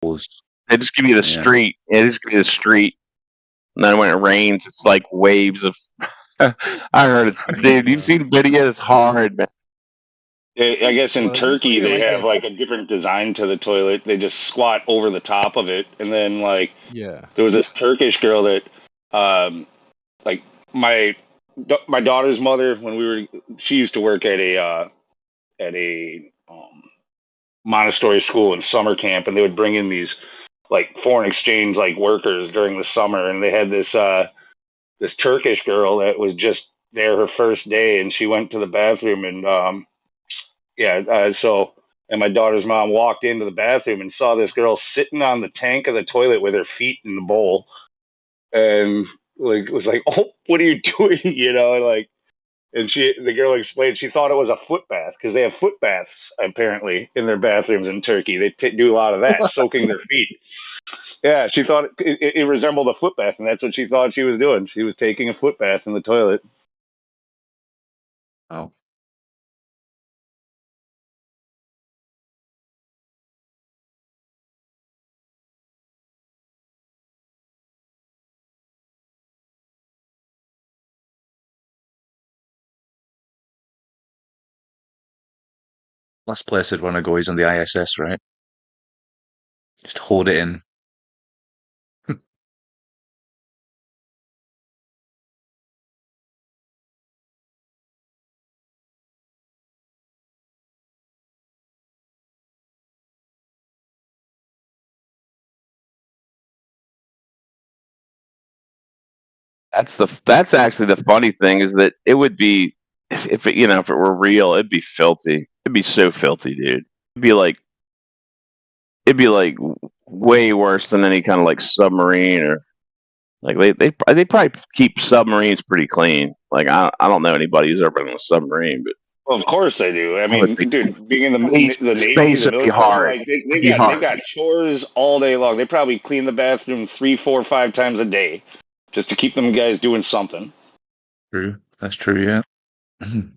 They just give you the Yeah. street. Yeah, they just give you the street. And then when it rains, it's like waves of. I heard it's dude. You've seen videos. It's hard, man. I guess in Well, you put Turkey it they like have this. like a different design to the toilet. They just squat over the top of it, and then like Yeah. there was this Turkish girl that, like my daughter's mother when she used to work at a Montessori school in summer camp, and they would bring in these like foreign exchange like workers during the summer, and they had this Turkish girl that was just there her first day, and she went to the bathroom, and and my daughter's mom walked into the bathroom and saw this girl sitting on the tank of the toilet with her feet in the bowl, and like was like, "Oh, what are you doing?" Like, and the girl explained she thought it was a foot bath because they have foot baths apparently in their bathrooms in Turkey. They do a lot of that, soaking their feet. Yeah, she thought it resembled a foot bath, and that's what she thought she was doing. She was taking a foot bath in the toilet. Oh. Last place I'd want to go is on the ISS, right? Just hold it in. That's actually the funny thing is that it would be if it if it were real, it'd be filthy. It'd be so filthy, dude. It'd be like way worse than any kind of like submarine or like they probably keep submarines pretty clean. Like I don't know anybody who's ever been on a submarine, but Well, of course they do. I I would mean, think dude, being in the Navy, space the would be military, hard. like It'd be they've hard. got chores all day long. They probably clean the bathroom 3, 4, 5 times a day just to keep them guys doing something. True. That's true, yeah. It's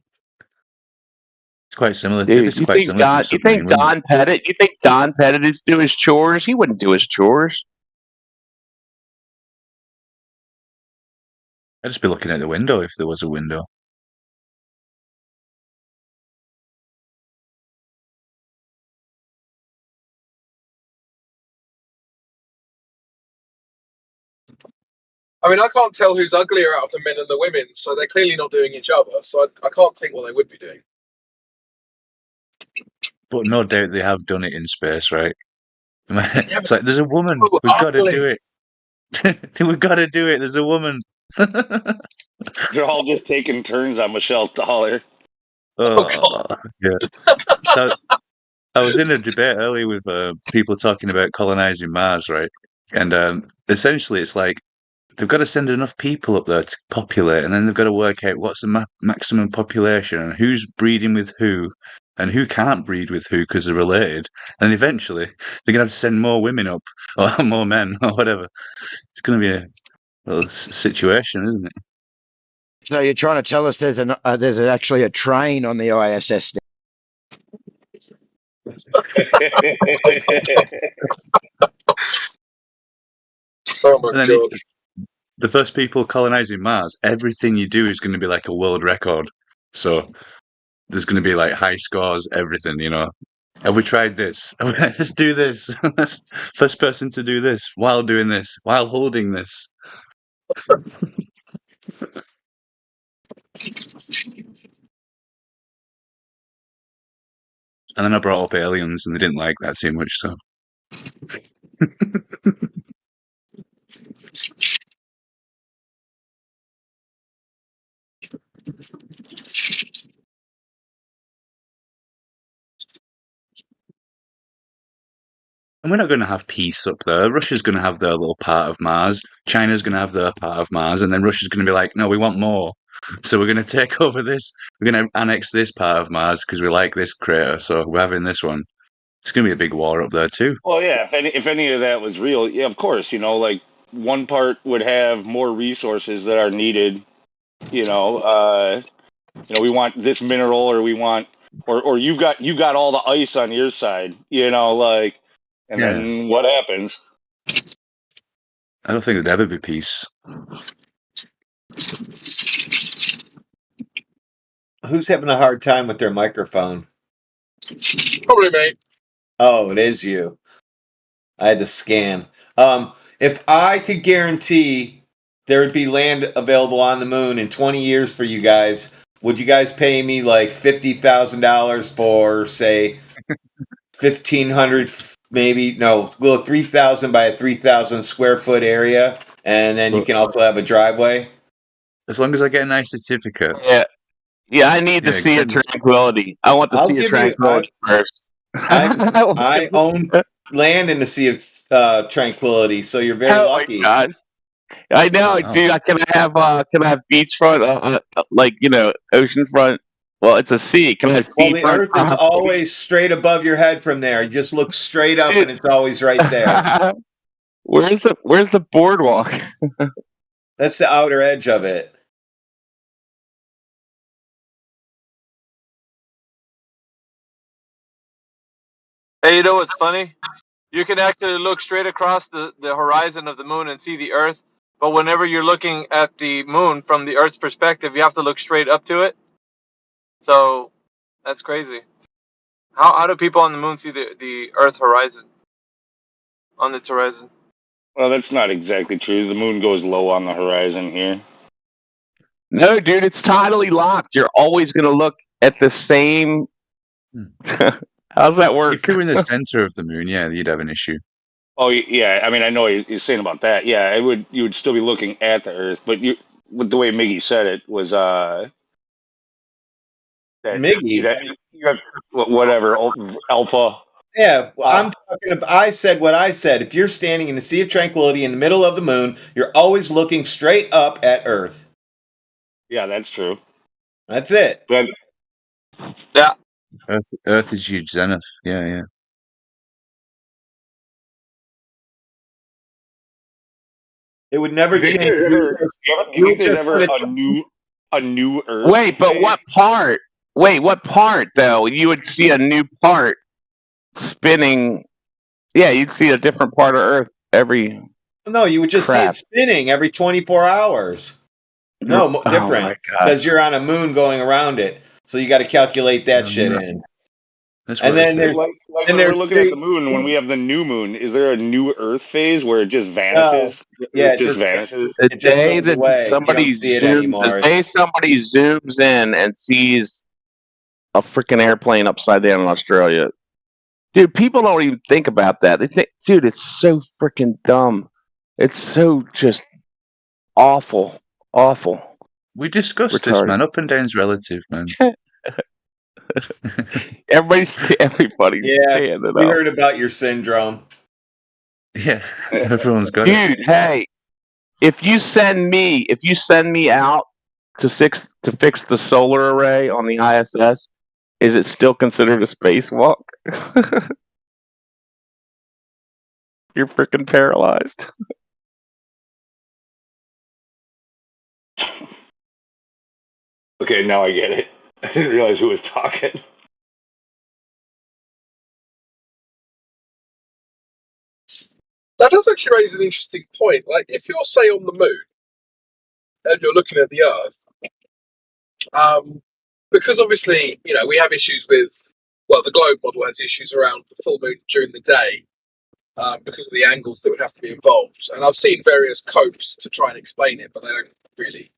quite similar. Dude, This is quite similar to a You think submarine, wouldn't it? Don Pettit? You think Don Pettit is do his chores? He wouldn't do his chores. I'd just be looking at the window if there was a window. I mean, I can't tell who's uglier out of the men and the women, so they're clearly not doing each other. So I can't think what they would be doing. But no doubt they have done it in space, right? Yeah, It's like, there's a woman. so We've got to ugly. do it. We've got to do it. There's a woman. They're all just taking turns on Michelle Dollar. Oh, yeah. So, I was in a debate earlier with people talking about colonizing Mars, right? And essentially, it's like they've got to send enough people up there to populate, and then they've got to work out what's the maximum population and who's breeding with who and who can't breed with who because they're related. And eventually, they're going to have to send more women up or more men or whatever. It's going to be a little situation, isn't it? So you're trying to tell us there's actually a train on the ISS now? Oh my And then god! the first people colonizing Mars, everything you do is going to be like a world record. So there's going to be like high scores, everything, Have we tried this? Let's do this. First person to do this while doing this, while holding this. And then I brought up aliens, and they didn't like that too much, so. And we're not going to have peace up there. Russia's going to have their little part of Mars. China's going to have their part of Mars. And then Russia's going to be like, no, we want more. So we're going to take over this. We're going to annex this part of Mars because we like this crater. So we're having this one. It's going to be a big war up there, too. Well, yeah, if any of that was real, yeah, of course, like one part would have more resources that are needed. We want this mineral, or we want, or you've got all the ice on your side. Like And Yeah. then what happens? I don't think there'd ever be peace. Who's having a hard time with their microphone? Probably me. Oh, it is you. I had to scan. If I could guarantee there would be land available on the moon in 20 years for you guys, would you guys pay me like $50,000 for, say, 1,500, maybe? No, we'll go 3,000 by a 3,000 square foot area, and then you Well- can also have a driveway. As long as I get a nice certificate. Yeah, yeah. I need to Yeah, see a goodness. tranquility. I want to I'll see a give you- tranquility first. I own land in the Sea of Tranquility, so you're very Oh lucky. my gosh! I know, Wow. dude. Can I have beachfront? Like oceanfront. Well, it's a sea. Can I have Well, the seafront? Earth is always straight above your head from there. You just look straight up, and it's always right there. Where's the boardwalk? That's the outer edge of it. Hey, you know what's funny? You can actually look straight across the horizon of the moon and see the Earth, but whenever you're looking at the moon from the Earth's perspective, you have to look straight up to it. So that's crazy. How do people on the moon see the Earth horizon? On its horizon? Well, that's not exactly true. The moon goes low on the horizon here. No, dude, it's tidally locked. You're always gonna look at the same. How's that work? If you were in the center of the moon, yeah, you'd have an issue. Oh yeah, I mean I know you're saying about that. Yeah, you would still be looking at the Earth, but with the way Miggy said it was that Miggy? you have whatever alpha. Yeah, well, I'm talking about, I said what I said. If you're standing in the Sea of Tranquility in the middle of the moon, you're always looking straight up at Earth. Yeah, that's true. That's it. But Yeah. Earth is huge zenith. Yeah, yeah. It would never you think change. there's ever a new Earth? Wait, but what part? Wait, what part though? You would see a new part spinning. Yeah, you'd see a different part of Earth every. No, you would just see it spinning every 24 hours. No, different. Because you're on a moon going around it. So you got to calculate that shit in. That's and then there's like when we're looking at the moon, when we have the new moon, is there a new Earth phase where it just vanishes? Yeah, it just vanishes. The It just day goes that away. somebody You don't see it zooms, anymore. the day somebody zooms in and sees a freaking airplane upside down in Australia, dude, people don't even think about that. They think, dude, it's so freaking dumb. It's so just awful. We discussed this, Retarded. man. Up and down's relative, man. Everybody's standing We up. heard about your syndrome. Yeah, everyone's got it. Dude, hey, if you send me out to fix the solar array on the ISS, is it still considered a spacewalk? You're freaking paralyzed. Okay, now I get it. I didn't realize who was talking. That does actually raise an interesting point. Like, if you're, say, on the moon and you're looking at the Earth, because obviously, we have issues with, the globe model has issues around the full moon during the day because of the angles that would have to be involved. And I've seen various copes to try and explain it, but they don't really.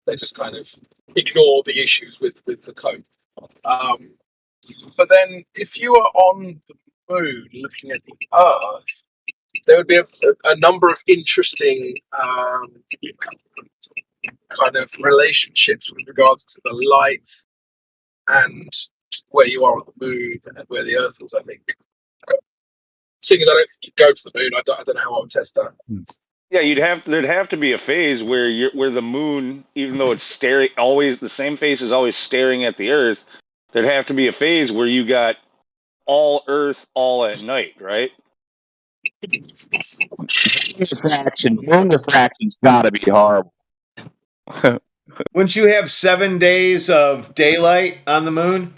They just kind of ignore the issues with the cope. But then, if you are on the moon looking at the Earth, there would be a number of interesting kind of relationships with regards to the light and where you are on the moon and where the Earth is, I think. Seeing as I don't think you'd go to the moon, I don't know how I would test that. Yeah, there'd have to be a phase where the moon, even though it's staring always the same face is always staring at the Earth, there'd have to be a phase where you got all Earth all at night, right? Moon diffraction's gotta be horrible. Wouldn't you have 7 days of daylight on the moon?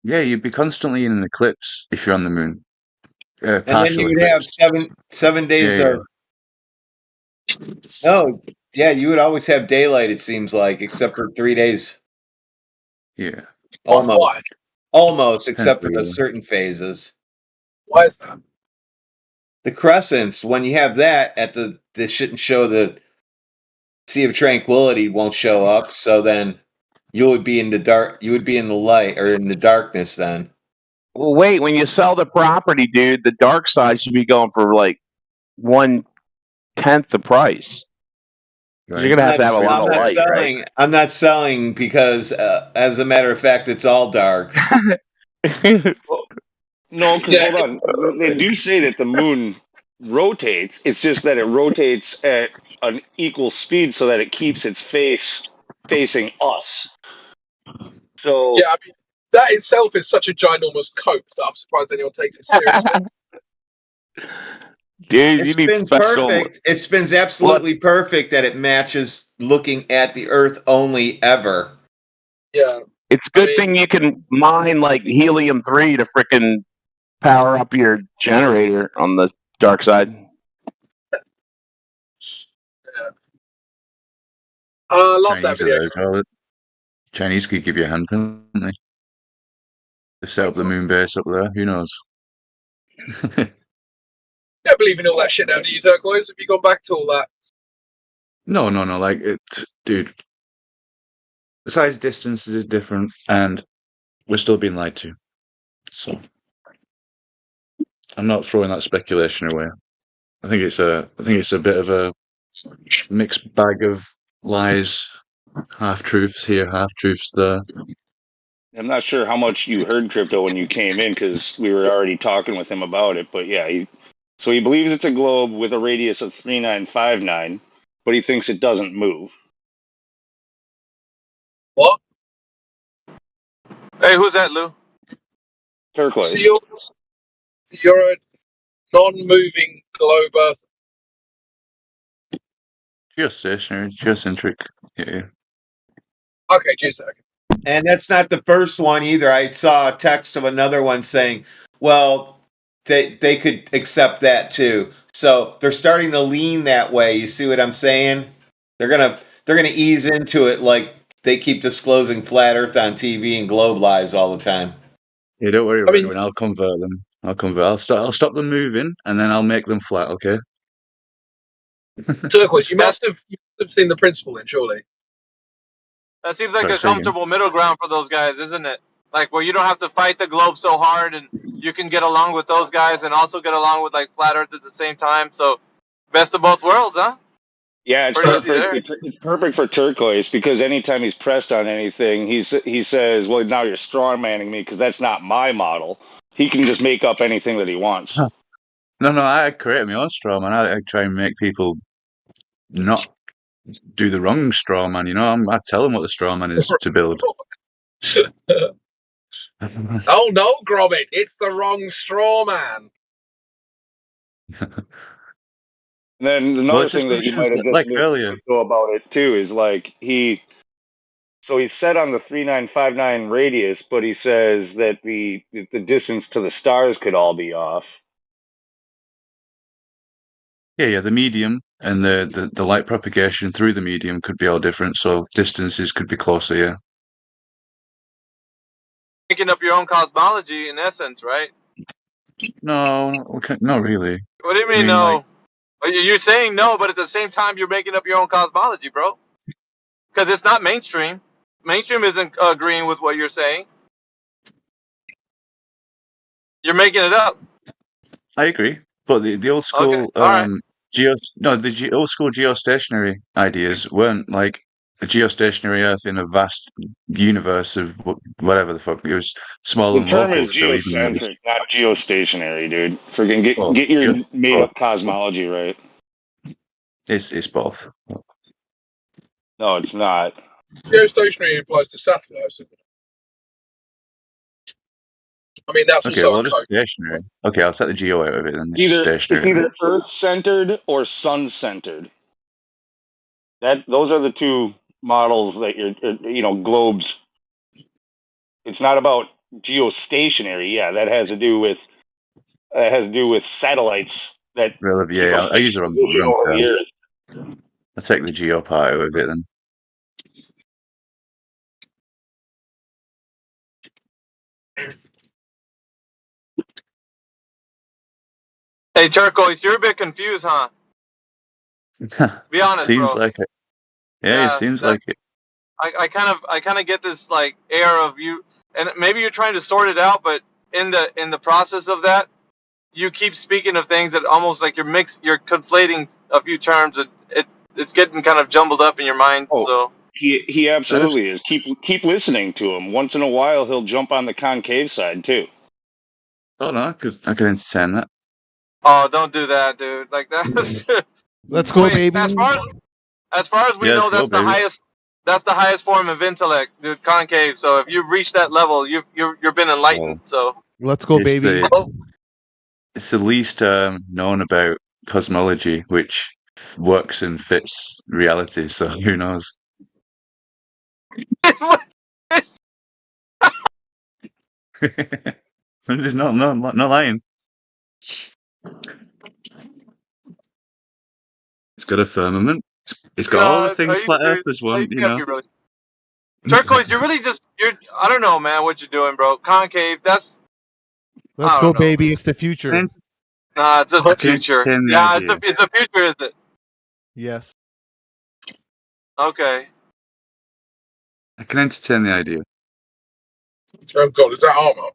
Yeah, you'd be constantly in an eclipse if you're on the moon. And then partial you would have eclipse. 7 days Yeah, of. Oh, yeah, you would always have daylight. It seems like, except for 3 days. yeah. Almost, Why? almost, except for the Really. certain phases. Why is that? The crescents, when you have that at this shouldn't show the Sea of Tranquility won't show up. So then you would be in the dark. You would be in the light or in the darkness then. Well, wait, when you sell the property, dude, the dark side should be going for like 1/10 the price. 'Cause Right. you're gonna have to have a lot I'm of not light, right? selling. I'm not selling because, as a matter of fact, it's all dark. No, because Yeah, hold on. They do say that the moon rotates. It's just that it rotates at an equal speed so that it keeps its face facing us. So yeah. I mean, that itself is such a ginormous cope that I'm surprised anyone takes it seriously. Dude, It you need spins special. perfect. It spins absolutely perfect that it matches looking at the Earth only ever. Yeah. It's a I good mean- thing you can mine like helium-3 to frickin' power up your generator on the dark side. Yeah. I love that Chinese are video. there as well. Chinese could give you a hand, couldn't they? To set up the moon base up there. Who knows? I don't believe in all that shit now, do you, Turquoise? Have you gone back to all that? No. Like it, dude. The size distances is different, and we're still being lied to. So I'm not throwing that speculation away. I think it's a bit of a mixed bag of lies, half truths here, half truths there. I'm not sure how much you heard Crypto when you came in because we were already talking with him about it. But yeah, so he believes it's a globe with a radius of 3959, but he thinks it doesn't move. What? Hey, who's that, Lou? Turquoise. So you're a non-moving globe Earth. Geostationary, geocentric. Yeah. Okay, just a second. And that's not the first one either. I saw a text of another one saying, well, they could accept that too. So they're starting to lean that way. You see what I'm saying? They're gonna ease into it like they keep disclosing flat Earth on TV and globe lies all the time. Yeah, don't worry I about mean- it. I'll convert them. I'll stop them moving, and then I'll make them flat. Okay. Turquoise, you must have seen the principle then, surely. That seems like Sorry, a say again. comfortable middle ground for those guys, isn't it? Like where you don't have to fight the globe so hard, and you can get along with those guys and also get along with like flat Earth at the same time. So, best of both worlds, huh? Yeah, it's Pretty easy perfect. It's perfect for Turquoise because anytime he's pressed on anything, he says, "Well, now you're strong manning me because that's not my model." He can just make up anything that he wants. No, I create my own straw man. I try and make people not do the wrong straw man. You know, I tell them what the straw man is to build. Oh no, Gromit, it's the wrong straw man. And then Well, another it's thing that you might have just like missed earlier. about it too is like he's set on the 3959 radius, but he says that the distance to the stars could all be off. Yeah, the medium and the light propagation through the medium could be all different, so distances could be closer, yeah. Making up your own cosmology in essence, right? No, not really. What do you mean, mean, no? like- You're saying no, but at the same time, you're making up your own cosmology, bro. Because it's not mainstream. Mainstream isn't agreeing with what you're saying. You're making it up. I agree, but the old school all right. old school geostationary ideas weren't like a geostationary Earth in a vast universe of whatever the fuck. It was small The and term local. is So even though geocentric, not geostationary, dude. Freaking Both. get your Both. made up cosmology right. it's both. No, it's not. Geostationary applies to satellites. I mean, that's Okay, also well, a just code. stationary. Okay, I'll set the geo out of it then. It's It's stationary. either Earth centered or sun centered. Those are the two models that you're globes. It's not about geostationary. Yeah, that has to do with It has to do with satellites that Yeah, I use the wrong position over the term. Earth. I'll take the geo part out of it then. Hey, Turquoise, you're a bit confused, huh? Be honest, Seems bro. like it. Yeah, it seems like it. I kind of get this like air of you, and maybe you're trying to sort it out, but in the process of that, you keep speaking of things that almost like you're conflating a few terms. It's getting kind of jumbled up in your mind. Oh. So He absolutely is. Keep listening to him. Once in a while, he'll jump on the concave side too. Oh no, I could entertain that. oh, don't do that, dude. Like that. Let's go, Wait, baby. as far as we Yeah, know, let's go, that's the baby. highest. That's the highest form of intellect, dude. Concave. So if you've reached that level, you've been enlightened. So Let's go, It's baby. It's the least known about cosmology, which works and fits reality. So who knows? There's no lying. It's got a firmament. It's got all the things flat earthers want, you know. Turquoise, I don't know, man, what you're doing, bro. Concave, Let's I go, don't know, baby. man. It's the future. Nah, it's just I the can future. entertain the Yeah, idea. it's the future, is it? Yes. Okay. I can entertain the idea. Oh God, is that armor?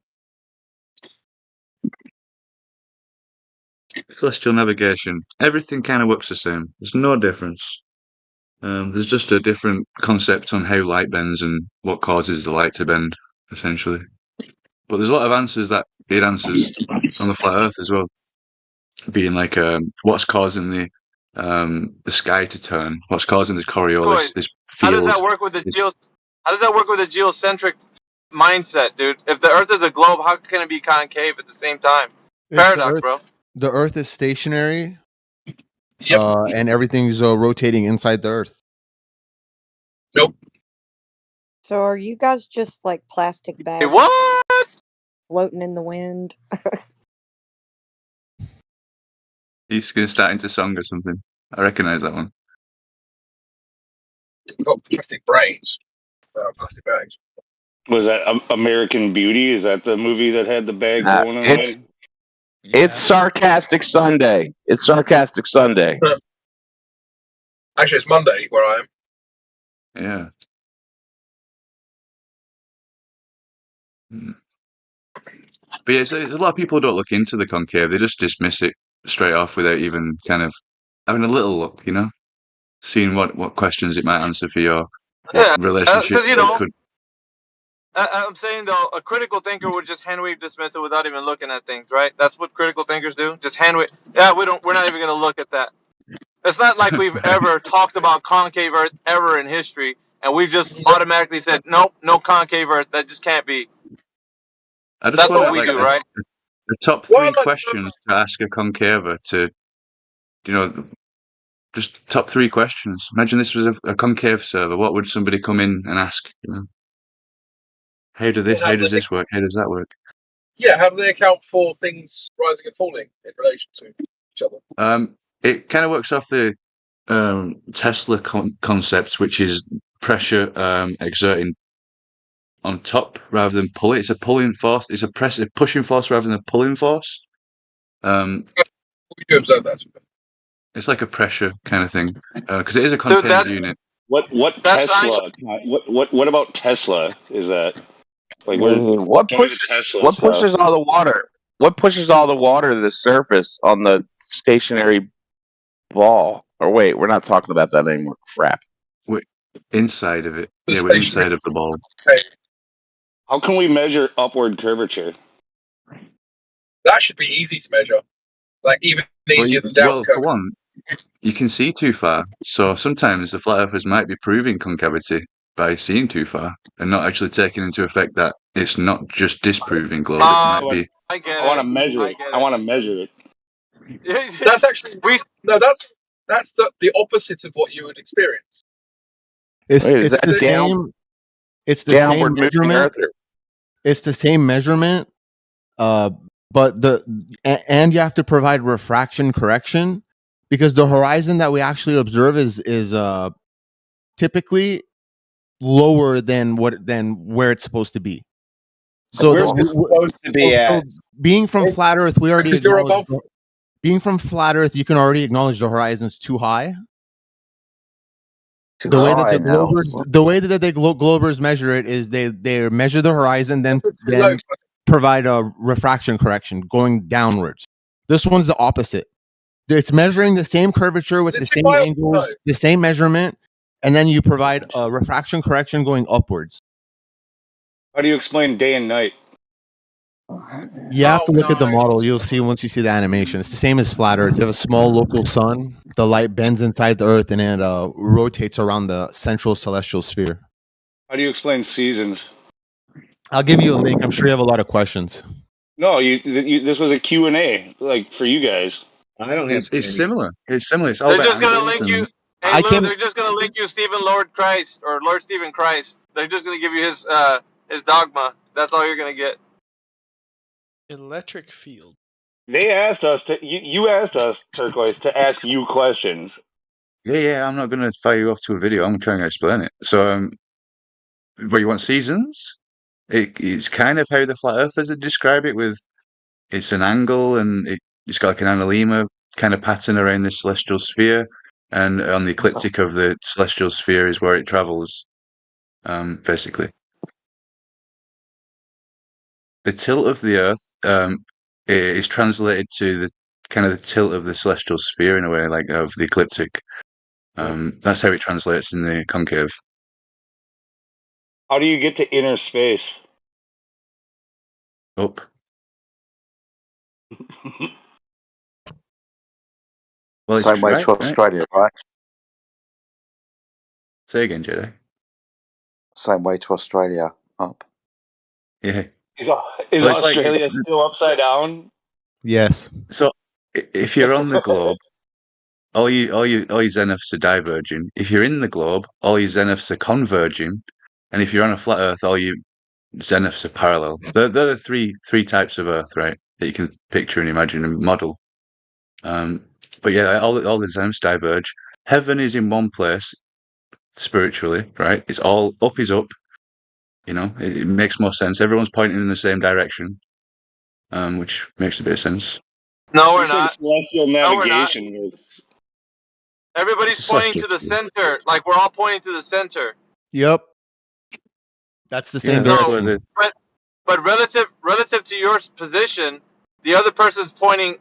Celestial navigation. Everything kind of works the same. There's no difference. There's just a different concept on how light bends and what causes the light to bend, essentially. But there's a lot of answers that it answers on the flat Earth as well. Being like, what's causing the sky to turn? What's causing this Coriolis, this How does field? that work with the geocentric mindset, dude? If the Earth is a globe, how can it be concave at the same time? Paradox, bro. The Earth is stationary. Yep. And everything's rotating inside the Earth. Nope. So are you guys just like plastic bags Hey, what? floating in the wind? He's going to start into song or something. I recognise that one. Got plastic brains. Plastic bags. Was that American Beauty? Is that the movie that had the bag going on? It's Sarcastic Sunday. It's Sarcastic Sunday. Actually, it's Monday where I am. Yeah. But yeah, a lot of people don't look into the concave. They just dismiss it straight off without even kind of having a little look, you know? Seeing what questions it might answer for your relationships. I'm saying, though, a critical thinker would just hand-wave dismiss it without even looking at things, right? That's what critical thinkers do. Just hand-wave. Yeah, we're not even going to look at that. It's not like we've ever talked about concave Earth ever in history, and we've just automatically said, nope, no concave Earth. That just can't be. That's what we do, right? The top 3 questions to ask a concaver to, you know, just top 3 questions. Imagine this was a concave server. What would somebody come in and ask? You know, how does this work? How does that work? Yeah, how do they account for things rising and falling in relation to each other? It kind of works off the Tesla concept, which is pressure exerting on top rather than pulling. It's a pulling force. It's a pushing force rather than a pulling force. We do observe that. It's like a pressure kind of thing because it is a contained unit. What Tesla? What about Tesla? Is that like what pushes all the water? What pushes all the water to the surface on the stationary ball? Or wait, we're not talking about that anymore. Crap. We're inside of it. Yeah, we're inside of the ball. Okay. How can we measure upward curvature? That should be easy to measure. Like even easier than down. Well, for one, you can see too far. So sometimes the flat earthers might be proving concavity by seeing too far and not actually taking into effect that it's not just disproving globe. It might be. I want to measure it. I want to measure it. That's actually that's the opposite of what you would experience. It's the same. It's the same measurement. It's the same measurement. but and you have to provide refraction correction, because the horizon that we actually observe is typically lower than where it's supposed to be. So where's it supposed to be at? Being from flat Earth, we already Because you're above. being from flat Earth, you can already acknowledge the horizon's too high. Too The way high that now. the way that the globers measure it is they measure the horizon, then provide a refraction correction going downwards. This one's the opposite. It's measuring the same curvature with the same angles, the same measurement, and then you provide a refraction correction going upwards. How do you explain day and night? You have to look at the model. You'll see once you see the animation. It's the same as flat Earth. You have a small local sun. The light bends inside the Earth and it rotates around the central celestial sphere. How do you explain seasons? I'll give you a link. I'm sure you have a lot of questions. No, this was a Q&A, like, for you guys. I don't have. It's similar. It's similar. It's all They're about just gonna angles link you. and- Hey, Lou, they're just gonna link you Stephen Lord Christ or Lord Stephen Christ. They're just gonna give you his dogma. That's all you're gonna get. Electric field. They asked us to. You asked us, Turquoise, to ask you questions. Yeah. I'm not going to fire you off to a video. I'm trying to explain it. So, but you want seasons? It's kind of how the flat earthers would describe it. With it's an angle and it's got like an analemma kind of pattern around the celestial sphere, and on the ecliptic of the celestial sphere is where it travels. Basically, the tilt of the Earth is translated to the kind of the tilt of the celestial sphere in a way, like of the ecliptic. That's how it translates in the concave. How do you get to inner space? Up. Well, it's Same way right, to Australia, right? Say again, Jedi. Same way to Australia, up. Yeah. Is Well, it's like- Australia still upside down? Yes. So if you're on the globe, all your zeniths are diverging. If you're in the globe, all your zeniths are converging, and if you're on a flat Earth, all your zeniths are parallel. They're the three types of Earth, right? That you can picture and imagine and model. But yeah, all the zeniths diverge. Heaven is in one place spiritually, right? It's all up is up. You know, it makes more sense. Everyone's pointing in the same direction, which makes a bit of sense. No, we're You said not. celestial No, we're not. navigation. was- Everybody's It's a pointing to the celestial center. Like we're all pointing to the center. Yep. That's the same Yeah, that's direction. where But relative to your position, the other person's pointing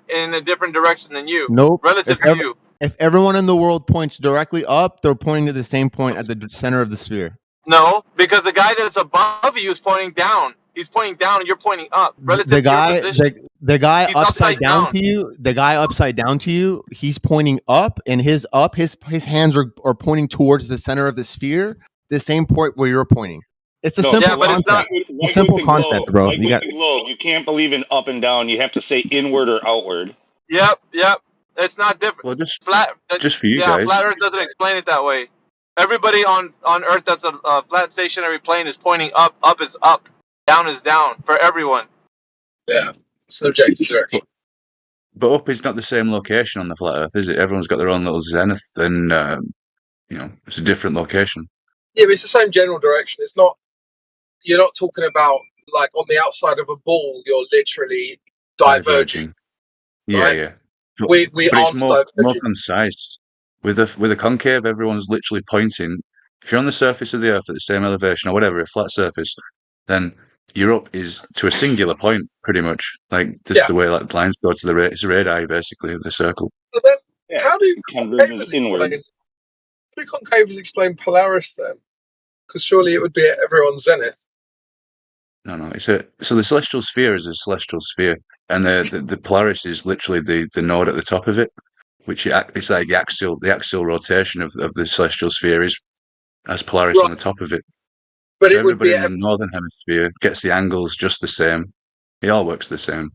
in a different direction than you. Nope. Relative to you. If everyone in the world points directly up, they're pointing to the same point at the center of the sphere. No, because the guy that's above you is pointing down. He's pointing down, and you're pointing up. Relative The to guy, your position. the guy He's upside down down. to you, the guy upside down to you, he's pointing up, and his hands are pointing towards the center of the sphere, the same point where you're pointing. It's a simple Yeah, but it's concept. not. It's a simple concept, bro. Like You got with the globe, you can't believe in up and down. You have to say inward or outward. Yep. It's not different. Well, just Flat. just for you yeah, guys. flat Earth doesn't explain it that way. Everybody on Earth that's a flat stationary plane is pointing up. Up is up. Down is down for everyone. Yeah, it's an objective direction. But up is not the same location on the flat Earth, is it? Everyone's got their own little zenith, and it's a different location. Yeah, but it's the same general direction. It's not. You're not talking about like on the outside of a ball. You're literally diverging. Yeah, right? yeah. But, We but aren't it's more diverging. concise. With a concave, everyone's literally pointing. If you're on the surface of the Earth at the same elevation or whatever, a flat surface, then your up is to a singular point, pretty much. Like just the way like lines go to it's a radii basically of the circle. But then, how do converges inwards. How do concavers explain Polaris then? Because surely it would be at everyone's zenith. No. So the celestial sphere is a celestial sphere, and the Polaris is literally the node at the top of it, which it's like the axial rotation of the celestial sphere has Polaris on the top of it. But so it would everybody be in the northern hemisphere gets the angles just the same. It all works the same.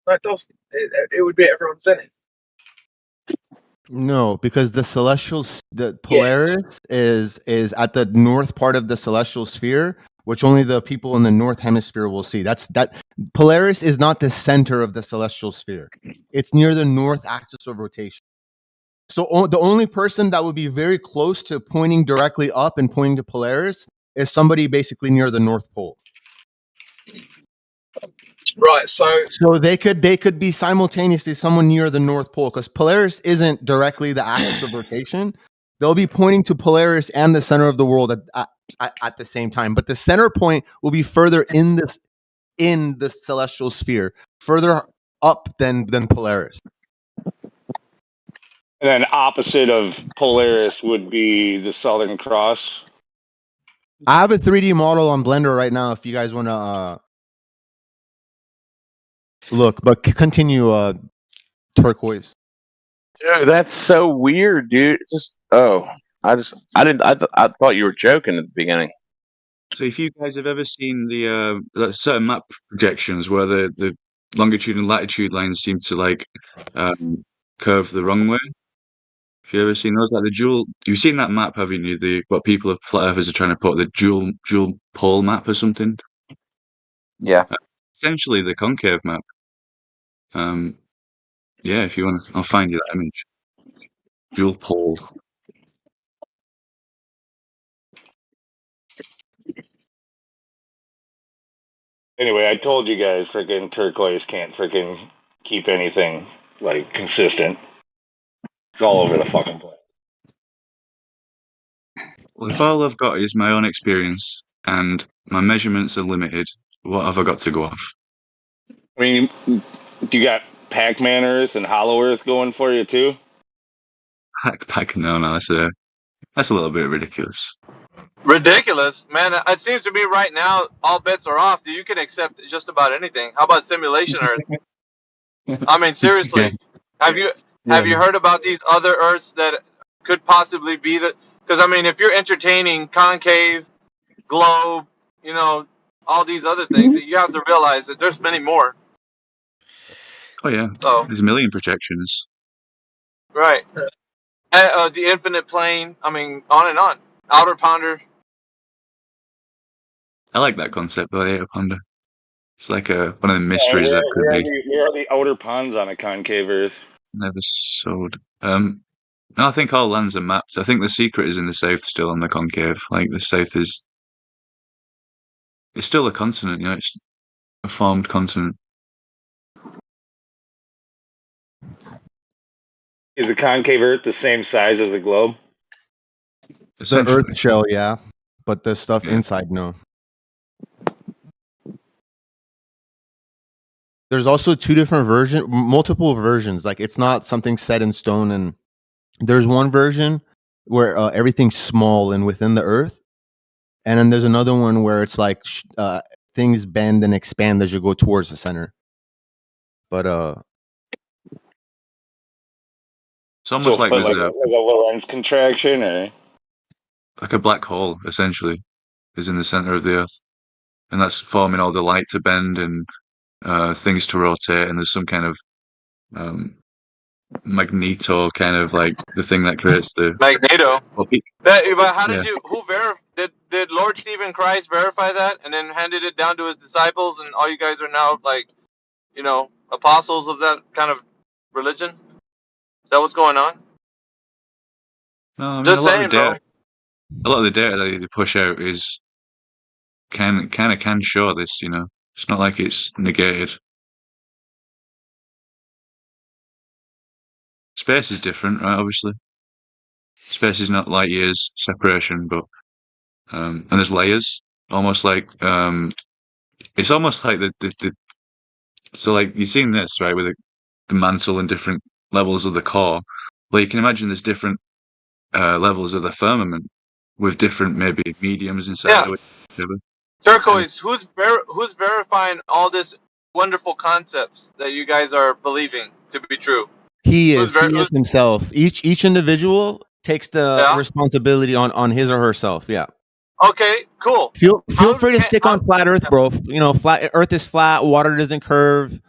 No, it doesn't. It would be at everyone's zenith. no, because the Polaris is at the north part of the celestial sphere, which only the people in the north hemisphere will see. That Polaris is not the center of the celestial sphere. It's near the north axis of rotation. So the only person that would be very close to pointing directly up and pointing to Polaris is somebody basically near the North Pole. Right. So they could be simultaneously someone near the North Pole, because Polaris isn't directly the axis of rotation. They'll be pointing to Polaris and the center of the world at the same time, but the center point will be further in the celestial sphere, further up than Polaris. And then opposite of Polaris would be the Southern Cross. I have a 3D model on Blender right now if you guys want to look, but continue, Turquoise. Dude, that's so weird, dude. I thought you were joking at the beginning. So if you guys have ever seen the certain map projections where the longitude and latitude lines seem to like curve the wrong way, have you ever seen those? Like the dual, you've seen that map, haven't you? What people flat earthers are trying to put, the dual pole map or something. Yeah. Essentially the concave map. Yeah, if you want, I'll find you that image. Dual pole. Anyway, I told you guys, freaking Turquoise can't freaking keep anything like consistent. It's all over the fucking place. Well, if all I've got is my own experience and my measurements are limited, what have I got to go off? I mean, do you got Pac-Man Earth and Hollow Earth going for you too? No, that's a little bit ridiculous. Ridiculous, man. It seems to me right now all bets are off. You can accept just about anything. How about simulation Earth? I mean, seriously, have you heard about these other Earths that could possibly be the? Because I mean, if you're entertaining concave, globe, all these other things, you have to realize that there's many more. Oh yeah, so, there's a million projections. Right. The infinite plane. I mean, on and on. Outer ponder. I like that concept, though, the outer ponder. It's like one of the mysteries that could be. Where are the outer ponds on a concave Earth? Never sowed. No, I think all lands are mapped. I think the secret is in the south, still on the concave. Like the south it's still a continent, it's a formed continent. Is the concave Earth the same size as the globe? The Earth shell, yeah, but the stuff inside, no. There's also multiple versions. Like it's not something set in stone. And there's one version where everything's small and within the Earth, and then there's another one where it's like things bend and expand as you go towards the center. But it's almost like there's a Lorentz contraction, or like a black hole, essentially, is in the center of the Earth, and that's forming all the light to bend and things to rotate, and there's some kind of magneto, kind of like the thing that creates the magneto. But how did did Lord Stephen Christ verify that and then handed it down to his disciples, and all you guys are now like, apostles of that kind of religion? Is that what's going on? No, I mean, just saying, bro. A lot of the data that they push out is can show this, It's not like it's negated. Space is different, right? Obviously, space is not light years separation, but and there's layers, almost like it's almost like the so like you've seen this, right, with the mantle and different levels of the core. Well, you can imagine there's different levels of the firmament with different maybe mediums inside of each other. Turquoise, who's verifying all this wonderful concepts that you guys are believing to be true? He is himself. Each individual takes the responsibility on his or herself. Yeah. Okay, cool. Feel free to stick on flat Earth, bro. Flat Earth is flat. Water doesn't curve.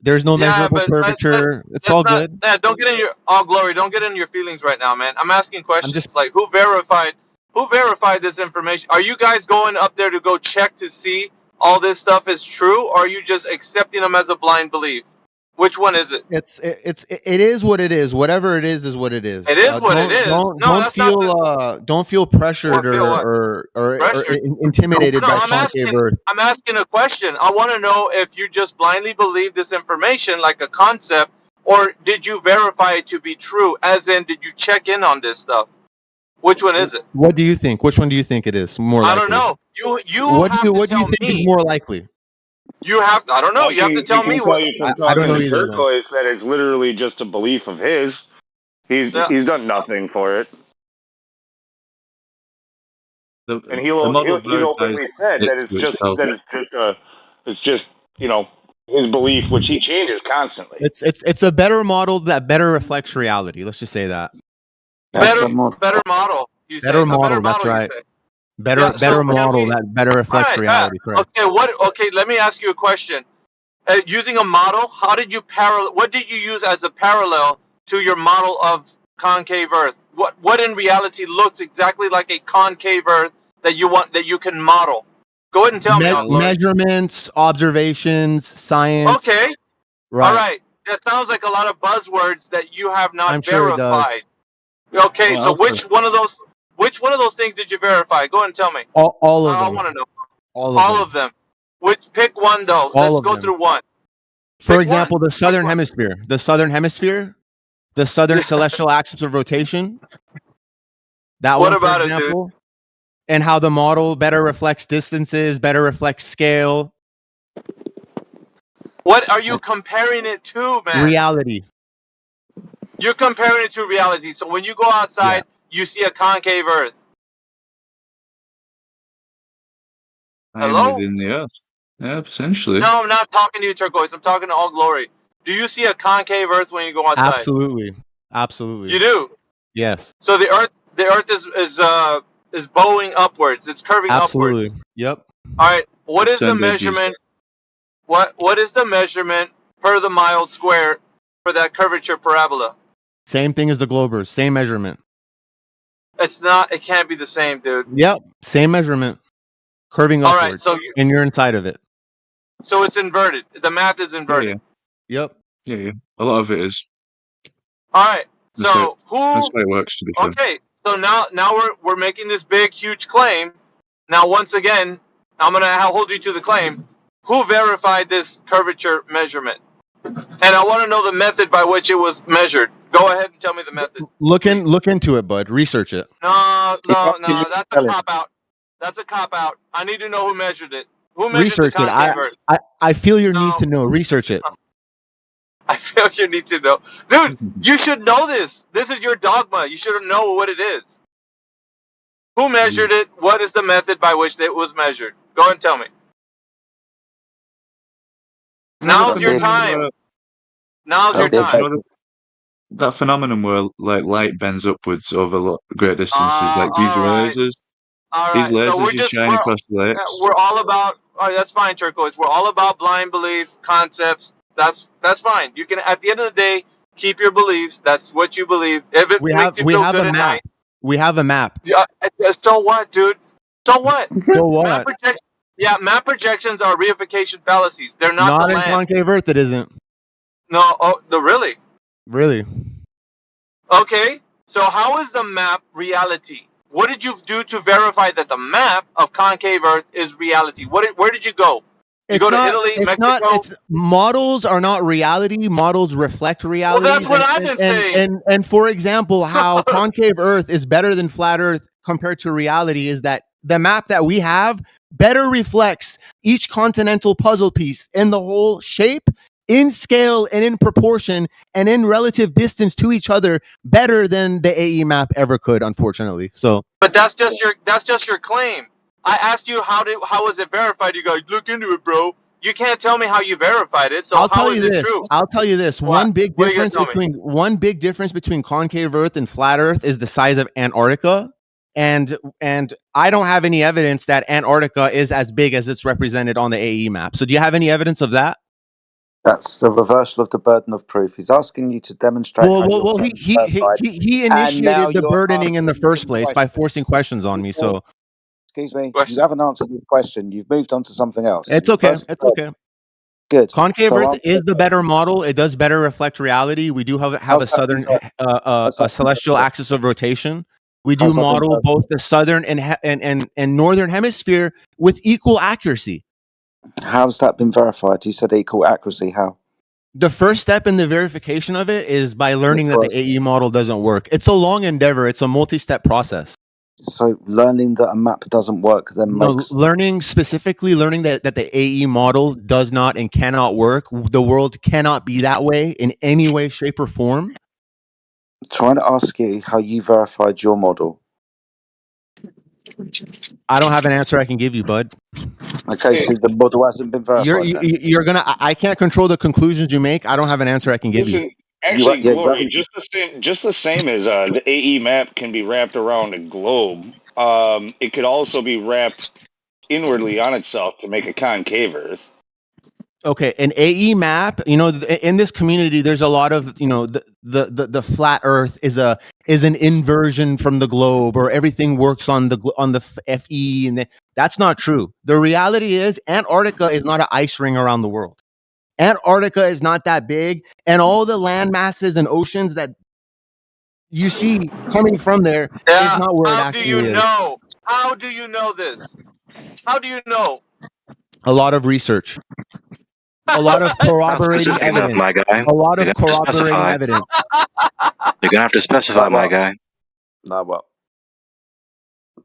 There's no measurable curvature. It's all good. Yeah, don't get in your glory. Don't get in your feelings right now, man. I'm asking questions like who verified Who verified this information? Are you guys going up there to go check to see all this stuff is true, or are you just accepting them as a blind belief? Which one is it? It is what it is. Whatever it is what it is. It is what it is. No, that's not don't feel pressured feel what? or Pressured? intimidated No, by I'm concave asking. Earth. I'm asking a question. I want to know if you just blindly believe this information like a concept, or did you verify it to be true? As in, did you check in on this stuff? Which one is it? What do you think? Which one do you think it is more likely? I don't know. You What have do you to what do you tell think me. is more likely? You have. I don't know. You have to tell me He can what. tell you from I don't talking know to either, then. Turquoise that it's literally just a belief of his. Yeah. He's done nothing for it, and The he's model verifies openly said that it to itself. it's just his belief, which he changes constantly. It's a better model that better reflects reality. Let's just say that. That's Better a model. model. You say Better a model, better that's model. right. You say. Better Yeah, so can model we- that better reflects Alright, reality. Correct. Okay. Okay. Let me ask you a question. Using a model, how did you parallel? What did you use as a parallel to your model of concave Earth? What in reality looks exactly like a concave Earth that you can model? Go ahead and tell me. Measurements, observations, science. Okay. Right. All right. That sounds like a lot of buzzwords that you have not I'm sure it does. verified. Okay. Well, So also- which one of those things did you verify? Go ahead and tell me. All of I them. want to know. All All of them. Pick one though. All Let's of go them. through one. For Pick example, one. the southern one. hemisphere. The southern hemisphere. The southern celestial axis of rotation. That What one, for about it, dude? example. And how the model better reflects distances, better reflects scale. What are you comparing it to, man? Reality. You're comparing it to reality. So when you go outside, you see a concave Earth. I am Hello? within the Earth. Yeah, potentially. No, I'm not talking to you, Turquoise. I'm talking to All Glory. Do you see a concave Earth when you go outside? Absolutely. Absolutely. You do. Yes. So the Earth is bowing upwards. It's curving Absolutely. upwards. Yep. All right. What is the Turned edges. measurement? What is the measurement per the mile square for that curvature parabola? Same thing as the globers. Same measurement. It's not. It can't be the same, dude. Yep. Same measurement. Curving All right, upwards. so and you're inside of it. So it's inverted. The math is inverted. Yep. Yeah. A lot of it is. All right. That's So That's why it works, to be fair. Okay. So now we're making this big huge claim. Now once again, I'm gonna hold you to the claim. Who verified this curvature measurement? And I want to know the method by which it was measured. Go ahead and tell me the method. Look into it, bud. Research it. No. That's a cop out. That's a cop out. I need to know who measured it. Who measured Research the it. concave Earth? I feel your need to know. Research it. I feel you need to know. Dude, you should know this. This is your dogma. You should know what it is. Who measured it? What is the method by which it was measured? Go and tell me. Now's your time. Now's your time. That phenomenon where like light bends upwards over great distances, like these lasers. All These right. lasers you shine across the lakes. We're all about. All right, that's fine, Turquoise. We're all about blind belief concepts. That's fine. You can, at the end of the day, keep your beliefs. That's what you believe. If it makes you feel good at night. We have a map. So what, dude? So what? So what? Map projections are reification fallacies. They're not Not the in land. concave Earth. It isn't. No. Oh, really? Really? Okay. So how is the map reality? What did you do to verify that the map of concave Earth is reality? Where did you go? You go to Italy, Mexico? Models are not reality. Models reflect reality. Well, that's what I've been saying. And for example, how concave Earth is better than flat Earth compared to reality is that the map that we have better reflects each continental puzzle piece in the whole shape, in scale, and in proportion, and in relative distance to each other better than the AE map ever could, unfortunately. So, but that's just your claim. I asked you how was it verified? You go, look into it, bro. You can't tell me how you verified it. So I'll how tell is you it this. true? I'll tell you this. What? One big What are you gonna difference between concave Earth and flat Earth is the size of Antarctica. And I don't have any evidence that Antarctica is as big as it's represented on the AE map. So do you have any evidence of that? That's the reversal of the burden of proof. He's asking you to demonstrate how you're Well, he and now initiated the you're burdening in the answering first his place by question. forcing questions on me. So Excuse me, you Question. haven't answered his question. You've moved on to something else. it's okay. First- It's okay. Good. Concave So Earth is the better model. It does better reflect reality. We do have a How's that southern, been a celestial axis of rotation. We do How's that been model verified? both the southern and northern hemisphere with equal accuracy. How's that been verified? You said equal accuracy. How? The first step in the verification of it is by learning that the AE model doesn't work. It's a long endeavor. It's a multi-step process. So learning that a map doesn't work then makes Learning that the AE model does not and cannot work. The world cannot be that way in any way, shape, or form. trying to ask you how you verified your model. I don't have an answer I can give you, bud. Okay, so the model hasn't been verified. You're gonna. I can't control the conclusions you make. I don't have an answer I can give you. Listen, actually, Glory, just the same as the AE map can be wrapped around a globe. It could also be wrapped inwardly on itself to make a concave Earth. Okay, an AE map. You know, in this community, there's a lot of the flat Earth is an inversion from the globe, or everything works on the FE, and that's not true. The reality is, Antarctica is not an ice ring around the world. Antarctica is not that big, and all the land masses and oceans that you see coming from there is not where it How do actually you is. know? How do you know this? How do you know? A lot of research. A lot of corroborating evidence. My guy. A lot of You're gonna have to corroborating specify. evidence. You're gonna have to specify, my guy. No, what?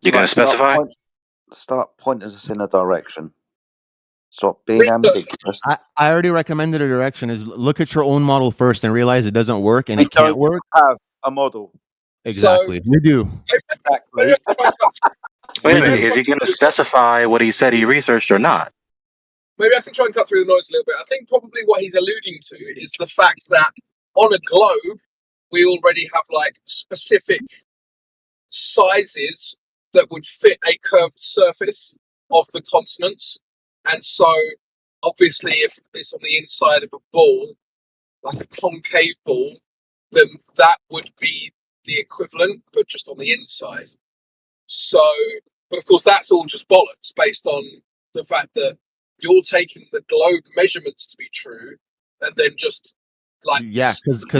You're gonna specify? Start pointing us in a direction. Stop being ambiguous. I already recommended a direction. Is look at your own model first and realize it doesn't work and We it can't don't work. have a model. Exactly. You do. Exactly. Wait a minute. Is he gonna specify what he said he researched or not? Maybe I can try and cut through the noise a little bit. I think probably what he's alluding to is the fact that on a globe, we already have like specific sizes that would fit a curved surface of the continents. And so, obviously, if it's on the inside of a ball, like a concave ball, then that would be the equivalent, but just on the inside. So, but of course, that's all just bollocks based on the fact that you're taking the globe measurements to be true, and then just like because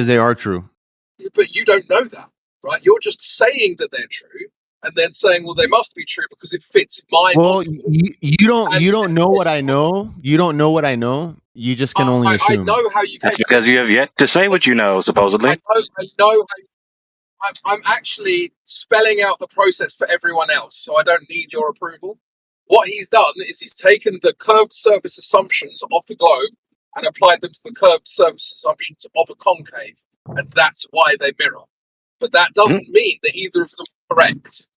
they are true. But you don't know that, right? You're just saying that they're true, and then saying, "Well, they must be true because it fits my." Well, you don't know what I know. You don't know what I know. You just can only assume. I know how you came. That's because you have yet to say what you know, supposedly. I know. I'm actually spelling out the process for everyone else, so I don't need your approval. What he's done is he's taken the curved surface assumptions of the globe and applied them to the curved surface assumptions of a concave, and that's why they mirror. But that doesn't mean that either of them are correct.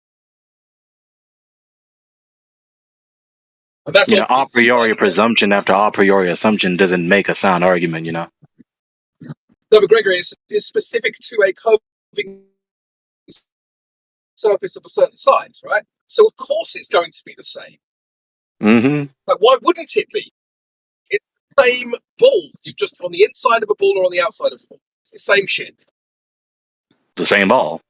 And that's a priori presumption after a priori assumption doesn't make a sound argument, you know. No, but Gregory, is specific to a curving surface of a certain size, right? So of course it's going to be the same. Mm-hmm. Like, why wouldn't it be? It's the same ball. You've just on the inside of a ball or on the outside of a ball. It's the same shit. The same ball.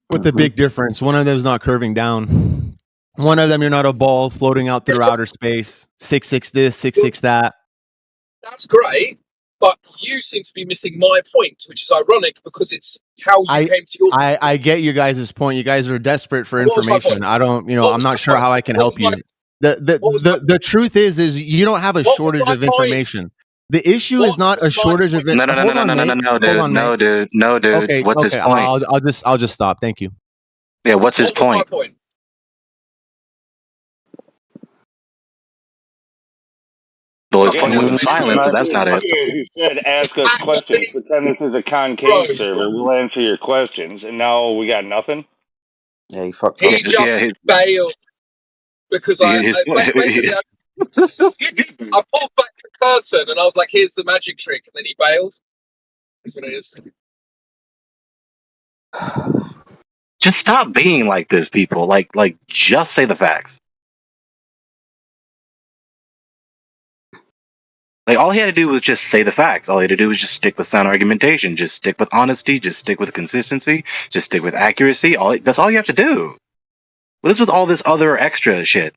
With the big difference, one of them is not curving down. One of them, you're not a ball floating out through outer space. 6'6" this, 6'6" that. That's great, but you seem to be missing my point, which is ironic because it's how you came to your. I get you guys' point. You guys are desperate for information. I don't, I'm not sure how I can help you. The truth is you don't have a shortage of information. The issue is not a shortage of information. No, dude. Okay, What's his point? I'll just stop. Thank you. Yeah, what's his point? My point? Well, his point was in silence, so that's not it. He said, "Ask us questions. Pretend this is a concave server. We'll answer your questions." And now we got nothing. Yeah, he fucked up. He just bailed because basically I pulled back the curtain and I was like, "Here's the magic trick," and then he bailed. That's what it is. Just stop being like this, people. Like, just say the facts. Like, all he had to do was just say the facts. All he had to do was just stick with sound argumentation, just stick with honesty, just stick with consistency, just stick with accuracy. That's all you have to do. What is with all this other extra shit?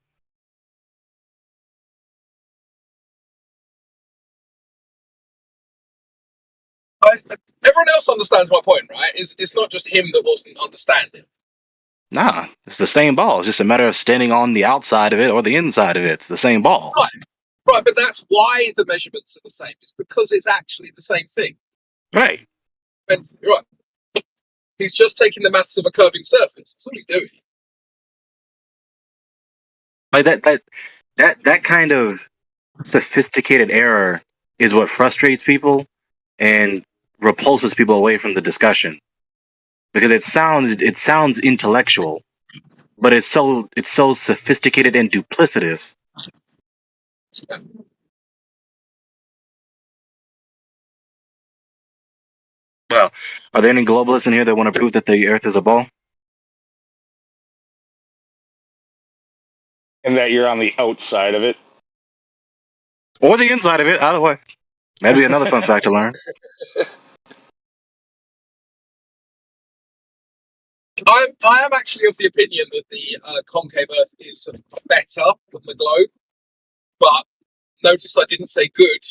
Everyone else understands my point, right? It's not just him that wasn't understanding. Nah, it's the same ball. It's just a matter of standing on the outside of it or the inside of it. It's the same ball. Right, but that's why the measurements are the same. It's because it's actually the same thing. Right. And you're right. He's just taking the maths of a curving surface. That's all he's doing. Like that kind of sophisticated error is what frustrates people and repulses people away from the discussion, because it sounds intellectual, but it's so sophisticated and duplicitous. Well, are there any globalists in here that want to prove that the Earth is a ball? And that you're on the outside of it. Or the inside of it, either way. That'd be another fun fact to learn. I am actually of the opinion that the concave Earth is better than the globe, but notice I didn't say good.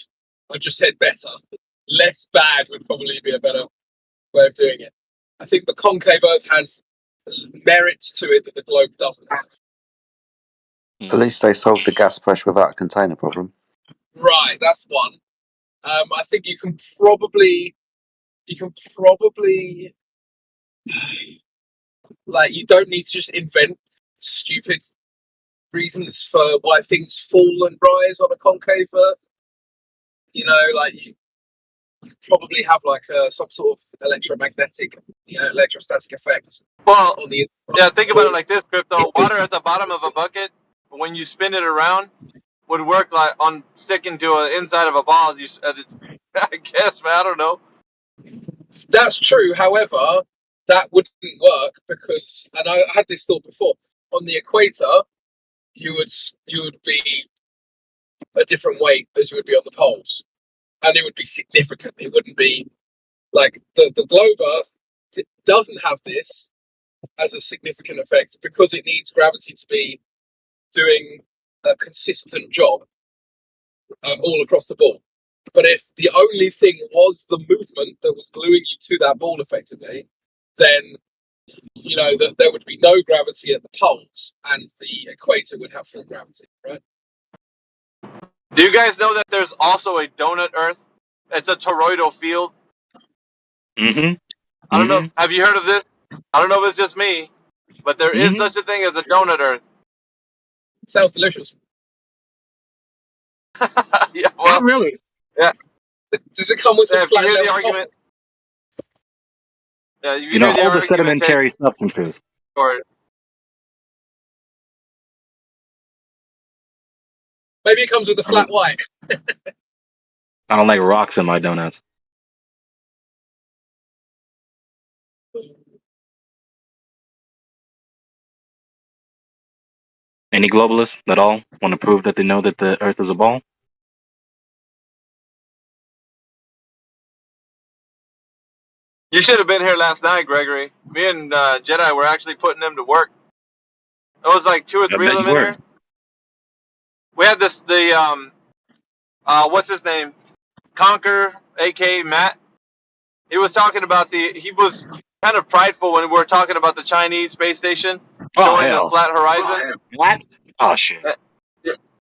I just said better. Less bad would probably be a better way of doing it. I think the concave Earth has merits to it that the globe doesn't have. At least they solved the gas pressure without a container problem. Right, that's one. I think you can probably like, you don't need to just invent stupid reasons for why things fall and rise on a concave Earth. You know, like you probably have like some sort of electromagnetic, electrostatic effect. Well, on the yeah, think about it like this, Crypto. Water at the bottom of a bucket, when you spin it around, would work like on sticking to the inside of a ball as it's, I guess, man, I don't know. That's true. However, that wouldn't work because, and I had this thought before, on the equator, you would be a different weight as you would be on the poles, and it would be significant. It wouldn't be like the globe Earth doesn't have this as a significant effect because it needs gravity to be doing a consistent job all across the ball. But if the only thing was the movement that was gluing you to that ball effectively, then that there would be no gravity at the poles and the equator would have full gravity, right? Do you guys know that there's also a donut Earth? It's a toroidal field. Mm-hmm. I don't know. Have you heard of this? I don't know if it's just me, but there is such a thing as a donut Earth. Sounds delicious. Yeah, well, really. Yeah. Does it come with some flat the level argument? Yeah, all the sedimentary substances. Maybe it comes with a flat white. I don't like rocks in my donuts. Any globalists at all want to prove that they know that the Earth is a ball? You should have been here last night, Gregory. Me and Jedi were actually putting them to work. It was like 2 or 3 of them in here. We had what's his name? Conquer, aka Matt. He was talking about he was kind of prideful when we were talking about the Chinese space station showing the flat horizon. What? Oh, shit.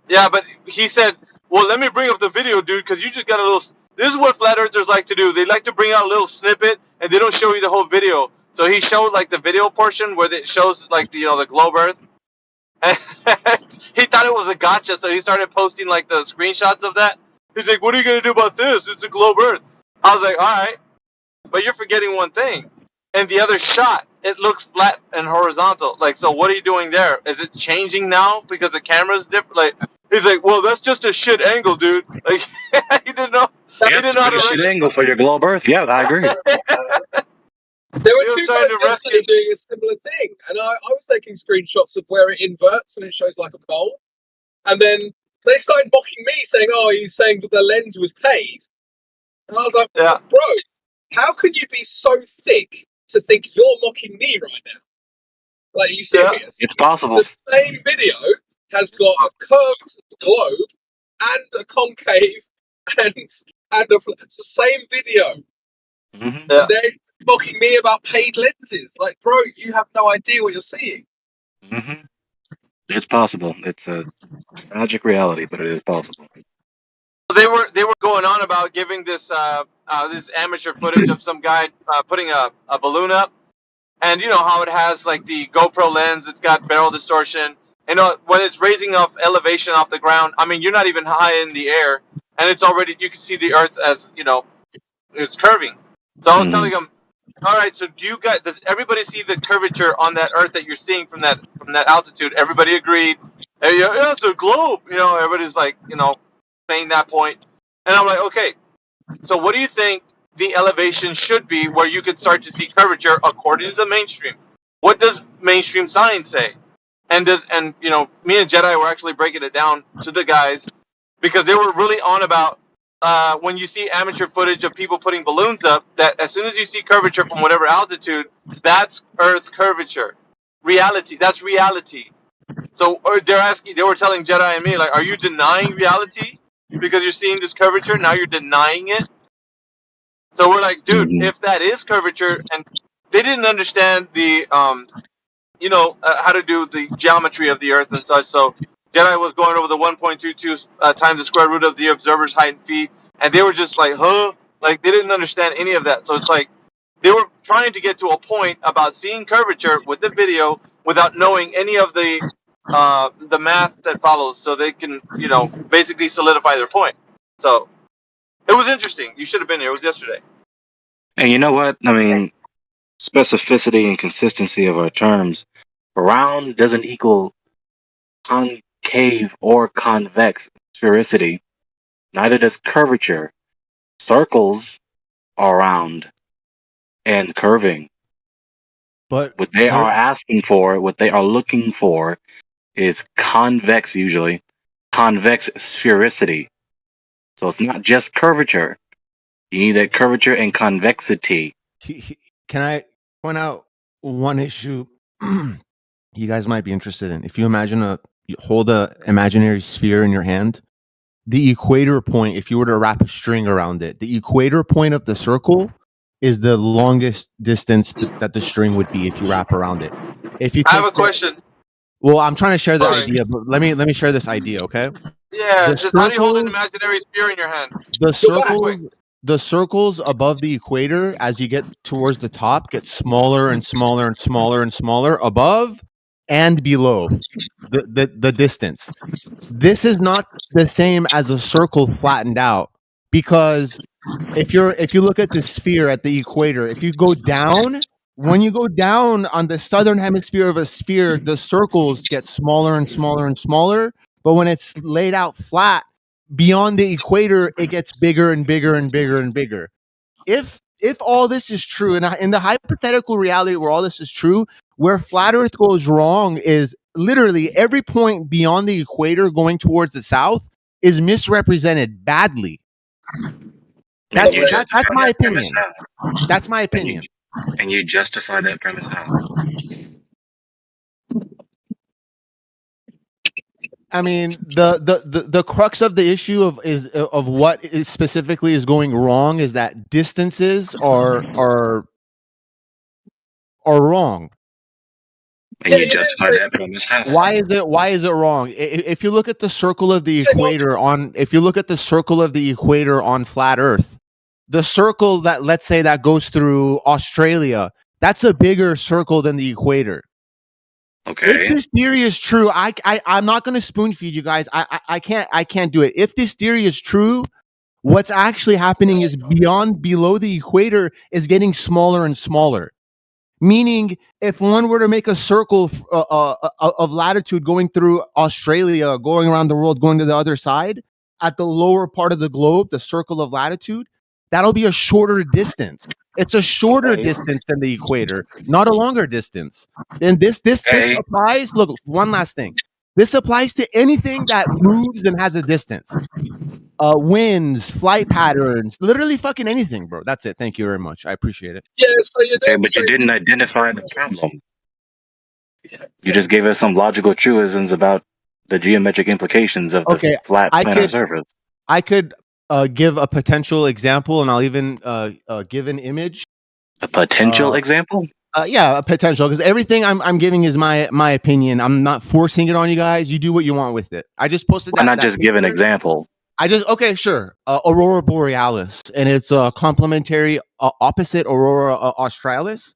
Yeah, but he said, well, let me bring up the video, dude, because you just got a little... This is what flat earthers like to do. They like to bring out a little snippet, and they don't show you the whole video. So he showed, like, the video portion where it shows, like, the globe Earth. And he thought it was a gotcha, so he started posting, like, the screenshots of that. He's like, what are you going to do about this? It's a globe Earth. I was like, all right. But you're forgetting one thing. And the other shot, it looks flat and horizontal. Like, so what are you doing there? Is it changing now because the camera's different? Like, he's like, well, that's just a shit angle, dude. Like, he didn't know. Yeah, it's a pretty shit angle for your globe Earth. Yeah, I agree. There were 2 guys yesterday doing a similar thing, and I was taking screenshots of where it inverts and it shows like a bowl, and then they started mocking me, saying, "Oh, he's saying that the lens was paid," and I was like, Yeah. "Bro, how can you be so thick to think you're mocking me right now? Like, are you serious?" It's possible. The same video has got a curved globe and a concave and it's the same video. Mhm. Yeah. And they're mocking me about paid lenses. Like, bro, you have no idea what you're seeing. Mhm. It's possible. It's a tragic reality, but it is possible. They were going on about giving this this amateur footage of some guy putting a balloon up, and you know how it has like the GoPro lens, it's got barrel distortion. You know, when it's raising off elevation off the ground, I mean you're not even high in the air, and it's already, you can see the Earth as, you know, it's curving. So I was telling him, all right, so does everybody see the curvature on that Earth that you're seeing from that altitude? Everybody agreed. Hey, yeah, it's a globe. You know, everybody's like, you know, saying that point. And I'm like, okay, so what do you think the elevation should be where you can start to see curvature according to the mainstream? What does mainstream science say? And you know, me and Jedi were actually breaking it down to the guys because they were really on about when you see amateur footage of people putting balloons up, that as soon as you see curvature from whatever altitude, that's Earth curvature. Reality. That's reality. So they were telling Jedi and me, like, are you denying reality because you're seeing this curvature? Now you're denying it. So we're like, dude, if that is curvature, and they didn't understand the you know, how to do the geometry of the Earth and such. So Jedi was going over the 1.22 times the square root of the observer's height in feet, and they were just like, huh? Like, they didn't understand any of that. So it's like they were trying to get to a point about seeing curvature with the video without knowing any of the math that follows, so they can, you know, basically solidify their point. So it was interesting. You should have been here. It was yesterday. And you know what? I mean, specificity and consistency of our terms. Round doesn't equal concave or convex sphericity. Neither does curvature. Circles are round and curving. But what they are asking for, what they are looking for, is convex, usually convex sphericity. So it's not just curvature. You need that curvature and convexity. Can I point out one issue you guys might be interested in? If you hold a imaginary sphere in your hand, the equator point, if you were to wrap a string around it, the equator point of the circle is the longest distance that the string would be if you wrap around it. If you I have a question. Well, I'm trying to share the idea, but let me share this idea, okay? Yeah, The just how do you hold an circle- imaginary sphere in your hand? The circles above the equator, as you get towards the top, get smaller and smaller and smaller and smaller above and below the distance. This is not the same as a circle flattened out, because if you look at the sphere at the equator, if you go down, when you go down on the southern hemisphere of a sphere, the circles get smaller and smaller and smaller. But when it's laid out flat beyond the equator, it gets bigger and bigger and bigger and bigger. If all this is true, and in the hypothetical reality where all this is true, where flat Earth goes wrong is literally every point beyond the equator going towards the south is misrepresented badly. That's my opinion. That's my opinion. And you justify that premise how? I mean, the crux of the issue of what is specifically is going wrong is that distances are wrong. And you justify that premise how? Why is it wrong? If you look at the circle of the equator on flat Earth, the circle that, let's say, that goes through Australia, that's a bigger circle than the equator. Okay. If this theory is true, I'm not going to spoon feed you guys. I can't do it. If this theory is true, what's actually happening is below the equator is getting smaller and smaller. Meaning, if one were to make a circle of latitude going through Australia, going around the world, going to the other side, at the lower part of the globe, the circle of latitude, that'll be a shorter distance. It's a shorter distance than the equator, not a longer distance. And this applies. Look, one last thing. This applies to anything that moves and has a distance. Winds, flight patterns, literally fucking anything, bro. That's it. Thank you very much. I appreciate it. Yeah, so you're Okay, doing the but you same. didn't identify the problem. Yeah, You just gave us some logical truisms about the geometric implications of the Okay, flat I planar could surface. I could give a potential example, and I'll even give an image. A potential Uh, example? Yeah, a potential, because everything I'm giving is my opinion. I'm not forcing it on you guys. You do what you want with it. I just posted Why not that just give an picture. example? Okay, sure. Aurora Borealis, and it's a complementary opposite Aurora Australis.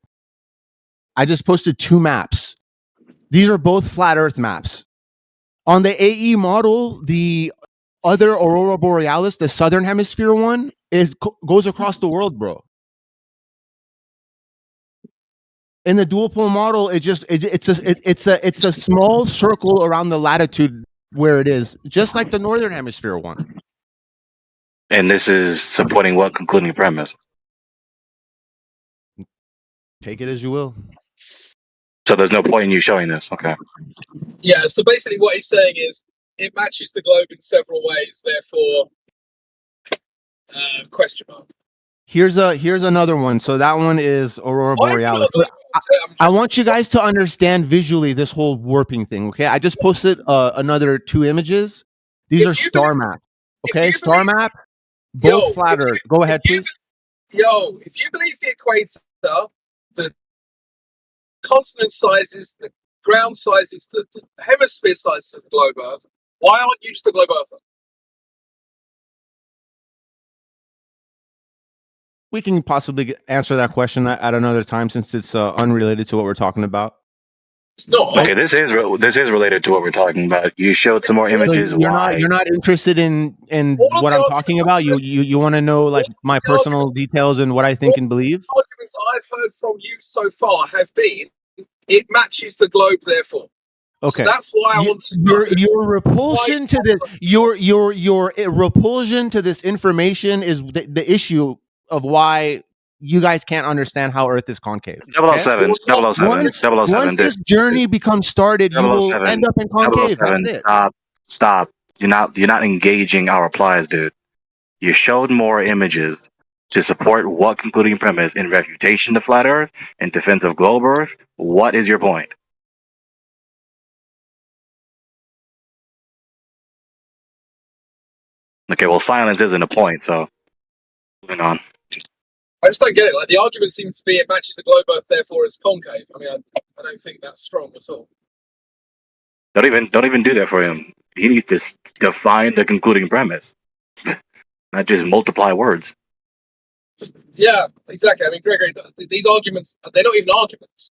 I just posted 2 maps. These are both flat Earth maps. On the AE model, the other Aurora Borealis, the southern hemisphere one, goes across the world, bro. In the dual pole model, it's a small circle around the latitude where it is, just like the northern hemisphere one. And this is supporting what concluding premise? Take it as you will. So there's no point in you showing this. Okay. Yeah, so basically what he's saying is it matches the globe in several ways, therefore question mark. Here's another one. So that one is Aurora Why have you Borealis. not I want you guys to understand visually this whole warping thing. Okay, I just posted another 2 images. These are star maps. Okay, star map, both flat Earth. Go ahead, please. If you believe the equator, the continent sizes, the ground sizes, the hemisphere sizes of the globe Earth, why aren't you just a globe Earther? We can possibly answer that question at another time, since it's unrelated to what we're talking about. It's not. Okay, this is related to what we're talking about. You showed some more images. So you're not interested in what I'm talking about. You want to know like my personal details and what I think and believe. The arguments I've heard from you so far have been it matches the globe, therefore. Okay, so that's why I want to know. Your repulsion to the your repulsion to this information is the issue of why you guys can't understand how Earth is concave. 007, 007, 007. Once this journey becomes started, you will end up in concave. That's it. Stop. You're not engaging our replies, dude. You showed more images to support what concluding premise in refutation to flat Earth and defense of globe Earth. What is your point? Okay, well, silence isn't a point, so moving on. I just don't get it. Like the argument seems to be it matches the globe Earth, therefore it's concave. I mean, I don't think that's strong at all. Don't even do that for him. He needs to define the concluding premise, not just multiply words. Yeah, exactly. I mean, Gregory, these arguments, they're not even arguments.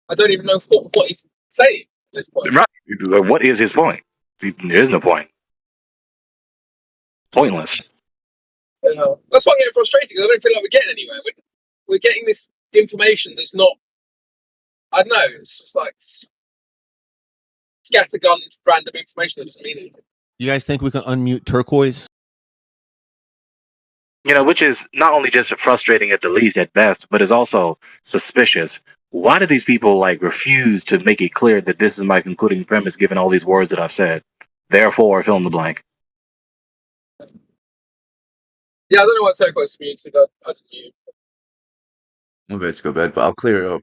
I don't even know what he's saying at this point. Right. What is his point? There is no point. Pointless. That's why I'm getting frustrated, because I don't feel like we're getting anywhere. We're getting this information that's not, I don't know, it's just like scattergun random information that doesn't mean anything. You guys think we can unmute Turquoise? Which is not only just frustrating at the least at best, but is also suspicious. Why do these people refuse to make it clear that this is my concluding premise given all these words that I've said? Therefore, fill in the blank. Yeah, I don't know what Turquoise community, but I didn't mute. I'm about to go to bed, but I'll clear it up.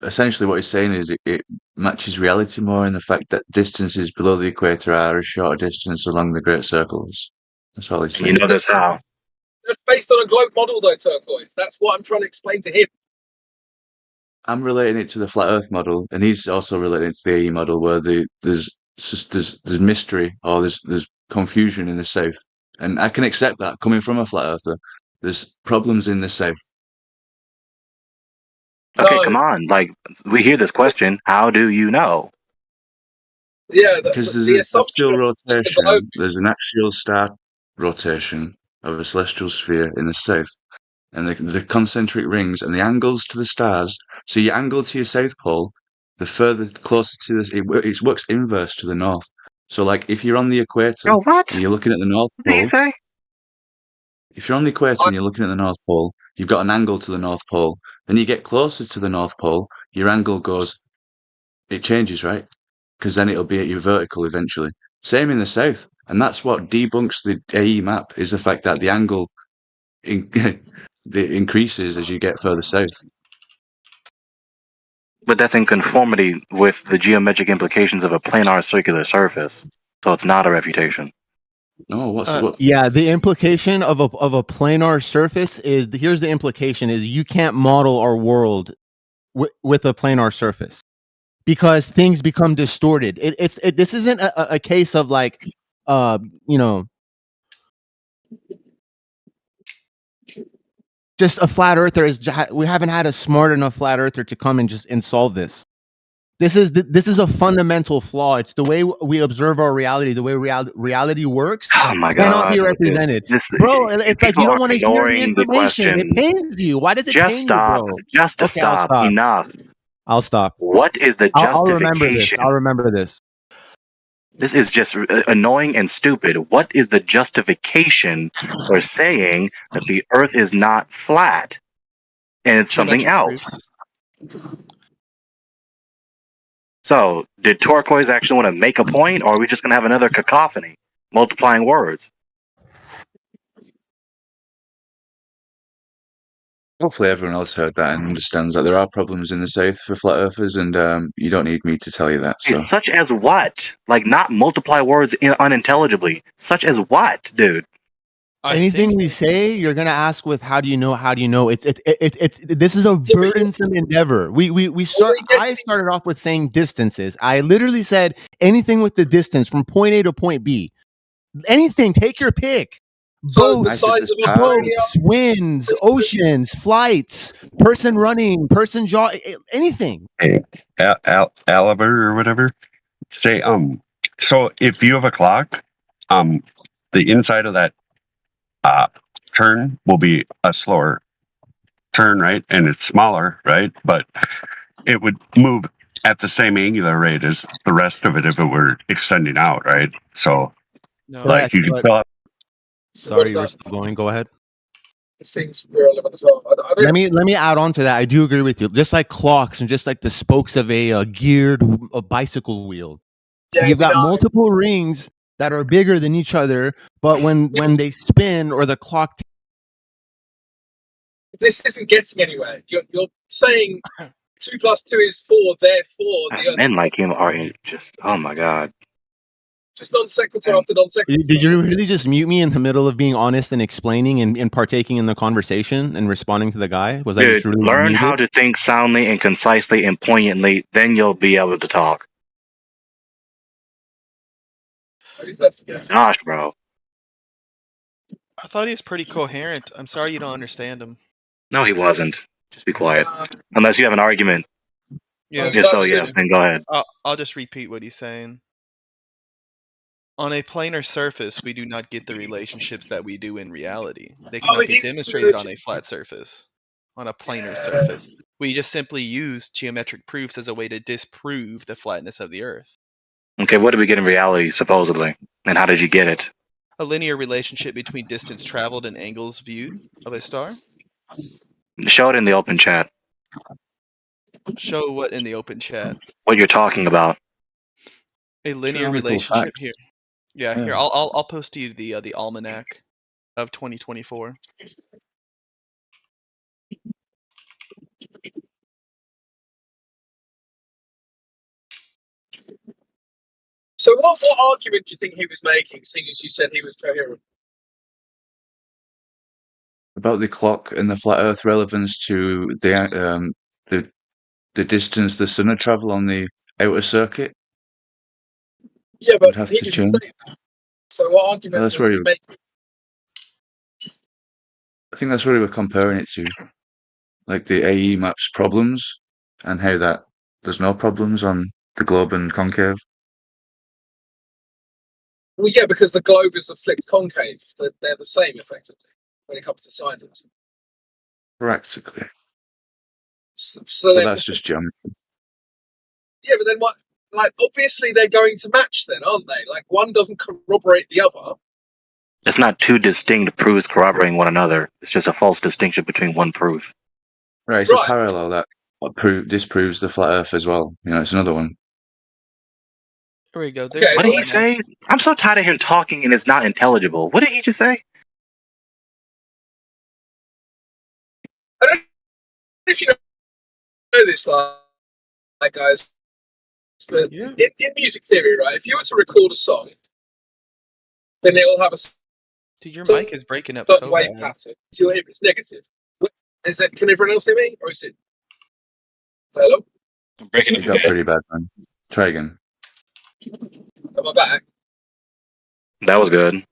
Essentially, what he's saying is it matches reality more in the fact that distances below the equator are a shorter distance along the great circles. That's all he's saying. You know this how? That's based on a globe model, though, Turquoise. That's what I'm trying to explain to him. I'm relating it to the flat Earth model, and he's also relating it to the AE model, where there's mystery or there's confusion in the south, and I can accept that coming from a flat earther. There's problems in the south. Okay, come on. We hear this question. How do you know? Yeah, because there's an axial rotation. There's an axial star rotation of a celestial sphere in the south, and the concentric rings and the angles to the stars. So your angle to your south pole, the further closer to this, it works inverse to the north. So, if you're on the equator and you're looking at the North Pole, what did you say? If you're on the equator and you're looking at the North Pole, you've got an angle to the North Pole. Then you get closer to the North Pole, your angle goes it changes, right? Because then it'll be at your vertical eventually. Same in the south, and that's what debunks the AE map, is the fact that the angle increases as you get further south. But that's in conformity with the geometric implications of a planar circular surface, so it's not a refutation. No, what? Yeah, the implication of a planar surface is, here's the implication, is you can't model our world with a planar surface because things become distorted. This isn't a case of like, you know, just a flat earther we haven't had a smart enough flat earther to come and solve this. This is a fundamental flaw. It's the way we observe our reality, the way reality works. Oh my cannot God! be represented, bro. It's like you don't want to hear the information. It pains you. Why does it just pain stop? you, bro? Just to Okay, stop. Enough. I'll stop. What is the justification? I'll remember this. This is just annoying and stupid. What is the justification for saying that the Earth is not flat and it's something else? So, did Turquoise actually want to make a point, or are we just going to have another cacophony, multiplying words? Hopefully everyone else heard that and understands that there are problems in the south for flat earthers, and you don't need me to tell you that. So. Such as what? Like, not multiply words unintelligibly. Such as what, dude? Anything we say, you're gonna ask with "How do you know? How do you know?" It's this is a burdensome endeavor. I started off with saying distances. I literally said anything with the distance from point A to point B. Anything, take your pick. Boats, winds, oceans, flights, person running, person anything. Hey, Oliver or whatever. Say so if you have a clock, the inside of that turn will be a slower turn, right? And it's smaller, right? But it would move at the same angular rate as the rest of it if it were extending out, right? So, like you can fill up. Sorry, you were still going. Go ahead. It seems irrelevant as well. Let me add on to that. I do agree with you. Just like clocks and just like the spokes of a geared bicycle wheel, you've got multiple rings that are bigger than each other, but when they spin or the clock this isn't getting anywhere. You're saying 2 + 2 is 4, therefore the Earth. Men like him are just, oh my God. Just non sequitur after non sequitur. Did you really just mute me in the middle of being honest and explaining and partaking in the conversation and responding to the guy? Was I just really learn muted? how to think soundly and concisely and poignantly, then you'll be able to talk. Gosh, bro. I thought he was pretty coherent. I'm sorry you don't understand him. No, he wasn't. Just be quiet. Unless you have an argument. Yeah. Then go ahead. I'll just repeat what he's saying. On a planar surface, we do not get the relationships that we do in reality. They cannot be demonstrated on a flat surface. On a planar surface, we just simply use geometric proofs as a way to disprove the flatness of the Earth. Okay, what did we get in reality, supposedly? And how did you get it? A linear relationship between distance traveled and angles viewed of a star. Show it in the open chat. Show what in the open chat? What you're talking about. A linear relationship here. Yeah, here I'll post to you the almanac of 2024. So what argument do you think he was making, seeing as you said he was coherent? About the clock and the flat Earth relevance to the distance the sun would travel on the outer circuit. Yeah, but have he to didn't change. say that. So what argument was he making? I think that's where we were comparing it to, like the AE maps problems and how that there's no problems on the globe and concave. Well, yeah, because the globe is the flipped concave. They're the same, effectively, when it comes to sizes. Practically. So but that's just geometry. Yeah, but then what? Like, obviously they're going to match then, aren't they? Like, one doesn't corroborate the other. It's not two distinct proofs corroborating one another. It's just a false distinction between one proof. Right, it's a parallel that disproves the flat Earth as well. You know, it's another one. Here we go. Okay. What did he say? I'm so tired of him talking and it's not intelligible. What did he just say? I don't know if you know this, like guys, but in music theory, right? If you were to record a song, then it will have a Dude, your mic is breaking up so wave bad. pattern. So it's negative. Is it? Can everyone else hear me, or is it? Hello. I'm breaking It got pretty bad, man. Try again. Am I back? That was good.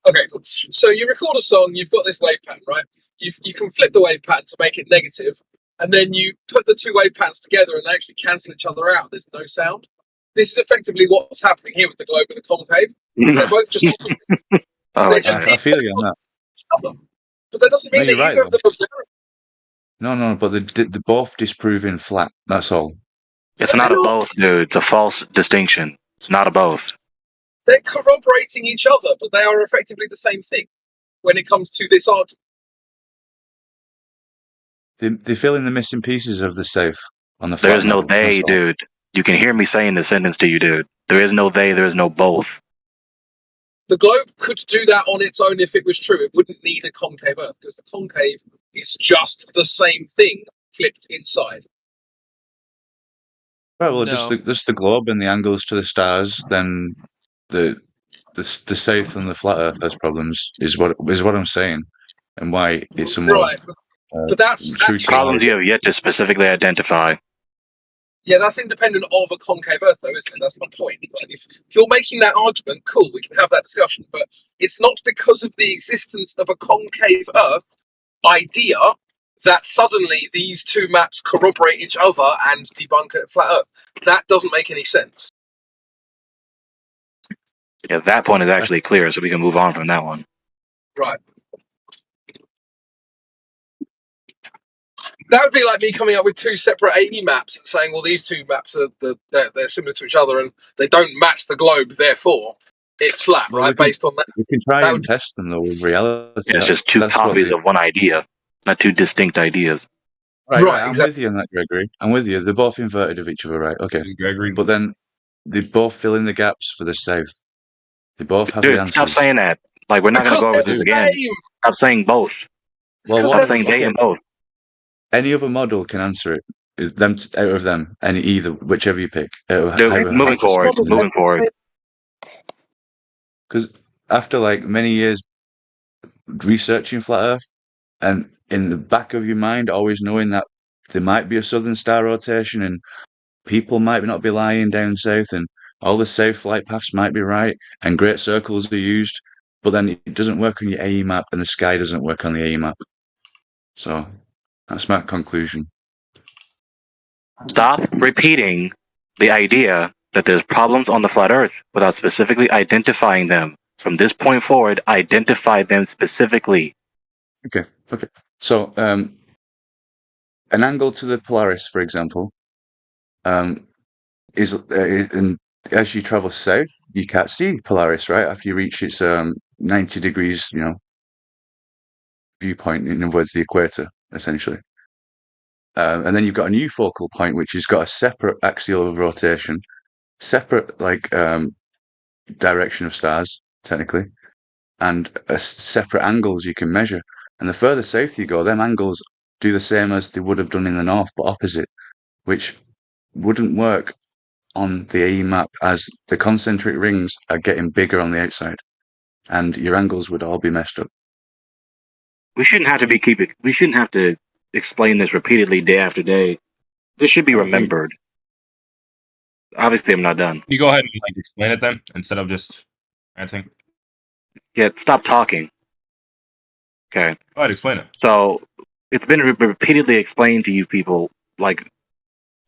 Okay, cool. So you record a song, you've got this wave pattern, right? You can flip the wave pattern to make it negative, and then you put the two wave patterns together and they actually cancel each other out. There's no sound. This is effectively what's happening here with the globe and the concave. They're both just. Oh, I feel you on that. But that doesn't mean No, that you're either right, of them are. No, but they're both disproving flat. That's all. It's not a both, dude. It's a false distinction. It's not a both. They're corroborating each other, but they are effectively the same thing when it comes to this argument. They fill in the missing pieces of the safe on the. There is no model, they, that's all. dude. You can hear me saying this sentence to you, dude. There is no they. There is no both. The globe could do that on its own if it was true. It wouldn't need a concave Earth because the concave is just the same thing flipped inside. Right, well, just the globe and the angles to the stars. Then the safe and the flat Earth has problems. Is what I'm saying, and why it's a more Right, but that's true actually Problems you have yet to specifically identify. Yeah, that's independent of a concave Earth, though, isn't it? That's my point. Like, if you're making that argument, cool, we can have that discussion. But it's not because of the existence of a concave Earth idea that suddenly these two maps corroborate each other and debunk a flat Earth. That doesn't make any sense. Yeah, that point is actually clear, so we can move on from that one. Right. That would be like me coming up with two separate AE maps, saying, "Well, these two maps are they're similar to each other and they don't match the globe, therefore it's flat." Well, right? Based on that, we can try and test them though with reality. It's just two copies of one idea, not two distinct ideas. Right, I'm with you on that, Gregory. I'm with you. They're both inverted of each other, right? Okay, Gregory. But then they both fill in the gaps for the safe. They both have the Dude, answers. stop saying that. Like, we're not going to go over this again. Stop saying both. Well, Stop saying they and both. Any other model can answer it. Out of them, whichever you pick. Dude, moving forward. Because after like many years researching flat Earth, and in the back of your mind, always knowing that there might be a southern star rotation, and people might not be lying down south, and all the safe flight paths might be right, and great circles are used, but then it doesn't work on your AE map, and the sky doesn't work on the AE map. So that's my conclusion. Stop repeating the idea that there's problems on the flat Earth without specifically identifying them. From this point forward, identify them specifically. Okay. So, an angle to the Polaris, for example, is and as you travel south, you can't see Polaris, right? After you reach its 90 degrees, viewpoint, in other words, the equator, essentially. And then you've got a new focal point, which has got a separate axial of rotation, separate direction of stars, technically, and separate angles you can measure. And the further south you go, them angles do the same as they would have done in the north, but opposite, which wouldn't work on the AE map, as the concentric rings are getting bigger on the outside, and your angles would all be messed up. We shouldn't have to explain this repeatedly day after day. This should be remembered. Obviously, I'm not done. You go ahead and explain it then, instead of just ranting. Yeah, stop talking. Okay. Go ahead, explain it. So, it's been repeatedly explained to you people,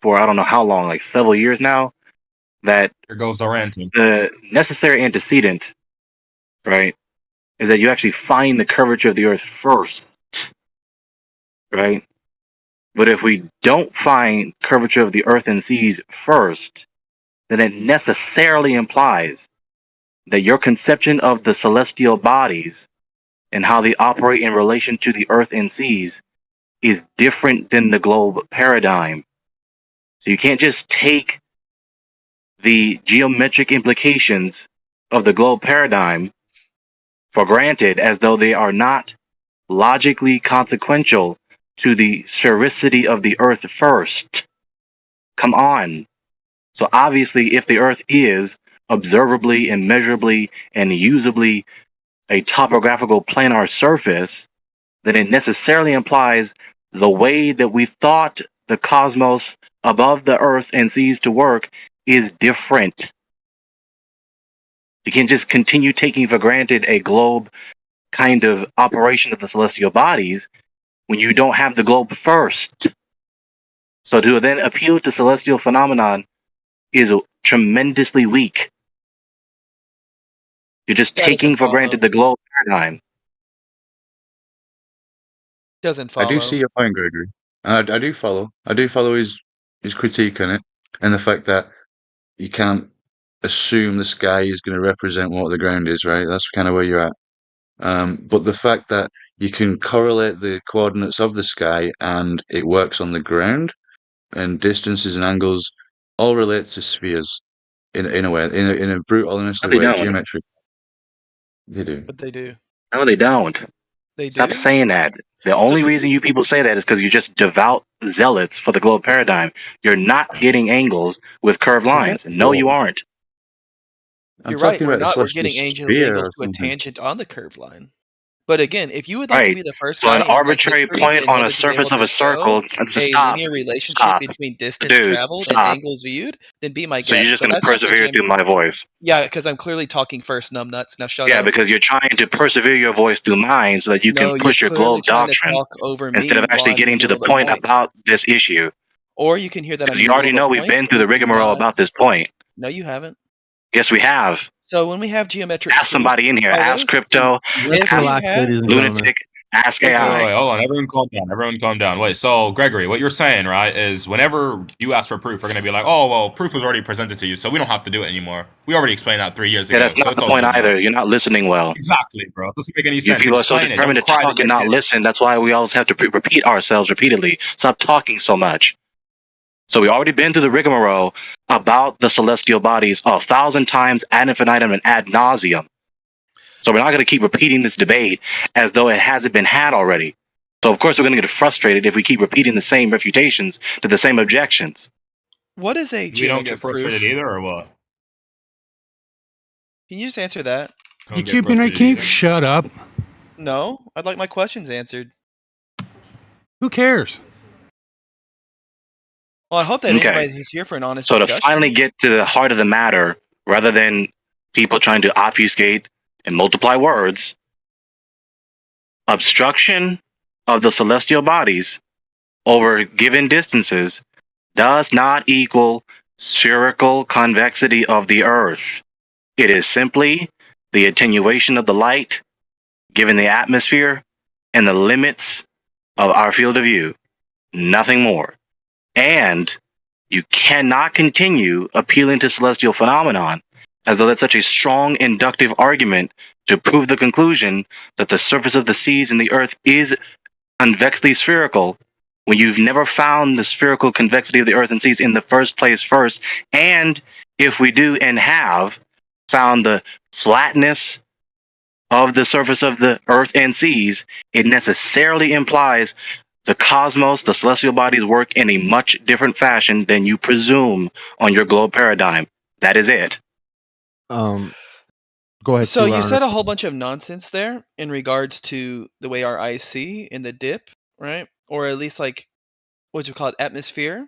for I don't know how long, several years now, that here goes the ranting. The necessary antecedent, right, is that you actually find the curvature of the Earth first, right? But if we don't find curvature of the Earth and seas first, then it necessarily implies that your conception of the celestial bodies and how they operate in relation to the Earth and seas is different than the globe paradigm. So you can't just take the geometric implications of the globe paradigm for granted as though they are not logically consequential to the sphericity of the Earth first. Come on. So obviously, if the Earth is observably and measurably and usably a topographical planar surface, then it necessarily implies the way that we thought the cosmos above the Earth and seas to work is different. You can't just continue taking for granted a globe kind of operation of the celestial bodies when you don't have the globe first. So to then appeal to celestial phenomenon is tremendously weak. You're just That taking doesn't for follow. granted the globe paradigm. Doesn't I do follow. see your point, Gregory. I do follow. I do follow his critique on it, and the fact that you can't assume the sky is going to represent what the ground is, right? That's kind of where you're at. But the fact that you can correlate the coordinates of the sky and it works on the ground, and distances and angles all relate to spheres in a way, in a brutal, honestly No, they way, don't. geometric. They do. But they do. No, they don't. They Stop do. saying that. The So only could reason you? you people say that is because you're just devout zealots for the globe paradigm. You're not getting angles with curved Forget lines. No, you aren't. I'm You're right. talking We're about the not. We're celestial getting sphere angles or to a something. tangent on the curved line. But again, if you would like to Right. be the first So guy an in like arbitrary history point in on order a to be able surface of to a circle. show a Stop. linear relationship Stop. between distance Dude, traveled and stop. angles viewed, then be my So you're guest. just But going to that's just for persevere through my voice. Yeah, because I'm clearly talking first, numbnuts. Now shut Yeah, up. because you're trying to persevere your voice through mine so that you can No, you're push your clearly globe trying to doctrine talk over instead me of while actually I'm in the getting to the middle of a point point. about this issue. Or you can hear that I'm Because in you the already middle of know a we've point been through and the do rigmarole not. about this point. No, you haven't. Yes, we have. So when we have geometric Ask somebody in here. Ask Crypto. Let's If we relax, have ladies and gentlemen. Lunatic. Ask Okay. AI. Wait, hold on. Everyone calm down. Everyone calm down. Wait, so Gregory, what you're saying, right, is whenever you ask for proof, we're going to be like, oh, well, proof was already presented to you, so we don't have to do it anymore. We already explained that 3 years Yeah, ago, that's so not it's the all point good now. either. You're not listening well. Exactly, bro. It doesn't make any You sense. people are so Explain it. determined Don't to cry that talk you and didn't not get it. listen. That's why we always have to repeat ourselves repeatedly. Stop talking so much. So we already been through the rigmarole about the celestial bodies 1,000 times ad infinitum and ad nauseum. So we're not going to keep repeating this debate as though it hasn't been had already. So of course we're going to get frustrated if we keep repeating the same refutations to the same objections. What is a We don't geometric get frustrated proof? either, or what? Can you just answer that? Don't You get keep can frustrated you either. shut up? No, I'd like my questions answered. Who cares? Well, I hope that Okay. anybody is here for an honest So to discussion. finally get to the heart of the matter, rather than people trying to obfuscate and multiply words, obstruction of the celestial bodies over given distances does not equal spherical convexity of the Earth. It is simply the attenuation of the light given the atmosphere and the limits of our field of view. Nothing more. And you cannot continue appealing to celestial phenomenon as though that's such a strong inductive argument to prove the conclusion that the surface of the seas and the Earth is convexly spherical when you've never found the spherical convexity of the Earth and seas in the first place first. And if we do and have found the flatness of the surface of the Earth and seas, it necessarily implies the cosmos, the celestial bodies work in a much different fashion than you presume on your globe paradigm. That is it. Go ahead. So you Ron. said a whole bunch of nonsense there in regards to the way our eyes see in the dip, right? Or at least like what you call it, atmosphere.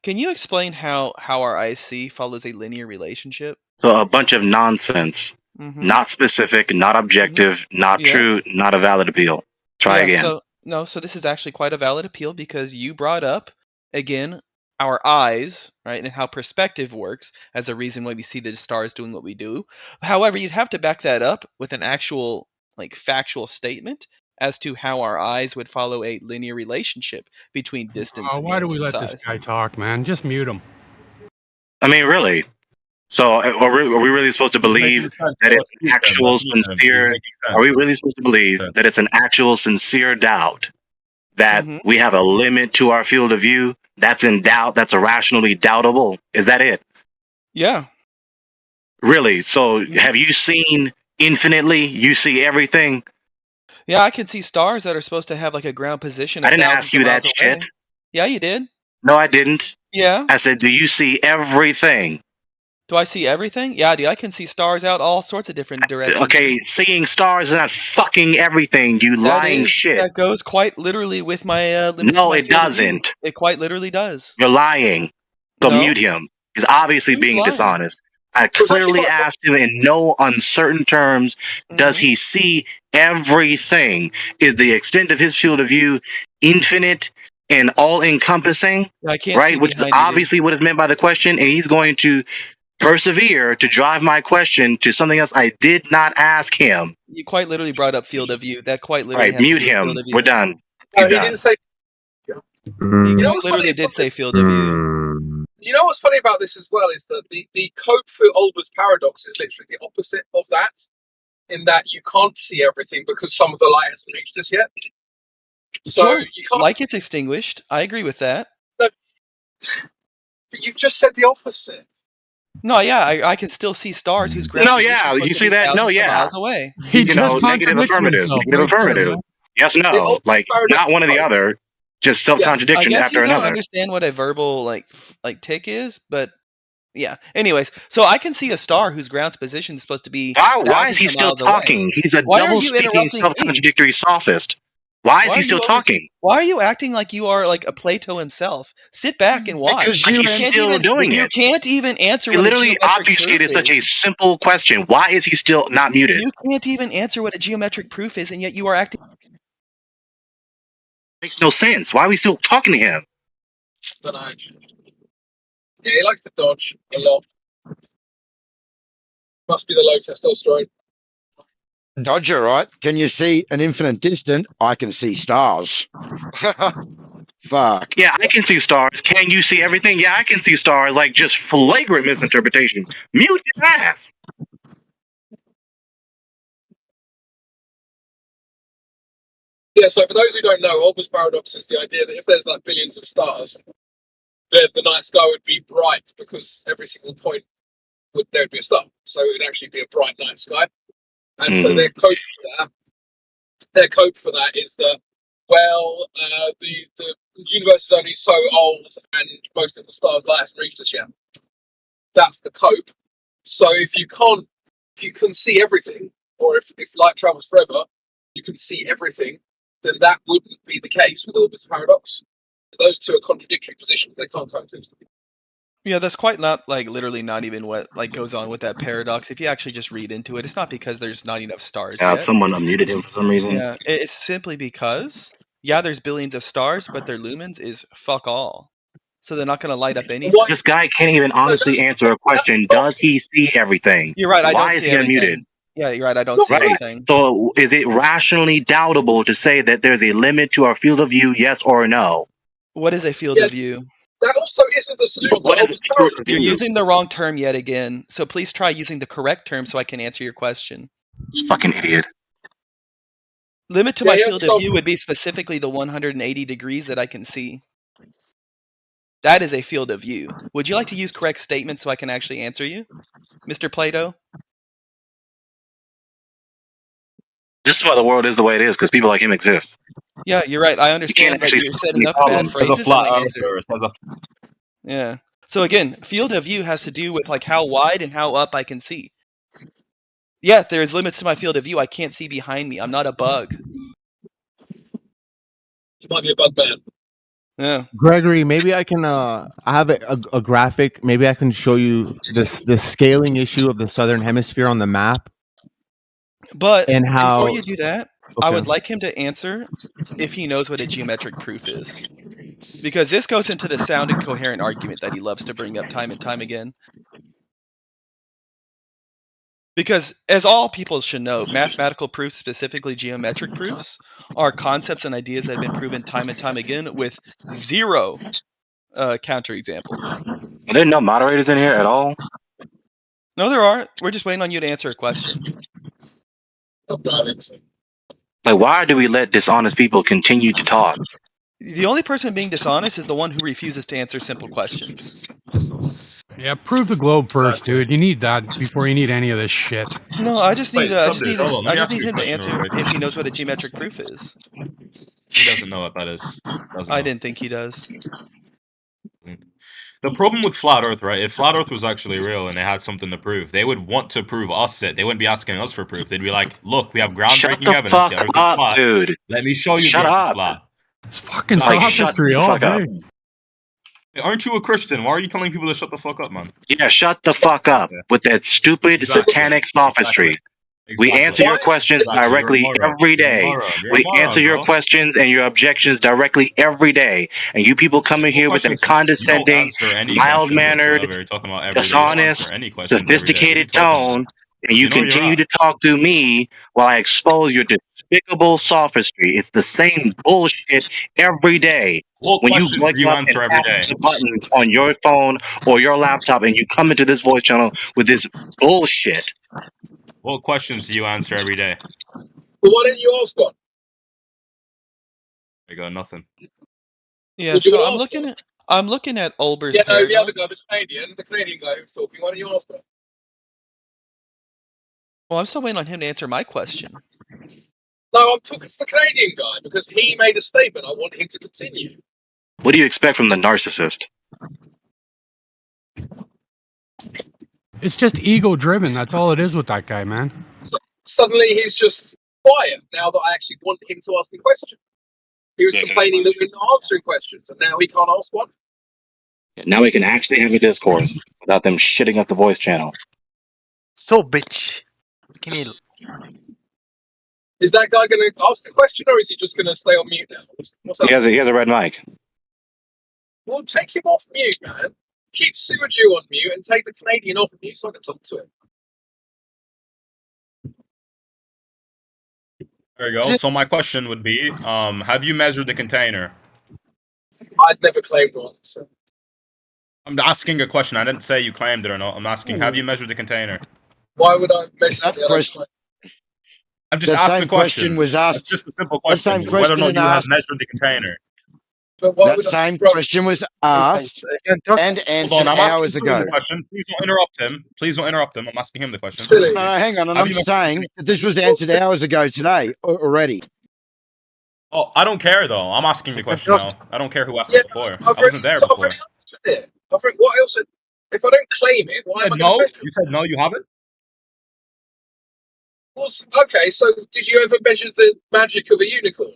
Can you explain how our eyes see follows a linear relationship? So a bunch of nonsense, not specific, not objective, not Yeah. true, not a valid appeal. Try Yeah, again. So this is actually quite a valid appeal because you brought up again our eyes, right, and how perspective works as a reason why we see the stars doing what we do. However, you'd have to back that up with an actual like factual statement as to how our eyes would follow a linear relationship between distance Oh, why do and we let size. this guy talk, man? Just mute him. I mean, really. So are we really supposed to believe that it's an actual sincere? Are we really supposed to believe that it's an actual sincere doubt that we have a limit to our field of view? That's in doubt. That's irrationally doubtable. Is that it? Yeah. Really? So have you seen infinitely? You see everything? Yeah, I can see stars that are supposed to have like a ground position. I didn't thousands ask of you miles that away. shit. Yeah, you did. No, I didn't. Yeah. I said, do you see everything? Do I see everything? Yeah, dude. I can see stars out all sorts of different directions. Okay, seeing stars is not fucking everything, you lying shit. That goes quite literally with my limits. No, of my it field of view. doesn't. It quite literally does. You're lying. So No. mute him. He's obviously Who's being lying? dishonest. I clearly asked him in no uncertain terms, does he see everything? Is the extent of his field of view infinite and all-encompassing? I can't Right? see Which is behind you, dude. obviously what is meant by the question, and he's going to persevere to drive my question to something else I did not ask him. You quite literally brought up field of view. That quite All literally right, has to mute do with him. field of view. We're done. No, He's he done. didn't say. He You know quite what's literally funny did about say this? field of view. You know what's funny about this as well is that the cope for Olber's paradox is literally the opposite of that, in that you can't see everything because some of the light hasn't reached us yet. So Sure. you can't. Light gets extinguished. I agree with that. But you've just said the opposite. No, yeah, I can still see stars whose ground No, position is yeah, supposed you to see be that? No, thousands of yeah. miles away. You know, negative, affirmative, negative, affirmative. Yes, no, like not one or the other, just self-contradiction I guess after you don't another. understand what a verbal like tick is, but yeah. Anyways, so I can see a star whose ground's position is supposed to be. Why is thousands he of still miles away. talking? He's a Why are you double-speaking, interrupting me? self-contradictory sophist. Why is he still talking? Why are you acting like you are like a Plato himself? Sit back and watch. Because he's still doing You it. can't even answer He what a literally geometric obfuscated proof such is. a simple question. Why is he still not muted? You can't even answer what a geometric proof is, and yet you are acting. Makes no sense. Why are we still talking to him? Don't know. Yeah, he likes to dodge a lot. Must be the low testosterone. Dodger, right? Can you see an infinite distant? I can see stars. Fuck. Yeah, I can see stars. Can you see everything? Yeah, I can see stars. Like, just flagrant misinterpretation. Mute your ass. Yeah, so for those who don't know, Olber's paradox is the idea that if there's like billions of stars, then the night sky would be bright because every single point there would be a star. So it would actually be a bright night sky. And so their cope for that is that, well, the universe is only so old and most of the stars' light hasn't reached us yet. That's the cope. So if you can see everything, or if light travels forever, you can see everything, then that wouldn't be the case with Olber's paradox. So those two are contradictory positions; they can't coexist. Yeah, that's quite not like literally not even what like goes on with that paradox. If you actually just read into it, it's not because there's not enough stars yet. Someone unmuted him for some reason. Yeah, it's simply because there's billions of stars, but their lumens is fuck all. So they're not going to light up anything. This guy can't even honestly answer a question. Does he see everything? You're right. I Why don't is see he everything. unmuted? Yeah, you're right. I don't see everything. So is it rationally doubtable to say that there's a limit to our field of view, yes or no? What is a field of view? That also isn't the solution to Olber's paradox. You're using the wrong term yet again. So please try using the correct term so I can answer your question. This fucking idiot. Limit to my field of view would be specifically the 180 degrees that I can see. That is a field of view. Would you like to use correct statements so I can actually answer you, Mr. Plato? This is why the world is the way it is, because people like him exist. Yeah, you're right. I understand, but you're setting up bad phrases. Yeah. So again, field of view has to do with like how wide and how up I can see. Yeah, there's limits to my field of view. I can't see behind me. I'm not a bug. You might be a bug man. Yeah. Gregory, maybe I can I have a graphic. Maybe I can show you the scaling issue of the southern hemisphere on the map. But and how before you do that, I would like him to answer if he knows what a geometric proof is. Because this goes into the sound and coherent argument that he loves to bring up time and time again. Because, as all people should know, mathematical proofs, specifically geometric proofs, are concepts and ideas that have been proven time and time again with zero counterexamples. Are there no moderators in here at all? No, there are. We're just waiting on you to answer a question. Like, why do we let dishonest people continue to talk? The only person being dishonest is the one who refuses to answer simple questions. Yeah, prove the globe first, dude. You need that before you need any of this shit. No, I just need, Wait, Subdued, hold on. Let me ask you a him to question answer real quick. if he knows what a geometric proof is. He doesn't know what that is. I didn't think he does. The problem with Flat Earth, right? If Flat Earth was actually real and they had something to prove, they would want to prove us it. They wouldn't be asking us for proof. They'd be like, look, we have groundbreaking Shut the evidence. fuck The Earth is up, flat. dude. Let me show you Shut the Earth up. is flat. It's fucking Like, sophistry shut the all fuck up. day. Hey, aren't you a Christian? Why are you telling people to shut the fuck up, man? Yeah, shut the fuck up with that stupid Exactly. satanic sophistry. We Exactly. answer your questions Exactly. directly You're a moron. every You're a day. moron. You're a We moron, answer your bro. questions and your objections directly every day. And you people coming here with that You don't condescending, answer any mild-mannered, questions whatsoever. You're talking about every day. You don't dishonest, answer any questions every day. What are you sophisticated talking about? tone, and you You know you're continue not. to talk to me while I expose your despicable sophistry. It's the same bullshit every day. What When you questions wake do you up and answer every tap day? the button on your phone or your laptop and you come into this voice channel with this bullshit. What questions do you answer every day? Well, why don't you ask one? I got nothing. Yeah, Would you so want to ask one? I'm looking at Olber's Yeah, no, the paradigm. other guy, the Canadian guy who was talking. Why don't you ask one? Well, I'm still waiting on him to answer my question. No, I'm talking to the Canadian guy because he made a statement. I want him to continue. What do you expect from the narcissist? It's just ego driven. That's all it is with that guy, man. Suddenly he's just quiet now that I actually want him to ask a question. He was complaining that we're not answering questions, and now he can't ask one. Now we can actually have a discourse without them shitting up the voice channel. So, bitch. Is that guy going to ask a question, or is he just going to stay on mute now? What's He up? has a red mic. Well, take him off mute, man. Keep Suju on mute and take the Canadian off mute so I can talk to him. There you go. So my question would be, have you measured the container? I'd never claimed one, so. I'm asking a question. I didn't say you claimed it or not. I'm asking, have you measured the container? Why would I measure That something I don't question, claim? I'm just that asking same a question. was It's asked. just a simple The same question. Whether or not question you have asked. measured the container. But why That would I? same Bro, question was asked and Hold answered on, I'm asking hours him ago. the question. Please don't interrupt him. Please don't interrupt him. I'm asking him the question. silly. No, hang on, and Have I'm you measured saying that this was answered hours ago today already. Oh, I don't care though. I'm asking the question now. I don't care who asked Yeah, it before. I've I wasn't there already before. answered it. What else? If I don't claim it, why You am said I going to no? measure it? You said no, you haven't? Well, okay, so did you ever measure the magic of a unicorn?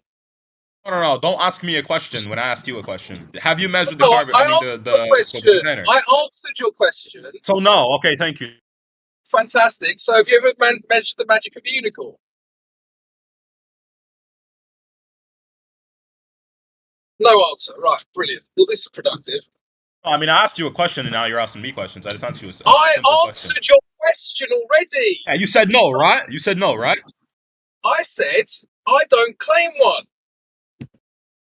No. Don't ask me a question when I asked you a question. Have you measured the No, carbon? I I mean, answered the your question. container. I answered your question. So no. Okay, thank you. Fantastic. So have you ever measured the magic of a unicorn? No answer. Right, brilliant. Well, this is productive. I mean, I asked you a question and now you're asking me questions. I just answered you a I simple question. answered your question already. Yeah, you said no, right? You said no, right? I said I don't claim one.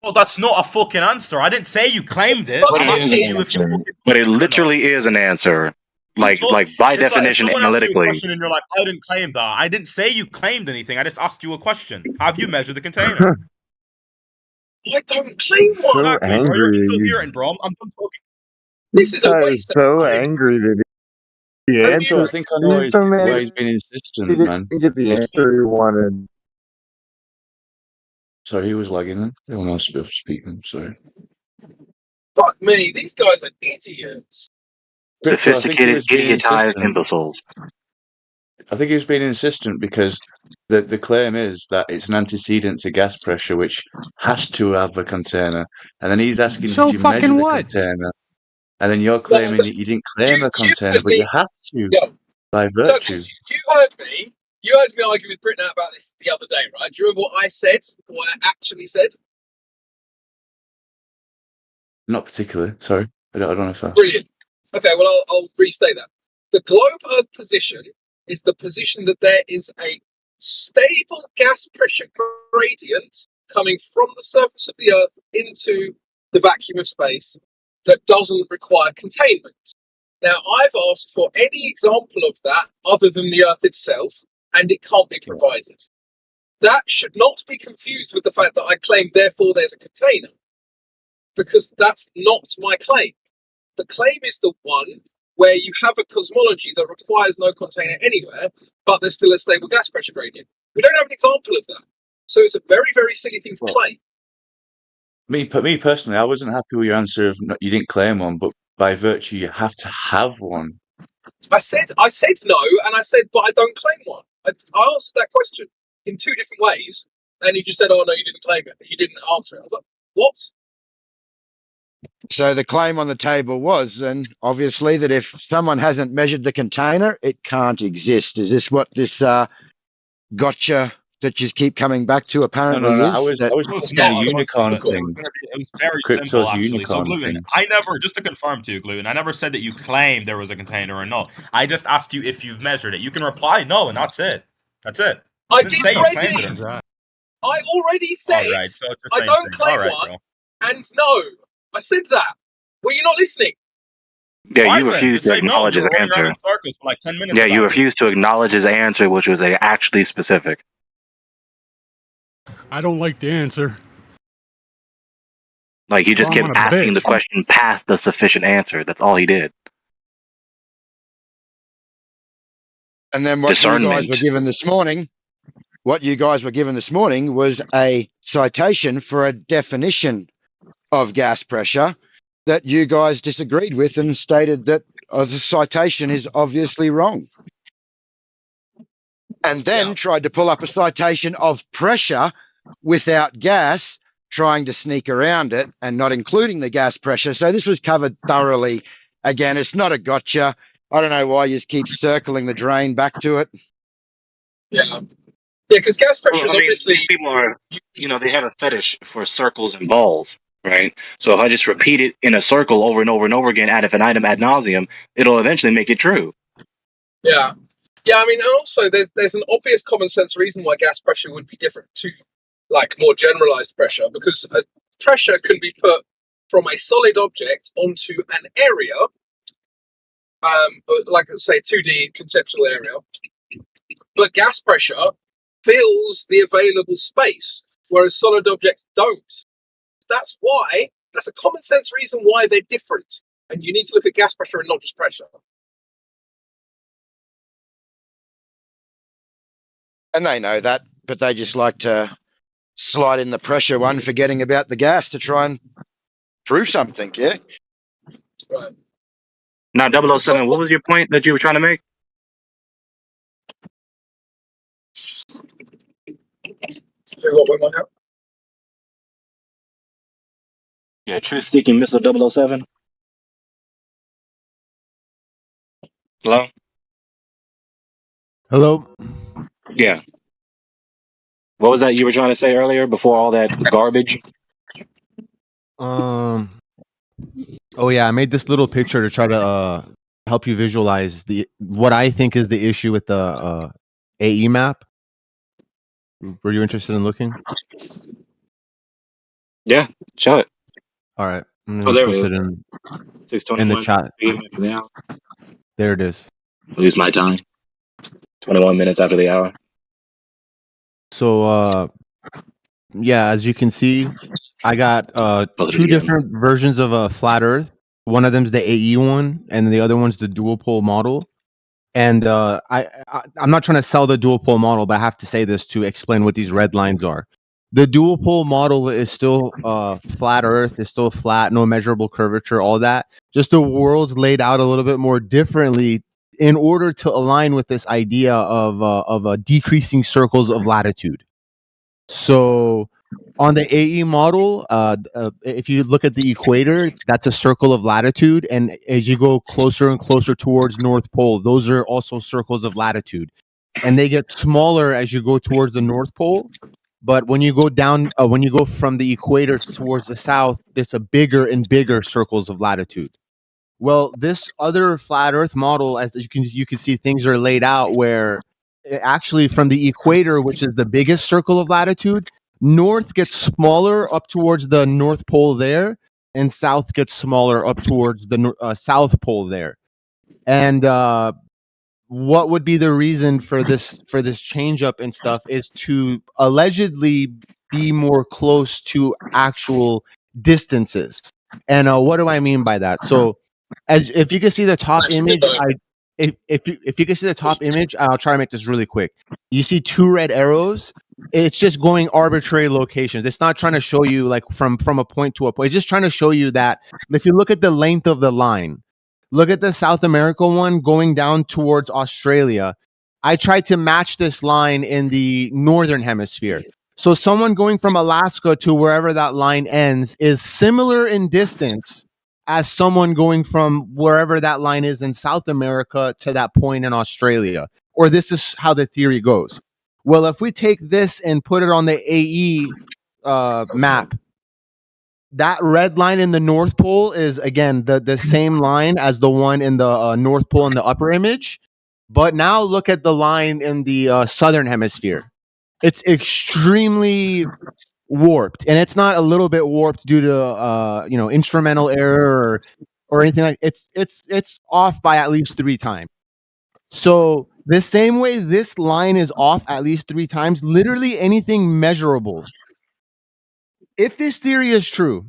Well, that's not a fucking answer. I didn't say you claimed it. But I'm it is asking an you if you answer. fucking. But it literally is an answer. Like by It's like if definition, someone asks you a analytically. question and you're like, I didn't claim that. I didn't say you claimed anything. I just asked you a question. Have you measured the container? I don't claim one. So Exactly, bro. You're angry that incoherent, bro. I'm done talking. This is a I was waste of so time. angry that the Have answer. So I think I know He's so mad. why he's been He insistent, man. didn't get the It's, answer he wanted. sorry, he was lagging then. Everyone else should be able to speak then, sorry. Fuck me, these guys are idiots. Crypto, I think he Sophisticated, was being idiotized insistent. imbeciles. I think he was being insistent because the claim is that it's an antecedent to gas pressure, which has to have a container. And then he's asking, So did you measure fucking the what? container? And then you're No, claiming that you didn't claim a container, but you had to Yo, by so virtue. you heard me. You heard me argue with Britney about this the other day, right? Do you remember what I said? What I actually said? Not particularly. Sorry, I don't know if that's Brilliant. Okay, well, I'll restate that. The globe Earth position is the position that there is a stable gas pressure gradient coming from the surface of the Earth into the vacuum of space that doesn't require containment. Now, I've asked for any example of that other than the Earth itself, and it can't be provided. That should not be confused with the fact that I claim, therefore, there's a container, because that's not my claim. The claim is the one where you have a cosmology that requires no container anywhere, but there's still a stable gas pressure gradient. We don't have an example of that. So it's a very, very silly thing to claim. Me personally, I wasn't happy with your answer of you didn't claim one, but by virtue you have to have one. I said no, and I said, but I don't claim one. I answered that question in two different ways, and you just said, oh no, you didn't claim it, but you didn't answer it. I was like, what? So the claim on the table was, then obviously, that if someone hasn't measured the container, it can't exist. Is this what this gotcha that you keep coming back to apparently No. is? I was talking about a unicorn thing. It was very Crypto's simple, actually. So, unicorn Gluten, thing. I never, just to confirm to you, Gluten, I never said that you claimed there was a container or not. I just asked you if you've measured it. You can reply no, and that's it. That's it. I didn't did say you already. claimed it or not. I already said All right, so it's the I same don't thing. claim All right, one, bro. and no, I said that. Were you not listening? Yeah, Why you then? refused Just to say no. acknowledge You his were rolling around answer. in circles for like 10 minutes. Yeah, you about it. refused to acknowledge his answer, which was actually specific. I don't like the answer. Like he just Well, I'm kept on a asking the bitch. question past the sufficient answer. That's all he did. And then what you guys were Discernment. given this morning, was a citation for a definition of gas pressure that you guys disagreed with and stated that the citation is obviously wrong. And then tried to pull up a citation of pressure without gas, trying to sneak around it and not including the gas pressure. So this was covered thoroughly. Again, it's not a gotcha. I don't know why you keep circling the drain back to it. Yeah, because gas pressure Well, is obviously. these people are, they have a fetish for circles and balls, right? So if I just repeat it in a circle over and over and over again ad infinitum ad nauseum, it'll eventually make it true. Yeah. Yeah, I mean, and also there's an obvious common sense reason why gas pressure would be different to like more generalized pressure, because pressure can be put from a solid object onto an area, like let's say 2D conceptual area, but gas pressure fills the available space, whereas solid objects don't. That's a common sense reason why they're different, and you need to look at gas pressure and not just pressure. And they know that, but they just like to slide in the pressure one, forgetting about the gas to try and prove something, yeah? Right. Now, 007, what was your point that you were trying to make? What we might have? Yeah, truth-seeking missile 007. Hello? Hello. Yeah. What was that you were trying to say earlier before all that garbage? Oh yeah, I made this little picture to try to help you visualize what I think is the issue with the AE map. Were you interested in looking? Yeah, show it. All right. I'm Oh, gonna there it post is. it in 6:21 the chat. PM after the hour. There it is. At least my time. 21 minutes after the hour. So yeah, as you can see, I got two different versions of a flat Earth. One of them's the AE one, and the other one's the dual pole model. And I'm not trying to sell the dual pole model, but I have to say this to explain what these red lines are. The dual pole model is still flat Earth, is still flat, no measurable curvature, all that. Just the world's laid out a little bit more differently in order to align with this idea of decreasing circles of latitude. So on the AE model, if you look at the equator, that's a circle of latitude. And as you go closer and closer towards North Pole, those are also circles of latitude. And they get smaller as you go towards the North Pole. But when you go down, when you go from the equator towards the south, it's a bigger and bigger circles of latitude. Well, this other flat Earth model, as you can see, things are laid out where actually from the equator, which is the biggest circle of latitude, north gets smaller up towards the North Pole there, and south gets smaller up towards the South Pole there. And what would be the reason for this change up and stuff is to allegedly be more close to actual distances. And what do I mean by that? So As if you can see the top Actually, image, no. if you can see the top image, I'll try to make this really quick. You see 2 red arrows. It's just going arbitrary locations. It's not trying to show you like from a point to a point. It's just trying to show you that if you look at the length of the line, look at the South America one going down towards Australia. I tried to match this line in the northern hemisphere. So someone going from Alaska to wherever that line ends is similar in distance as someone going from wherever that line is in South America to that point in Australia. Or this is how the theory goes. Well, if we take this and put it on the AE map, that red line in the North Pole is, again, the same line as the one in the North Pole in the upper image. But now look at the line in the Southern Hemisphere. It's extremely warped, and it's not a little bit warped due to instrumental error or anything like. It's off by at least 3 times. So the same way this line is off at least 3 times, literally anything measurable. If this theory is true,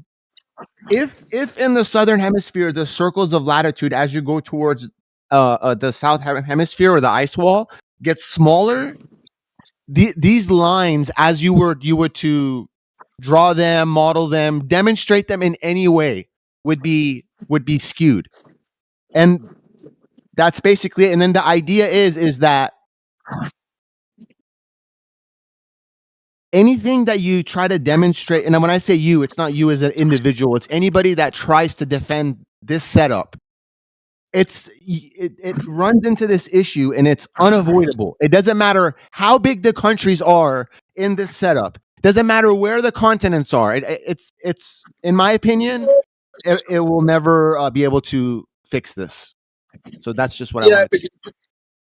if in the Southern Hemisphere the circles of latitude as you go towards the South Hemisphere or the ice wall gets smaller, these lines, as you were to draw them, model them, demonstrate them in any way, would be skewed. And that's basically it. And then the idea is that anything that you try to demonstrate, and when I say you, it's not you as an individual, it's anybody that tries to defend this setup. It runs into this issue, and it's unavoidable. It doesn't matter how big the countries are in this setup. Doesn't matter where the continents are. It's in my opinion, it will never be able to fix this. So that's just what I wanted. But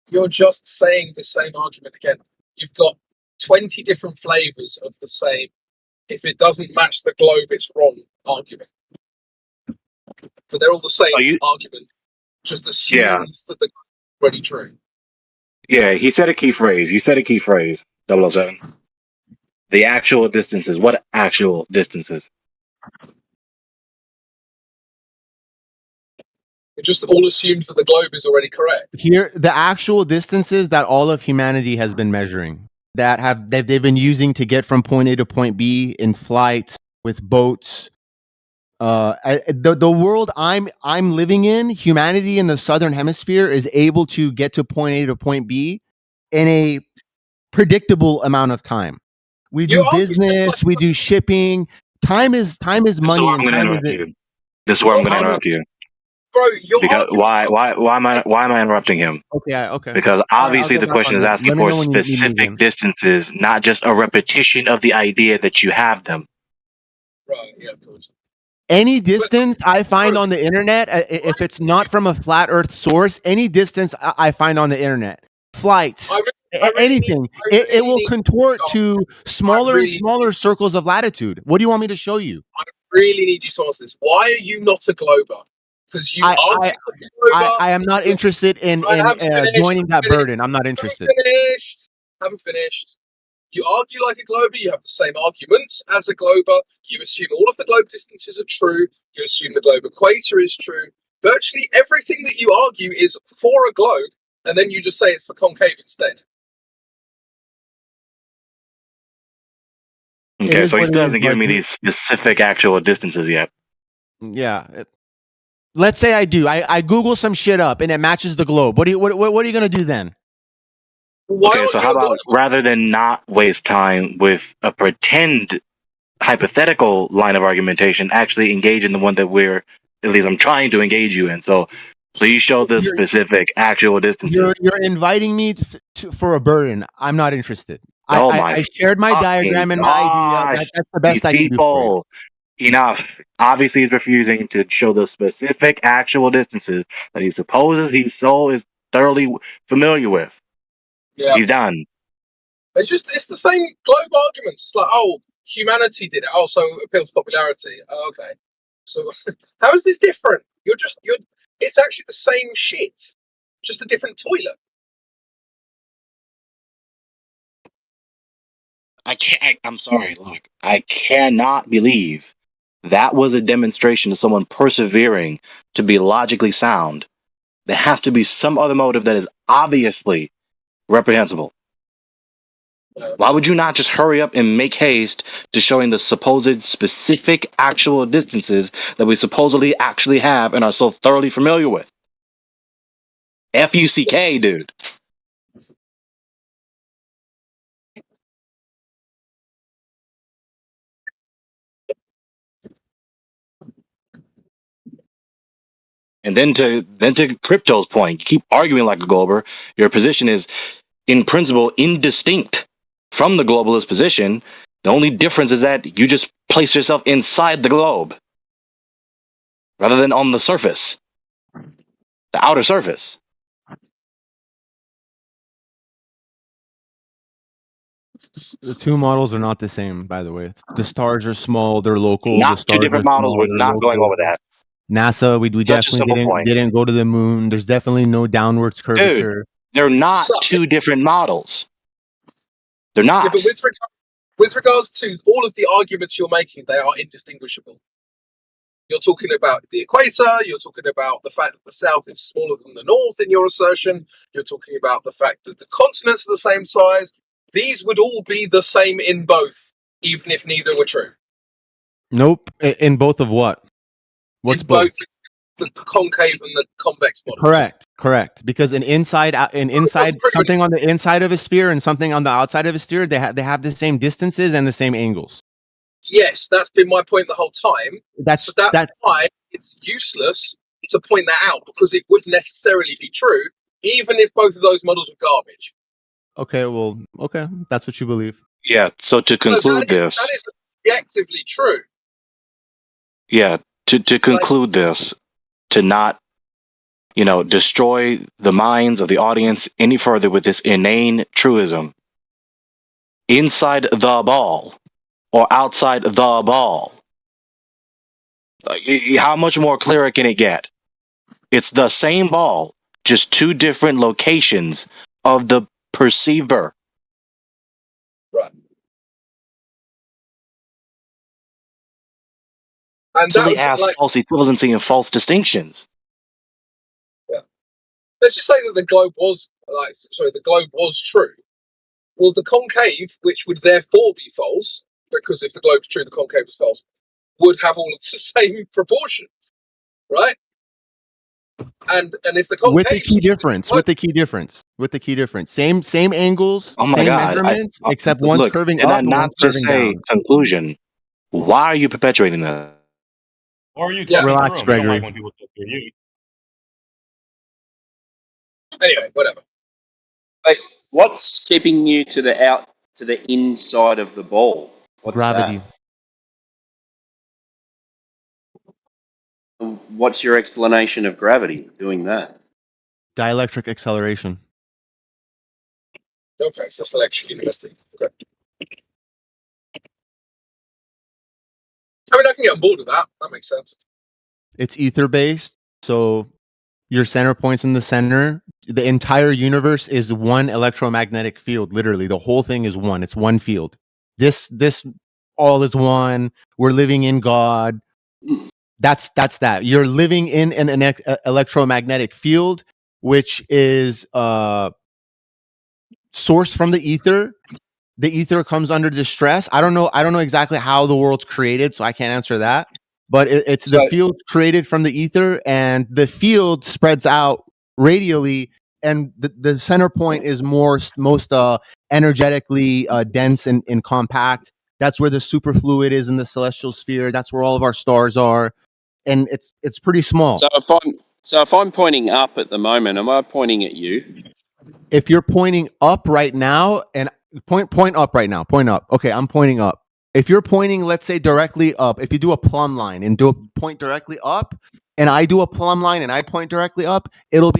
you're just saying the same argument again. You've got 20 different flavors of the same. If it doesn't match the globe, it's wrong argument. But they're all the same argument. Just assumes that the globe is already true. Yeah, he said a key phrase. You said a key phrase, 007. The actual distances. What actual distances? It just all assumes that the globe is already correct. Here, the actual distances that all of humanity has been measuring, that they've been using to get from point A to point B in flights, with boats. The world I'm living in, humanity in the Southern Hemisphere is able to get to point A to point B in a predictable amount of time. We do business, we do shipping. Time is money. This is where I'm going to interrupt you. This is where I'm going to interrupt you. Bro, because why am I interrupting him? Okay. Because obviously the question is asking for specific distances, not just a repetition of the idea that you have them. Right, yeah, of course. Any distance I find on the internet, if it's not from a flat Earth source, any distance I find on the internet, flights, anything, it will contort to smaller and smaller circles of latitude. What do you want me to show you? I really need you to answer this. Why are you not a glober? Because you I am not interested in joining that burden. I'm not interested. Haven't finished. You argue like a glober. You have the same arguments as a glober. You assume all of the globe distances are true. You assume the globe equator is true. Virtually everything that you argue is for a globe, and then you just say it's for concave instead. Okay, so he still hasn't given me these specific actual distances yet. Yeah. Let's say I do. I Google some shit up and it matches the globe. What are you gonna do then? Okay, so how about rather than not waste time with a pretend hypothetical line of argumentation, actually engage in the one that at least I'm trying to engage you in. So please show the specific actual distances. You're inviting me for a burden. I'm not interested. I shared my diagram and my idea. That's the best I can do for you. Enough. Obviously, he's refusing to show the specific actual distances that he supposes his soul is thoroughly familiar with. Yeah. He's done. It's the same globe arguments. It's like, oh, humanity did it. Oh, so it appeals to popularity. Oh, okay. So how is this different? It's actually the same shit, just a different toilet. I'm sorry, look. I cannot believe that was a demonstration of someone persevering to be logically sound, there has to be some other motive that is obviously reprehensible. Why would you not just hurry up and make haste to showing the supposed specific actual distances that we supposedly actually have and are so thoroughly familiar with? FUCK, dude. And then to Crypto's point, you keep arguing like a glober. Your position is in principle indistinct from the globalist position. The only difference is that you just place yourself inside the globe rather than on the surface, the outer surface. The two models are not the same, by the way. The stars are small, they're local. Not The two stars different are models. small, We're they're not going local. over that. NASA, we Such a definitely simple point. didn't go to the moon. There's definitely no downwards Dude, curvature. they're not two different models. They're Yeah, not. but with regards to all of the arguments you're making, they are indistinguishable. You're talking about the equator, you're talking about the fact that the south is smaller than the north in your assertion, you're talking about the fact that the continents are the same size. These would all be the same in both, even if neither were true. Nope. In both of what? What's In both? both the concave and the convex models. Correct. Because inside something on the inside of a sphere and something on the outside of a sphere, they have the same distances and the same angles. Yes, that's been my point the whole time. That's why it's useless to point that out, because it would necessarily be true, even if both of those models were garbage. okay. Well, okay, that's what you believe. Yeah, so to conclude that this, is objectively true. yeah, to conclude this, to not, destroy the minds of the audience any further with this inane truism. Inside the ball or outside the ball. How much more clear can it get? It's the same ball, just two different locations of the perceiver. Right. And Silly ass false equivalency and false distinctions. Yeah. Let's just say that the globe was true. Well, the concave, which would therefore be false, because if the globe's true, the concave is false, would have all of the same proportions, right? And if the concave With the key difference. Same angles, Oh my same God! measurements, except one's Look, curving did up I and not one's just curving say down. conclusion? Why are you perpetuating that? Or you talking Relax, through 'em. You don't Gregory. like when people talk through you. Anyway, whatever. Like, what's keeping you to the inside of the ball? What's Gravity. that? What's your explanation of gravity doing that? Dielectric acceleration. Okay, so it's electric university. Okay. I mean, I can get on board with that. That makes sense. It's ether based, so your center point's in the center. The entire universe is one electromagnetic field. Literally, the whole thing is one. It's one field. This all is one. We're living in God. That's that. You're living in an electromagnetic field, which is sourced from the ether. The ether comes under distress. I don't know exactly how the world's created, so I can't answer that. But it's the field created from the ether, and the field spreads out radially, and the center point is most energetically dense and compact. That's where the superfluid is in the celestial sphere. That's where all of our stars are, and it's pretty small. So if I'm pointing up at the moment, am I pointing at you? If you're pointing up right now, and point up right now, point up. Okay, I'm pointing up. If you're pointing, let's say directly up, if you do a plumb line and point directly up, and I do a plumb line and I point directly up, it'll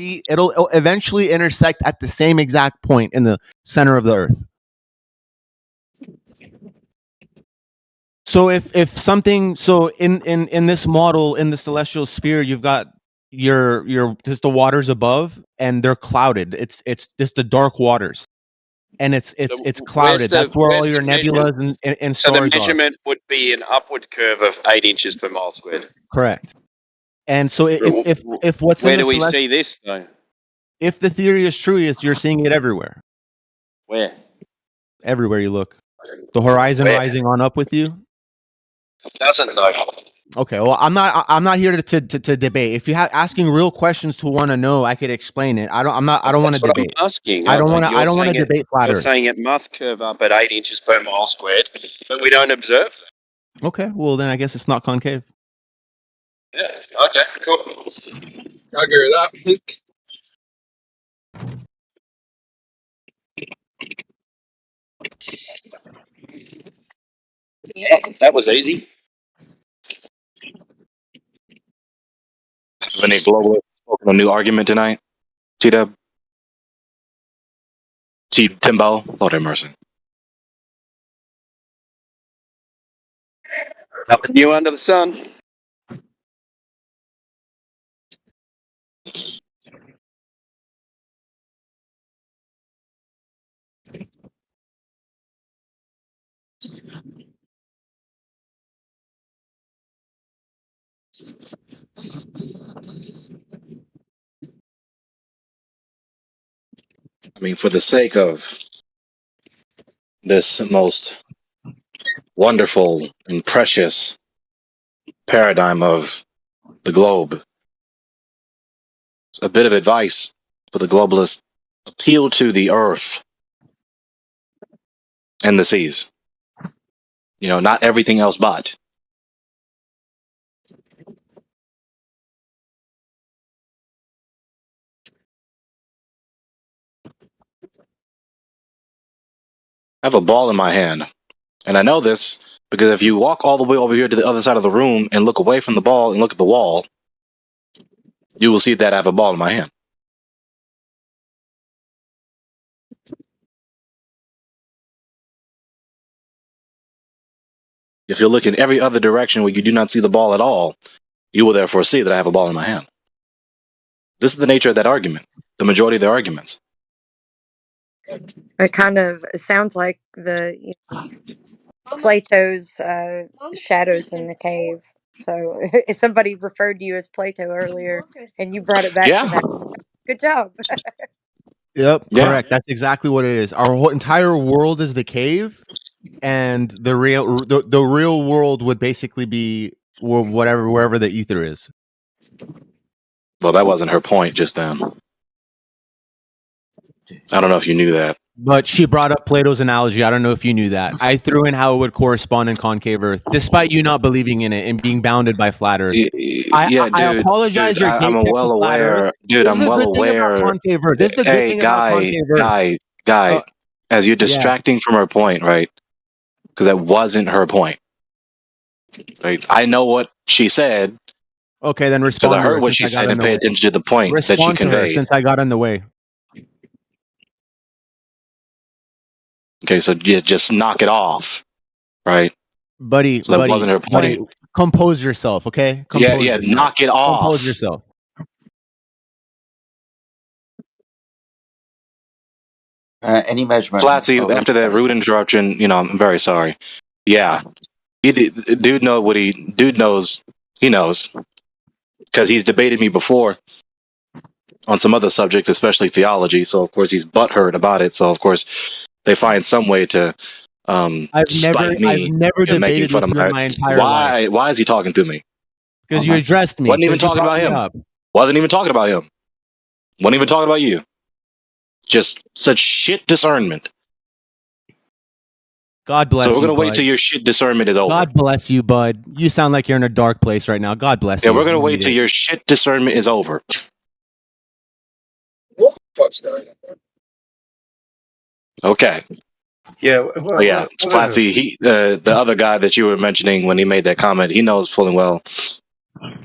eventually intersect at the same exact point in the center of the Earth. So if something, so in this model, in the celestial sphere, you've got your just the waters above, and they're clouded. It's just the dark waters. and it's Where's clouded. That's where all where's your the measurement? nebulas and So the stars are. measurement would be an upward curve of 8 inches per mile squared. Correct. And so if what's Where in the do we celestial, see this though? if the theory is true, is you're seeing it everywhere. Where? Everywhere you look. The horizon Where? rising on up with you. Doesn't though. Okay, well, I'm not here to debate. If you're asking real questions to want to know, I could explain it. I don't want to That's what debate. I'm asking. I don't want You're to debate flat You're Earth. saying it must curve up at 8 inches per mile squared, but we don't observe that. Okay, well then I guess it's not concave. Yeah. Okay. Cool. I agree with that. Yeah, that was easy. Have any globalists spoken a new argument tonight? T-Dub? Timbo? Lord have mercy. Nothing new under the sun. I mean, for the sake of this most wonderful and precious paradigm of the globe, a bit of advice for the globalists: appeal to the earth and the seas. You know, not everything else but. I have a ball in my hand, and I know this because if you walk all the way over here to the other side of the room and look away from the ball and look at the wall, you will see that I have a ball in my hand. If you look in every other direction where you do not see the ball at all, you will therefore see that I have a ball in my hand. This is the nature of that argument, the majority of their arguments. It kind of sounds like Plato's shadows in the cave. So if somebody referred to you as Plato earlier, and you brought it back to that. Good job. Yep, Yeah. correct. That's exactly what it is. Our whole entire world is the cave, and the real world would basically be wherever the ether is. Well, that wasn't her point just then. I don't know if you knew that. But she brought up Plato's analogy. I don't know if you knew that. I threw in how it would correspond in concave Earth, despite you not believing in it and being bounded by flat Earth. I apologize. You're I'm gatekept well to flat aware. Earth. Dude, This I'm is the well good thing about aware. concave Earth. This is the good Hey, thing about concave Earth. guy, as you're distracting from her point, right? Because that wasn't her point. Right? I know what she said. Okay, then Because respond I to her heard what since she I got said in and the pay way. attention to the point that she Respond to her conveyed. since I got in the way. Okay, so just knock it off, right? Buddy, So that wasn't her point. buddy, compose yourself, okay? Compose Yeah, yourself. knock it off. Compose yourself. Any measurement. Flatsy, after that rude interruption, I'm very sorry. Yeah, dude knows he knows because he's debated me before on some other subjects, especially theology. So of course he's butthurt about it. So of course they find some way to spite me. I've never and making debated fun with of you in my entire life. Why is he talking to me? Because you addressed me. Wasn't even 'cause you talking brought about me him. up. Wasn't even talking about him. Wasn't even talking about you. Just such shit discernment. God bless you. So we're gonna wait bud. till your shit discernment is over. God bless you, bud. You sound like you're in a dark place right now. God bless Yeah, you. we're gonna You wait need till it. your shit discernment is over. What the fuck's going on? Okay. Yeah. Oh, yeah, Flatsy. The other guy that you were mentioning when he made that comment, he knows full and well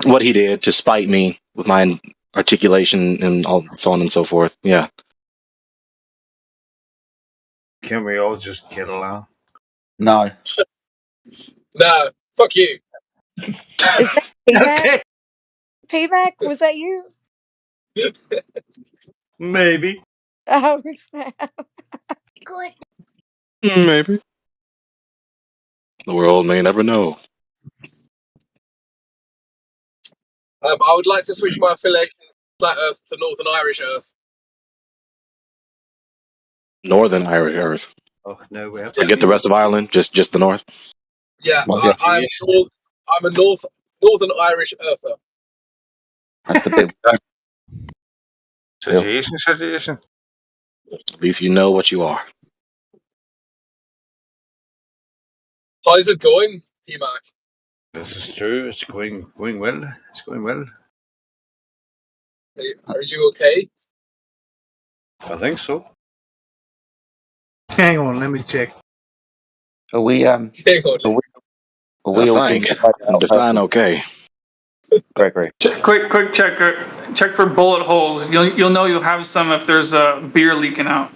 what he did to spite me with my articulation and all so on and so forth. Yeah. Can we all just get along? No. No, fuck you. Is that Payback? Payback? Was that you? Maybe. Oh, snap. Maybe. The world may never know. I would like to switch my affiliation from Flat Earth to Northern Irish Earth. Northern Irish Earth. Oh no, we have Yeah. Forget the rest of Ireland, just the north. Yeah, Okay. I'm a Northern Irish Earther. That's the bit. Suggestion. At least you know what you are. How's it going, P-Mark? This is true. It's going well. It's going well. Are you okay? I think so. Hang on, let me check. Are we Hang on. are we all being Define okay. Gregory. Quick check for bullet holes. You'll know you'll have some if there's a beer leaking out.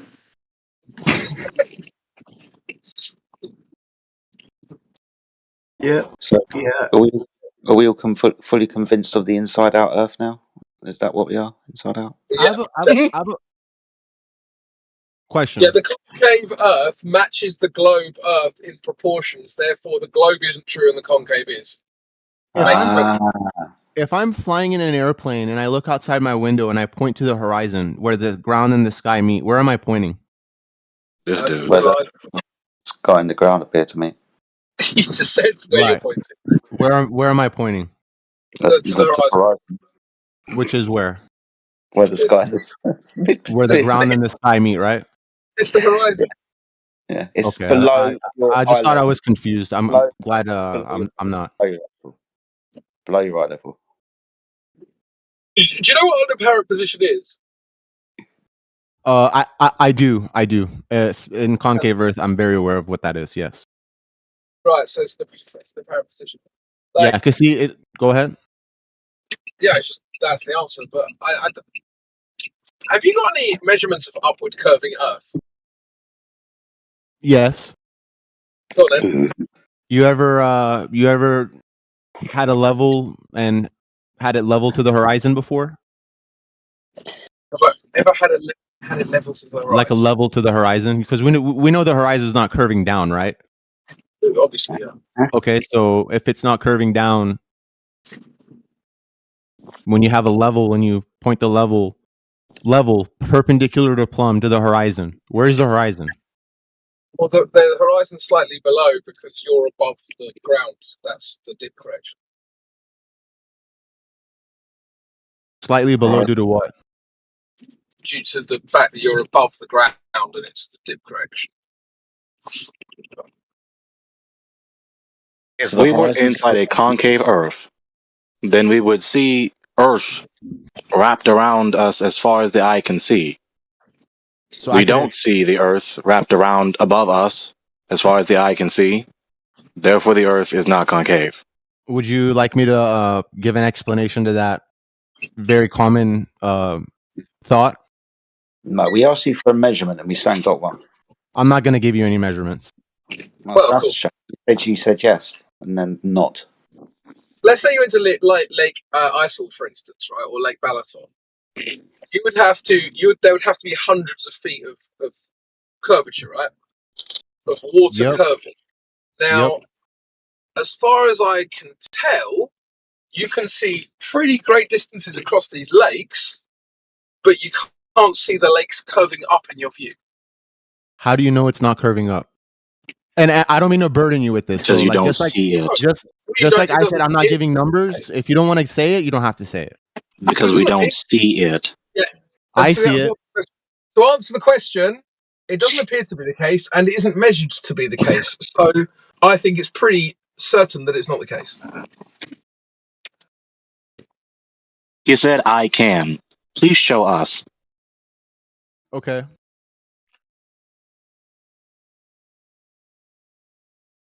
Yeah. So Yeah. are we all fully convinced of the inside out Earth now? Is that what we are? Inside out? I have a question. Yeah, the concave Earth matches the globe Earth in proportions. Therefore, the globe isn't true and the concave is. If I'm flying in an airplane and I look outside my window and I point to the horizon where the ground and the sky meet, where am I pointing? This dude. Where the sky and the ground appear to me. You just said where you're pointing. Where am I pointing? To the horizon. Which is where? Where the sky is. Where the ground and the sky meet, right? It's the horizon. Yeah, it's Okay, below. I just thought I was confused. I'm Below- glad I'm not. Below your right level. Do you know what an apparent position is? I do. In concave Earth, I'm very aware of what that is. Yes. Right, so it's the apparent position. Yeah. Cause see it. Go ahead. Yeah, it's just that's the answer. But have you got any measurements of upward curving Earth? Yes. Go on then. You ever had a level and had it level to the horizon before? Have I ever had it level to the horizon? Like a level to the horizon, because we know the horizon is not curving down, right? Obviously, yeah. Okay, so if it's not curving down, when you have a level and you point the level perpendicular to plumb to the horizon, where's the horizon? Well, the horizon's slightly below because you're above the ground. That's the dip correction. Slightly below due to what? Due to the fact that you're above the ground and it's the dip correction. If we were inside a concave Earth, then we would see Earth wrapped around us as far as the eye can see. So we don't see the Earth wrapped around above us as far as the eye can see. Therefore, the Earth is not concave. Would you like me to give an explanation to that very common thought? No, we asked you for a measurement and we still ain't got one. I'm not going to give you any measurements. Well, that's a shame. You said yes and then not. Let's say you went to Lake Isle, for instance, right, or Lake Balaton. There would have to be hundreds of feet of curvature, right? Of water curving. Now, as far as I can tell, you can see pretty great distances across these lakes, but you can't see the lakes curving up in your view. How do you know it's not curving up? And I don't mean to burden you with this. Because you don't see it. Just like I said, I'm not giving numbers. If you don't want to say it, you don't have to say it. Because we don't see it. Yeah. I see it. To answer the question, it doesn't appear to be the case, and it isn't measured to be the case. So I think it's pretty certain that it's not the case. He said, I can. Please show us. Okay.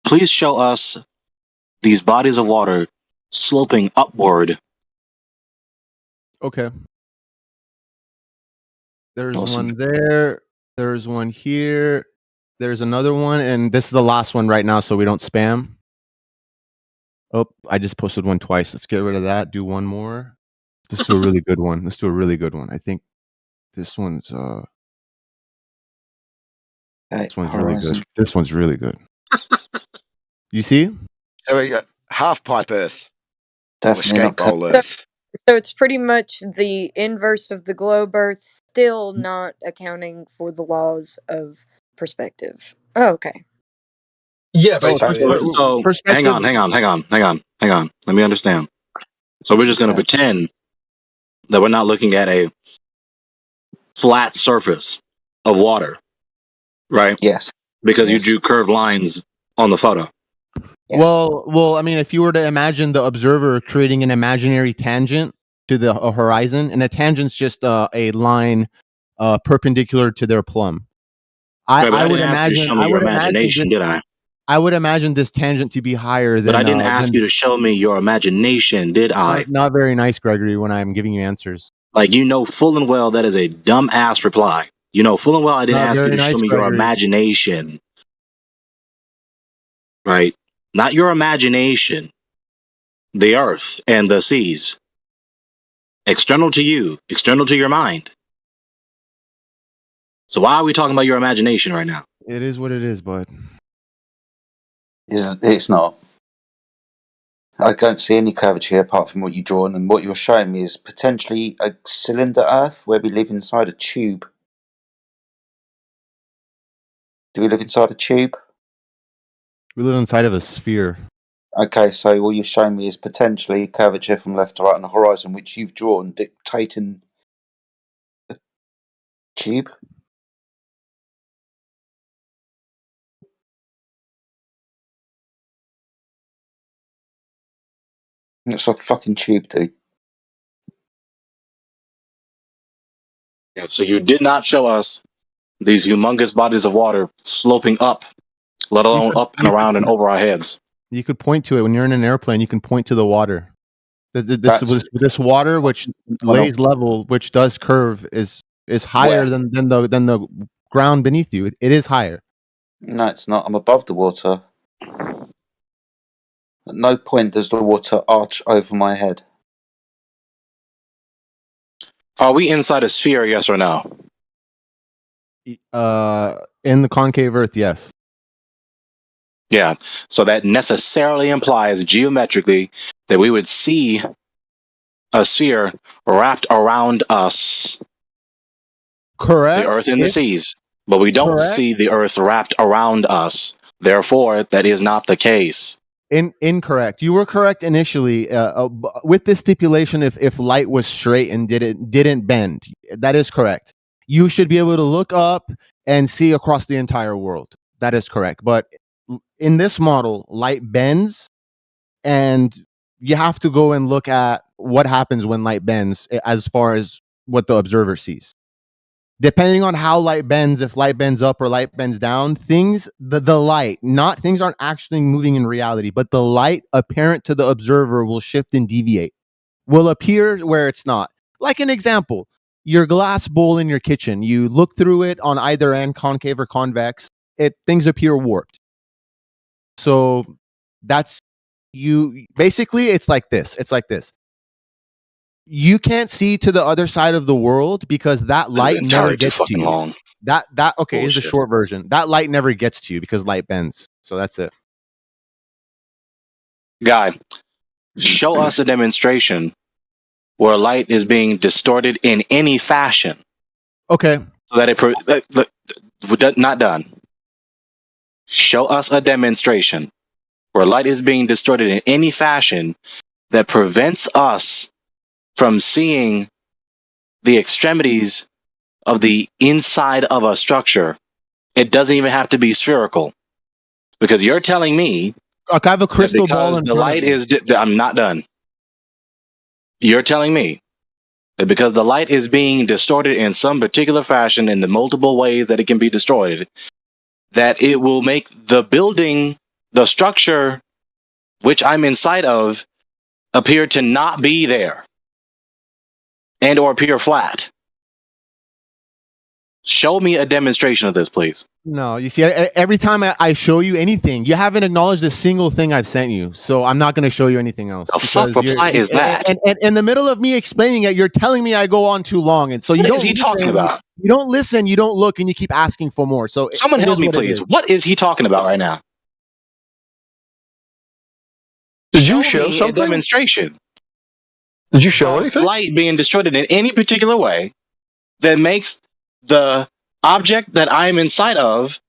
Please show us these bodies of water sloping upward. Okay. There's one there. There's one here. There's another one. And this is the last one right now, so we don't spam. Oh, I just posted one twice. Let's get rid of that. Do one more. Let's do a really good one. I think this one's This one's really good. This one's really good. You see? There we go. Half pipe Earth. Or Definitely escape not bowl Earth. So it's pretty much the inverse of the globe Earth, still not accounting for the laws of perspective. Oh, okay. Yeah, So basically. So hang on. Let me understand. So we're just going to pretend that we're not looking at a flat surface of water, right? Yes. Because you drew curved lines on the photo. Well, I mean, if you were to imagine the observer creating an imaginary tangent to the horizon, and a tangent's just a line perpendicular to their plumb. Right, but I would didn't ask you to imagine. show me I your would imagine. imagination, did I? I would imagine this tangent to be higher than. But I didn't ask you to show me your imagination, did I? Not very nice, Gregory, when I'm giving you answers. Like, you know full and well that is a dumb ass reply. You know full and well I didn't Not ask you very to show nice, me your Gregory. imagination. Right? Not your imagination. The earth and the seas. External to you, external to your mind. So why are we talking about your imagination right now? It is what it is, bud. It's not. I don't see any curvature apart from what you drawn, and what you're showing me is potentially a cylinder Earth where we live inside a tube. Do we live inside a tube? We live inside of a sphere. Okay, so what you've shown me is potentially curvature from left to right on the horizon, which you've drawn, dictating a tube. It's a fucking tube, dude. Yeah, so you did not show us these humongous bodies of water sloping up, let alone up and around and over our heads. You could point to it when you're in an airplane. You can point to the water. This water, which lays level, which does curve, is higher than the ground beneath you. It is higher. No, it's not. I'm above the water. At no point does the water arch over my head. Are we inside a sphere, yes or no? In the concave Earth, yes. Yeah. So that necessarily implies geometrically that we would see a sphere wrapped around us. Correct. The earth and the seas. But we don't see the earth wrapped around us. Therefore, that is not the case. Incorrect. You were correct initially with this stipulation. If light was straight and didn't bend, that is correct. You should be able to look up and see across the entire world. That is correct. But in this model, light bends, and you have to go and look at what happens when light bends as far as what the observer sees. Depending on how light bends, if light bends up or light bends down, things aren't actually moving in reality, but the light apparent to the observer will shift and deviate, will appear where it's not. Like an example, your glass bowl in your kitchen, you look through it on either end, concave or convex, things appear warped. So that's basically it's like this. You can't see to the other side of the world because that light never gets to you. Long. That okay is the short version. That light never gets to you because light bends. So that's it. Guy, show us a demonstration where light is being distorted in any fashion. Okay. So that not done. Show us a demonstration where light is being distorted in any fashion that prevents us from seeing the extremities of the inside of a structure. It doesn't even have to be spherical, because you're telling me I have a crystal ball in the light is. I'm not done. You're telling me that because the light is being distorted in some particular fashion in the multiple ways that it can be distorted, that it will make the building, the structure which I'm inside of, appear to not be there and or appear flat. Show me a demonstration of this, please. No, you see, every time I show you anything, you haven't acknowledged a single thing I've sent you. So I'm not going to show you anything else. The fuck reply is that? And in the middle of me explaining it, you're telling me I go on too long, and so you What don't. is he talking about? You don't listen. You don't look, and you keep asking for more. So Someone help me, please. What is he talking about right now? Did you show me something? A demonstration. Did you show anything? Light being destroyed in any particular way that makes the object that I am inside of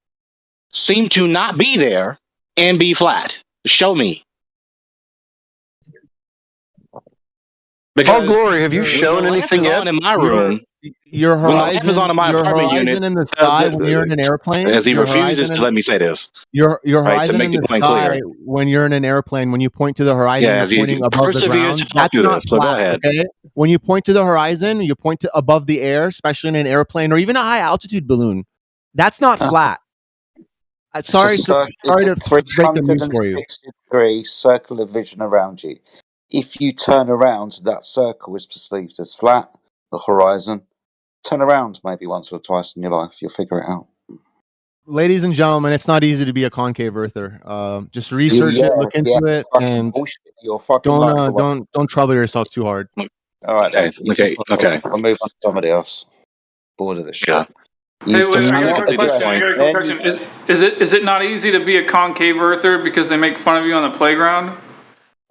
seem to not be there and be flat. Show me. Because Glory, have you shown anything yet? In my room. Your horizon, is on in my apartment unit in the sky when you're in an airplane. As he refuses to let me say this. Your horizon to make in the sky when you're in an airplane, when you point to the horizon, as you're he pointing above the ground. That's not flat. Okay? When you point to the horizon, you point to above the air, especially in an airplane or even a high altitude balloon. That's not flat. Sorry to break the news for you. 360-degree circular vision around you. If you turn around, that circle is perceived as flat. The horizon. Turn around maybe once or twice in your life. You'll figure it out. Ladies and gentlemen, it's not easy to be a concave earther. Just research it, look into it, and don't trouble yourself too hard. All right. Okay. I'll move on to somebody else. Bored of this shit. Yeah. Hey, wait, I got a quick question. Is it not easy to be a concave earther because they make fun of you on the playground?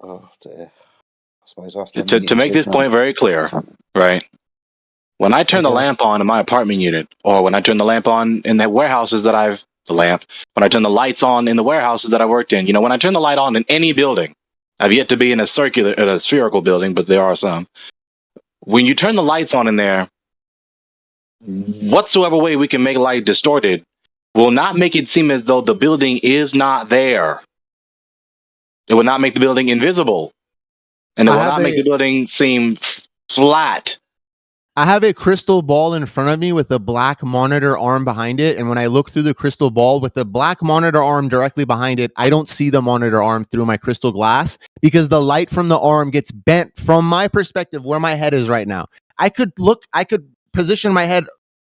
Oh dear. I suppose to make this point very clear, right? When I turn the lamp on in my apartment unit, or when I turn the lamp on in the warehouses that when I turn the lights on in the warehouses that I worked in, when I turn the light on in any building, I've yet to be in a spherical building, but there are some. When you turn the lights on in there, whatsoever way we can make light distorted will not make it seem as though the building is not there. It will not make the building invisible. And it will not make the building seem flat. I have a crystal ball in front of me with a black monitor arm behind it. And when I look through the crystal ball with the black monitor arm directly behind it, I don't see the monitor arm through my crystal glass because the light from the arm gets bent from my perspective where my head is right now. I could position my head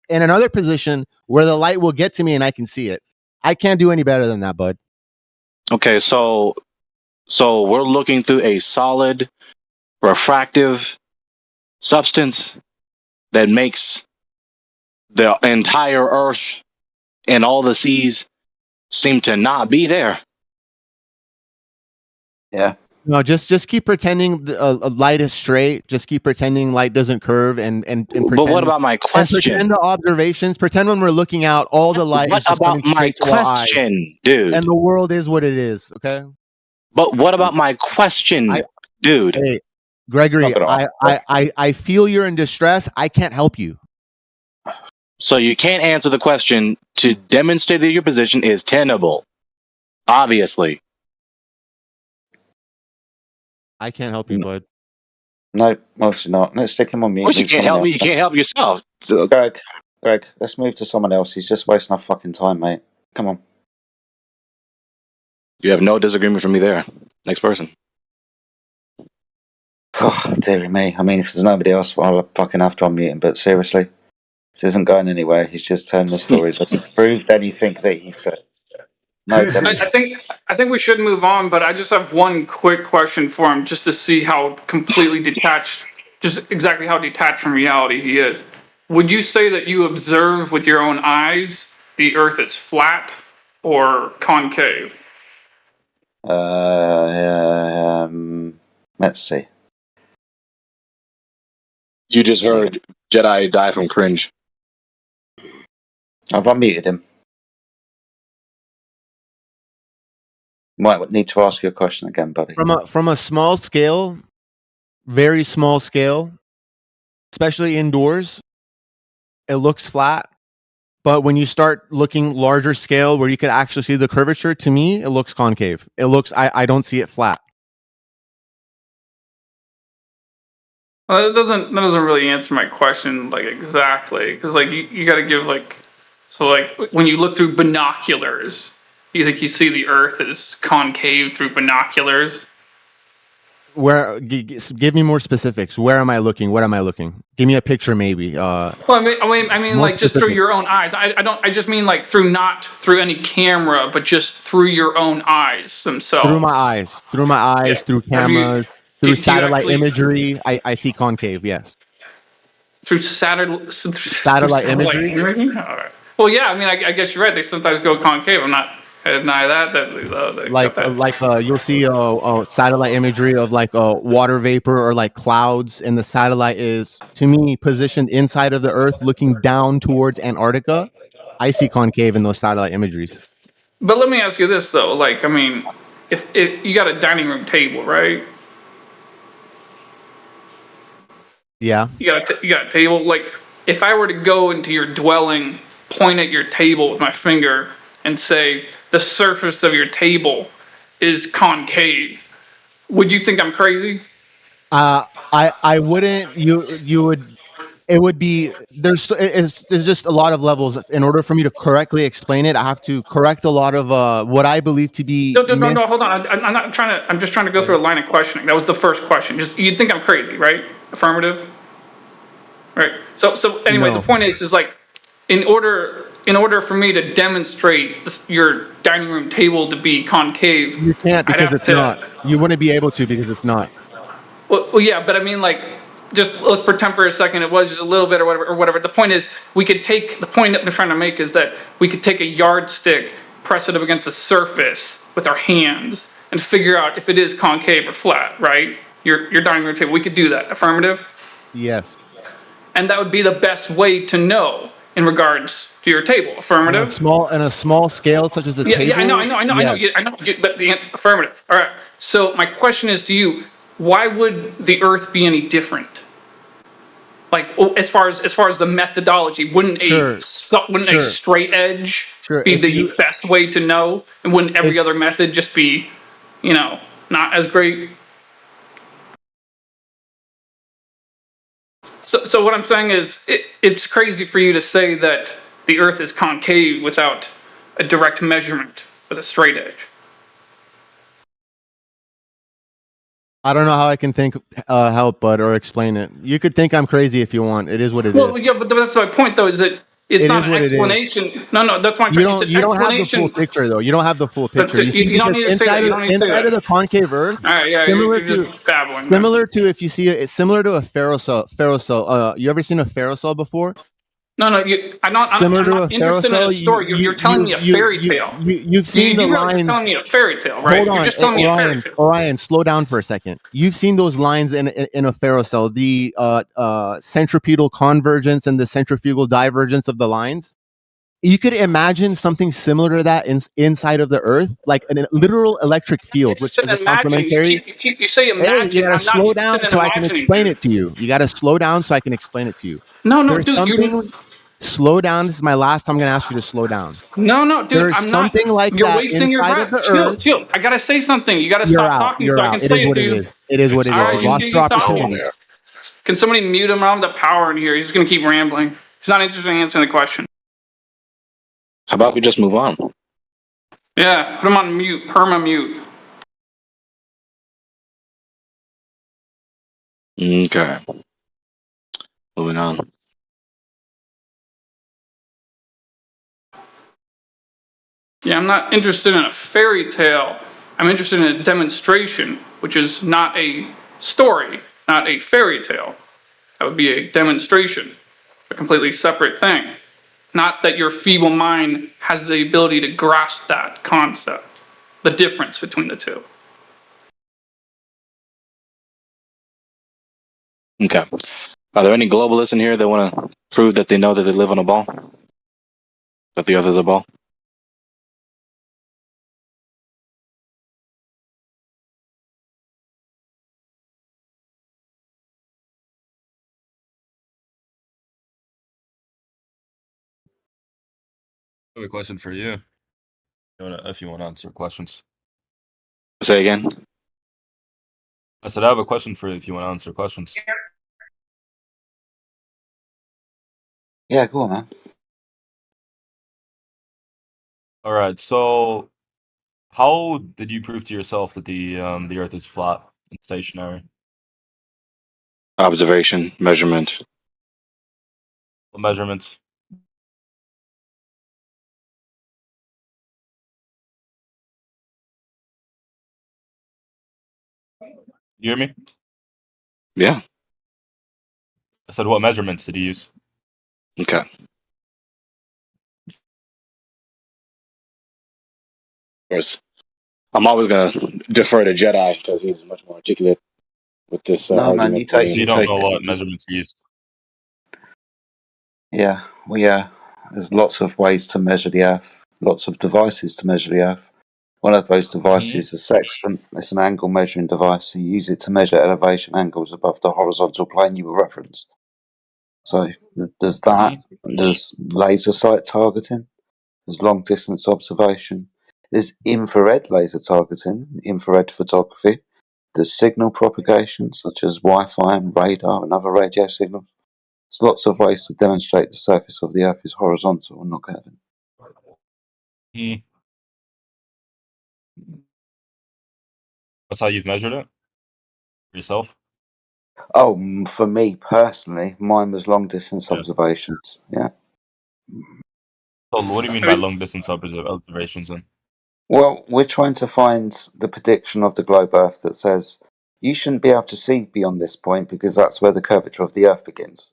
in another position where the light will get to me and I can see it. I can't do any better than that, bud. Okay, so we're looking through a solid refractive substance that makes the entire earth and all the seas seem to not be there. Yeah. No, just keep pretending light is straight. Just keep pretending light doesn't curve and pretend. But what about my question? Pretend the observations. Pretend when we're looking out, all the light is just coming straight to our eyes. What about my question, dude? And the world is what it is. Okay. But what about my question, dude? Hey, Gregory, I feel you're in distress. I can't help you. So you can't answer the question to demonstrate that your position is tenable. Obviously. I can't help you, bud. No, mostly not. Let's stick him on mute. Well, you can't help me. You can't help yourself. So. Greg, let's move to someone else. He's just wasting our fucking time, mate. Come on. You have no disagreement from me there. Next person. Oh, dearie me. I mean, if there's nobody else, well, I'll fucking have to unmute him. But seriously, this isn't going anywhere. He's just telling the stories. Have you proved anything that he said? No, I think we should move on, but I just have one quick question for him, just to see how completely detached, just exactly how detached from reality he is. Would you say that you observe with your own eyes the Earth is flat or concave? Let's see. You just heard Jedi die from cringe. I've unmuted him. Might need to ask you a question again, buddy. From a small scale, very small scale, especially indoors, it looks flat. But when you start looking larger scale, where you could actually see the curvature, to me, it looks concave. It looks, I don't see it flat. Well, that doesn't really answer my question like exactly, because like you got to give like, so like when you look through binoculars, you think you see the Earth is concave through binoculars? Where? Give me more specifics. Where am I looking? What am I looking? Give me a picture, maybe. Well, I mean, More like just through your specifics. own eyes. I just mean like through not through any camera, but just through your own eyes themselves. Through my eyes. Through my eyes. Through Have you? cameras. Do Through you satellite actually imagery. I see concave. Yes. through satellite Satellite imagery. imagery? All right. Well, yeah. I mean, I guess you're right. They sometimes go concave. I'm not I deny that. They got that. You'll see satellite imagery of like water vapor or like clouds, and the satellite is, to me, positioned inside of the Earth, looking down towards Antarctica. I see concave in those satellite imageries. But let me ask you this though. Like, I mean, if you got a dining room table, right? Yeah. You got a table. Like, if I were to go into your dwelling, point at your table with my finger, and say the surface of your table is concave, would you think I'm crazy? I wouldn't. You would. It would be there's just a lot of levels. In order for me to correctly explain it, I have to correct a lot of what I believe to be No, hold on. I'm not trying to. I'm just trying to go through a line of questioning. That was the first question. Just you'd think I'm crazy, right? Affirmative. Right. So anyway, No. the point is like, in order for me to demonstrate your dining room table to be concave, You can't, I'd because have it's to. not. You wouldn't be able to, because it's not. Well, yeah, but I mean, like, just let's pretend for a second it was just a little bit or whatever. The point is, the point that they're trying to make is that we could take a yardstick, press it up against the surface with our hands, and figure out if it is concave or flat, right? Your dining room table. We could do that. Affirmative. Yes. And that would be the best way to know in regards to your table. Affirmative. On a small scale, such as the table. Yeah, I know. But the affirmative. All right. So my question is to you: why would the Earth be any different? Like, as far as the methodology, wouldn't a straight edge be the best way to know, and wouldn't every other method just be, not as great? So what I'm saying is, it's crazy for you to say that the Earth is concave without a direct measurement with a straight edge. I don't know how I can help, bud, or explain it. You could think I'm crazy if you want. It is what it is. Well, yeah, but that's my point, though. Is that it's not an explanation? No, that's my point. You don't have the full picture, though. You don't have the full picture. You don't need to say that. You don't need to say that. Inside of the concave Earth, all right, yeah, you're just babbling. Similar to, if you see it, it's similar to a ferrocell. You ever seen a ferrocell before? No, I'm not interested in a story. You're telling me a fairy tale. You've seen the lines. You're telling me a fairy tale, right? Hold on, you're just telling me a fairy tale. Orion, slow down for a second. You've seen those lines in a ferrocell, the centripetal convergence and the centrifugal divergence of the lines. You could imagine something similar to that inside of the Earth, like a literal electric field, which is complementary. You say imagine. Hey, you gotta slow down so I can explain it to you. You gotta slow down so I can explain it to you. No, dude. Slow down. This is my last time I'm going to ask you to slow down. No, dude. There's something like you're that wasting your breath. Chill. I got to say something. You got to stop talking so I can say it to you. It is what it is. Lost your opportunity. Can somebody mute him? I don't have the power in here. He's just going to keep rambling. He's not interested in answering the question. How about we just move on? Yeah, put him on mute. Perma-mute. Okay. Moving on. Yeah, I'm not interested in a fairy tale. I'm interested in a demonstration, which is not a story, not a fairy tale. That would be a demonstration, a completely separate thing. Not that your feeble mind has the ability to grasp that concept, the difference between the two. Okay. Are there any globalists in here that want to prove that they know that they live on a ball? That the Earth is a ball? I have a question for you. If you want to answer questions. Say again? I said I have a question for you if you want to answer questions. Yeah, go on, man. All right. So, how did you prove to yourself that the Earth is flat? and stationary? Observation, measurement. What measurements? You hear me? Yeah. I said, what measurements did you use? Okay. Of course, I'm always gonna defer to Jedi because he's much more articulate with this No, man, argument. you take So you you don't take know it. what measurements you used. Yeah, well, yeah. There's lots of ways to measure the Earth. Lots of devices to measure the Earth. One of those devices is a sextant. It's an angle measuring device. You use it to measure elevation angles above the horizontal plane you reference. So there's that. There's laser sight targeting. There's long distance observation. There's infrared laser targeting, infrared photography. There's signal propagation, such as Wi-Fi and radar and other radio signals. There's lots of ways to demonstrate the surface of the Earth is horizontal and not curving. That's how you've measured it? Yourself? Oh, for me personally, mine was long distance observations. Yeah. So what do you mean by long distance observations then? Well, we're trying to find the prediction of the globe Earth that says you shouldn't be able to see beyond this point because that's where the curvature of the Earth begins.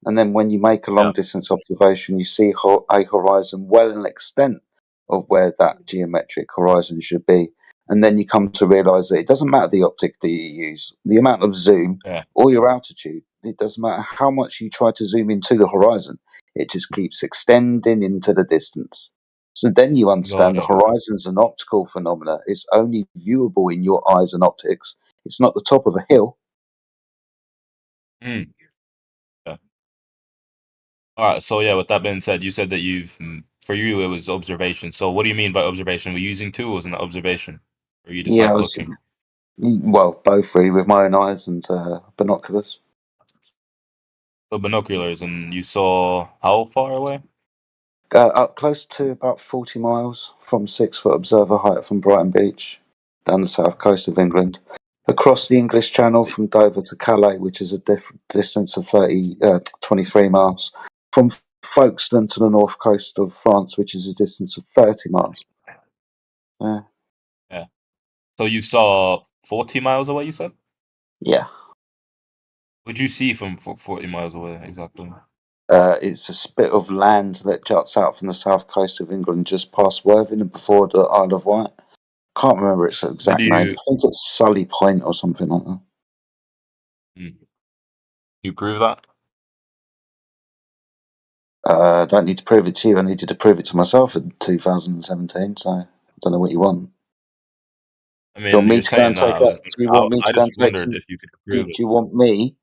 And then when you make a long distance observation, you see a horizon well in extent of where that geometric horizon should be. And then you come to realize that it doesn't matter the optic that you use, the amount of zoom or your altitude. It doesn't matter how much you try to zoom into the horizon. It just keeps extending into the distance. So then you understand the horizon's an optical phenomena. It's only viewable in your eyes and optics. It's not the top of a hill. Yeah. All right. So yeah, with that being said, you said that for you it was observation. So what do you mean by observation? Were you using tools in the observation, or are you just Yeah, like I was, looking? well, both really, with my own eyes and binoculars. So binoculars, and you saw how far away? Up close to about 40 miles from 6-foot observer height from Brighton Beach, down the south coast of England, across the English Channel from Dover to Calais, which is a distance of 23 miles, from Folkestone to the north coast of France, which is a distance of 30 miles. Yeah. Yeah. So you saw 40 miles away, you said? Yeah. What'd you see from 40 miles away exactly? It's a spit of land that juts out from the south coast of England, just past Worthing and before the Isle of Wight. Can't remember its exact name. I think it's Sully Point or something like that. You prove that? I don't need to prove it to you. I needed to prove it to myself in 2017. So I don't know what you want. I mean, Do you want me you're to go and saying take? that. Do you want me I to go and just take wondered some? if you could Do prove it. you want me to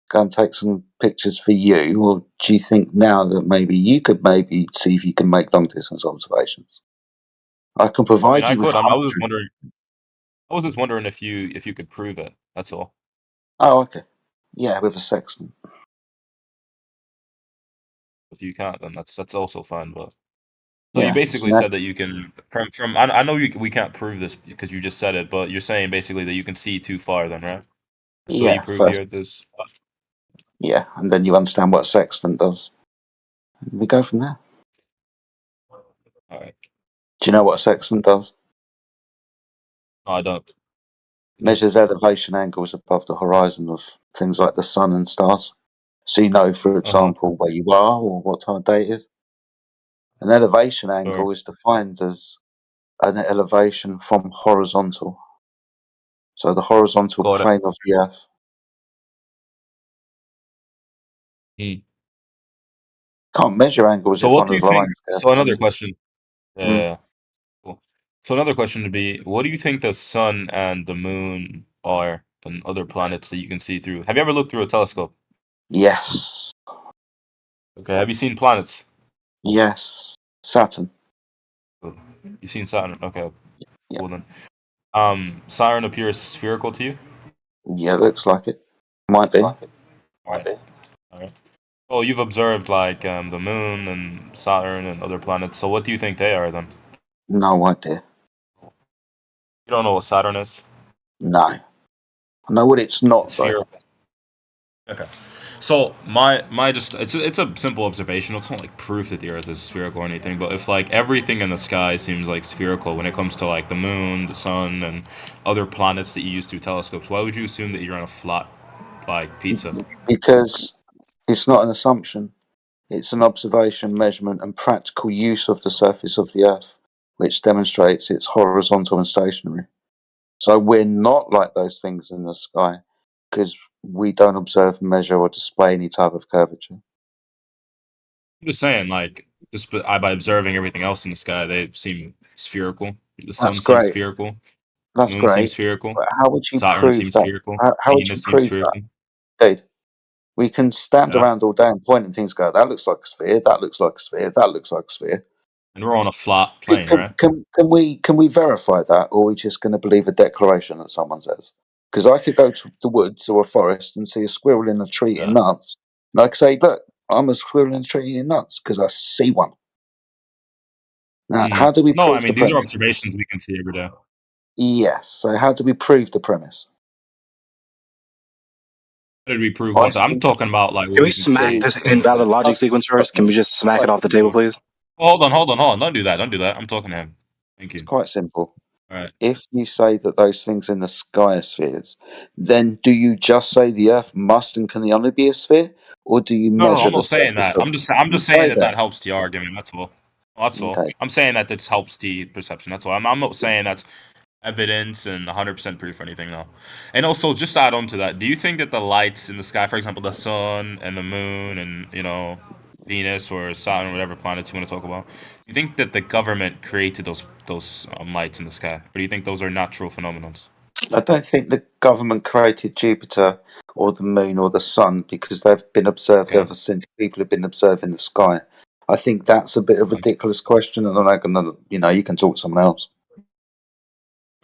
go and take some pictures for you, or do you think now that maybe you could maybe see if you can make long distance observations? I can I provide mean, I you with could. I was hundreds. just wondering. I was just wondering if you could prove it. That's all. Oh, okay. Yeah, with a sextant. If you can't, then that's also fine. But so Yeah, you it's basically not- said that you can from. I know we can't prove this because you just said it, but you're saying basically that you can see too far, then, right? So yeah, you prove first, the Earth is. yeah, and then you understand what a sextant does. We go from there. All right. Do you know what a sextant does? No, I don't. Measures elevation angles above the horizon of things like the sun and stars. So you know, for example, where you are or what time of day it is. An elevation angle is defined as an elevation from horizontal. So the horizontal Got it. plane of the Earth. Can't measure angles So if what one do you of the think? lines there. So another question. Mm. Yeah. Cool. So another question would be, what do you think the sun and the moon are and other planets that you can see through? Have you ever looked through a telescope? Yes. Okay. Have you seen planets? Yes. Saturn. You've seen Saturn. Okay. Yeah. Cool then. Saturn appears spherical to you? Yeah, looks like it. Might be. All right. Oh, you've observed like the moon and Saturn and other planets. So what do you think they are then? No idea. You don't know what Saturn is? No. No, what it's not. It's Though. spherical. Okay. So my just it's a simple observation. It's not like proof that the Earth is spherical or anything. But if like everything in the sky seems like spherical when it comes to like the moon, the sun, and other planets that you use through telescopes, why would you assume that you're on a flat like pizza? Because it's not an assumption. It's an observation, measurement, and practical use of the surface of the Earth, which demonstrates it's horizontal and stationary. So we're not like those things in the sky because we don't observe, measure, or display any type of curvature. I'm just saying, like, just by observing everything else in the sky, they seem spherical. The sun That's seems great. spherical. That's Moon seems great. spherical. But how would you Saturn prove seems that? spherical. How would you Venus seems prove spherical. that? Dude, we can stand Yeah. around all day and point and things go, that looks like a sphere, that looks like a sphere, that looks like a sphere. And we're on a flat plane, right? Can we verify that, or are we just going to believe a declaration that someone says? Because I could go to the woods or a forest and see a squirrel in a tree eating nuts, and I could say, "Look, I'm a squirrel in a tree eating nuts because I see one." Now, how do we No, prove I mean the these are premise? observations we can see every day. Yes. So how do we prove the premise? How did we prove what? I'm talking about like. Can we smack this invalid logic sequence first? Can we just smack it off the table, please? Hold on. Don't do that. I'm talking to him. Thank you. It's quite simple. All right. If you say that those things in the sky are spheres, then do you just say the Earth must and can only be a sphere, or do you No, measure I'm the not saying surface that. of I'm it? just You saying say that helps the argument. That's all. That's all. Okay. I'm saying that this helps the perception. That's all. I'm not saying that's evidence and 100% proof or anything, though. And also, just to add on to that, do you think that the lights in the sky, for example, the sun and the moon and, Venus or Saturn, whatever planets you want to talk about, do you think that the government created those lights in the sky? Or do you think those are natural phenomena? I don't think the government created Jupiter or the moon or the sun because they've been observed ever since people have been observing the sky. I think that's a bit of a ridiculous question, and I'm not gonna, you can talk to someone else.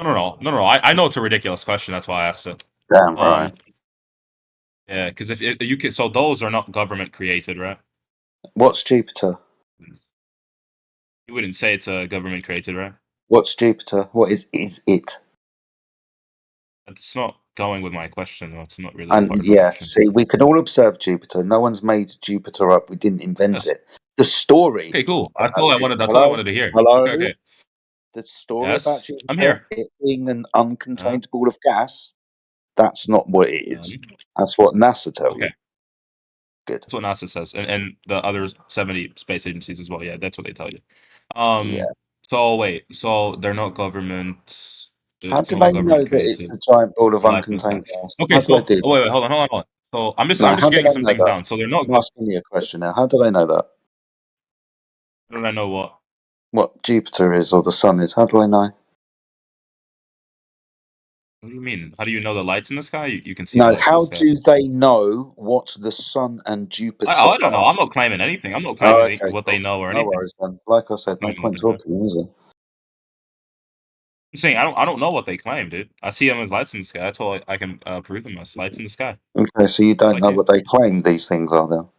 No. I know it's a ridiculous question. That's why I asked it. Damn right. Yeah, because if you can, so those are not government created, right? What's Jupiter? You wouldn't say it's a government created, right? What's Jupiter? What is it? It's not going with my question, though. It's not really. And part of my yeah, question. see, we can all observe Jupiter. No one's made Jupiter up. We didn't invent it. The story. Okay, cool. That's all I wanted to hear. Hello. Okay. The story Yes, about Jupiter, I'm here. it being an uncontained ball of gas. That's not what it is. That's what NASA tells you. Good. That's what NASA says, and the other 70 space agencies as well. Yeah, that's what they tell you. Yeah. So wait, so they're not government. How do they know that it's a giant ball of uncontained gas? Okay, How so do they do wait, hold on. So I'm just how do getting they some know things that? down. So they're not. I'm asking you a question now. How do they know that? How do I know what? What Jupiter is or the sun is? How do they know? What do you mean? How do you know the lights in the sky? You can see. No, the lights in how the sky. do they know what the sun and Jupiter I don't know. are? I'm not claiming anything. I'm not claiming what they cool. know or No anything. worries then. Like I said, no Claiming point what they know. talking, is there? I'm saying I don't know what they claim, dude. I see them as lights in the sky. That's all I can prove them as lights in the sky. Okay, so you don't like know it. what they claim these things are then?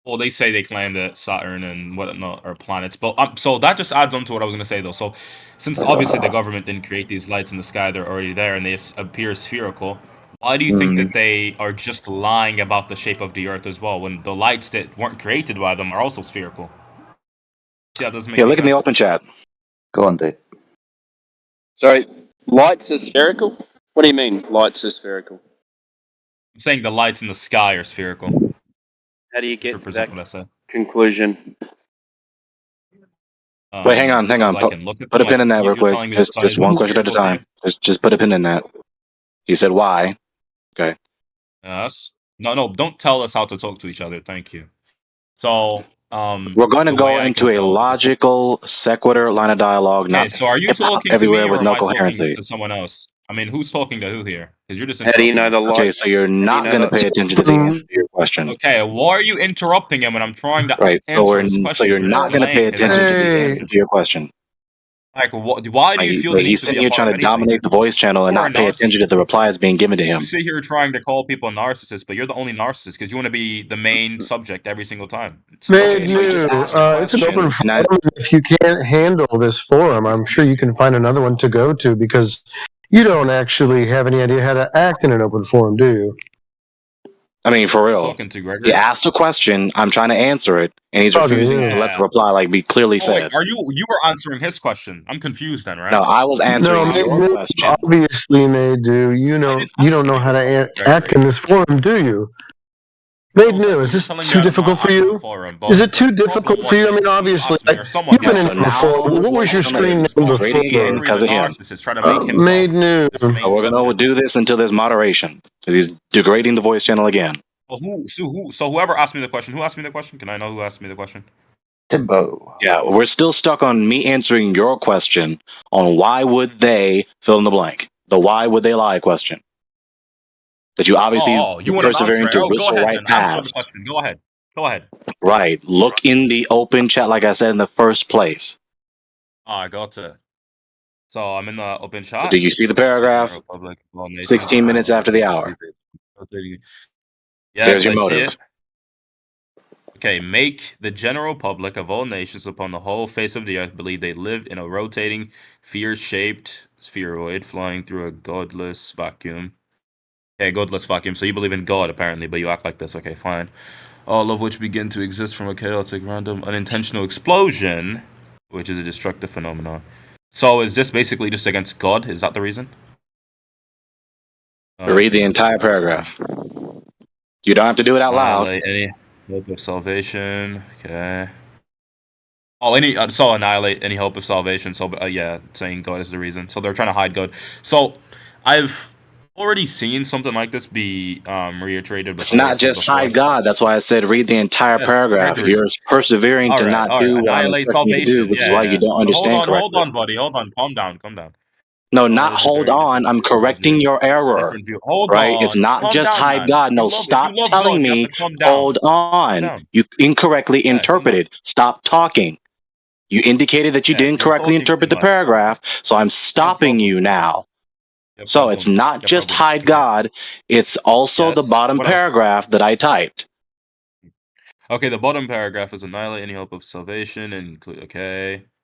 Well, they say they claim that Saturn and whatnot are planets, but so that just adds on to what I was going to say, though. So, since obviously the government didn't create these lights in the sky, they're already there and they appear spherical. Why do you think that they are just lying about the shape of the Earth as well, when the lights that weren't created by them are also spherical? Yeah, that doesn't make any Look in the sense. open chat. Go on, dude. Sorry, lights are spherical? What do you mean, lights are spherical? I'm saying the lights in the sky are spherical. How do you get to that What I said. conclusion? Wait, hang on. I can look at Put a them, pin in that real you're quick. telling me the sun Just is one not question at a spherical to time. Just put a pin in that. He said why. Okay. Yes. No, don't tell us how to talk to each other. Thank you. So, We're going to the go way I into can a tell- logical sequiter line of dialogue, Okay, not so are you talking everywhere to me with or no am I talking coherency. to someone else? I mean, who's talking to who here? Because you're just How do you know interrupting the us. Okay, so you're not going to pay attention to the answer to your question. Okay, why are you interrupting him when I'm trying to Right. answer his question? So you're You're not just going to pay delaying his attention to the answer. answer to your question. Like, why do you feel the need He's to sitting be here a part trying of to anything? dominate the voice channel and You are not a pay attention to narcissist. the replies being given to him. You sit here trying to call people narcissists, but you're the only narcissist because you want to be the main subject every single time. Man, it's an open forum. If you can't handle this forum, I'm sure you can find another one to go to because You don't actually have any idea how to act in an open forum, do you? I mean, for real. Talking to He Gregory. asked a question. I'm trying to answer it, and he's Okay, refusing to let the reply like be clearly Oh wait, said. are you were answering his question? I'm confused then, right? No, I was No, answering your Maid question. obviously may do. You don't know how to act in this forum, do you? Maid new, is this too difficult for you? Is it too difficult for you? I mean, obviously, you've been in the forum. What was your screen name Rating again before? because of him. Maid new. We're gonna do this until there's moderation. So he's degrading the voice channel again. Well, so whoever asked me the question, who asked me the question? Can I know who asked me the question? Timbo. Yeah, we're still stuck on me answering your question on why would they fill in the blank. The why would they lie question. That you obviously you want to persevering answer it? to Oh, go whistle ahead right then. Answer the past. question. Go ahead. Go ahead. Right. Look in the open chat like I said in the first place. I got it. So I'm in the open chat. Do you see the paragraph? Republic, well, nations, 16 minutes after the hour. Yes, There's your I see motive. it. Okay, make the general public of all nations upon the whole face of the earth believe they live in a rotating, fear-shaped spheroid flying through a godless vacuum. Okay, godless vacuum. So you believe in God, apparently, but you act like this. Okay, fine. All of which begin to exist from a chaotic, random, unintentional explosion, which is a destructive phenomenon. So is this basically just against God? Is that the reason? Read the entire paragraph. You don't have to do it out loud. Annihilate any hope of salvation. Okay. Oh, so annihilate any hope of salvation. So yeah, saying God is the reason. So they're trying to hide God. So I've already seen something like this be reiterated before. It's not just hide God. That's why I said read the entire Yes, paragraph. Gregory. You're persevering to not do what I'm Annihilate expecting you to salvation. do, which is why you don't understand correctly. Hold on, buddy. Hold on. Calm down. Calm down. No, not hold on. I'm correcting your error. Hold right? on. It's not Calm just down, hide man. God. No, If stop you love telling God, you me have to calm down. hold on. down. You incorrectly calm interpreted. Stop talking. You indicated that you didn't correctly interpret the paragraph, so I'm stopping you now. So it's not just hide God, it's also the bottom What else? paragraph that I typed. Okay, the bottom paragraph is annihilate any hope of salvation and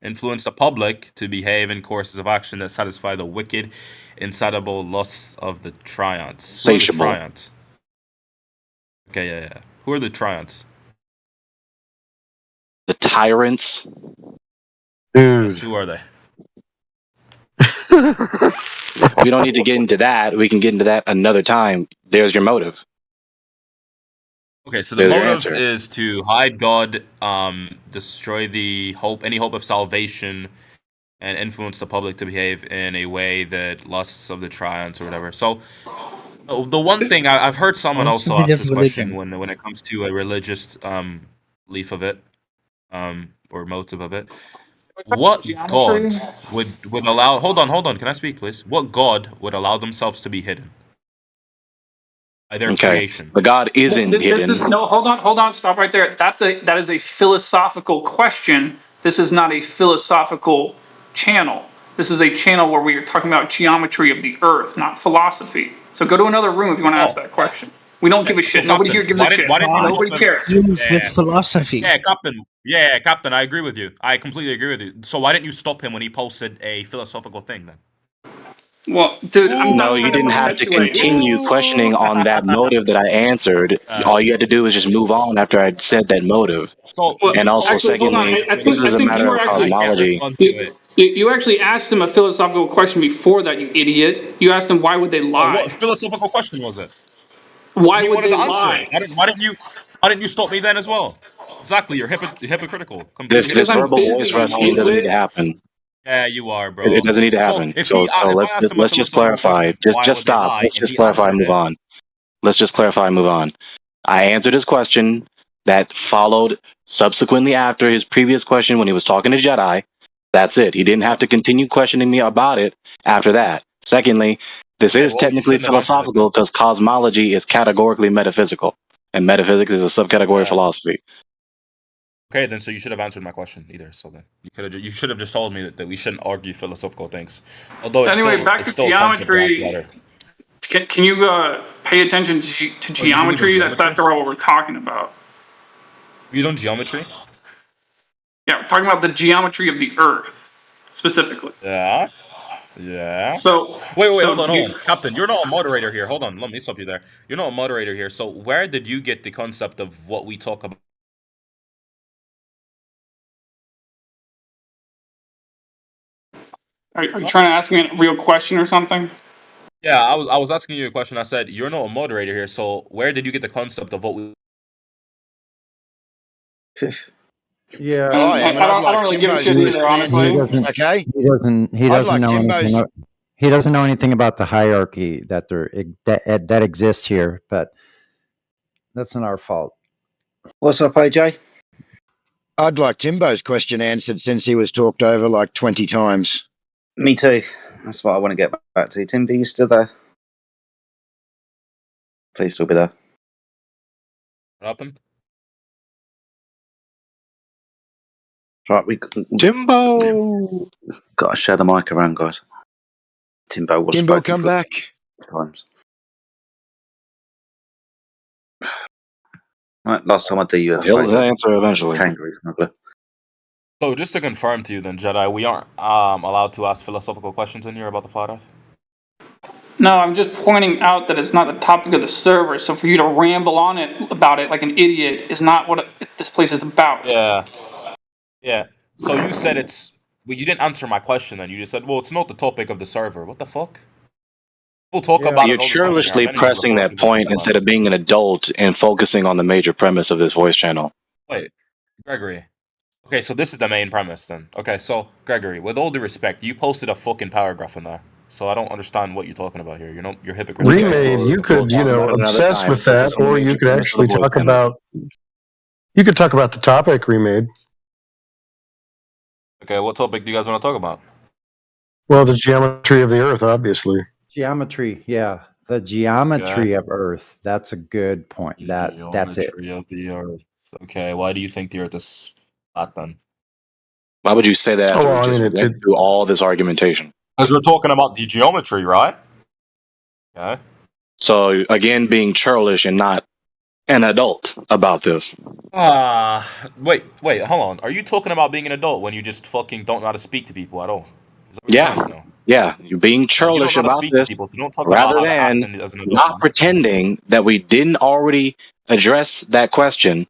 influence the public to behave in courses of action that satisfy the wicked, insatiable lusts of the triants. Satiable. Who are the triants? Okay, yeah. Who are the triants? The tyrants. Dude. Yes, who are they? We don't need to get into that. We can get into that another time. There's your motive. Okay, so the There's your motive answer. is to hide God, destroy any hope of salvation, and influence the public to behave in a way that lusts of the triants or whatever. So, the one thing I've heard someone also ask this question when it comes to a religious belief of it, or motive of it. What God would allow? Hold on. Can I speak, please? What God would allow themselves to be hidden? By their creation. The God isn't hidden. Hold on, stop right there. That is a philosophical question. This is not a philosophical channel. This is a channel where we are talking about geometry of the earth, not philosophy. So go to another room if you want to ask that question. We don't give a shit. Nobody here gives a shit. Nobody cares. With philosophy. Yeah, Captain, I agree with you. I completely agree with you. So why didn't you stop him when he posted a philosophical thing then? Well, dude, no, you didn't have to continue questioning on that motive that I answered. All you had to do was just move on after I said that motive. And also, secondly, this is a matter of cosmology. You actually asked him a philosophical question before that, you idiot. You asked him why would they lie? What philosophical question was it? Why would they lie? Why didn't you stop me then as well? Exactly, you're hypocritical. This verbal voice wrestling doesn't need to happen. Yeah, you are, bro. It doesn't need to happen. So let's just clarify. Just stop. Let's just clarify and move on. Let's just clarify and move on. I answered his question that followed subsequently after his previous question when he was talking to Jedi. That's it. He didn't have to continue questioning me about it after that. Secondly, this is technically philosophical because cosmology is categorically metaphysical, and metaphysics is a subcategory of philosophy. Okay, then so you should have answered my question either. So then you should have just told me that we shouldn't argue philosophical things. Although it's anyway, still, back it's to still geometry. Can you pay attention to geometry? That's after all what we're talking about. You done geometry? Yeah, we're talking about the geometry of the Earth specifically. Yeah. Yeah. So wait, so hold on, do you, Captain. You're not a moderator here. Hold on, let me stop you there. You're not a moderator here. So where did you get the concept of what we talk about? are you trying to ask me a real question or something? Yeah, I was asking you a question. I said you're not a moderator here. So where did you get the concept of what we? Yeah, And I am, and I I'd don't like really give a Timbo's shit either, question honestly. answered. Okay, He I'd doesn't like know Timbo's. anything. He doesn't know anything about the hierarchy that exists here. But that's not our fault. What's up, AJ? I'd like Timbo's question answered since he was talked over like 20 times. Me too. That's what I want to get back to. Timber, you still there? Please still be there. What happened? Right, we Timbo got to share the mic around, guys. Timbo was Timbo, spoken come for back. times. Right, last time I do you a He'll favour. answer eventually. Kangaroo smuggler. So just to confirm to you, then Jedi, we aren't allowed to ask philosophical questions in here about the flat Earth. No, I'm just pointing out that it's not the topic of the server. So for you to ramble on it about it like an idiot is not what this place is about. Yeah. Yeah. So you said it's. Well, you didn't answer my question. Then you just said, "Well, it's not the topic of the server." What the fuck? We'll talk about You're it all the time. churlishly pressing that point instead of being an adult and focusing on the major premise of this voice channel. Wait, Gregory. Okay, so this is the main premise then. Okay, so Gregory, with all due respect, you posted a fucking paragraph in there. So I don't understand what you're talking about here. You're hypocritical. Remade, you could, obsess with that, or you could actually talk about. You could talk about the topic, Remade. Okay, what topic do you guys want to talk about? Well, the geometry of the Earth, obviously. Geometry, yeah, the geometry of Earth. That's a good point. That's it. Geometry of the Earth. Okay, why do you think the Earth is flat then? Why would you say that after we just went through all this argumentation? Because we're talking about the geometry, right? Okay. So again, being churlish and not an adult about this. Wait, hold on. Are you talking about being an adult when you just fucking don't know how to speak to people at all? Yeah, you're being churlish about this rather than not pretending that we didn't already address that question,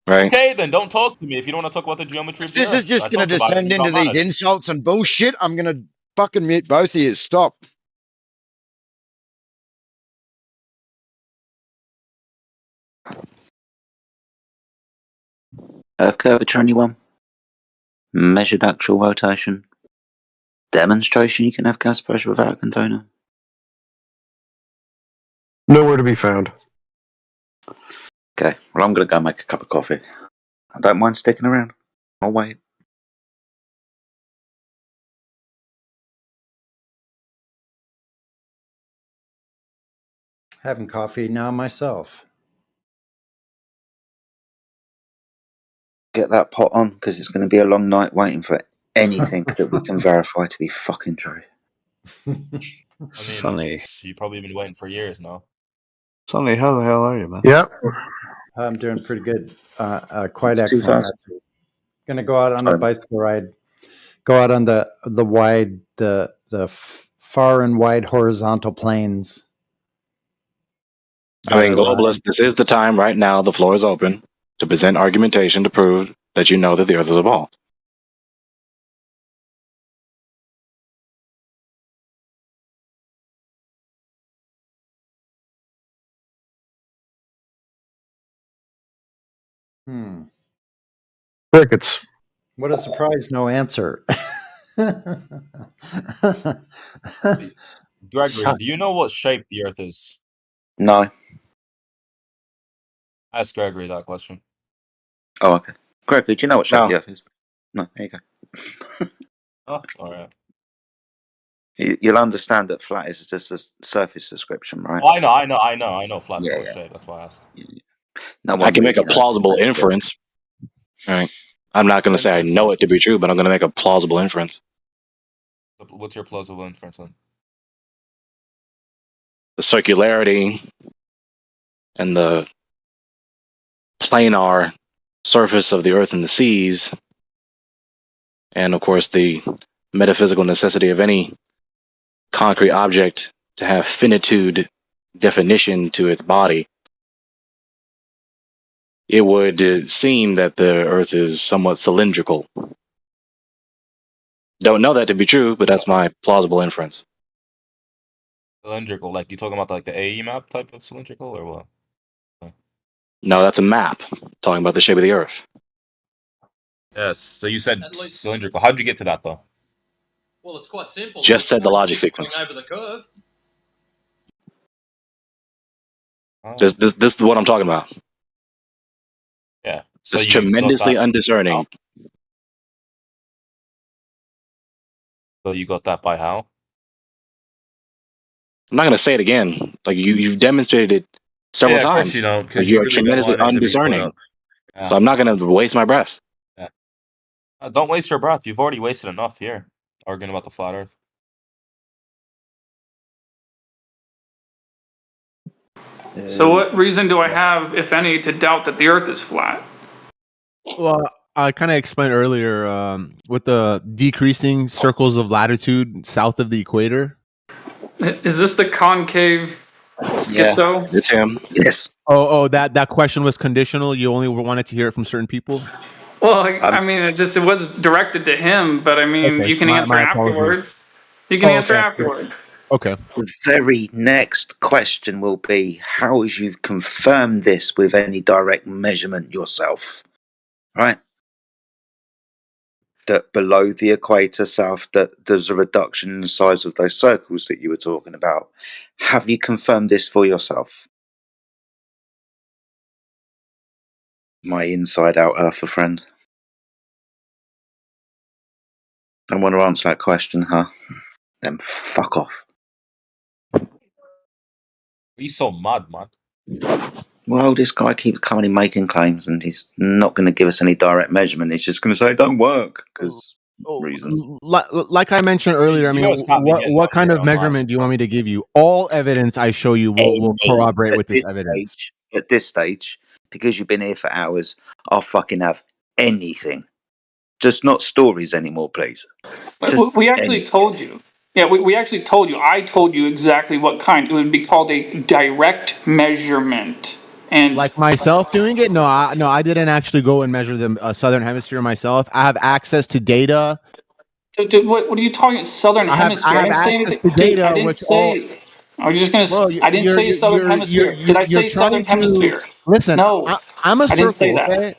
right? Okay, then don't talk to me if you don't want to talk about the geometry of the Earth. This is just going to descend into these insults and bullshit. I'm going to fucking mute both of you. Stop. Earth curvature, anyone? Measured actual rotation. Demonstration you can have gas pressure without a container. Nowhere to be found. Okay, well, I'm going to go make a cup of coffee. I don't mind sticking around. I'll wait. Having coffee now myself. Get that pot on, because it's going to be a long night waiting for anything that we can verify to be fucking true. I mean, Funny. You've probably been waiting for years now. Sonny, how the hell are you, man? Yep. I'm doing pretty good. Quite excellent. Gonna go out on a bicycle ride. Go out on the wide, the far and wide horizontal plains. I mean, Globalist, this is the time right now. The floor is open to present argumentation to prove that you know that the Earth is a ball. Crickets. What a surprise! No answer. Gregory, do you know what shape the Earth is? No. Ask Gregory that question. Oh, okay. Gregory, do you know what shape the Earth is? No, there you go. Oh, all right. You'll understand that flat is just a surface description, right? Oh, I know. Flat's not a shape. That's why I asked. No, I can make a plausible inference. Right. I'm not going to say I know it to be true, but I'm going to make a plausible inference. What's your plausible inference then? The circularity and the planar surface of the Earth and the seas, and of course the metaphysical necessity of any concrete object to have finitude definition to its body, it would seem that the Earth is somewhat cylindrical. Don't know that to be true, but that's my plausible inference. Cylindrical, like you talking about like the AE map type of cylindrical or what? No, that's a map talking about the shape of the Earth. Yes. So you said cylindrical. How'd you get to that though? Well, it's quite simple. Just said the logic sequence. Over the curve. This is what I'm talking about. Yeah. So it's tremendously undiscerning. So you got that by how? I'm not going to say it again. Like you've demonstrated it several times. You don't, because you are tremendously undiscerning. So I'm not going to waste my breath. Yeah. Don't waste your breath. You've already wasted enough here arguing about the flat Earth. So what reason do I have, if any, to doubt that the Earth is flat? Well, I kind of explained earlier with the decreasing circles of latitude south of the equator. Is this the concave schizo? Yeah, it's him. Yes. Oh, that question was conditional. You only wanted to hear it from certain people. Well, I mean, it was directed to him, but I mean, Okay, you can answer afterwards. You can answer afterwards. Okay. The very next question will be, how as you've confirmed this with any direct measurement yourself, right? That below the equator south, that there's a reduction in the size of those circles that you were talking about. Have you confirmed this for yourself? My inside out Earther friend. Don't want to answer that question, huh? Then fuck off. He's so mad, man. Well, this guy keeps coming in making claims, and he's not going to give us any direct measurement. He's just going to say it don't work because reasons. Like I mentioned earlier, I mean, what kind of measurement do you want me to give you? All evidence I show you will corroborate with this evidence. At this stage, because you've been here for hours, I'll fucking have anything. Just not stories anymore, please. We actually told you. Yeah, we actually told you. I told you exactly what kind. It would be called a direct measurement. And like myself doing it? No, I didn't actually go and measure the southern hemisphere myself. I have access to data. Dude, what are you talking about? Southern hemisphere? I didn't say anything. Data, I didn't say. Are you just gonna? Well, I didn't say southern hemisphere. Did I say southern hemisphere? Listen, no. I'm a circle. I didn't say that. Okay?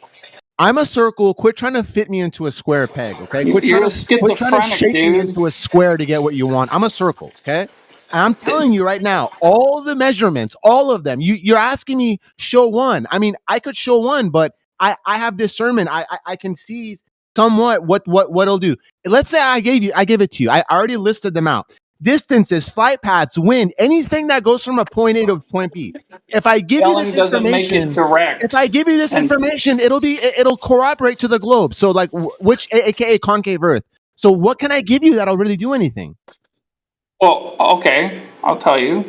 I'm a circle. Quit trying to fit me into a square peg, okay? Quit You're trying to shape me into a square to get what you want. I'm a circle, okay? And I'm telling you right now, all the measurements, all of them. You're asking me show one. I mean, I could show one, but I have discernment. I can see somewhat what it'll do. Let's say I give it to you. I already listed them out. Distances, flight paths, wind, anything that goes from a point A to point B. If I give you this information, it'll corroborate to the globe. So like which aka concave Earth. So what can I give you that'll really do anything? Well, okay, I'll tell you.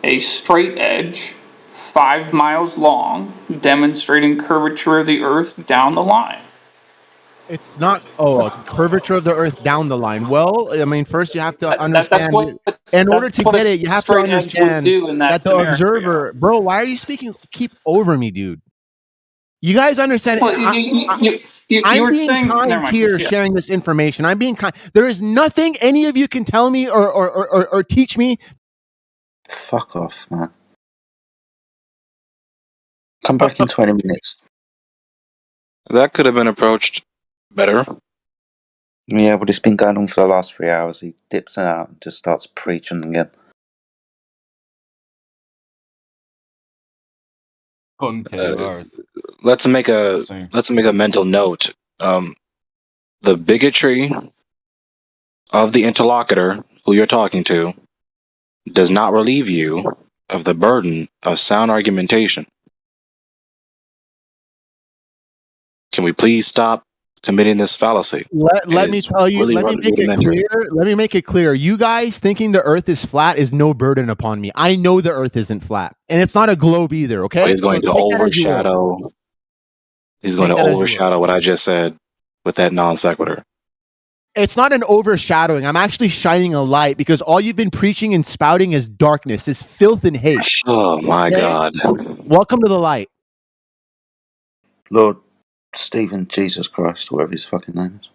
A straight edge, 5 miles long, demonstrating curvature of the Earth down the line. It's not a curvature of the Earth down the line. Well, I mean, first you have to understand. In order to get it, you have to understand that the observer, bro. Why are you keep over me, dude? You guys understand? Well, I'm being kind here, sharing this information. I'm being kind. There is nothing any of you can tell me or teach me. Fuck off, man. Come back in 20 minutes. That could have been approached better. Yeah, but it's been going on for the last 3 hours. He dips out and just starts preaching again. Let's make a mental note. The bigotry of the interlocutor who you're talking to does not relieve you of the burden of sound argumentation. Can we please stop committing this fallacy? Let me tell you, let me make it clear. You guys thinking the Earth is flat is no burden upon me. I know the Earth isn't flat. And it's not a globe either, okay? Well, he's going to overshadow what I just said with that non sequitur. It's not an overshadowing. I'm actually shining a light because all you've been preaching and spouting is darkness, is filth and hate. Oh my God. Welcome to the light. Lord Stephen Jesus Christ, whatever his fucking name is.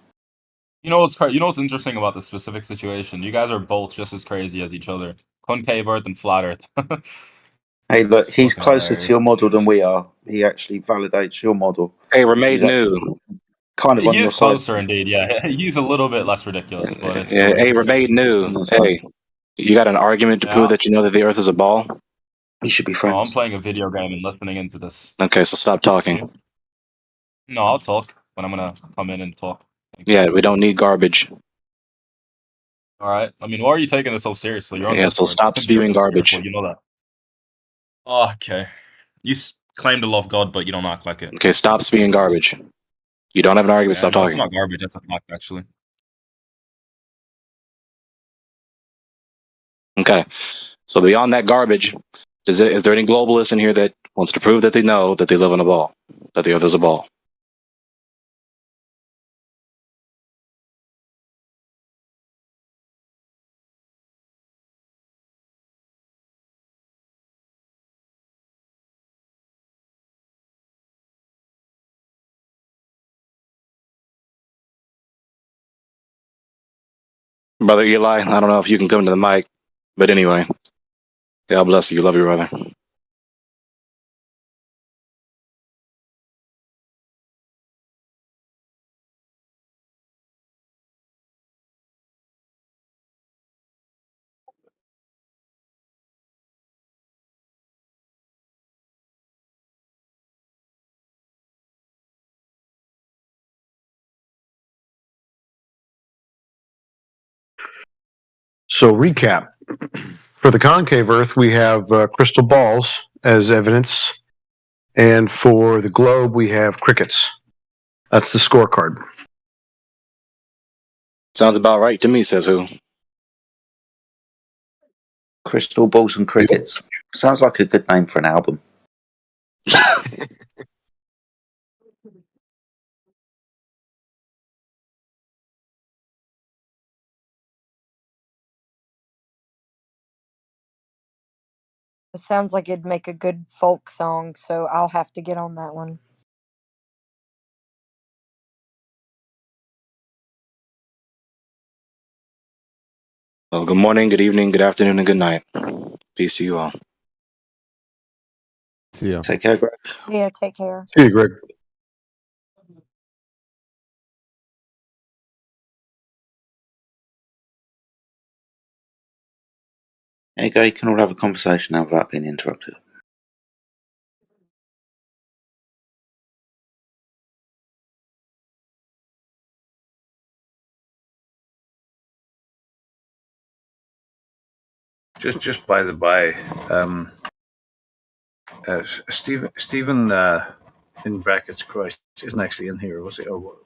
You know what's interesting about this specific situation? You guys are both just as crazy as each other. Concave Earth and flat Earth. Hey, look, he's fucking closer hilarious. to your model than we are. He actually validates your model. Hey, we're made He's new. actually kind of on He your is side. closer, indeed. Yeah, he's a little bit less ridiculous, but it's Yeah, still hey, we're made ridiculous. new. Hey, you got an argument to Yeah. prove that you know that the Earth is a ball? You should be Oh, friends. I'm playing a video game and listening into this. Okay, so stop talking. No, I'll talk when I'm gonna come in and talk. Yeah, we don't need garbage. All right. I mean, why are you taking this so seriously? You're on Yeah, so Discord. stop You're spewing just garbage. spiritual, you know that. Oh, okay. You claim to love God, but you don't act like it. Okay, stop spewing garbage. You don't have an argument, stop That's talking. not garbage. That's a fact, actually. Okay, so beyond that garbage, is there any globalist in here that wants to prove that they know that they live on a ball, that the Earth is a ball? Brother Eli, I don't know if you can come to the mic, but anyway, God bless you. Love you, brother. So recap. For the concave Earth, we have crystal balls as evidence. And for the globe, we have crickets. That's the scorecard. Sounds about right to me, says who? Crystal Balls and Crickets. Sounds like a good name for an album. It sounds like it'd make a good folk song, so I'll have to get on that one. Well, good morning, good evening, good afternoon, and good night. Peace to you all. See ya. Take care, Greg. Yeah, take care. See you, Greg. There you go. You can all have a conversation now without being interrupted. Just by the by, Stephen in brackets Christ isn't actually in here, was he? Or what?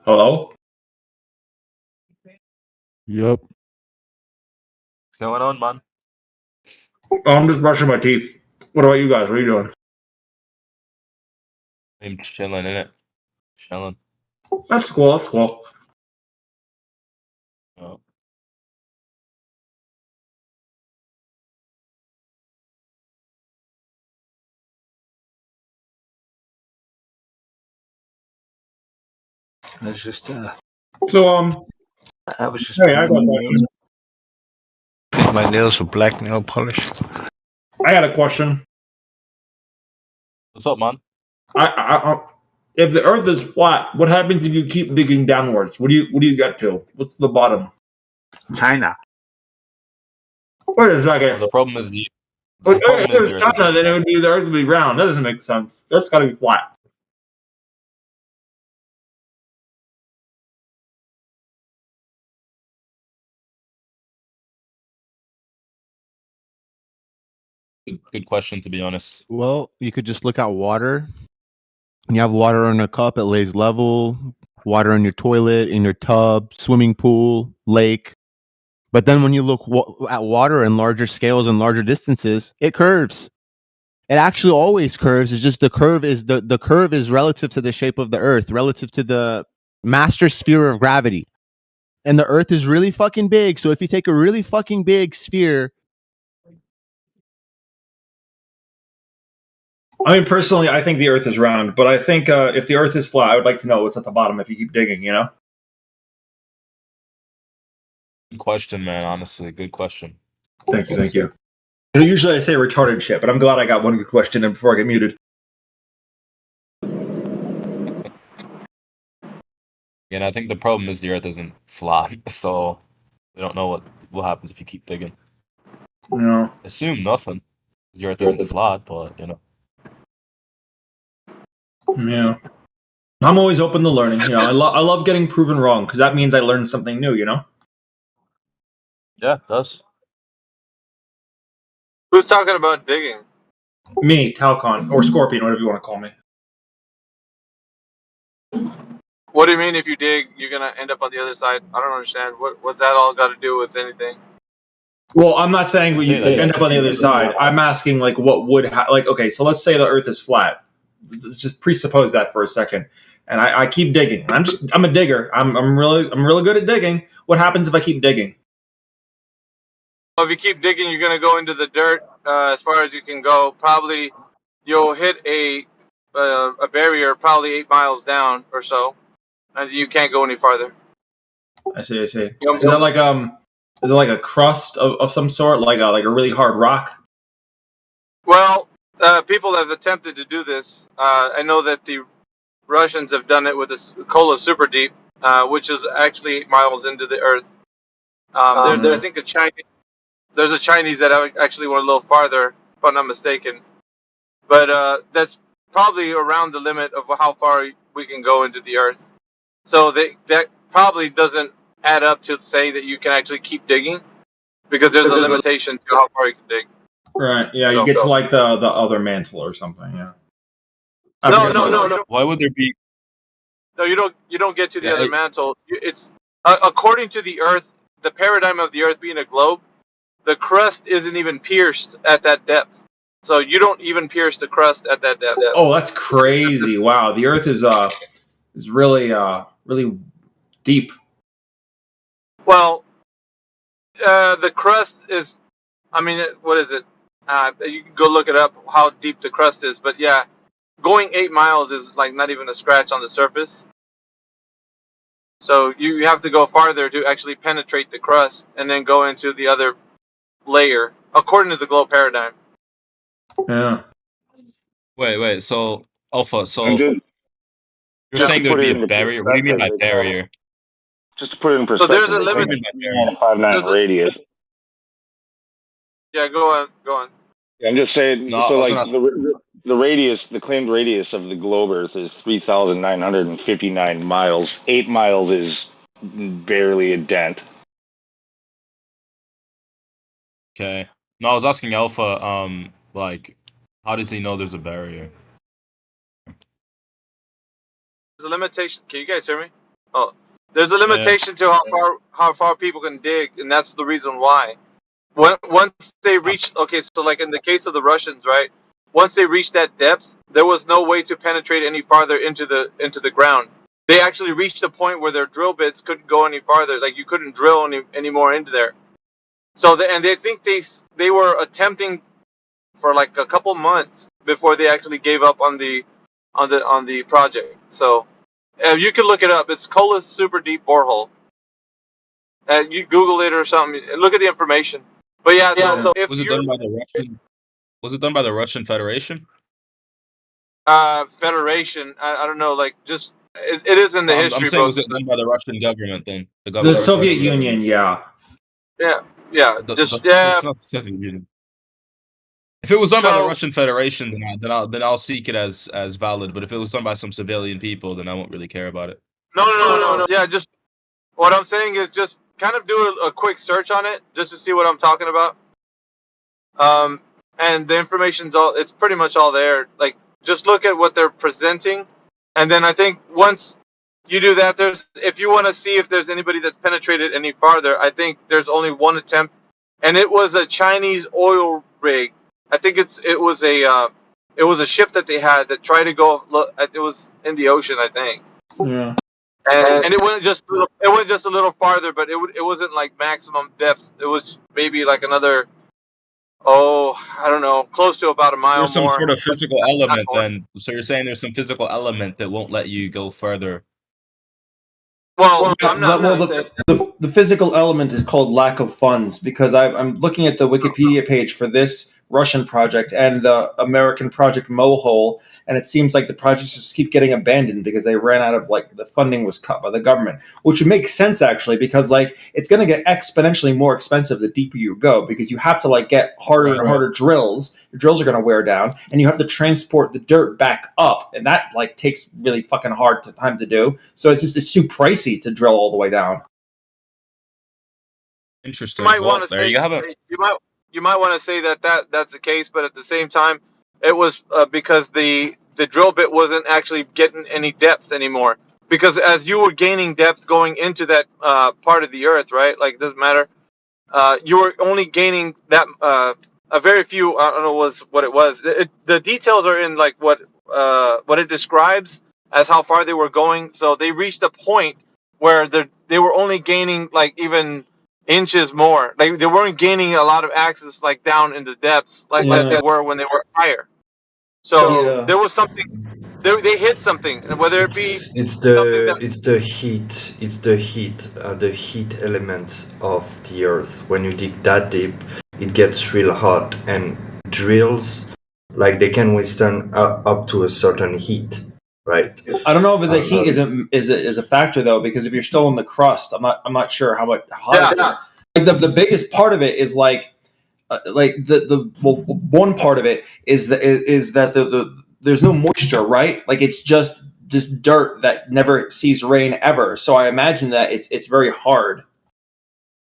Hello? Yep. What's going on, man? Oh, I'm just brushing my teeth. What about you guys? What are you doing? I'm chilling, innit? Chilling. That's cool. That's cool. Oh. It's just So I was just hey, I got a question. paint my nails with black nail polish. I got a question. What's up, man? If the Earth is flat, what happens if you keep digging downwards? What do you get to? What's the bottom? China. Wait a second. The problem is the If problem it is was the Earth China, is then it would be the Earth would be round. That doesn't make sense. That's got to be flat. good question, to be honest. Well, you could just look at water. You have water in a cup, it lays level. Water in your toilet, in your tub, swimming pool, lake. But then when you look at water in larger scales and larger distances, it curves. It actually always curves. It's just the curve is relative to the shape of the Earth, relative to the master sphere of gravity. And the Earth is really fucking big. So if you take a really fucking big sphere. I mean, personally, I think the Earth is round, but I think if the Earth is flat, I would like to know what's at the bottom if you keep digging, you know? Good question, man. Honestly, good question. Thank you. Usually I say retarded shit, but I'm glad I got one good question in before I get muted. And I think the problem is the Earth isn't flat, so we don't know what happens if you keep digging. No. Assume nothing. The Earth isn't flat, but you know. Yeah. I'm always open to learning. You know, I love getting proven wrong because that means I learned something new, you know? Yeah, it does. Who's talking about digging? Me, Talcon, or Scorpion, whatever you want to call me. What do you mean if you dig, you're gonna end up on the other side? I don't understand. What's that all got to do with anything? Well, I'm not saying you end up on the other side. I'm asking, like, what would like? Okay, so let's say the Earth is flat. Just presuppose that for a second, and I keep digging. I'm a digger. I'm really good at digging. What happens if I keep digging? Well, if you keep digging, you're gonna go into the dirt as far as you can go. Probably you'll hit a barrier, probably 8 miles down or so, and you can't go any farther. I see. Is that like Is it like a crust of some sort, like a really hard rock? Well, people have attempted to do this. I know that the Russians have done it with the Kola Super Deep, which is actually 8 miles into the Earth. There's, I think, there's a Chinese that actually went a little farther, if I'm not mistaken. But that's probably around the limit of how far we can go into the Earth. So that probably doesn't add up to say that you can actually keep digging, because there's a limitation to how far you can dig. Right. Yeah, you get to like the other mantle or something. Yeah. No. Why would there be? No, you don't get to the other mantle. It's according to the Earth, the paradigm of the Earth being a globe, the crust isn't even pierced at that depth. So you don't even pierce the crust at that depth. Oh, that's crazy! Wow, the Earth is really deep. Well, the crust is. I mean, what is it? You can go look it up how deep the crust is. But yeah, going 8 miles is like not even a scratch on the surface. So you have to go farther to actually penetrate the crust and then go into the other layer, according to the globe paradigm. Yeah. Wait. So Alpha. So you're saying there'd be a barrier? What do you mean by barrier? Just to put it in perspective, so there's a limit. 5'9" radius. Yeah, go on. Yeah, I'm just saying. No, so like the radius, the claimed radius of the globe Earth is 3,959 miles. 8 miles is barely a dent. Okay. No, I was asking Alpha. Like, how does he know there's a barrier? There's a limitation. Can you guys hear me? Oh, there's a limitation to how far people can dig, and that's the reason why. Once they reach, okay, so like in the case of the Russians, right? Once they reached that depth, there was no way to penetrate any farther into the ground. They actually reached a point where their drill bits couldn't go any farther. Like you couldn't drill any more into there. So and they think they were attempting for like a couple months before they actually gave up on the project. So you can look it up. It's Kola Super Deep Borehole. You Google it or something. Look at the information. But yeah, so if was it done by the Russian? Was it done by the Russian Federation? Federation. I don't know. Like just it is in the history. I'm saying, book. was it done by the Russian government then? The Soviet Union, yeah. Yeah. It's not the Soviet Union. If it was done by the Russian Federation, then I'll seek it as valid. But if it was done by some civilian people, then I won't really care about it. No. Yeah, just what I'm saying is just kind of do a quick search on it just to see what I'm talking about. And the information's it's pretty much all there. Like just look at what they're presenting, and then I think once you do that, if you want to see if there's anybody that's penetrated any farther, I think there's only one attempt, and it was a Chinese oil rig. I think it was a ship that they had that tried to go. It was in the ocean, I think. Yeah. And it went just a little farther, but it wasn't like maximum depth. It was maybe like another, I don't know, close to about a mile. There's some more. sort of physical element then. So you're saying there's some physical element that won't let you go further. Well, I'm not. The physical element is called lack of funds, because I'm looking at the Wikipedia page for this Russian project and the American project Mohole, and it seems like the projects just keep getting abandoned because they ran out of, like, the funding was cut by the government, which would make sense actually, because like it's going to get exponentially more expensive the deeper you go, because you have to like get harder and harder drills. Your drills are going to wear down, and you have to transport the dirt back up, and that like takes really fucking hard time to do. So it's too pricey to drill all the way down. Interesting. You might Well, want to there say you have it. you might want to say that's the case, but at the same time, it was because the drill bit wasn't actually getting any depth anymore. Because as you were gaining depth going into that part of the earth, right? Like it doesn't matter. You were only gaining that a very few. I don't know what it was. The details are in like what it describes as how far they were going. So they reached a point where they were only gaining like even inches more. Like they weren't gaining a lot of access like down into depths like they were when they were higher. So there was something. They hit something, whether it be it's the heat element of the earth. When you dig that deep, it gets real hot, and drills like they can withstand up to a certain heat, right? I don't know if the heat is a factor though, because if you're still in the crust, I'm not sure how much hot it is. Like the biggest part of it is like one part of it is that there's no moisture, right? Like it's just dirt that never sees rain ever. So I imagine that it's very hard.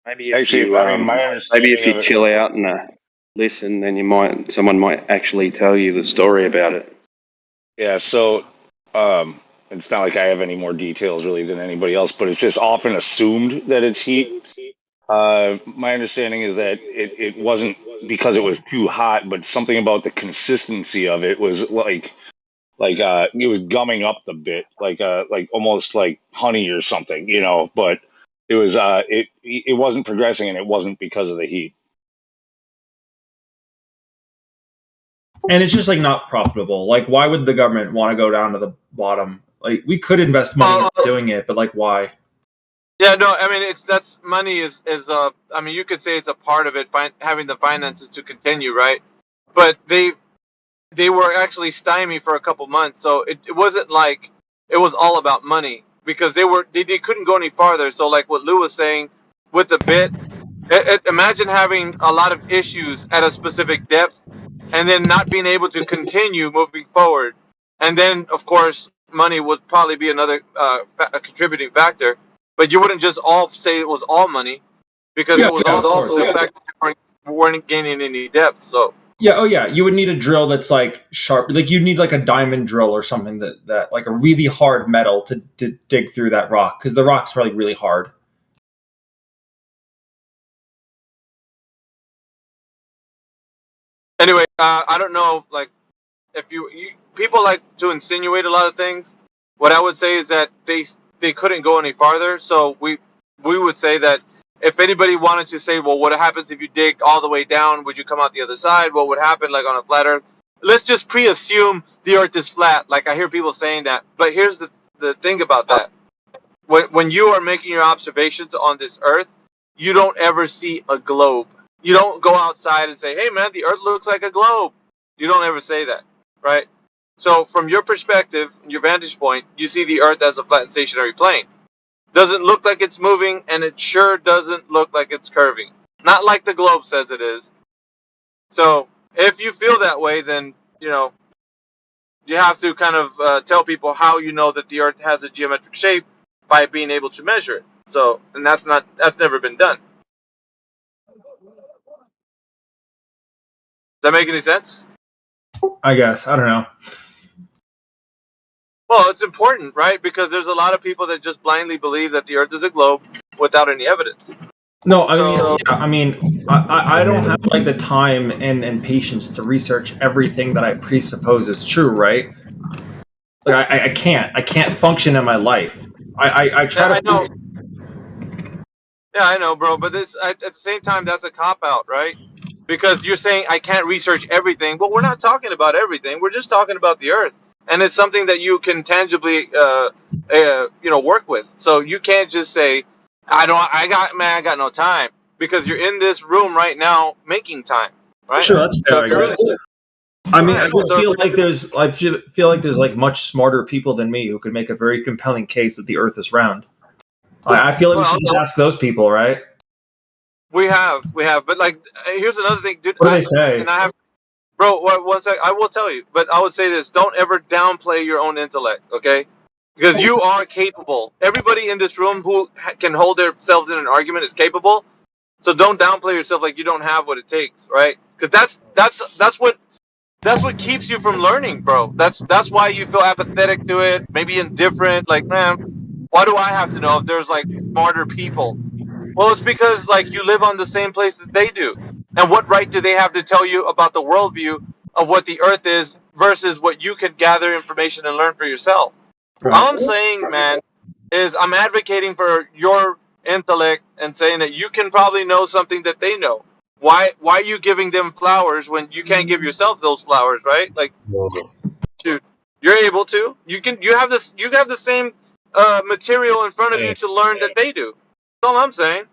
Maybe if you chill out and listen, then someone might actually tell you the story about it. Yeah. So it's not like I have any more details really than anybody else, but it's just often assumed that it's heat. My understanding is that it wasn't because it was too hot, but something about the consistency of it was like it was gumming up the bit, like almost like honey or something, you know. But it was it wasn't progressing, and it wasn't because of the heat. And it's just like not profitable. Like, why would the government want to go down to the bottom? Like, we could invest money in doing it, but like, why? Yeah, no, I mean that's money is I mean you could say it's a part of it, having the finances to continue, right? But they were actually stymied for a couple months, so it wasn't like it was all about money, because they couldn't go any farther. So like what Lou was saying with the bit, imagine having a lot of issues at a specific depth, and then not being able to continue moving forward, and then of course money would probably be another a contributing factor. But you wouldn't just all say it was all money, because it was also the fact that they weren't gaining any depth. So Yeah, oh yeah, you would need a drill that's like sharp, like you need like a diamond drill or something that like a really hard metal to dig through that rock, because the rock's probably really hard. Anyway, I don't know, like, if you people like to insinuate a lot of things. What I would say is that they couldn't go any farther, so we would say that if anybody wanted to say, well, what happens if you dig all the way down? Would you come out the other side? What would happen, like, on a flat Earth? Let's just pre-assume the Earth is flat. Like, I hear people saying that, but here's the thing about that: when you are making your observations on this Earth, you don't ever see a globe. You don't go outside and say, hey man, the Earth looks like a globe. You don't ever say that, right? So from your perspective, your vantage point, you see the Earth as a flat and stationary plane. Doesn't look like it's moving, and it sure doesn't look like it's curving. Not like the globe says it is. So if you feel that way, then, you know, you have to kind of tell people how you know that the Earth has a geometric shape by being able to measure it. So, and that's never been done. Does that make any sense? I guess. I don't know. Well, it's important, right? Because there's a lot of people that just blindly believe that the Earth is a globe without any evidence. No, I mean, I don't have like the time and patience to research everything that I presuppose is true, right? Like I can't function in my life. I try to. Yeah, I know, bro. But this at the same time, that's a cop out, right? Because you're saying I can't research everything. Well, we're not talking about everything. We're just talking about the Earth, and it's something that you can tangibly, work with. So you can't just say, I got no time, because you're in this room right now making time, right? Sure, that's fair. I guess. I mean, I feel like there's like much smarter people than me who could make a very compelling case that the Earth is round. I feel like we should just ask those people, right? We have, but like, here's another thing, dude. What do they say? And I have, bro. One sec. I will tell you, but I would say this: don't ever downplay your own intellect, okay? Because you are capable. Everybody in this room who can hold themselves in an argument is capable. So don't downplay yourself like you don't have what it takes, right? Because that's what keeps you from learning, bro. That's why you feel apathetic to it, maybe indifferent. Like, man, why do I have to know if there's like smarter people? Well, it's because like you live on the same place that they do, and what right do they have to tell you about the worldview of what the Earth is versus what you can gather information and learn for yourself? Right. All I'm saying, man, is I'm advocating for your intellect and saying that you can probably know something that they know. Why are you giving them flowers when you can't give yourself those flowers, right? Like, dude, you're able to. You have the same material in front of you to learn that they do. That's all I'm saying.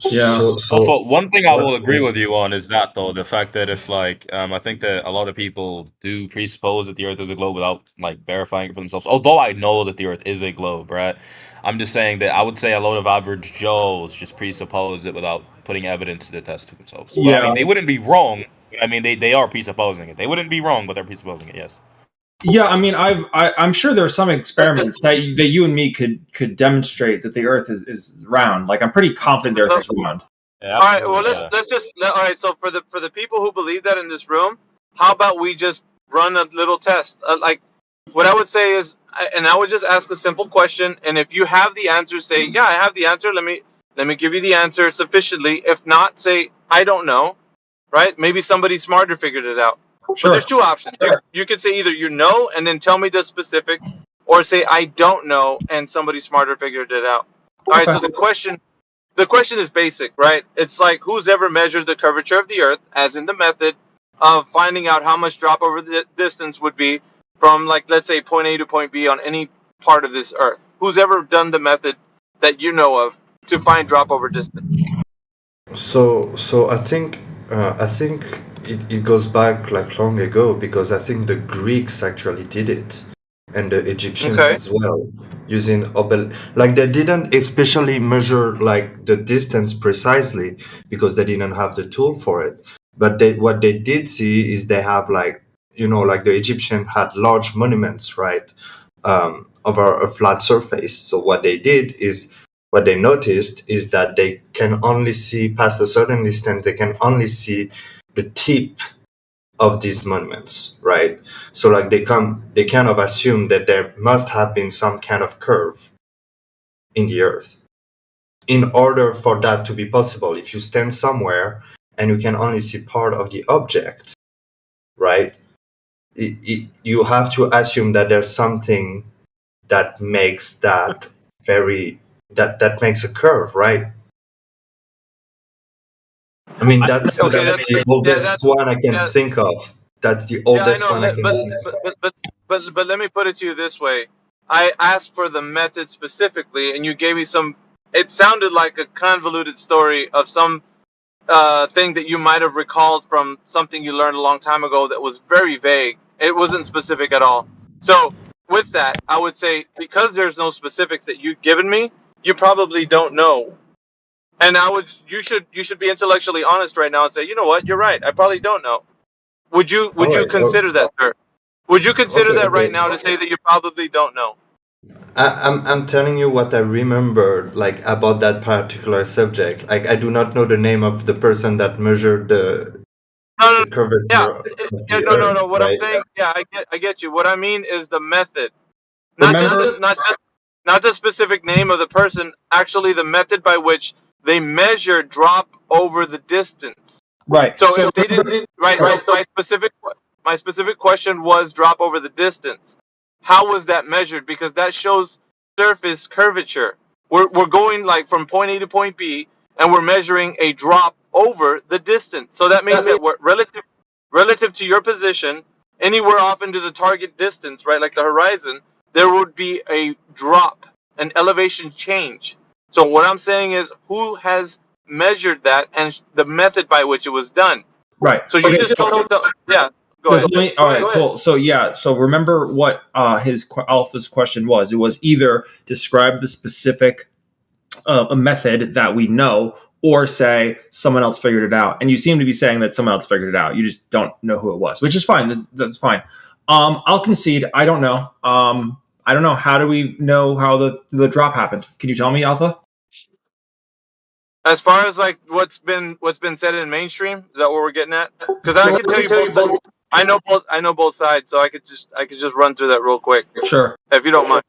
Yeah. So one thing I will agree with you on is that, though, the fact that if like I think that a lot of people do presuppose that the Earth is a globe without like verifying it for themselves. Although I know that the Earth is a globe, right? I'm just saying that I would say a lot of average Joes just presuppose it without putting evidence to the test to themselves. Well, Yeah. I mean, they wouldn't be wrong. I mean, they are presupposing it. They wouldn't be wrong, but they're presupposing it. Yes. Yeah, I mean, I'm sure there are some experiments that you and me could demonstrate that the Earth is round. Like, I'm pretty confident the Earth is round. Yeah, all right. Well, let's just all right. So for the people who believe that in this room, how about we just run a little test? Like, what I would say is, and I would just ask a simple question, and if you have the answer, say, yeah, I have the answer. Let me give you the answer sufficiently. If not, say, I don't know. Right? Maybe somebody smarter figured it out. Sure. But there's two options. You could say either you know and then tell me the specifics, or say I don't know and somebody smarter figured it out. All right. So the question is basic, right? It's like, who's ever measured the curvature of the Earth, as in the method of finding out how much drop over the distance would be from, like, let's say point A to point B on any part of this Earth? Who's ever done the method that you know of to find drop over distance? So I think it goes back like long ago, because I think the Greeks actually did it, and the Egyptians as well, using like they didn't especially measure like the distance precisely because they didn't have the tool for it. But what they did see is they have like, like the Egyptian had large monuments, right, over a flat surface. So what they noticed is that they can only see past a certain distance. They can only see the tip of these monuments, right? So like they kind of assume that there must have been some kind of curve in the earth. In order for that to be possible, if you stand somewhere and you can only see part of the object, right? You have to assume that there's something that makes that that makes a curve, right? I mean, that's the oldest one I can think of. That's the oldest one I can think of. But let me put it to you this way. I asked for the method specifically, and you gave me some. It sounded like a convoluted story of some thing that you might have recalled from something you learned a long time ago that was very vague. It wasn't specific at all. So with that, I would say because there's no specifics that you've given me, you probably don't know. And you should be intellectually honest right now and say, you know what, you're right. I probably don't know. Would you consider that, sir? Would you consider that right now to say that you probably don't know? I'm telling you what I remember, like about that particular subject. Like I do not know the name of the person that measured the curvature of the Earth, No. What right? I'm saying, I get you. What I mean is the method, not the specific name of the person. Actually, the method by which they measure drop over the distance. Right. So if they didn't, right. My specific question was drop over the distance. How was that measured? Because that shows surface curvature. We're going like from point A to point B, and we're measuring a drop over the distance. So that means that we're relative to your position, anywhere off into the target distance, right, like the horizon, there would be a drop, an elevation change. So what I'm saying is, who has measured that and the method by which it was done? Right. So you just told them, yeah. Go ahead. All right, cool. So so remember what Alpha's question was. It was either describe the specific a method that we know, or say someone else figured it out. And you seem to be saying that someone else figured it out. You just don't know who it was, which is fine. That's fine. I'll concede. I don't know. I don't know. How do we know how the drop happened? Can you tell me, Alpha? As far as like what's been said in mainstream, is that what we're getting at? Because I can tell you both sides. I know both sides, so I could just run through that real quick. Sure. If you don't mind.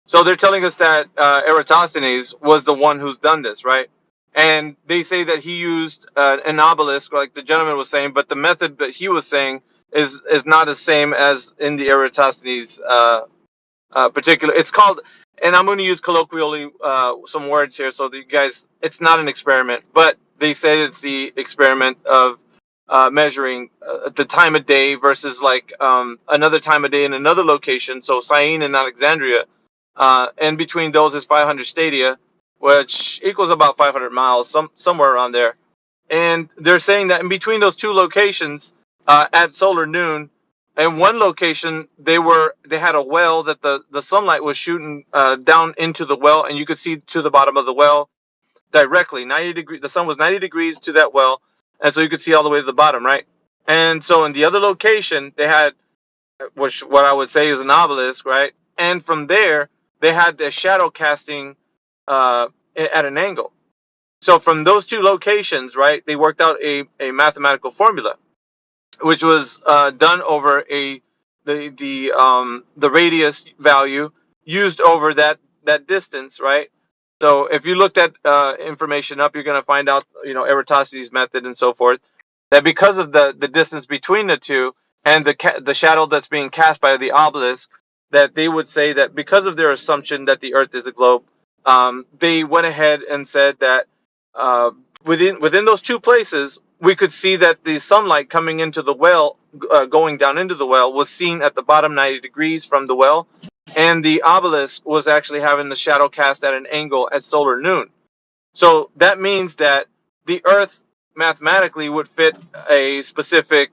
So they're telling us that Eratosthenes was the one who's done this, right? And they say that he used an obelisk, like the gentleman was saying, but the method that he was saying is not the same as in the Eratosthenes particular. It's called, and I'm going to use colloquially some words here, so that you guys, it's not an experiment, but they say it's the experiment of measuring the time of day versus like another time of day in another location. So Syene and Alexandria. And between those is 500 stadia, which equals about 500 miles, somewhere around there. And they're saying that in between those two locations, at solar noon, in one location they had a well that the sunlight was shooting down into the well, and you could see to the bottom of the well directly. 90 degrees. The sun was 90 degrees to that well, and so you could see all the way to the bottom, right? And so in the other location, they had what I would say is an obelisk, right? And from there, they had the shadow casting at an angle. So from those two locations, right, they worked out a mathematical formula, which was done over the radius value used over that distance, right? So if you looked at information up, you're going to find out, Eratosthenes' method and so forth, that because of the distance between the two and the shadow that's being cast by the obelisk, that they would say that because of their assumption that the Earth is a globe, they went ahead and said that within those two places, we could see that the sunlight coming into the well, going down into the well, was seen at the bottom 90 degrees from the well, and the obelisk was actually having the shadow cast at an angle at solar noon. So that means that the Earth mathematically would fit a specific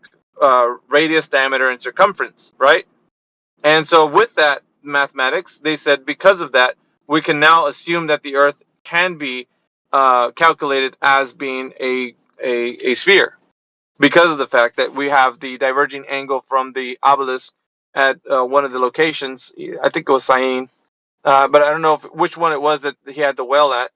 radius, diameter, and circumference, right? And so with that mathematics, they said because of that, we can now assume that the Earth can be calculated as being a sphere, because of the fact that we have the diverging angle from the obelisk at one of the locations. I think it was Syene, but I don't know which one it was that he had the well at.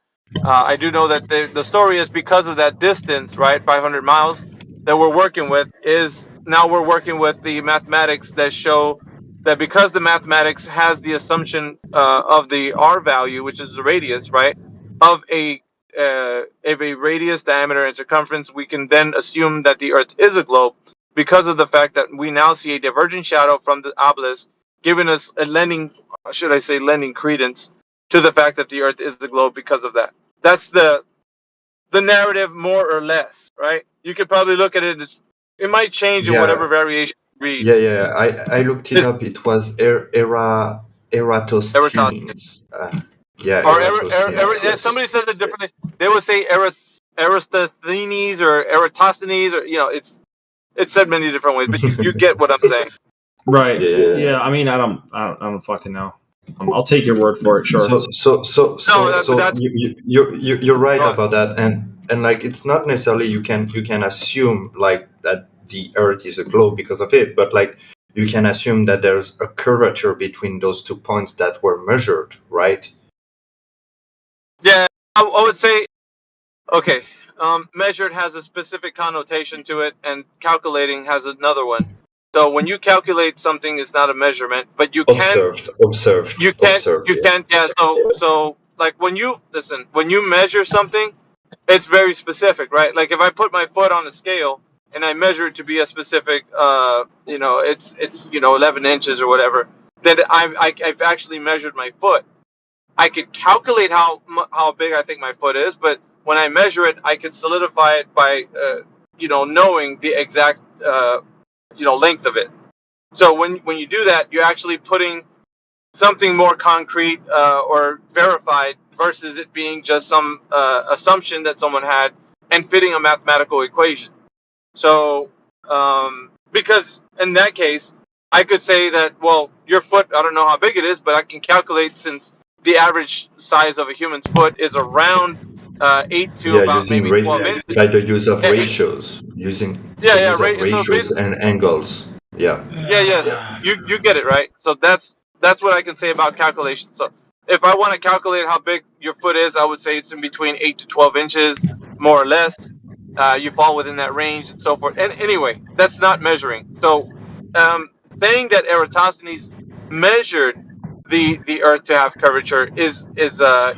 I do know that the story is because of that distance, right, 500 miles, that we're working with is now we're working with the mathematics that show that because the mathematics has the assumption of the r value, which is the radius, right, of a radius, diameter, and circumference, we can then assume that the Earth is a globe because of the fact that we now see a divergent shadow from the obelisk, giving us lending credence to the fact that the Earth is the globe because of that. That's the narrative, more or less, right? You could probably look at it as it might change in whatever variation you read. Yeah. I looked it up. It was Eratosthenes. Eratosthenes. Somebody says it differently. They would say Eratosthenes or Eratosthenes, or it's said many different ways, but you get what I'm saying. Right. Yeah. I mean, I don't fucking know. I'll take your word for it. Sure. You're right about that, and like it's not necessarily you can assume like that the Earth is a globe because of it, but like you can assume that there's a curvature between those 2 points that were measured, right? Yeah, I would say, okay, measured has a specific connotation to it, and calculating has another one. So when you calculate something, it's not a measurement, but you observed. You can. Yeah. So like when you measure something, it's very specific, right? Like if I put my foot on a scale and I measure it to be a specific, it's 11 inches or whatever, then I've actually measured my foot. I could calculate how big I think my foot is, but when I measure it, I could solidify it by knowing the exact length of it. So when you do that, you're actually putting something more concrete or verified versus it being just some assumption that someone had and fitting a mathematical equation. So because in that case, I could say that, well, your foot, I don't know how big it is, but I can calculate, since the average size of a human's foot is around 8 to about maybe 12 inches. By the use of ratios, ratios and angles. Yeah. You get it, right? So that's what I can say about calculation. So if I want to calculate how big your foot is, I would say it's in between 8 to 12 inches, more or less. You fall within that range and so forth. And anyway, that's not measuring. So saying that Eratosthenes measured the Earth to have curvature is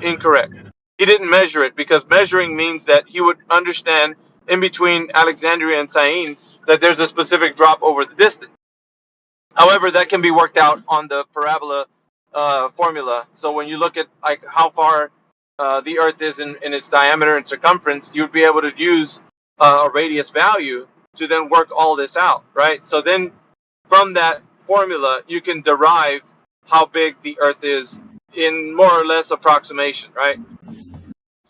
incorrect. He didn't measure it because measuring means that he would understand in between Alexandria and Syene that there's a specific drop over the distance. However, that can be worked out on the parabola formula. So when you look at like how far the Earth is in its diameter and circumference, you'd be able to use a radius value to then work all this out, right? So then from that formula, you can derive how big the Earth is in more or less approximation, right?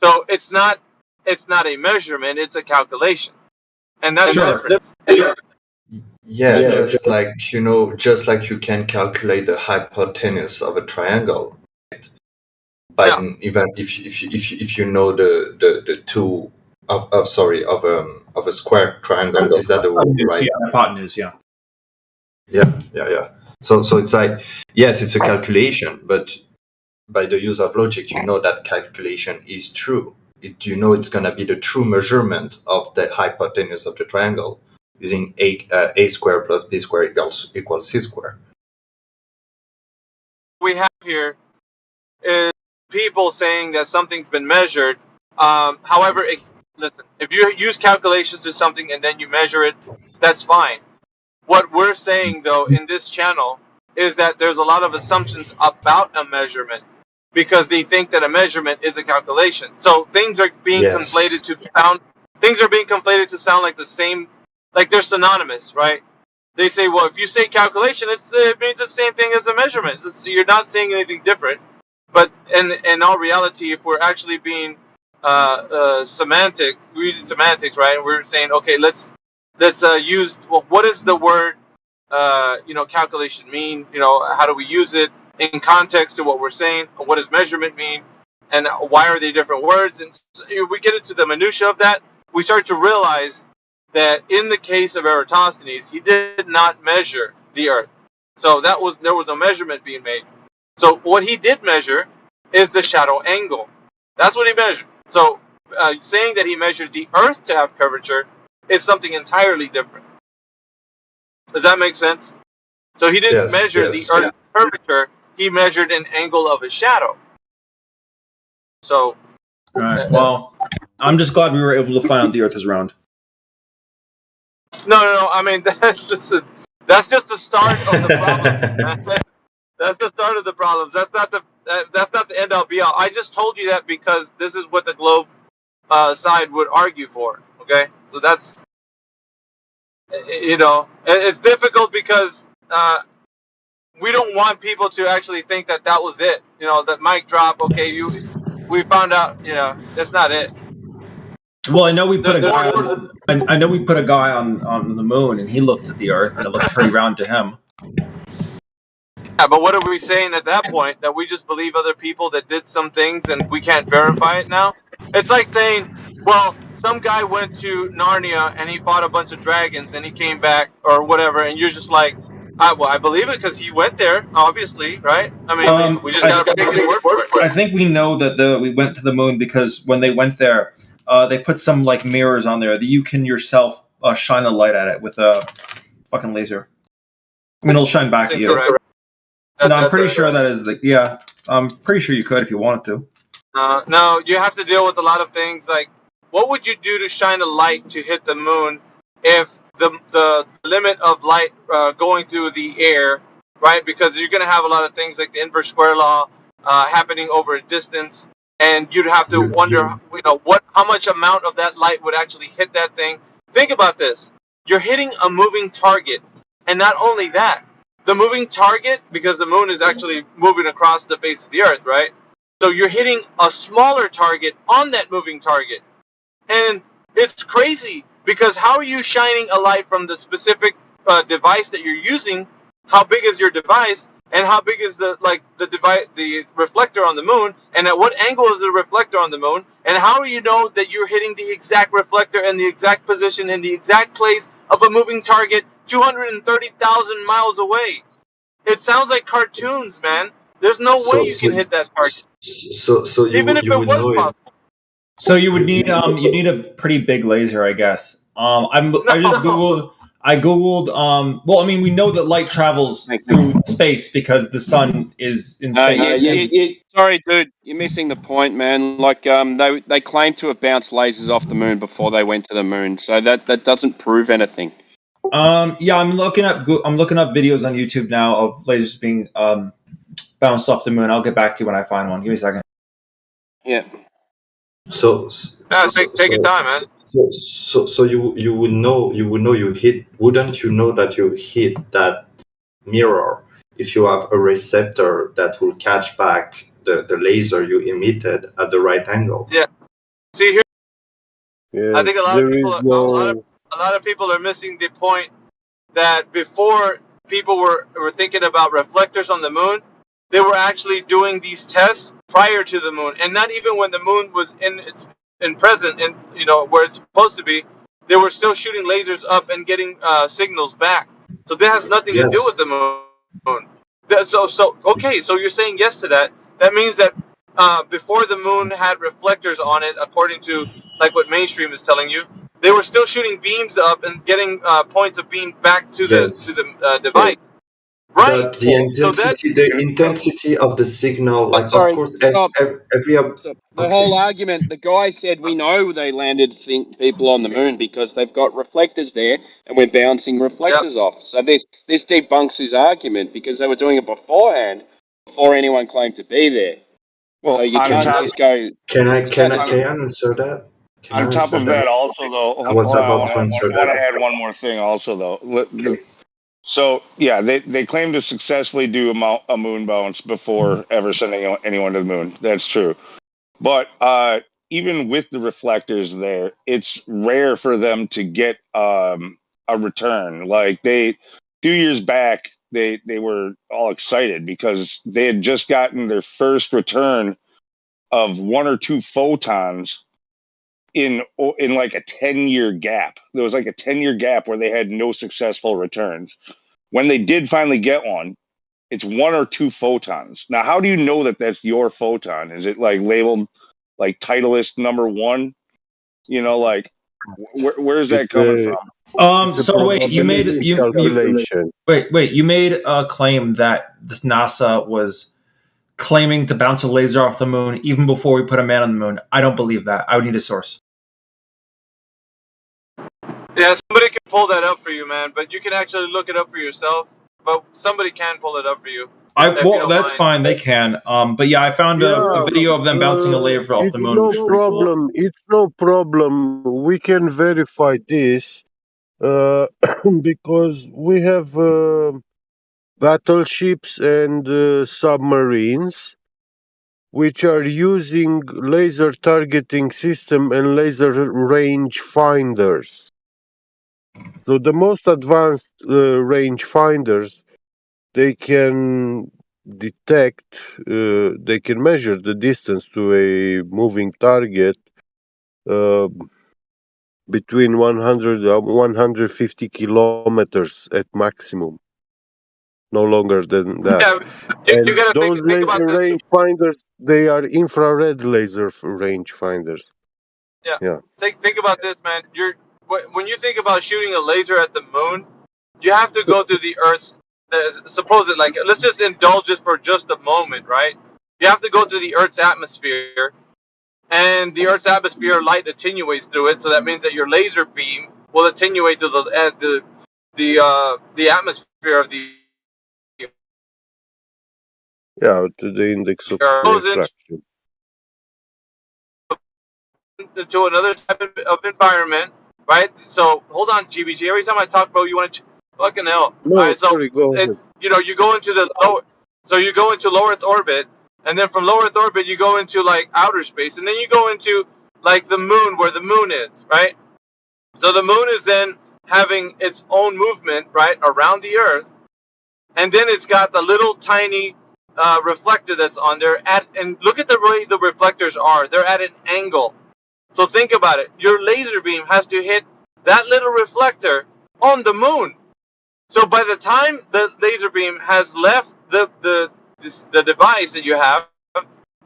So it's not a measurement, it's a calculation. And that's the difference. Yeah, just like you can calculate the hypotenuse of a triangle, right? But even if you know the two of a square triangle, is that the word, right? Hypotenuse, yeah. So it's like, yes, it's a calculation, but by the use of logic, you know that calculation is true. You know it's going to be the true measurement of the hypotenuse of the triangle using a square plus b square equals c square. What we have here is people saying that something's been measured. However, listen, if you use calculations to something and then you measure it, that's fine. What we're saying, though, in this channel is that there's a lot of assumptions about a measurement because they think that a measurement is a calculation. So things are being conflated to sound like the same, like they're synonymous, right? They say, well, if you say calculation, it means the same thing as a measurement. You're not saying anything different. But in all reality, if we're actually being semantics, we're using semantics, right? And we're saying, okay, let's use, well, what does the word calculation mean? How do we use it in context to what we're saying? What does measurement mean? And why are they different words? And so, we get into the minutia of that. We start to realize that in the case of Eratosthenes, he did not measure the Earth. So there was no measurement being made. So what he did measure is the shadow angle. That's what he measured. So saying that he measured the Earth to have curvature is something entirely different. Does that make sense? So he didn't measure the Earth's curvature; he measured an angle of a shadow. So, all right. Well, I'm just glad we were able to find out the Earth is round. No. I mean, that's just the start of the problem. That's the start of the problems. That's not the end all be all. I just told you that because this is what the globe side would argue for. Okay, so that's it's difficult because we don't want people to actually think that was it. That mic drop. Okay, we found out. That's not it. Well, I know we put a guy. I know we put a guy on the moon, and he looked at the Earth, and it looked pretty round to him. Yeah, but what are we saying at that point? That we just believe other people that did some things, and we can't verify it now? It's like saying, well, some guy went to Narnia and he fought a bunch of dragons, and he came back or whatever, and you're just like, I believe it because he went there, obviously, right? I mean, we just gotta take his word for it. I think we know that we went to the moon because when they went there, they put some like mirrors on there that you can yourself shine a light at it with a fucking laser. I mean, it'll shine back at you. No, I'm pretty sure that is I'm pretty sure you could if you wanted to. No, you have to deal with a lot of things. Like, what would you do to shine a light to hit the moon if the limit of light going through the air, right? Because you're going to have a lot of things like the inverse square law happening over a distance, and you'd have to wonder, how much amount of that light would actually hit that thing. Think about this: you're hitting a moving target, and not only that. The moving target, because the moon is actually moving across the face of the Earth, right? So you're hitting a smaller target on that moving target. And it's crazy because how are you shining a light from the specific device that you're using? How big is your device? And how big is the reflector on the moon? And at what angle is the reflector on the moon? And how do you know that you're hitting the exact reflector and the exact position in the exact place of a moving target 230,000 miles away? It sounds like cartoons, man. There's no way you can hit that target. So even if it was possible. So you would need a pretty big laser, I guess. I googled. Well, I mean, we know that light travels through space because the sun is in space. Sorry, dude, you're missing the point, man. Like, they claim to have bounced lasers off the moon before they went to the moon, so that doesn't prove anything. Yeah, I'm looking up videos on YouTube now of lasers being bounced off the moon. I'll get back to you when I find one. Give me a second. Yeah. So take your time, man. So you would know you hit. Wouldn't you know that you hit that mirror if you have a receptor that will catch back the laser you emitted at the right angle? Yeah. See here. Yes, I think a lot of people are missing the point that before people were thinking about reflectors on the moon, they were actually doing these tests prior to the moon, and not even when the moon was in present and where it's supposed to be, they were still shooting lasers up and getting signals back. So that has nothing to do with the moon. So you're saying yes to that. That means that before the moon had reflectors on it, according to like what mainstream is telling you, they were still shooting beams up and getting points of beam back to the device. Right. But the intensity of the signal, like Sorry, of course, stop. every The whole argument, the guy said we know they landed people on the moon because they've got reflectors there and we're bouncing reflectors off. So this debunks his argument because they were doing it beforehand, before anyone claimed to be there. Well, so you can't just go. Can I answer that? On top of that, also though, I was about to answer that. I want to add one more thing, also though. So yeah, they claim to successfully do a moon bounce before ever sending anyone to the moon. That's true, but even with the reflectors there, it's rare for them to get a return. Like 2 years back, they were all excited because they had just gotten their first return of 1 or 2 photons in like a 10-year gap. There was like a 10-year gap where they had no successful returns. When they did finally get one, it's 1 or 2 photons. Now, how do you know that that's your photon? Is it like labeled like Titleist number 1? Where's that coming from? So wait, you made a claim that this NASA was claiming to bounce a laser off the moon even before we put a man on the moon. I don't believe that. I would need a source. Yeah, somebody can pull that up for you, man. But you can actually look it up for yourself. But somebody can pull it up for you. That's fine. They can. But yeah, I found a video of them bouncing a laser off the moon. It's no problem. Cool. It's no problem. We can verify this because we have battleships and submarines which are using laser targeting system and laser range finders. So the most advanced range finders, they can detect, they can measure the distance to a moving target between 100 and 150 kilometers at maximum. No longer than that. Yeah, you gotta those laser range finders, they are infrared laser range finders. Yeah. Think about this, man. When you think about shooting a laser at the moon, you have to go through the Earth's. Suppose it like, let's just indulge it for just a moment, right? You have to go through the Earth's atmosphere, and the Earth's atmosphere light attenuates through it. So that means that your laser beam will attenuate to the atmosphere of the. Yeah, to the index of refraction. To another type of environment, right? So hold on, GBG. Every time I talk about you want to fucking hell. No, right, so sorry, go ahead. You go into you go into low Earth orbit, and then from low Earth orbit you go into like outer space, and then you go into like the moon, where the moon is, right? So the moon is then having its own movement, right, around the Earth, and then it's got the little tiny reflector that's on there. And look at the way the reflectors are. They're at an angle. So think about it. Your laser beam has to hit that little reflector on the moon. So by the time the laser beam has left the device that you have,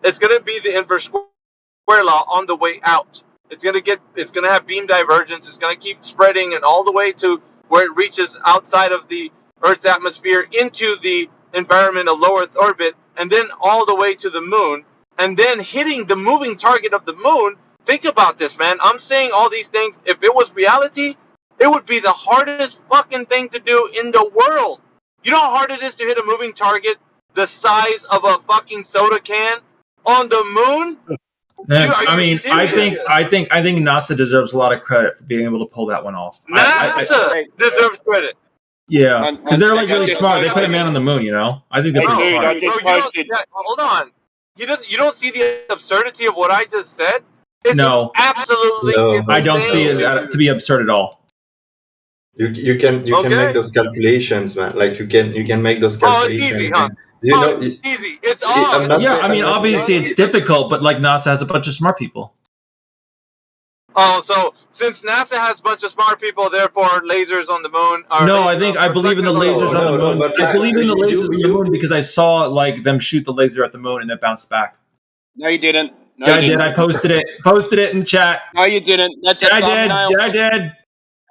it's going to be the inverse square law on the way out. It's going to have beam divergence. It's going to keep spreading and all the way to where it reaches outside of the Earth's atmosphere into the environment of low Earth orbit, and then all the way to the moon, and then hitting the moving target of the moon. Think about this, man. I'm saying all these things. If it was reality, it would be the hardest fucking thing to do in the world. You know how hard it is to hit a moving target the size of a fucking soda can on the moon? I think NASA deserves a lot of credit for being able to pull that one off. NASA deserves credit. Yeah, because they're like really smart. They put a man on the moon, you know. I think they're pretty smart. Hold on. You don't see the absurdity of what I just said? No, absolutely. No. I don't see it to be absurd at all. You can make those calculations, man. Like you can make those calculations. It's easy, huh? It's easy. It's all. Obviously it's difficult, but like NASA has a bunch of smart people. Oh, so since NASA has a bunch of smart people, therefore lasers on the moon are... No, I believe in the lasers on the moon. I believe in the lasers on the moon because I saw like them shoot the laser at the moon and it bounced back. No, you didn't. No, yeah, I did. I posted it in chat. No, you didn't. That's a thumbnail. Yeah, I did.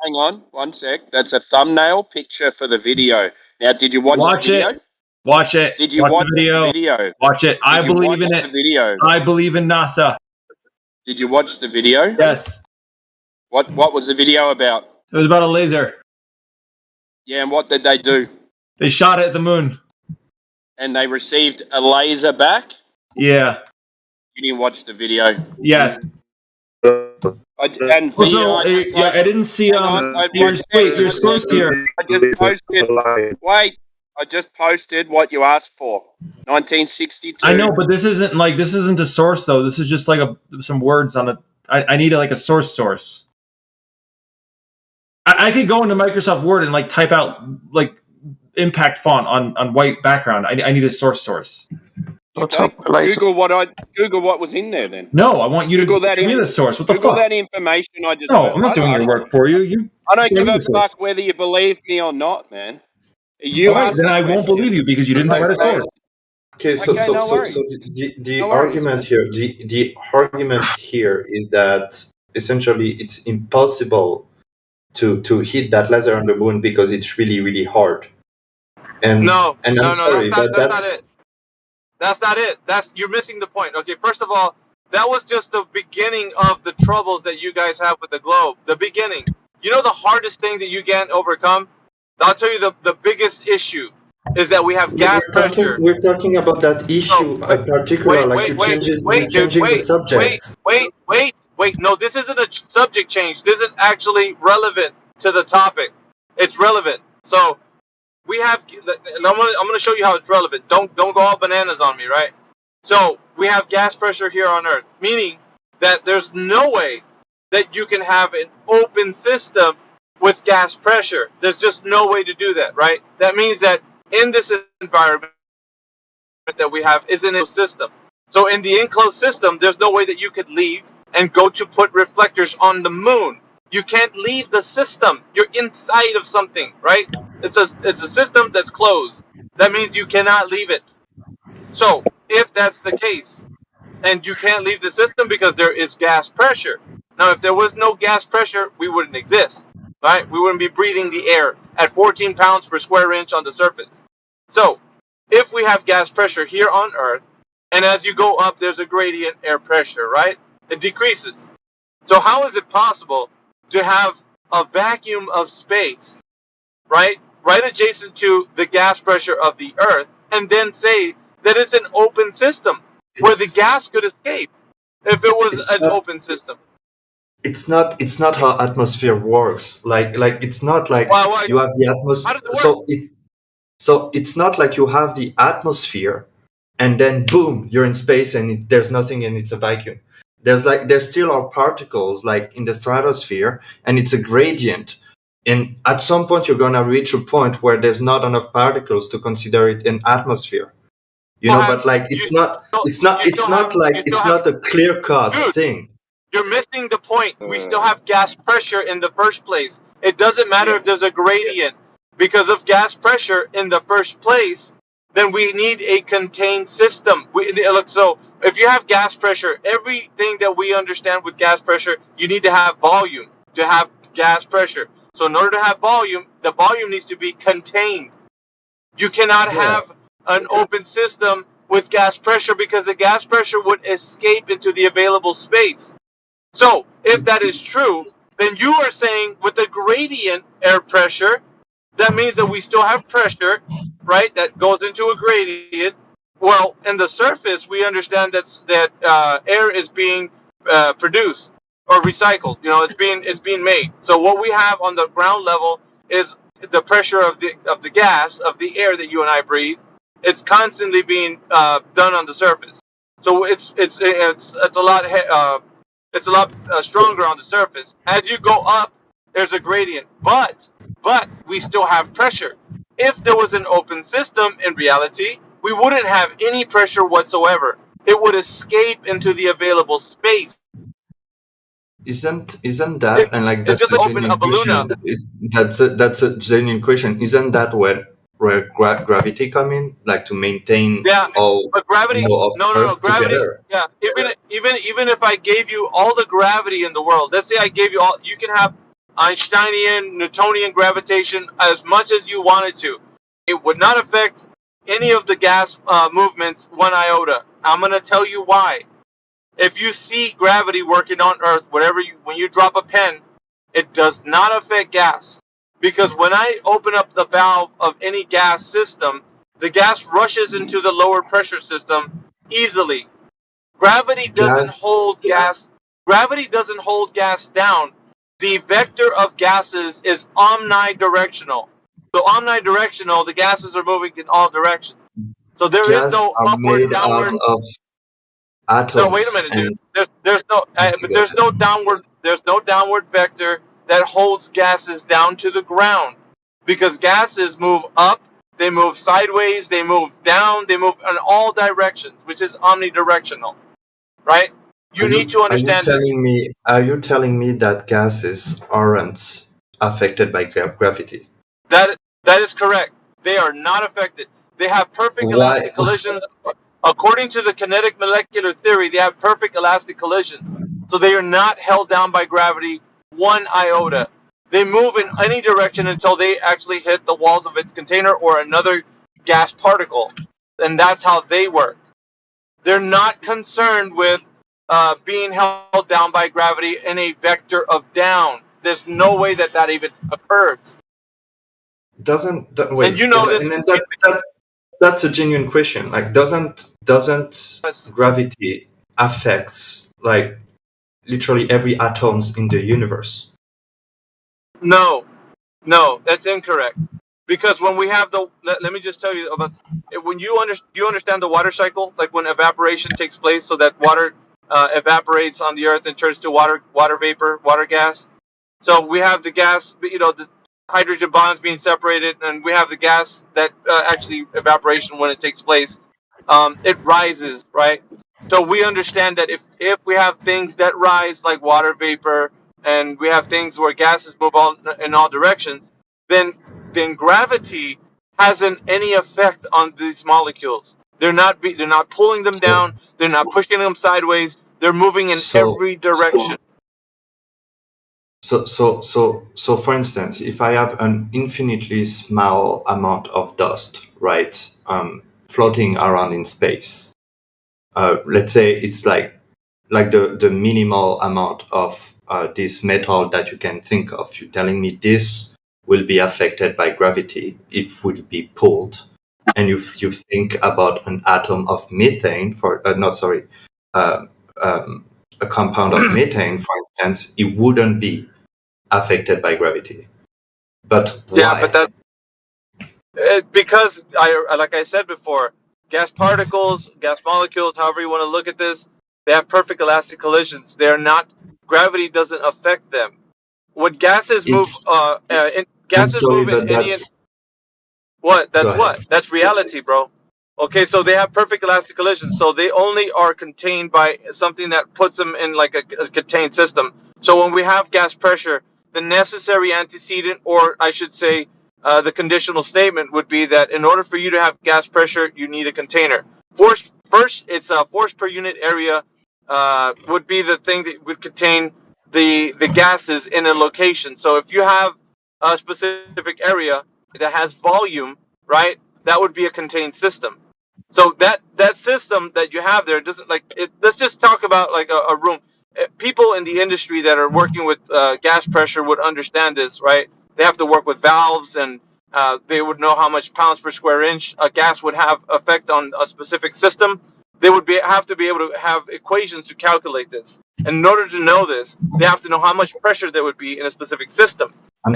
Hang on, one sec. That's a thumbnail picture for the video. Now, did you watch the video? Watch it. Did you watch the video? Watch it. I believe in it. The video? I believe in NASA. Did you watch the video? Yes. What was the video about? It was about a laser. Yeah, and what did they do? They shot it at the moon. And they received a laser back? Yeah. You didn't watch the video? Yes. I didn't see your source here. I just posted. Wait, I just posted what you asked for. 1962. I know, but this isn't a source though. This is just like some words on a. I need a source. I could go into Microsoft Word and like type out like impact font on white background. I need a source. Okay. Google what was in there then. No, I want you to give me the source. What the Google fuck? that information I just. No, I'm not doing your work for you. I don't give a fuck whether you believe me or not, man. Then I won't believe you because you didn't provide a source. Okay, so the argument here, the argument here is that essentially it's impossible to hit that laser on the moon because it's really, really hard. And I'm sorry, but that's That's not it. You're missing the point. Okay, first of all, that was just the beginning of the troubles that you guys have with the globe. The beginning. You know the hardest thing that you can't overcome? I'll tell you the biggest issue is that we have gas pressure. We're talking about that issue in particular, you're changing the subject. Wait. No, this isn't a subject change. This is actually relevant to the topic. It's relevant. So we have, and I'm gonna show you how it's relevant. Don't go all bananas on me, right? So we have gas pressure here on Earth, meaning that there's no way that you can have an open system with gas pressure. There's just no way to do that, right? That means that in this environment that we have is an enclosed system. So in the enclosed system, there's no way that you could leave and go to put reflectors on the moon. You can't leave the system. You're inside of something, right? It's a system that's closed. That means you cannot leave it. So if that's the case, and you can't leave the system because there is gas pressure. Now, if there was no gas pressure, we wouldn't exist, right? We wouldn't be breathing the air at 14 pounds per square inch on the surface. So if we have gas pressure here on Earth, and as you go up, there's a gradient air pressure, right? It decreases. So how is it possible to have a vacuum of space, right adjacent to the gas pressure of the Earth, and then say that it's an open system where the gas could escape if it was an open system? It's not how atmosphere works. Like it's not like you have the atmosphere. So it's not like you have the atmosphere, and then boom, you're in space and there's nothing and it's a vacuum. There's still are particles like in the stratosphere, and it's a gradient. And at some point, you're gonna reach a point where there's not enough particles to consider it an atmosphere. But it's not a clear cut thing. You're missing the point. We still have gas pressure in the first place. It doesn't matter if there's a gradient. Because of gas pressure in the first place, then we need a contained system. So if you have gas pressure, everything that we understand with gas pressure, you need to have volume to have gas pressure. So in order to have volume, the volume needs to be contained. You cannot have an open system with gas pressure because the gas pressure would escape into the available space. So if that is true, then you are saying with the gradient air pressure, that means that we still have pressure, right? That goes into a gradient. Well, in the surface, we understand that air is being produced or recycled. It's being made. So what we have on the ground level is the pressure of the gas of the air that you and I breathe. It's constantly being done on the surface. So it's a lot stronger on the surface. As you go up, there's a gradient, but we still have pressure. If there was an open system, in reality, we wouldn't have any pressure whatsoever. It would escape into the available space. Isn't that and like that's a genuine question? That's a genuine question. Isn't that where gravity come in, like to maintain all? But gravity, no, gravity. together? Yeah, even if I gave you all the gravity in the world, let's say I gave you all, you can have Einsteinian, Newtonian gravitation as much as you wanted to. It would not affect any of the gas movements one iota. I'm going to tell you why. If you see gravity working on Earth, when you drop a pen, it does not affect gas. Because when I open up the valve of any gas system, the gas rushes into the lower pressure system easily. Gravity doesn't hold gas. Gravity doesn't hold gas down. The vector of gases is omnidirectional. So omnidirectional, the gases are moving in all directions. So there is no upward, downward. Of atoms. No, wait a minute, dude. There's no downward vector that holds gases down to the ground, because gases move up, they move sideways, they move down, they move in all directions, which is omnidirectional, right? You need to understand. Are you telling me that gases aren't affected by gravity? That is correct. They are not affected. They have perfect elastic collisions. According to the kinetic molecular theory, they have perfect elastic collisions. So they are not held down by gravity one iota. They move in any direction until they actually hit the walls of its container or another gas particle. And that's how they work. They're not concerned with being held down by gravity in a vector of down. There's no way that that even occurs. Wait, and you know this. And then that's a genuine question. Like, doesn't gravity affects like literally every atoms in the universe? No, that's incorrect. Because when we have let me just tell you about when you understand the water cycle, like when evaporation takes place, so that water evaporates on the earth and turns to water vapor, water gas. So we have the gas, the hydrogen bonds being separated, and we have the gas that actually evaporation when it takes place, it rises, right? So we understand that if we have things that rise like water vapor, and we have things where gases move in all directions, then gravity hasn't any effect on these molecules. They're not pulling them down. They're not pushing them sideways. They're moving in every direction. So for instance, if I have an infinitely small amount of dust, right, floating around in space, let's say it's like the minimal amount of this metal that you can think of. You're telling me this will be affected by gravity, it will be pulled. And if you think about an atom of methane, a compound of methane, for instance, it wouldn't be affected by gravity. But why? Yeah, but because like I said before, gas particles, gas molecules, however you want to look at this, they have perfect elastic collisions. Gravity doesn't affect them. When gases move, That's reality, bro. Okay, so they have perfect elastic collisions. So they only are contained by something that puts them in like a contained system. So when we have gas pressure, the necessary antecedent, or I should say, the conditional statement would be that in order for you to have gas pressure, you need a container. Force per unit area would be the thing that would contain the gases in a location. So if you have a specific area that has volume, right, that would be a contained system. So that system that you have there doesn't let's just talk about like a room. People in the industry that are working with gas pressure would understand this, right? They have to work with valves, and they would know how much pounds per square inch a gas would have effect on a specific system. They would have to be able to have equations to calculate this. And in order to know this, they have to know how much pressure there would be in a specific system. I'm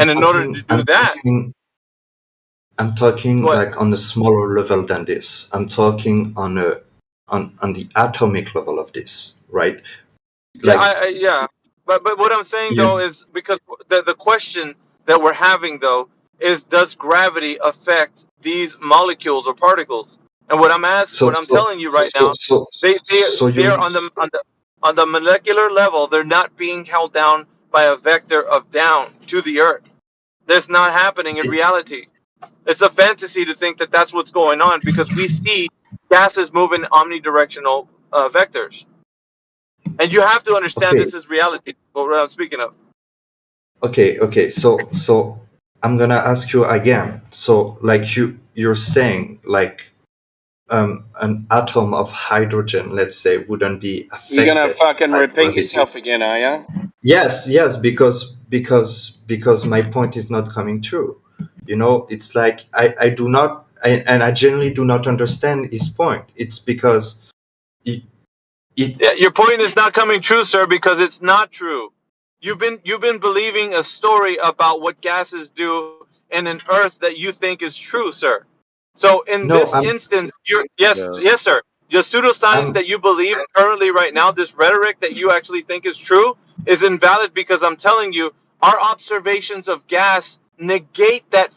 talking like on a smaller level than this. I'm talking on the atomic level of this, right? But what I'm saying though is because the question that we're having though is, does gravity affect these molecules or particles? And what I'm telling you right now, they're on the molecular level. They're not being held down by a vector of down to the earth. That's not happening in reality. It's a fantasy to think that that's what's going on, because we see gases move in omnidirectional vectors. And you have to understand this is reality, what I'm speaking of. Okay. So I'm gonna ask you again. So like you're saying like an atom of hydrogen, let's say, wouldn't be affected. You're gonna fucking repeat yourself again, are you? Yes, because my point is not coming true. It's like I do not, and I generally do not understand his point. It's because your point is not coming true, sir, because it's not true. You've been believing a story about what gases do in an Earth that you think is true, sir. So in this instance, yes, sir. Your pseudoscience that you believe currently right now, this rhetoric that you actually think is true, is invalid, because I'm telling you, our observations of gas negate that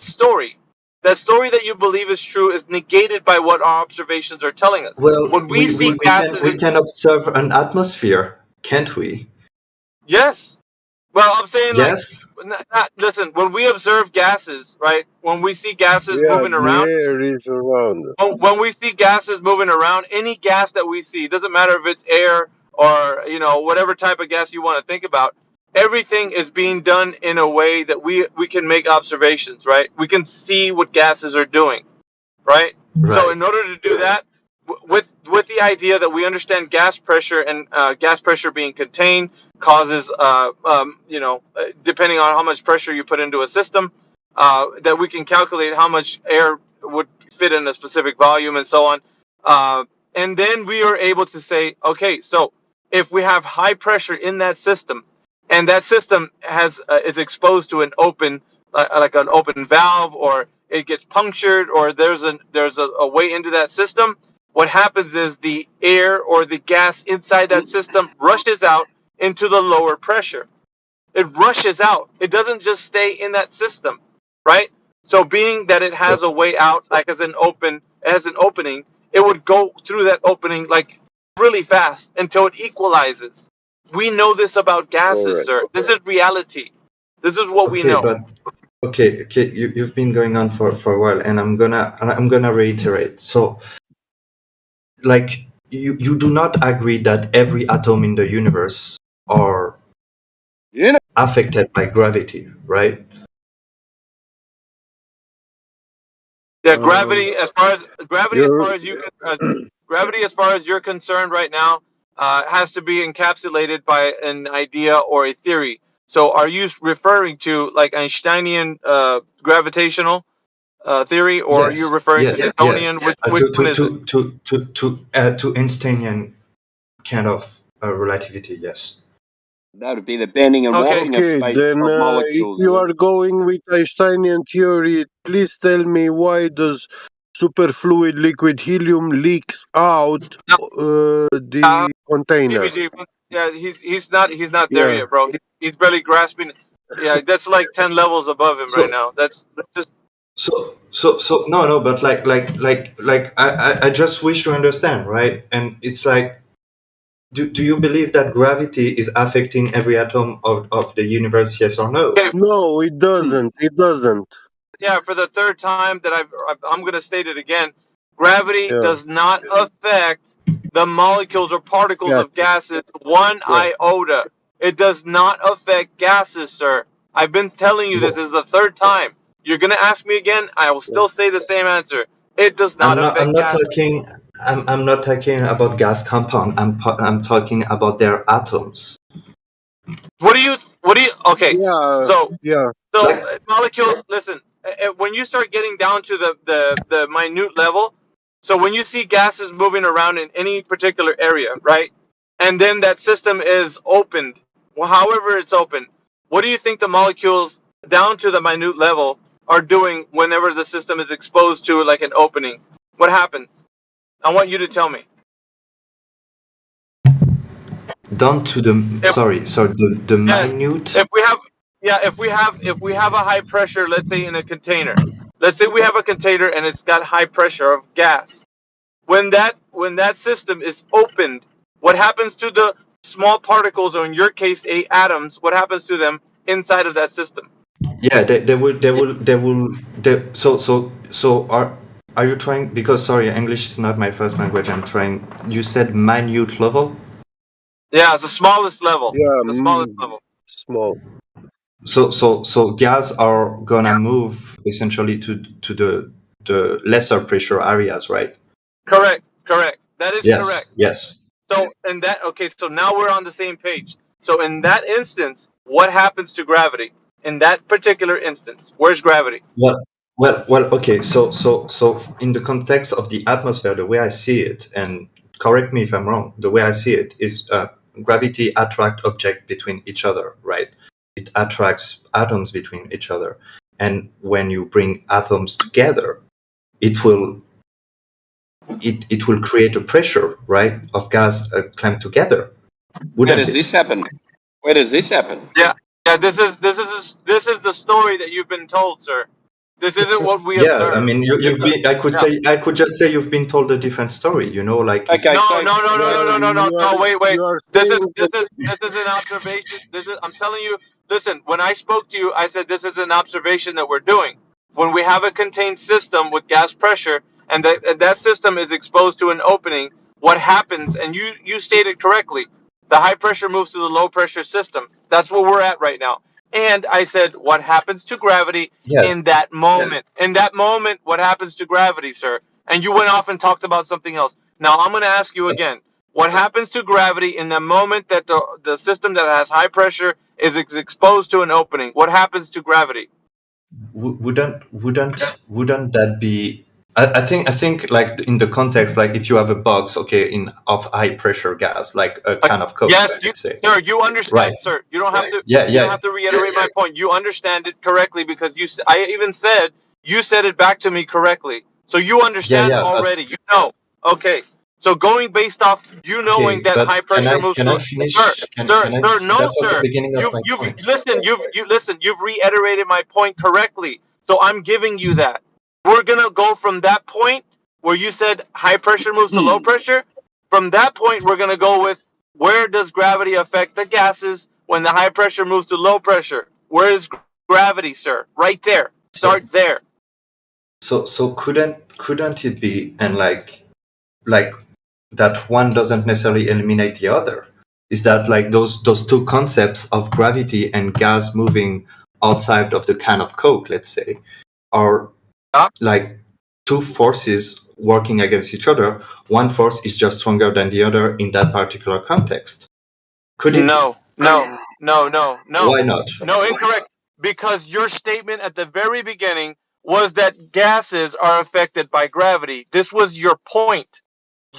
story. That story that you believe is true is negated by what our observations are telling us. Well, when we can observe an atmosphere, can't we? Yes. Well, I'm saying yes. Listen, when we observe gases, right? When we see gases moving around, the air is around. When we see gases moving around, any gas that we see, doesn't matter if it's air or whatever type of gas you want to think about. Everything is being done in a way that we can make observations, right? We can see what gases are doing, right? So in order to do that, with the idea that we understand gas pressure, and gas pressure being contained causes, depending on how much pressure you put into a system, that we can calculate how much air would fit in a specific volume and so on. And then we are able to say, okay, so if we have high pressure in that system, and that system is exposed to an open, like an open valve, or it gets punctured, or there's a way into that system, what happens is the air or the gas inside that system rushes out into the lower pressure. It rushes out. It doesn't just stay in that system, right? So being that it has a way out, like as an opening, it would go through that opening like really fast until it equalizes. We know this about gases, sir. This is reality. This is what we know. But you've been going on for a while, and I'm gonna reiterate. So, like, you do not agree that every atom in the universe are affected by gravity, right? Yeah, gravity. As far as you're concerned right now, has to be encapsulated by an idea or a theory. So, are you referring to like Einsteinian gravitational theory, or are you referring to Newtonian? Which one is it? To Einsteinian kind of relativity, yes. That would be the bending and warping of space then of molecules. if you are going with Einsteinian theory, please tell me why does superfluid liquid helium leaks out the container? CBG, yeah, he's not there yet, bro. He's barely grasping. Yeah, that's like 10 levels above him right now. That's just. So no, but like I just wish to understand, right? And it's like, do you believe that gravity is affecting every atom of the universe? Yes or no? No, it doesn't. It doesn't. Yeah, for the third time that I'm going to state it again. Gravity does not affect the molecules or particles of gases one iota. It does not affect gases, sir. I've been telling you this is the third time. You're going to ask me again, I will still say the same answer. It does not affect gases. I'm not talking about gas compound. I'm talking about their atoms. What do you okay. So molecules, listen, when you start getting down to the minute level, so when you see gases moving around in any particular area, right? And then that system is opened, well, however it's open, what do you think the molecules down to the minute level are doing whenever the system is exposed to like an opening? What happens? I want you to tell me. Down to the minute. If we have a high pressure, let's say in a container. Let's say we have a container and it's got high pressure of gas. When that system is opened, what happens to the small particles, or in your case, atoms? What happens to them inside of that system? Yeah, they will. So are you trying? Because sorry, English is not my first language. I'm trying. You said minute level. Yeah, it's the smallest level. Yeah, the smallest level. Small. So gas are gonna move essentially to the lesser pressure areas, right? Correct. That is correct. Yes. So so now we're on the same page. So in that instance, what happens to gravity? In that particular instance, where's gravity? Well. Okay. So in the context of the atmosphere, the way I see it, and correct me if I'm wrong, the way I see it is gravity attracts objects between each other, right? It attracts atoms between each other, and when you bring atoms together, it will create a pressure, right, of gas clamped together. Where does this happen? Yeah. This is the story that you've been told, sir. This isn't what we observed. I mean, you've been. I could just say you've been told a different story. Like. Okay. No. Wait. This is an observation. I'm telling you. Listen, when I spoke to you, I said this is an observation that we're doing. When we have a contained system with gas pressure, and that system is exposed to an opening, what happens? And you stated correctly. The high pressure moves to the low pressure system. That's where we're at right now. And I said, what happens to gravity Yes. in that moment? In that moment, what happens to gravity, sir? And you went off and talked about something else. Now I'm going to ask you again. What happens to gravity in the moment that the system that has high pressure is exposed to an opening? What happens to gravity? Wouldn't that be? I think like in the context, like if you have a box, okay, of high pressure gas, like a can of Coke, Yes, let's say. sir. You understand, Right. sir. You don't have to. Yeah, You don't have to reiterate my point. You understand it correctly because I even said you said it back to me correctly. So you understand yeah. But, already. You know. Okay. So going based off you knowing okay, that but high pressure moves can I to finish? sir, Can sir, I? sir. No, That was the sir. beginning of my You've point. listen. You've reiterated my point correctly. So I'm giving you that. We're gonna go from that point where you said high pressure moves to low pressure. From that point, we're gonna go with where does gravity affect the gases when the high pressure moves to low pressure? Where is gravity, sir? Right there. Start there. So couldn't it be, and like that one doesn't necessarily eliminate the other? Is that like those two concepts of gravity and gas moving outside of the can of Coke, let's say, are like two forces working against each other? One force is just stronger than the other in that particular context. Could it? No. Why not? No, incorrect. Because your statement at the very beginning was that gases are affected by gravity. This was your point.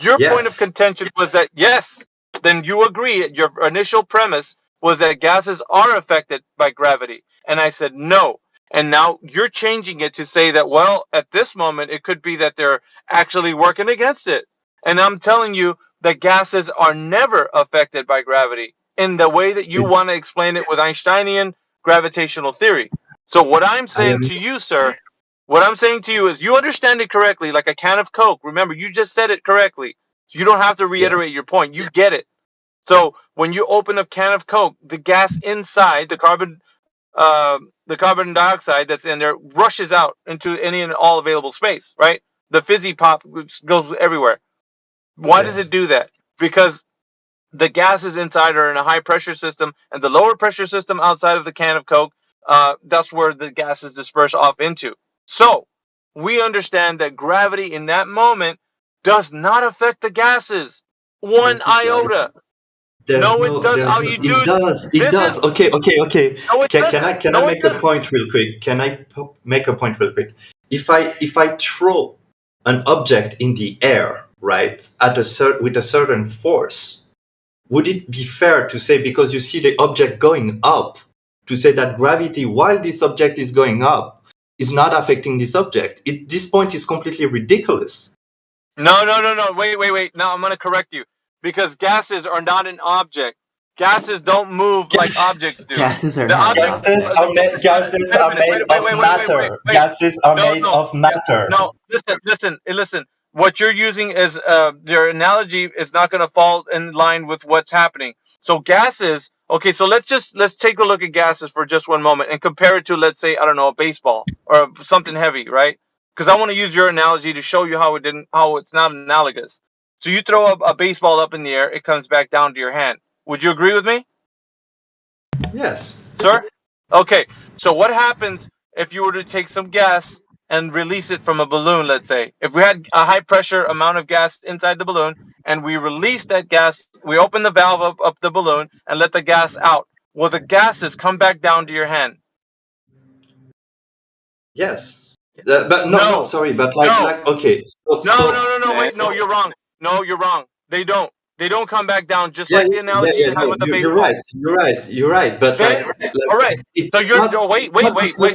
Your point of Yes. contention was that, yes, then you agree. Your initial premise was that gases are affected by gravity. And I said, no. And now you're changing it to say that, well, at this moment, it could be that they're actually working against it. And I'm telling you that gases are never affected by gravity in the way that you want to explain it with Einsteinian gravitational theory. So what I'm saying to you, sir, what I'm saying to you is you understand it correctly, like a can of Coke. Remember, you just said it correctly. You don't have to reiterate your point. You get it. So when you open a can of Coke, the gas inside, the carbon dioxide that's in there rushes out into any and all available space, right? The fizzy pop goes everywhere. Why does it do that? Because the gases inside are in a high pressure system, and the lower pressure system outside of the can of Coke, that's where the gases disperse off into. So we understand that gravity in that moment does not affect the gases one iota. It does. Okay. No, it doesn't. Can I make a point real quick? Make a point real quick? If I throw an object in the air, right, with a certain force, would it be fair to say, because you see the object going up, to say that gravity, while this object is going up, is not affecting this object? This point is completely ridiculous. No. Wait. Now I'm going to correct you, because gases are not an object. Gases don't move like objects do. Gases are Gases are made of matter. Gases are made of matter. No, listen. What you're using is your analogy is not going to fall in line with what's happening. So gases. Okay, so let's take a look at gases for just one moment and compare it to, let's say, I don't know, a baseball or something heavy, right? Because I want to use your analogy to show you how it's not analogous. So you throw a baseball up in the air, it comes back down to your hand. Would you agree with me? Yes. Sir? Okay. So what happens if you were to take some gas and release it from a balloon, let's say? If we had a high pressure amount of gas inside the balloon and we release that gas, we open the valve up the balloon and let the gas out. Will the gases come back down to your hand? Yes. But no, sorry, but okay. Wait, no, you're wrong. No, you're wrong. They don't. They don't come back down, just like the analogy you had with the baseball. You're right. But all right. So wait.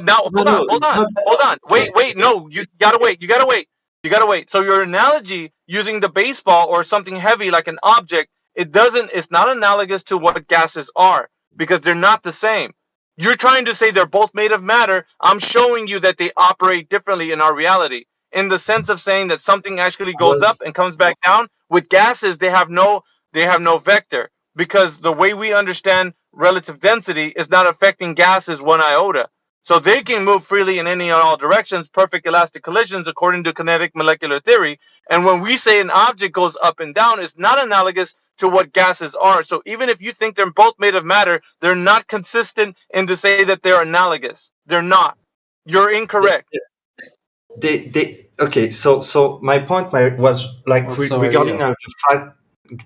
Now hold on. Wait. No, you gotta wait. So your analogy using the baseball or something heavy like an object, it's not analogous to what gases are, because they're not the same. You're trying to say they're both made of matter. I'm showing you that they operate differently in our reality, in the sense of saying that something actually goes up and comes back down. With gases, they have no vector, because the way we understand relative density is not affecting gases one iota. So they can move freely in any and all directions, perfect elastic collisions according to kinetic molecular theory. And when we say an object goes up and down, it's not analogous to what gases are. So even if you think they're both made of matter, they're not consistent in to say that they're analogous. They're not. You're incorrect. Okay, so my point was like regarding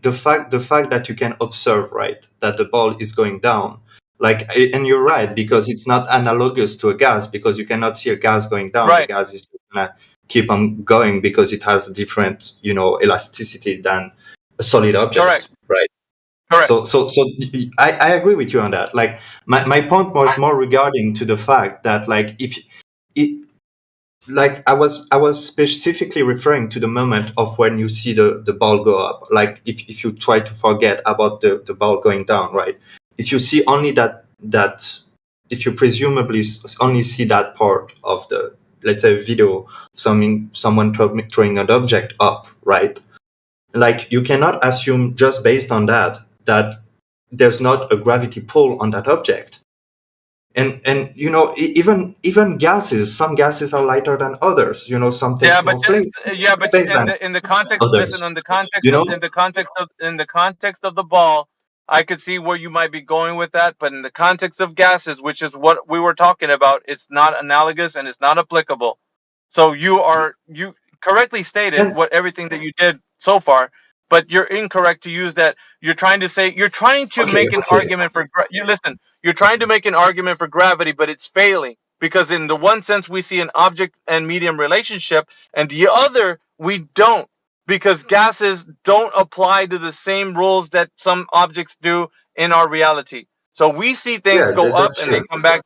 the fact that you can observe, right, that the ball is going down, like, and you're right, because it's not analogous to a gas, because you cannot see a gas going down. Right. The gas is gonna keep on going because it has different, elasticity than a solid object. Correct. Right. Correct. So I agree with you on that. Like my point was more regarding to the fact that, like, if it, like I was specifically referring to the moment of when you see the ball go up. Like if you try to forget about the ball going down, right? If you see only that if you presumably only see that part of the, let's say, video of someone throwing an object up, right? Like, you cannot assume just based on that there's not a gravity pull on that object. And even gases, some gases are lighter than others. Some take more place. In the context, listen, in the context of the ball, I could see where you might be going with that, but in the context of gases, which is what we were talking about, it's not analogous and it's not applicable. So you correctly stated everything that you did so far, but you're incorrect to use that. You're trying to make an argument for you're trying to make an argument for gravity, but it's failing, because in the one sense we see an object and medium relationship, and the other we don't, because gases don't apply to the same rules that some objects do in our reality. So we see things go up and they come back.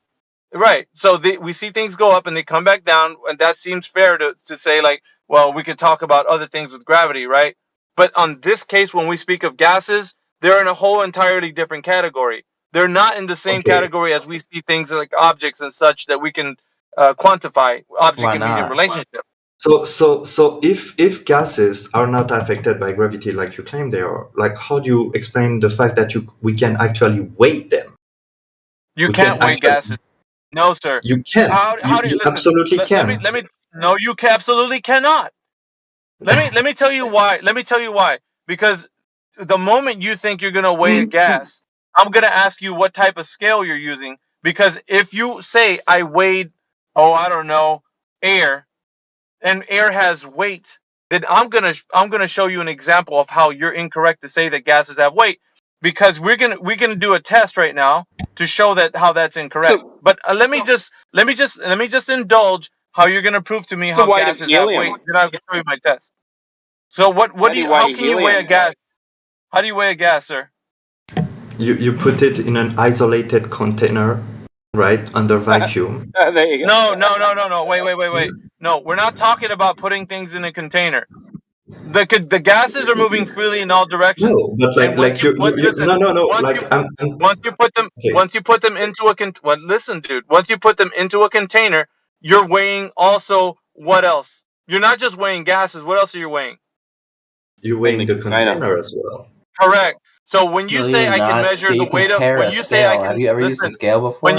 Right. So we see things go up and they come back down, and that seems fair to say, like, well, we could talk about other things with gravity, right? But on this case, when we speak of gases, they're in a whole entirely different category. They're not in the same category as we see things like objects and such that we can quantify object and medium relationship. So if gases are not affected by gravity like you claim they are, like, how do you explain the fact that we can actually weight them? You can't weigh gases. No, sir. You can. You absolutely can. No, you absolutely cannot. Let me tell you why. Let me tell you why. Because the moment you think you're going to weigh a gas, I'm going to ask you what type of scale you're using. Because if you say I weighed, I don't know, air, and air has weight, then I'm gonna show you an example of how you're incorrect to say that gases have weight. Because we're gonna do a test right now to show how that's incorrect. But let me just indulge how you're gonna prove to me how gases have weight. Then I'll show you my test. So how can you weigh a gas? How do you weigh a gas, sir? You put it in an isolated container, right, under vacuum. There you go. No. Wait. No, we're not talking about putting things in a container. The gases are moving freely in all directions. No, but once you put them into once you put them into a container, you're weighing also what else? You're not just weighing gases. What else are you weighing? You're weighing the container as well. Correct. So when you say I can measure the weight of, when you say I can, have you ever used a scale before?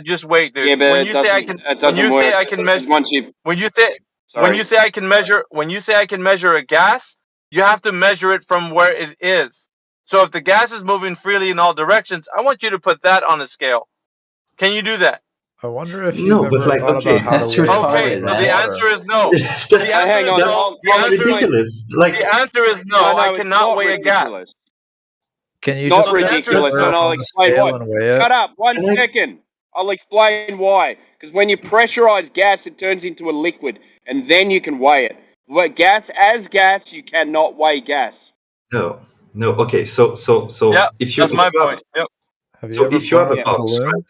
Just wait, dude. Yeah, but when you say I can, measure, when you say I can measure a gas, you have to measure it from where it is. So if the gas is moving freely in all directions, I want you to put that on a scale. Can you do that? I wonder if you ever thought about how that's to weigh retarded. Okay, so the answer is no. That's ridiculous. Like, the answer is no. I cannot weigh a gas. Can you Not just ridiculous, and I'll explain why. Shut up, 1 second. I'll explain why. Because when you pressurize gas, it turns into a liquid, and then you can weigh it. But gas, you cannot weigh gas. No. Okay, so if you that's my point. Yep. So if you have a box, right?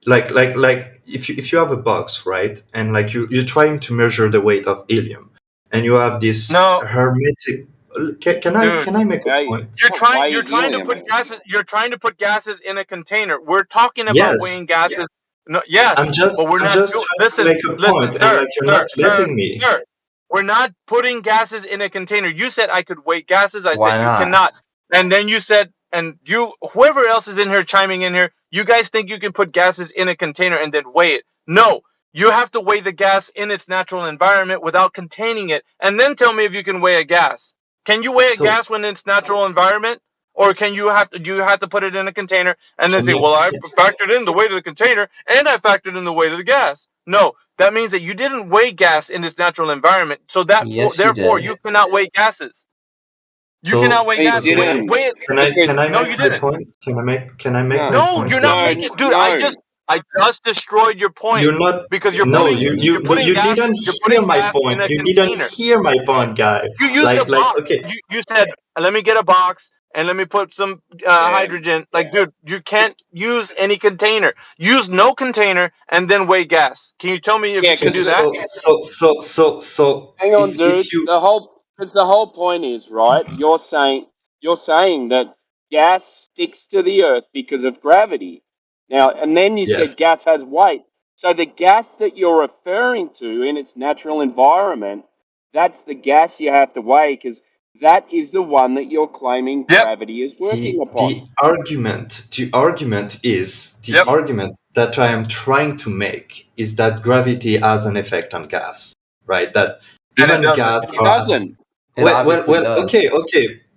Like if you have a box, right, and like you're trying to measure the weight of helium, and you have this hermetic. Can I make a point? You're trying to put gases in a container. We're talking about weighing gases. No, yes, but we're not. Listen, make a point, sir, and like you're not letting me. Sir, we're not putting gases in a container. You said I could weigh gases. I said you cannot. And then you said, and whoever else is in here chiming in here, you guys think you can put gases in a container and then weigh it. No, you have to weigh the gas in its natural environment without containing it, and then tell me if you can weigh a gas. Can you weigh a So gas when it's natural environment? Or do you have to put it in a container and then say, well, I factored in the weight of the container and I factored in the weight of the gas? No, that means that you didn't weigh gas in its natural environment. So therefore, you cannot weigh gases. You cannot weigh gas. Weigh it. Can I No, make you my didn't. point? Can I make my No, point? you're not making, dude. I just destroyed your point. You're not because you're no, putting, you putting you gas, didn't you're hear putting my gas in point. a You container. didn't hear my point, guy. You used a box. Okay. You said, let me get a box and let me put some hydrogen. Like, dude, you can't use any container. Use no container and then weigh gas. Can you tell me if you can do that? So Hang on, if dude. you The whole point is, right? You're saying that gas sticks to the Earth because of gravity. Now, and then you said gas has weight. So the gas that you're referring to in its natural environment, that's the gas you have to weigh because that is the one that you're claiming gravity is working upon. the argument that I am trying to make is that gravity has an effect on gas, right? That even gas It doesn't. Well,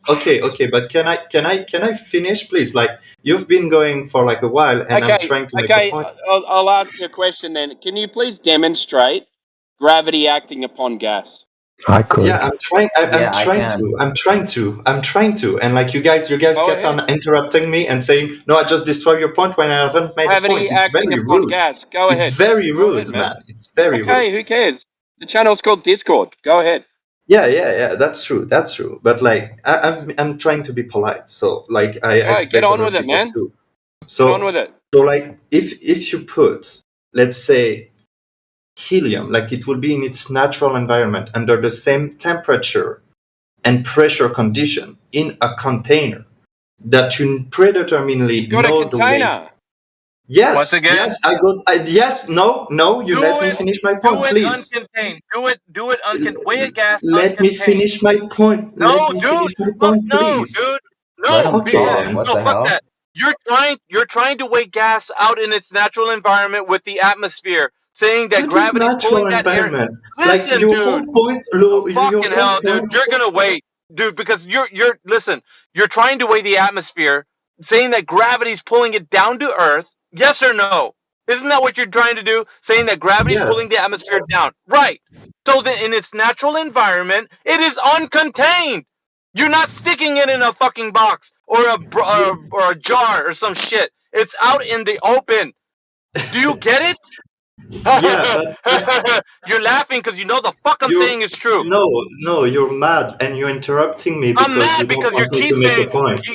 okay, but can I finish, please? Like, you've been going for like a while, and I'm trying to make a point. I'll ask you a question then. Can you please demonstrate gravity acting upon gas? I could. Yeah, I'm trying to, and like you guys kept on interrupting me and saying, "No, I just destroyed your point when I haven't made a point." Gravity It's acting very upon rude. gas. Go ahead. It's very rude, man. It's very rude. Okay, who cares? The channel's called Discord. Go ahead. Yeah. That's true. But like, I'm trying to be polite, so like I expect get on other with it, people man. too. So Get on with it. So like, if you put, let's say, helium, like it will be in its natural environment under the same temperature and pressure condition in a container that you predeterminedly know the weight. Yes. Once again? Yes. Yes. No. You let me finish my point, please. Uncontained. Do it uncontained. Weigh a gas. Let me finish my point. No, dude. No, dude. No, Okay. fuck that. You're trying to weigh gas out in its natural environment with the atmosphere, saying that gravity pulling that air. Like Listen, your dude. whole point, Fucking hell, dude. You're gonna wait, dude, because listen. You're trying to weigh the atmosphere, saying that gravity's pulling it down to Earth. Yes or no? Isn't that what you're trying to do? Saying that gravity's pulling the atmosphere down, right? So that in its natural environment, it is uncontained. You're not sticking it in a fucking box or a jar or some shit. It's out in the open. Do you get it? Yeah, you're laughing because you know the fuck I'm saying is true. No, you're mad and you're interrupting me because I'm mad you don't because you want me keep to make saying a point.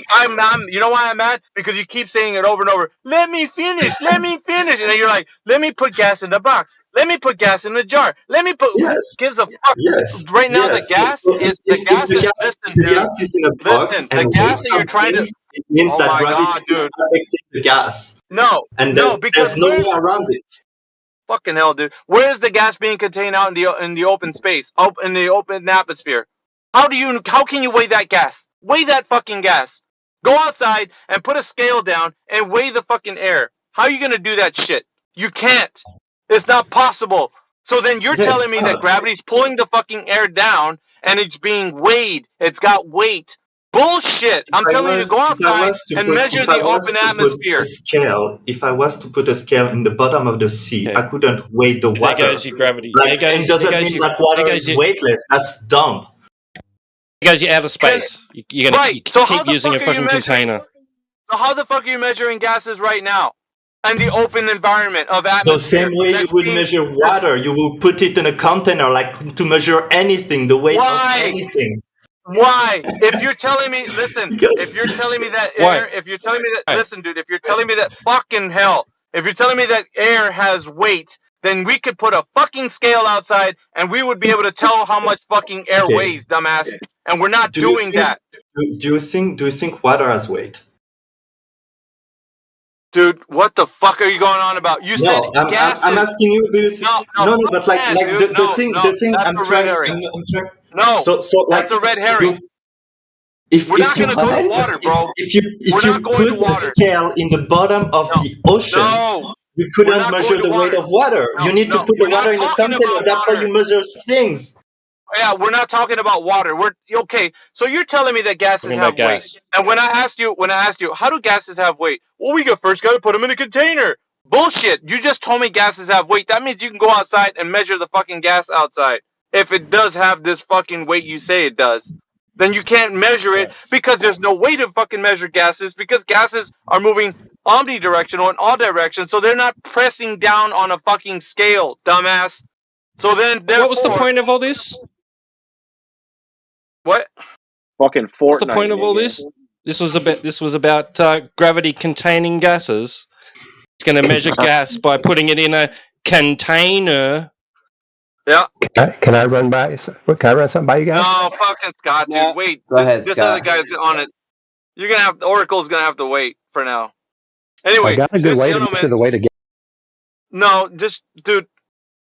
you know why I'm mad? Because you keep saying it over and over. Let me finish. And then you're like, let me put gas in the box. Let me put gas in the jar. Let me put. Yes. Who gives a fuck? Yes. Right now, yes. the gas So is if the gas is in a box listen, and the gas weighs that you're trying to. something, it means Oh that my gravity God, is dude. affecting the gas. No, And no, because there's no way around it. fucking hell, dude. Where is the gas being contained out in the open space, in the open atmosphere? How can you weigh that gas? Weigh that fucking gas. Go outside and put a scale down and weigh the fucking air. How are you gonna do that shit? You can't. It's not possible. So then you're telling me that gravity's pulling the fucking air down and it's being weighed. It's got weight. Bullshit. I'm telling you to go outside and measure the open atmosphere. If I was to put a scale in the bottom of the sea, I couldn't weigh the water. There goes your gravity. It doesn't mean that water is weightless. That's dumb. It goes you outer space. You're gonna keep using a fucking container. So how the fuck are you measuring gases right now? In the open environment of atmosphere. The same way you would measure water, you will put it in a container, like to measure anything, the weight of anything. Why? If you're telling me, listen, if you're telling me that air, listen, dude, if you're telling me that fucking hell, if you're telling me that air has weight, then we could put a fucking scale outside and we would be able to tell how much fucking air weighs, dumbass. And we're not doing that. Do you think water has weight? Dude, what the fuck are you going on about? You said gases. I'm asking you. Do you think? No, but like the thing I'm trying. No, so like that's a red herring. We're not gonna go to water, bro. If you put a scale in the bottom of the ocean, you couldn't measure the weight of water. You need to put the water in a container. That's how you measure things. Yeah, we're not talking about water. We're okay. So you're telling me that gases Talking have about weight. gas. And when I asked you, how do gases have weight? Well, we first got to put them in a container. Bullshit. You just told me gases have weight. That means you can go outside and measure the fucking gas outside. If it does have this fucking weight you say it does, then you can't measure it because there's no way to fucking measure gases because gases are moving omnidirectional in all directions. So they're not pressing down on a fucking scale, dumbass. So then, What was the point of all this? What? Fucking Fortnite. What's the point of all this? This was about gravity containing gases. It's going to measure gas by putting it in a container. Yeah. Can I run something by you guys? No, fucking Scott, dude. Wait. Go ahead, this Scott. other guy's on it. Oracle's gonna have to wait for now. Anyway, I got a good way to measure the weight of gas. No, dude,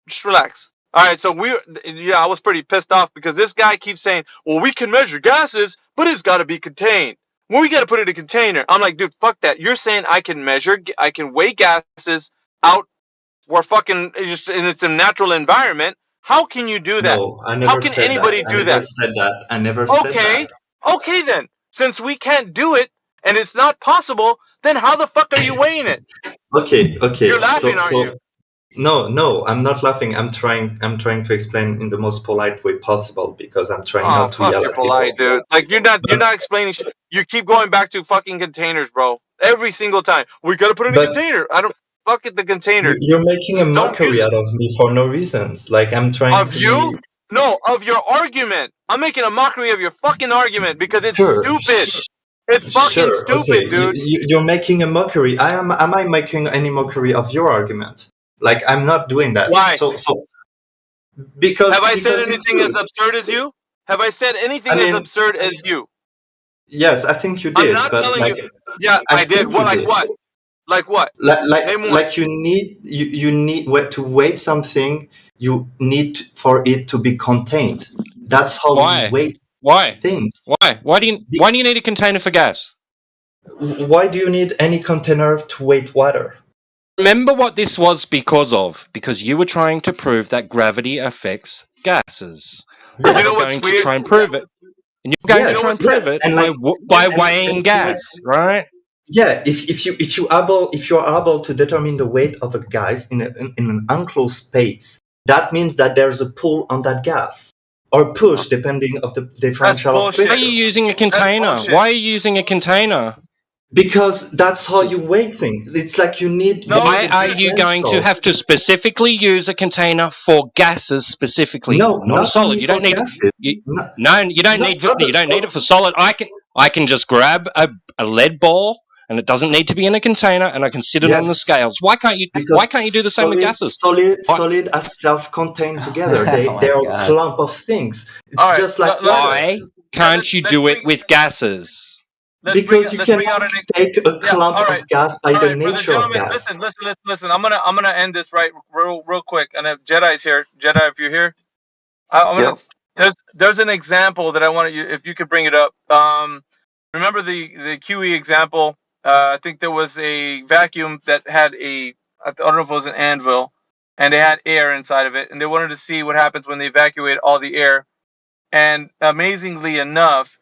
just relax. All right, so I was pretty pissed off because this guy keeps saying, well, we can measure gases, but it's got to be contained. Well, we got to put it in a container. I'm like, dude, fuck that. You're saying I can weigh gases out where fucking in its natural environment. How can you do that? No, I never How can said anybody that. do I never that? said that. I never said Okay, that. okay then. Since we can't do it and it's not possible, then how the fuck are you weighing it? Okay. You're laughing, aren't you? No, I'm not laughing. I'm trying to explain in the most polite way possible because I'm trying not to yell at polite, people. dude. Like you're not explaining shit. You keep going back to fucking containers, bro. Every single time. We gotta put it in a container. I don't fuck it the container. You're making a mockery out of me for no reasons. Like I'm trying Of to you? be... No, of your argument. I'm making a mockery of your fucking argument because it's stupid. It's fucking stupid, okay. dude. You're making a mockery. Am I making any mockery of your argument? Like I'm not doing that. Why? So because have I said because anything as absurd as you? Have I said anything as absurd as you? Yes, I think you did. I'm not but telling like, you. Yeah, I did. Well, like what? Like what? Like you need to weight something. You need for it to be contained. That's how Why? you weight Why? things. Why? Why do you need a container for gas? Why do you need any container to weight water? Remember what this was because of? Because you were trying to prove that gravity affects gases. Yes. You were going to try and prove it. And you're going to try and prove it by weighing gas, right? Yeah, if you're able to determine the weight of a gas in an enclosed space, that means that there's a pull on that gas or push depending of the differential of pressure. Why are you using a container? Why are you using a container? Because that's how you weigh things. It's like you need. Why are you going to have to specifically use a container for gases specifically? No, not solid. You don't need it. You don't need it for solid. I can just grab a lead ball, and it doesn't need to be in a container, and I can sit it on the scales. Why can't you? Why can't you do the same with gases? Solid are self-contained together. They are a clump of things. It's just like why can't you do it with gases? Because you cannot take a clump of gas by the nature of gas. Listen. I'm gonna end this real quick. And if Jedi's here, Jedi, if you're here, there's an example that I want you, if you could bring it up. Remember the QE example? I think there was a vacuum that had I don't know if it was an anvil, and they had air inside of it, and they wanted to see what happens when they evacuate all the air. And amazingly enough,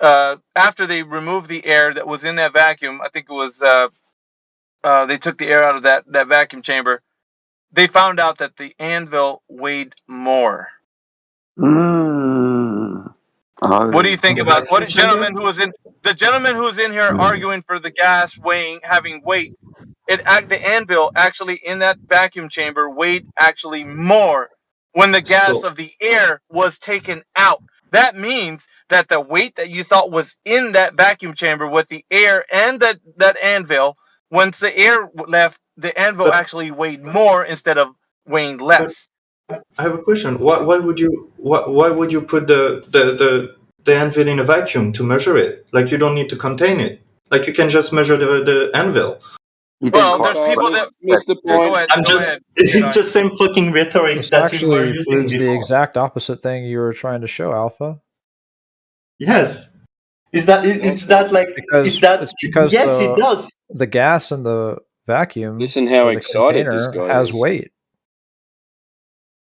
after they removed the air that was in that vacuum, I think it was they took the air out of that vacuum chamber. They found out that the anvil weighed more. What do you think about the gentleman who was in here arguing for the gas having weight? The anvil actually in that vacuum chamber weighed actually more when the gas of the air was taken out. That means that the weight that you thought was in that vacuum chamber with the air and that anvil, once the air left, the anvil actually weighed more instead of weighing less. I have a question. Why would you put the anvil in a vacuum to measure it? Like you don't need to contain it. Like you can just measure the anvil. Well, there's people that missed the point. It's the same fucking rhetoric This that you were actually using proves the before. exact opposite thing you were trying to show, Alpha. Yes. Is that Because yes, it does. The gas in the vacuum. Listen how or the excited container this guy has is. weight.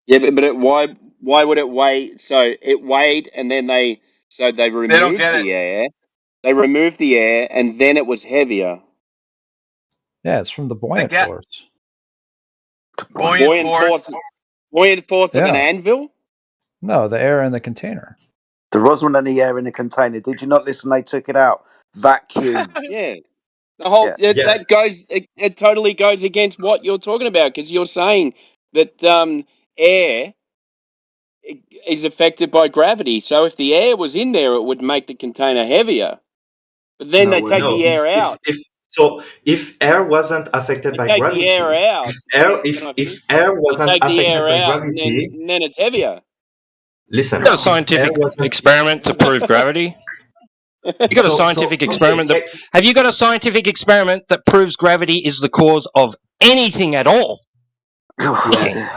Yeah, but why Why would it weigh? So it weighed, and then they removed the air. They removed the air, and then it was heavier. Yeah, it's from the buoyant force. Buoyant force of an anvil? No, the air in the container. There wasn't any air in the container. Did you not listen? They took it out. Vacuum. Yeah. The whole that goes. It totally goes against what you're talking about, because you're saying that air is affected by gravity. So if the air was in there, it would make the container heavier. But then they take the air out. If air wasn't affected by gravity, the air out. If air wasn't affected by gravity, and then it's heavier. Listen, you got a scientific experiment to prove gravity? You got a scientific experiment have you got a scientific experiment that proves gravity is the cause of anything at all? Yes.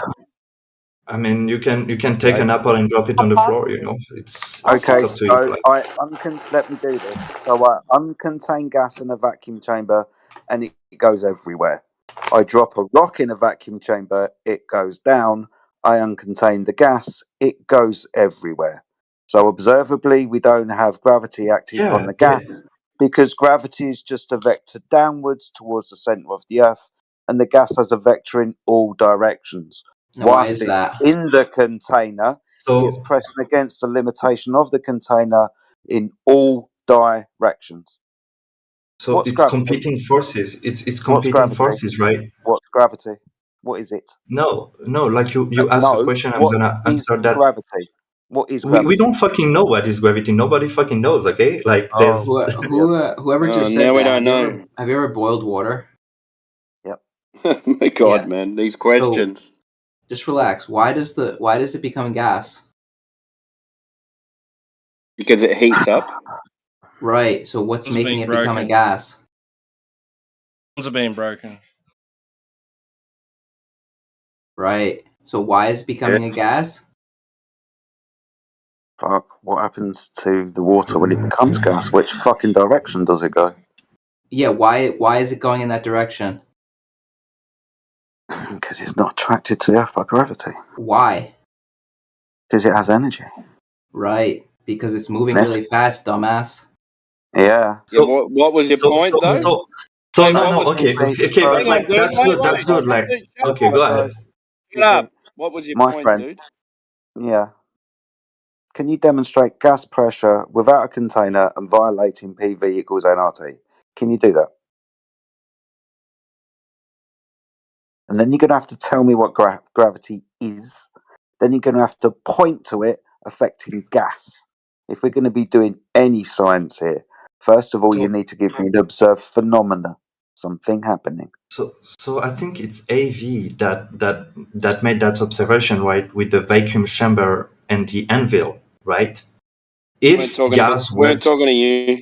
I mean, you can take an apple and drop it on the floor. You know, it's okay. It's up to you, let me do this. So I uncontain gas in a vacuum chamber, and it goes everywhere. I drop a rock in a vacuum chamber, it goes down. I uncontain the gas, it goes everywhere. So observably, we don't have gravity acting on the gas because gravity is just a vector downwards towards the center of the Earth, and the gas has a vector in all directions. Why is that? In the container, it's pressing against the limitation of the container in all directions. So What's it's gravity? competing forces. It's competing forces, right? What's gravity? What is it? No. Like you asked a question, I'm gonna answer that. Gravity. What is gravity? We don't fucking know what is gravity. Nobody fucking knows. Okay, like there's whoever just said now that. We don't know. Have you ever boiled water? Yep. Oh my God, man, these questions. So, just relax. Why does it become a gas? Because it heats up. Right. So what's making it become a gas? Things are being broken. Right. So why is it becoming a gas? Fuck. What happens to the water when it becomes gas? Which fucking direction does it go? Yeah. Why is it going in that direction? Because it's not attracted to the Earth by gravity. Why? Because it has energy. Right. Because it's moving really fast, dumbass. Yeah. So, what was your point, though? Okay, but like that's good. That's good. Like, okay, go ahead. Shut up. What was your point, friend, dude? Yeah. Can you demonstrate gas pressure without a container and violating PV equals nRT? Can you do that? And then you're going to have to tell me what gravity is. Then you're going to have to point to it affecting gas. If we're going to be doing any science here, first of all, you need to give me the observed phenomena, something happening. So I think it's AV that made that observation, right, with the vacuum chamber and the anvil, right? If gas we're talking to you.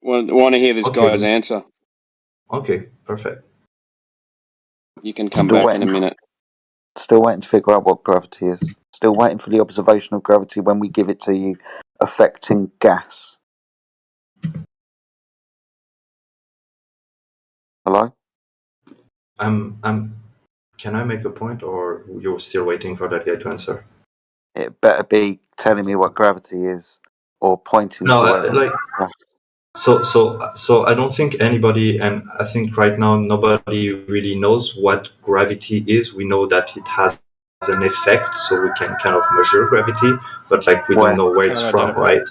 Want to hear this guy's answer? Okay, perfect. You can come back in a minute. Still waiting to figure out what gravity is. Still waiting for the observation of gravity when we give it to you affecting gas. Hello? Can I make a point, or you're still waiting for that guy to answer? It better be telling me what gravity is, or pointing to like. So I don't think anybody, and I think right now nobody really knows what gravity is. We know that it has an effect, so we can kind of measure gravity, but like we don't know where it's from, right?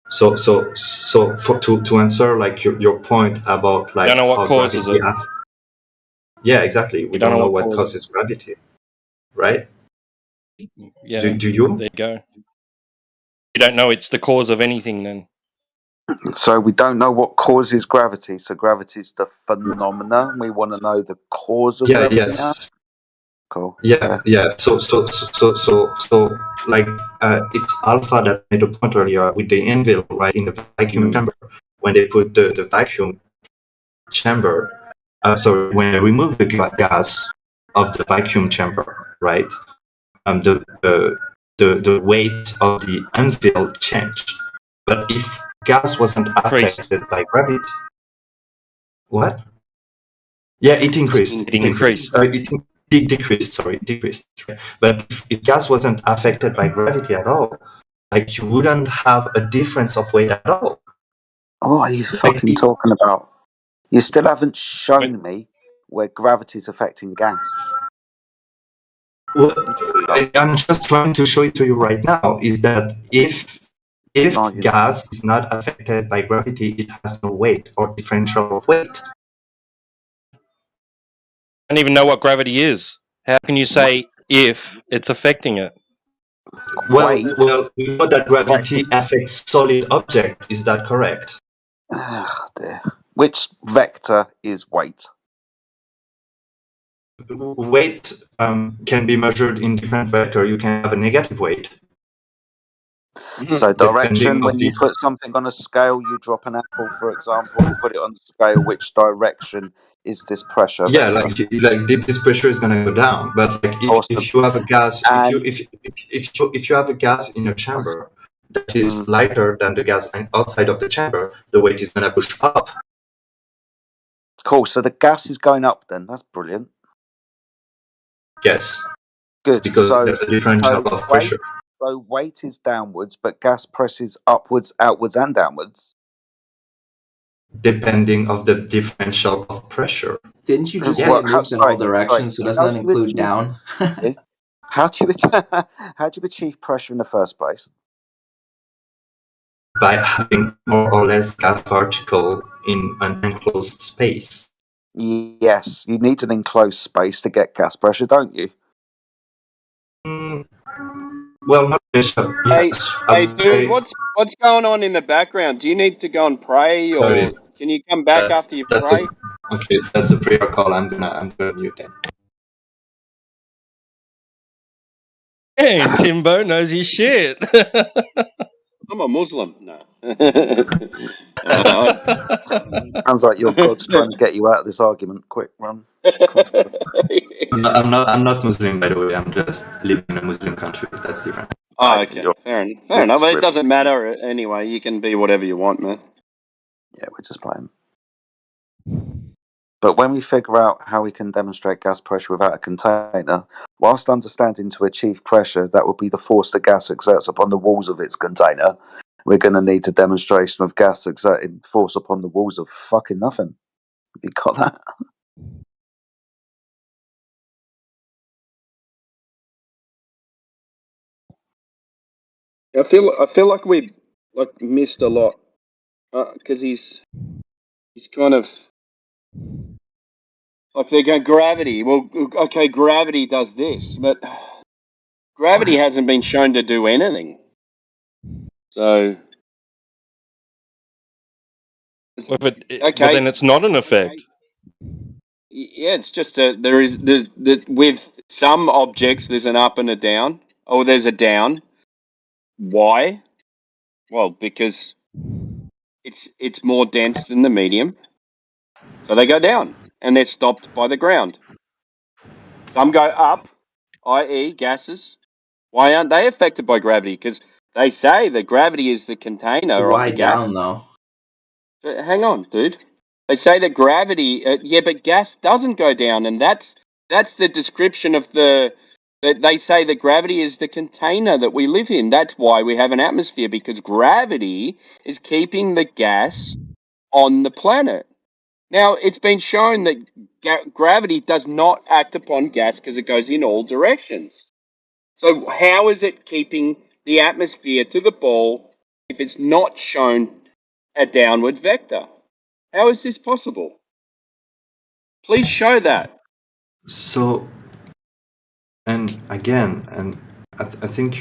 So to answer like your point about like don't know what causes it. Yeah, exactly. We don't know what causes gravity, right? Yeah. Do you? There you go. You don't know it's the cause of anything then. So we don't know what causes gravity. So gravity is the phenomena. We want to know the cause of gravity. Yes. Cool. Yeah. So like it's Alpha that made a point earlier with the anvil, right, in the vacuum chamber. When they put the vacuum chamber, when they remove the gas of the vacuum chamber, right, the weight of the anvil changed. But if gas wasn't affected by gravity, what? Yeah, it increased. It increased. decreased. Right? But if gas wasn't affected by gravity at all, like you wouldn't have a difference of weight at all. What are you fucking talking about? You still haven't shown me where gravity is affecting gas. Well, I'm just trying to show it to you right now. Is that if gas is not affected by gravity, it has no weight or differential of weight. I don't even know what gravity is. How can you say if it's affecting it? Well, we know that gravity affects solid object. Is that correct? Dear. Which vector is weight? Weight can be measured in different vector. You can have a negative weight. So direction, when you put something on a scale, you drop an apple, for example, you put it on the scale, which direction is this pressure? Yeah, vector? like this pressure is going to go down. But like if you have a gas, if you have a gas in a chamber that is lighter than the gas outside of the chamber, the weight is going to push up. Cool. So the gas is going up then. That's brilliant. Yes. Good. Because there's a differential of pressure. So weight is downwards, but gas presses upwards, outwards, and downwards. Depending of the differential of pressure. Didn't you just say it moves in all directions? So doesn't that include down? How do you achieve pressure in the first place? By having more or less gas particle in an enclosed space. Yes, you need an enclosed space to get gas pressure, don't you? Well, not necessarily. Hey, dude, what's going on in the background? Do you need to go and pray, or can you come back after you pray? Okay, that's a prayer call. I'm gonna mute them. Hey, Timbo knows his shit. I'm a Muslim. No. Sounds like your God's trying to get you out of this argument. Quick, run. I'm not Muslim, by the way. I'm just living in a Muslim country. That's different. Oh, okay. Fair enough. But it doesn't matter anyway. You can be whatever you want, man. Yeah, we're just playing. But when we figure out how we can demonstrate gas pressure without a container, whilst understanding to achieve pressure, that will be the force the gas exerts upon the walls of its container, we're going to need a demonstration of gas exerting force upon the walls of fucking nothing. You got that? I feel like we missed a lot because he's kind of like they're going gravity. Well, okay, gravity does this, but gravity hasn't been shown to do anything. So, well, but then it's not an effect. Yeah, it's just with some objects there's an up and a down, or there's a down. Why? Well, because it's more dense than the medium, so they go down and they're stopped by the ground. Some go up, i.e. gases. Why aren't they affected by gravity? Because they say that gravity is the container. Why of the gas. down though? But hang on, dude. They say that gravity, but gas doesn't go down, and that's the description of that they say that gravity is the container that we live in. That's why we have an atmosphere, because gravity is keeping the gas on the planet. Now, it's been shown that gravity does not act upon gas because it goes in all directions. So how is it keeping the atmosphere to the ball if it's not shown a downward vector? How is this possible? Please show that. So, and again, and I think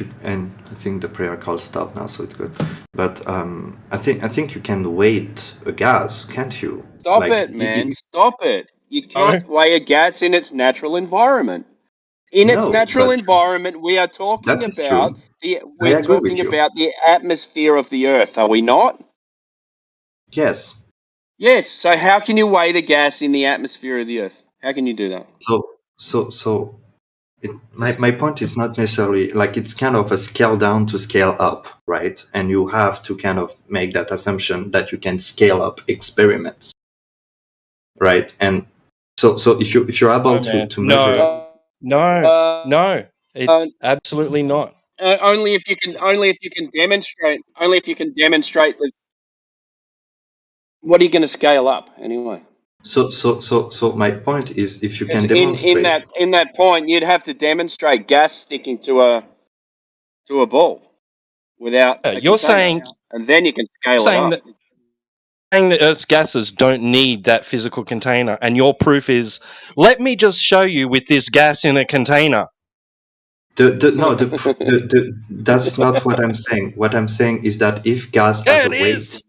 the prayer call stopped now, so it's good. But I think you can weight a gas, can't you? Stop it, man! Stop it! You can't weigh a gas in its natural environment. In its natural environment, we are talking about the atmosphere of the Earth. Are we not? Yes. Yes. So how can you weigh the gas in the atmosphere of the Earth? How can you do that? So my point is not necessarily like it's kind of a scale down to scale up, right? And you have to kind of make that assumption that you can scale up experiments, right? And so if you're able to measure. No, absolutely not. Only if you can demonstrate that. What are you going to scale up anyway? So my point is, if you can Because demonstrate, in that point, you'd have to demonstrate gas sticking to a ball without a You're container, and then you can scale it up. Saying that Earth's gases don't need that physical container, and your proof is, let me just show you with this gas in a container. That's not what I'm saying. What I'm saying is that if gas has a weight,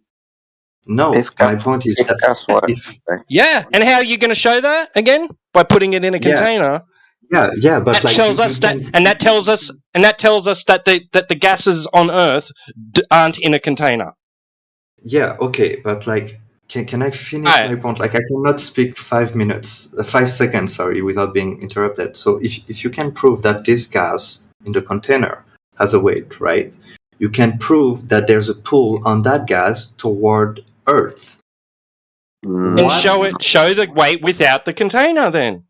my point is that yeah, and how are you going to show that again? By putting it in a container. Yeah, but that tells us that tells us that the gases on Earth aren't in a container. Yeah, okay, but like, can I finish my point? Like, I cannot speak 5 seconds, without being interrupted. So if you can prove that this gas in the container has a weight, right? You can prove that there's a pull on that gas toward Earth. And show the weight without the container then.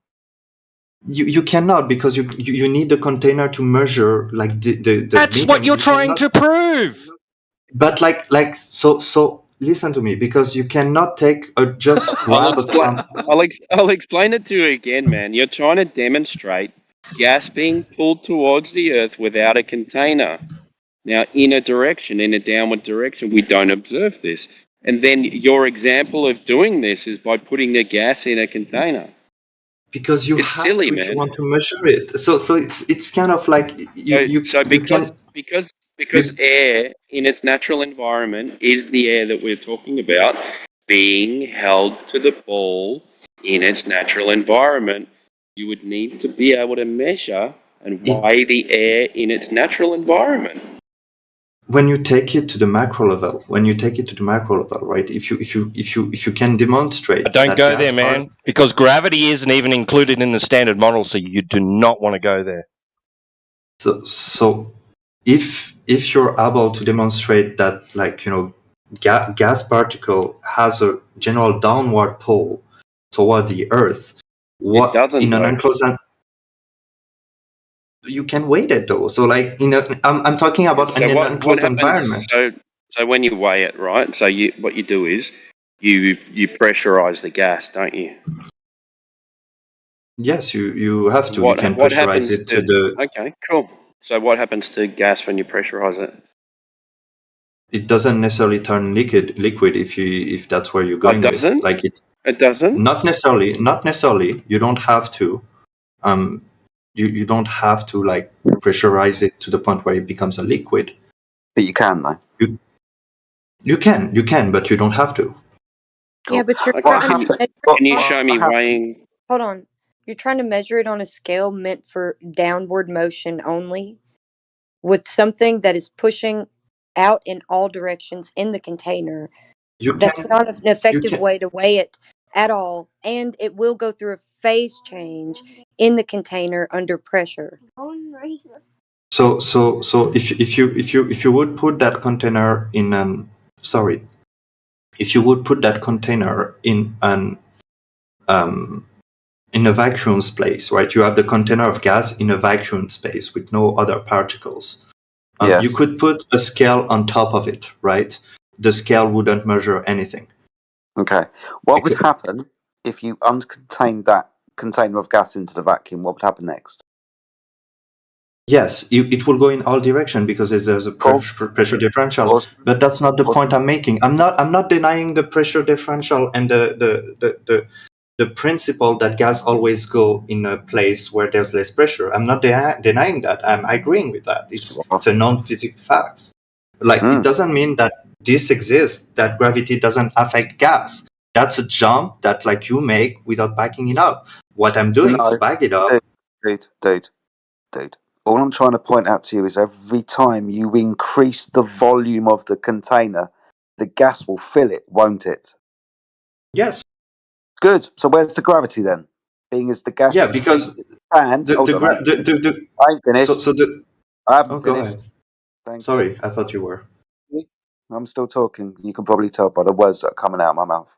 You cannot, because you need the container to measure like the That's medium. what you're trying to prove. But so listen to me, because you cannot just grab a clamp. I'll explain it to you again, man. You're trying to demonstrate gas being pulled towards the Earth without a container. Now, in a downward direction, we don't observe this. And then your example of doing this is by putting the gas in a container. Because it's silly, man. If you want to measure it, so it's kind of like because air in its natural environment is the air that we're talking about being held to the ball in its natural environment. You would need to be able to measure and weigh the air in its natural environment. When you take it to the macro level, right? If you can demonstrate, don't go there, man, because gravity isn't even included in the standard model, so you do not want to go there. So if you're able to demonstrate that, like, gas particle has a general downward pull toward the Earth, in an enclosed, you can weight it though. So like I'm talking about an enclosed environment. So when you weigh it, right? So what you do is you pressurize the gas, don't you? Yes, you have to. You can pressurize it to the. Okay, cool. So what happens to gas when you pressurize it? It doesn't necessarily turn liquid if that's where you're going. It doesn't? It doesn't? Not necessarily. You don't have to. You don't have to like pressurize it to the point where it becomes a liquid. But you can though. You can, but you don't have to. Yeah, but you're can you show me weighing? Hold on. You're trying to measure it on a scale meant for downward motion only, with something that is pushing out in all directions in the container. That's not an effective way to weigh it at all, and it will go through a phase change in the container under pressure. So if you would put that container in if you would put that container in a vacuum space, right? You have the container of gas in a vacuum space with no other particles. You could put a scale on top of it, right? The scale wouldn't measure anything. Okay. What would happen if you uncontained that container of gas into the vacuum? What would happen next? Yes, it will go in all directions because there's a pressure differential. But that's not the point I'm making. I'm not denying the pressure differential and the principle that gas always go in a place where there's less pressure. I'm not denying that. I'm agreeing with that. It's a non-physical fact. Like it doesn't mean that this exists, that gravity doesn't affect gas. That's a jump that like you make without backing it up. What I'm doing to back it up, dude. All I'm trying to point out to you is every time you increase the volume of the container, the gas will fill it, won't it? Yes. Good. So where's the gravity then? Being as the gas. Yeah, because I ain't finished. I haven't finished. Go ahead. Sorry, I thought you were. I'm still talking. You can probably tell by the words that are coming out of my mouth.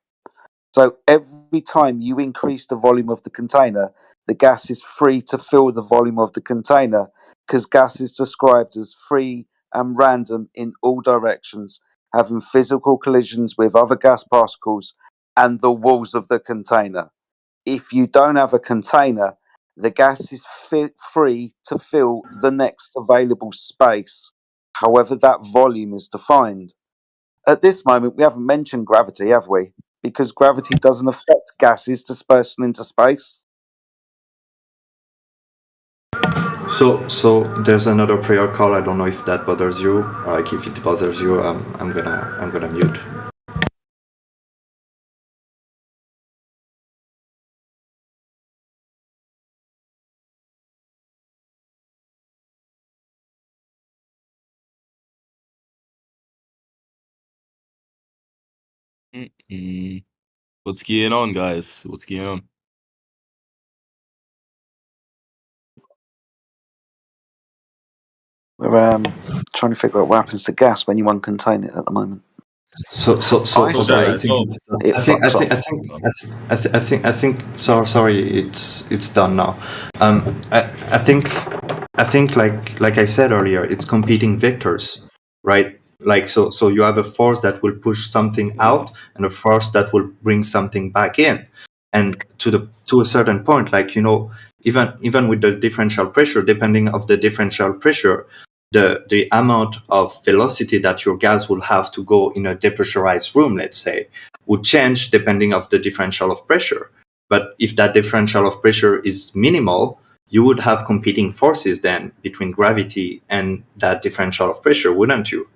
So every time you increase the volume of the container, the gas is free to fill the volume of the container, because gas is described as free and random in all directions, having physical collisions with other gas particles and the walls of the container. If you don't have a container, the gas is free to fill the next available space, however that volume is defined. At this moment, we haven't mentioned gravity, have we? Because gravity doesn't affect gases dispersing into space. So there's another prayer call. I don't know if that bothers you. Like if it bothers you, I'm gonna mute. What's going on, guys? What's going on? We're trying to figure out what happens to gas when you uncontain it at the moment. So I think. Sorry, it's done now. I think like I said earlier, it's competing vectors, right? Like so you have a force that will push something out and a force that will bring something back in, and to a certain point, like even with the differential pressure, depending of the differential pressure, the amount of velocity that your gas will have to go in a depressurized room, let's say, would change depending of the differential of pressure. But if that differential of pressure is minimal, you would have competing forces then between gravity and that differential of pressure, wouldn't you?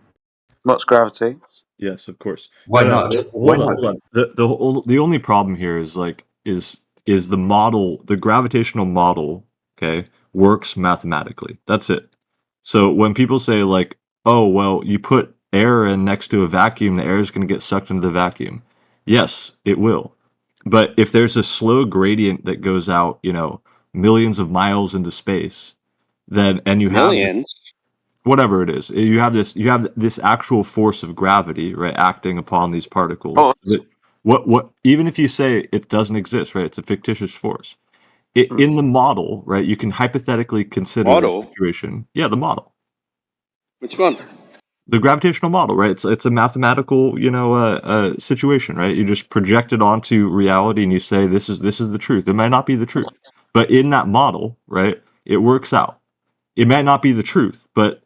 What's gravity? Yes, of course. Why not? Hold on. The only problem here is the model, the gravitational model, okay, works mathematically. That's it. So when people say like, oh, well, you put air in next to a vacuum, the air is going to get sucked into the vacuum. Yes, it will. But if there's a slow gradient that goes out, millions of miles into space, then and you have whatever it is, you have this actual force of gravity, right, acting upon these particles. Oh. What even if you say it doesn't exist, right, it's a fictitious force. In the model, right, you can hypothetically consider the situation. Yeah, the model. Which one? The gravitational model, right? It's a mathematical, situation, right? You just project it onto reality and you say this is the truth. It might not be the truth, but in that model, right, it works out. It might not be the truth, but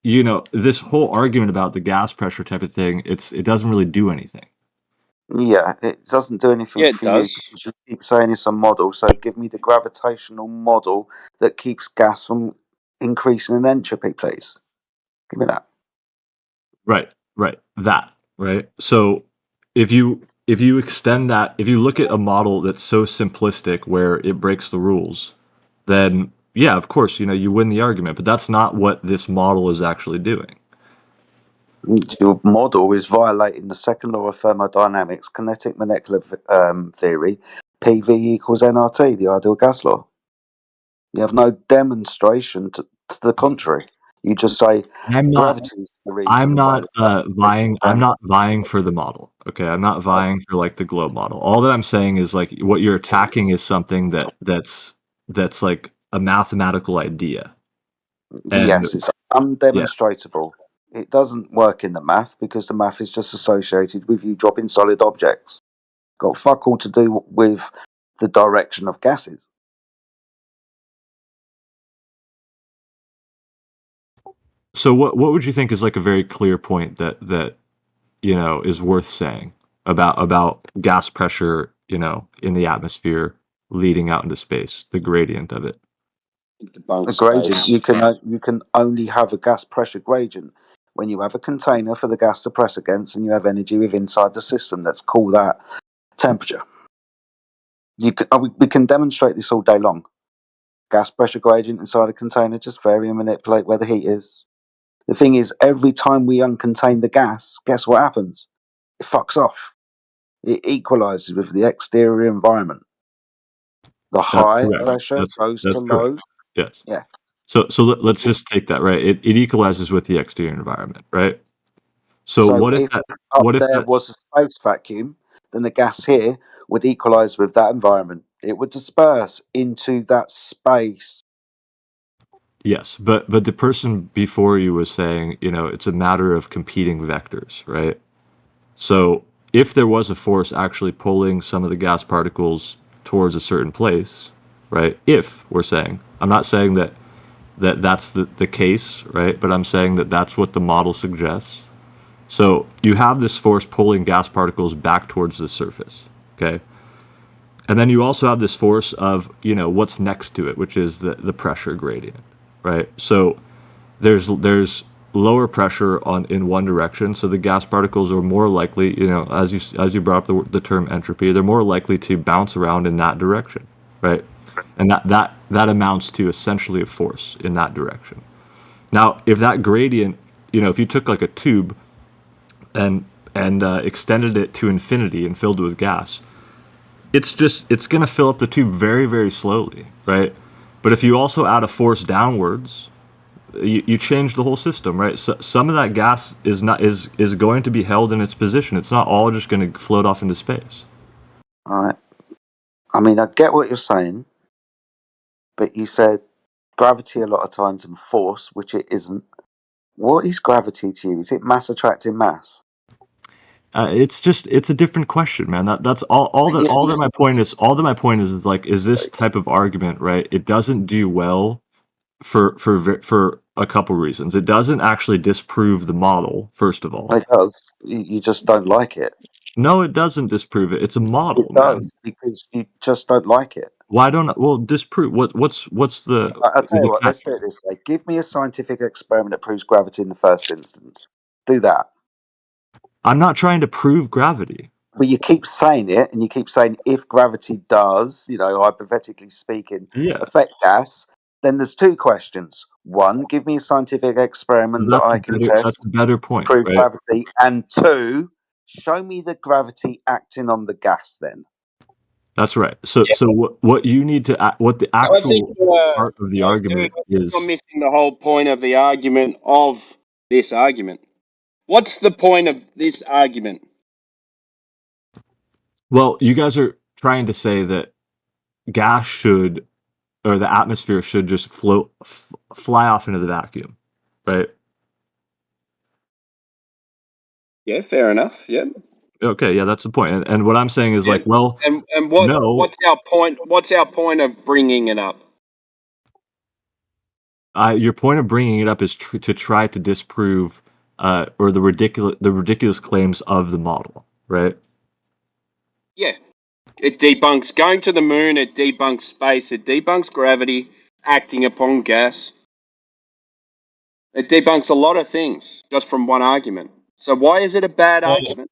this whole argument about the gas pressure type of thing, it doesn't really do anything. Yeah, it doesn't do anything for you. You keep saying it's a model, so give me the gravitational model that keeps gas from increasing in entropy, please. Give me that. Right. That, right? So if you extend that, if you look at a model that's so simplistic where it breaks the rules, then yeah, of course, you win the argument, but that's not what this model is actually doing. Your model is violating the second law of thermodynamics, kinetic molecular theory, PV equals nRT, the ideal gas law. You have no demonstration to the contrary. You just say gravity is the reason. I'm not vying. I'm not vying for the model. Okay, I'm not vying for like the globe model. All that I'm saying is like what you're attacking is something that's like a mathematical idea. Yes, it's undemonstratable. Yeah. It doesn't work in the math because the math is just associated with you dropping solid objects. Got fuck all to do with the direction of gases. So what would you think is like a very clear point that is worth saying about gas pressure, in the atmosphere leading out into space, the gradient of it? A gradient. You can only have a gas pressure gradient when you have a container for the gas to press against and you have energy within inside the system. Let's call that temperature. We can demonstrate this all day long. Gas pressure gradient inside a container, just vary and manipulate where the heat is. The thing is, every time we uncontain the gas, guess what happens? It fucks off. It equalizes with the exterior environment. The high pressure goes to low. Yes. Yeah. So let's just take that, right? It equalizes with the exterior environment, right? So what if that was a space vacuum, then the gas here would equalize with that environment. It would disperse into that space. Yes, but the person before you was saying, it's a matter of competing vectors, right? So if there was a force actually pulling some of the gas particles towards a certain place, right? If we're saying, I'm not saying that's the case, right? But I'm saying that that's what the model suggests. So you have this force pulling gas particles back towards the surface, okay? And then you also have this force of, what's next to it, which is the pressure gradient, right? So there's lower pressure in one direction, so the gas particles are more likely, as you brought up the term entropy, they're more likely to bounce around in that direction, right? And that amounts to essentially a force in that direction. Now, if that gradient, if you took like a tube and extended it to infinity and filled it with gas, it's going to fill up the tube very, very slowly, right? But if you also add a force downwards, you change the whole system, right? So some of that gas is going to be held in its position. It's not all just going to float off into space. All right. I mean, I get what you're saying, but you said gravity a lot of times and force, which it isn't. What is gravity to you? Is it mass attracting mass? It's a different question, man. That's all that my point is. All that my point is like, is this type of argument, right? It doesn't do well for a couple reasons. It doesn't actually disprove the model, first of all. It does. You just don't like it. No, it doesn't disprove it. It's a model. It does, man. Because you just don't like it. Why don't? Well, disprove. What's the? I'll tell you what. Let's do it this way. Give me a scientific experiment that proves gravity in the first instance. Do that. I'm not trying to prove gravity. But you keep saying it, and you keep saying if gravity does, hypothetically speaking, affect gas, then there's two questions. One, give me a scientific experiment that I can test. That's a better point. Prove right? gravity. And two, show me the gravity acting on the gas then. That's right. So what you need to, what the actual part of the argument is. You're missing the whole point of the argument of this argument. What's the point of this argument? Well, you guys are trying to say that gas should, or the atmosphere should just fly off into the vacuum, right? Yeah, fair enough. Yeah. Okay, yeah, that's the point. And what I'm saying is and what's our point? What's our point of bringing it up? Your point of bringing it up is to try to disprove or the ridiculous claims of the model, right? Yeah, it debunks going to the moon. It debunks space. It debunks gravity acting upon gas. It debunks a lot of things just from one argument. So why is it a bad argument?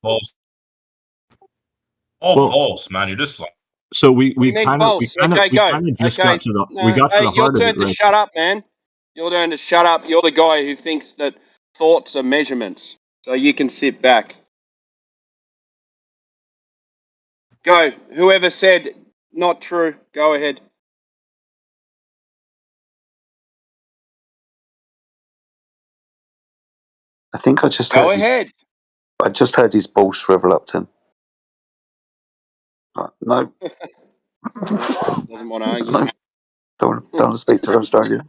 False, man. You're just like. So we kind of just got to the heart of it. Your turn to shut up, man. Your turn to shut up. You're the guy who thinks that thoughts are measurements. So you can sit back. Go. Whoever said not true, go ahead. I think I just go ahead. I just heard his balls shrivel up to him. No. Doesn't want to argue. No. Don't want to speak to Australia.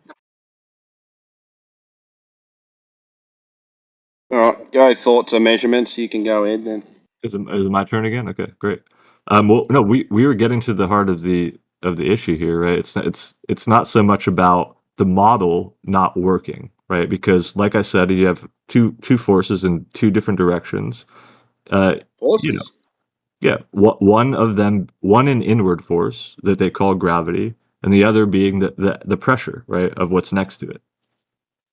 All right, go. Thoughts or measurements? You can go ahead then. Is it my turn again? Okay, great. Well, no, we were getting to the heart of the issue here, right? It's not so much about the model not working, right? Because, like I said, you have two forces in two different directions. Forces. Yeah, one of them, one an inward force that they call gravity, and the other being the pressure, right, of what's next to it.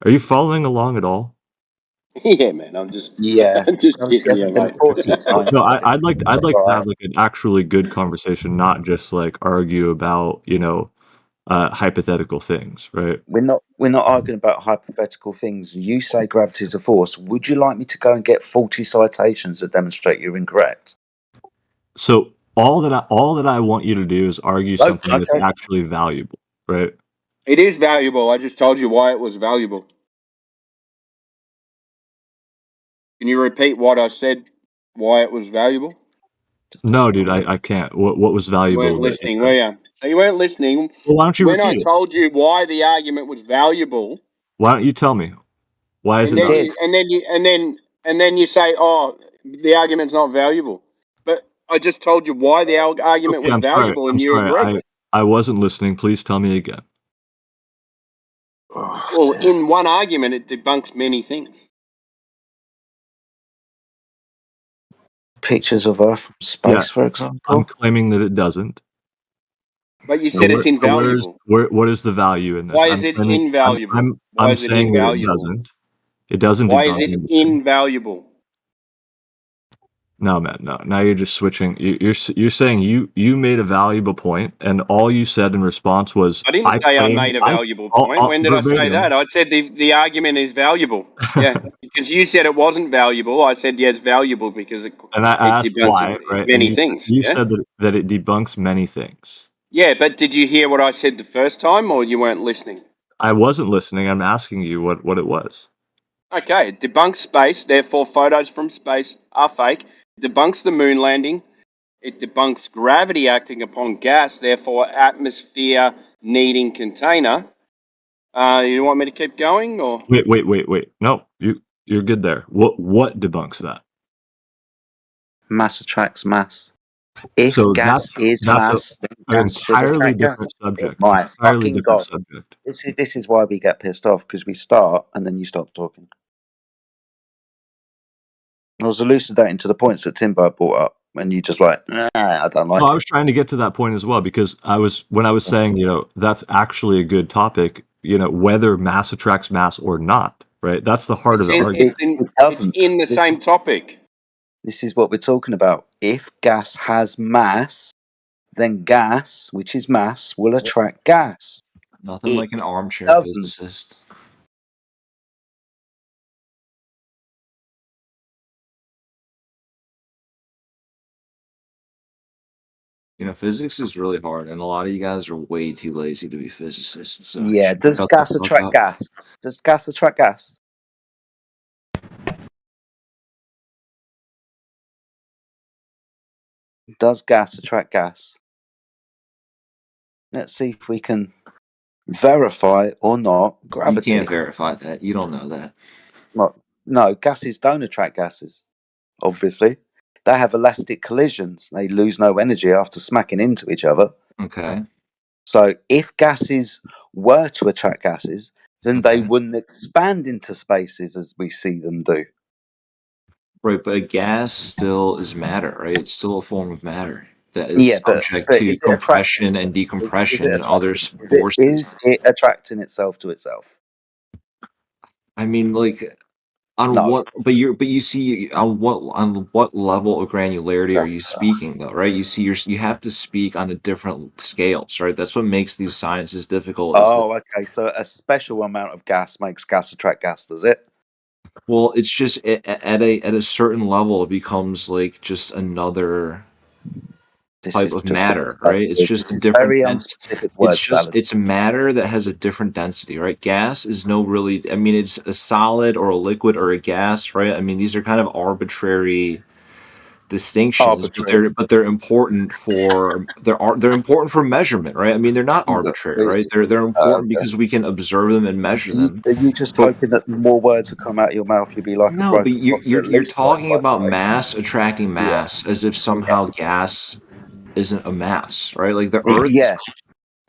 Are you following along at all? Yeah, man. I'm just kidding you, mate. No, I'd like to have like an actually good conversation, not just like argue about hypothetical things, right? We're not arguing about hypothetical things. You say gravity is a force. Would you like me to go and get 40 citations that demonstrate you're incorrect? So all that I want you to do is argue something that's actually valuable, right? It is valuable. I just told you why it was valuable. Can you repeat what I said? Why it was valuable? No, dude, I can't. What was You valuable? weren't listening, were you? So you weren't listening. Well, why don't you When I repeat it? told you why the argument was valuable, Why don't you tell me? Why is and it then not? and then you say, "Oh, the argument's not valuable." But I just told you why the argument Okay, was valuable, and you agreed. I wasn't listening. Please tell me again. Well, in one argument, it debunks many things. Pictures of Earth from space, for example. I'm claiming that it doesn't. But you said it's invaluable. What is the value in this? Why is it invaluable? I'm saying that it doesn't. It doesn't. Why is it invaluable? No, man, no. Now you're just switching. You're saying you made a valuable point, and all you said in response was, I didn't say I made a valuable point. When did I say that? I said the argument is valuable. Yeah, because you said it wasn't valuable. I said, yeah, it's valuable because it and I asked why, right? Many things. You said that it debunks many things. Yeah, but did you hear what I said the first time, or you weren't listening? I wasn't listening. I'm asking you what it was. Okay, it debunks space, therefore photos from space are fake. It debunks the moon landing. It debunks gravity acting upon gas, therefore atmosphere needing container. You want me to keep going, or wait? No, you're good there. What debunks that? Mass attracts mass. If So gas is mass, then gas should entirely attract different gas. subject. My Entirely fucking different god! subject. This is why we get pissed off, because we start and then you stop talking. I was elucidating to the points that Timbo brought up, and you just like, I don't like. Well, I was trying to get to that point as well, because when I was saying, that's actually a good topic, whether mass attracts mass or not, right? That's the heart of the argument. It doesn't. In the same topic. This is what we're talking about. If gas has mass, then gas, which is mass, will attract gas. Nothing like an armchair physicist. Physics is really hard, and a lot of you guys are way too lazy to be physicists. So yeah, does gas attract gas? Does gas attract gas? Does gas attract gas? Let's see if we can verify or not gravity. You can't verify that. You don't know that. No, gases don't attract gases, obviously. They have elastic collisions. They lose no energy after smacking into each other. Okay. So if gases were to attract gases, then they wouldn't expand into spaces as we see them do. Right, but a gas still is matter, right? It's still a form of matter that is subject to compression and decompression and other forces. Is it attracting itself to itself? I mean, like, what? But you see on what level of granularity are you speaking, though, right? You see, you have to speak on a different scales, right? That's what makes these sciences difficult. Okay. So a special amount of gas makes gas attract gas, does it? Well, it's just at a certain level, it becomes like just another type of matter, right? It's just a different very unspecific word salad. It's matter that has a different density, right? Gas is it's a solid or a liquid or a gas, right? I mean, these are kind of arbitrary distinctions, but they're important for they're important for measurement, right? I mean, they're not arbitrary, right? They're important because we can observe them and measure them. Are you just hoping that more words will come out of your mouth? You'll be like, no, but you're talking about mass attracting mass as if somehow gas isn't a mass, right? Like the Earth. Yeah.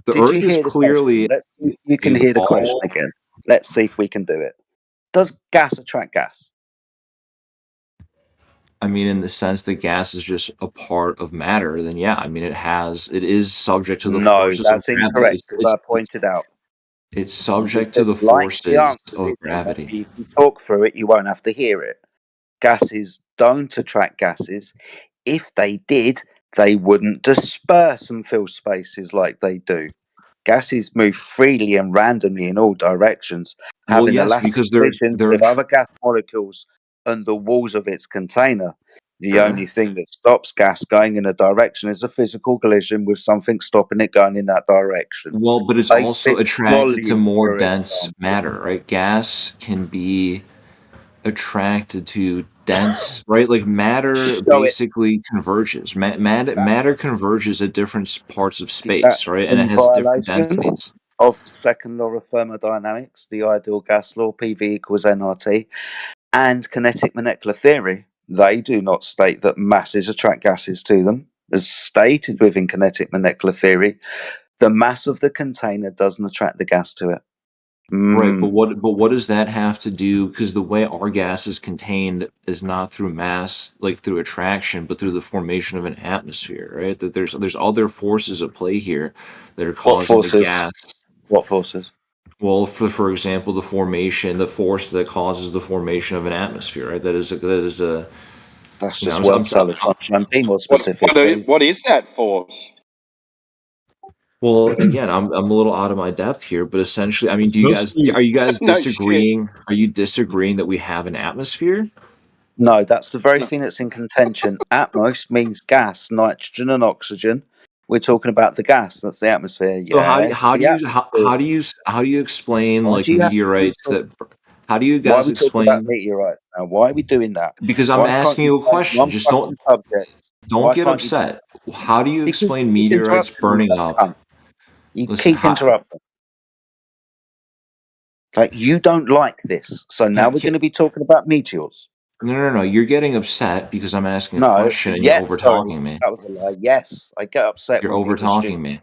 The Earth is clearly. Let's see if you can hear the question again. Let's see if we can do it. Does gas attract gas? I mean, in the sense that gas is just a part of matter, then yeah, I mean, it is subject to the forces of gravity. No, that's incorrect, as I pointed out. It's subject to the forces of gravity. If you talk through it, you won't have to hear it. Gases don't attract gases. If they did, they wouldn't disperse and fill spaces like they do. Gases move freely and randomly in all directions, having elastic collisions with other gas molecules and the walls of its container. The only thing that stops gas going in a direction is a physical collision with something stopping it going in that direction. Well, but it's also attracted to more dense matter, right? Gas can be attracted to dense, right? Like matter basically converges. Matter converges at different parts of space, That's right? And it in has different violation densities. of the second law of thermodynamics, the ideal gas law, PV equals nRT, and kinetic molecular theory. They do not state that masses attract gases to them. As stated within kinetic molecular theory, the mass of the container doesn't attract the gas to it. Right, but what does that have to do? Because the way our gas is contained is not through mass, like through attraction, but through the formation of an atmosphere, right? That there's other forces at play here that are causing the gas. What forces? Well, for example, the force that causes the formation of an atmosphere, right? That is a. That's just one solid sunshine. Be more specific, please. What is that force? Well, again, I'm a little out of my depth here, but essentially, I mean, are you guys No disagreeing? Are you disagreeing that we have an atmosphere? No, that's the very thing that's in contention. Atmos means gas, nitrogen, and oxygen. We're talking about the gas. That's the atmosphere. So Yes, how do you explain like meteorites that? How do you Why are guys we talking about explain? meteorites now? Why are we doing that? Because I'm Why can't asking you a stay on question. one Just fucking subject? don't Why get can't you- upset. How do you Because explain you keep meteorites interrupting me, burning you up? cunt. You Listen, keep interrupting. Like you don't like this, so now we're going to be talking about meteors. No. You're getting upset because I'm asking a No, question and you're over sorry, talking me. that was a lie. Yes, I get upset You're when over people are talking stupid. me.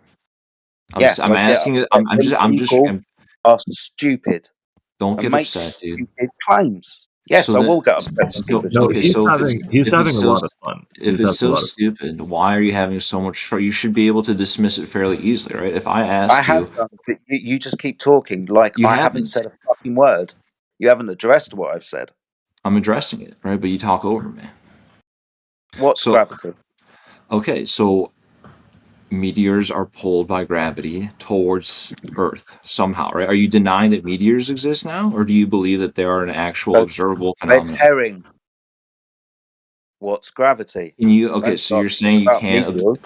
Yes, I'm I get asking. upset when people are stupid. Don't and get make upset, dude. stupid claims. Yes, So I then- will get upset when people are stupid. He's having a lot of fun. If it's so stupid, why are you having so much trouble? You should be able to dismiss it fairly easily, right? If I ask I have done, but you just keep talking like You I haven't haven't. said a fucking word. You haven't addressed what I've said. I'm addressing it, right? But you talk over me. What's gravity? Okay, so meteors are pulled by gravity towards Earth somehow, right? Are you denying that meteors exist now, or do you believe that they are an actual observable Red phenomenon? herring. What's gravity? And okay, Don't so you're start saying talking about meteors.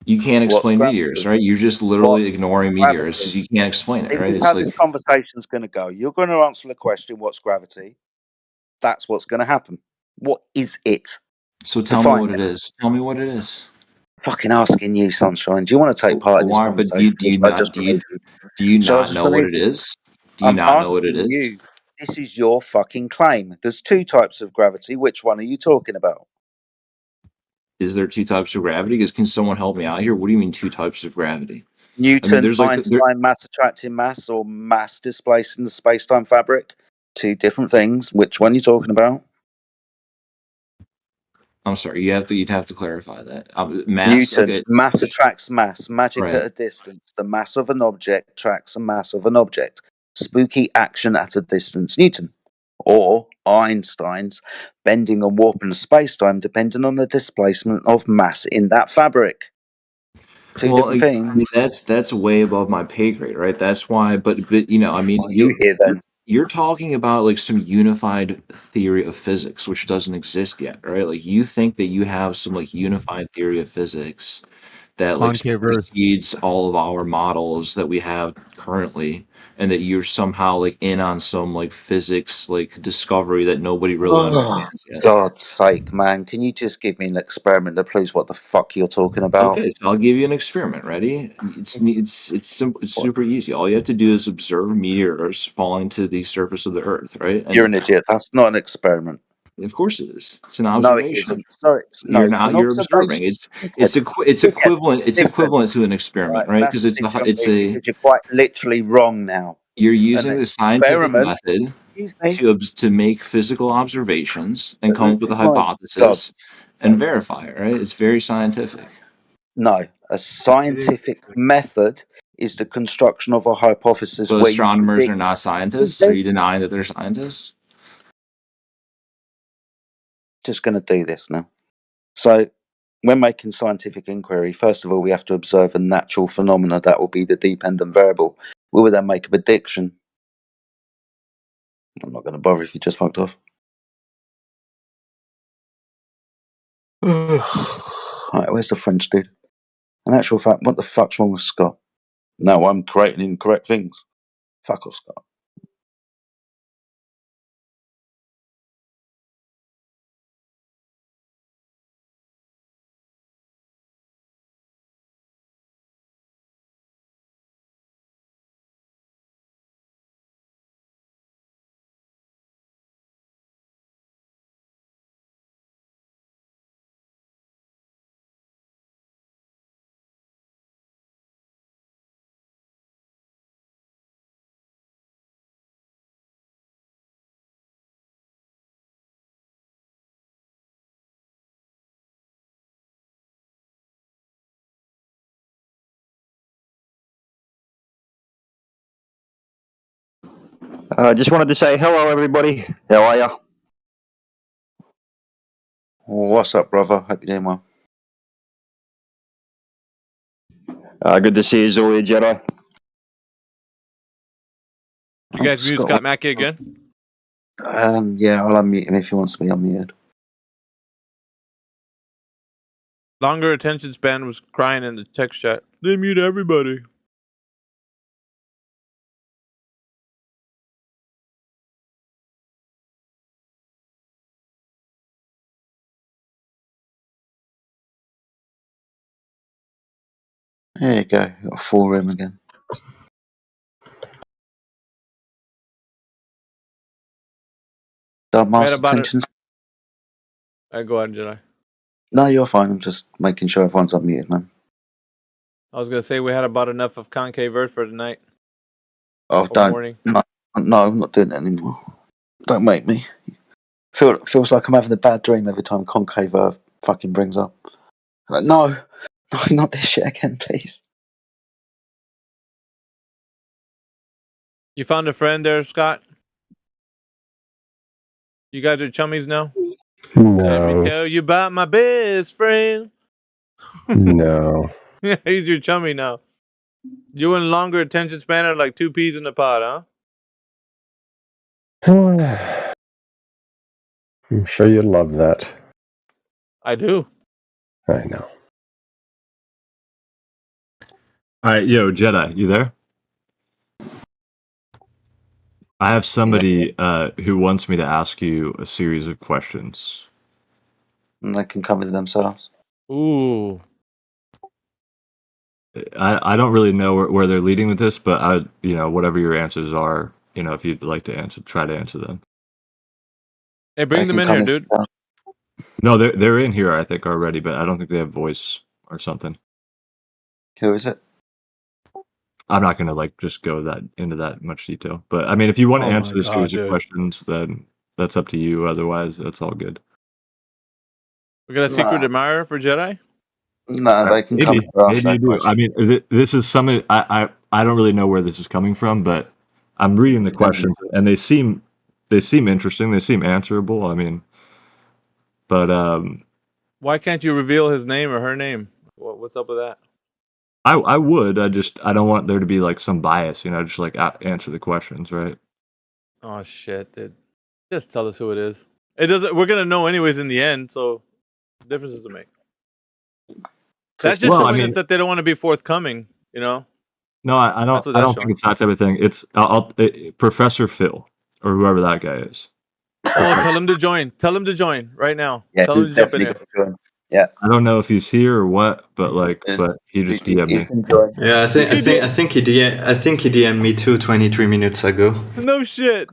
you can't What's explain gravity? meteors, right? You're just literally What's ignoring meteors gravity? because you can't explain it, This right? is It's how like this conversation's going to go. You're going to answer the question, what's gravity? That's what's going to happen. What is it? so. Tell me what it is. Tell me what it is. Fucking asking you, Sunshine. Do you want to take part in this Why? But conversation? do you Shall I not? just Do you remove you? do you Shall I not just know what remove it you? is? Do you I'm not know what it asking is? you. This is your fucking claim. There's two types of gravity. Which one are you talking about? Is there two types of gravity? Because can someone help me out here? What do you mean two types of gravity? Newton, there's Einstein, mass attracting mass, or mass displacing the space-time fabric. Two different things. Which one are you talking about? I'm sorry. You'd have to clarify that. Mass. Newton, Okay. mass attracts mass. Magic Right. at a distance. The mass of an object attracts the mass of an object. Spooky action at a distance. Newton. Or Einstein's bending and warping of space-time depending on the displacement of mass in that fabric. Two different things. That's way above my pay grade, right? That's why. But you know, I mean, What are you here then? You're talking about like some unified theory of physics, which doesn't exist yet, right? Like you think that you have some like unified theory of physics that like Concave Earth. supersedes all of our models that we have currently, and that you're somehow like in on some like physics like discovery that nobody really understands yet. God's sake, man. Can you just give me an experiment that proves what the fuck you're talking about? Okay, so I'll give you an experiment. Ready? It's simple. It's super easy. All you have to do is observe meteors falling to the surface of the Earth, right? And You're an idiot. That's not an experiment. Of course it is. It's an No, it observation. isn't. Sorry, no, You're not. an You're observation. observing. It's equivalent. It's equivalent to an experiment, right? Because it's Because you're quite literally wrong now. you're using An the scientific experiment- method Excuse to make physical observations and come up with a My God. hypothesis and verify it, right? It's very scientific. No, a scientific method is the construction of a hypothesis So where astronomers you are not scientists? Are you denying that they're scientists? just going to do this now. So, when making scientific inquiry, first of all, we have to observe a natural phenomena that will be the dependent variable. We will then make a prediction. I'm not going to bother if you just fucked off. Alright, where's the French dude? In actual fact, what the fuck's wrong with Scott? No, I'm creating incorrect things. Fuck off, Scott. Just wanted to say hello, everybody. How are you? What's up, brother? Hope you're doing well. Good to see you, Zoria Jedi. You guys mute Scott Mackey again? Yeah, I'll unmute him if he wants to be unmuted. Longer attention span was crying in the text chat. They mute everybody. There you go. Got a full room again. Master tensions. Go ahead, Jedi. No, you're fine. I'm just making sure everyone's unmuted, man. I was gonna say we had about enough of Concave Earth for tonight. Oh, don't. No, I'm not doing it anymore. Don't make me. Feels like I'm having a bad dream every time Concave Earth fucking brings up. Like, no, not this shit again, please. You found a friend there, Scott? You guys are chummies now? Let me tell you about my best friend. No. He's your chummy now. You and longer attention span are like two peas in a pod, huh? I'm sure you'd love that. I do. I know. All right, yo, Jedi, you there? I have somebody who wants me to ask you a series of questions. And they can cover themselves. Ooh. I don't really know where they're leading with this, but whatever your answers are, if you'd like to try to answer them. Hey, bring them in here, dude. No, they're in here, I think, already, but I don't think they have voice or something. Who is it? I'm not gonna just go into that much detail, but I mean, if you want to answer this series of questions, then that's up to you. Otherwise, that's all good. We got a secret admirer for Jedi? No, they can come. Maybe you do. I mean, this is something I don't really know where this is coming from, but I'm reading the questions and they seem interesting. They seem answerable. I mean, but why can't you reveal his name or her name? What's up with that? I would. I don't want there to be some bias. Just answer the questions, right? Oh shit, dude! Just tell us who it is. It doesn't. We're gonna know anyways in the end. So, what difference does it make? That's just showing us that they don't want to be forthcoming. No, I don't think it's that type of thing. It's Professor Phil or whoever that guy is. Oh, tell him to join. Tell him to join right now. Yeah, tell him he's definitely going to join. Yeah, I don't know if he's here or what, but but he just DM'd me. Yeah, I think he DM'd me too 23 minutes ago. No shit.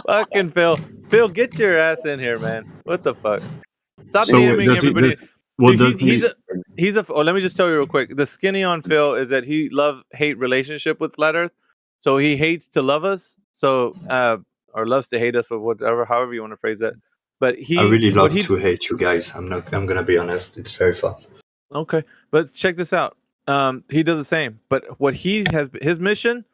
Fucking Phil. Phil, get your ass in here, man. What the fuck? Stop DMing everybody. Let me just tell you real quick. The skinny on Phil is that he love-hate relationship with Flat Earth. So he hates to love us. So or loves to hate us, or whatever, however you want to phrase that. But I really love to hate you guys. I'm gonna be honest. It's very fun. Okay, but check this out. He does the same. But what he has, his mission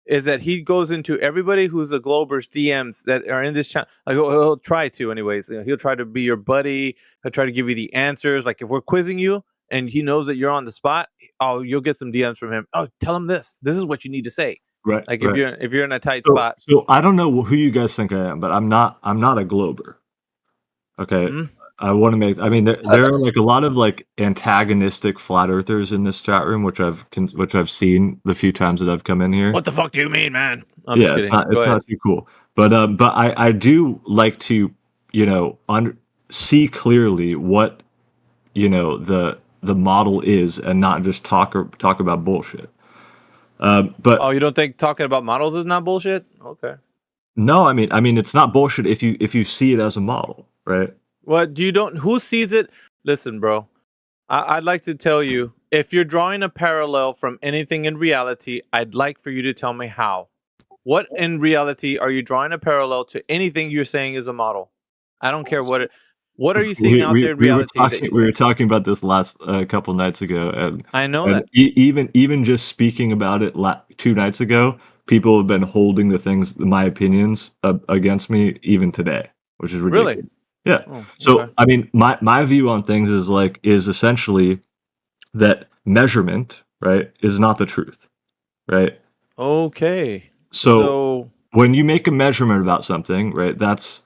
is that he goes into everybody who's a Glober's DMs that are in this channel. He'll try to, anyways. He'll try to be your buddy. He'll try to give you the answers. Like if we're quizzing you and he knows that you're on the spot, you'll get some DMs from him. Oh, tell him this. This is what you need to say. Right. Like if you're in a tight spot. So I don't know who you guys think I am, but I'm not a Glober. Okay. Mm-hmm. I want to make. I mean, there are a lot of antagonistic flat earthers in this chat room, which I've seen the few times that I've come in here. What the fuck do you mean, man? It's not too cool. But I do like to see clearly what the model is and not just talk about bullshit. But you don't think talking about models is not bullshit? Okay. No, I mean it's not bullshit if you see it as a model, right? What you don't? Who sees it? Listen, bro. I'd like to tell you, if you're drawing a parallel from anything in reality, I'd like for you to tell me how. What in reality are you drawing a parallel to anything you're saying is a model? I don't care what it. What are you seeing out there in reality? We were talking about this last couple nights ago, and I know that. Even just speaking about it 2 nights ago people have been holding my opinions against me even today, which is ridiculous. Really? Yeah. Oh, So okay. I mean, my view on things is essentially that measurement, right, is not the truth, right? Okay. So when you make a measurement about something, right, that's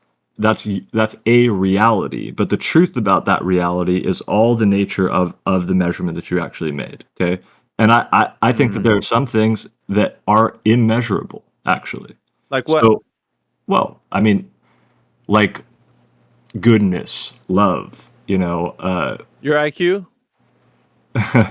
a reality, but the truth about that reality is all the nature of the measurement that you actually made. Okay. And I think that there are some things that are immeasurable, actually. Like what? So, well, I mean, like goodness, love, your IQ?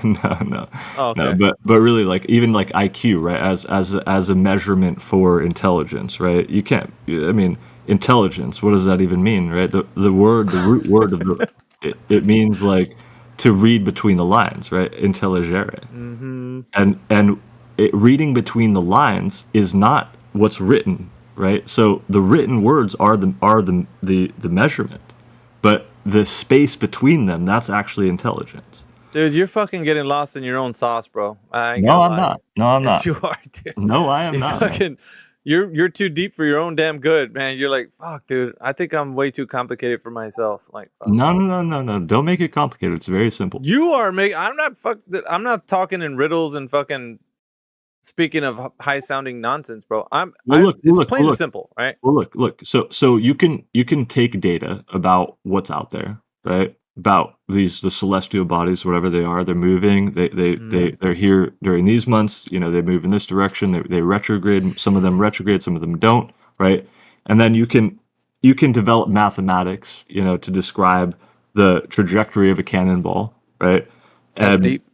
no. Oh, okay. No, but really, like even like IQ, right? As a measurement for intelligence, right? You can't. I mean, intelligence. What does that even mean, right? The root word of it means like to read between the lines, right? Intelligere. Mm-hmm. And reading between the lines is not what's written, right? So the written words are the measurement, but the space between them, that's actually intelligence. Dude, you're fucking getting lost in your own sauce, bro. I ain't No, gonna I'm lie. not. No, I'm Yes, not. you are, dude. No, I am You not. man. fucking, you're too deep for your own damn good, man. You're like, fuck, dude. I think I'm way too complicated for myself. Like, fuck. No. Don't make it complicated. It's very simple. You are making. I'm not talking in riddles and fucking. Speaking of high sounding nonsense, bro. It's plain and simple, right? Well, look. So you can take data about what's out there, right? About the celestial bodies, whatever they are, they're moving. They're here during these months. They move in this direction. They retrograde. Some of them retrograde. Some of them don't, right? And then you can develop mathematics, to describe the trajectory of a cannonball, right? That's deep.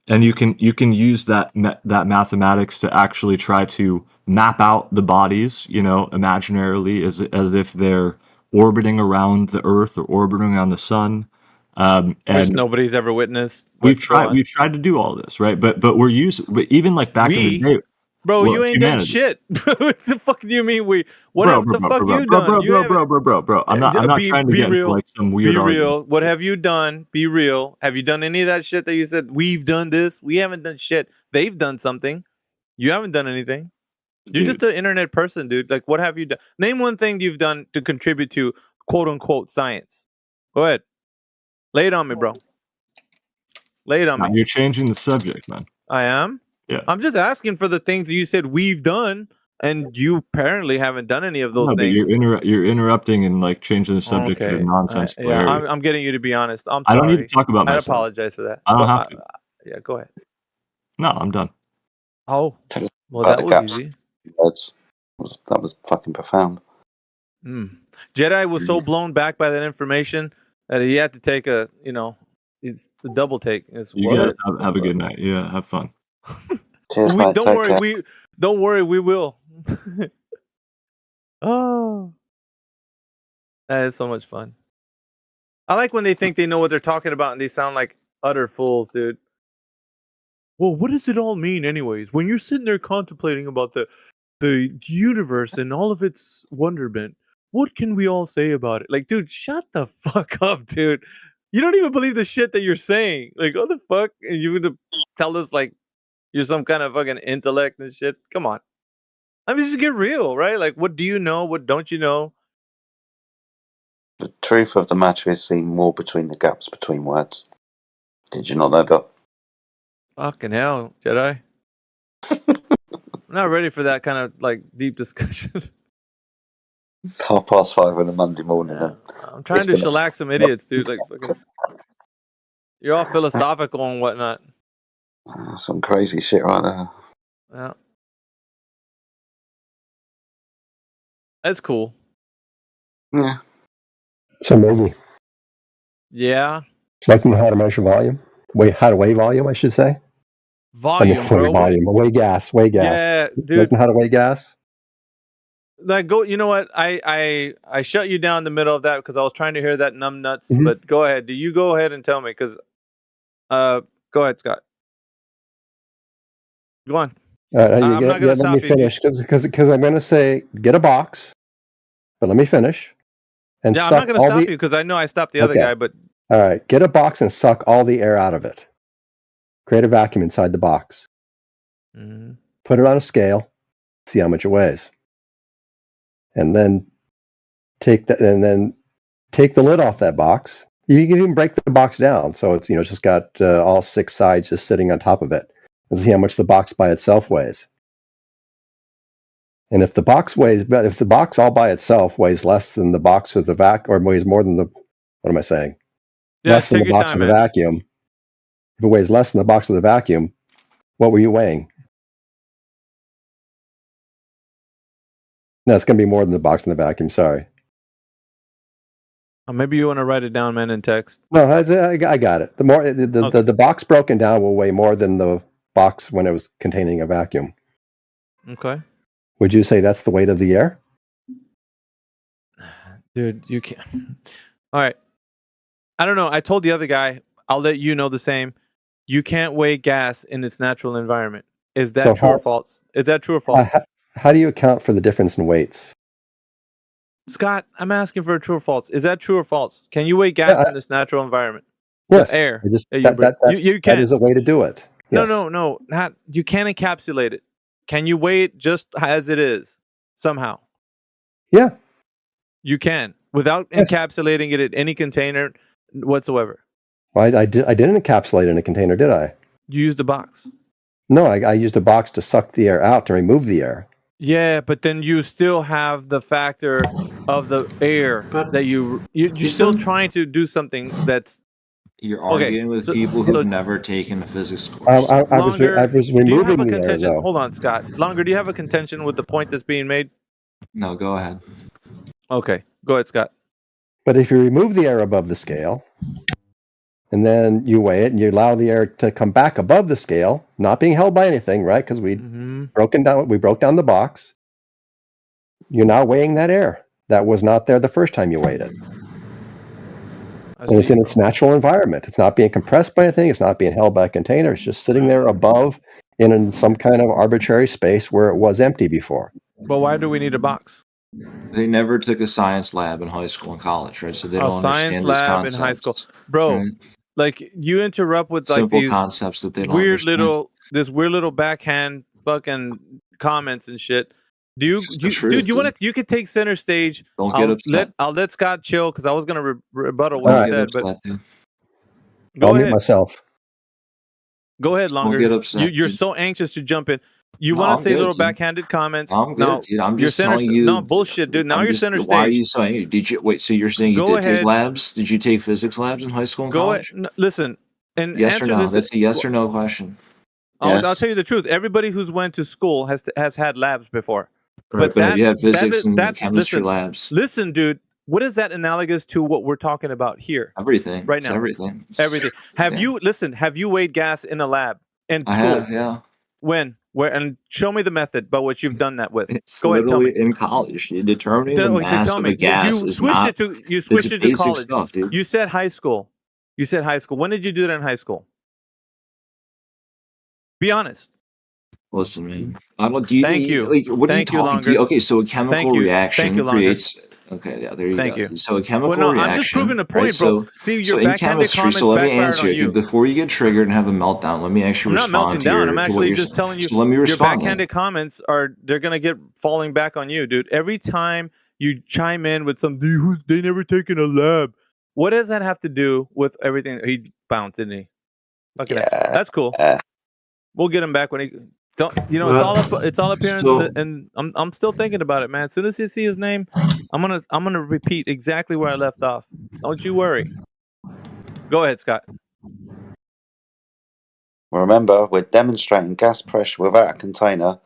And you can use that mathematics to actually try to map out the bodies, imaginarily as if they're orbiting around the Earth or orbiting around the Sun. Which And nobody's ever witnessed. we've tried to do all this, right? But even like back in the day, bro, you ain't done humanity. shit. What the fuck do you mean we? What Bro, the fuck you done? bro. I'm not trying to get into like some weird Be real. argument. What have you done? Be real. Have you done any of that shit that you said we've done this? We haven't done shit. They've done something. You haven't done anything. You're just an internet person, dude. Like, what have you done? Name one thing you've done to contribute to quote unquote science. Go ahead. Lay it on me, bro. Lay it on me. You're changing the subject, man. I am? Yeah. I'm just asking for the things that you said we've done, and you apparently haven't done any of those No, but things. you're interrupting and like changing the subject to Okay. nonsensical Yeah, area. I'm getting you to be honest. I'm I sorry. don't need to talk about I myself. apologize for that. I don't But have to. yeah, go ahead. No, I'm done. Oh, well, About that the was gaps. easy. That was fucking profound. Jedi was so blown back by that information that he had to take it's the double take. It's You guys have a good night. Yeah, have fun. Cheers, mate. Don't Take worry, care. don't worry, we will. Oh, that is so much fun. I like when they think they know what they're talking about and they sound like utter fools, dude. Well, what does it all mean, anyways? When you're sitting there contemplating about the universe and all of its wonderment, what can we all say about it? Like, dude, shut the fuck up, dude. You don't even believe the shit that you're saying. Like, what the fuck? And you would tell us like you're some kind of fucking intellect and shit. Come on. I mean, just get real, right? Like, what do you know? What don't you know? The truth of the matter is seen more between the gaps between words. Did you not know that? Fucking hell, Jedi. I'm not ready for that kind of like deep discussion. It's 5:30 on a Monday morning. Yeah. I'm trying to shellac some idiots, dude. Like, fucking, you're all philosophical and whatnot. Some crazy shit right there. Yeah. That's cool. Yeah. So maybe. Yeah. It's like know how to measure volume. How to weigh volume, I should say. Volume, bro. Volume. Weigh gas. Yeah, dude. Like know how to weigh gas. Like, go. You know what? I shut you down in the middle of that because I was trying to hear that numb nuts. Mm-hmm. But go ahead. Do you go ahead and tell me? Because, go ahead, Scott. Go on. Let me finish because I'm going to say get a box, but let me finish. And yeah, I'm not going to stop you because I know I stopped the other guy. But all right, get a box and suck all the air out of it. Create a vacuum inside the box. Mm-hmm. Put it on a scale. see how much it weighs, and then take the lid off that box. You can even break the box down, so it's it's just got all 6 sides just sitting on top of it, and see how much the box by itself weighs. And if the box all by itself weighs less than the box of the or weighs more than less than the box of the vacuum. If it weighs less than the box of the vacuum, what were you weighing? No, it's going to be more than the box in the vacuum. Sorry. Maybe you want to write it down, man, in text. No, I got it. The box broken down will weigh more than the box when it was containing a vacuum. Okay. Would you say that's the weight of the air? Dude, you can't. All right. I don't know. I told the other guy, I'll let you know the same. You can't weigh gas in its natural environment. Is that true or false? Is that true or false? How do you account for the difference in weights? Scott, I'm asking for a true or false. Is that true or false? Can you weigh gas in this natural environment? Yes. The air. You can. That is a way to do it. Yes. No. You can't encapsulate it. Can you weigh it just as it is somehow? Yeah. You can without encapsulating it in any container whatsoever. Well, I didn't encapsulate it in a container, did I? You used a box. No, I used a box to suck the air out, to remove the air. Yeah, but then you still have the factor of the air that you're still trying to do something that's. You're arguing with people who've never taken a physics course. I was removing the air, though. Hold on, Scott. Longer, do you have a contention with the point that's being made? No, go ahead. Okay, go ahead, Scott. But if you remove the air above the scale, and then you weigh it, and you allow the air to come back above the scale, not being held by anything, right? Because we broke down the box. You're now weighing that air that was not there the first time you weighed it. And it's in its natural environment. It's not being compressed by anything. It's not being held by a container. It's just sitting there above in some kind of arbitrary space where it was empty before. But why do we need a box? They never took a science lab in high school and college, right? So they don't understand science lab in high school, bro. Right? Like you interrupt with like simple these concepts that they don't weird understand. weird little backhand fucking comments and shit. Dude, you could take center stage. Don't get upset. I'll let Scott chill because I was gonna rebuttal what he said, but I'll mute myself. Go ahead, Longer. Don't get upset. You're so anxious to jump in. You want to say little backhanded comments? I'm good, dude. I'm just telling you. No bullshit, dude. Now you're center stage. Why are you so angry? Did you wait? So you're saying you did take labs? Did you take physics labs in high school and college? Listen, and yes answer or no. this. That's a yes or no question. I'll tell you the truth. Everybody who's went to school has had labs before. Right, but you have physics and chemistry labs. Listen, dude. What is that analogous to what we're talking about here? Everything. Right now. It's everything. Everything. Have you weighed gas in a lab in school? I have, yeah. When? Where? And show me the method by which you've done that with. It's Go ahead, tell me. in college. You're determining the mass of a gas you is switched not. You switched it to basic college. stuff, dude. You said high school. When did you do that in high school? Be honest. Listen, man. I don't. Do you? Thank you. Like, what are you talking? Okay, so a chemical reaction creates. Okay, yeah, there you Thank go. You. So a chemical no, reaction. I'm just proving a point, right? bro. See, your in chemistry. So let me answer you. Before you get triggered and have a meltdown, let me actually respond. I'm not melting down. I'm actually just telling you. So let me respond. Your backhanded comments they're gonna get falling back on you, dude. Every time you chime in with some dude they never taken a lab. What does that have to do with everything? He bounced, didn't he? Okay, that's cool. We'll get him back when he. Don't it's all up here, and I'm still thinking about it, man. As soon as you see his name, I'm gonna repeat exactly where I left off. Don't you worry. Go ahead, Scott. Remember, we're demonstrating gas pressure without a container,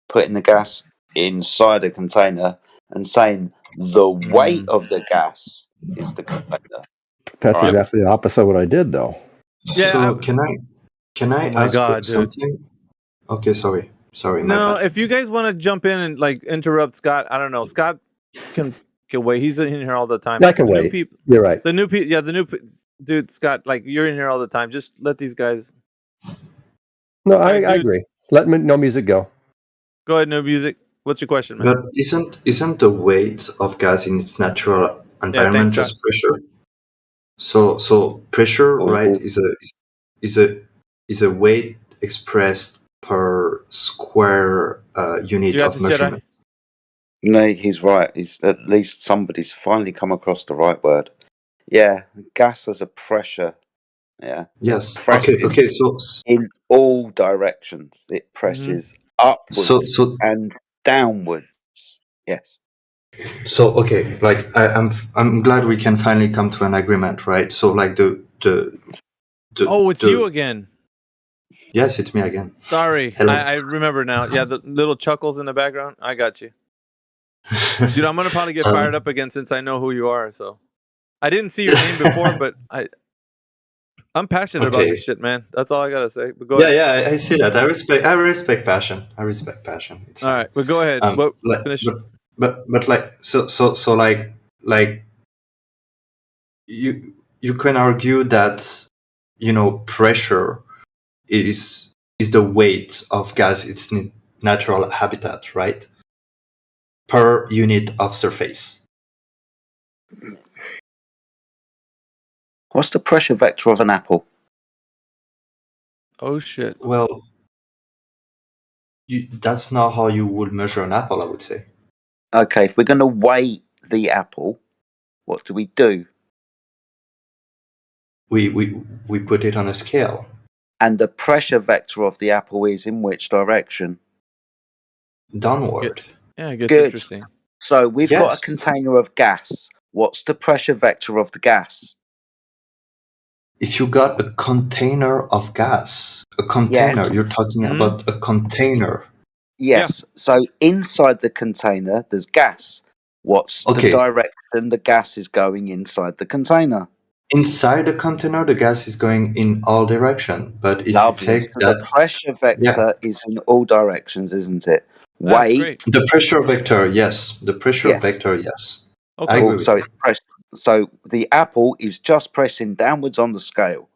putting the gas inside a container, and saying the weight of the gas is the container. That's exactly the opposite of what I did, though. Yeah. So can I ask something? Okay, sorry. No, if you guys want to jump in and like interrupt Scott, I don't know. Scott can wait. He's in here all the time. I can wait. You're right. The new people, dude, Scott, like you're in here all the time. Just let these guys. No, I agree. Let no music go. Go ahead, no music. What's your question, man? But isn't the weight of gas in its natural environment just pressure? So pressure, right, is a weight expressed per square unit of measurement. No, he's right. He's at least somebody's finally come across the right word. Yeah, gas has a pressure. Yeah. Yes. Presses Okay. So in all directions. It presses upwards and downwards. Yes. So okay, like I'm glad we can finally come to an agreement, right? So like the oh, it's you again. Yes, it's me again. Sorry, I remember now. Yeah, the little chuckles in the background. I got you. Dude, I'm gonna probably get fired up again since I know who you are. So I didn't see your name before, but I'm passionate about this shit, man. That's all I gotta say. But go ahead. Yeah, I see that. I respect passion. It's all right, but go ahead. Finish. But like so like you can argue that pressure is the weight of gas its natural habitat, right? Per unit of surface. What's the pressure vector of an apple? Oh shit. Well, that's not how you would measure an apple, I would say. Okay, if we're going to weigh the apple, what do? We put it on a scale. And the pressure vector of the apple is in which direction? Downward. Yeah, it gets interesting. So we've got a container of gas. What's the pressure vector of the gas? If you got a container of gas, you're talking about a container. Yes. Yeah. So inside the container, there's gas. What's the direction the gas is going inside the container? Inside the container, the gas is going in all directions. But if you take the pressure vector is in all directions, isn't it? The pressure vector, yes. The pressure vector, yes. Okay. So the apple is just pressing downwards on the scale.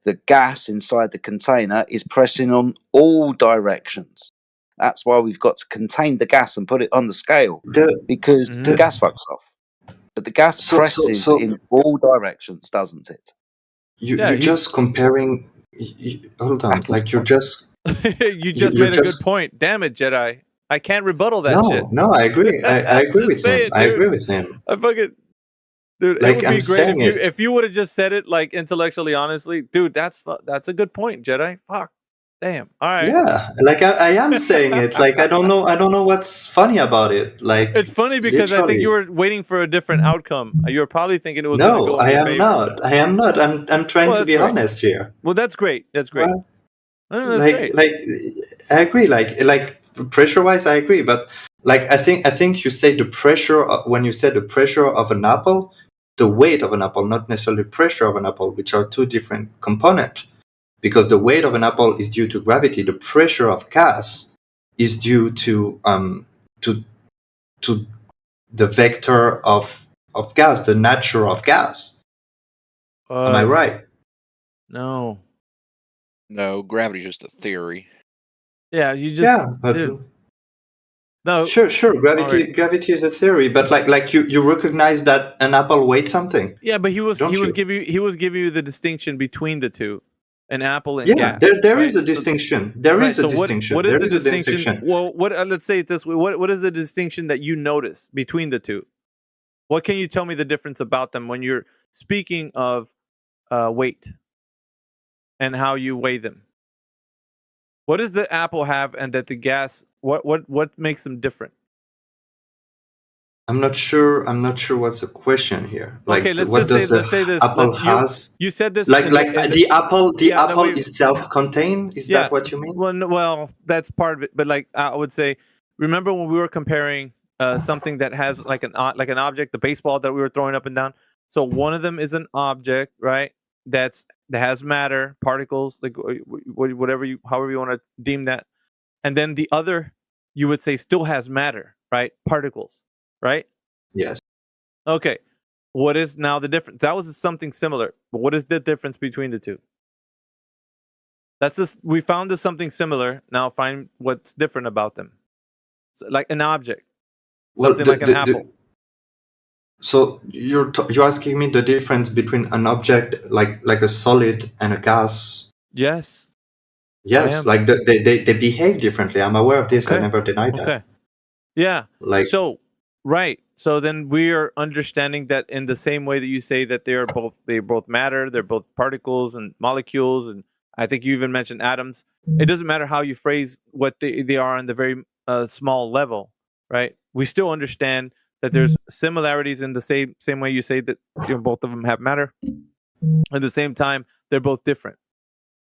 The gas inside the container is pressing on all directions. That's why we've got to contain the gas and put it on the scale because the gas fucks off. But the gas presses in all directions, doesn't it? You're just comparing. Hold on, like you're just. you just made a good point. Damn it, Jedi! I can't rebuttal that shit. No, I agree. I agree with him. I agree with him. I fucking. Dude, like, it would be great if you would have just said it like intellectually, honestly. Dude, that's a good point, Jedi. Fuck. Damn. All right. Yeah, like I am saying it. Like I don't know what's funny about it. Like it's funny because I think you were waiting for a different outcome. You were probably thinking it was. No, I am not. I am not. I'm trying to be honest here. Well, that's great. That's great. Great. I agree. Like pressure wise, I agree. But like I think you say the pressure when you said the pressure of an apple, the weight of an apple, not necessarily pressure of an apple, which are two different components. Because the weight of an apple is due to gravity, the pressure of gas is due to the vector of gas, the nature of gas. Am I right? No, gravity's just a theory. Yeah, you just no. Sure. Gravity is a theory, but like you recognize that an apple weighs something. Yeah, but he was giving you the distinction between the two. An apple and gas. There is a distinction. There is a distinction. What is the distinction? Well, let's say it this way. What is the distinction that you notice between the two? What can you tell me the difference about them when you're speaking of weight and how you weigh them? What does the apple have and that the gas? What makes them different? I'm not sure what's the question here. Like, okay, let's say this. Apple has. You said this. The apple is self-contained. Is that what you mean? Well, that's part of it. But like I would say, remember when we were comparing something that has like an object, the baseball that we were throwing up and down. So one of them is an object, right? That has matter, particles, like however you want to deem that, and then the other, you would say, still has matter, right? Particles. Right? Yes. Okay. What is now the difference? That was something similar. But what is the difference between the two? We found this something similar. Now find what's different about them. So, like an object. Something like an apple. So you're asking me the difference between an object like a solid and a gas? Yes. Yes, like they behave differently. I'm aware of this. I never denied that. Okay. Yeah. Like So right. So then we are understanding that in the same way that you say that they both matter, they're both particles and molecules, and I think you even mentioned atoms. It doesn't matter how you phrase what they are on the very small level, right? We still understand that there's similarities in the same way you say that both of them have matter. At the same time, they're both different.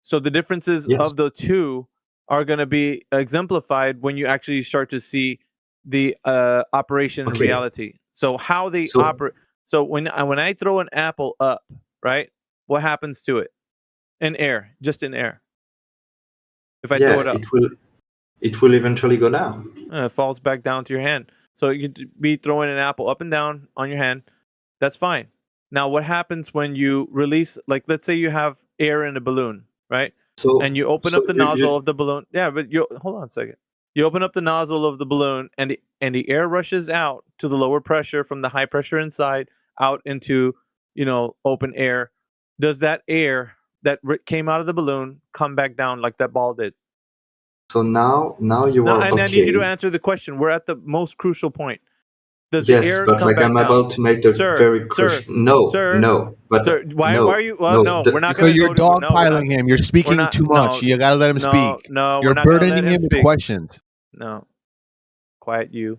So the differences of the two are going to be exemplified when you actually start to see the operation in reality. So how they operate. So when I throw an apple up, right? What happens to it? In air, just in air. If I throw it up, it will eventually go down. It falls back down to your hand. So you could be throwing an apple up and down on your hand. That's fine. Now, what happens when you release? Like, let's say you have air in a balloon, right? And you open up the nozzle of the balloon. Yeah, but hold on a second. You open up the nozzle of the balloon, and the air rushes out to the lower pressure from the high pressure inside out into open air. Does that air that came out of the balloon come back down like that ball did? So now you are and okay. I need you to answer the question. We're at the most crucial point. Does yes, the air but come like back I'm down? about to make the very crucial. No. But sir, why are you? Well, no, we're not So going to. you're dogpiling him. You're speaking too much. You got to let him speak. No, you're we're not gonna let burdening him with speak. questions. No, quiet you.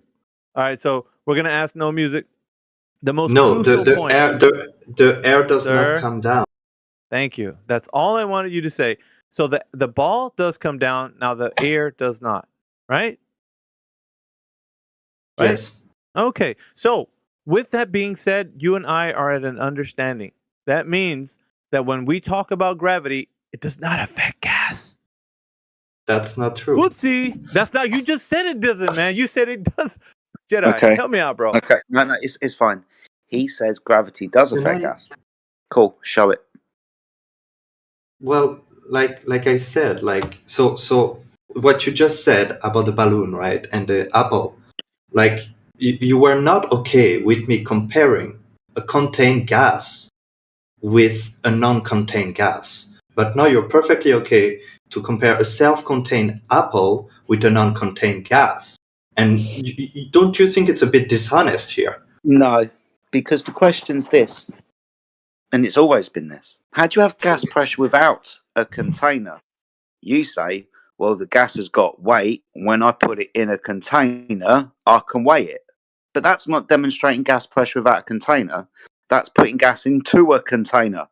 All right, so we're gonna ask no music. The most no, crucial the point. air the air does not come down. Thank you. That's all I wanted you to say. So the ball does come down. Now the air does not. Right? Yes. Okay. So with that being said, you and I are at an understanding. That means that when we talk about gravity, it does not affect gas. That's not true. Whoopsie. That's not. You just said it doesn't, man. You said it does. Jedi, help me out, bro. Okay. No, it's fine. He says gravity does affect gas. Cool. Show it. Well, like I said, so what you just said about the balloon, right, and the apple, like you were not okay with me comparing a contained gas with a non-contained gas, but now you're perfectly okay to compare a self-contained apple with a non-contained gas. And don't you think it's a bit dishonest here? No, because the question's this, and it's always been this. How do you have gas pressure without a container? You say, well, the gas has got weight. When I put it in a container, I can weigh it. But that's not demonstrating gas pressure without a container. That's putting gas into a container.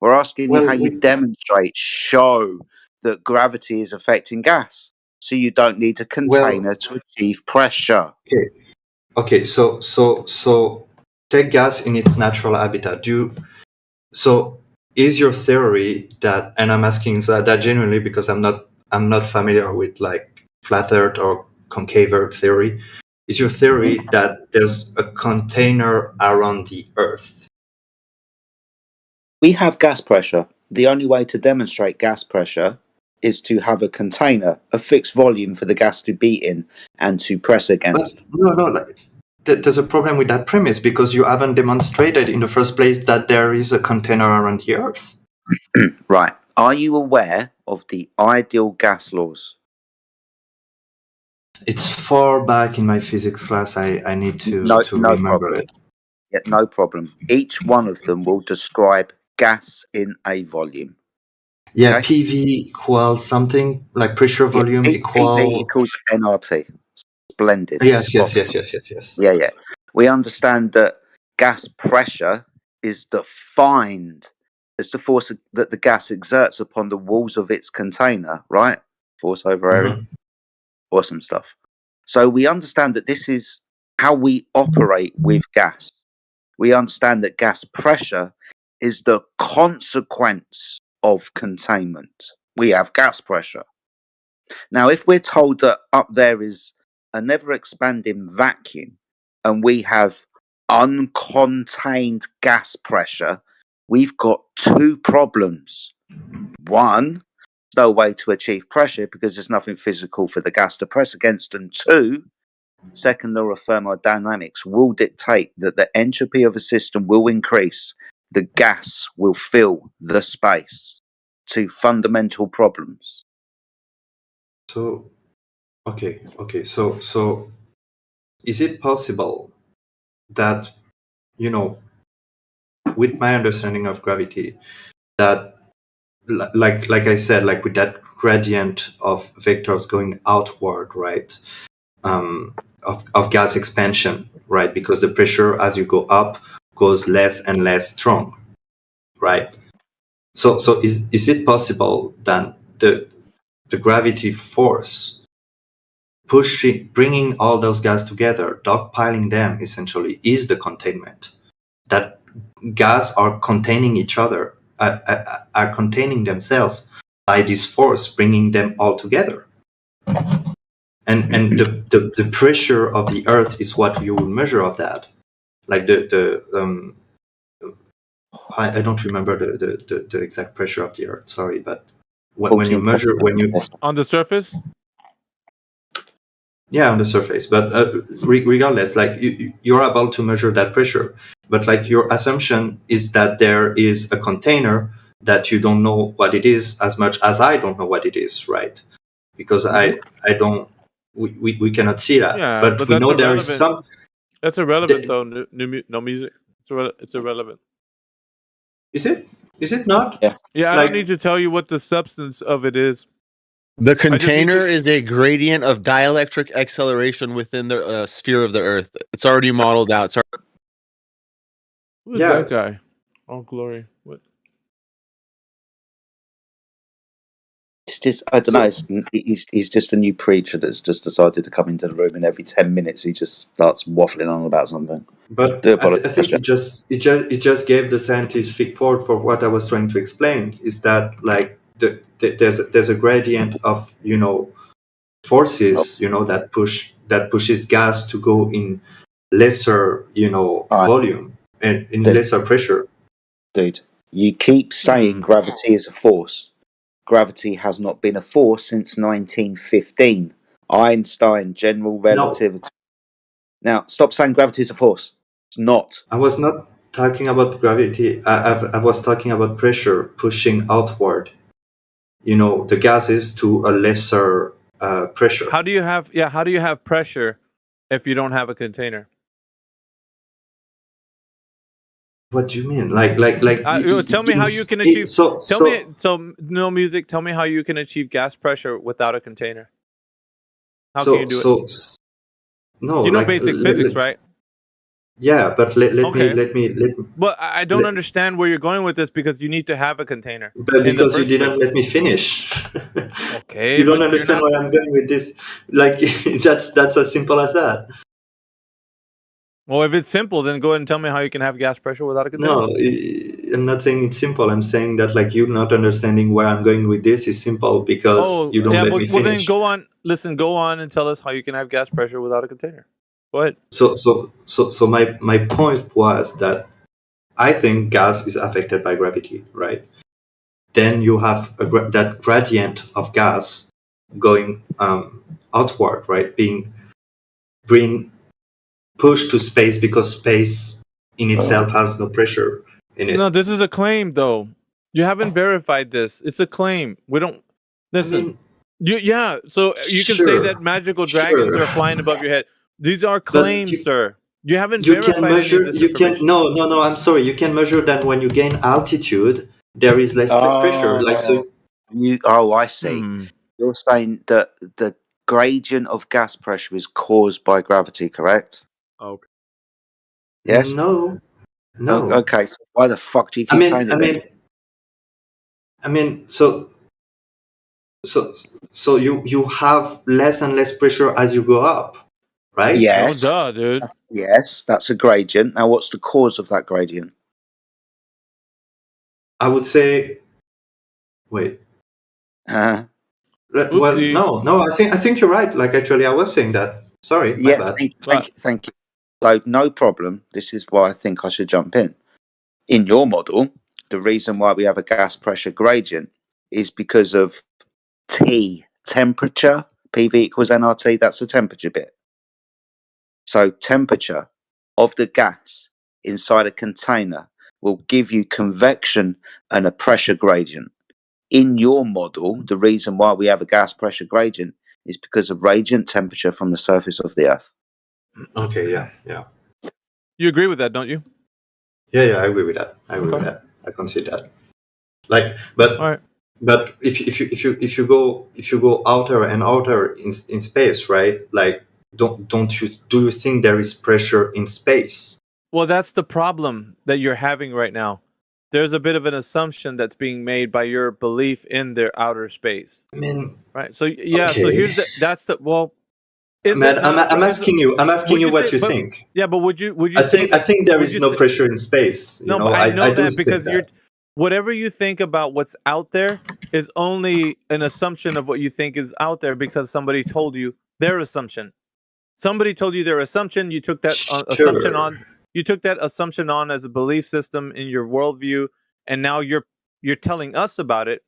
We're asking you how you demonstrate, show that gravity is affecting gas. So you don't need a container to achieve pressure. Okay. So take gas in its natural habitat. So is your theory that, and I'm asking that genuinely because I'm not familiar with like flat Earth or concave Earth theory. Is your theory that there's a container around the Earth? We have gas pressure. The only way to demonstrate gas pressure is to have a container, a fixed volume for the gas to be in and to press against. But no. There's a problem with that premise because you haven't demonstrated in the first place that there is a container around the Earth. Right. Are you aware of the ideal gas laws? It's far back in my physics class. I need to remember problem. it. Yeah, no problem. Each one of them will describe gas in a volume. Yeah, okay? PV equals something like pressure volume equal. PV equals nRT. Splendid. Yes. Yeah. We understand that gas pressure is defined as the force that the gas exerts upon the walls of its container, right? Force over area. Awesome stuff. So we understand that this is how we operate with gas. We understand that gas pressure is the consequence of containment. We have gas pressure. Now, if we're told that up there is a never-expanding vacuum and we have uncontained gas pressure, we've got two problems. One, no way to achieve pressure because there's nothing physical for the gas to press against. And two, second law of thermodynamics will dictate that the entropy of a system will increase. The gas will fill the space. Two fundamental problems. So, okay. So is it possible that, with my understanding of gravity, that like I said, like with that gradient of vectors going outward, right? Of gas expansion, right? Because the pressure as you go up goes less and less strong, right? So is it possible that the gravity force bringing all those gas together, dogpiling them essentially, is the containment? That gas are containing each other, are containing themselves by this force, bringing them all together. And the pressure of the Earth is what you will measure of that. Like I don't remember the exact pressure of the Earth. Sorry, but when you measure on the surface. Yeah, on the surface. But regardless, like you're able to measure that pressure, but like your assumption is that there is a container that you don't know what it is, as much as I don't know what it is, right? Because I don't. We cannot see that, Yeah, but we know there is some. That's irrelevant, though. No music. It's irrelevant. Is it? Is it not? Yes. Yeah, I don't need to tell you what the substance of it is. The container is a gradient of dielectric acceleration within the sphere of the Earth. It's already modeled out. Who's that guy? Oh, glory! What? It's just, I don't know. He's just a new preacher that's just decided to come into the room, and every 10 minutes he just starts waffling on about something. But I think it just gave the scientific word for what I was trying to explain. Is that like there's a gradient of forces that pushes gas to go in lesser volume and in lesser pressure. Dude, you keep saying gravity is a force. Gravity has not been a force since 1915. Einstein, general relativity. Now, stop saying gravity is a force. It's not. I was not talking about gravity. I was talking about pressure pushing outward. The gases to a lesser pressure. How do you have pressure if you don't have a container? What do you mean? Like tell me how you can achieve. No music. Tell me how you can achieve gas pressure without a container. How can you do it? No, you know basic physics, right? Yeah, but let me. But I don't understand where you're going with this, because you need to have a container. But because you didn't let me finish. Okay. You don't understand where I'm going with this. Like that's as simple as that. Well, if it's simple, then go ahead and tell me how you can have gas pressure without a container. No, I'm not saying it's simple. I'm saying that like you not understanding where I'm going with this is simple because you don't let me finish. Well, then go on. Listen, go on and tell us how you can have gas pressure without a container. Go ahead. So my point was that I think gas is affected by gravity, right? Then you have that gradient of gas going outward, right? Being pushed to space because space in itself has no pressure in it. No, this is a claim, though. You haven't verified this. It's a claim. We don't listen. So you can say that magical dragons are flying above your head. These are claims, sir. You haven't verified can measure. Any of this you can no. I'm sorry. You can measure that when you gain altitude, there is less pressure. Like so. I see. You're saying that the gradient of gas pressure is caused by gravity, correct? Okay. Yes. No. Okay. So why the fuck do you keep saying that? I mean, so you have less and less pressure as you go up, right? Yes. Oh, duh, dude. Yes, that's a gradient. Now, what's the cause of that gradient? I would say. Wait. Well, no. I think you're right. Like actually, I was saying that. Sorry. My bad. Thank you. So no problem. This is why I think I should jump in. In your model, the reason why we have a gas pressure gradient is because of T, temperature. PV equals nRT. That's the temperature bit. So temperature of the gas inside a container will give you convection and a pressure gradient. In your model, the reason why we have a gas pressure gradient is because of radiant temperature from the surface of the Earth. Okay, yeah. You agree with that, don't you? Yeah, I agree with that. I can see that. Like, but if you go outer and outer in space, right? Like, do you think there is pressure in space? Well, that's the problem that you're having right now. There's a bit of an assumption that's being made by your belief in their outer space. I mean, right? So yeah, so okay. here's I'm asking you what you think. Yeah, but would you? I think there is no pressure in space. No, but I know that because whatever you think about what's out there is only an assumption of what you think is out there because somebody told you their assumption. Somebody told you their assumption. You took that assumption on. You took that assumption on as a belief system in your worldview, and now you're telling us about it,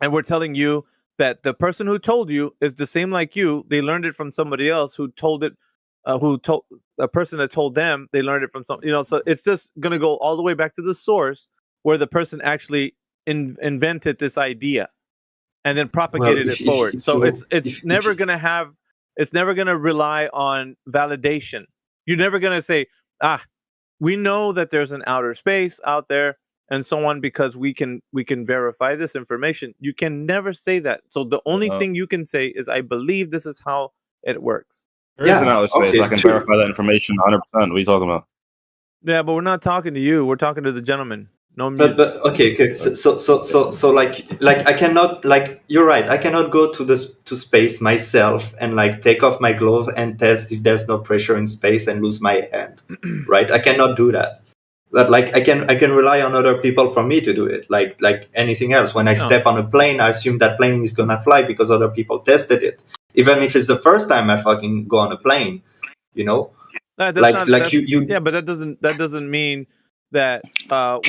and we're telling you that the person who told you is the same like you. They learned it from somebody else who told it, who told a person that told them. They learned it from some, So it's just gonna go all the way back to the source where the person actually invented this idea, and then propagated it forward. It's never gonna rely on validation. You're never gonna say, we know that there's an outer space out there and so on because we can verify this information. You can never say that. So the only thing you can say is, I believe this is how it works. There is an outer space. I can verify that information 100%. What are you talking about? Yeah, but we're not talking to you. We're talking to the gentleman. No music. But okay. So like I cannot, like, you're right. I cannot go to space myself and like take off my glove and test if there's no pressure in space and lose my hand, right? I cannot do that. But like I can rely on other people for me to do it. Like anything else. When I step on a plane, I assume that plane is gonna fly because other people tested it. Even if it's the first time I fucking go on a plane, Yeah, but that doesn't mean that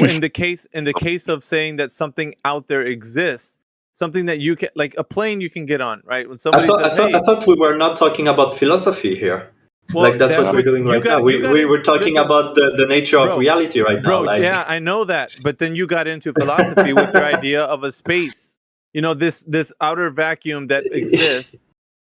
in the case of saying that something out there exists, something that you can, like a plane you can get on, right? When somebody I thought we were not talking about philosophy here. Well, like that's what we're doing right now. We were talking about the nature of reality right now. Like, yeah, I know that, but then you got into philosophy with your idea of a space. This outer vacuum that exists.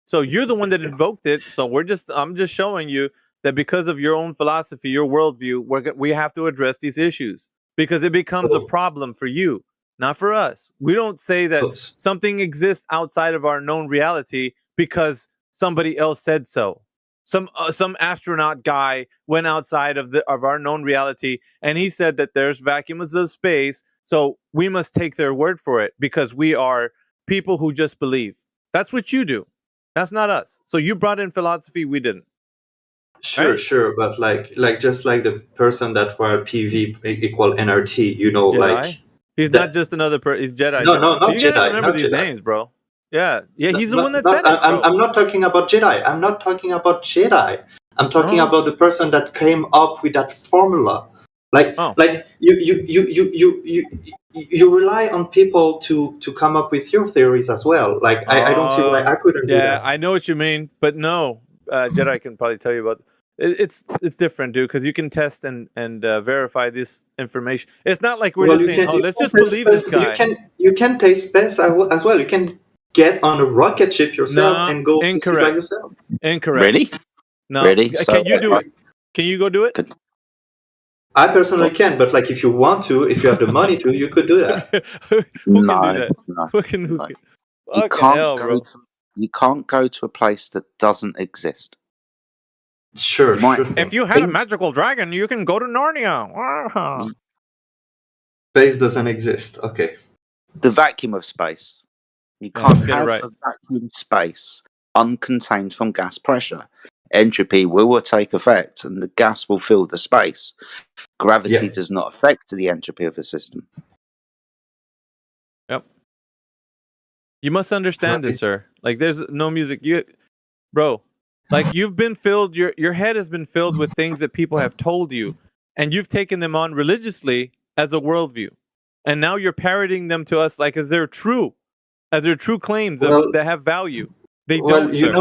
So you're the one that invoked it. So I'm just showing you that because of your own philosophy, your worldview, we have to address these issues because it becomes a problem for you, not for us. We don't say that something exists outside of our known reality because somebody else said so. Some astronaut guy went outside of our known reality and he said that there's vacuums of space, so we must take their word for it because we are people who just believe. That's what you do. That's not us. So you brought in philosophy, we didn't. Sure, but like just like the person that were PV equal NRT, Jedi? like he's not just another person. He's Jedi. No, not you Jedi. Gotta remember not these Jedi. names, bro. Yeah. He's the one that said it. I'm not talking about Jedi. I'm not talking about Jedi. I'm talking about the person that came up with that formula. Like you rely on people to come up with your theories as well. Like I don't see why I couldn't do that. Yeah, I know what you mean, but no, Jedi can probably tell you about. It's different, dude, because you can test and verify this information. It's not like we're just saying, let's just believe this guy. You can taste space as well. You can get on a rocket ship yourself and go by yourself. Incorrect. Really? No. Really? Can you do it? Can you go do it? I personally can, but like if you want to, if you have the money to, you could do that. Who can do that? No. You can't go to a place that doesn't exist. Sure. If you had a magical dragon, you can go to Narnia. Space doesn't exist. Okay. The vacuum of space. You can't have a vacuum space uncontained from gas pressure. Entropy will take effect and the gas will fill the space. Gravity does not affect the entropy of a system. Yep. You must understand this, sir. Like, there's no music. Bro, like, you've been filled, your head has been filled with things that people have told you, and you've taken them on religiously as a worldview. And now you're parroting them to us like as they're true claims that have value. They Well, don't, you sir.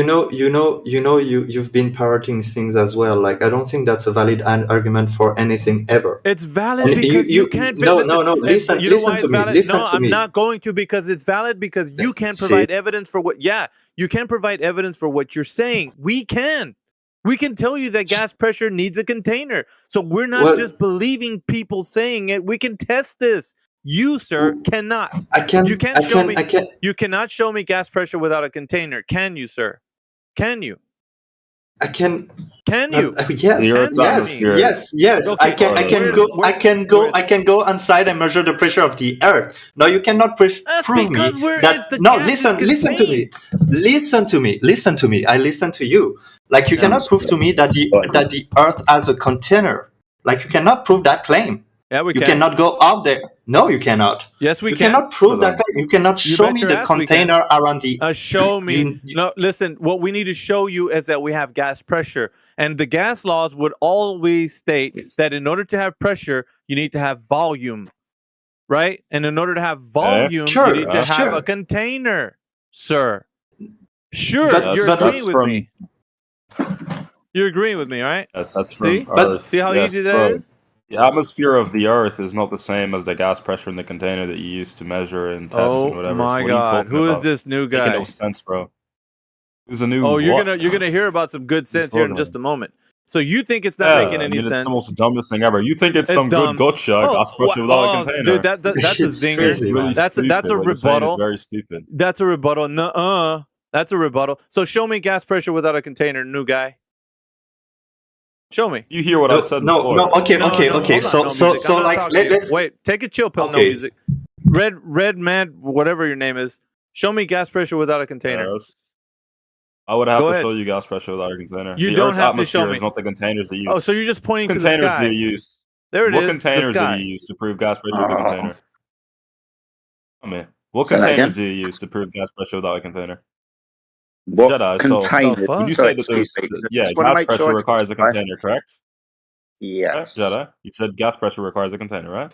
know, you've been parroting things as well. Like, I don't think that's a valid argument for anything ever. It's valid And because you can't. no, Listen, no, no. and Listen, you know listen why to it's me. valid? Listen No, to I'm me. not going to, because it's valid because you can't See, provide evidence for what. Yeah, you can provide evidence for what you're saying. We can. We can tell you that gas pressure needs a container. So we're not well, just believing people saying it. We can test this. You, sir, cannot. You can't show me. You cannot show me gas pressure without a container. Can you, sir? Can you? I can. Can you? Yes. Okay, I can go inside and measure the pressure of the Earth. No, you cannot prove me that. No, listen to me. Listen to me. I listen to you. Like, you cannot prove to me that the Earth has a container. Like, you cannot prove that claim. Yeah, we You can. cannot go out there. No, you cannot. Yes, we you can. cannot prove that claim. You cannot You show bet me your the ass we can. container around the. Show me. No, listen. What we need to show you is that we have gas pressure, and the gas laws would always state that in order to have pressure, you need to have volume, right? And in order to have volume, you need to have a container, sir. Sure, you're agreeing with me. You're agreeing with me, right? That's See? from Earth. See how easy that bro. is? The atmosphere of the Earth is not the same as the gas pressure in the container that you use to measure and test and whatever. My so what God, are you talking who is about? this new Making guy? no sense, bro. Who's a new? Oh, you're what? gonna hear about some good sense here in just a moment. So you think it's not Yeah, making any It's sense? the most dumbest thing ever. You think it's It's some dumb. good gotcha gas pressure without a container? Dude, that's a zinger. It's really that's a stupid. What you're saying is rebuttal. very stupid. That's a rebuttal. Nuh-uh. That's a rebuttal. So show me gas pressure without a container, new guy. Show me. You hear what I said before? Okay. Hold on, So I'm not like, talking to you. let's wait. Take a chill pill. No Okay. music. Red man, whatever your name is. Show me gas pressure without a container. I would have Go to ahead. show you gas pressure without a container. You the don't Earth's have to show atmosphere me. is not the containers that you use. Oh, so you're just pointing What to the containers sky. do you use? There it what is, the containers do sky. you use to prove gas pressure with a container? I mean, what Say that containers again? do you use to prove gas pressure without a container? What Jedi. container? So you Sorry, say that there's excuse me. yeah, Just wanna gas make pressure sure I requires a clarify. container, correct? Yes. Jedi. You said gas pressure requires a container, right?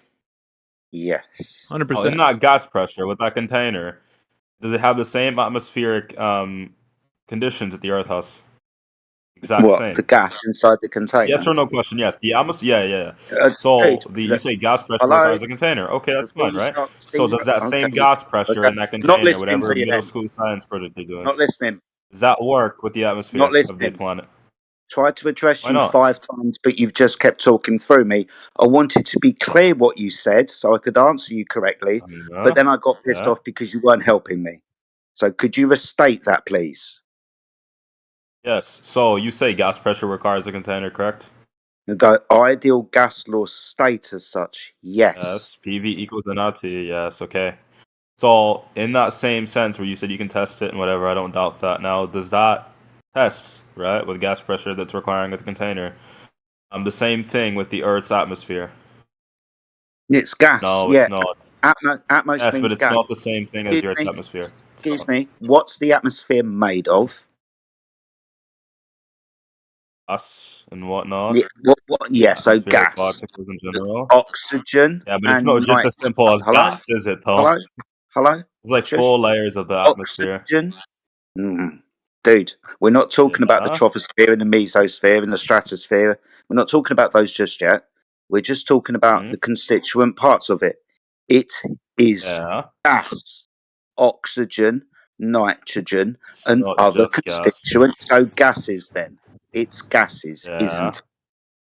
Yes. 100%. Oh, in that gas pressure with that container, does it have the same atmospheric conditions that the Earth has? Exact What, same. the gas inside the container? Yes or no question? Yes. The atmosphere. Yeah. So you Dude, say gas pressure hello? requires a container. Okay, that's Before fine, you right? start So does that same okay, gas pressure okay. in that Not container, listening whatever to you middle then. school science project you're doing, Not listening. does that work with the Not atmosphere of the listening. planet? Tried to address Why you not? 5 times, but you've just kept talking through me. I wanted to be clear what you said so I could answer you correctly, but then I got pissed Yeah. off because you weren't helping me. So could you restate that, please? Yes. So you say gas pressure requires a container, correct? The ideal gas law state as such, yes. Yes. PV equals NRT. Yes. Okay. So in that same sense where you said you can test it and whatever, I don't doubt that. Now, does that test, right, with gas pressure that's requiring a container, the same thing with the Earth's atmosphere? It's gas, No, yeah. it's not. Atmos Yes, means but it's gas. not the same thing as Excuse the Earth's me, atmosphere. Excuse me, what's the atmosphere made of? Gas and whatnot. Yeah, so Atmospheric gas. particles in general. Oxygen. Yeah, but it's and not just nitrogen. as simple as Hello? gas, is it, though? Hello? Hello? There's like Shush. 4 layers of the atmosphere. Oxygen. Dude, we're not talking about the Yeah. troposphere and the mesosphere and the stratosphere. We're not talking about those just yet. We're just talking about the constituent parts of it. It is gas, oxygen, nitrogen, and not other just gas. constituents. So gases then. It's gases, Yeah. isn't it?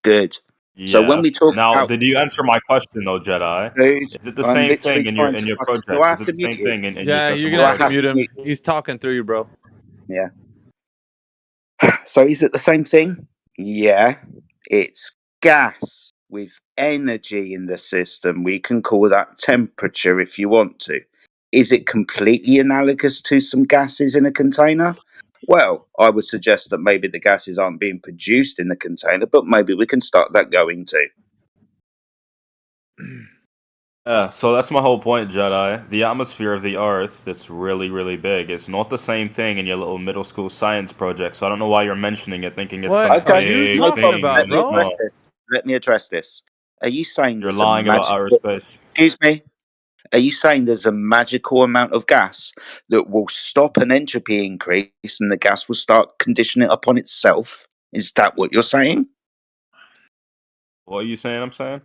Good. So when we Yes. talk Now, about did you answer my question though, Jedi? Dude, Is it the I'm same literally thing in your trying to fucking- project? do I have Is it to the same mute you? thing in Yeah, your you're custom gonna have to project? mute him. He's talking through you, bro. Yeah. So is it the same thing? Yeah. It's gas with energy in the system. We can call that temperature if you want to. Is it completely analogous to some gases in a container? Well, I would suggest that maybe the gases aren't being produced in the container, but maybe we can start that going too. Yeah, so that's my whole point, Jedi. The atmosphere of the Earth that's really, really big. It's not the same thing in your little middle school science project. So I don't know why you're mentioning it, thinking it's some big thing. Let me and address it's not. this. Let me address this. Are you saying You're that some lying about magic? outer space. Excuse me. Are you saying there's a magical amount of gas that will stop an entropy increase and the gas will start conditioning it upon itself? Is that what you're saying? What are you saying? I'm saying.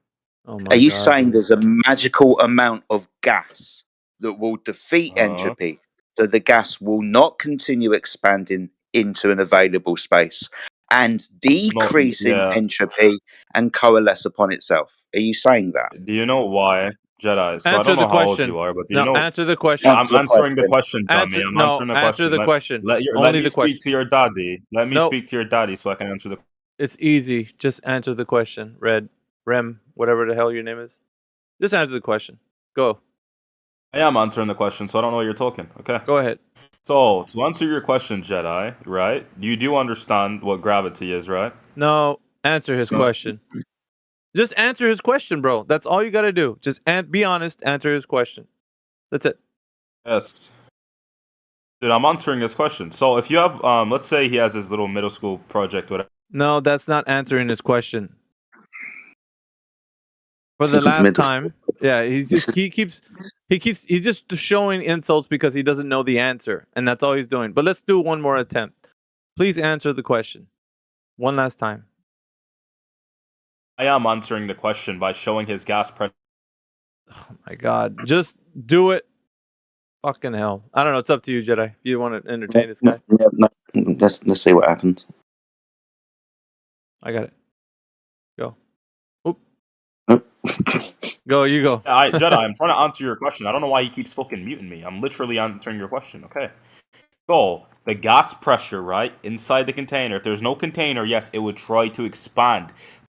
Oh Are you saying there's a magical amount of gas that will defeat entropy, so the gas will not continue expanding into an available space and decreasing entropy and coalesce upon itself? Are you saying that? Do you know why, Jedi? So I Answer don't the know how old question. you are, but do No, you know? answer the question. Yeah, I'm answering the question, dummy. I'm answering the answer question. the question. Let Only me the speak question. to your daddy. Let me Nope. speak to your daddy so I can answer the. It's easy. Just answer the question. Rem, whatever the hell your name is. Just answer the question. Go. I am answering the question, so I don't know what you're talking. Okay. Go ahead. So to answer your question, Jedi, right? You do understand what gravity is, right? No, answer his question. Just answer his question, bro. That's all you got to do. Just be honest. Answer his question. That's it. Yes. Dude, I'm answering his question. So if you have, let's say he has his little middle school project, whatever. No, that's not answering his question. For the last time, yeah, he keeps just showing insults because he doesn't know the answer, and that's all he's doing. But let's do one more attempt. Please answer the question. One last time. I am answering the question by showing his gas pressure. Oh my God. Just do it. Fucking hell. I don't know. It's up to you, Jedi. If you want to entertain this guy. No. Let's see what happens. I got it. Go. Oop. Go, you go. Yeah, Jedi, I'm trying to answer your question. I don't know why he keeps fucking muting me. I'm literally answering your question, okay? So, the gas pressure, right, inside the container, if there's no container, yes, it would try to expand.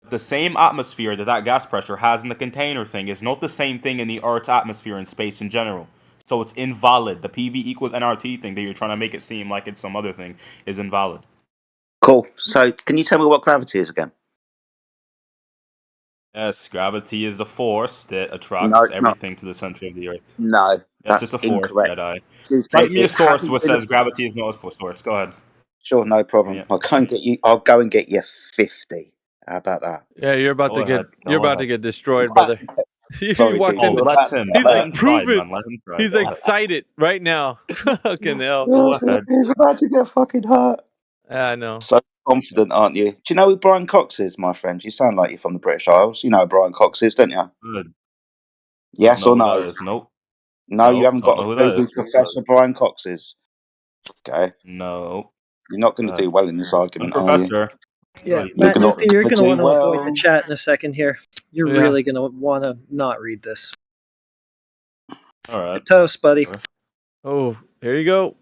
The same atmosphere that gas pressure has in the container thing is not the same thing in the Earth's atmosphere and space in general. So it's invalid. The PV equals nRT thing that you're trying to make it seem like it's some other thing is invalid. Cool. So, can you tell me what gravity is again? Yes, gravity is the force that attracts everything to the center of the Earth. No, yes, it's a force, incorrect. Jedi. Cite me a source which says gravity is not a source. Go ahead. Sure, no problem. Yeah. I'll go and get you 50. How about that? Yeah, you're about Go to ahead. get to get destroyed, brother. Sorry, you walked dude. in. Let him. He's like, him prove try, it. man. Let him try. He's Go ahead. excited right now. Fucking hell. Go ahead. He's about to get fucking hurt. I know. So confident, aren't you? Do you know who Brian Cox is, my friend? You sound like you're from the British Isles. You know who Brian Cox is, don't you? Good. Yes or no? Nope. No, you haven't got know a who clue that who is. Professor Brian Cox is. Okay. No. You're not going to do well in this argument, are you? Professor. Yeah, You're Matt, gonna you're going to do want to avoid well. the chat in a second here. You're Yeah. really going to want to not read this. All right. Toast, buddy. Oh, here you go.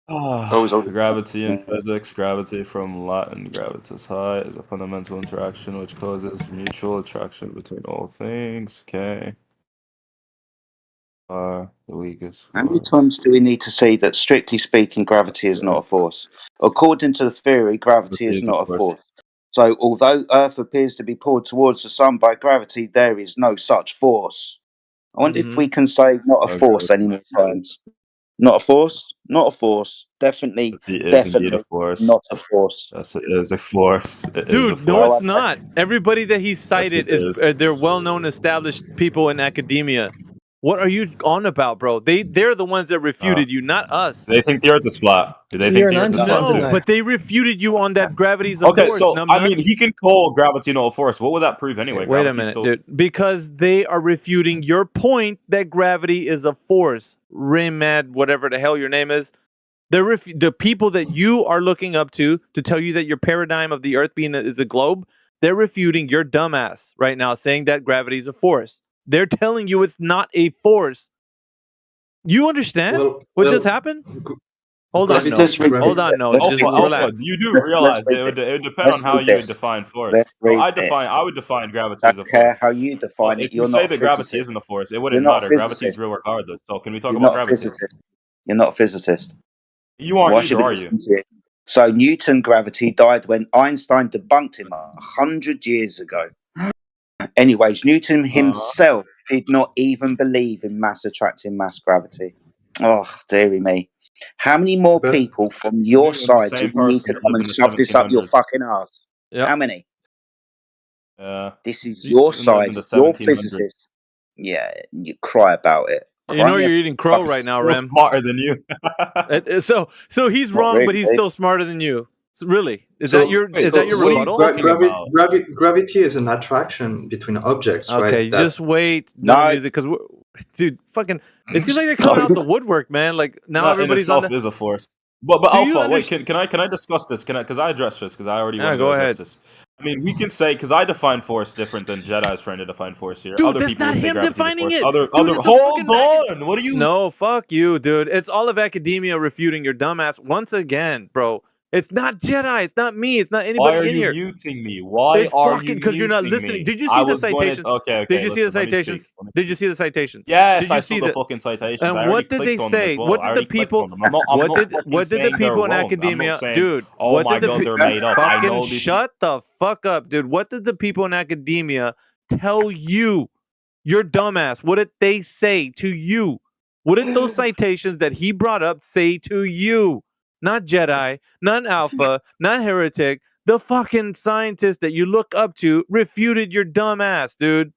Gravity in physics, gravity from Latin gravitas high, is a fundamental interaction which causes mutual attraction between all things. Okay. The weakest. How many times do we need to see that, strictly speaking, gravity is not a force? According to the theory, gravity is not a force. So, although Earth appears to be pulled towards the sun by gravity, there is no such force. I wonder if we can say not a force any more times. Not a force, not a force. Definitely, Indeed a force. Not a force. Yes, it is a force. Dude, no, it's not. Everybody that he cited Yes, is they're well-known, established people in academia. What are you on about, bro? They're the ones that refuted you, not us. They think the Earth is flat. They think you're the an Earth is Einstein flat. denier. But they refuted you on that gravity's a Okay, force. so numbnuts. I mean, he can call gravity not a force. What would that prove anyway? Wait a Gravity's minute, still... dude. Because they are refuting your point that gravity is a force. Rimad, whatever the hell your name is. They're the people that you are looking up to tell you that your paradigm of the Earth being is a globe. They're refuting your dumbass right now, saying that gravity is a force. They're telling you it's not a force. You understand what just happened? Hold on, no. Hold on, no. Just relax. You do realize it would depend on how you would define force. So I would define gravity as a force. I don't care how you define it. If you say that gravity isn't a force, it wouldn't matter. Gravity is real regardless. So can we talk about gravity? You're not a physicist. You aren't either, are you? So Newton gravity died when Einstein debunked him 100 years ago. Anyways, Newton himself did not even believe in mass attracting mass gravity. Oh, dearie me. How many more people from your side do you need to come and shove this up your fucking ass? How many? This is your side, your physicist. yeah, you cry about it. You know you're eating crow right now, Rem. Smarter than you. So he's Not wrong, really, but he's Dave. still smarter than you. So, really? Is So, that your rebuttal? Gravity is an attraction between objects, Okay, right? you just wait. No music, because dude, fucking. It seems like they're coming out the woodwork, man. Like now That in everybody's on itself the. is a force. But Do you Alpha, wait, underst- can I discuss this? Because I addressed this because I already Yeah, wanted go to address ahead. this. I mean, we can say because I define force different than Jedi's trying to define force here. Dude, Other that's people not would say him gravity is a defining force. it. Other Dude, it's a hold fucking on. What are you? No, fuck you, dude. It's all of academia refuting your dumbass once again, bro. It's not Jedi. It's not me. It's not Why anybody are in you here. muting me? Why It's are fucking you because you're not muting listening. me? Did you I see the was going to- citations? Okay, Did you see the listen, let me speak. citations? Did you see the citations? Yes, Did you I see saw the fucking citations. I And already what did they clicked on them as say? well. What I did the already clicked people? on them. I'm not What fucking did the saying they're people in wrong. I'm academia, not saying, dude? oh what my did god, the they're made up. I fucking know these. shut the fuck up, dude? What did the people in academia tell you? Your dumbass. What did they say to you? What did those citations that he brought up say to you? Not Jedi, not Alpha, not Heretic. The fucking scientist that you look up to refuted your dumbass, dude.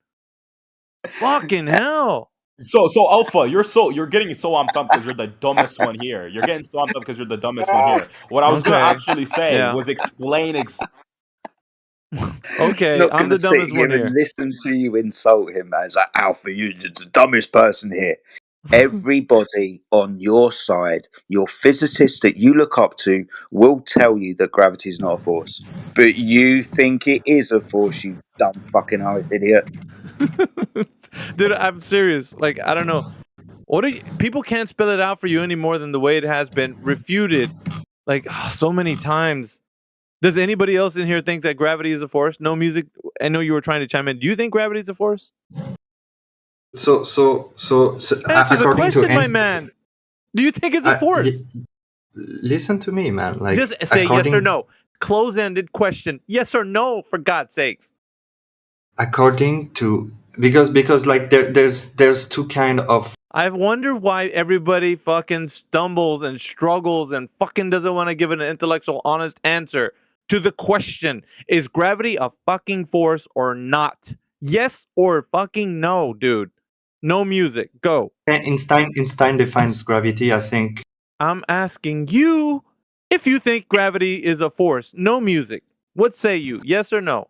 Fucking hell. So Alpha, you're getting so amped up because you're the dumbest one here. You're getting so amped up because you're the dumbest one here. What I was gonna Okay. actually say Yeah. was explain Okay, Not I'm going to the dumbest sit one here here. and listen to you insult him as like, Alpha, you're the dumbest person here. Everybody on your side, your physicists that you look up to, will tell you that gravity is not a force. But you think it is a force, you dumb fucking idiot. Dude, I'm serious. Like, I don't know. What are you, people can't spell it out for you any more than the way it has been refuted, like so many times. Does anybody else in here think that gravity is a force? No music. I know you were trying to chime in. Do you think gravity is a force? So Answer the according question, to my man. Do you think it's a force? Listen to me, man. Like, Just say yes or according- no. Close-ended question. Yes or no, for God's sakes. According to because like there's two kind of I wonder why everybody fucking stumbles and struggles and fucking doesn't want to give an intellectual, honest answer to the question: is gravity a fucking force or not? Yes or fucking no, dude. No music. Go. Einstein defines gravity, I think. I'm asking you if you think gravity is a force. No music. What say you? Yes or no?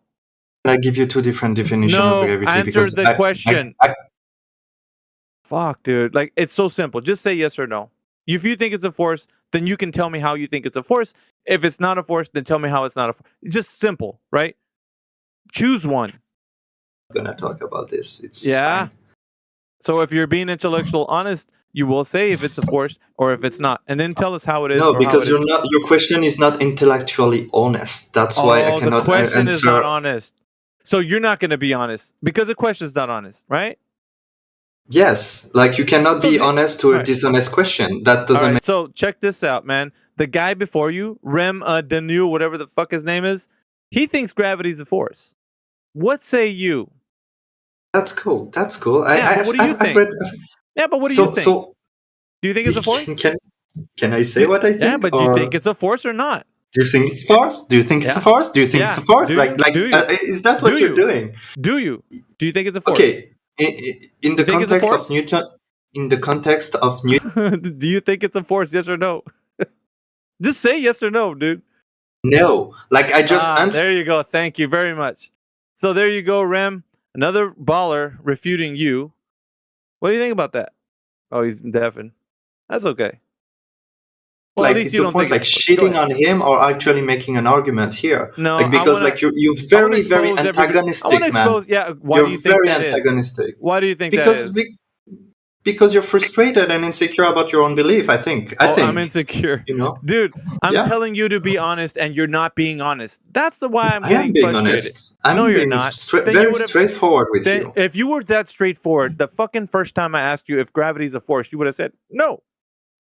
I give you two different definitions No, of gravity answer because the question. Fuck, dude. Like, it's so simple. Just say yes or no. If you think it's a force, then you can tell me how you think it's a force. If it's not a force, then tell me how it's not a force. It's just simple, right? Choose one. I'm gonna talk about this. It's Yeah. fine. So if you're being intellectual honest, you will say if it's a force or if it's not, and then tell us how it is. No, or how because it you're isn't. not. Your question is not intellectually honest. That's why I Oh, cannot the question answer. is not honest. So you're not going to be honest because the question is not honest, right? Yes, like you cannot be honest to a Alright. dishonest question. That All doesn't right, make. so check this out, man. The guy before you, Rem Danu, whatever the fuck his name is, he thinks gravity's a force. What say you? That's cool. That's cool. Yeah, but what do you think? Yeah, but what do you think? So, Do you think it's a force? can I say what I think? Yeah, but do you or- think it's a force or not? Do you think it's force? Do you think it's Yeah. a force? Do you think Yeah. it's a force? Do Like, you? like, Do you? is that what Do you're you? doing? Do you? Do you think it's a force? Okay, in the You think it's a context of force? Newton, in the context of Newton, Do you think it's a force? Yes or no? Just say yes or no, dude. no. Like I just answered. There you go. Thank you very much. So there you go, Rem. Another baller refuting you. What do you think about that? Oh, he's deafened. That's okay. Well, Like, at least is you the don't point think like it's a force. Go shitting ahead. on him or actually making an argument here? No, like I because wanna- like you're I wanna very very expose everybody- antagonistic, I wanna man. expose- yeah, why you're do you think very that is? antagonistic. Why do you think Because that is? because you're frustrated and insecure about your own belief. I think. I'm insecure. You know, Dude, I'm Yeah. telling you to be honest and you're not being honest. That's why I'm I getting am being frustrated. honest. I'm no, you're being not. Then you very would've- straightforward with then you. If you were that straightforward, the fucking first time I asked you if gravity is a force, you would have said no.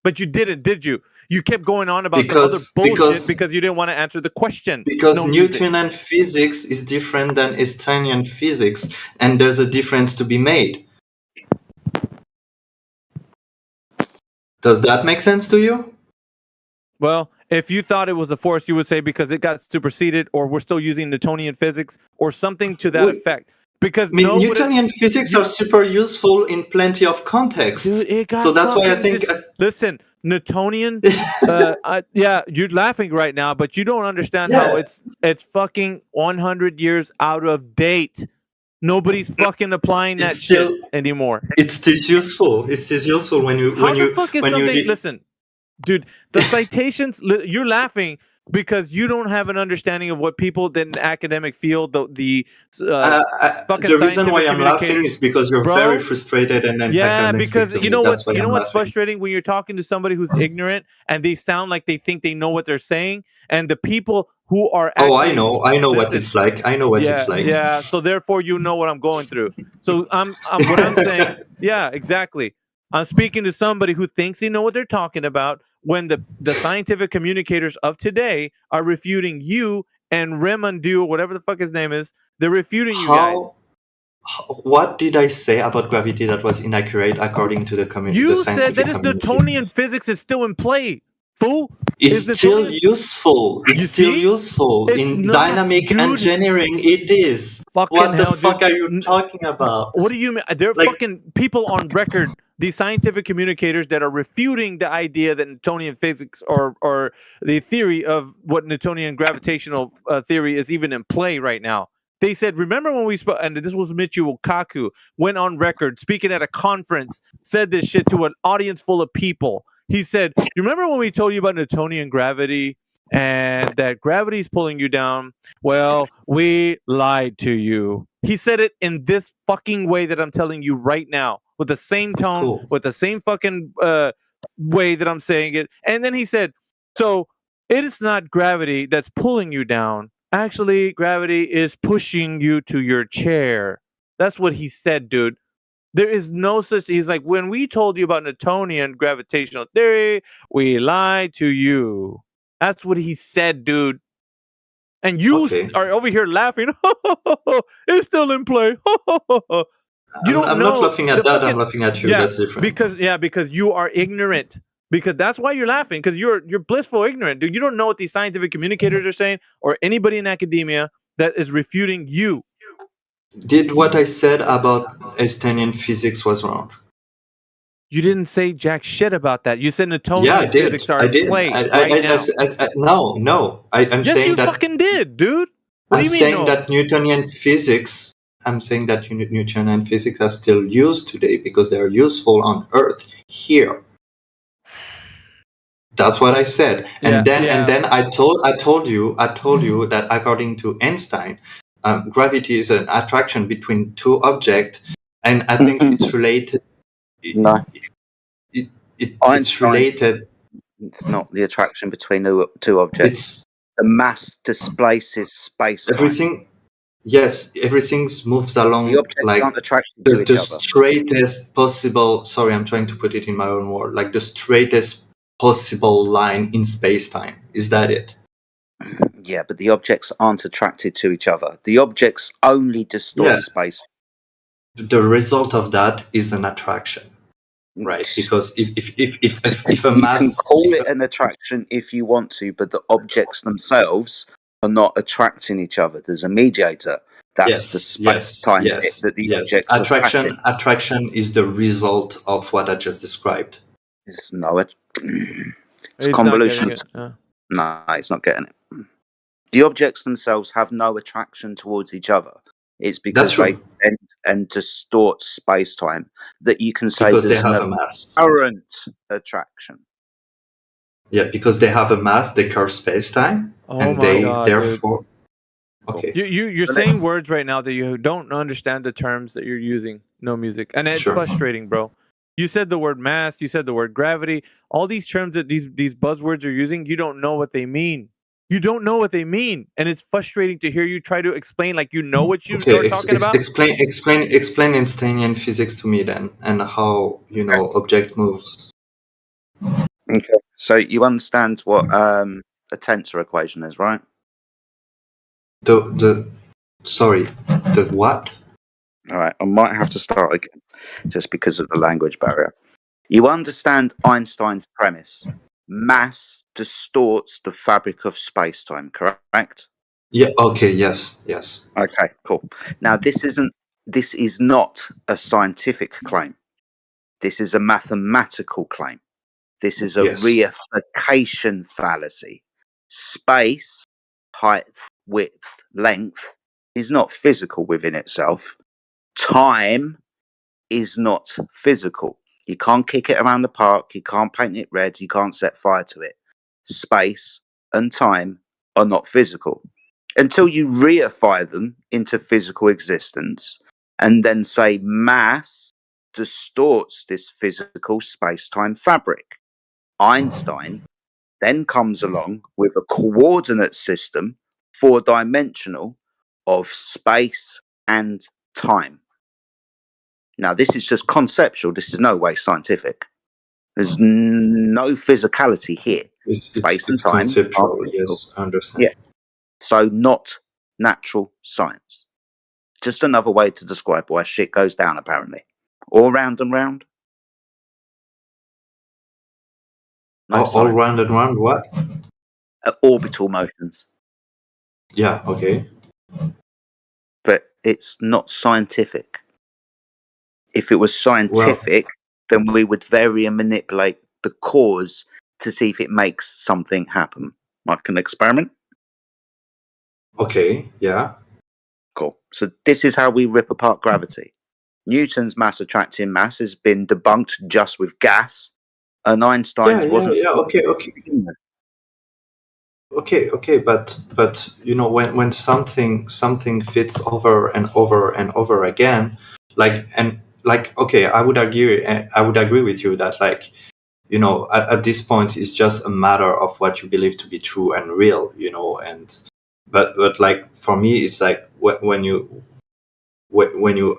But you didn't, did you? You kept going on about some other Because- bullshit because- because you didn't want to answer the question. Because No music. Newtonian physics is different than Einsteinian physics, and there's a difference to be made. Does that make sense to you? Well, if you thought it was a force, you would say because it got superseded, or we're still using Newtonian physics, or something to that Wait. effect. Because I mean, Newtonian physics are super useful in plenty of contexts. Dude, So that's why I think. Listen, Newtonian. Yeah, you're laughing right now, but you don't understand how it's fucking 100 years out of date. Nobody's fucking applying that shit anymore. It's still useful. It's still useful when you Listen, dude, the citations. You're laughing because you don't have an understanding of what people in the academic field, the reason why I'm laughing is because you're very frustrated and then because you know what's frustrating when you're talking to somebody who's ignorant and they sound like they think they know what they're saying, and the people who are I know what it's like. I know what it's like. Yeah, so therefore you know what I'm going through. So I'm what I'm saying. Yeah, exactly. I'm speaking to somebody who thinks they know what they're talking about when the scientific communicators of today are refuting you and Remandu, or whatever the fuck his name is. They're refuting you guys. What did I say about gravity that was inaccurate according to the community? You said that Newtonian physics is still in play, fool. It's still useful. It's still useful. In dynamic engineering, it is. What the fuck are you talking about? What do you mean? There are fucking people on record, these scientific communicators that are refuting the idea that Newtonian physics or the theory of what Newtonian gravitational theory is even in play right now. They said, remember when we spoke, and this was Michio Kaku, went on record speaking at a conference, said this shit to an audience full of people. He said, you remember when we told you about Newtonian gravity and that gravity's pulling you down? Well, we lied to you. He said it in this fucking way that I'm telling you right now, with the same tone, with the same fucking way that I'm saying it. And then he said, so it is not gravity that's pulling you down. Actually, gravity is pushing you to your chair. That's what he said, dude. There is no such. He's like, when we told you about Newtonian gravitational theory, we lied to you. That's what he said, dude. And you are over here laughing. It's still in play. I'm not laughing at that. I'm laughing at you. Yeah, that's different. Because you are ignorant. Because that's why you're laughing. Because you're blissful ignorant, dude. You don't know what these scientific communicators are saying, or anybody in academia that is refuting you. Did what I said about Einsteinian physics was wrong? You didn't say jack shit about that. You said Newtonian physics are in play now. No. I'm saying that. Yes, you fucking did, dude. What I'm do you mean, saying that Newtonian physics. I'm saying that Newtonian physics are still used today because they are useful on Earth here. That's what I said, and then I told you that according to Einstein, gravity is an attraction between two objects, and I think it's related. It's related. It's not the attraction between two objects. The mass displaces space. Everything moves along the objects like aren't attracted to each other. Straightest possible. Sorry, I'm trying to put it in my own word. Like the straightest possible line in space-time. Is that it? Yeah, but the objects aren't attracted to each other. The objects only distort space. The result of that is an attraction, right? Because if a mass, you can call it an attraction if you want to, but the objects themselves are not attracting each other. There's a mediator. That's the space-time bit that the objects are attracting. Attraction is the result of what I just described. It's convolution. No, he's not getting it. The objects themselves have no attraction towards each other. It's because they bend and distort space-time that you can say because there's they have no a mass. Current attraction. Yeah, because they have a mass, they curve space-time, and they therefore. Dude. Okay. You're saying words right now that you don't understand the terms that you're using. No music, and it's frustrating, bro. You said the word mass, you said the word gravity, all these terms that these buzzwords are using, you don't know what they mean. You don't know what they mean. And it's frustrating to hear you try to explain like you know what you're talking about. Explain Einsteinian physics to me then, and how, object moves. Okay. So you understand what a tensor equation is, right? The what? All right, I might have to start again, just because of the language barrier. You understand Einstein's premise. Mass distorts the fabric of space-time, correct? Yeah, okay, yes. Okay, cool. Now, this isn't this is not a scientific claim. This is a mathematical claim. This is a reification fallacy. Space, height, width, length is not physical within itself. Time is not physical. You can't kick it around the park. You can't paint it red. You can't set fire to it. Space and time are not physical. Until you reify them into physical existence and then say mass distorts this physical space-time fabric. Einstein then comes along with a coordinate system, 4-dimensional, of space and time. Now, this is just conceptual. This is no way scientific. There's no physicality here. Space and time. Conceptual, yes, I understand. Yeah. So not natural science. Just another way to describe why shit goes down, apparently. All round and round. All round and round what? Orbital motions. Yeah, okay. But it's not scientific. If it was scientific, then we would vary and manipulate the cause to see if it makes something happen. Like an experiment. Okay, yeah. Cool. So this is how we rip apart gravity. Newton's mass attracting mass has been debunked just with gas, and Einstein's wasn't. Okay, but you know, when something fits over and over and over again, okay, I would agree with you that, like, you know, at this point it's just a matter of what you believe to be true and real, you know, but like for me it's like when you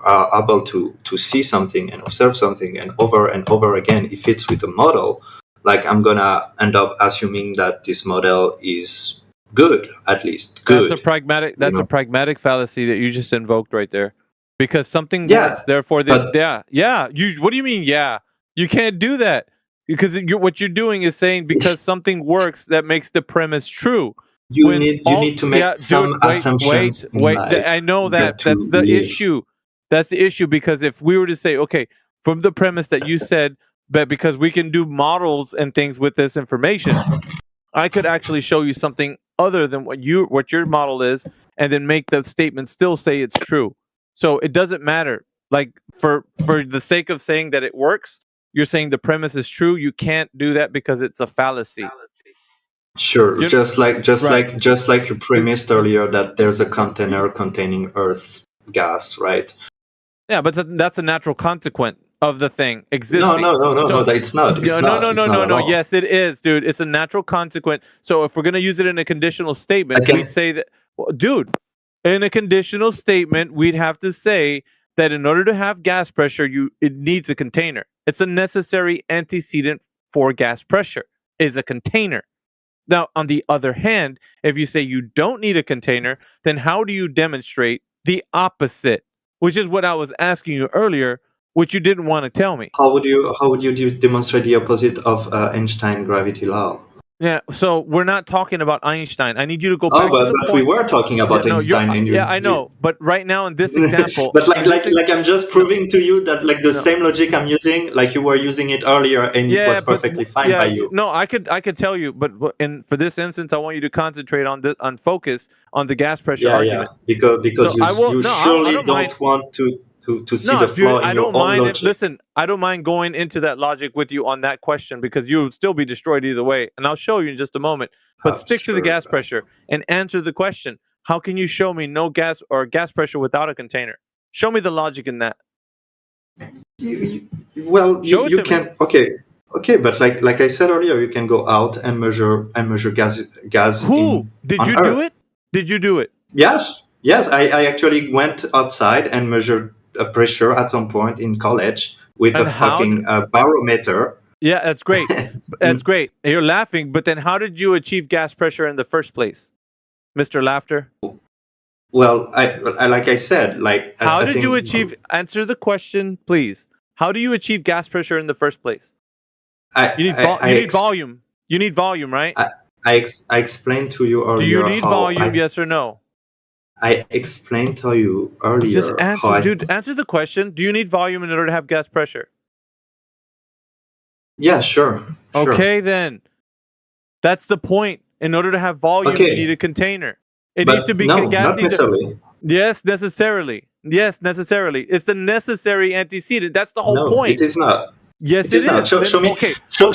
are able to see something and observe something and over again it fits with a model, like I'm gonna end up assuming that this model is good, at least good. That's a pragmatic fallacy that you just invoked right there, because something works, therefore what do you mean you can't do that, because what you're doing is saying because something works that makes the premise true. You need to make some assumptions. I know that that's the issue. That's the issue, because if we were to say, okay, from the premise that you said, but because we can do models and things with this information, I could actually show you something other than what your model is, and then make the statement still say it's true. So it doesn't matter. Like for the sake of saying that it works, you're saying the premise is true. You can't do that because it's a fallacy. Sure, just like you premised earlier that there's a container containing Earth gas, right? Yeah, but that's a natural consequence of the thing existing. No, it's not. No. Yes, it is, dude. It's a natural consequence. So if we're gonna use it in a conditional statement, we'd say that, dude, in a conditional statement, we'd have to say that in order to have gas pressure, it needs a container. It's a necessary antecedent for gas pressure, is a container. Now, on the other hand, if you say you don't need a container, then how do you demonstrate the opposite? Which is what I was asking you earlier, which you didn't want to tell me. How would you demonstrate the opposite of Einstein gravity law? Yeah, so we're not talking about Einstein. I need you to go back. But we were talking about Einstein. I know. But right now in this example, but like I'm just proving to you that like the same logic I'm using, like you were using it earlier, and it was perfectly fine by you. No, I could tell you, but for this instance, I want you to concentrate on focus on the gas pressure argument. Because you surely don't want to see the flaw in your own logic. Listen, I don't mind going into that logic with you on that question, because you'll still be destroyed either way, and I'll show you in just a moment. But stick to the gas pressure and answer the question. How can you show me no gas or gas pressure without a container? Show me the logic in that. You can. Okay, but like I said earlier, you can go out and measure gas. Did you do it? Did you do it? Yes. I actually went outside and measured a pressure at some point in college with a fucking barometer. Yeah, that's great. That's great. You're laughing, but then how did you achieve gas pressure in the first place, Mr. Laughter? Well, like I said, how did you achieve? Answer the question, please. How do you achieve gas pressure in the first place? You need volume. You need volume, right? I explained to you earlier. Do you need volume? Yes or no? I explained to you earlier Just how answer, dude. Answer the question. Do you need volume in order to have gas pressure? Yeah, sure. Okay, then. That's the point. In order to have volume, you need a container. It needs to be no, gas. not necessarily. Yes, necessarily. Yes, necessarily. It's the necessary antecedent. That's the whole No, point. it is not. Yes, it is not. Show me. Okay. Show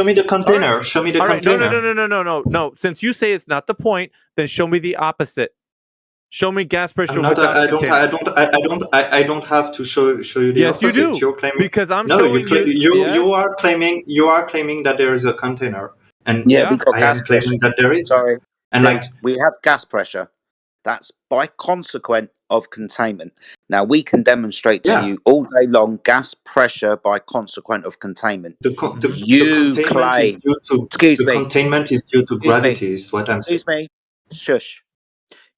me the container. Right. Show me the All right. container. No. Since you say it's not the point, then show me the opposite. Show me gas pressure I'm not, without I a container. don't have to show you the Yes, opposite. you do. You're claiming Because I'm no, showing you are claiming that there is a container, and Yeah, we got I gas am claiming pressure. that there isn't. Sorry, And dude, like we have gas pressure. That's by consequent of containment. Now we can demonstrate to you all day long gas pressure by consequent of containment. the containment is due to gravity. Is what I'm saying. Excuse me. Shush.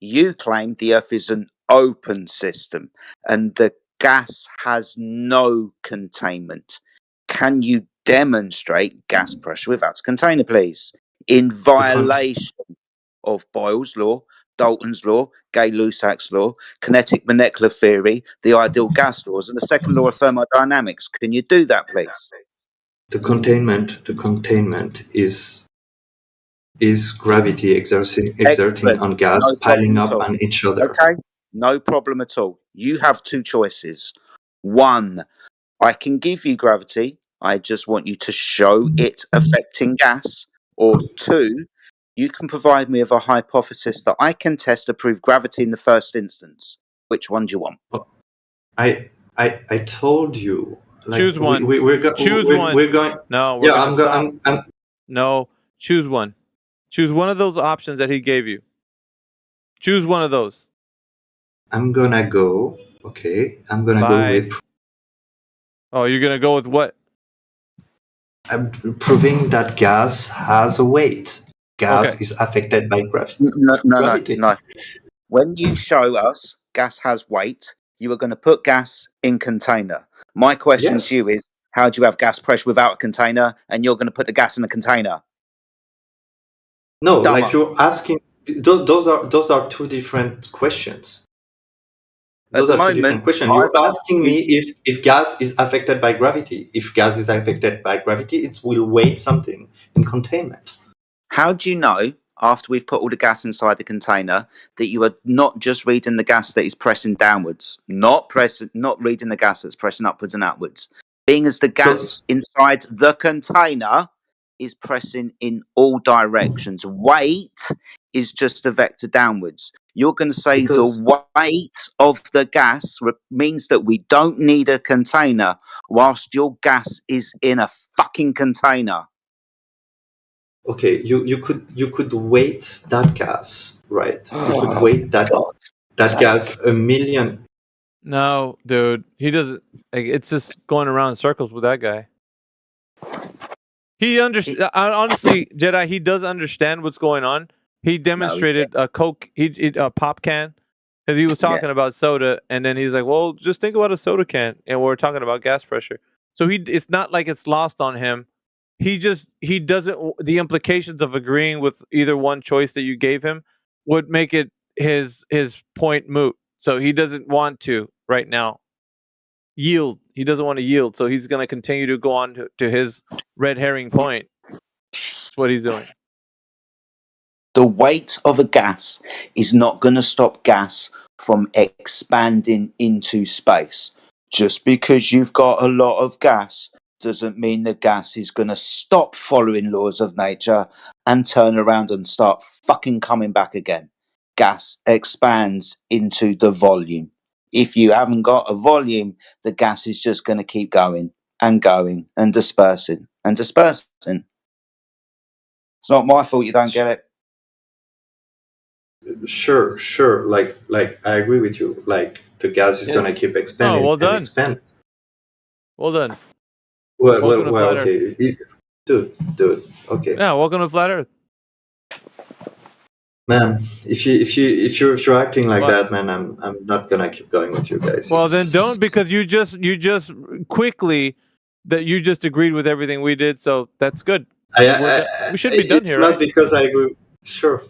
You claim the Earth is an open system and the gas has no containment. Can you demonstrate gas pressure without a container, please? In violation of Boyle's law, Dalton's law, Gay-Lussac's law, kinetic molecular theory, the ideal gas laws, and the second law of thermodynamics. Can you do that, please? The containment is gravity exerting on gas, piling up on each other. Okay, no problem at all. You have two choices. One, I can give you gravity. I just want you to show it affecting gas. Or two, you can provide me with a hypothesis that I can test to prove gravity in the first instance. Which one do you want? I told you. Like, choose one. Choose one. We're going. No. Yeah, I'm going. No. Choose one. Choose one of those options that he gave you. Choose one of those. I'm gonna go. Okay. I'm gonna go with. Oh, you're gonna go with what? I'm proving that gas has a weight. Gas is affected by gravity. No. When you show us gas has weight, you are going to put gas in container. My question to you is, how do you have gas pressure without a container? And you're going to put the gas in a container. No, like you're asking. Those are two different questions. Those are two different questions. You're asking me if gas is affected by gravity. If gas is affected by gravity, it will weigh something in containment. How do you know, after we've put all the gas inside the container, that you are not just reading the gas that is pressing downwards, not reading the gas that's pressing upwards and outwards? Being as the gas inside the container is pressing in all directions. Weight is just a vector downwards. You're going to say the weight of the gas means that we don't need a container whilst your gas is in a fucking container. Okay, you could weight that gas, right? You could weight that gas a million. No, dude, he doesn't. Like, it's just going around in circles with that guy. He honestly, Jedi, he does understand what's going on. He demonstrated a Coke, a pop can, because he was talking about soda, and then he's like, "Well, just think about a soda can," and we're talking about gas pressure. So it's not like it's lost on him. He doesn't. The implications of agreeing with either one choice that you gave him would make it his point moot. So he doesn't want to right now yield. He doesn't want to yield. So he's going to continue to go on to his red herring point. That's what he's doing. The weight of a gas is not going to stop gas from expanding into space. Just because you've got a lot of gas doesn't mean the gas is going to stop following laws of nature and turn around and start fucking coming back again. Gas expands into the volume. If you haven't got a volume, the gas is just going to keep going and dispersing and dispersing. It's not my fault you don't get it. Sure. Like I agree with you. Like the gas is gonna keep expanding. Oh, well done. Expand. Well done. Well, okay, dude. Okay. Yeah, welcome to Flat Earth. Man, if you're acting like that, man, I'm not gonna keep going with you guys. Well, then don't, because you just quickly that you just agreed with everything we did, so that's good. We should be done it's here. Not right? because I agree. Sure.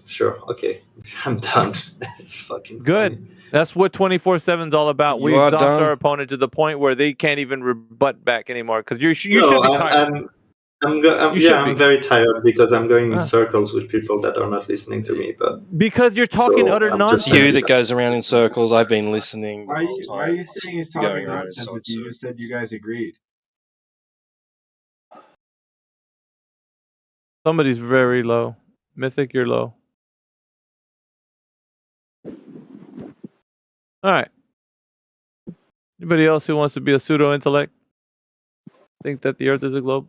Okay. I'm done. It's fucking good. Funny. That's what 24/7 is all about. You We are exhaust done. our opponent to the point where they can't even rebut back anymore. Because you should No, be tired. I'm You should I'm be. very tired because I'm going in Ah. circles with people that are not listening to me. But Because you're talking so utter I'm just nonsense. You that goes around in circles. I've been listening. Why are you saying he's Going talking around in nonsense if circles. you just said you guys agreed? Somebody's very low. Mythic, you're low. All right. Anybody else who wants to be a pseudo intellect? Think that the Earth is a globe?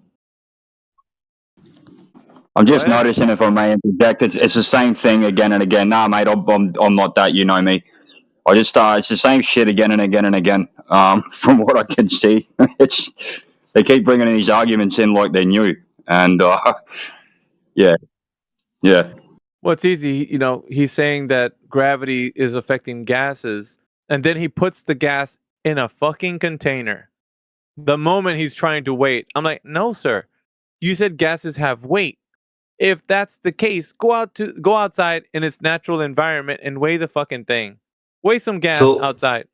I'm just Go ahead. noticing if I may interject, it's the same thing again and again. Nah, mate, I'm not that. You know me. I just it's the same shit again and again and again. From what I can see, they keep bringing these arguments in like they're new, and yeah. Well, it's easy. You know, he's saying that gravity is affecting gases, and then he puts the gas in a fucking container. The moment he's trying to wait, I'm like, no, sir. You said gases have weight. If that's the case, go outside in its natural environment and weigh the fucking thing. Weigh some gas outside.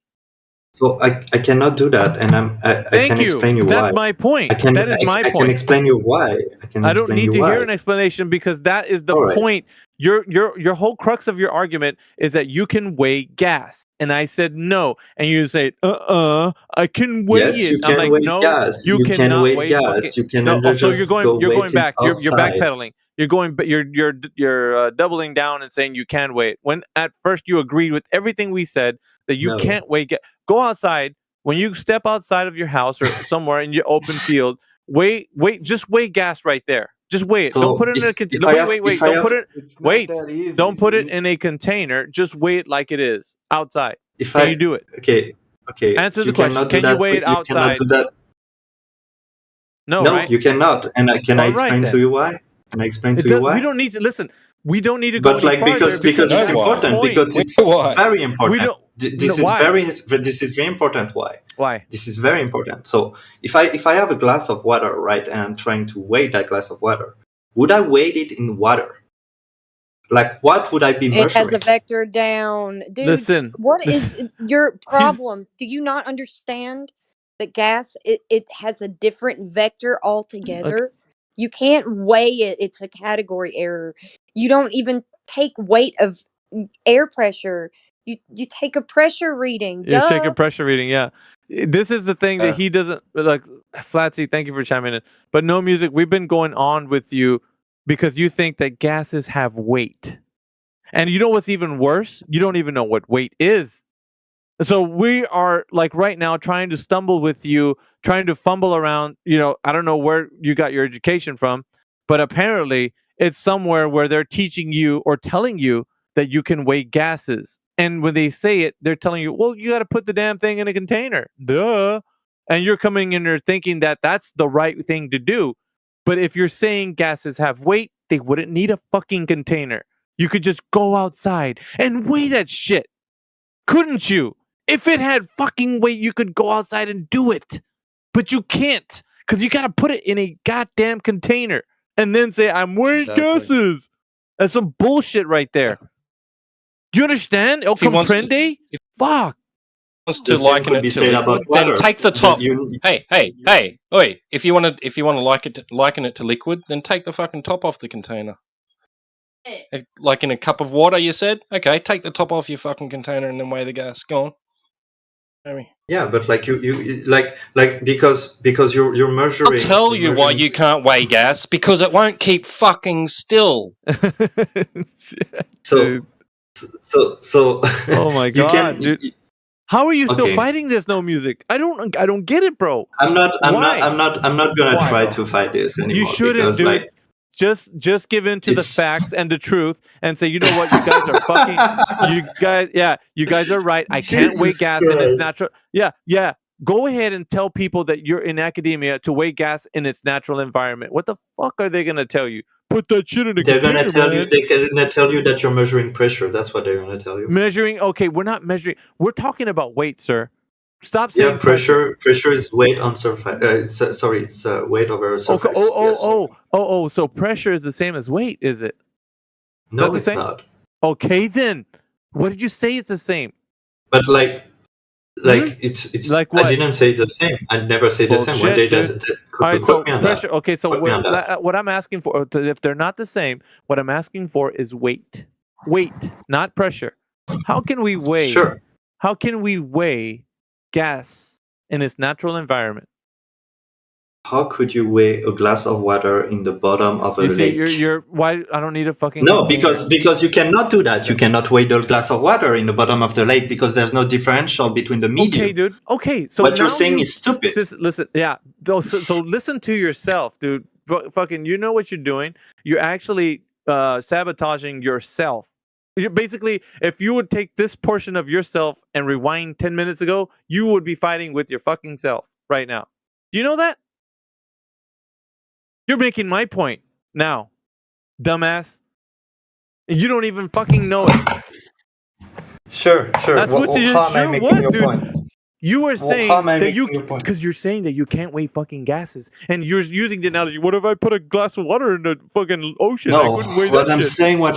So I cannot do that, and I can explain you why. That's my point. That is my point. I can explain you why. I don't need to hear an explanation because that is the point. Your whole crux of your argument is that you can weigh gas, and I said no, and you say I can weigh Yes, it. you I'm can like, weigh no, gas. You can cannot weigh weigh gas. fucking- You can No, so you're going back. You're outside. backpedaling. You're doubling down and saying you can weigh it. When at first you agreed with everything we said that you No. can't weigh gas. Go outside. When you step outside of your house or somewhere in your open field, just weigh gas right there. Just weigh it. So Don't put it in a if container. I Wait, have- wait, wait. if I Don't have- put it. It's not Wait. that easy, Don't put it dude. in a container. Just weigh it like it is outside. If Can I you do it? Okay. Answer the you question. cannot do Can you that weigh with- it you outside? cannot do that. No, No, right? you cannot. And can I All right, explain then. to you why? Can I explain to you why? We don't need to listen. We don't need to go But any like farther because it's that's the important point. because it's very important. We don't. This no, is why? this is very important. Why? Why? This is very important. So if I have a glass of water, right, and I'm trying to weigh that glass of water, would I weigh it in water? Like what would I be It measuring? has a vector down. Dude, Listen. what is your problem? Do you not understand that gas, it has a different vector altogether? You can't weigh it. It's a category error. You don't even take weight of air pressure. You take a pressure reading. You take a Duh. pressure reading, yeah. This is the thing that he doesn't like. Flatsy, thank you for chiming in. But no music. We've been going on with you because you think that gases have weight, and you know what's even worse? You don't even know what weight is. So we are like right now trying to stumble with you, trying to fumble around. You know, I don't know where you got your education from, but apparently it's somewhere where they're teaching you or telling you that you can weigh gases. And when they say it, they're telling you, well, you got to put the damn thing in a container. Duh. And you're coming in there thinking that that's the right thing to do. But if you're saying gases have weight, they wouldn't need a fucking container. You could just go outside and weigh that shit. Couldn't you? If it had fucking weight, you could go outside and do it. But you can't because you got to put it in a goddamn container and then say, I'm weighing gases. That's some bullshit right there. You understand? El comprende? Fuck. Wants The to same liken could it be to said liquid, about then water. take the That top. you- Hey, oi! If you want to liken it to liquid, then take the fucking top off the container. Like in a cup of water, you said. Okay, take the top off your fucking container and then weigh the gas. Go on. Yeah, but like you like because you're measuring. I'll tell you're you why measuring- you can't weigh gas because it won't keep fucking still. So Oh my you god, can- dude. How are you still Okay. fighting this no music? I don't get it, bro. I'm not Why? gonna Why, try bro? to fight this anymore. You shouldn't, because, dude. like, Just give in to the It's- facts and the truth and say, you know what, you guys are fucking you guys are right. I can't weigh Jesus gas in its Christ. natural. Yeah. Go ahead and tell people that you're in academia to weigh gas in its natural environment. What the fuck are they gonna tell you? Put that shit in a they're container, gonna tell man. you. They're gonna tell you that you're measuring pressure. That's what they're gonna tell you. Measuring, okay, we're not measuring. We're talking about weight, sir. Stop saying Yeah, pressure is weight on surface. It's weight over a surface. Okay. Yes. So pressure is the same as weight, is it? No, the it's same? not. Okay, then. What did you say it's the same? But it's like I what? didn't say the same. I never say the same. One day does it. All right, so pressure. That. Okay, so Quote me on that. what I'm asking for, if they're not the same, what I'm asking for is weight. Weight, not pressure. How can we weigh? Sure. How can we weigh gas in its natural environment? How could you weigh a glass of water in the bottom of a You see, lake? you're why I don't need a fucking No, container. because you cannot do that. You cannot weigh the glass of water in the bottom of the lake because there's no differential between the medium. Okay, dude. Okay, so what you're now saying is stupid. Listen, yeah. So listen to yourself, dude. Fucking, you know what you're doing. You're actually sabotaging yourself. Basically, if you would take this portion of yourself and rewind 10 minutes ago, you would be fighting with your fucking self right now. Do you know that? You're making my point now, dumbass. And you don't even fucking know it. Sure. That's what you how am I making your dude. point? You were saying how am I that making your point? because you're saying that you can't weigh fucking gases, and you're using the analogy. What if I put a glass of water in the fucking ocean? I No, couldn't weigh what that I'm shit. saying, No is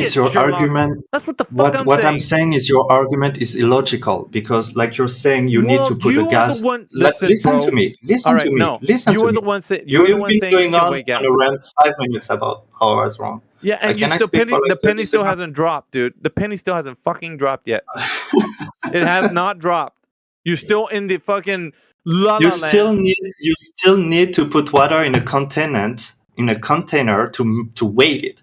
shit, your Sherlock. argument. That's what the fuck I'm What saying. I'm saying is your argument is illogical because, like you're saying, you need to put you a gas. are the one. Listen Bro. to me. Listen All right, to me. no. Listen You to are me. the one saying you're the You've one been saying you going can on weigh gas. a rant 5 minutes about how I was wrong. Yeah, and you Can I still speak for like the 30 penny still seconds? hasn't dropped, dude. The penny still hasn't fucking dropped yet. It has not dropped. You're still in the fucking la You la land. still need to put water in a container to weigh it.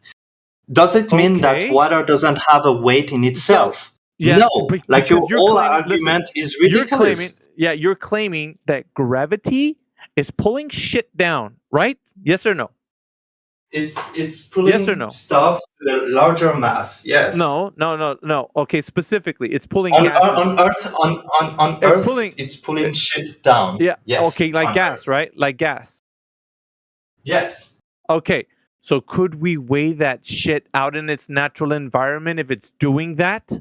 Does it mean that Okay. water doesn't have a weight in itself? Yeah, No. Like your because you're whole claiming, argument listen, is ridiculous. You're claiming that gravity is pulling shit down, right? Yes or no? It's pulling Yes or no? stuff to a larger mass. Yes. No. Okay, specifically, it's pulling On gases. Earth, it's pulling shit down. Yeah. Yes. Okay, like on gas, Earth. right? Like gas. Yes. Okay. So could we weigh that shit out in its natural environment if it's doing that?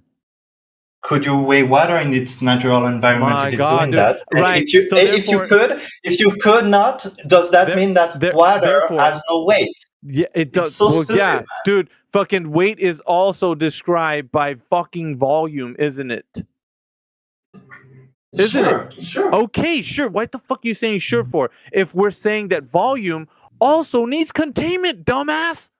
Could you weigh water in its natural environment My if it's God, doing dude. that? And Right. if you So if you could not, does that mean that water therefore- has no weight? Yeah, it does. It's so Well, stupid, yeah, man. dude. Fucking weight is also described by fucking volume, isn't it? Isn't it? Sure. Okay, sure. What the fuck are you saying sure for? If we're saying that volume also needs containment, dumbass.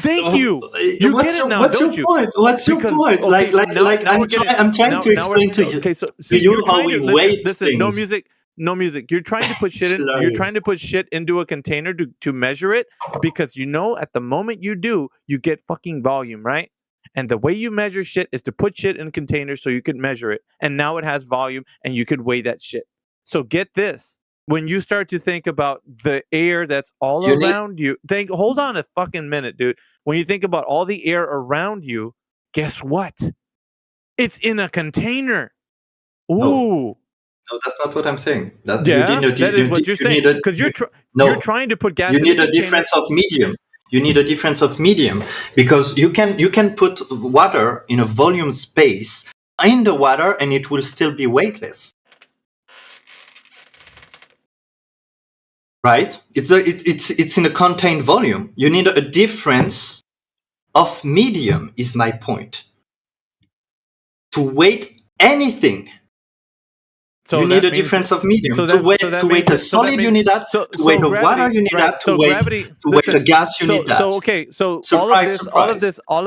Thank you. You What's get your, it now, what's don't your you? point? What's your point? Okay, I'm trying to explain to you. Okay, so to you how we weigh listen, no things. music. No music. You're trying to put shit in. You're Hilarious. trying to put shit into a container to measure it because you know at the moment you do, you get fucking volume, right? And the way you measure shit is to put shit in containers so you can measure it. And now it has volume and you could weigh that shit. So get this. When you start to think about the air that's all You need- around you, hold on a fucking minute, dude. When you think about all the air around you, guess what? It's in a container. Ooh. No, that's not what I'm saying. That, Yeah, you need a, that is what you're saying. Because you're trying to put gas you in need a a container. difference of medium. You need a difference of medium because you can put water in a volume space in the water and it will still be weightless. Right? It's in a contained volume. You need a difference of medium is my point. To weight anything. So you need that a means- difference of medium. so to that- weight so that to weight means- a so that solid, means- you need that. so- To weight so a water, gravity- you need right, that. To so weight gravity- to weight a listen, gas, you so, need that. So okay, so Surprise, all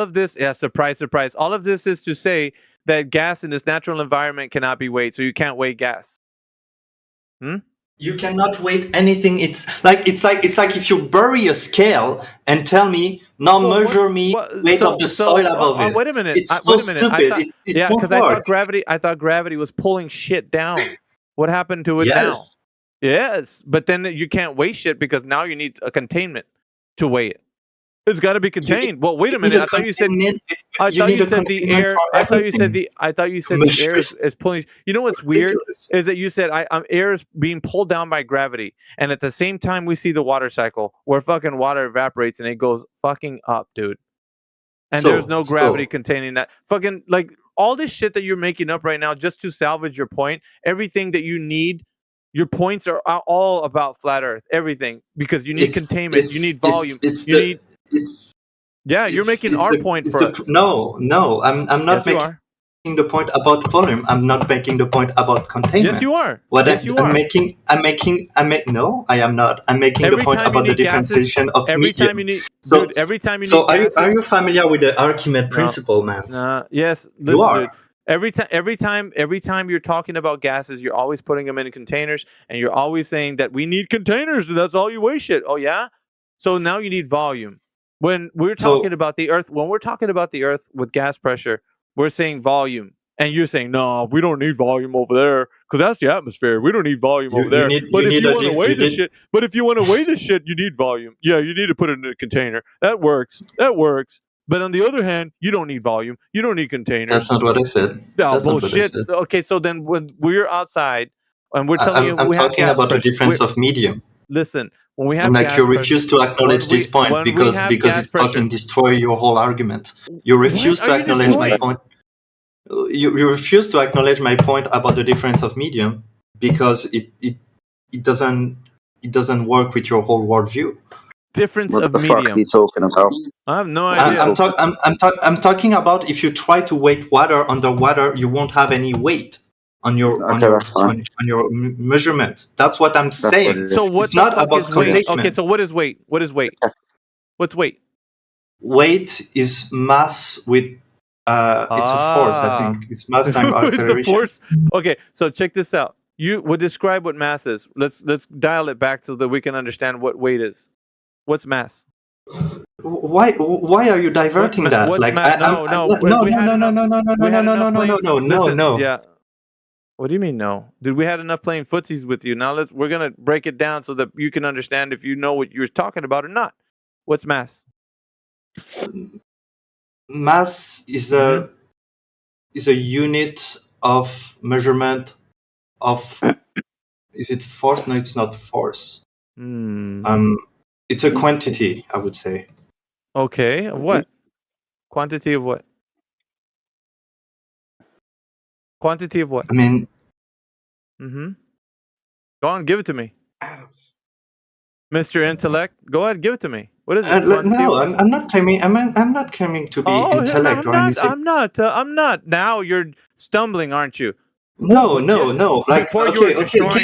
of this, yeah, surprise. All of this is to say that gas in this natural environment cannot be weighed, so you can't weigh gas. You cannot weight anything. It's like if you bury a scale and tell me now measure me weight of the soil above it. Wait a minute. It's so Wait a minute. stupid. Thought, it yeah, won't because I work. thought gravity was pulling shit down. What happened to it Yes. now? Yes, but then you can't weigh shit because now you need a containment to weigh it. It's got to be contained. Well, wait a minute. I thought you said the air. I thought you said the air is pulling. You know what's weird is that you said air is being pulled down by gravity, and at the same time we see the water cycle where fucking water evaporates and it goes fucking up, dude. And there's no gravity containing that. Fucking like all this shit that you're making up right now just to salvage your point. Everything that you need. Your points are all about flat Earth. Everything because you need containment. You need volume. it's Yeah, you're making our point for us. no. I'm not Yes, you making are. the point about volume. I'm not making the point about containment. Yes, you are. What Yes, you are. No, I am not. I'm making Every the point time you about the need gases, differentiation of every time medium. you need, So, dude, every time you so need gases. are you familiar with the Archimedes No. principle, man? Yes, You listen, are. dude. Every time you're talking about gases, you're always putting them in containers, and you're always saying that we need containers, and that's all you weigh shit. Oh yeah, so now you need volume. When we're talking about the Earth, with gas pressure, we're saying volume, and you're saying no, we don't need volume over there because that's the atmosphere. We don't need volume over there. But if you want to weigh this shit, you need volume. Yeah, you need to put it in a container. That works. But on the other hand, you don't need volume. You don't need containers. That's not what I said. Oh, That's not what I bullshit. said. Okay, so then when we're outside and we're telling you I'm we have talking gas about the pressure, difference of medium. listen, when we have And like gas you pressure, refuse to acknowledge this point because it's fucking destroy your whole argument. You refuse to acknowledge my point. You refuse to acknowledge my point about the difference of medium because it doesn't work with your whole worldview. Difference What of the fuck are medium. you talking about? I have no idea. I'm talking about if you try to weigh water underwater, you won't have any weight on your measurement. That's what I'm saying. So what it's not the fuck about is weight? containment. Okay, so what is weight? What is weight? What's weight? Weight is mass with it's a force. I think it's mass time acceleration. It's a force. Okay, so check this out. You would describe what mass is. Let's dial it back so that we can understand what weight is. What's mass? Why are you diverting that? What's Like mass? No. Yeah. What do you mean no? Dude, we had enough playing footsies with you. Now we're gonna break it down so that you can understand if you know what you're talking about or not. What's mass? Mass is a unit of measurement of. Is it force? No, it's not force. It's a quantity, I would say. Okay, of what? Quantity of what? Quantity of what? I mean. Go on, give it to me. Atoms. Mr. Intellect, go ahead, give it to me. What is it? No, I'm not claiming. I'm not claiming to be intellect or anything. I'm not. Now you're stumbling, aren't you? No. Like, okay.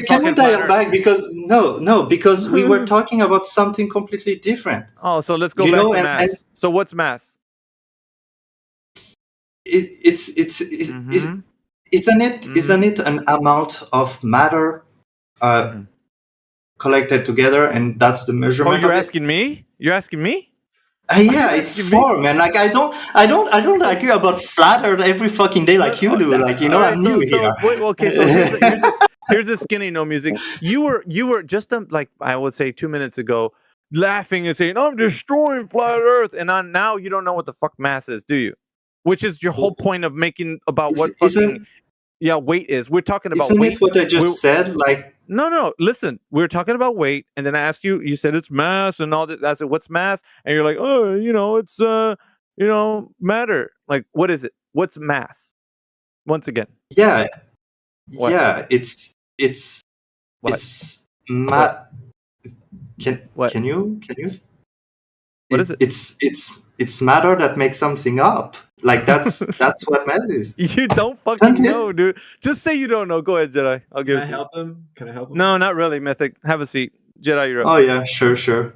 Can we dial back because because we were talking about something completely different. Oh, so let's go back to mass. So what's mass? Isn't it an amount of matter collected together, and that's the measurement? Oh, you're asking me? You're asking me? Yeah, it's form, man. Like I don't argue about flat Earth every fucking day like you do. Like I'm new here. Okay, so here's a skinny no music. You were just like I would say 2 minutes ago, laughing and saying I'm destroying flat Earth, and now you don't know what the fuck mass is, do you? Which is your whole point of making about what fucking weight is. We're talking about weight. Isn't it what I just said? Like no. Listen, we're talking about weight, and then I asked you. You said it's mass and all that. I said, "What's mass?" And you're like, "Oh, it's matter." Like, what is it? What's mass? Once again. Yeah. What? Yeah. It's What? Can you? What is it? It's matter that makes something up. Like that's what matter is. You don't fucking know, dude. Just say you don't know. Go ahead, Jedi. I'll give it. Can I help him? No, not really, Mythic. Have a seat, Jedi. You're up. Oh yeah, sure.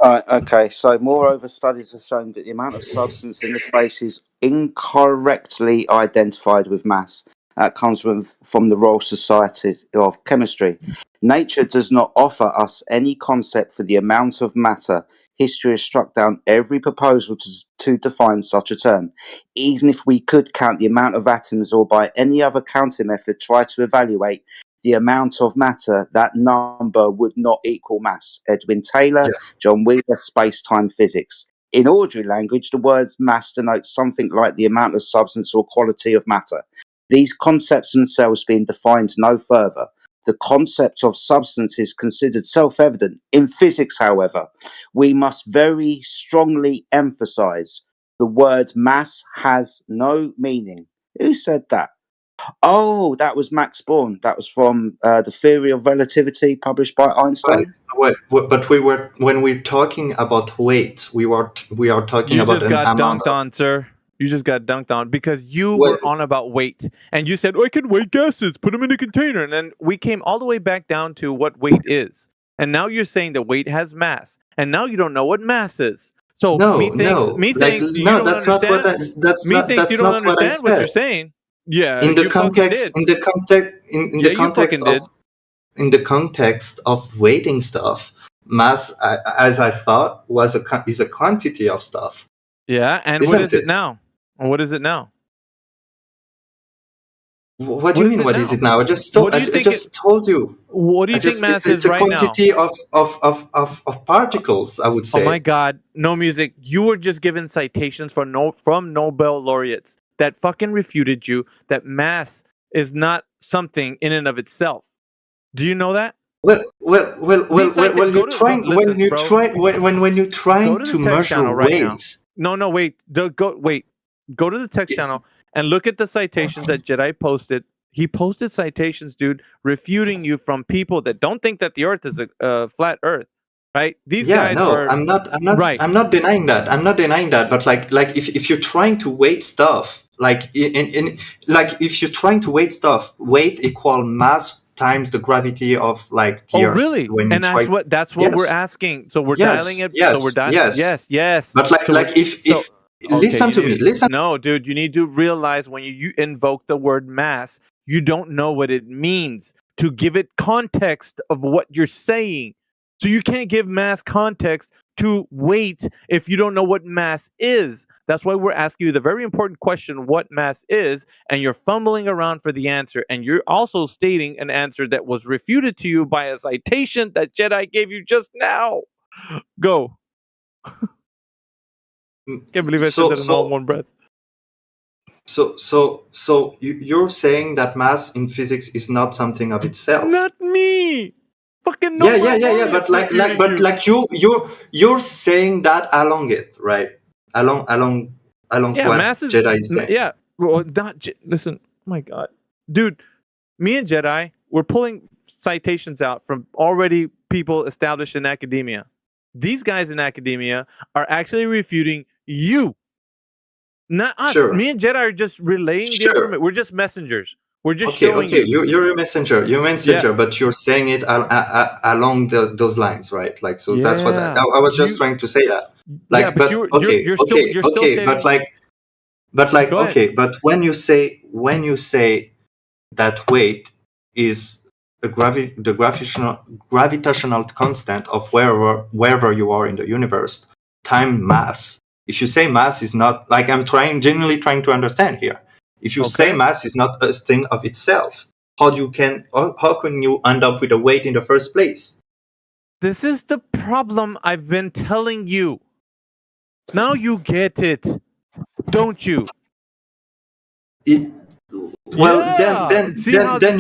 Okay, so moreover, studies have shown that the amount of substance in the space is incorrectly identified with mass. That comes from the Royal Society of Chemistry. Nature does not offer us any concept for the amount of matter. History has struck down every proposal to define such a term. Even if we could count the amount of atoms or by any other counting method try to evaluate the amount of matter, that number would not equal mass. Edwin Taylor, John Wheeler, Space-Time Physics. In ordinary language, the word mass denotes something like the amount of substance or quality of matter. These concepts themselves being defined no further. The concept of substance is considered self-evident. In physics, however, we must very strongly emphasize the word mass has no meaning. Who said that? Oh, that was Max Born. That was from The Theory of Relativity, published by Einstein. But when we're talking about weight, we are talking You about just an got amount dunked on, sir. You just got dunked on because you were on about weight, and you said, "Oh, I can weigh gases, put them in a container," and then we came all the way back down to what weight is, and now you're saying that weight has mass, and now you don't know what mass is. So methinks you don't understand. That's not what I said. What you're saying. Yeah, in the you context, fucking did. in the context of weighting stuff, mass, as I thought, is a quantity of stuff. Yeah, and what is it now? What is it now? What do you mean? What is it now? I just told you. What do you think mass is right now? It's a quantity of particles, I would say. Oh my God! No music. You were just given citations from Nobel laureates that fucking refuted you that mass is not something in and of itself. Do you know that? When you're trying to measure weight. No, wait. Go to the text channel and look at the citations that Jedi posted. He posted citations, dude, refuting you from people that don't think that the Earth is a flat Earth, right? These guys are. I'm not right. I'm not denying that. But like if you're trying to weight stuff, like if you're trying to weight stuff, weight equal mass times the gravity of like the Earth. Really? And that's what we're asking. So we're dialing it. Yes. So we're dialing. Yes. But listen to me. No, dude, you need to realize when you invoke the word mass, you don't know what it means to give it context of what you're saying. So you can't give mass context to weight if you don't know what mass is. That's why we're asking you the very important question, what mass is, and you're fumbling around for the answer. And you're also stating an answer that was refuted to you by a citation that Jedi gave you just now. Go. Can't believe I said that in all one breath. So you're saying that mass in physics is not something of itself? Not me. Fucking yeah. But you're saying that along it, right? Along what Jedi is saying. Yeah. Well, listen. Oh my God, dude. Me and Jedi, we're pulling citations out from already people established in academia. These guys in academia are actually refuting you, not us. Sure. Me and Jedi are just relaying the information. We're just messengers. We're just showing you. You're a messenger. But you're saying it along those lines, right? Like, so that's what I was just trying to say that. Like, but when you say that weight is the gravitational constant of wherever you are in the universe, time mass. If you say mass is not, like, I'm genuinely trying to understand here. If you say mass is not a thing of itself, how can you end up with a weight in the first place? This is the problem I've been telling you. Now you get it, don't you? Then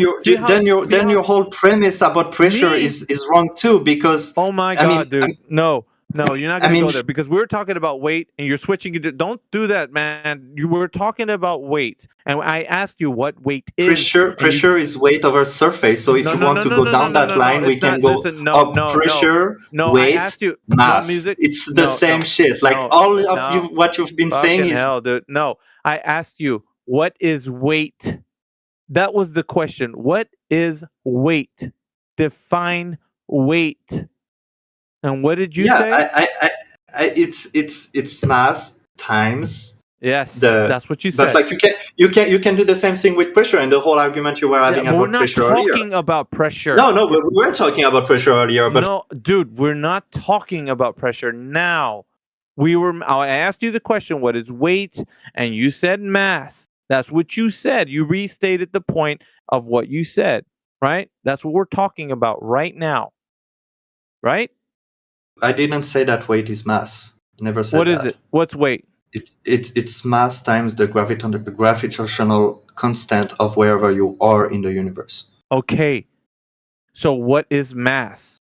your whole premise about pressure is wrong too, because oh my God, dude, no, you're not gonna go there, because we're talking about weight and you're switching it. Don't do that, man. You were talking about weight, and I asked you what weight is. Pressure is weight over surface. So if you want to go down that line, we can go up pressure, weight, mass. It's the same shit. Like all of what you've been saying is. Hell, dude. No, I asked you what is weight. That was the question. What is weight? Define weight. And what did you say? It's mass times. Yes, that's what you said. But like you can do the same thing with pressure, and the whole argument you were having about pressure earlier. We're not talking about pressure. No, we were talking about pressure earlier. But no, dude, we're not talking about pressure now. I asked you the question, what is weight? And you said mass. That's what you said. You restated the point of what you said, right? That's what we're talking about right now, right? I didn't say that weight is mass. I never said that. What is it? What's weight? It's mass times the gravitational constant of wherever you are in the universe. Okay. So what is mass?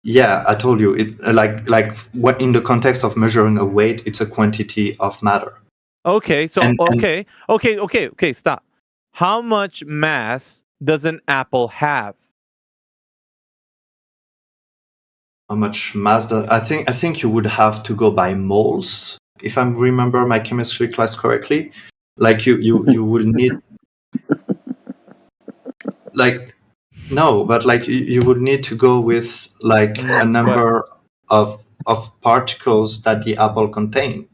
Yeah, I told you. It's like what in the context of measuring a weight, it's a quantity of matter. Okay. So okay. Stop. How much mass does an apple have? How much mass does I think you would have to go by moles, if I remember my chemistry class correctly. Like you will need like no, but like you would need to go with like a number of particles that the apple contain.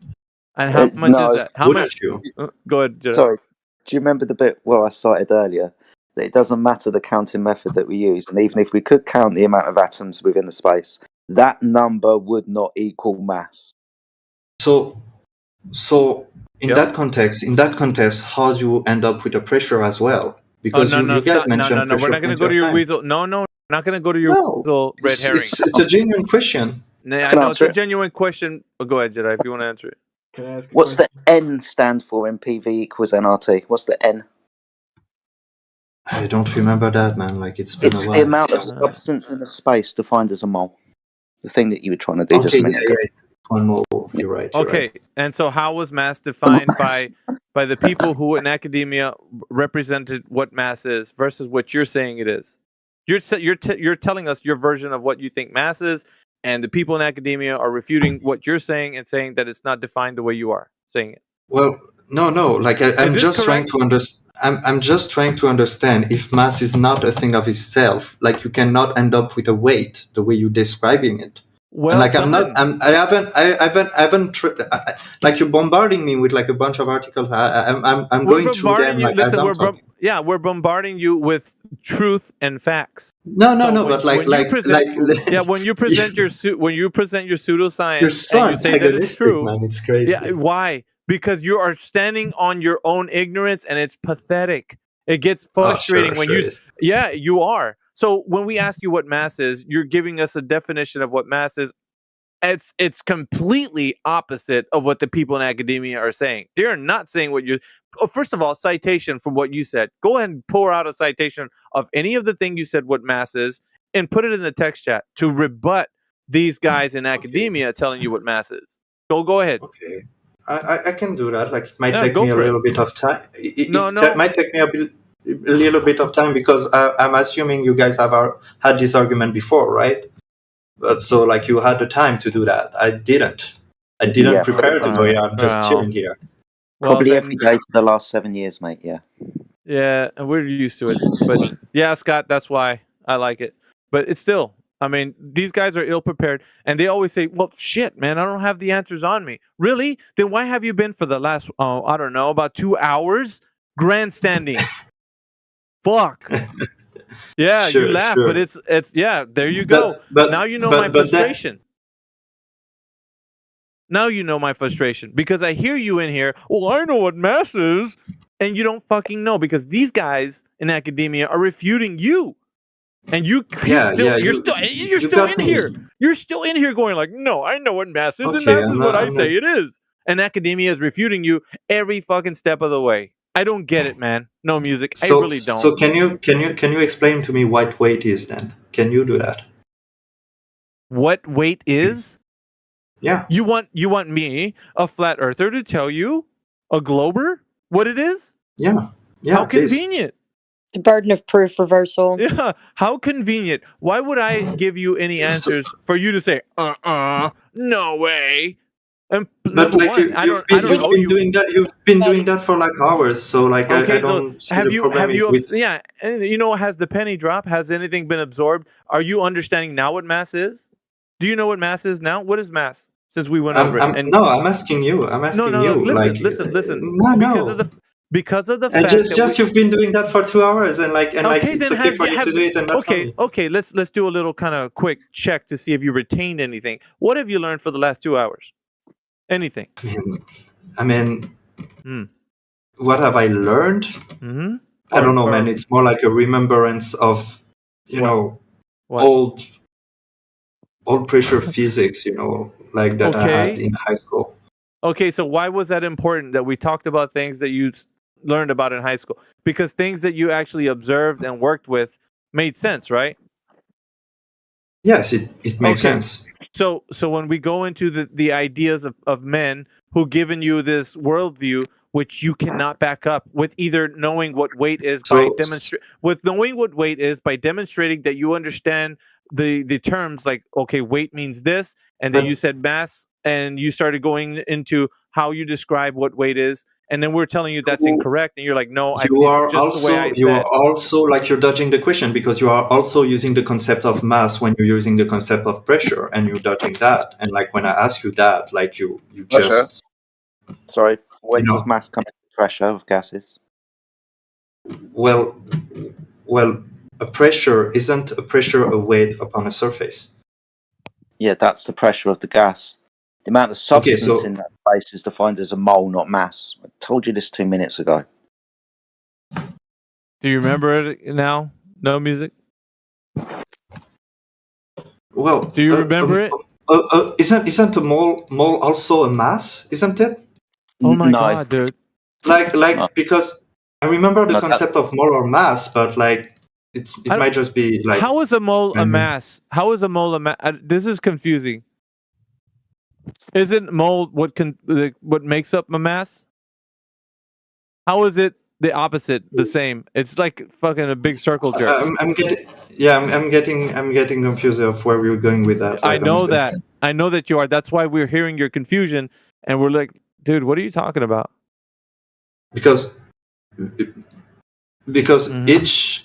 And how much no, is that? How Wouldn't much? you? Go ahead, Jedi. Sorry. Do you remember the bit where I cited earlier that it doesn't matter the counting method that we use, and even if we could count the amount of atoms within the space, that number would not equal mass. So in that context, how do you end up with a pressure as well? Because you guys mentioned no. We're not going to go to your weasel. No, we're not going to go to your weasel red herring. It's a genuine question. I know it's a genuine question. But go ahead, Jedi, if you want to answer it. Can I ask What's the N stand for in PV equals nRT? What's the N? I don't remember that, man. Like it's been a It's while. the amount of substance in a space defined as a mole. The thing that you were trying to do just a minute ago. It's 1 mole. You're right. Okay, and so how was mass defined by the people who in academia represented what mass is versus what you're saying it is? You're telling us your version of what you think mass is, and the people in academia are refuting what you're saying and saying that it's not defined the way you are saying it. Well, no. Like I'm just trying to understand. I'm just trying to understand if mass is not a thing of itself. Like you cannot end up with a weight the way you're describing it. Well, and like I haven't. Like you're bombarding me with like a bunch of articles. I'm going through them. Like as I'm talking. We're bombarding you with truth and facts. No. But when you present your pseudoscience, you're so and you say that it's true, man, it's crazy. Yeah, why? Because you are standing on your own ignorance, and it's pathetic. It gets frustrating when you. Yeah, you are. So when we ask you what mass is, you're giving us a definition of what mass is. It's completely opposite of what the people in academia are saying. They're not saying what you're. First of all, citation from what you said. Go ahead and pour out a citation of any of the thing you said what mass is, and put it in the text chat to rebut these guys in academia telling you what mass is. Go ahead. Okay, I can do that. Like it might take me a little bit of time. It might take me a little bit of time because I'm assuming you guys have had this argument before, right? But so like you had the time to do that. I didn't prepare the way. I'm just chilling here. Probably every day for the last 7 years, mate. Yeah. Yeah, and we're used to it. But yeah, Scott, that's why I like it. But it's still, I mean, these guys are ill prepared, and they always say, "Well, shit, man, I don't have the answers on me." Really? Then why have you been for the last, I don't know, about 2 hours grandstanding? Fuck. Yeah, you laugh, but it's yeah. There you go. But now you know my frustration. Now you know my frustration because I hear you in here. Well, I know what mass is, and you don't fucking know because these guys in academia are refuting you, and you're still in here. You're still in here going like, no, I know what mass is, and mass is what I say it is. And academia is refuting you every fucking step of the way. I don't get it, man. No music. I really don't. So can you explain to me what weight is then? Can you do that? What weight is? Yeah. You want me, a flat earther, to tell you, a glober, what it is? Yeah. How convenient. The burden of proof reversal. Yeah. How convenient. Why would I give you any answers for you to say, no way? And but like you've been doing that for like hours, so like I don't see the problem with. Yeah, and you know, has the penny dropped? Has anything been absorbed? Are you understanding now what mass is? Do you know what mass is now? What is mass? Since we went over it. No, I'm asking you. I'm asking you. Listen. Because of the and fact just you've been doing that for 2 hours, and it's okay for you to do it, and not funny. Okay. Let's do a little kind of quick check to see if you retained anything. What have you learned for the last 2 hours? Anything? I mean, what have I learned? Mm-hmm. I don't know, man. It's more like a remembrance of, old pressure physics, like that I had in high school. Okay, so why was that important that we talked about things that you learned about in high school? Because things that you actually observed and worked with made sense, right? Yes, it makes sense. So when we go into the ideas of men who given you this worldview, which you cannot back up with either knowing what weight is by demonstrating that you understand the terms, like, okay, weight means this, and then you said mass, and you started going into how you describe what weight is, and then we're telling you that's incorrect, and you're like, no, it's just the way I you said. are also like you're dodging the question, because you are also using the concept of mass when you're using the concept of pressure, and you're dodging that. And like when I ask you that, like you just sorry, when does mass come to pressure of gases? Well, a pressure isn't a pressure, a weight upon a surface. Yeah, that's the pressure of the gas. The amount of substance in that space is defined as a mole, not mass. I told you this 2 minutes ago. Do you remember it now? No music? Well, do you remember it? Isn't a mole also a mass? Isn't it? Oh my god, dude! Because I remember the concept of mole or mass, but like it might just be like. How is a mole a mass? How is a mole a mass? This is confusing. Isn't mole what makes up a mass? How is it the opposite, the same? It's like fucking a big circle jerk. I'm getting confused of where we were going with that. I know that. I know that you are. That's why we're hearing your confusion, and we're like, dude, what are you talking about? Because each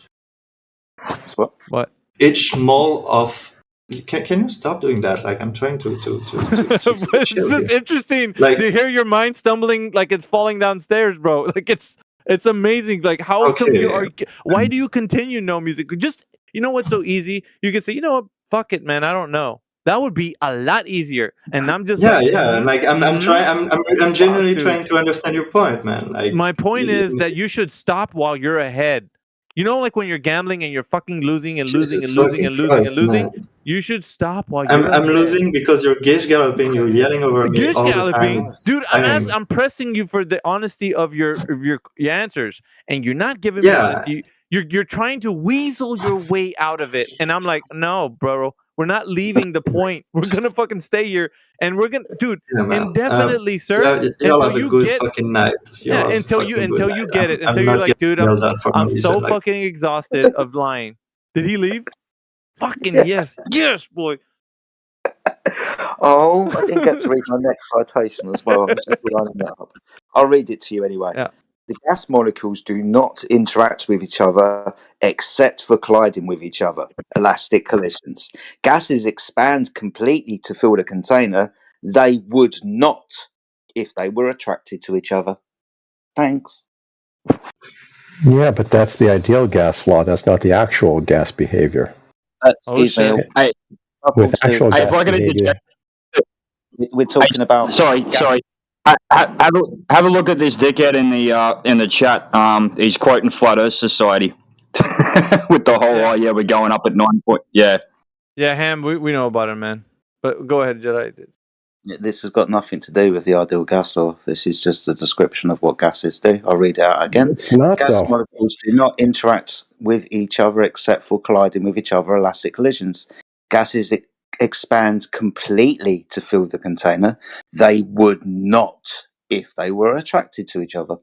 each mole of can you stop doing that? Like I'm trying to This is interesting to hear your mind stumbling like it's falling downstairs, bro. Like it's amazing. Like how come you are? Why do you continue no music? Just what's so easy? You can say, you know what? Fuck it, man. I don't know. That would be a lot easier. And I'm just Like I'm genuinely trying to understand your point, man. Like my point is that you should stop while you're ahead. Like when you're gambling and you're fucking losing and losing and losing and losing and losing. Man. You should stop while you're I'm losing because you're gish galloping. You're yelling over me all the time. Dude, I'm pressing you for the honesty of your answers, and you're not giving me honesty. You're trying to weasel your way out of it, and I'm like, no, bro. We're not leaving the point. We're gonna fucking stay here, and we're gonna, dude, indefinitely, sir. Until you get fucking night. Until you get it. Until you're like, dude, I'm so fucking exhausted of lying. Did he leave? Fucking yes, boy. Oh, I didn't get to read my next citation as well. I'm just lining that up. I'll read it to you anyway. Yeah. The gas molecules do not interact with each other except for colliding with each other, elastic collisions. Gases expand completely to fill the container. They would not if they were attracted to each other. Thanks. Yeah, but that's the ideal gas law. That's not the actual gas behavior. Excuse me. With actual gas behavior. We're talking about... Sorry. Have a look at this dickhead in the chat. He's quoting Flat Earth Society with the whole we're going up at 9 point. Yeah, Ham, we know about it, man. But go ahead, Jedi. This has got nothing to do with the ideal gas law. This is just a description of what gases do. I'll read it out again. It's not, gas molecules do not interact with each other except for colliding with each other, elastic collisions. Gases expand completely to fill the container. They would not if they were attracted to each other.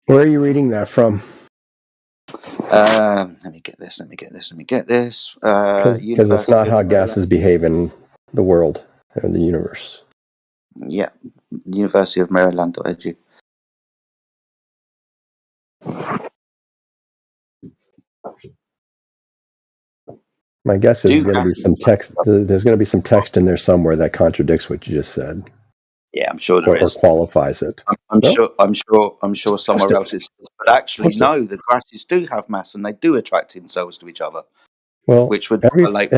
Where are you reading that from? Let me get this. Because it's not how gases behave in the world and the universe. Yeah, University of Maryland.edu. My guess is going to be some text. There's going to be some text in there somewhere that contradicts what you just said. Yeah, I'm sure there is. Or qualifies it. I'm sure somewhere else is. But actually, no, the gases do have mass and they do attract themselves to each other. Well, which would relate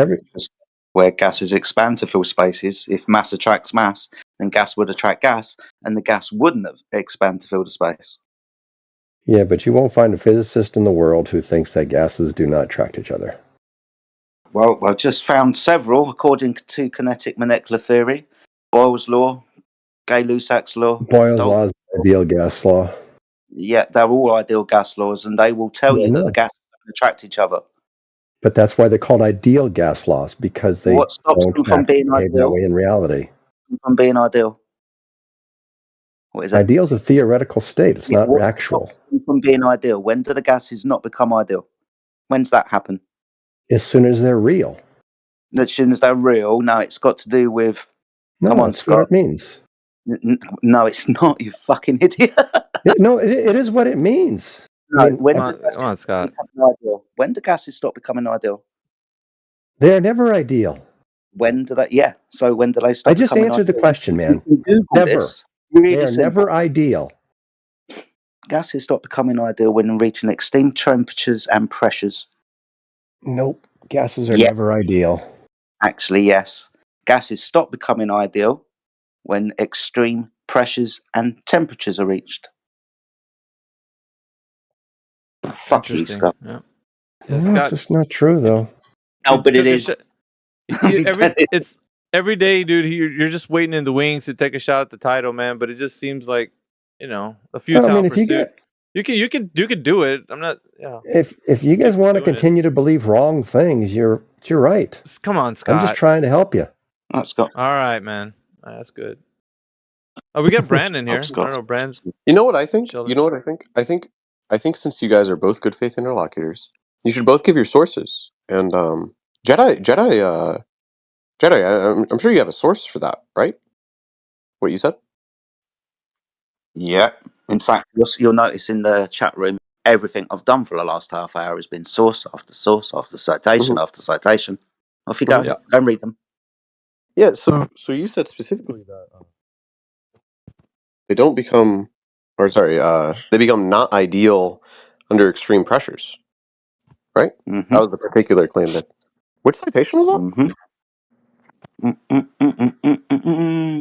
where gases expand to fill spaces. If mass attracts mass, then gas would attract gas, and the gas wouldn't expand to fill the space. Yeah, but you won't find a physicist in the world who thinks that gases do not attract each other. Well, I've just found several, according to kinetic molecular theory, Boyle's law, Gay-Lussac's law. Boyle's law is the ideal gas law. Yeah, they're all ideal gas laws, and they will tell you that the gases don't attract each other. But that's why they're called ideal gas laws, because they what stops them from being ideal that way in reality. From being ideal? What is it? Ideal is a theoretical state. It's not What actual. stops them from being ideal? When do the gases not become ideal? When's that happen? As soon as they're real. As soon as they're real? No, it's got to do with. No, Come on, that's Scott. what it means. No, it's not. You fucking idiot. No, it is what it means. No, I mean, when Come on, Scott. ideal? When do gases stop becoming ideal? they are never ideal. When do they? Yeah. So when do they stop? I just answered the question, man. Never. They are never ideal. Gases stop becoming ideal when reaching extreme temperatures and pressures. Nope. Gases are never ideal. Actually, yes. Gases stop becoming ideal when extreme pressures and temperatures are reached. Fuck you, Scott. Yeah. No, Scott, it's just not true, though. No, but it is. It's every day, dude. You're just waiting in the wings to take a shot at the title, man. But it just seems like, a futile Well, I mean, if you pursuit. get- You could do it. I'm not. Yeah. If you guys want to continue to believe wrong things, you're right. Come on, Scott. I'm just trying to help you. Let's go. All right, man. That's good. Oh, we got Brandon here. I don't know, Brand's. You know what I think? Sheldon. You know what I think? I think since you guys are both good faith interlocutors, you should both give your sources. And Jedi, I'm sure you have a source for that, right? What you said? Yeah. In fact, you'll notice in the chat room, everything I've done for the last half hour has been source after source after citation after citation. Off you go. Yeah. Go and read them. Yeah. So you said specifically that they don't become, they become not ideal under extreme pressures, right? Mm-hmm. That was the particular claim. That which citation was that? Mm-hmm.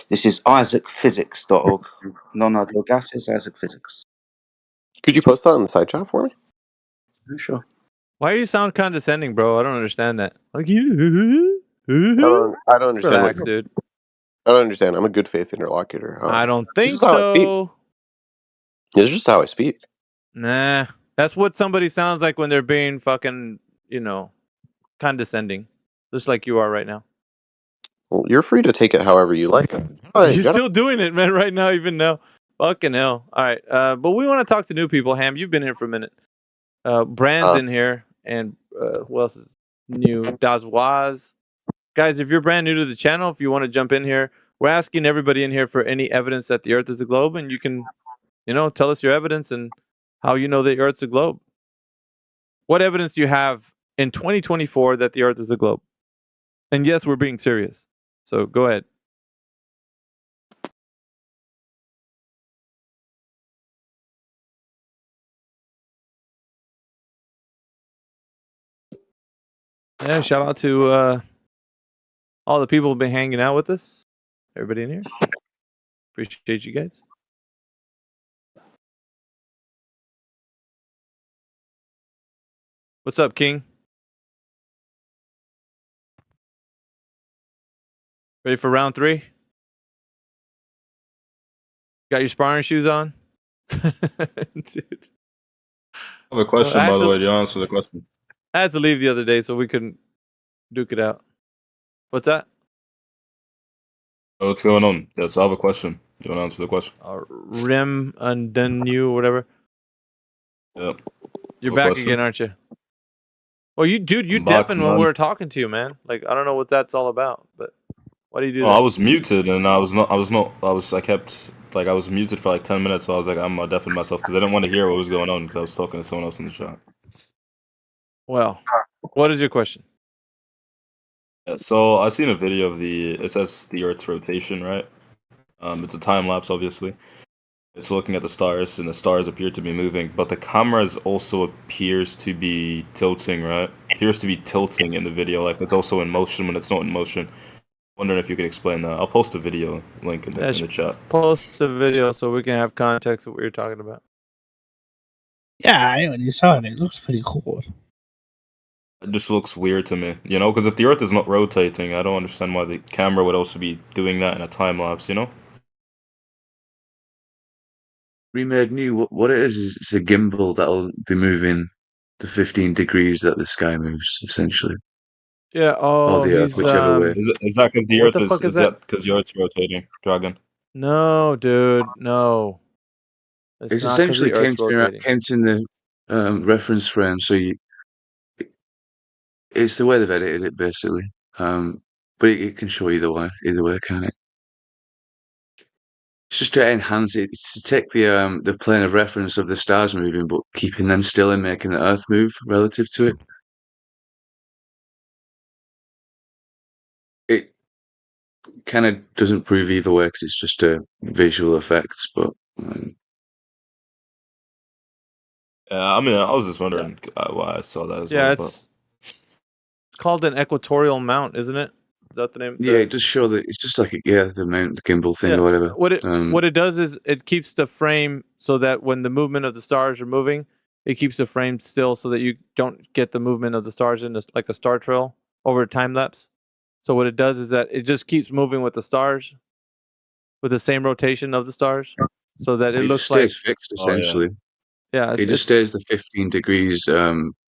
This is isaacphysics.org. Non-ideal gases, Isaac Physics. Could you post that in the side chat for me? Sure. Why you sound condescending, bro? I don't understand that. Like you. I don't understand. Relax, dude. I don't understand. I'm a good faith interlocutor. I don't this think is how I speak. so. It's just how I speak. Nah, that's what somebody sounds like when they're being fucking, condescending, just like you are right now. Well, you're free to take it however you like. You're still doing it, man, right now, even now. Fucking hell. All right, but we want to talk to new people. Ham, you've been here for a minute. Brand's in here, and who else is new? Dazwaz. Guys, if you're brand new to the channel, if you want to jump in here, we're asking everybody in here for any evidence that the Earth is a globe, and you can, tell us your evidence and how you know the Earth's a globe. What evidence do you have in 2024 that the Earth is a globe? And yes, we're being serious. So go ahead. Yeah, shout out to all the people who've been hanging out with us. Everybody in here. Appreciate you guys. What's up, King? Ready for round 3? Got your sparring shoes on? Dude. I have a question, by the way. Do you answer the question? I had to leave the other day so we couldn't duke it out. What's that? Oh, what's going on? Yes, I have a question. Do you want to answer the question? Rim and then you or whatever. Yeah. You're What back question? again, aren't you? Well, you I'm back, deafened when man. we were talking to you, man. Like, I don't know what that's all about, but why do you do Oh, I that? was muted and I was muted for like 10 minutes, so I was like, I'm gonna deafen myself because I didn't want to hear what was going on because I was talking to someone else in the chat. Well, what is your question? Yeah, so I've seen a video of it says the Earth's rotation, right? It's a time lapse, obviously. It's looking at the stars, and the stars appear to be moving, but the camera also appears to be tilting, right? Appears to be tilting in the video, like it's also in motion when it's not in motion. Wondering if you could explain that. I'll post a video link in the chat. Post the video so we can have context of what you're talking about. Yeah, I already saw it. It looks pretty cool. It just looks weird to me, because if the Earth is not rotating, I don't understand why the camera would also be doing that in a time lapse, Remade New, what it is it's a gimbal that'll be moving the 15 degrees that the sky moves, essentially. Yeah, Or the Earth, whichever way. Is that because the what Earth the fuck is that? because the Earth's rotating, Dragon? No, dude, no. It's not 'cause essentially the Earth's rotating. counting the reference frame, so it's the way they've edited it, basically. But it can show either way, can't it? It's just to enhance it. It's to take the plane of reference of the stars moving, but keeping them still and making the Earth move relative to it. It kind of doesn't prove either way because it's just a visual effects, but. I mean, I was just wondering why I saw that as Yeah, well. it's called an equatorial mount, isn't it? Is that the name? Yeah, it does show that it's just like the mount, the gimbal thing or whatever. What it does is it keeps the frame so that when the movement of the stars are moving, it keeps the frame still so that you don't get the movement of the stars in like a star trail over a time lapse. So what it does is that it just keeps moving with the stars, with the same rotation of the stars, so that it looks like stays fixed essentially. Yeah, it just stays the 15 degrees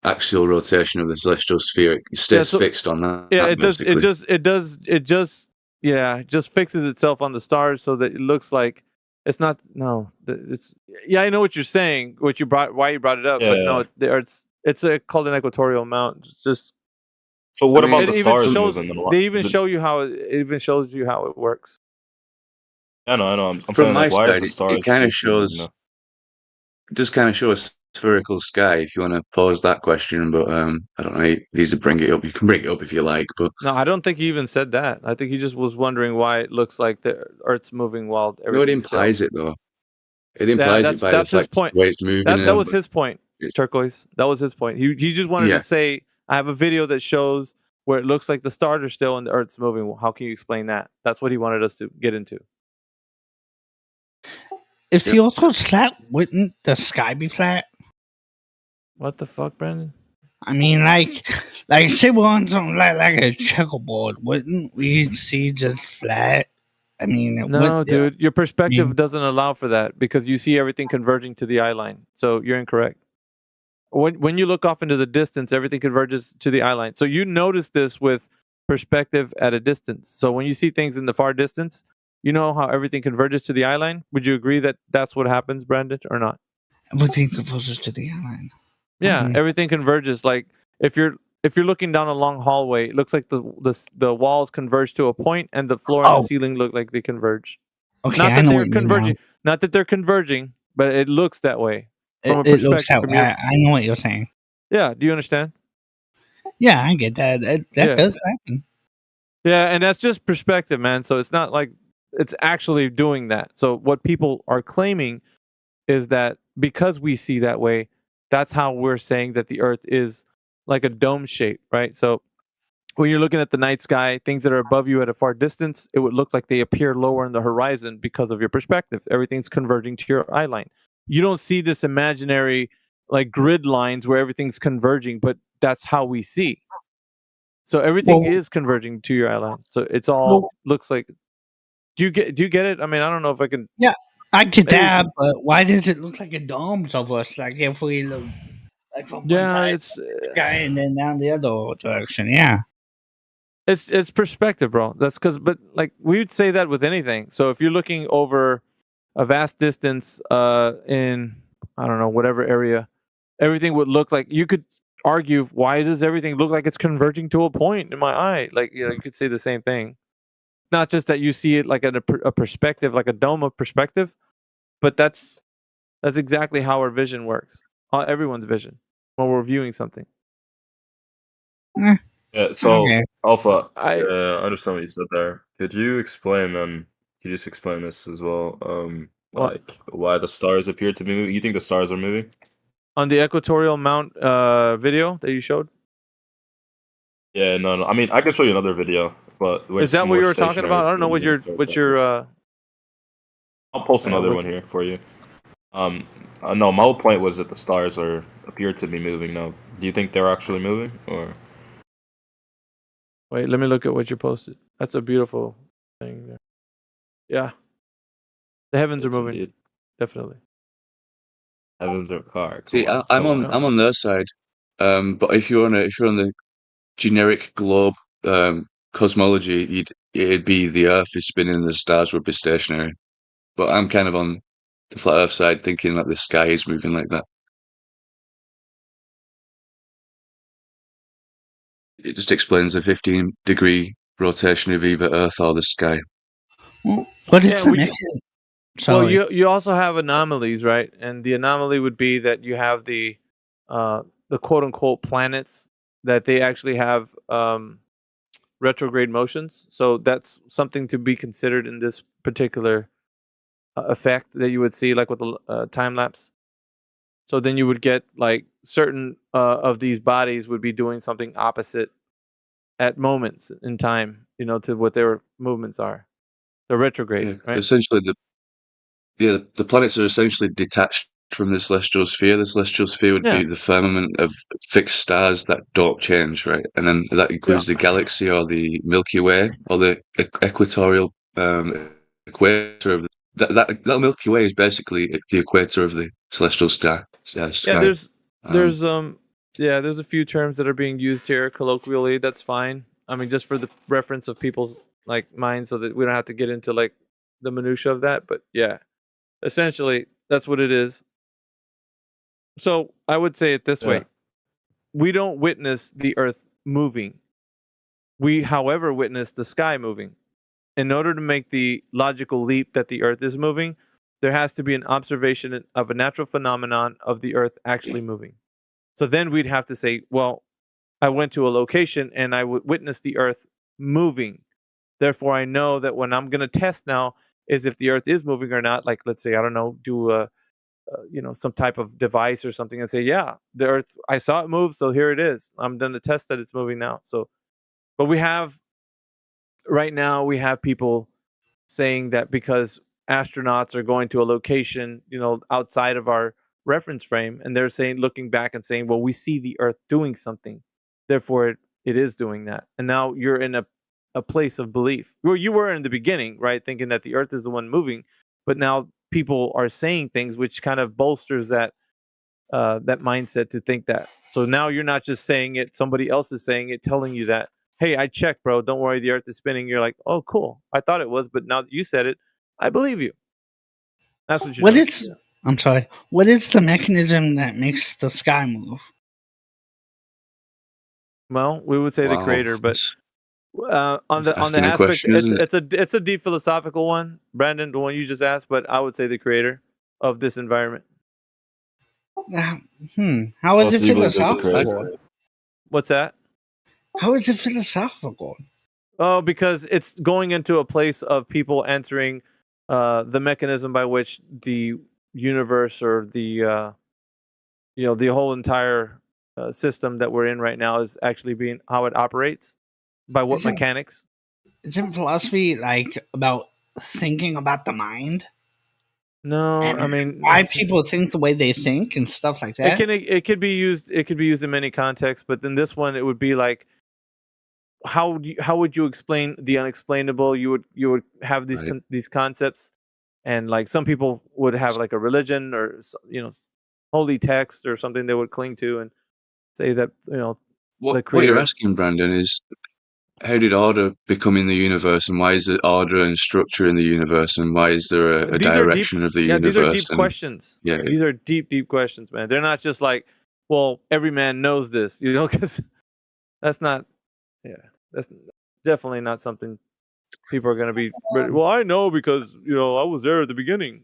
axial rotation of the celestial sphere. It stays fixed on that. Yeah, it basically. it just fixes itself on the stars so that it looks like it's not. No, it's I know what you're saying, why you brought it up, but no, it's called an equatorial mount. It's just. So what about the stars moving? They even show you how it works. I know. I'm From saying, my why is side, the stars it kind of shows. It does kind of show a spherical sky. If you want to pose that question, but I don't know. These would bring it up. You can bring it up if you like, but No, I don't think he even said that. I think he just was wondering why it looks like the Earth's moving while everything's it implies still. it though. It implies it by the fact the way it's moving. That was his point, Turquoise. That was his point. He just wanted to say, I have a video that shows where it looks like the stars are still and the Earth's moving. Well, how can you explain that? That's what he wanted us to get into. If the Earth was flat, wouldn't the sky be flat? What the fuck, Brandon? I mean, like say we're on something like a checkerboard, wouldn't we see just flat? I mean, no, dude, your perspective doesn't allow for that because you see everything converging to the eye line. So you're incorrect. When you look off into the distance, everything converges to the eye line. So you notice this with perspective at a distance. So when you see things in the far distance, you know how everything converges to the eye line? Would you agree that that's what happens, Brandon, or not? Everything converges to the eye line. Yeah, everything converges. Like if you're looking down a long hallway, it looks like the walls converge to a point, and the floor and the ceiling look like they converge. Okay, not I that know they're what you mean converging. now. Not that they're converging, but it looks that way from a It looks perspective that from way. your. I know what you're saying. Yeah, do you understand? Yeah, I get that. That does happen. Yeah, and that's just perspective, man. So it's not like it's actually doing that. So what people are claiming is that because we see that way, that's how we're saying that the Earth is like a dome shape, right? So when you're looking at the night sky, things that are above you at a far distance, it would look like they appear lower in the horizon because of your perspective. Everything's converging to your eye line. You don't see this imaginary like grid lines where everything's converging, but that's how we see. So everything is converging to your eye line. So it's all looks like. Do you get it? I mean, I don't know if I can. Yeah, I get that, but why does it look like a dome of us? Like if we look like from one side it's of the sky and then down the other direction. Yeah. It's perspective, bro. That's because, but like we would say that with anything. So if you're looking over a vast distance in I don't know whatever area, everything would look like you could argue why does everything look like it's converging to a point in my eye? Like you could say the same thing. Not just that you see it like a perspective, like a dome of perspective, but that's exactly how our vision works. Everyone's vision when we're viewing something. Yeah. So Alpha, I understand what you said there. Could you explain then? Could you just explain this as well? Like why the stars appear to be moving? You think the stars are moving? On the equatorial mount video that you showed? Yeah, no. I mean, I can show you another video, but is that what you were talking about? I don't know what your I'll post another one here for you. No, my whole point was that the stars appear to be moving now. Do you think they're actually moving, or? Wait, let me look at what you posted. That's a beautiful thing there. Yeah, the heavens are moving. Indeed. Definitely. Heavens are correct. See, I'm on their side, but if you're on the generic globe cosmology, it'd be the Earth is spinning and the stars would be stationary. But I'm kind of on the flat Earth side, thinking that the sky is moving like that. It just explains the 15-degree rotation of either Earth or the sky. What is the mechanism? Well, you also have anomalies, right? And the anomaly would be that you have the quote unquote planets that they actually have retrograde motions. So that's something to be considered in this particular effect that you would see, like with the time lapse. So then you would get like certain of these bodies would be doing something opposite at moments in time, to what their movements are. They're retrograde, right? Essentially, the planets are essentially detached from the celestial sphere. The celestial sphere would be the firmament of fixed stars that don't change, right? And then that includes the galaxy or the Milky Way or the equatorial equator of that Milky Way is basically the equator of the celestial sky. Yeah, there's a few terms that are being used here colloquially. That's fine. I mean, just for the reference of people's like minds, so that we don't have to get into like the minutia of that. But yeah, essentially that's what it is. So I would say it this way: we don't witness the Earth moving. We, however, witness the sky moving. In order to make the logical leap that the Earth is moving, there has to be an observation of a natural phenomenon of the Earth actually moving. So then we'd have to say, well, I went to a location and I would witness the Earth moving. Therefore, I know that when I'm going to test now is if the Earth is moving or not. Like, let's say, I don't know, do some type of device or something and say, yeah, the Earth, I saw it move, so here it is. I'm done to test that it's moving now. So, but right now we have people saying that because astronauts are going to a location, outside of our reference frame, and they're saying, looking back and saying, well, we see the Earth doing something, therefore it is doing that. And now you're in a place of belief. Well, you were in the beginning, right, thinking that the Earth is the one moving, but now people are saying things which kind of bolsters that mindset to think that. So now you're not just saying it, somebody else is saying it, telling you that, hey, I checked, bro, don't worry, the Earth is spinning. You're like, oh, cool, I thought it was, but now that you said it, I believe you. That's what you're doing. I'm sorry, what is the mechanism that makes the sky move? Well, we would say the creator, but on the aspect, question, it's a deep philosophical one, Brandon, the one you just asked, but I would say the creator of this environment. How is it philosophical? What's that? How is it philosophical? Oh, because it's going into a place of people entering the mechanism by which the universe or the the whole entire system that we're in right now is actually being how it operates, by what mechanics. Isn't philosophy like about thinking about the mind? No, and I mean, why people think the way they think and stuff like that. It could be used. It could be used in many contexts, but in this one, it would be like, how would you explain the unexplainable? You would have these these concepts, and like some people would have like a religion or holy text or something they would cling to and say that what you're asking, Brandon, is how did order become in the universe, and why is there order and structure in the universe, and why is there a direction of the universe? These are deep questions. Yeah, these are deep questions, man. They're not just like, well, every man knows this, because that's not. Yeah, that's definitely not something people are going to be. Well, I know because I was there at the beginning.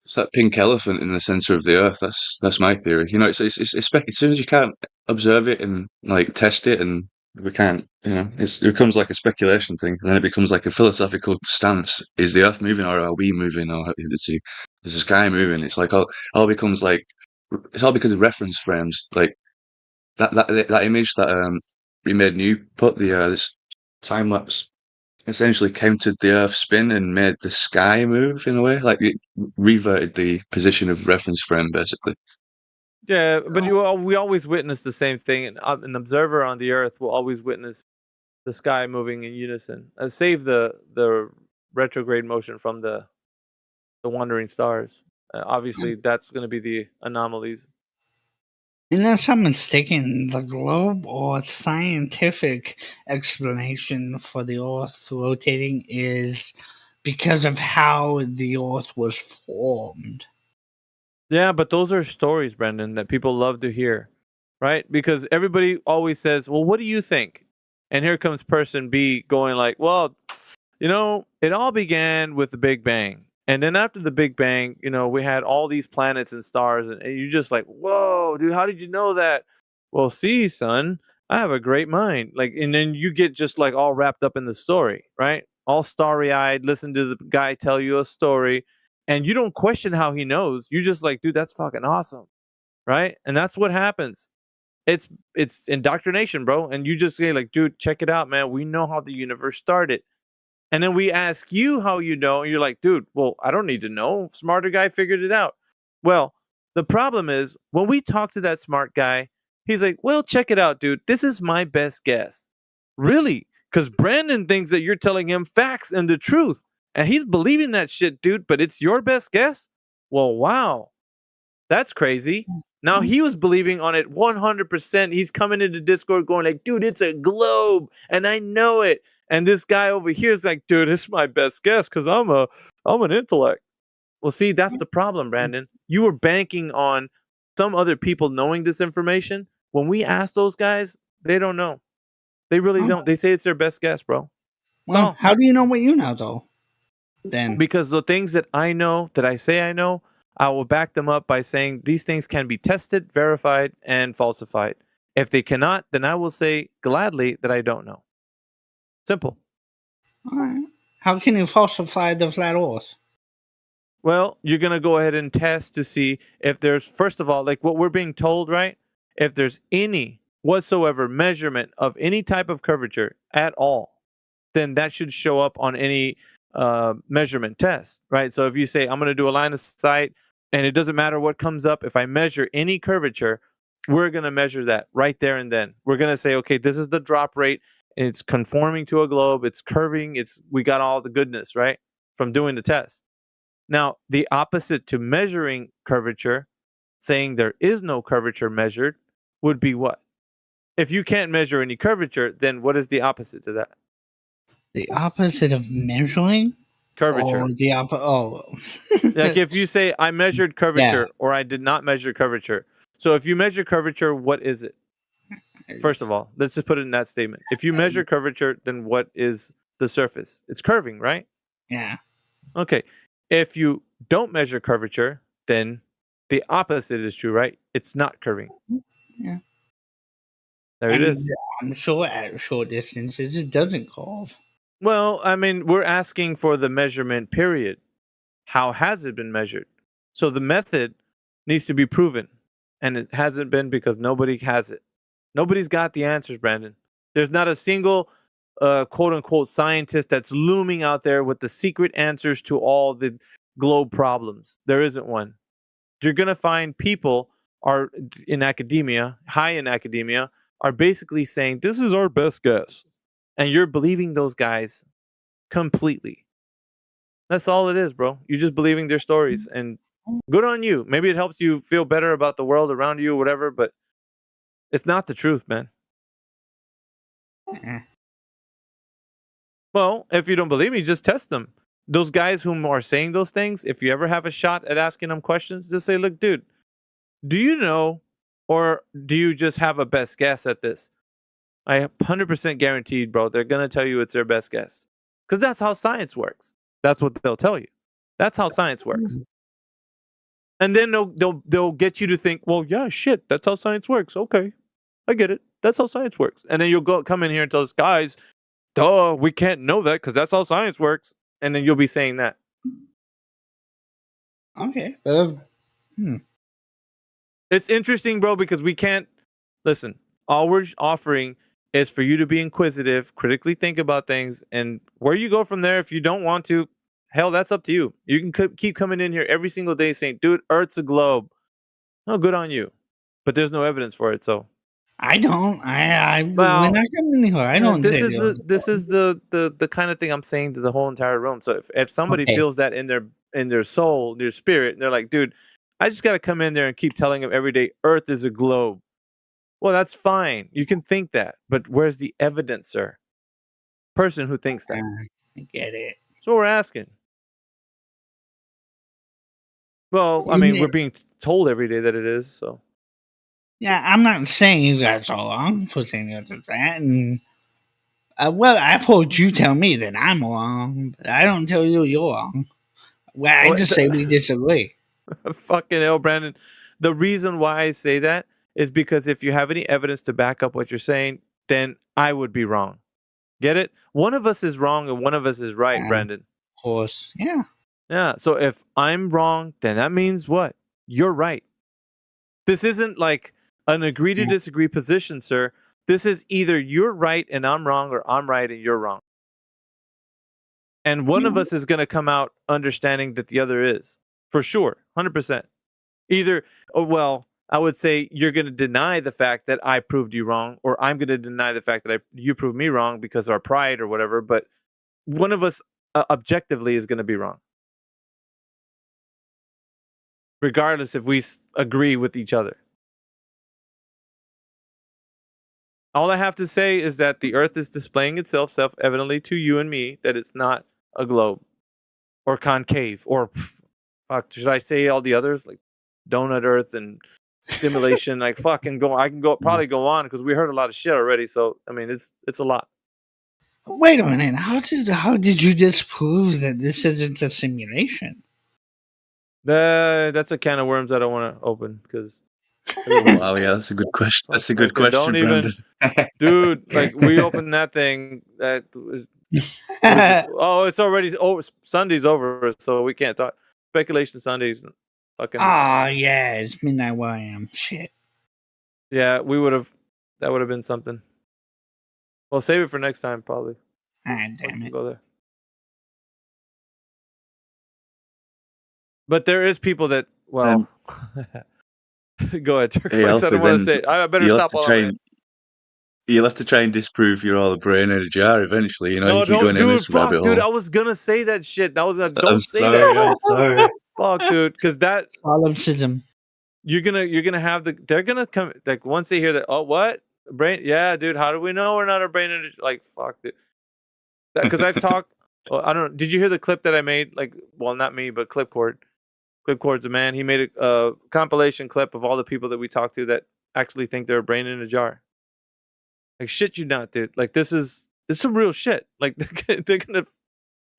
It's that pink elephant in the center of the Earth. That's my theory. It's as soon as you can't observe it and like test it, and we can't. It becomes like a speculation thing, and then it becomes like a philosophical stance: is the Earth moving, or are we moving, or is the sky moving? It's like all becomes like it's all because of reference frames, like that image that we made new put this time lapse. Essentially counted the Earth spin and made the sky move in a way, like it reverted the position of reference frame, basically. Yeah, but we always witness the same thing. An observer on the Earth will always witness the sky moving in unison. Save the retrograde motion from the wandering stars. Obviously, that's going to be the anomalies. Unless I'm mistaken, the globe or scientific explanation for the Earth rotating is because of how the Earth was formed. Yeah, but those are stories, Brendan, that people love to hear, right? Because everybody always says, well, what do you think? And here comes person B going like, well, it all began with the Big Bang. And then after the Big Bang, we had all these planets and stars. And you're just like, whoa, dude, how did you know that? Well, see, son, I have a great mind. And then you get just like all wrapped up in the story, right? All starry-eyed, listen to the guy tell you a story. And you don't question how he knows. You're just like, dude, that's fucking awesome, right? And that's what happens. It's indoctrination, bro. And you just say like, dude, check it out, man. We know how the universe started. And then we ask you how you know, and you're like, dude, well, I don't need to know. Smarter guy figured it out. Well, the problem is when we talk to that smart guy, he's like, well, check it out, dude. This is my best guess. Really? Because Brandon thinks that you're telling him facts and the truth. And he's believing that shit, dude, but it's your best guess? Well, wow. That's crazy. Now he was believing on it 100%. He's coming into Discord going like, dude, it's a globe, and I know it. And this guy over here is like, dude, it's my best guess because I'm an intellect. Well, see, that's the problem, Brandon. You were banking on some other people knowing this information. When we ask those guys, they don't know. They really don't. They say it's their best guess, bro. Well, how do you know what you know, though? Then because the things that I know, that I say I know, I will back them up by saying these things can be tested, verified, and falsified. If they cannot, then I will say gladly that I don't know. Simple. All right. How can you falsify the flat Earth? Well, you're going to go ahead and test to see if there's, first of all, like what we're being told, right? If there's any whatsoever measurement of any type of curvature at all, then that should show up on any measurement test, right? So if you say, I'm going to do a line of sight, and it doesn't matter what comes up, if I measure any curvature, we're going to measure that right there and then. We're going to say, okay, this is the drop rate. It's conforming to a globe. It's curving. We got all the goodness, right? From doing the test. Now, the opposite to measuring curvature, saying there is no curvature measured, would be what? If you can't measure any curvature, then what is the opposite to that? The opposite of measuring? Curvature. Like if you say I measured curvature or I did not measure curvature. So if you measure curvature, what is it? First of all, let's just put it in that statement. If you measure curvature, then what is the surface? It's curving, right? Yeah. Okay. If you don't measure curvature, then the opposite is true, right? It's not curving. Yeah. There it is. I'm sure at short distances it doesn't curve. Well, I mean, we're asking for the measurement period. How has it been measured? So the method needs to be proven, and it hasn't been because nobody has it. Nobody's got the answers, Brandon. There's not a single quote-unquote scientist that's looming out there with the secret answers to all the globe problems. There isn't one. You're going to find people are in academia, high in academia, are basically saying, this is our best guess. And you're believing those guys completely. That's all it is, bro. You're just believing their stories, and good on you. Maybe it helps you feel better about the world around you or whatever, but it's not the truth, man. Well, if you don't believe me, just test them. Those guys whom are saying those things, if you ever have a shot at asking them questions, just say, look, dude, do you know, or do you just have a best guess at this? I 100% guaranteed, bro, they're going to tell you it's their best guess. Because that's how science works. That's what they'll tell you. That's how science works. And then they'll get you to think, well, yeah, shit, that's how science works. Okay, I get it. That's how science works. And then you'll come in here and tell us, guys, duh, we can't know that because that's how science works. And then you'll be saying that. Okay. It's interesting, bro, because we can't listen. All we're offering is for you to be inquisitive, critically think about things, and where you go from there. If you don't want to, hell, that's up to you. You can keep coming in here every single day saying, dude, Earth's a globe. No, good on you. But there's no evidence for it, so. I don't. Well, when I come in here, I don't. This is the kind of thing I'm saying to the whole entire room. So if somebody feels that in their soul, their spirit, and they're like, dude, I just got to come in there and keep telling them every day, Earth is a globe. Well, that's fine. You can think that, but where's the evidence, sir? Person who thinks that. I get it. So we're asking. Well, I mean, we're being told every day that it is. So Yeah, I'm not saying you guys are wrong for saying that, and well, I've heard you tell me that I'm wrong, but I don't tell you you're wrong. Well, I just say we disagree. Fucking hell, Brandon. The reason why I say that is because if you have any evidence to back up what you're saying, then I would be wrong. Get it? One of us is wrong and one of us is right, Brandon. Of course. Yeah. Yeah. So if I'm wrong, then that means what? You're right. This isn't like an agree to disagree position, sir. This is either you're right and I'm wrong, or I'm right and you're wrong. And one of us is going to come out understanding that the other is. For sure. 100%. Either, well, I would say you're going to deny the fact that I proved you wrong, or I'm going to deny the fact that you proved me wrong because of our pride or whatever. But one of us objectively is going to be wrong, regardless if we agree with each other. All I have to say is that the Earth is displaying itself self-evidently to you and me that it's not a globe or concave or, should I say all the others, like donut Earth and simulation? Like fucking go. I can probably go on because we heard a lot of shit already. So I mean, it's a lot. Wait a minute. How did you disprove that this isn't a simulation? That's a can of worms I don't want to open because. Wow, yeah, that's a good question. That's a good question, Don't even, dude. Like we opened that thing. That was. It's already over. Sunday's over, so we can't talk. Speculation Sundays. Fucking. Yeah, it's midnight where I am. Shit. Yeah, we would have. That would have been something. Well, save it for next time, probably. Damn it. Go there. But there is people that. Well. Go ahead, Turquoise. Hey, Alfie, I don't want to say it. I better stop. You'll have to try and disprove you're all a brain in a jar eventually. You know, No, you keep going in this rabbit hole. dude, I was gonna say that shit. I was gonna I'm say sorry, that. I'm sorry. Fuck, dude, because that solipsism. You're gonna have they're gonna come like once they hear that. Oh, what brain? Yeah, dude. How do we know we're not a brain? Like fuck, dude. Because I've talked. Well, I don't know. Did you hear the clip that I made? Like, well, not me, but Clipcord. Clipcord's a man. He made a compilation clip of all the people that we talked to that actually think they're a brain in a jar. Like shit, you not, dude. Like this is some real shit. Like they're gonna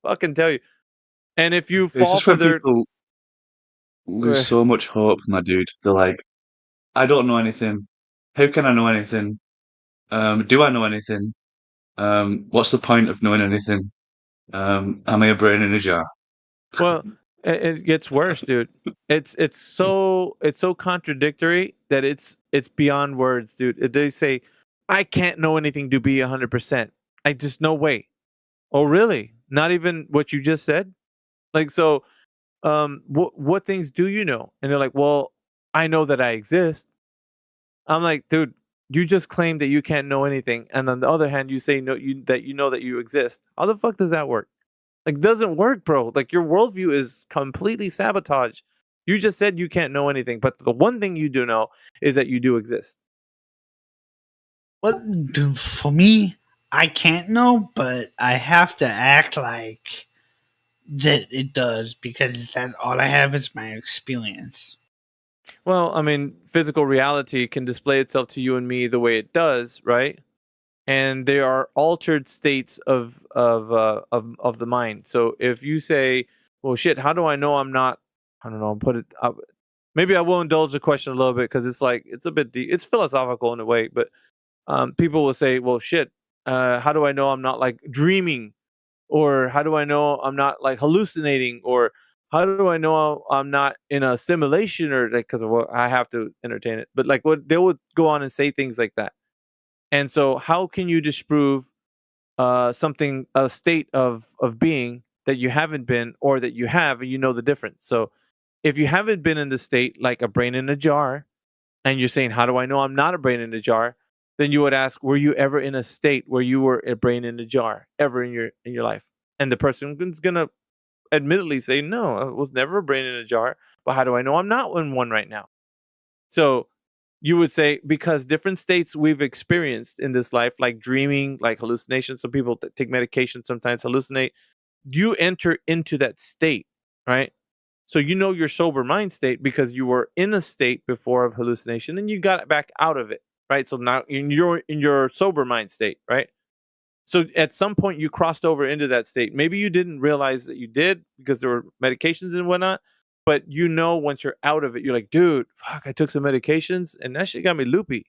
fucking tell you. And if you It's fall just for when their people lose so much hope, my dude. They're like, I don't know anything. How can I know anything? Do I know anything? What's the point of knowing anything? Am I a brain in a jar? Well, it gets worse, dude. It's so contradictory that it's beyond words, dude. They say, I can't know anything to be 100%. I just no way. Oh, really? Not even what you just said? Like so, what things do you know? And they're like, well, I know that I exist. I'm like, dude, you just claim that you can't know anything, and on the other hand, you say that you know that you exist. How the fuck does that work? Like, doesn't work, bro. Like, your worldview is completely sabotaged. You just said you can't know anything, but the one thing you do know is that you do exist. Well, for me, I can't know, but I have to act like that it does because that's all I have is my experience. Well, I mean, physical reality can display itself to you and me the way it does, right? And they are altered states of the mind. So if you say, "Well, shit, how do I know I'm not?" I don't know. Put it. Maybe I will indulge the question a little bit because it's like it's a bit deep. It's philosophical in a way, but people will say, "Well, shit, how do I know I'm not like dreaming, or how do I know I'm not like hallucinating, or how do I know I'm not in a simulation, or like because I have to entertain it." But like, what they would go on and say things like that. And so, how can you disprove something, a state of being that you haven't been, or that you have, and you know the difference? So, if you haven't been in the state, like a brain in a jar, and you're saying, "How do I know I'm not a brain in a jar?" Then you would ask, "Were you ever in a state where you were a brain in a jar, ever in your life?" And the person is gonna admittedly say, "No, I was never a brain in a jar." But how do I know I'm not in one right now? So you would say because different states we've experienced in this life, like dreaming, like hallucinations. Some people take medication, sometimes hallucinate. you enter into that state, right? So you know your sober mind state because you were in a state before of hallucination and you got back out of it, right? So now you're in your sober mind state, right? So at some point you crossed over into that state. Maybe you didn't realize that you did because there were medications and whatnot, but you know once you're out of it, you're like, dude, fuck, I took some medications and that shit got me loopy.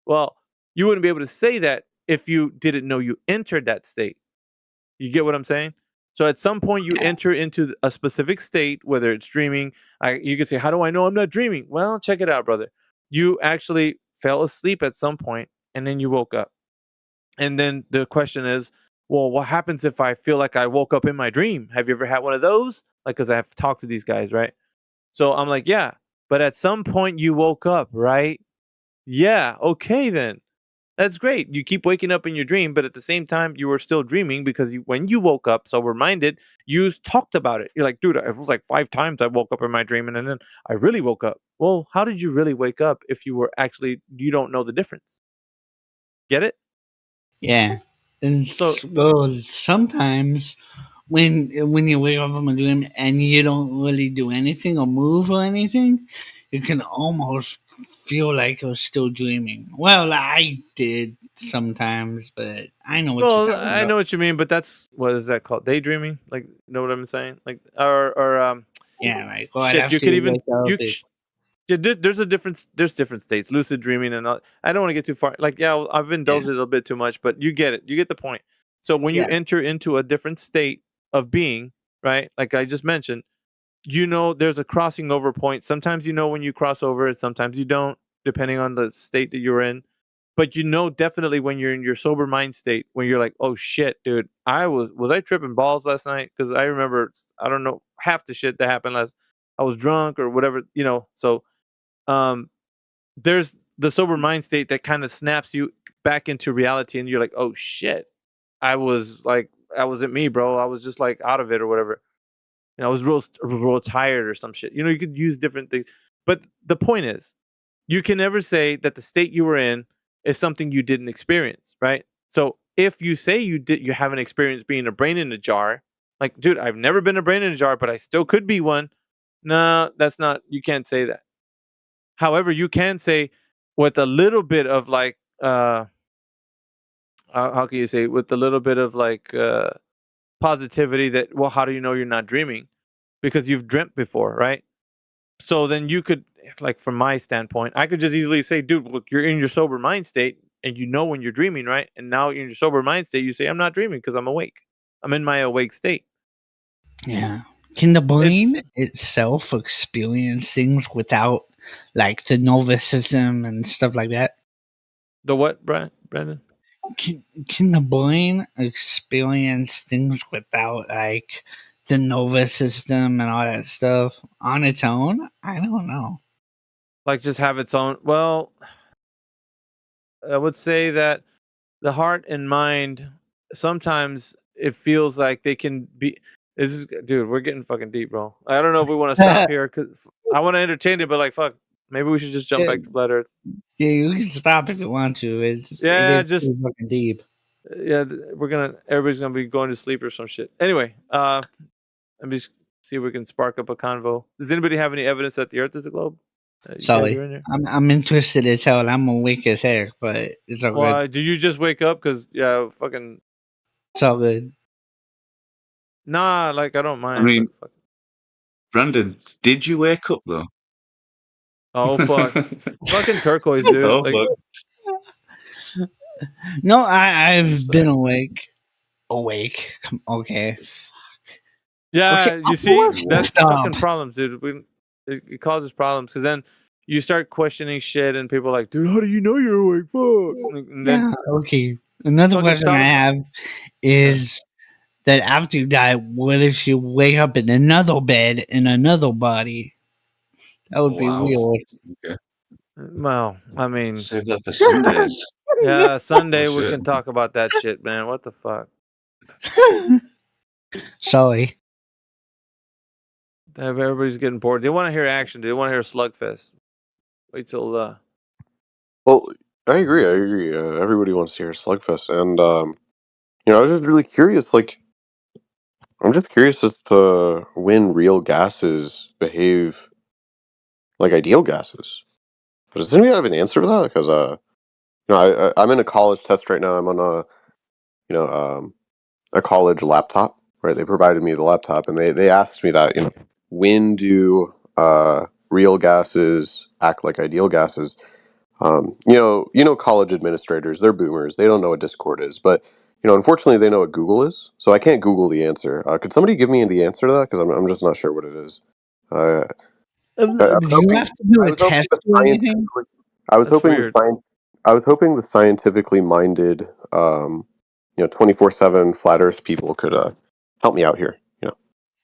Well, you wouldn't be able to say that if you didn't know you entered that state. You get what I'm saying? So at some point you enter into a specific state, whether it's dreaming. You can say, how do I know I'm not dreaming? Well, check it out, brother. You actually fell asleep at some point and then you woke up. And then the question is, well, what happens if I feel like I woke up in my dream? Have you ever had one of those? Like, because I have talked to these guys, right? So I'm like, yeah, but at some point you woke up, right? Yeah, okay then. That's great. You keep waking up in your dream, but at the same time, you were still dreaming because when you woke up sober-minded, you talked about it. You're like, dude, it was like 5 times I woke up in my dream and then I really woke up. Well, how did you really wake up if you don't know the difference? Get it? Yeah. And sometimes when you wake up from a dream and you don't really do anything or move or anything, you can almost feel like you're still dreaming. Well, I did sometimes, but I know what you're talking about. I know what you mean, but what is that called? Daydreaming? Like, know what I'm saying? Like, yeah, like shit. You could even there's different states, lucid dreaming and all. I don't want to get too far. Like, yeah, I've indulged it a little bit too much, but you get it. You get the point. So when you enter into a different state of being, right? Like I just mentioned, there's a crossing over point. Sometimes when you cross over it, sometimes you don't, depending on the state that you're in. But definitely when you're in your sober mind state, when you're like, oh shit, dude, was I tripping balls last night? Because I remember, I don't know, half the shit that happened I was drunk or whatever, so there's the sober mind state that kind of snaps you back into reality and you're like, oh shit, I wasn't me, bro. I was just like out of it or whatever. I was real tired or some shit. You could use different things. But the point is, you can never say that the state you were in is something you didn't experience, right? So if you say you haven't experienced being a brain in a jar, like, dude, I've never been a brain in a jar, but I still could be one. No, that's not, you can't say that. However, you can say with a little bit of like, how can you say, with a little bit of like positivity that, well, how do you know you're not dreaming? Because you've dreamt before, right? So then you could, like, from my standpoint, I could just easily say, dude, look, you're in your sober mind state and you know when you're dreaming, right? And now you're in your sober mind state, you say, I'm not dreaming because I'm awake. I'm in my awake state. Yeah. Can the brain itself experience things without, like, the nervous system and stuff like that? The what, Brandon? Can the brain experience things without, like, the nervous system and all that stuff on its own? I don't know. Like, just have its own. Well, I would say that the heart and mind, sometimes it feels like they can be. Dude, we're getting fucking deep, bro. I don't know if we want to stop here because I want to entertain it, but like, fuck, maybe we should just jump back to Flat Earth. Yeah, you can stop if you want to. It is fucking deep. Yeah, everybody's gonna be going to sleep or some shit. Anyway, let me see if we can spark up a convo. Does anybody have any evidence that the Earth is a globe? Sorry, I'm interested as hell. I'm awake as heck, but it's all good. Do you just wake up? Because fucking. It's all good. Nah, like I don't mind. I mean, Brandon, did you wake up though? Oh fuck, fucking turquoise, dude. Oh, fuck. No, I've been awake. Okay. Yeah, okay, you see, that's fucking problems, dude. It causes problems because then you start questioning shit, and people are like, dude, how do you know you're awake? Fuck. And then, okay. Another question I have is that after you die, what if you wake up in another bed in another body? That would be weird. Okay. Well, I mean, save that for Sundays. Yeah, Sunday we can talk about that shit, man. What the fuck? Sorry. Everybody's getting bored. They want to hear action. They want to hear slugfest. Wait till Well, I agree. Everybody wants to hear slugfest, and I was just really curious. Like, I'm just curious as to when real gases behave like ideal gases. Does anybody have an answer for that? Because I'm in a college test right now. I'm on a college laptop. Right, they provided me the laptop, and they asked me that when do real gases act like ideal gases? College administrators, they're boomers. They don't know what Discord is, but unfortunately, they know what Google is. So I can't Google the answer. Could somebody give me the answer to that? Because I'm just not sure what it is. I Do was you hoping, have to do I a was hoping test the or anything? scientifically, I was That's hoping weird. I was hoping the scientifically minded, 24/7 flat Earth people could help me out here.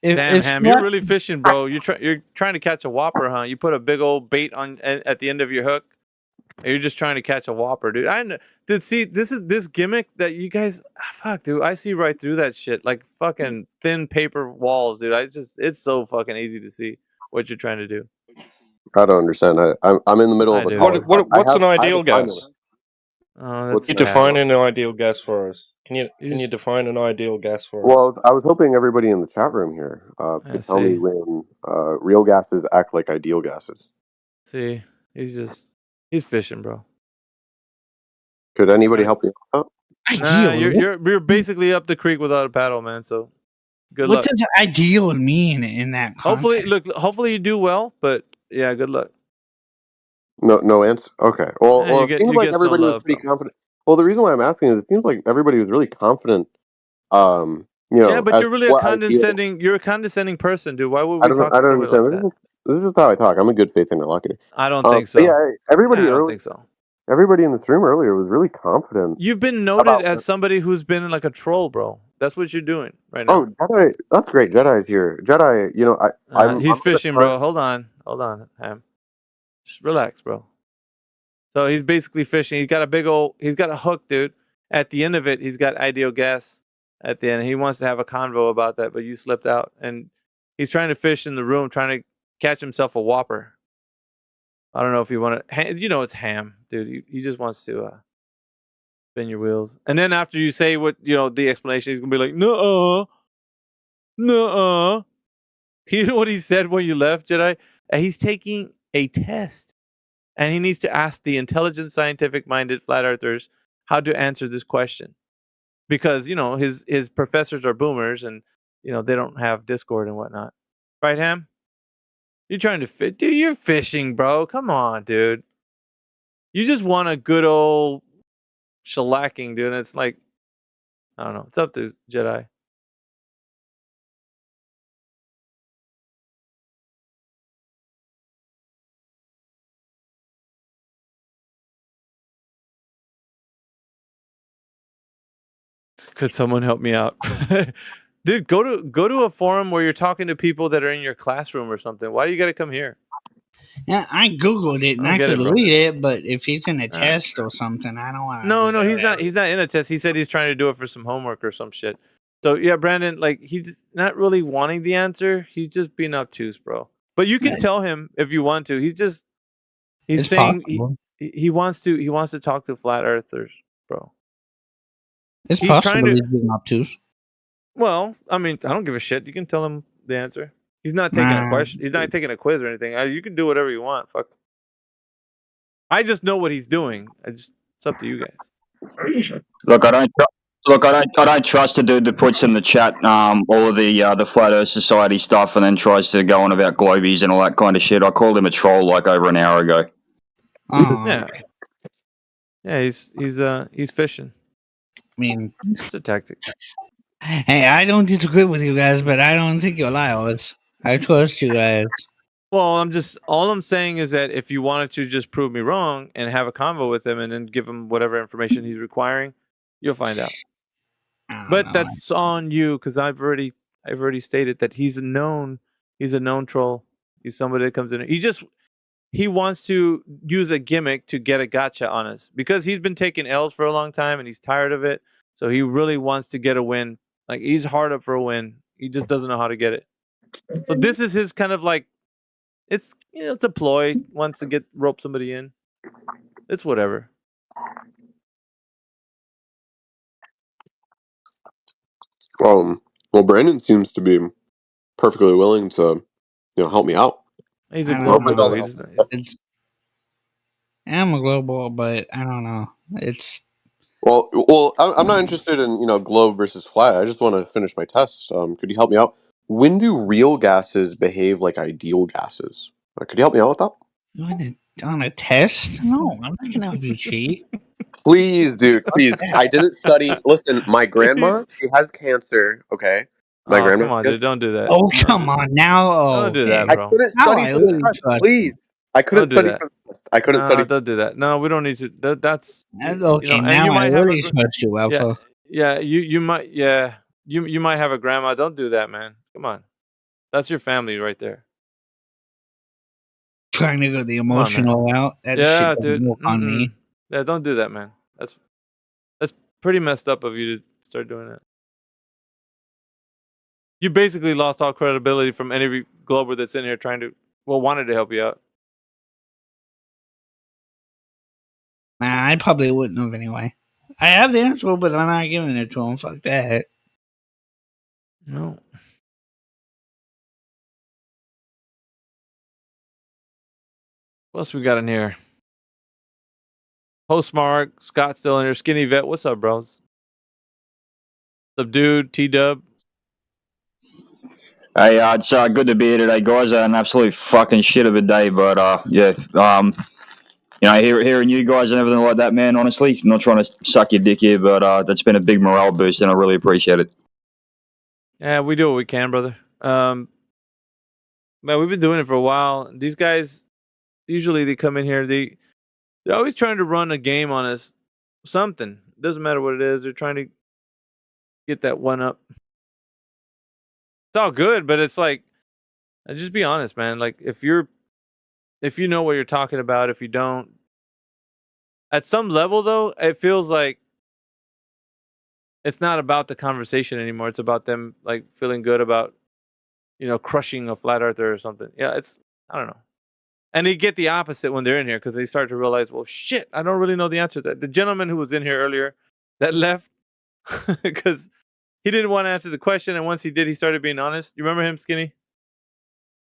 Damn, If Ham, you you're have, really fishing, bro. You're trying to catch a whopper, huh? You put a big old bait on at the end of your hook. And you're just trying to catch a whopper, dude. See, this gimmick that you guys, fuck, dude. I see right through that shit, like fucking thin paper walls, dude. It's so fucking easy to see what you're trying to do. I don't understand. I'm in the middle of a do. college. What's an I have ideal a time gas? limit. Oh, What's that's You an bad. define an ideal gas for us. Can you just- define an ideal gas for us? Well, I was hoping everybody in the chat room here could tell me see. when real gases act like ideal gases. See, he's fishing, bro. Could anybody help me out? Nah, you're basically up the creek without a paddle, man. So good what luck. does ideal mean in that context? Hopefully you do well, but yeah, good luck. No answer. Okay. Well, Yeah, it seems like everybody was pretty confident. Well, the reason why I'm asking is it seems like everybody was really confident. Yeah, but as you're really what ideal. you're a condescending person, dude. Why would I we talk don't to somebody like understand. that? This is just how I talk. I'm a good faith interlocutor. I don't think so. But yeah, everybody I don't early. think so. Everybody in this room earlier was really confident. You've been noted as somebody who's been like a troll, bro. That's what you're doing right now. Oh, Jedi! That's great. Jedi's here. Jedi, He's I'm fishing, bro. Hold on, Ham. Just relax, bro. So he's basically fishing. He's got a hook, dude. At the end of it, he's got ideal gas. At the end, he wants to have a convo about that, but you slipped out, and he's trying to fish in the room, trying to catch himself a whopper. I don't know if you want to. It's Ham, dude. He just wants to spin your wheels, and then after you say what the explanation, he's gonna be like, "Nuh-uh, nuh-uh." You know what he said when you left, Jedi? He's taking a test, and he needs to ask the intelligent, scientific-minded flat earthers how to answer this question, because his professors are boomers, and they don't have Discord and whatnot. Right, Ham? You're trying to fit, dude. You're fishing, bro. Come on, dude. You just want a good old shellacking, dude. And it's like, I don't know. It's up to Jedi. Could someone help me out? Dude, go to a forum where you're talking to people that are in your classroom or something. Why do you got to come here? Yeah, I googled it and I could bro. read it, but if he's in a test or something, I don't want. No, he's not. He's not in a test. He said he's trying to do it for some homework or some shit. So yeah, Brandon, like he's not really wanting the answer. He's just being obtuse, bro. But you can tell him if you want to. He's saying he wants to talk to flat earthers, bro. It's He's possible trying to- he's being obtuse. Well, I mean, I don't give a shit. You can tell him the answer. He's not taking a question. He's not taking a quiz or anything. You can do whatever you want. Fuck. I just know what he's doing. It's up to you guys. Look, I don't trust the dude that puts in the chat all of the Flat Earth Society stuff and then tries to go on about globies and all that kind of shit. I called him a troll like over an hour ago. Yeah. Yeah, he's fishing. I mean, it's a tactic. Hey, I don't disagree with you guys, but I don't think you're liars. I trust you guys. Well, all I'm saying is that if you wanted to just prove me wrong and have a convo with him and then give him whatever information he's requiring, you'll find out. But that's on you, because I've already stated that he's a known troll. He's somebody that comes in. He wants to use a gimmick to get a gotcha on us, because he's been taking L's for a long time and he's tired of it. So he really wants to get a win. Like, he's hard up for a win. He just doesn't know how to get it. So this is his kind of like, it's a ploy. Wants to rope somebody in. It's whatever. Well, Brandon seems to be perfectly willing to, help me out. He's a I don't global know. though. It's I'm a global, but I don't know. It's Well, I'm not interested in globe versus flat. I just want to finish my tests. Could you help me out? When do real gases behave like ideal gases? Could you help me out with that? you want it on a test? No, I'm not gonna have you cheat. Please, dude, please. that. I didn't study. Listen, my grandma, she has cancer. Okay, my Oh, grandma. come on, she has dude. Don't do that. Oh, come on now. Oh, Don't do that, okay. bro. I couldn't Now study I for the really test. trust Please, I couldn't Don't do study that. for the test. I couldn't No, study. don't do that. No, we don't need to. That's Okay, and now you I might have really trust you, yeah, Alpha. yeah. You might have a grandma. Don't do that, man. Come on, that's your family right there. Trying to go the Come on, man. emotional route. That shit Yeah, doesn't dude. work on me. Yeah, don't do that, man. That's pretty messed up of you to start doing that. You basically lost all credibility from any Glober that's in here wanted to help you out. Nah, I probably wouldn't have anyway. I have the answer, but I'm not giving it to him. Fuck that. No. What else we got in here? Postmark, Scott still in here. Skinny Vet, what's up, bros? Subdued, T-Dub. Hey, it's good to be here today, guys. An absolute fucking shit of a day, but yeah, hearing you guys and everything like that, man. Honestly, I'm not trying to suck your dick here, but that's been a big morale boost, and I really appreciate it. Yeah, we do what we can, brother. Man, we've been doing it for a while. These guys, usually they come in here, they're always trying to run a game on us. Something. Doesn't matter what it is. They're trying to get that one up. It's all good, but it's like, just be honest, man. Like if you know what you're talking about, if you don't, at some level though, it feels like it's not about the conversation anymore. It's about them like feeling good about, crushing a flat earther or something. Yeah, I don't know. And they get the opposite when they're in here because they start to realize, well, shit, I don't really know the answer to that. The gentleman who was in here earlier that left because he didn't want to answer the question, and once he did, he started being honest. You remember him, Skinny?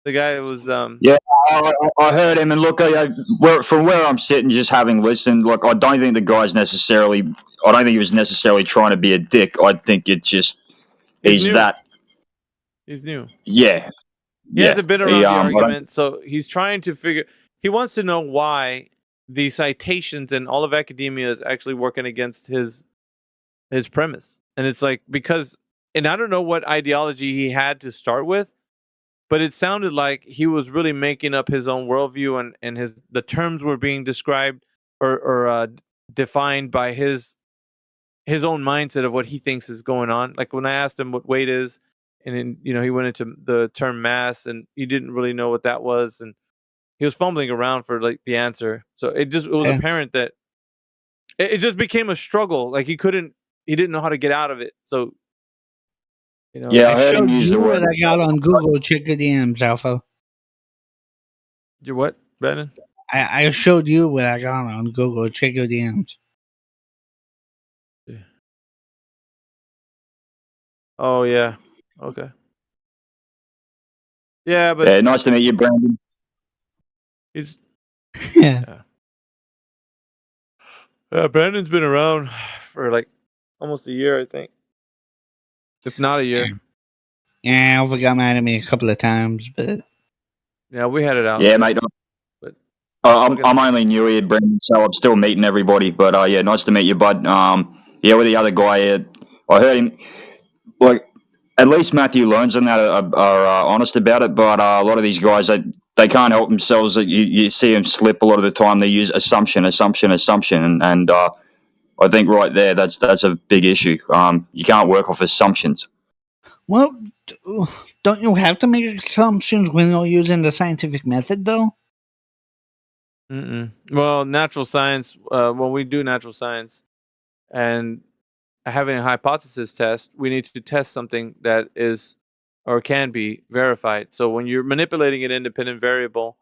The guy that was Yeah, I heard him, and look, from where I'm sitting, just having listened, look, I don't think he was necessarily trying to be a dick. I think it's just he's new. that. He's new. Yeah. He hasn't been around the I don't- argument, so he's trying to figure. He wants to know why the citations and all of academia is actually working against his premise, and it's like because, and I don't know what ideology he had to start with, but it sounded like he was really making up his own worldview, and the terms were being described or defined by his own mindset of what he thinks is going on. Like when I asked him what weight is, and then he went into the term mass, and he didn't really know what that was, and he was fumbling around for like the answer. So it was apparent that it just became a struggle. Like he didn't know how to get out of it. So Yeah, I heard him use the what word. I got on Google. Check your DMs, Alpha. Your what, Brandon? I showed you what I got on Google. Check your DMs. Oh yeah. Okay. Yeah, but Yeah, nice to meet you, Brandon. he's Yeah. Brandon's been around for like almost a year, I think, if not a year. Yeah, Alpha got mad at me a couple of times, but Yeah, we had it out. Yeah, mate. But I'm only new here, Brandon, so I'm still meeting everybody. But yeah, nice to meet you, bud. Yeah, with the other guy, I heard him. Like, at least Matthew Learns and that are honest about it. But a lot of these guys, they can't help themselves. You see them slip a lot of the time. They use assumption, and I think right there, that's a big issue. You can't work off assumptions. well, don't you have to make assumptions when you're using the scientific method, though? Well, natural science. When we do natural science, and having a hypothesis test, we need to test something that is or can be verified. So when you're manipulating an independent variable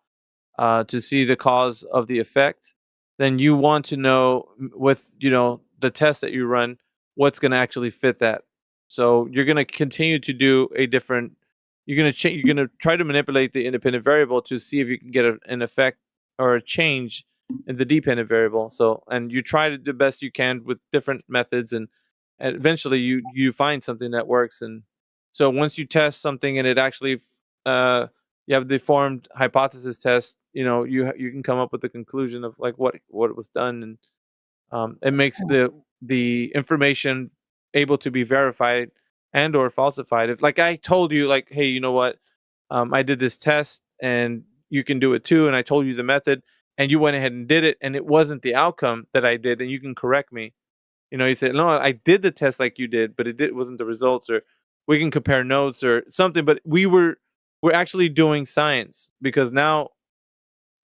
to see the cause of the effect, then you want to know with the test that you run what's going to actually fit that. So you're going to continue to do a different. You're going to try to manipulate the independent variable to see if you can get an effect or a change in the dependent variable. So, and you try to the best you can with different methods, and eventually you find something that works. And so once you test something and it actually you have the formed hypothesis test, you can come up with the conclusion of like what was done, and it makes the information able to be verified and or falsified. If like I told you like, hey, you know what, I did this test and you can do it too, and I told you the method and you went ahead and did it and it wasn't the outcome that I did, and you can correct me. You said, no, I did the test like you did, but it wasn't the results, or we can compare notes or something. But we're actually doing science, because now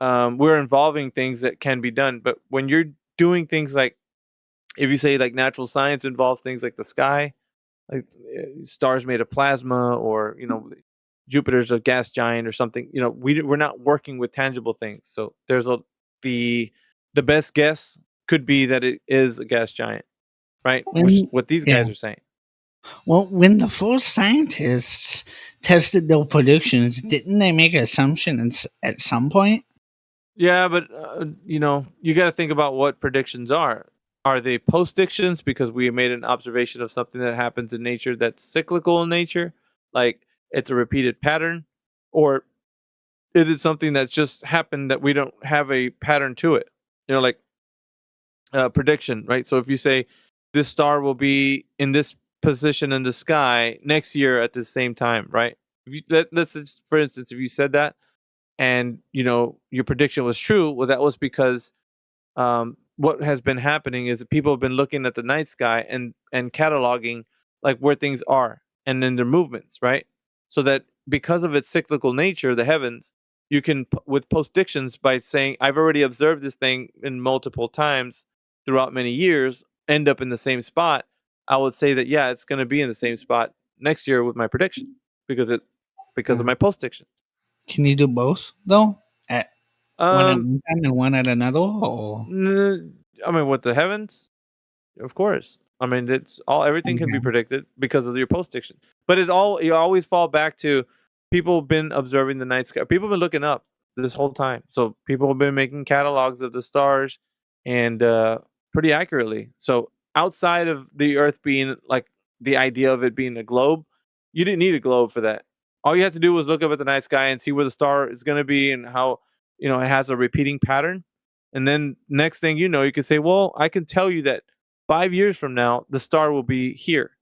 we're involving things that can be done. But when you're doing things like, if you say like natural science involves things like the sky, like stars made of plasma, or Jupiter's a gas giant or something, we're not working with tangible things. So there's the best guess could be that it is a gas giant, right? Which is what these guys are saying. Well, when the first scientists tested their predictions, didn't they make assumptions at some point? Yeah, but you got to think about what predictions are. Are they postdictions because we made an observation of something that happens in nature that's cyclical in nature, like it's a repeated pattern, or is it something that's just happened that we don't have a pattern to it? Like prediction, right? So if you say this star will be in this position in the sky next year at the same time, right? Let's just, for instance, if you said that and your prediction was true, well, that was because what has been happening is that people have been looking at the night sky and cataloging like where things are and then their movements, right? So that because of its cyclical nature, the heavens, you can with postdictions, by saying I've already observed this thing in multiple times throughout many years, end up in the same spot. I would say that it's going to be in the same spot next year with my prediction because of my postdiction. Can you do both though? At one at one time and one at another? Or? I mean, with the heavens, of course. I mean, everything can be predicted because of your postdiction. But you always fall back to people have been observing the night sky. People have been looking up this whole time. So people have been making catalogs of the stars and pretty accurately. So outside of the Earth being like the idea of it being a globe, you didn't need a globe for that. All you had to do was look up at the night sky and see where the star is going to be and how it has a repeating pattern. And then next thing you could say, well, I can tell you that 5 years from now the star will be here,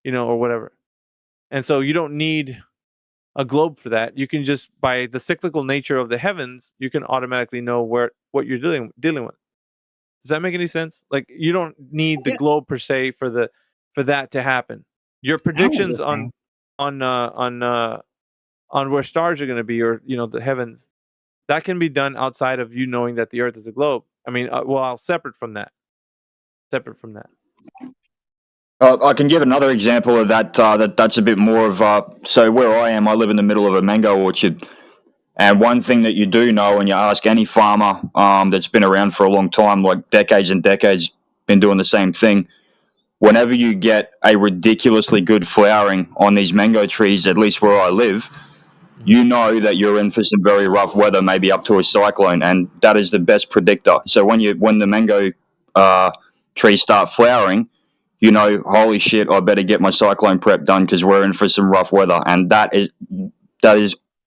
or whatever. And so you don't need a globe for that. You can just, by the cyclical nature of the heavens, you can automatically know what you're dealing with. Does that make any sense? Like you don't need the globe per se for that to happen. Your predictions on where stars are going to be, or the heavens, that can be done outside of you knowing that the Earth is a globe. I mean, separate from that. I can give another example of that. That's a bit more of so where I am, I live in the middle of a mango orchard, and one thing that you do know when you ask any farmer that's been around for a long time, like decades and decades, been doing the same thing. Whenever you get a ridiculously good flowering on these mango trees, at least where I live, you know that you're in for some very rough weather, maybe up to a cyclone, and that is the best predictor. So when the mango trees start flowering, holy shit, I better get my cyclone prep done because we're in for some rough weather, and that is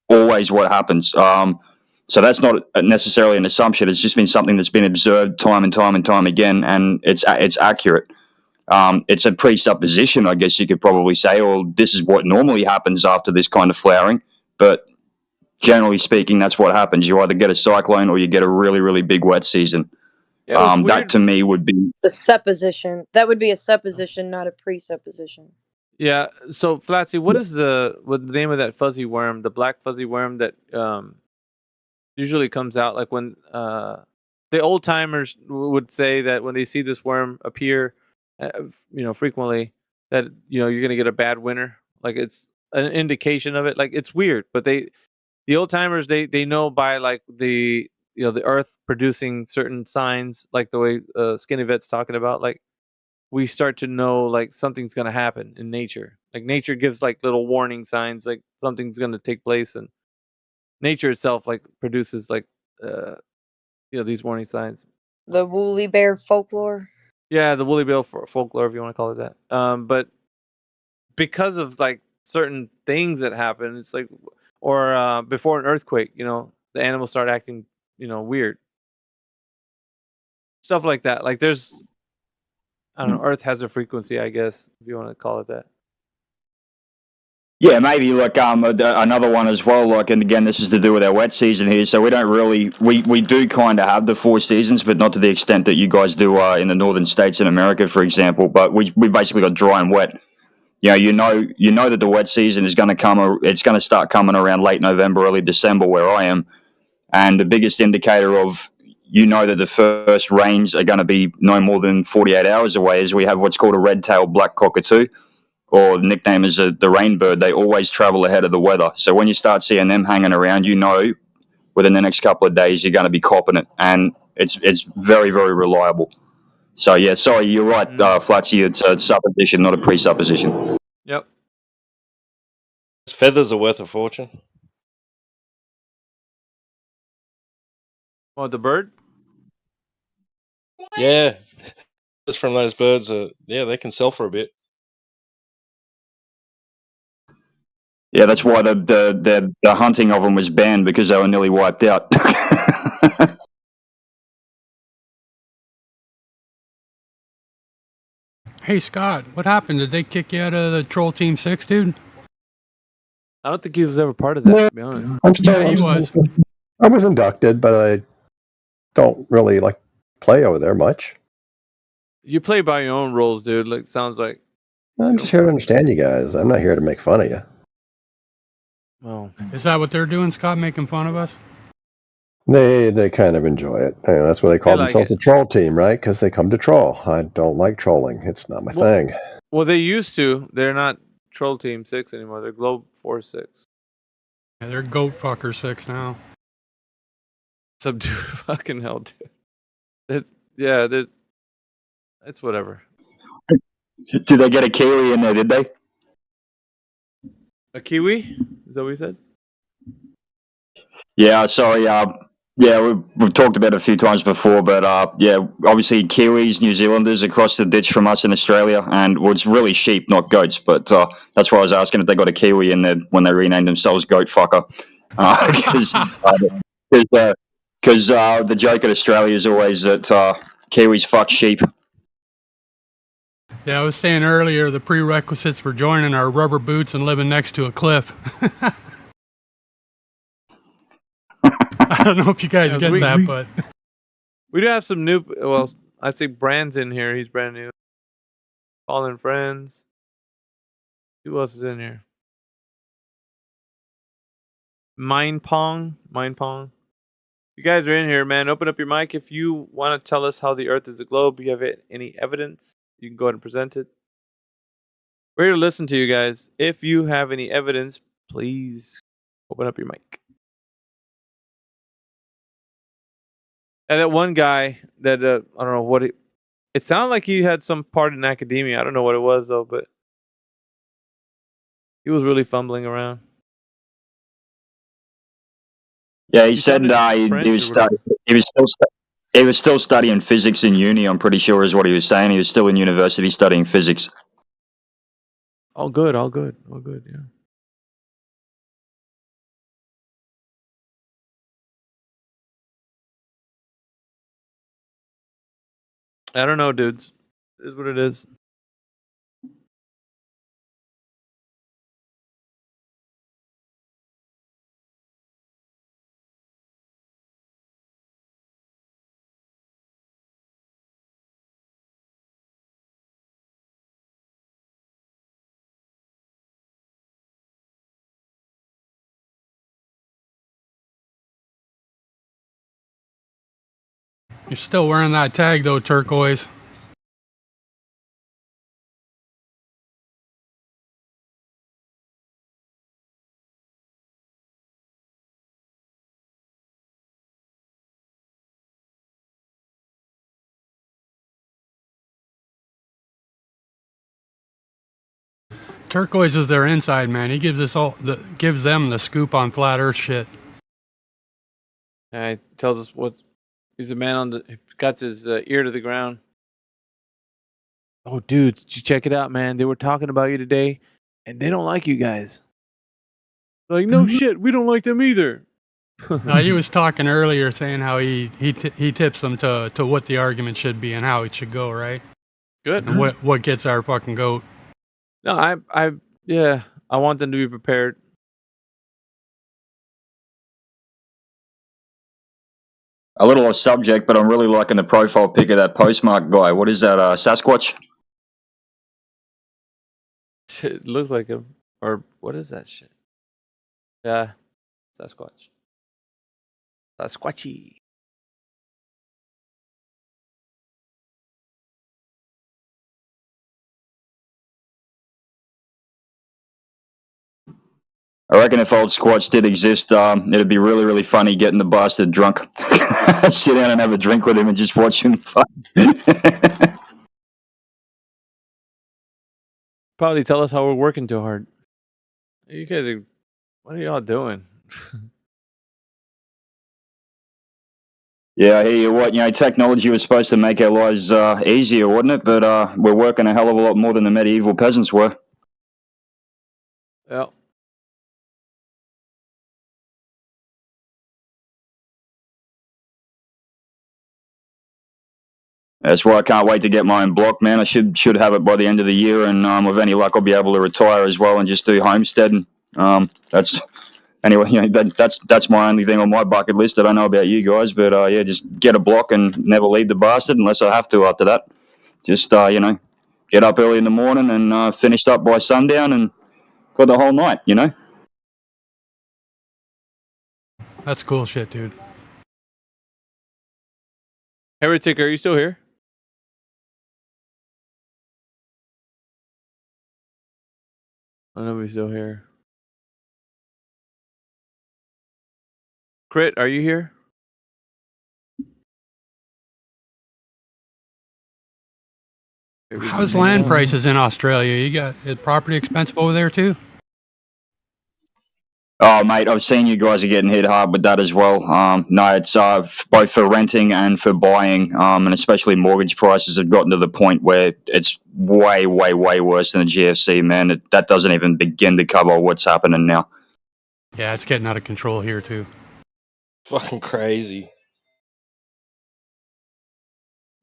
always what happens. So that's not necessarily an assumption. It's just been something that's been observed time and time and time again, and it's accurate. It's a presupposition, I guess you could probably say, or this is what normally happens after this kind of flowering. But generally speaking, that's what happens. You either get a cyclone or you get a really, really big wet season. That to me would be the supposition. That would be a supposition, not a presupposition. Yeah. So Flatsy, what is the name of that fuzzy worm? The black fuzzy worm that usually comes out like when the old timers would say that when they see this worm appear, frequently, that you're gonna get a bad winter. Like it's an indication of it. Like it's weird, but the old timers they know by like the the Earth producing certain signs, like the way Skinny Vet's talking about. Like we start to know like something's going to happen in nature. Like nature gives like little warning signs, like something's going to take place, and nature itself like produces like these warning signs. The woolly bear folklore. Yeah, the woolly bear folklore, if you want to call it that. But because of like certain things that happen, it's like, or before an earthquake, the animals start acting, weird. Stuff like that. Like there's, I don't know, Earth has a frequency, I guess, if you want to call it that. Yeah, maybe like another one as well. Like, and again, this is to do with our wet season here. So we don't really we do kind of have the 4 seasons, but not to the extent that you guys do in the northern states in America, for example. But we basically got dry and wet. You know that the wet season is going to come. It's going to start coming around late November, early December, where I am. And the biggest indicator of that the first rains are going to be no more than 48 hours away is we have what's called a red-tailed black cockatoo, or the nickname is the rainbird. They always travel ahead of the weather. So when you start seeing them hanging around, within the next couple of days you're going to be copping it, and it's very, very reliable. So yeah, sorry, you're right, Flatsy. It's a supposition, not a presupposition. Yep. Feathers are worth a fortune. Oh, the bird? Yeah, just from those birds, they can sell for a bit. Yeah, that's why the hunting of them was banned, because they were nearly wiped out. Hey Scott, what happened? Did they kick you out of the Troll Team 6, dude? I don't think he was ever part of that, to be honest. I was inducted, but I don't really play over there much. You play by your own rules, dude. Like sounds like. I'm just here to understand you guys. I'm not here to make fun of you. Well, is that what they're doing, Scott? Making fun of us? They kind of enjoy it. That's why they call themselves a troll team, right? Because they come to troll. I don't like trolling. It's not my thing. Well, they used to. They're not Troll Team 6 anymore. They're Globe Force 6. Yeah, they're Goat Fucker 6 now. Subdue fucking hell, dude. It's whatever. Did they get a Kiwi in there, did they? A Kiwi? Is that what you said? Yeah, sorry. We've talked about it a few times before, but obviously Kiwis, New Zealanders across the ditch from us in Australia, and it's really sheep, not goats. But that's why I was asking if they got a Kiwi in there when they renamed themselves Goat Fucker, because the joke at Australia is always that Kiwis fuck sheep. Yeah, I was saying earlier the prerequisites for joining are rubber boots and living next to a cliff. I don't know if you guys get that, but we do have some new. Well, I'd say Brand's in here. He's brand new. Fallen Friends. Who else is in here? Mind Pong. You guys are in here, man. Open up your mic if you want to tell us how the Earth is a globe. You have any evidence? You can go ahead and present it. We're here to listen to you guys. If you have any evidence, please open up your mic. And that one guy that I don't know what it sounded like he had some part in academia. I don't know what it was though, but he was really fumbling around. Yeah, he said he was still studying physics in uni. I'm pretty sure is what he was saying. He was still in university studying physics. All good. Yeah. I don't know, dudes. It is what it is. you're still wearing that tag though, Turquoise. Turquoise is their inside man. He gives gives them the scoop on flat Earth shit. And he tells us what he's a man on the got his ear to the ground. Oh, dude, did you check it out, man? They were talking about you today, and they don't like you guys. Like, no shit, we don't like them either. He was talking earlier, saying how he tips them to what the argument should be and how it should go, right? Good. And what gets our fucking goat. No, I want them to be prepared. A little off subject, but I'm really liking the profile pic of that postmark guy. What is that, Sasquatch? It looks like him. Or what is that shit? Yeah, Sasquatch. Sasquatchy. I reckon if old Squatch did exist, it'd be really, really funny getting the bastard drunk. Sit down and have a drink with him and just watch him fight. Probably tell us how we're working too hard. You guys are, what are y'all doing? Yeah, I hear you. What, technology was supposed to make our lives easier, wasn't it? But we're working a hell of a lot more than the medieval peasants were. Yeah. That's why I can't wait to get my own block, man. I should have it by the end of the year, and with any luck, I'll be able to retire as well and just do homesteading. That's anyway. That's my only thing on my bucket list. I don't know about you guys, but just get a block and never leave the bastard unless I have to. After that, just get up early in the morning and finished up by sundown and got the whole night. That's cool shit, dude. Heretic, are you still here? I know he's still here. Crit, are you here? How's land prices in Australia? Is property expensive over there too? Oh, mate, I've seen you guys are getting hit hard with that as well. No, it's both for renting and for buying, and especially mortgage prices have gotten to the point where it's way, way, way worse than the GFC, man. That doesn't even begin to cover what's happening now. Yeah, it's getting out of control here too. Fucking crazy.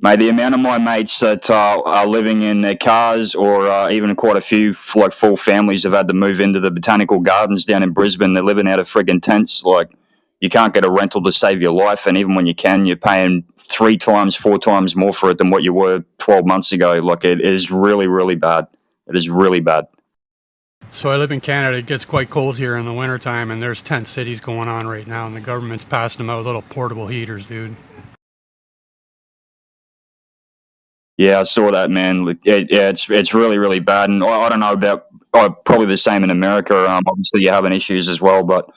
Mate, the amount of my mates that are living in their cars, or even quite a few like full families have had to move into the botanical gardens down in Brisbane. They're living out of friggin' tents. Like, you can't get a rental to save your life, and even when you can, you're paying 3 times, 4 times more for it than what you were 12 months ago. Like, it is really, really bad. It is really bad. So I live in Canada. It gets quite cold here in the wintertime, and there's tent cities going on right now, and the government's passing them out little portable heaters, dude. Yeah, I saw that, man. It's really, really bad, and I don't know about probably the same in America. Obviously, you're having issues as well, but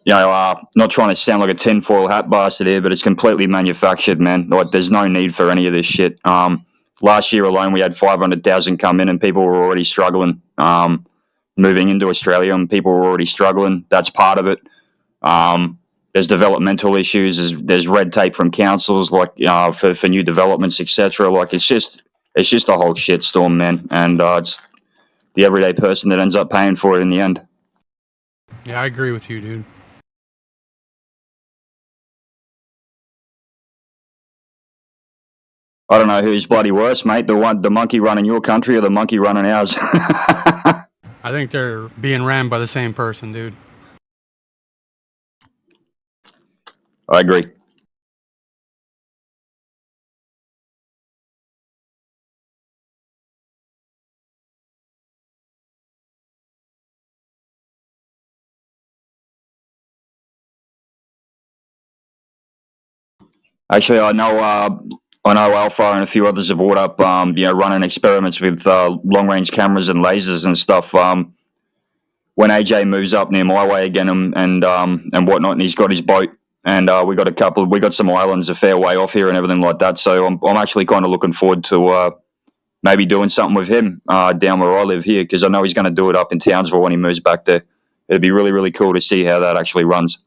not trying to sound like a tinfoil hat bastard here, but it's completely manufactured, man. Like, there's no need for any of this shit. Last year alone, we had 500,000 come in, and people were already struggling. Moving into Australia, and people were already struggling. That's part of it. There's developmental issues. There's red tape from councils, like for new developments, etc. Like, it's just a whole shitstorm, man. And it's the everyday person that ends up paying for it in the end. Yeah, I agree with you, dude. I don't know who's bloody worse, mate. The monkey running your country or the monkey running ours. I think they're being ran by the same person, dude. I agree. Actually, I know Alpha and a few others have brought up, running experiments with long-range cameras and lasers and stuff. When AJ moves up near my way again and whatnot, and he's got his boat, and we got some islands a fair way off here and everything like that. So I'm actually kind of looking forward to maybe doing something with him down where I live here, because I know he's going to do it up in Townsville when he moves back there. It'd be really, really cool to see how that actually runs.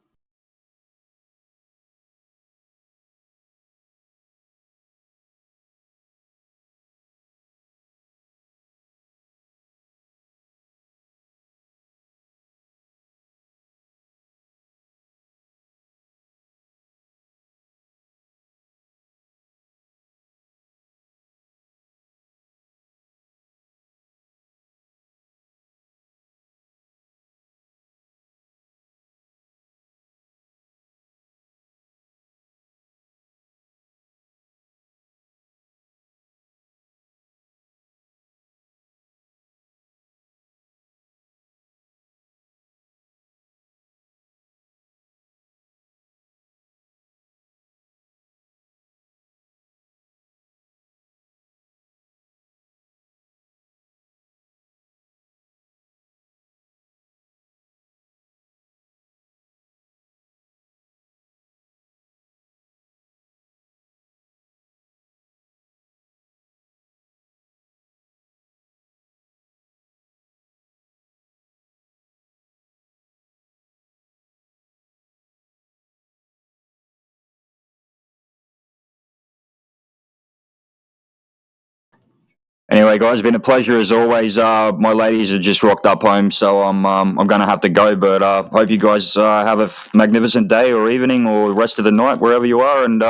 Anyway, guys, been a pleasure as always. My ladies have just rocked up home, so I'm going to have to go. But hope you guys have a magnificent day or evening or rest of the night wherever you are, and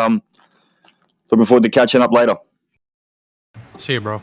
looking forward to catching up later. See you, bro.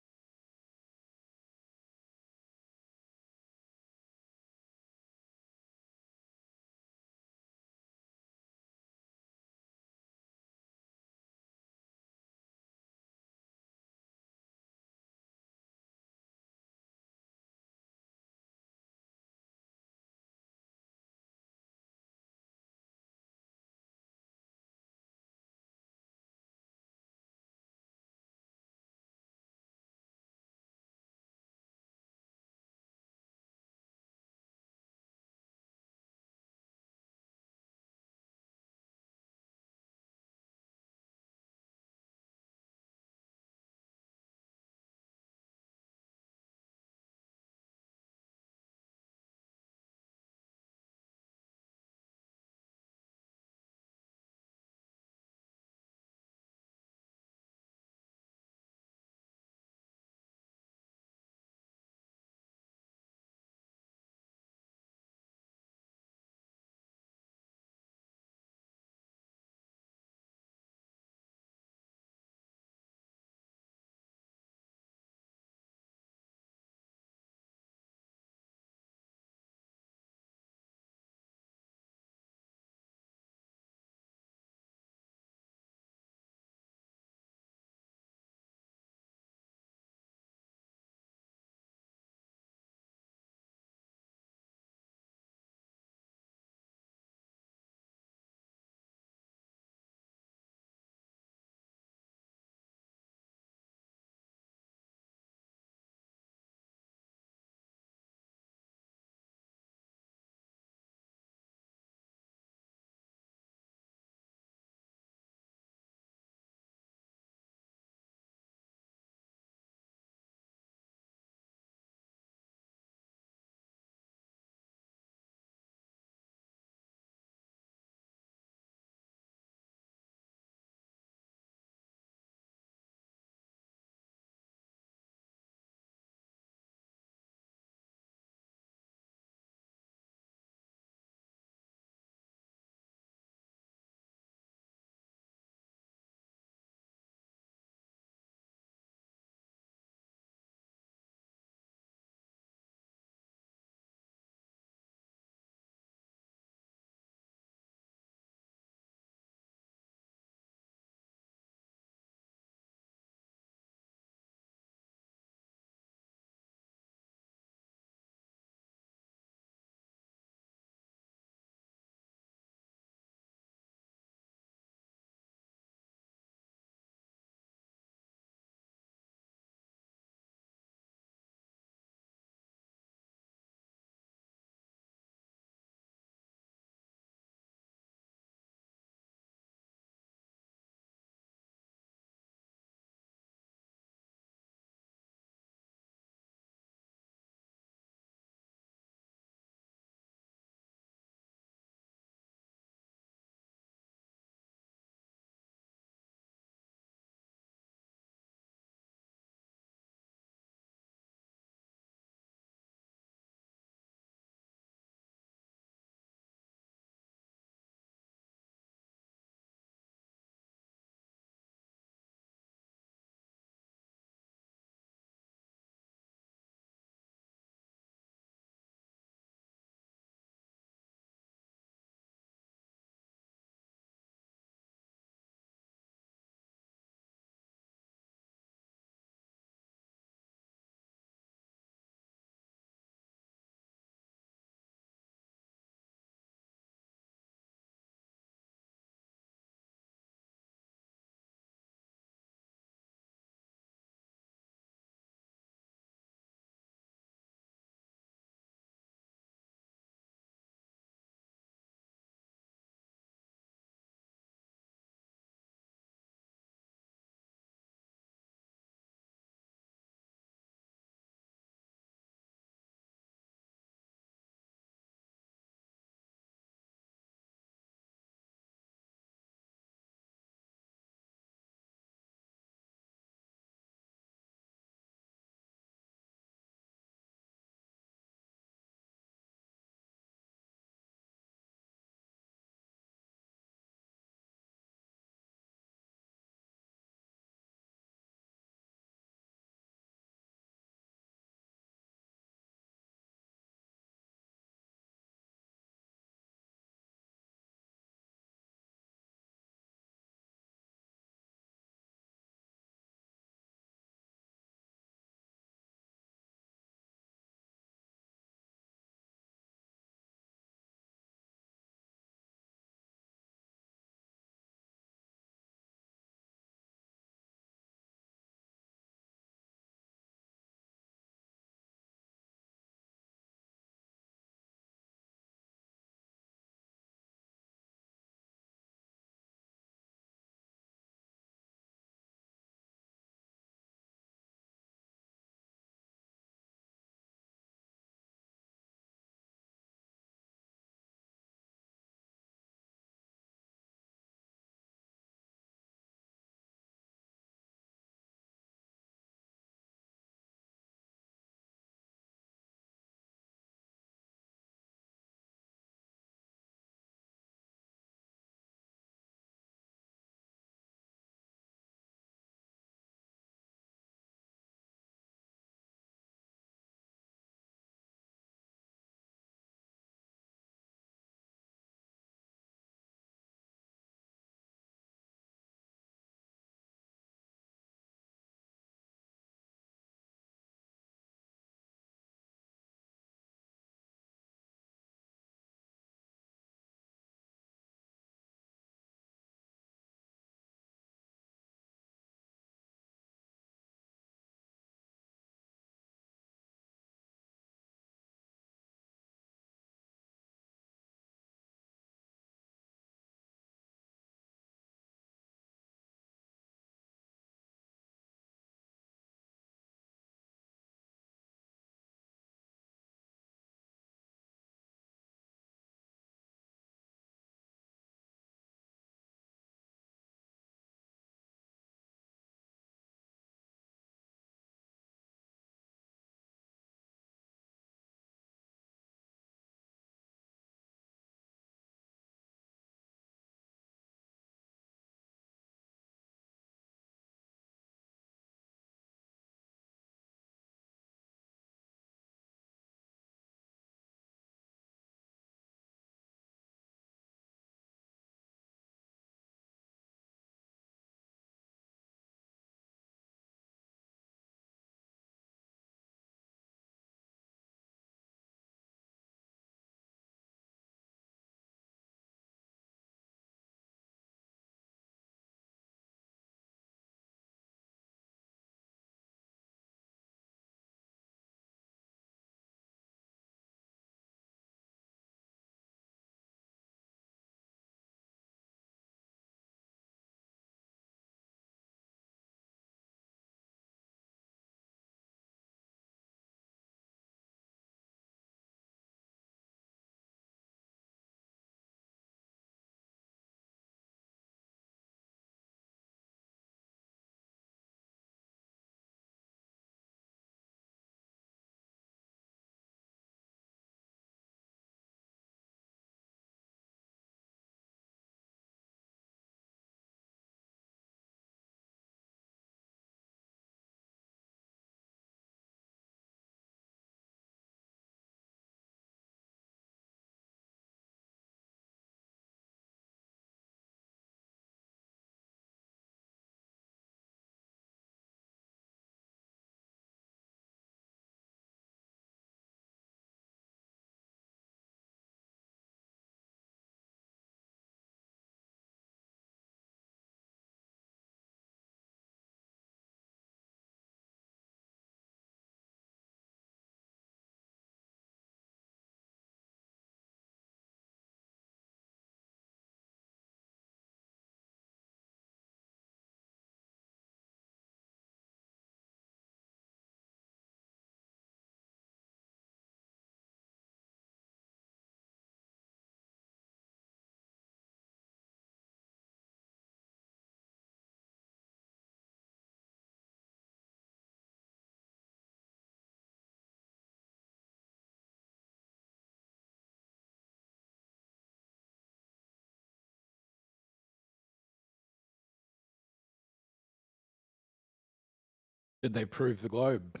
Did they prove the globe?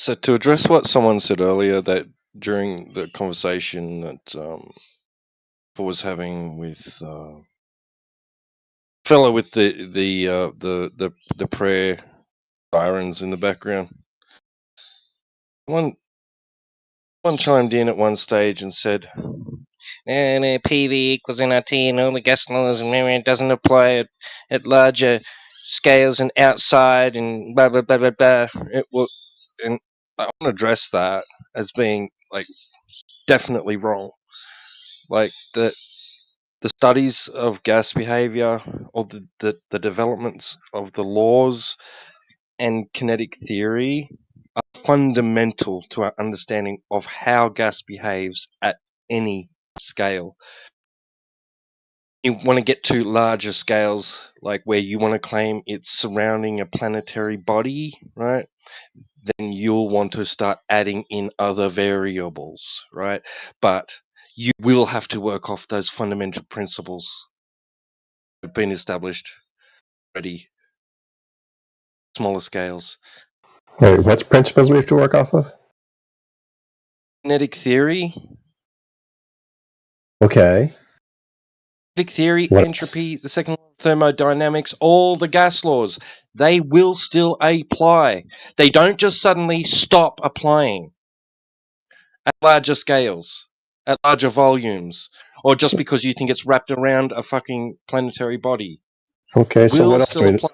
So to address what someone said earlier, that during the conversation that I was having with fellow with the prayer sirens in the background, one chimed in at one stage and said, and PV equals nRT and all the gas laws and it doesn't apply at larger scales and outside and blah blah blah blah blah. It will, and I want to address that as being like definitely wrong. Like the studies of gas behavior or the developments of the laws and kinetic theory are fundamental to our understanding of how gas behaves at any scale. You want to get to larger scales, like where you want to claim it's surrounding a planetary body, right? Then you'll want to start adding in other variables, right? But you will have to work off those fundamental principles that have been established already, smaller scales. Wait, what's principles we have to work off of? Kinetic theory. Okay. Kinetic theory, What entropy, the second law of thermodynamics, all the gas laws, they will still apply. They don't just suddenly stop applying. at larger scales, at larger volumes, or just because you think it's wrapped around a fucking planetary body. Okay, so Will what else do still we apply.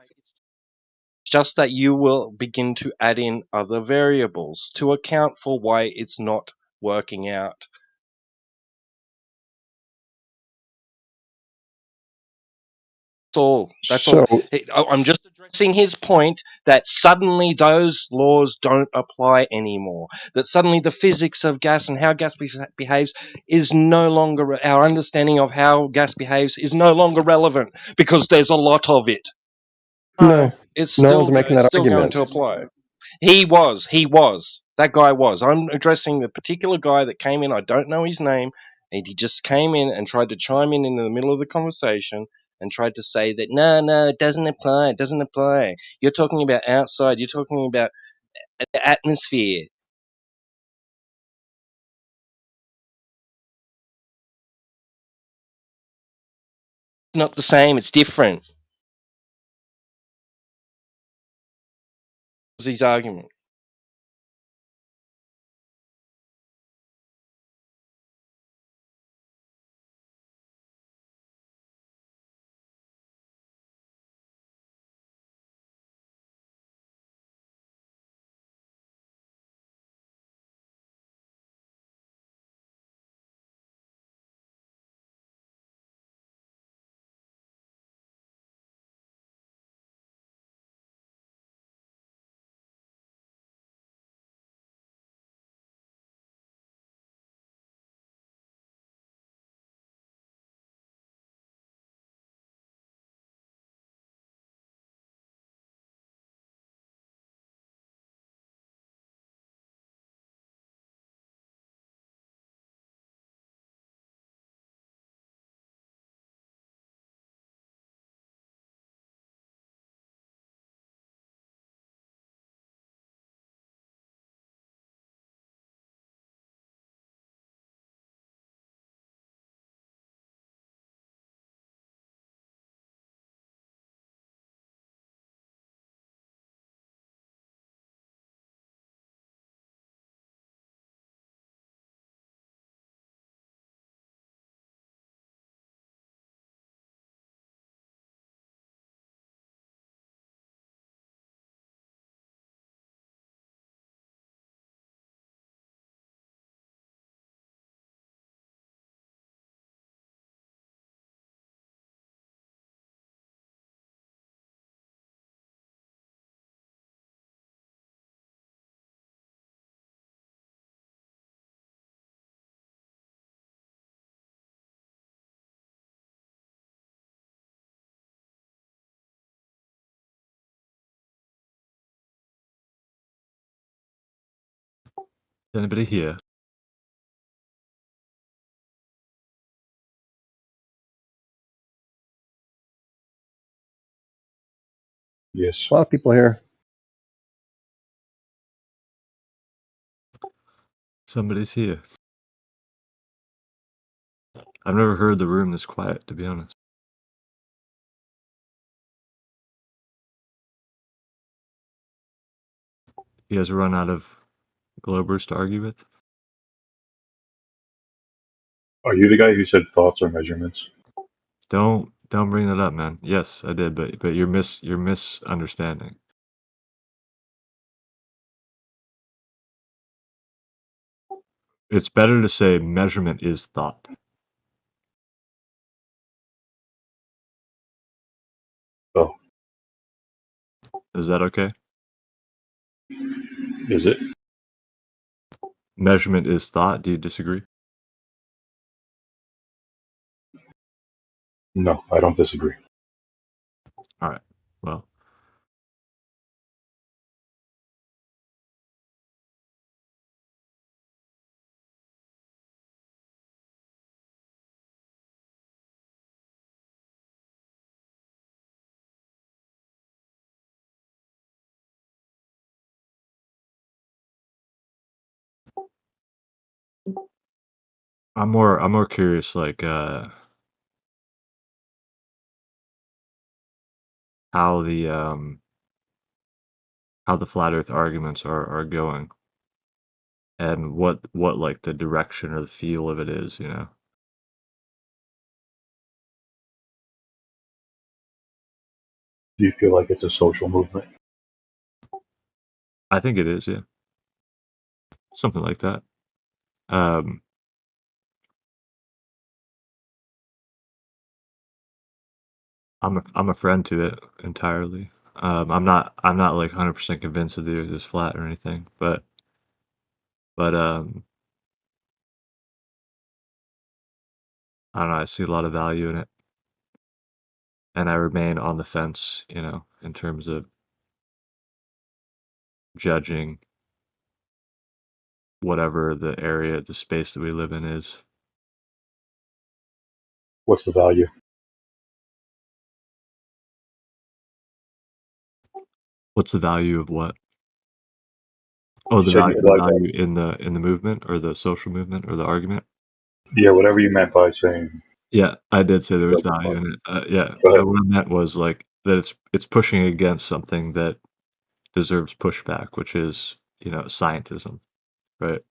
It's just that you will begin to add in other variables to account for why it's not working out. That's all. I'm just addressing his point that suddenly those laws don't apply anymore. That suddenly the physics of gas and how gas behaves is no longer, our understanding of how gas behaves is no longer relevant because there's a lot of it. No, It's no still, one's making it's that still going argument. to apply. He was. That guy was. I'm addressing the particular guy that came in. I don't know his name. And he just came in and tried to chime in the middle of the conversation and tried to say that, no, it doesn't apply. It doesn't apply. You're talking about outside. You're talking about the atmosphere. It's not the same. It's different. Was his argument. Anybody here? Yes. A lot of people here. Somebody's here. I've never heard the room this quiet, to be honest. You guys run out of Globers to argue with? Are you the guy who said thoughts or measurements? Don't bring that up, man. Yes, I did, but you're misunderstanding. It's better to say measurement is thought. Oh. Is that okay? Is it? Measurement is thought. Do you disagree? No, I don't disagree. All right. Well. I'm more curious, like how the flat Earth arguments are going. and what like the direction or the feel of it is, you know. Do you feel like it's a social movement? I think it is, yeah. Something like that. I'm a friend to it entirely. I'm not like 100% convinced that the Earth is flat or anything, but I don't know. I see a lot of value in it, and I remain on the fence, you know, in terms of judging whatever the area, the space that we live in is. What's the value? What's the value of what? Oh, You the said you the like that. value in the movement or the social movement or the argument? Yeah, whatever you meant by saying. Yeah, I did say there was Like, value in it. Yeah, go ahead. what I meant was like that it's pushing against something that deserves pushback, which is, you know, scientism, right?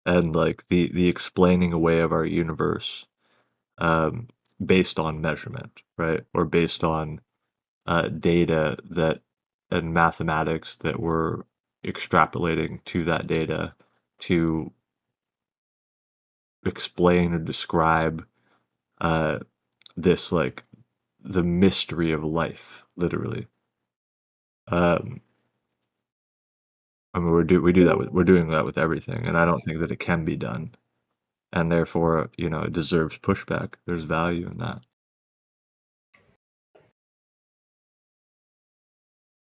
And like the explaining away of our universe um, based on measurement, right? Or based on data that and mathematics that we're extrapolating to that data to explain or describe uh, this like the mystery of life, literally. Um, I mean, we're doing that with everything, and I don't think that it can be done, and therefore, you know, it deserves pushback. There's value in that.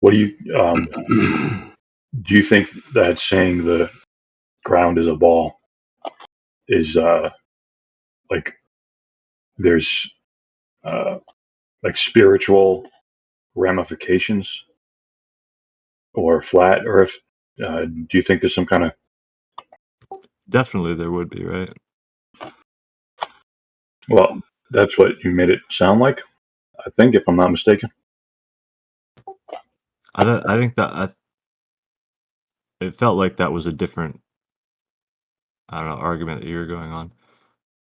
What do you do you think that saying the ground is a ball is like there's like spiritual ramifications or flat earth? Do you think there's some kind of Definitely, there would be, right? well, that's what you made it sound like, I think, if I'm not mistaken. I think that it felt like that was a different, I don't know, argument that you were going on.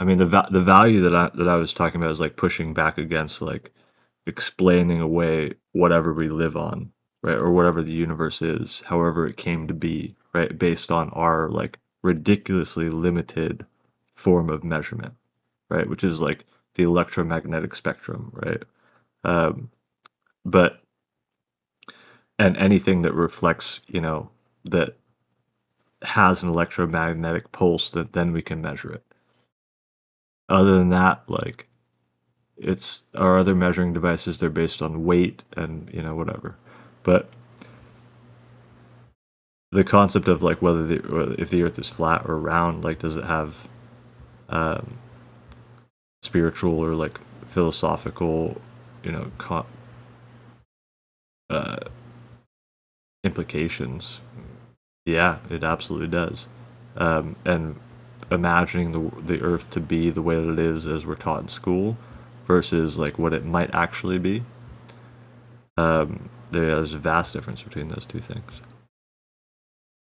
I mean, the value that I was talking about is like pushing back against like explaining away whatever we live on, right? Or whatever the universe is, however it came to be, right? Based on our like ridiculously limited form of measurement, right? Which is like the electromagnetic spectrum, right? Um, but and anything that reflects, you know, that has an electromagnetic pulse, that then we can measure it. Other than that, like it's our other measuring devices, they're based on weight and, you know, whatever. But the concept of like if the earth is flat or round, like does it have um, spiritual or like philosophical, you know, uh, implications? Yeah, it absolutely does. And imagining the earth to be the way that it is as we're taught in school versus like what it might actually be, there's a vast difference between those two things.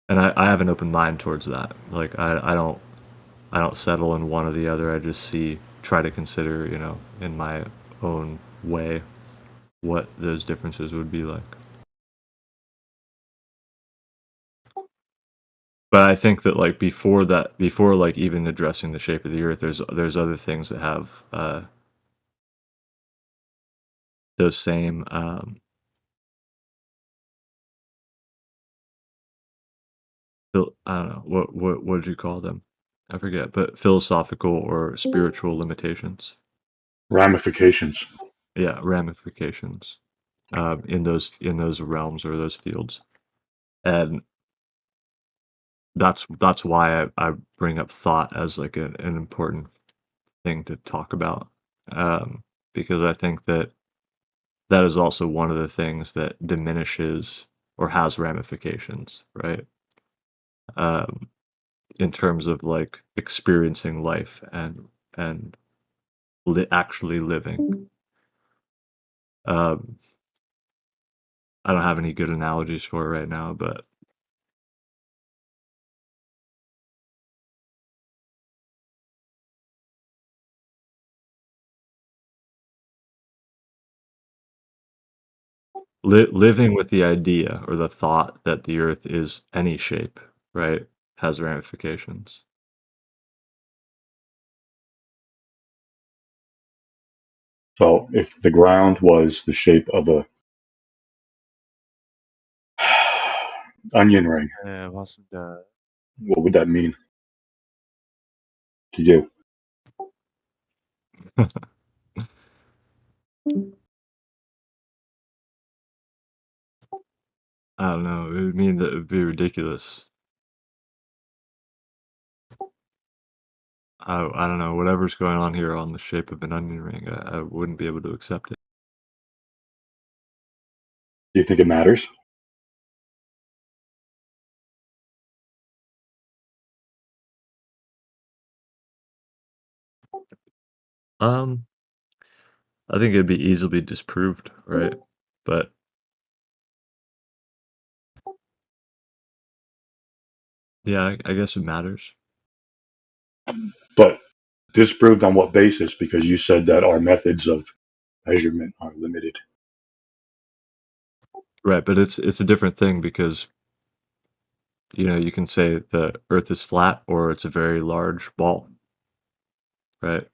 And I have an open mind towards that. Like I don't settle in one or the other. I just try to consider, you know, in my own way, what those differences would be like. But I think that like before like even addressing the shape of the earth, there's other things that have those same I don't know what did you call them? I forget, but philosophical or spiritual limitations. Ramifications. Yeah, ramifications in those realms or those fields, and that's why I bring up thought as like an important thing to talk about, because I think that is also one of the things that diminishes or has ramifications, right? In terms of like experiencing life and actually living. Um, I don't have any good analogies for it right now, but living with the idea or the thought that the Earth is any shape, right, has ramifications. So if the ground was the shape of a onion ring, what would that mean to you? I don't know. It would mean that it would be ridiculous. I don't know. Whatever's going on here on the shape of an onion ring, I wouldn't be able to accept it. Do you think it matters? Um, I think it'd be easily disproved, right? But yeah, I guess it matters. But disproved on what basis? Because you said that our methods of measurement are limited. Right, but it's a different thing because you can say the Earth is flat or it's a very large ball, right?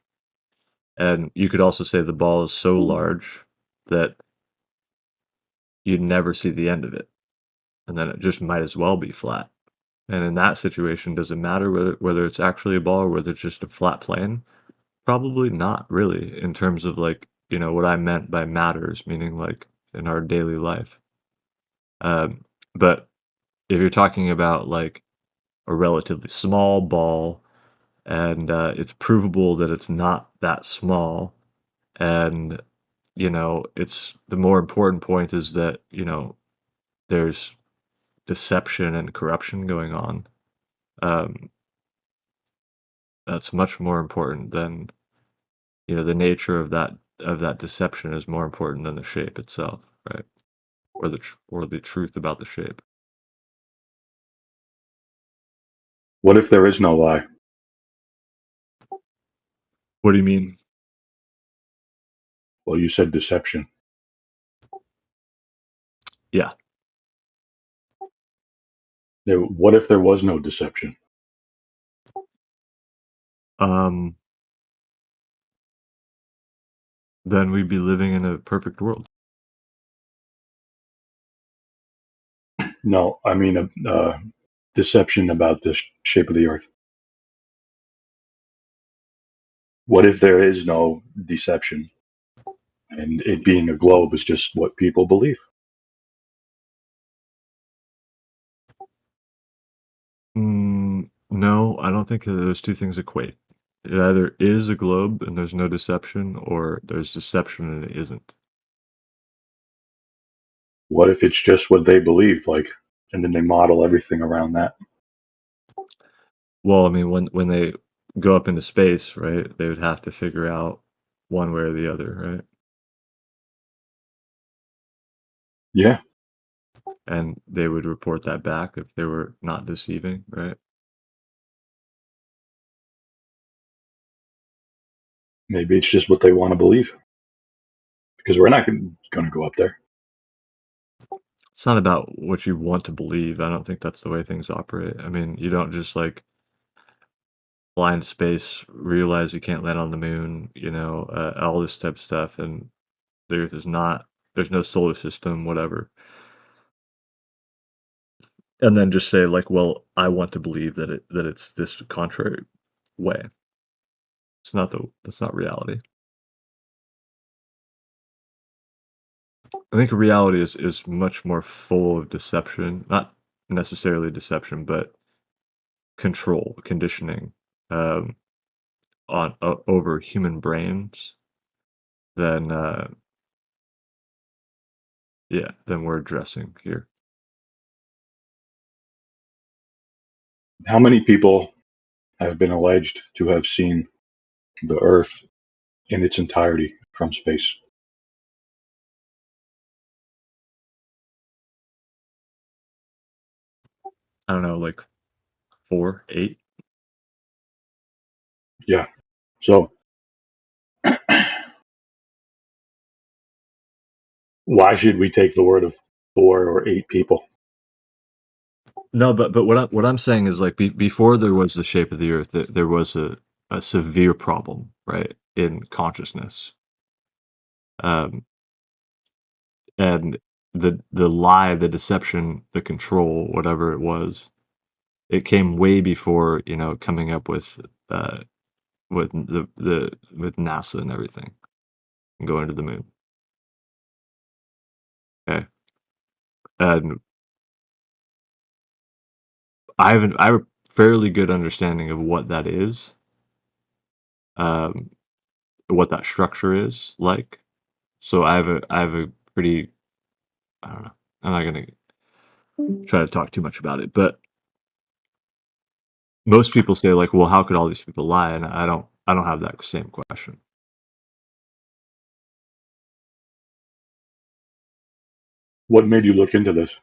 And you could also say the ball is so large that you'd never see the end of it, and then it just might as well be flat. And in that situation, does it matter whether it's actually a ball or whether it's just a flat plane? Probably not really, in terms of what I meant by matters, meaning like in our daily life. But if you're talking about like a relatively small ball and it's provable that it's not that small, and it's the more important point is that there's deception and corruption going on. um, that's much more important than the nature of that deception is more important than the shape itself, right? Or the truth about the shape. What if there is no lie? What do you mean? Well, you said deception. Yeah. What if there was no deception? Then we'd be living in a perfect world. No, I mean deception about the shape of the Earth. What if there is no deception and it being a globe is just what people believe? No, I don't think that those two things equate. It either is a globe and there's no deception, or there's deception and it isn't. What if it's just what they believe, and then they model everything around that? Well, I mean, when they go up into space, right, they would have to figure out one way or the other, right? Yeah. And they would report that back if they were not deceiving, right? Maybe it's just what they want to believe. Because we're not going to go up there. It's not about what you want to believe. I don't think that's the way things operate. I mean, you don't just fly into space, realize you can't land on the moon, all this type of stuff, and the Earth is not. There's no solar system, whatever. And then just say well, I want to believe that it's this contrary way. That's not reality. I think reality is much more full of deception, not necessarily deception, but control, conditioning, on over human brains than than we're addressing here. How many people have been alleged to have seen the Earth in its entirety from space? I don't know, 4, 8? Yeah. So Why should we take the word of 4 or 8 people? No, but what I'm saying is like before there was the shape of the Earth, there was a severe problem, right, in consciousness, and the lie, the deception, the control, whatever it was, it came way before coming up with with NASA and everything, and going to the moon. Okay, and I have a fairly good understanding of what that is, what that structure is like. So I have a pretty, I don't know. I'm not gonna try to talk too much about it, but most people say like, well, how could all these people lie? And I don't have that same question. What made you look into this?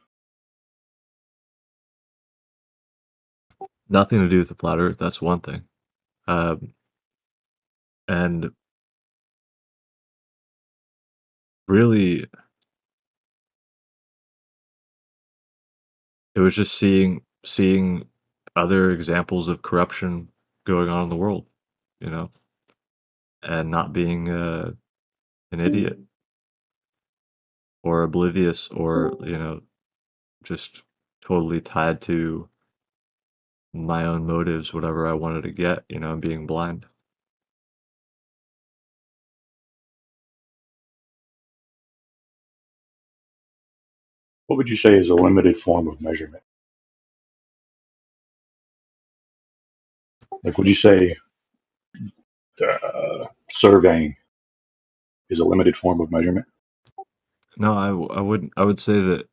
Nothing to do with the flat Earth. That's one thing, and really, it was just seeing other examples of corruption going on in the world, and not being an idiot or oblivious or just totally tied to my own motives, whatever I wanted to get, and being blind. What would you say is a limited form of measurement? Like, would you say surveying is a limited form of measurement? No, I wouldn't. I would say that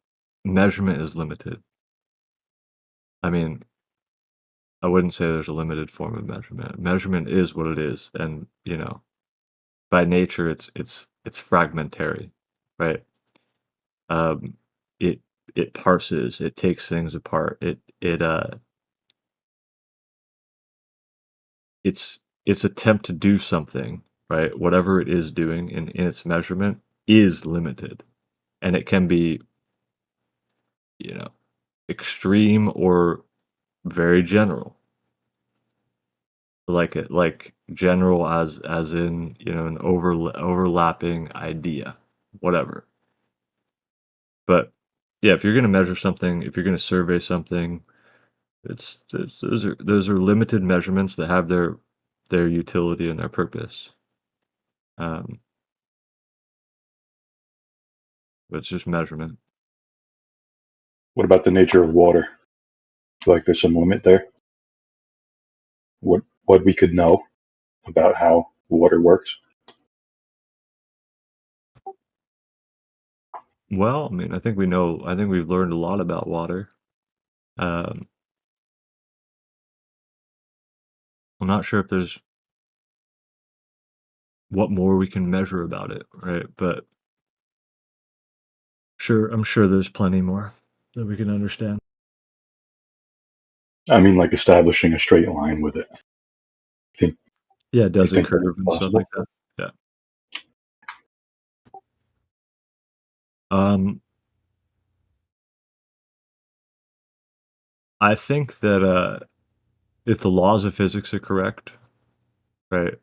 measurement is limited. I mean, I wouldn't say there's a limited form of measurement. Measurement is what it is, and by nature, it's fragmentary, right? It it parses, it takes things apart. Its attempt to do something, right? Whatever it is doing in its measurement is limited, and it can be, extreme or very general. Like general as in an overlapping idea, whatever. But yeah, if you're going to measure something, if you're going to survey something, those are limited measurements that have their utility and their purpose. But it's just measurement. What about the nature of water? Like, there's some limit there. What we could know about how water works? Well, I mean, I think we've learned a lot about water. I'm not sure if there's what more we can measure about it, right? But I'm sure there's plenty more that we can understand. I mean, like establishing a straight line with it. Yeah, does it curve that's and stuff possible? like that? Yeah. I think that if the laws of physics are correct, right,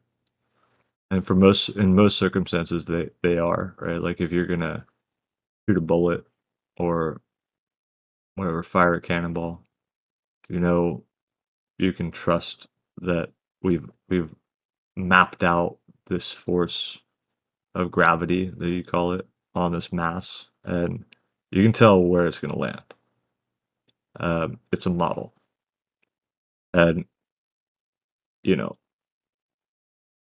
and in most circumstances they are, right? Like if you're gonna shoot a bullet or whatever, fire a cannonball, you can trust that we've mapped out this force of gravity that you call it on this mass, and you can tell where it's going to land. It's a model, and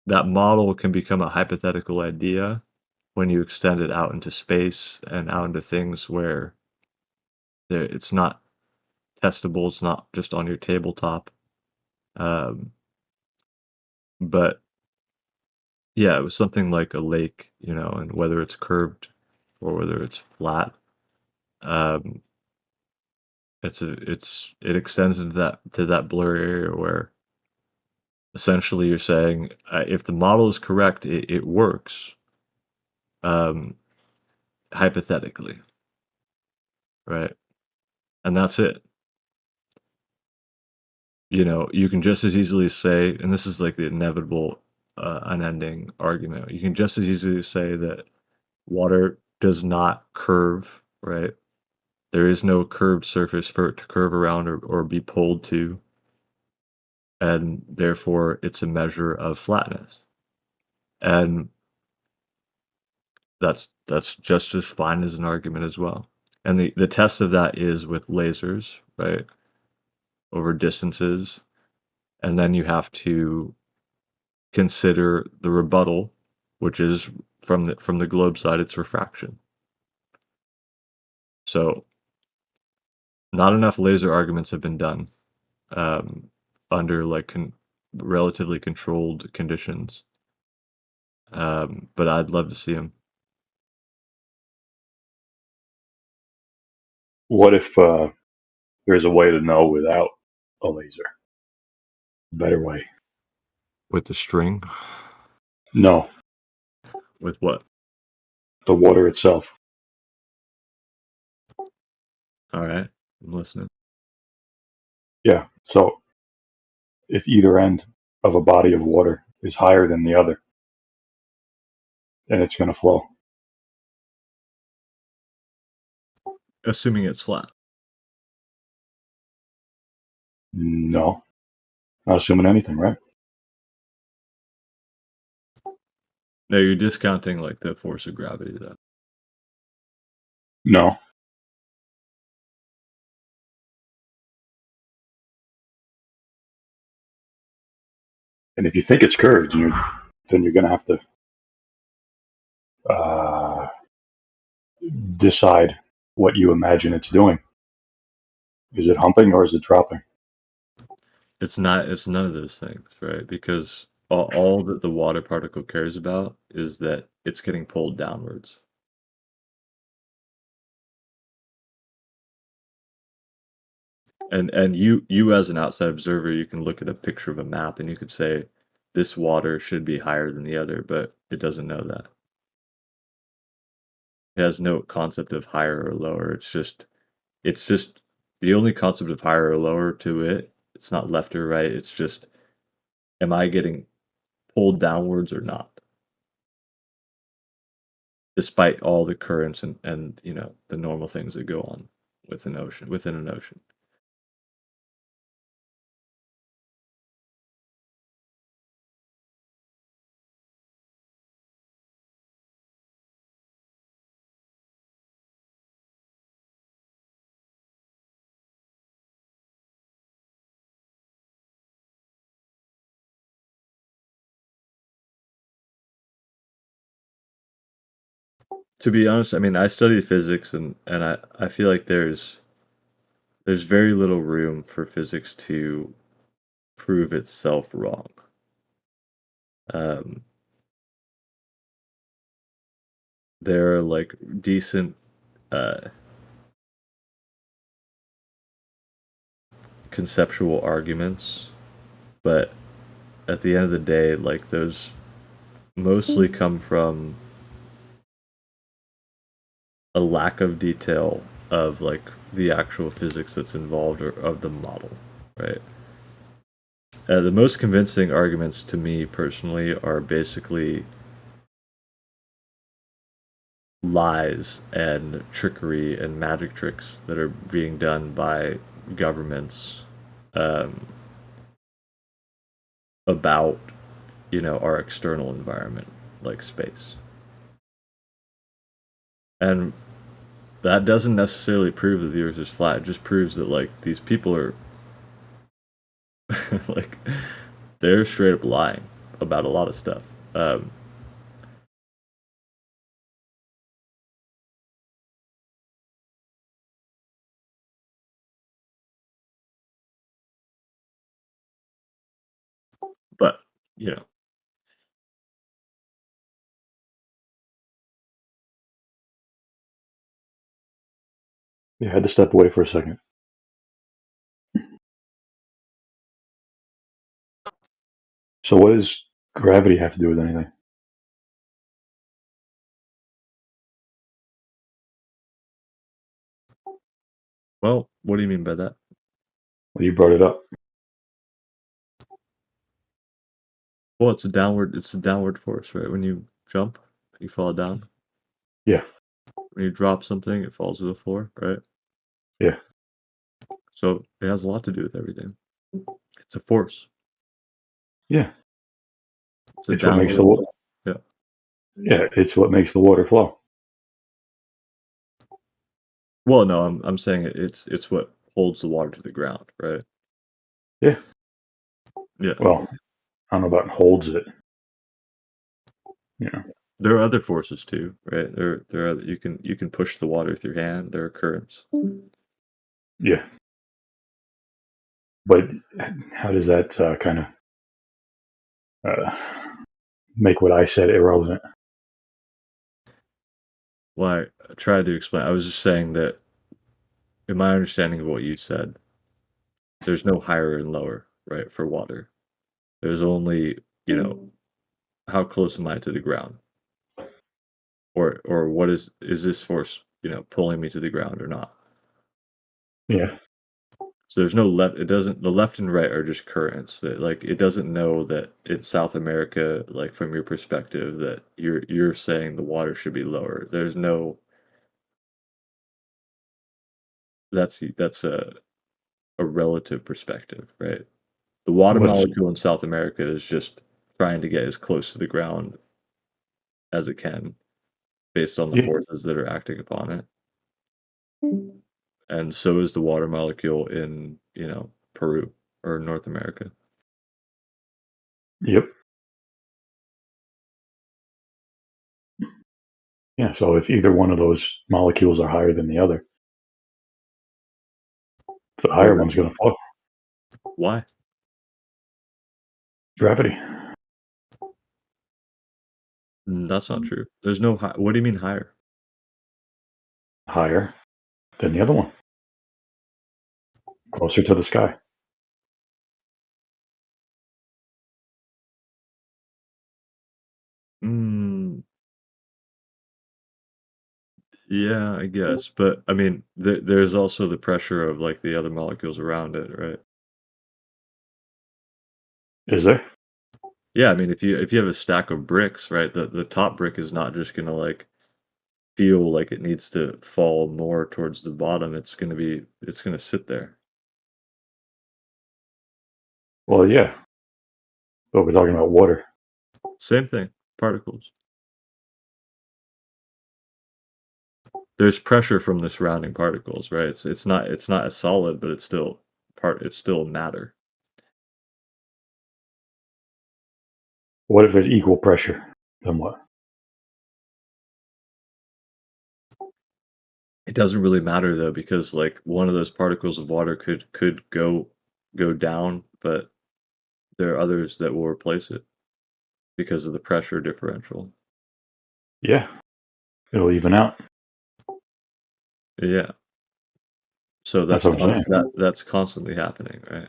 that model can become a hypothetical idea when you extend it out into space and out into things where it's not testable. It's not just on your tabletop. But yeah, it was something like a lake, and whether it's curved or whether it's flat, it extends into that blur area where essentially you're saying if the model is correct, it works. hypothetically, right? And that's it. You can just as easily say, and this is like the inevitable, unending argument. You can just as easily say that water does not curve, right? There is no curved surface for it to curve around or be pulled to, and therefore it's a measure of flatness. And that's just as fine as an argument as well. And the test of that is with lasers, right? Over distances. And then you have to consider the rebuttal, which is from the globe side, it's refraction. So not enough laser arguments have been done under like relatively controlled conditions. But I'd love to see them. What if there's a way to know without a laser? Better way. With the string? No. With what? The water itself. All right, I'm listening. Yeah. So if either end of a body of water is higher than the other, then it's going to flow. Assuming it's flat. No. Not assuming anything, right? No, you're discounting like the force of gravity then. No. And if you think it's curved, then you're going to have to decide what you imagine it's doing. Is it humping or is it dropping? It's not. It's none of those things, right? Because all that the water particle cares about is that it's getting pulled downwards. And you as an outside observer, you can look at a picture of a map and you could say this water should be higher than the other, but it doesn't know that. It has no concept of higher or lower. It's just the only concept of higher or lower to it. It's not left or right. It's just, am I getting pulled downwards or not? Despite all the currents and the normal things that go on within an ocean. To be honest, I mean, I study physics and I feel like there's very little room for physics to prove itself wrong. There are like decent conceptual arguments, but at the end of the day, like those mostly come from a lack of detail of like the actual physics that's involved or of the model, right? The most convincing arguments to me personally are basically lies and trickery and magic tricks that are being done by governments about our external environment like space. And that doesn't necessarily prove that the earth is flat. It just proves that like these people are like they're straight up lying about a lot of stuff. But Yeah, I had to step away for a second. So what does gravity have to do with anything? Well, what do you mean by that? Well, you brought it up. Well, it's a downward force, right? When you jump, you fall down. Yeah. When you drop something, it falls to the floor, right? Yeah. So it has a lot to do with everything. It's a force. Yeah. It's what makes the water. Yeah. Yeah, it's what makes the water flow. Well, no, I'm saying it's what holds the water to the ground, right? Yeah. Yeah. Well, I don't know about holds it. Yeah. There are other forces too, right? There are you can push the water with your hand. There are currents. Yeah. But how does that kind of make what I said irrelevant? Well, I tried to explain. I was just saying that in my understanding of what you said, there's no higher and lower, right, for water. There's only, how close am I to the ground? Or what is this force, pulling me to the ground or not? Yeah. So there's no left. It doesn't. The left and right are just currents. That like it doesn't know that it's South America. Like from your perspective, that you're saying the water should be lower. There's no. That's a relative perspective, right? The water What's- molecule in South America is just trying to get as close to the ground as it can, based on the Yeah. forces that are acting upon it. And so is the water molecule in Peru or North America. Yep. Yeah, so if either one of those molecules are higher than the other, the higher one's going to flow. Why? Gravity. That's not true. There's no high. What do you mean higher? Higher than the other one. Closer to the sky. Yeah, I guess. But I mean, there's also the pressure of like the other molecules around it, right? Is there? Yeah, I mean, if you have a stack of bricks, right, the top brick is not just gonna like feel like it needs to fall more towards the bottom. It's gonna sit there. Well, yeah. But we're talking about water. Same thing, particles. There's pressure from the surrounding particles, right? It's not a solid, but it's still matter. What if there's equal pressure? Then what? It doesn't really matter though, because like one of those particles of water could go down, but there are others that will replace it because of the pressure differential. Yeah. It'll even out. Yeah. So That's what I'm saying. that's constantly happening, right?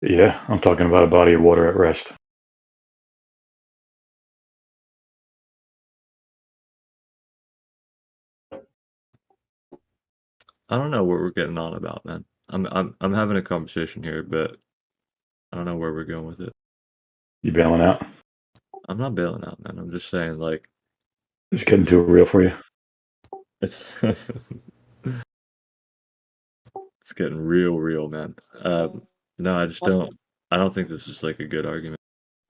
Yeah, I'm talking about a body of water at rest. I don't know what we're getting on about, man. I'm having a conversation here, but I don't know where we're going with it. You bailing out? I'm not bailing out, man. I'm just saying, like, It's getting too real for you. it's it's getting real, man. No, I just don't. I don't think this is like a good argument.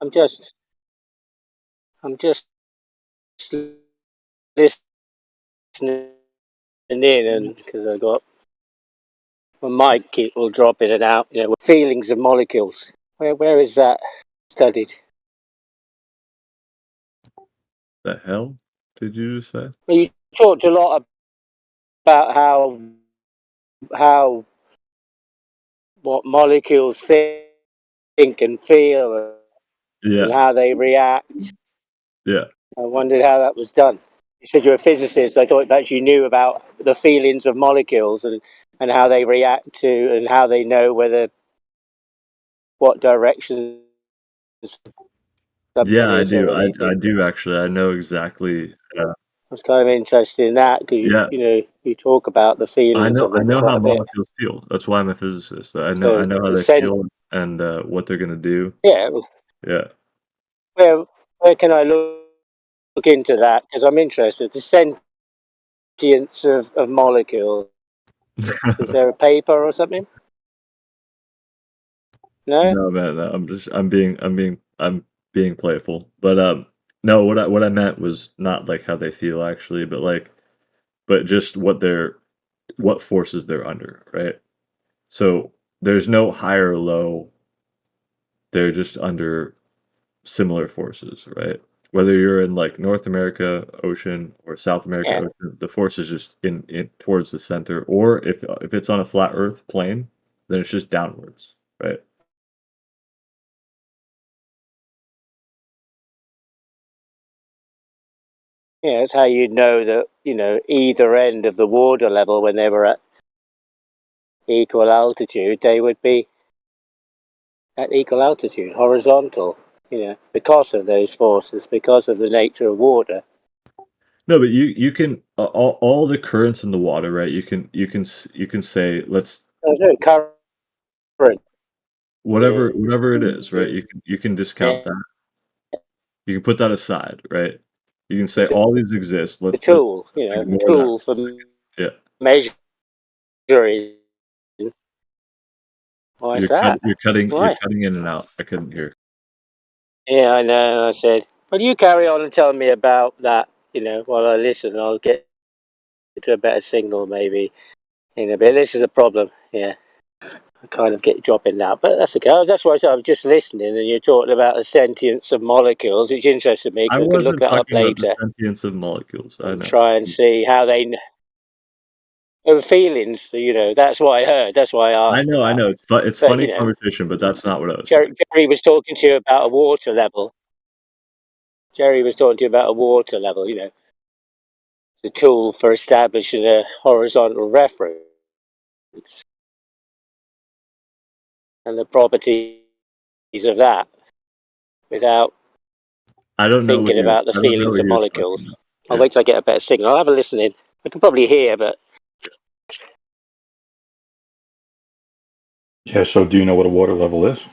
I'm just listening in, and because I got my mic keep will drop in and out. With feelings of molecules. Where is that studied? The hell did you just say? Well, you talked a lot about how what molecules think and feel, Yeah. and how they react. Yeah. I wondered how that was done. You said you're a physicist. I thought that you knew about the feelings of molecules and how they react to and how they know what directions. Yeah, I do. I do actually. I know exactly. was kind of interested in that because Yeah. you talk about the I feelings know of I them know quite how a bit. molecules feel. That's why I'm a physicist. I So know how the they feel and what they're gonna do. yeah. Yeah. Where can I look into that? Because I'm interested. The sentience of molecules. Is there a paper or something? No. No, man. No, I'm being playful. But no. What I meant was not like how they feel actually, but just what forces they're under, right? So there's no high or low. They're just under similar forces, right? Whether you're in like North America ocean or South America Yeah. ocean, the force is just in towards the center. Or if it's on a flat Earth plane, then it's just downwards, right? Yeah, that's how you know that either end of the water level when they were at equal altitude, they would be at equal altitude, horizontal. Because of those forces, because of the nature of water. No, but you can all the currents in the water, right? You can say let's There's no current. whatever it is, right? You can discount that. You can put that aside, right? You can say all these exist. The Let's tool, ignore tool that. for Yeah. measuring. Why is that? You're Why? cutting in and out. I couldn't hear. Yeah, I know. I said, well, you carry on and tell me about that, while I listen. I'll get to a better signal maybe in a bit. This is a problem. Yeah. I kind of get dropping now, but that's okay. That's why I said I was just listening, and you're talking about the sentience of molecules, which interested me I because I could look wasn't that up talking about the later sentience of molecules. I and know. try and see how they feelings. That's what I heard. That's why I asked. I know. It's But funny conversation, but that's not what I was saying. Jerry was talking to you about a water level. Jerry was talking to you about a water level. The tool for establishing a horizontal reference and the properties of that without I don't know thinking about the feelings of molecules. I'll wait till I get a better signal. I'll have a listen in. I can probably hear, but Yeah, so do you know what a water level is?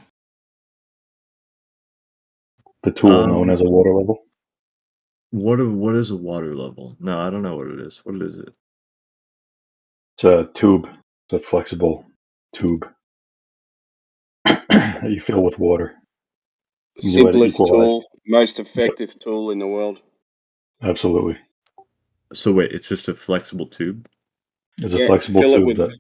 The tool known as a water level? What is a water level? No, I don't know what it is. What is it? It's a tube. It's a flexible tube that you fill with water. You let it Simplest equalize. tool, most effective tool in the world. Absolutely. So wait, it's just a flexible tube? It's a flexible fill it tube with- that.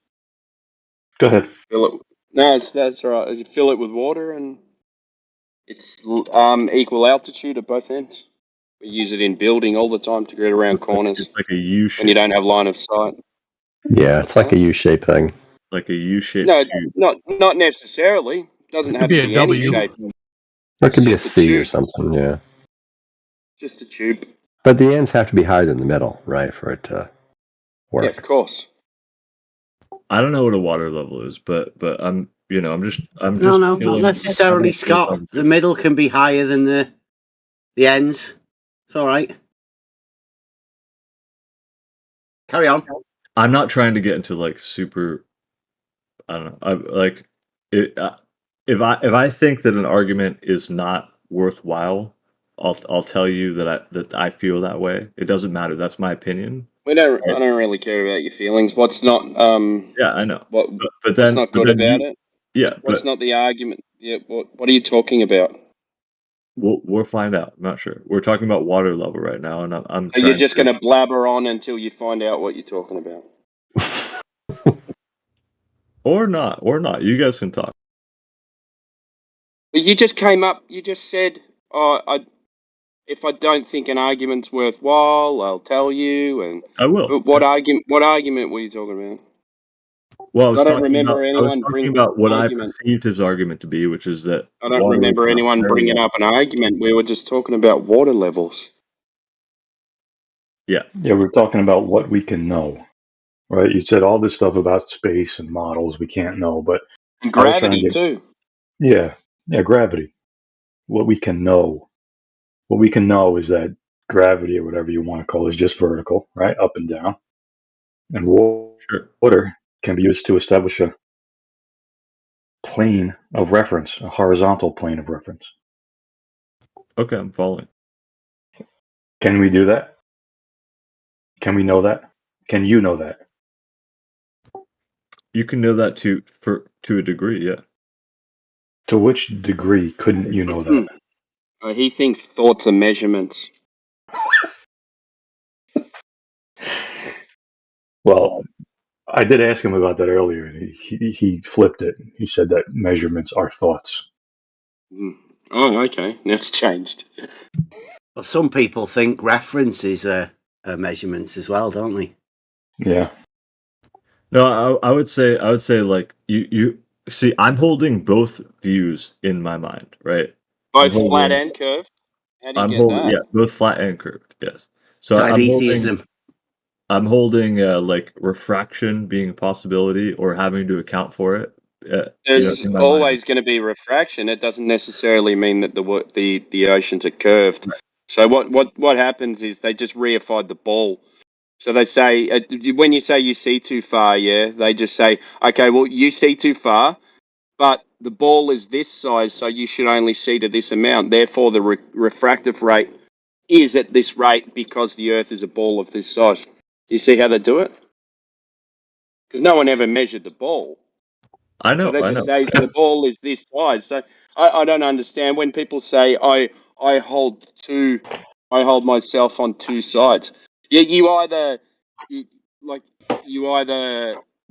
Go ahead. Fill it. No, that's right. You fill it with water, and it's equal altitude at both ends. We use it in building all the time to get around corners. It's like a U shape. When you don't have line of sight. Yeah, it's like a U-shaped thing. Like a U-shaped No, tube. not necessarily. Doesn't It have could be to a be W. any shape. Or it could be a Just a C or tube. something, yeah. Just a tube. But the ends have to be higher than the middle, right, for it to work. Yeah, of course. I don't know what a water level is, but I'm just No, not necessarily, Scott. The middle can be higher than the ends. It's all right. Carry on. I'm not trying to get into like super. I don't know. If I think that an argument is not worthwhile, I'll tell you that I feel that way. It doesn't matter. That's my opinion. I don't really care about your feelings. What's not Yeah, I know. What But then what's not good about it? Yeah, What's but not the argument? Yeah, what are you talking about? we'll find out. I'm not sure. We're talking about water level right now, and I'm So you're trying just to. going to blabber on until you find out what you're talking about. Or not. You guys can talk. But you just came up. You just said, "Oh, if I don't think an argument's worthwhile, I'll tell you." And I will. But what argument? What argument were you talking about? Well, I was don't remember anyone talking about what argument. I perceived his argument to be, which is that I don't water remember is not anyone higher bringing level. up an argument. We were just talking about water levels. Yeah. Yeah, we're talking about what we can know, right? You said all this stuff about space and models we can't know, but And I was trying gravity to too. Yeah, gravity. What we can know. What we can know is that gravity or whatever you want to call it is just vertical, right? Up and down. And water can be used to establish a plane of reference, a horizontal plane of reference. Okay, I'm following. Can we do that? Can we know that? Can you know that? You can know that to a degree, yeah. To which degree couldn't you know that? He thinks thoughts are measurements. Well, I did ask him about that earlier. He flipped it. He said that measurements are thoughts. Oh, okay. Now it's changed. Well, some people think references are measurements as well, don't they? Yeah. No, I would say like you see, I'm holding both views in my mind, right? Both flat and curved? How do you get that? Yeah, both flat and curved, yes. So Diatheism. I'm holding like refraction being a possibility or having to account for it. There's always going to be refraction. It doesn't necessarily mean that the oceans are curved. Right. So what happens is they just reified the ball. So they say, when you say you see too far, yeah, they just say, okay, well, you see too far, but the ball is this size, so you should only see to this amount. Therefore, the refractive rate is at this rate because the Earth is a ball of this size. You see how they do it? Because no one ever measured the ball. I know. So they just say the ball is this size. So I don't understand when people say I hold myself on two sides. You either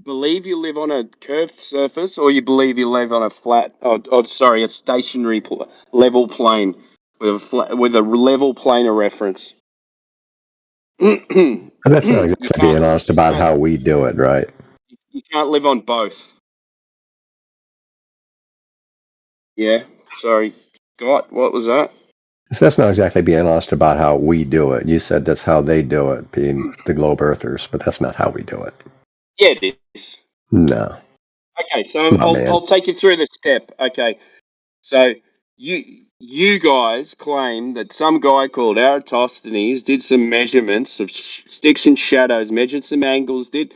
believe you live on a curved surface or you believe you live on a flat, a stationary level plane with a level plane of reference. That's not exactly being honest about how we do it, right? You can't live on both. Yeah, sorry. Scott, what was that? So that's not exactly being honest about how we do it. You said that's how they do it, being the globe earthers, but that's not how we do it. Yeah, it is. No. Okay, so I'll take you through the step. Okay, so you guys claim that some guy called Eratosthenes did some measurements of sticks and shadows, measured some angles, did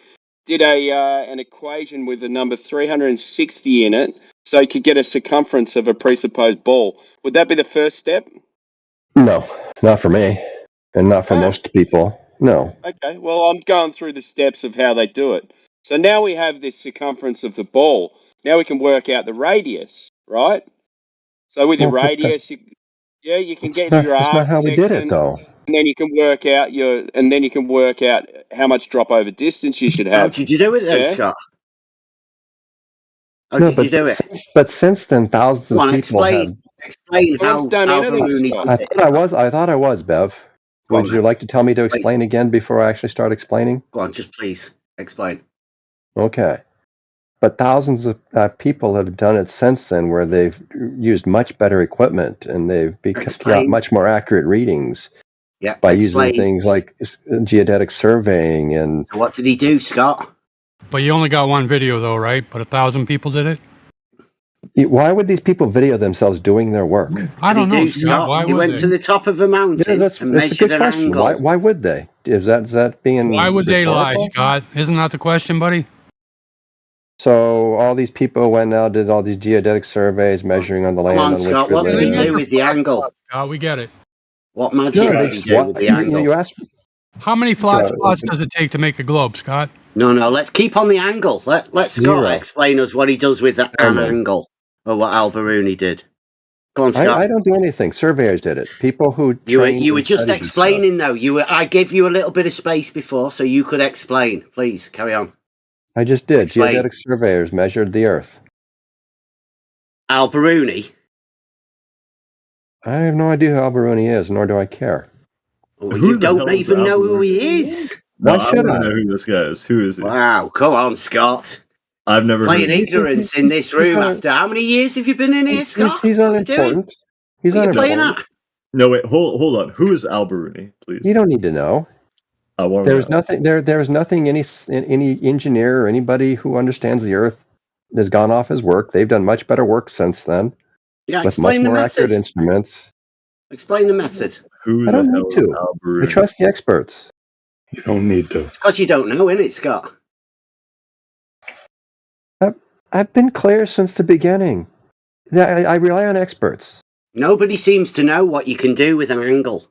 an equation with the number 360 in it, so he could get a circumference of a presupposed ball. Would that be the first step? No, not for me, and not for most people. No. Okay, well, I'm going through the steps of how they do it. So now we have this circumference of the ball. Now we can work out the radius, right? So with your radius, you can get your arc. That's not how we did it, though. And then you can work out how much drop over distance you should have. How did you do it then, Scott? How No, did you do it? But since then, thousands of people have. Explain how Al-Biruni did it. I thought I was, Bev. Would you like to tell me to explain again before I actually start explaining? Go on, just please explain. Okay. But thousands of people have done it since then, where they've used much better equipment and they've got much more accurate readings by using things like geodetic surveying. And what did he do, Scott? But you only got one video, though, right? But 1,000 people did it. Why would these people video themselves doing their work? I don't know, Scott. Why he went to the top of a mountain and measured an angle. Why would they? Is that being? Why would they lie, Scott? Isn't that the question, buddy? So all these people went out, did all these geodetic surveys, measuring on the land. Come on, Scott. What did he do with the angle? Scott, we get it. What magic did he do with the angle? You asked. How many flat spots does it take to make a globe, Scott? No. Let's keep on the angle. Let Scott explain us what he does with an angle, or what Al-Biruni did. Go on, Scott. I don't do anything. Surveyors did it. People who you were just explaining, though. I gave you a little bit of space before, so you could explain. Please carry on. I just did. Geodetic surveyors measured the Earth. Al-Biruni? I have no idea who Al-Biruni is, nor do I care. Oh, you don't even know who he is? Why should I know who this guy is? Who is he? Wow, come on, Scott. I've never playing ignorance in this room after how many years have you been in here, Scott? He's unimportant. He's unimportant. Playing that? No, wait, hold on. Who is Al-Biruni, please? You don't need to know. There's nothing. There's nothing. Any engineer or anybody who understands the Earth has gone off his work. They've done much better work since then. Yeah, with much more accurate instruments. Explain the method. Who I the don't hell need is to. Al I Bruni? trust the experts. You don't need to. It's because you don't know, innit, Scott? I've been clear since the beginning. I rely on experts. Nobody seems to know what you can do with an angle.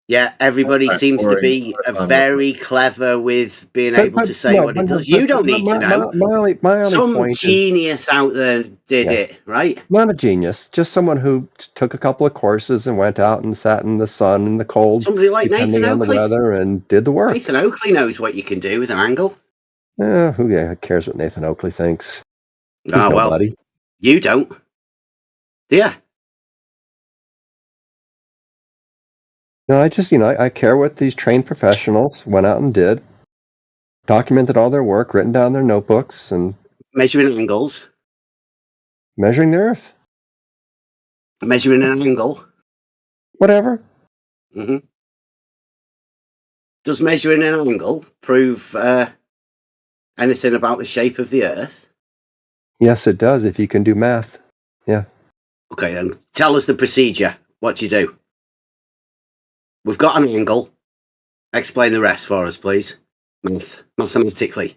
Yeah, everybody seems to be very clever with being able to say what it does. You don't need to know. My only Some point is genius out there did it, right? not a genius, just someone who took a couple of courses and went out and sat in the sun and the cold, Somebody like depending Nathan on Oakley. the weather, and did the work. Nathan Oakley knows what you can do with an angle. Who cares what Nathan Oakley thinks? He's Well, nobody. you don't. Yeah. No, I just, I care what these trained professionals went out and did, documented all their work, written down their notebooks, and Measuring angles. measuring the Earth. Measuring an angle. Whatever. Mm-hmm. Does measuring an angle prove anything about the shape of the Earth? Yes, it does, if you can do math. Yeah. Okay, then. Tell us the procedure. What you do. We've got an angle. Explain the rest for us, please. Mathematically.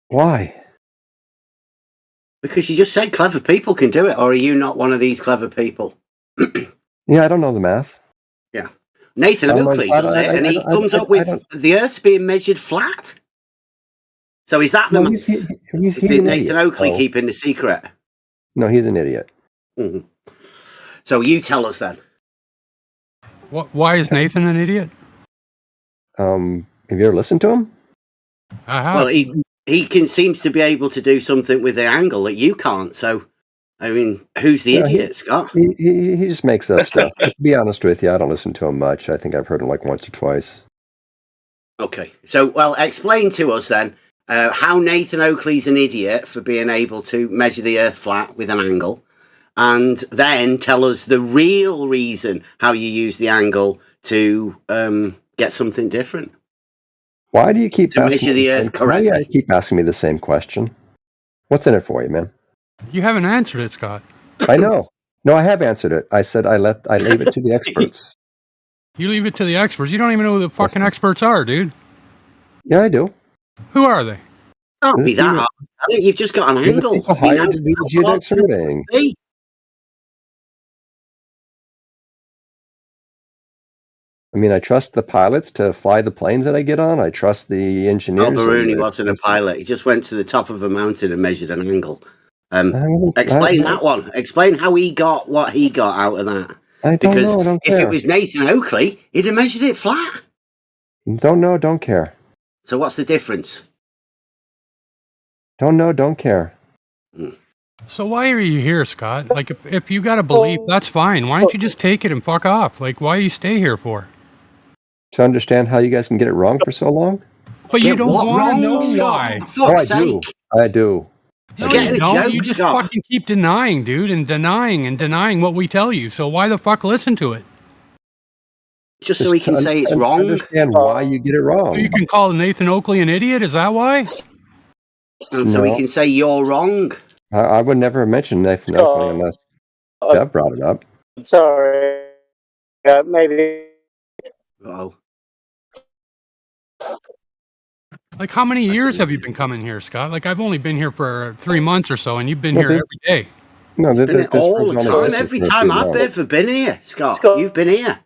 Why? Because you just said clever people can do it, or are you not one of these clever people? Yeah, I don't know the math. Yeah. Nathan Oakley does it, and he comes up with the Earth's being measured flat. So is that the math? He's Is an Nathan idiot, Oakley so- keeping the secret? No, he's an idiot. Mhm. So you tell us then. Why is Nathan an idiot? Have you ever listened to him? I have. Well, he seems to be able to do something with the angle that you can't. So, I mean, who's the idiot, Scott? He just makes up stuff. But to be honest with you, I don't listen to him much. I think I've heard him like once or twice. Okay. So, well, explain to us then how Nathan Oakley's an idiot for being able to measure the Earth flat with an angle, and then tell us the real reason how you use the angle to get something different. Why do you keep To asking measure me the the Earth same- correctly. Why do you keep asking me the same question? What's in it for you, man? You haven't answered it, Scott. I know. No, I have answered it. I said I leave it to the experts. You leave it to the experts. You don't even know who the fucking experts are, dude. Yeah, I do. Who are they? Can't be that hard. I think you've just got an They're the angle. people hired to do the geodetic surveying. Hey, I mean, I trust the pilots to fly the planes that I get on. I trust the engineers. and Alberuni the- wasn't a pilot. He just went to the top of a mountain and measured an angle. Explain I- that one. Explain how he got what he got out of that. I don't Because know. I don't if care. it was Nathan Oakley, he'd have measured it flat. Don't know. Don't care. So what's the difference? Don't know. Don't care. So why are you here, Scott? Like, if you got a belief, that's fine. Why don't you just take it and fuck off? Like, why you stay here for? To understand how you guys can get it wrong for so long? But you Get don't what want to wrong, know Scott? why. For fuck's I do. sake. I do. It's No, getting you a don't. joke, You just Scott. fucking keep denying, dude, and denying what we tell you. So why the fuck listen to it? Just so he can say it's wrong. Understand why you get it wrong. So you can call Nathan Oakley an idiot? Is that why? And so he No. can say you're wrong. I would never have mentioned Nathan Oakley unless Jeff brought it up. Sorry. Maybe. Oh. Like, how many years have you been coming here, Scott? Like, I've only been here for 3 months or so, and you've been No, here they- every day. No, It's been all the room's only time. existed Every for a time few I've months. ever been here, Scott, you've been here.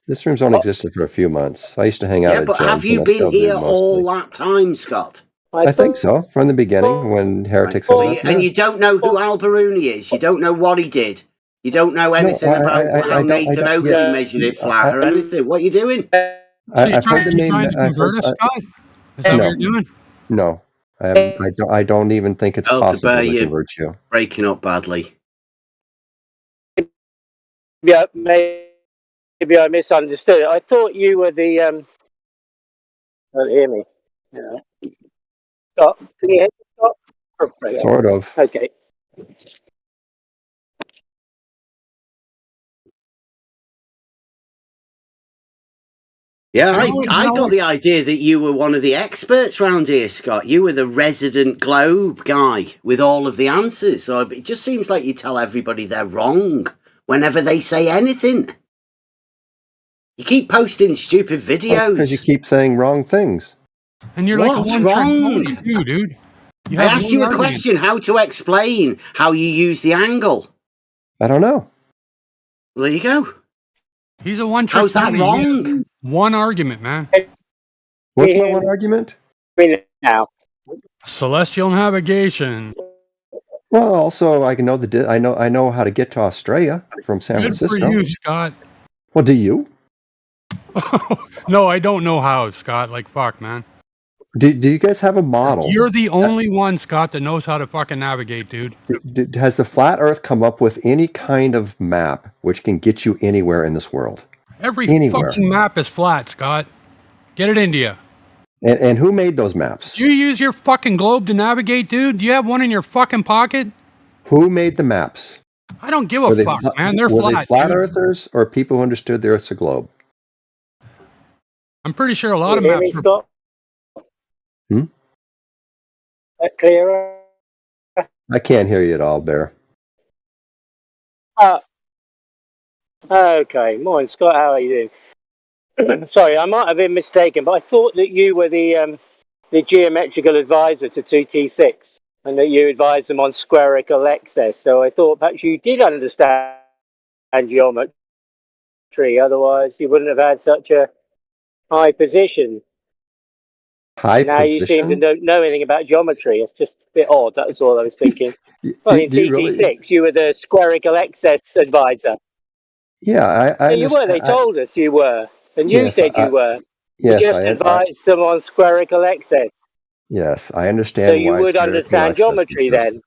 This room's only existed for a few months. I used to hang out Yeah, at but Jeff's, have you and I still been do here mostly. all that time, Scott? I think so. From the beginning, when Heretics So had you, left. and you don't know who Al Baruni is. You don't know what he did. You don't know anything I about how don't- Nathan I- Oakley yeah. measured it flat or anything. What are you doing? So you're I've heard the name. trying to convert us, Scott? Is that No. what you're doing? No, I don't even think it's Alter possible Bear, to you're convert you. breaking up badly. Yeah, maybe I misunderstood. I thought you were the. Don't hear me. Yeah. Scott, can you hear me, Scott? Sort of. Okay. Yeah, I got the idea that you were one of the experts round here, Scott. You were the resident globe guy with all of the answers. So it just seems like you tell everybody they're wrong whenever they say anything. You keep posting stupid videos. Because you keep saying wrong things. And you're What's like a wrong? too, dude. I asked you a question, how to explain how you use the angle. I don't know. Well, there you go. He's a one trick. How's that wrong? One argument, man. What's my one argument? Now. Celestial navigation. Well, also I know I know how to get to Australia from San Good Francisco. for you, Scott. Well, do you? No, I don't know how, Scott. Like, fuck, man. Do you guys have a model? You're the only one, Scott, that knows how to fucking navigate, dude. Has the flat Earth come up with any kind of map which can get you anywhere in this world? Anywhere. Fucking map is flat, Scott. Get it, India. And who made those maps? Do you use your fucking globe to navigate, dude? Do you have one in your fucking pocket? Who made the maps? I don't give a fuck, man. They're were flat. They flat dude. earthers or people who understood the Earth's a globe? I'm pretty sure a lot of Can you hear maps me, are... Scott? Clearer? I can't hear you at all, Bear. Okay. Morning, Scott. How are you doing? Sorry, I might have been mistaken, but I thought that you were the geometrical advisor to 2T6 and that you advised them on spherical excess. So I thought perhaps you did understand geometry. Otherwise, you wouldn't have had such a high position. Now you seem to know anything about geometry. It's just a bit odd. That's all I was thinking. Well, in TT6, you were the spherical excess advisor. Yeah, I you were. They told us you were. And you said you were. Yes, you just advised them on spherical excess. Yes, I understand. So you would understand geometry then.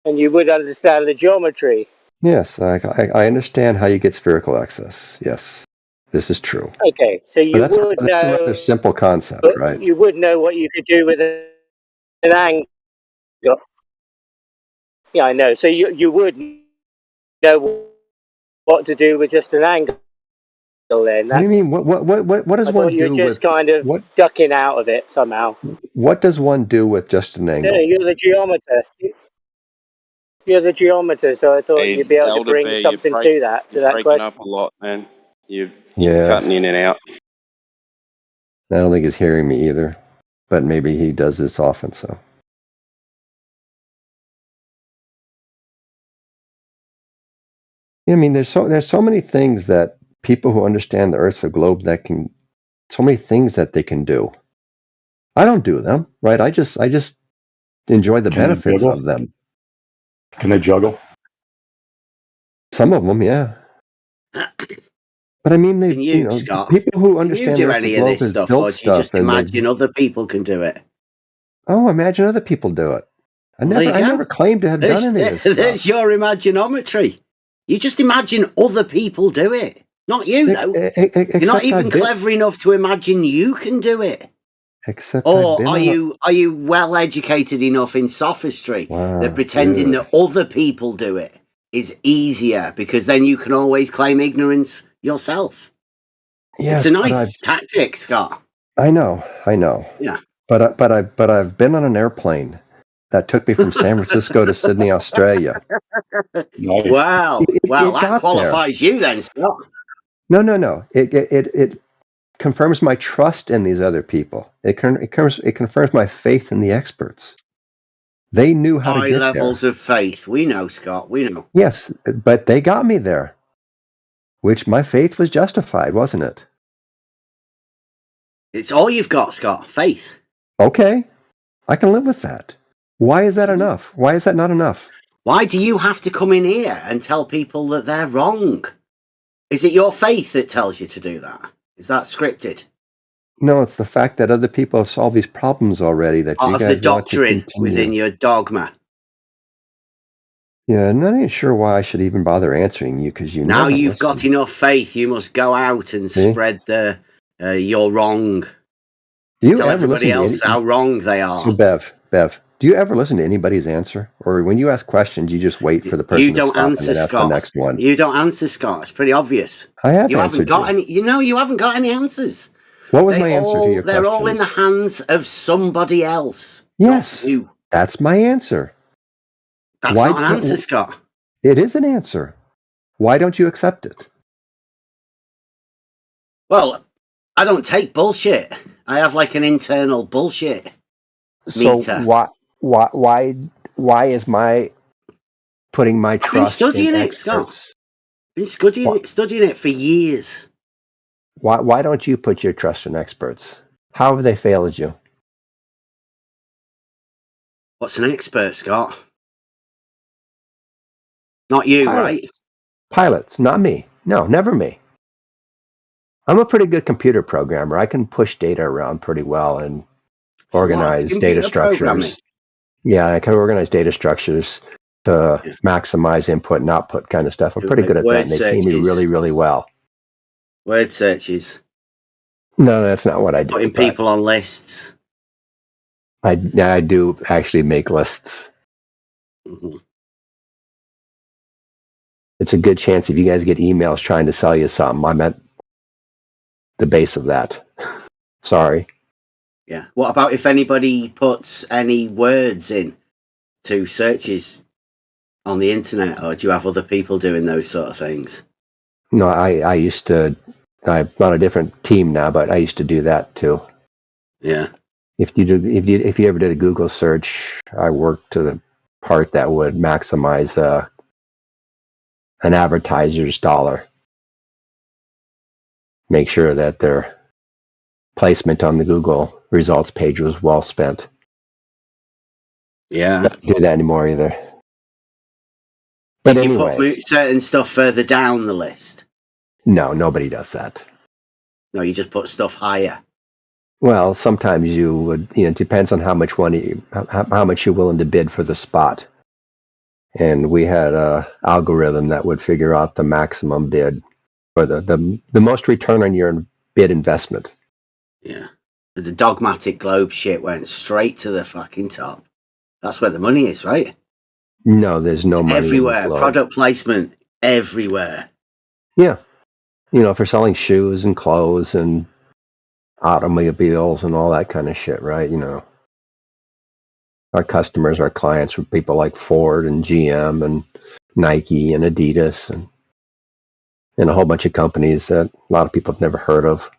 And you would understand the geometry. Yes, I understand how you get spherical excess. Yes, this is true. Okay, so you that's would know. That's another simple concept, right? You would know what you could do with an angle. Yeah, I know. So you would know what to do with just an angle. Then. What do you mean? What does one do? You're just kind of ducking out of it somehow. What does one do with just an angle? You're the geometer. You're the geometer, so I thought you'd be able to bring something to that question. Up a lot, man. You're Yeah. cutting in and out. I don't think he's hearing me either, but maybe he does this often. So. I mean, there's so many things that people who understand the Earth's a globe so many things that they can do. I don't do them, right? I just enjoy the benefits of them. Can they juggle? Some of them, yeah. But I mean, Scott, people who understand can you do the any Earth's of globe this stuff, built or do you just stuff and imagine other people can do it? imagine other people do it. I There you never go. claimed to have done any of this stuff. There's your imaginometry. You just imagine other people do it. Not you, though. You're not even clever enough to imagine you can do it. Except Or are you well educated enough in sophistry that pretending that other people do it is easier because then you can always claim ignorance yourself? Yes, it's a nice tactic, Scott. I know. Yeah. But I've been on an airplane that took me from San Francisco to Sydney, Australia. Nice. Wow. Well, that qualifies you then, Scott. No. It confirms my trust in these other people. It confirms my faith in the experts. They knew how to get there. High levels of faith. We know, Scott. We know. Yes, but they got me there, which my faith was justified, wasn't it? It's all you've got, Scott. Faith. Okay, I can live with that. Why is that enough? Why is that not enough? Why do you have to come in here and tell people that they're wrong? Is it your faith that tells you to do that? Is that scripted? No, it's the fact that other people have solved these problems already. That Part you of guys the want to doctrine continue. within your dogma. Yeah, I'm not even sure why I should even bother answering you because you Now never you've listen. got enough faith, you must go out and spread the you're wrong. Do you Tell ever everybody listen to else how wrong they are. So Bev, Do you ever listen to anybody's answer? Or when you ask questions, you just wait for the person You to don't stop and answer, then ask the Scott. next one? You don't answer, Scott. It's pretty obvious. I have You haven't answered got you. any. You haven't got any answers. What was my answer to your They're all in questions? the hands of somebody else. Yes, you. that's my answer. That's not an answer, Scott. It is an answer. Why don't you accept it? Well, I don't take bullshit. I have like an internal bullshit meter. So why is my putting my I've been trust studying in it, Scott. experts? Been studying it for years. Why don't you put your trust in experts? How have they failed you? What's an expert, Scott? Not you, right? Pilots, not me. No, never me. I'm a pretty good computer programmer. I can push data around pretty well and organize data structures. Yeah, I can organize data structures to maximize input and output kind of stuff. I'm pretty good at that, and they pay me really, really well. Word searches. No, that's not what I do. Putting people on lists. I do actually make lists. Mm-hmm. It's a good chance if you guys get emails trying to sell you something, I'm at the base of that. Sorry. Yeah. What about if anybody puts any words in to searches on the internet, or do you have other people doing those sort of things? No, I used to. I'm on a different team now, but I used to do that too. Yeah. If you ever did a Google search, I worked to the part that would maximize an advertiser's dollar. Make sure that their placement on the Google results page was well spent. Yeah. Don't do that anymore either. But Did you anyways, put certain stuff further down the list? no, nobody does that. No, you just put stuff higher. Well, sometimes you would. It depends on how much how much you're willing to bid for the spot. And we had a algorithm that would figure out the maximum bid or the most return on your bid investment. Yeah. The dogmatic globe shit went straight to the fucking top. That's where the money is, right? No, there's no money everywhere. in the globe. Product placement everywhere. Yeah. For selling shoes and clothes and automobiles and all that kind of shit, right? Our customers, our clients were people like Ford and GM and Nike and Adidas and a whole bunch of companies that a lot of people have never heard of.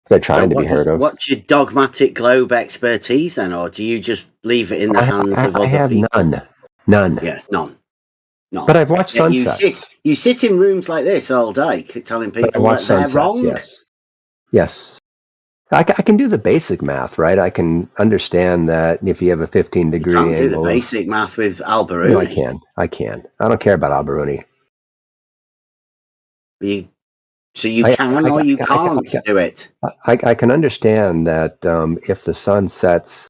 They're trying to be heard of. What's your dogmatic globe expertise then, or do you just leave it in the hands of other people? I have none. Yeah, none. But I've watched sunsets. You sit in rooms like this all day telling people that they're wrong. Yes. I can do the basic math, right? I can understand that if you have a 15-degree angle. You can't do the basic math with Al-Biruni. No, I can. I don't care about Al-Biruni. So you can or you can't do it. I can understand that if the sun sets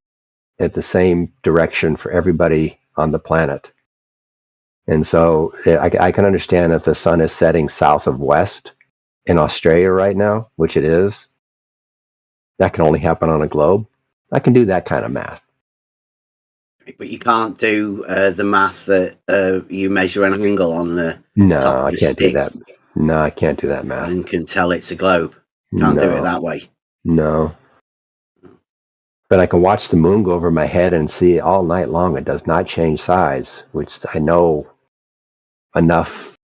at the same direction for everybody on the planet, and so I can understand if the sun is setting south of west in Australia right now, which it is, that can only happen on a globe. I can do that kind of math. But you can't do the math that you measure an angle on the top of the stick. Do that. No, I can't do that math. And can tell it's a globe. Can't do it that way. No. But I can watch the moon go over my head and see it all night long. It does not change size, which I know enough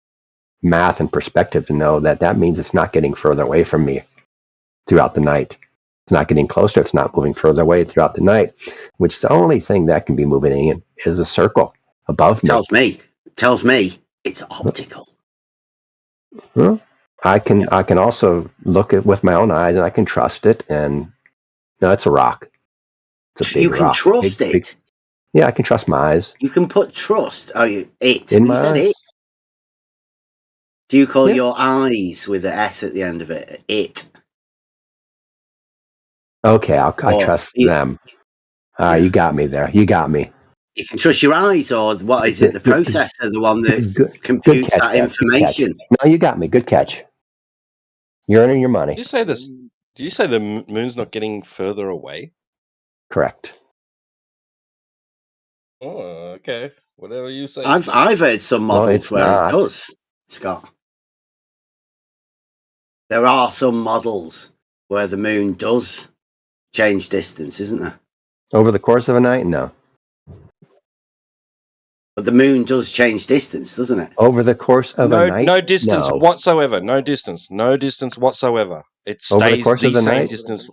math and perspective to know that means it's not getting further away from me throughout the night. It's not getting closer. It's not moving further away throughout the night, which the only thing that can be moving in is a circle above me. Tells me it's optical. Well, I can also look at with my own eyes and I can trust it. And no, it's a rock. It's a big rock. You can trust it. Yeah, I can trust my eyes. You can put trust. Oh, it. In You my said eyes. it. Do you call your eyes with the S at the end of it? It. Okay, I trust them. You got me there. You got me. You can trust your eyes, or what is it? The processor, the one that computes that information. No, you got me. Good catch. You're earning your money. Did you say the moon's not getting further away? Correct. Oh, okay. Whatever you say. I've heard some Well, models it's where not. it does, Scott. There are some models where the moon does change distance, isn't there? Over the course of a night? No. But the moon does change distance, doesn't it? Over the course of a night? No distance No. whatsoever. No distance whatsoever. It Over the stays course the of the same night? distance.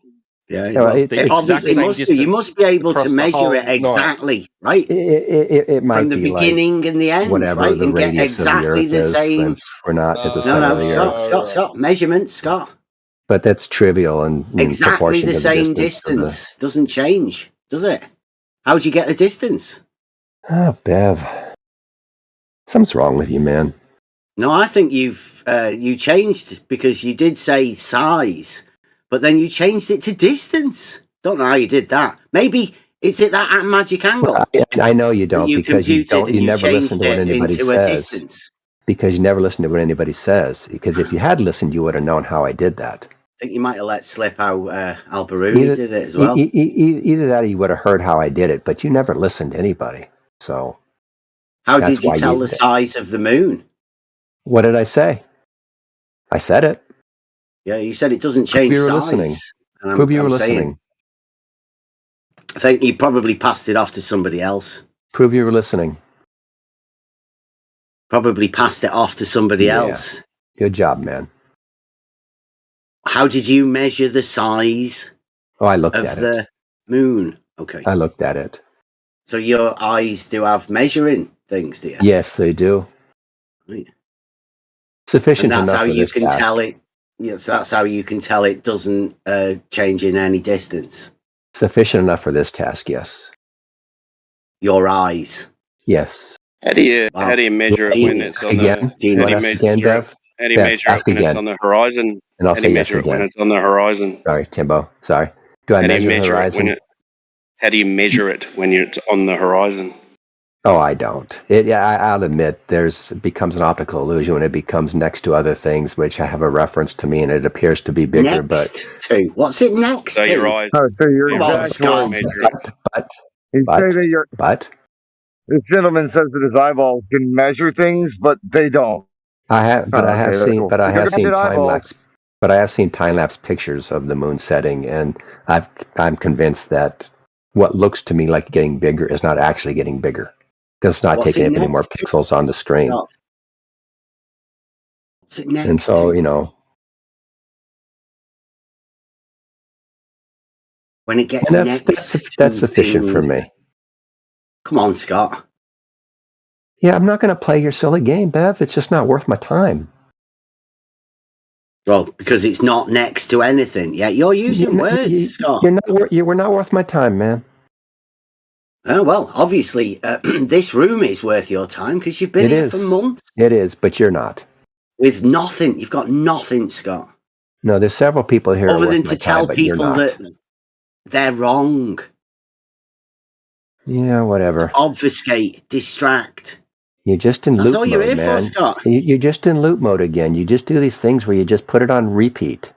Yeah, No, well, it obviously must be. You must be able to measure it night. exactly, right? It might From the be beginning and the like end, whatever right? the And get radius of the exactly Earth the is, same. since we're not at the No, center no, of the Earth. Scott, measurements, Scott. But that's trivial in Exactly proportion the to the same distance. Of the... distance. Doesn't change, does it? How'd you get the distance? Oh, Bev. Something's wrong with you, man. No, I think you changed because you did say size, but then you changed it to distance. Don't know how you did that. Maybe it's at that magic angle. Well, I know you don't, you because you computed don't. and You never listen changed to what it anybody into a says. distance. Because you never listen to what anybody says. Because if you had listened, you would have known how I did that. I think you might have let slip how Alberuni did it as well. Either that or you would have heard how I did it, but you never listened to anybody. So How that's did you why tell the size of the moon? What did I say? I said it. Yeah, you said it doesn't Prove change you were size. listening. And Prove you were saying, listening. I think you probably passed it off to somebody else. Prove you were listening. Probably passed it off to somebody Yeah. else. Good job, man. How did you measure the size Oh, I looked of at the it. moon? Okay. I looked at it. So your eyes do have measuring things, do you? Yes, they do. Right. Sufficient And that's enough how for you this can task. tell it. Yes, that's how you can tell it doesn't change in any distance. Sufficient enough for this task, yes. Your eyes. Yes. How do you measure it when it's on Again? the? You How want do you to ask measure again, it? Bev? How do you Bev, measure it ask when it's again. on the horizon? And I'll How do say you yes measure it when again. it's on the horizon? Sorry, Timbo. Sorry. Do I How do you measure the measure it when horizon? it? How do you measure it when it's on the horizon? Oh, I don't. I'll admit, it becomes an optical illusion when it becomes next to other things, which have a reference to me, and it appears to be bigger. Next to? What's it next So to? your eyes. Oh, so you're Come on, exactly. Scott. You say that you're. But This gentleman says that his eyeballs can measure things, but they don't. I have Okay, that's seen, cool. but I have Because seen I did time eyeballs. lapse. But I have seen time lapse pictures of the moon setting, and I'm convinced that what looks to me like getting bigger is not actually getting bigger, because it's not What's taking it up any more next to? pixels on the screen. Scott? What's it And next so, to? When it gets and next to that's sufficient for things. me. Come on, Scott. Yeah, I'm not going to play your silly game, Bev. It's just not worth my time. Well, because it's not next to anything. Yeah, you're using words, Scott. You were not worth my time, man. Oh, well, obviously, this room is worth your time because you've been It here is. for months It is, but you're not. with nothing. You've got nothing, Scott. No, there's several people here who are Other worth than my to time, tell but you're people not. that they're wrong. Yeah, whatever. Obfuscate, distract. You're just in That's loop all you're mode, here man. for, Scott. You're just in loop mode again. You just do these things where you just put it on repeat.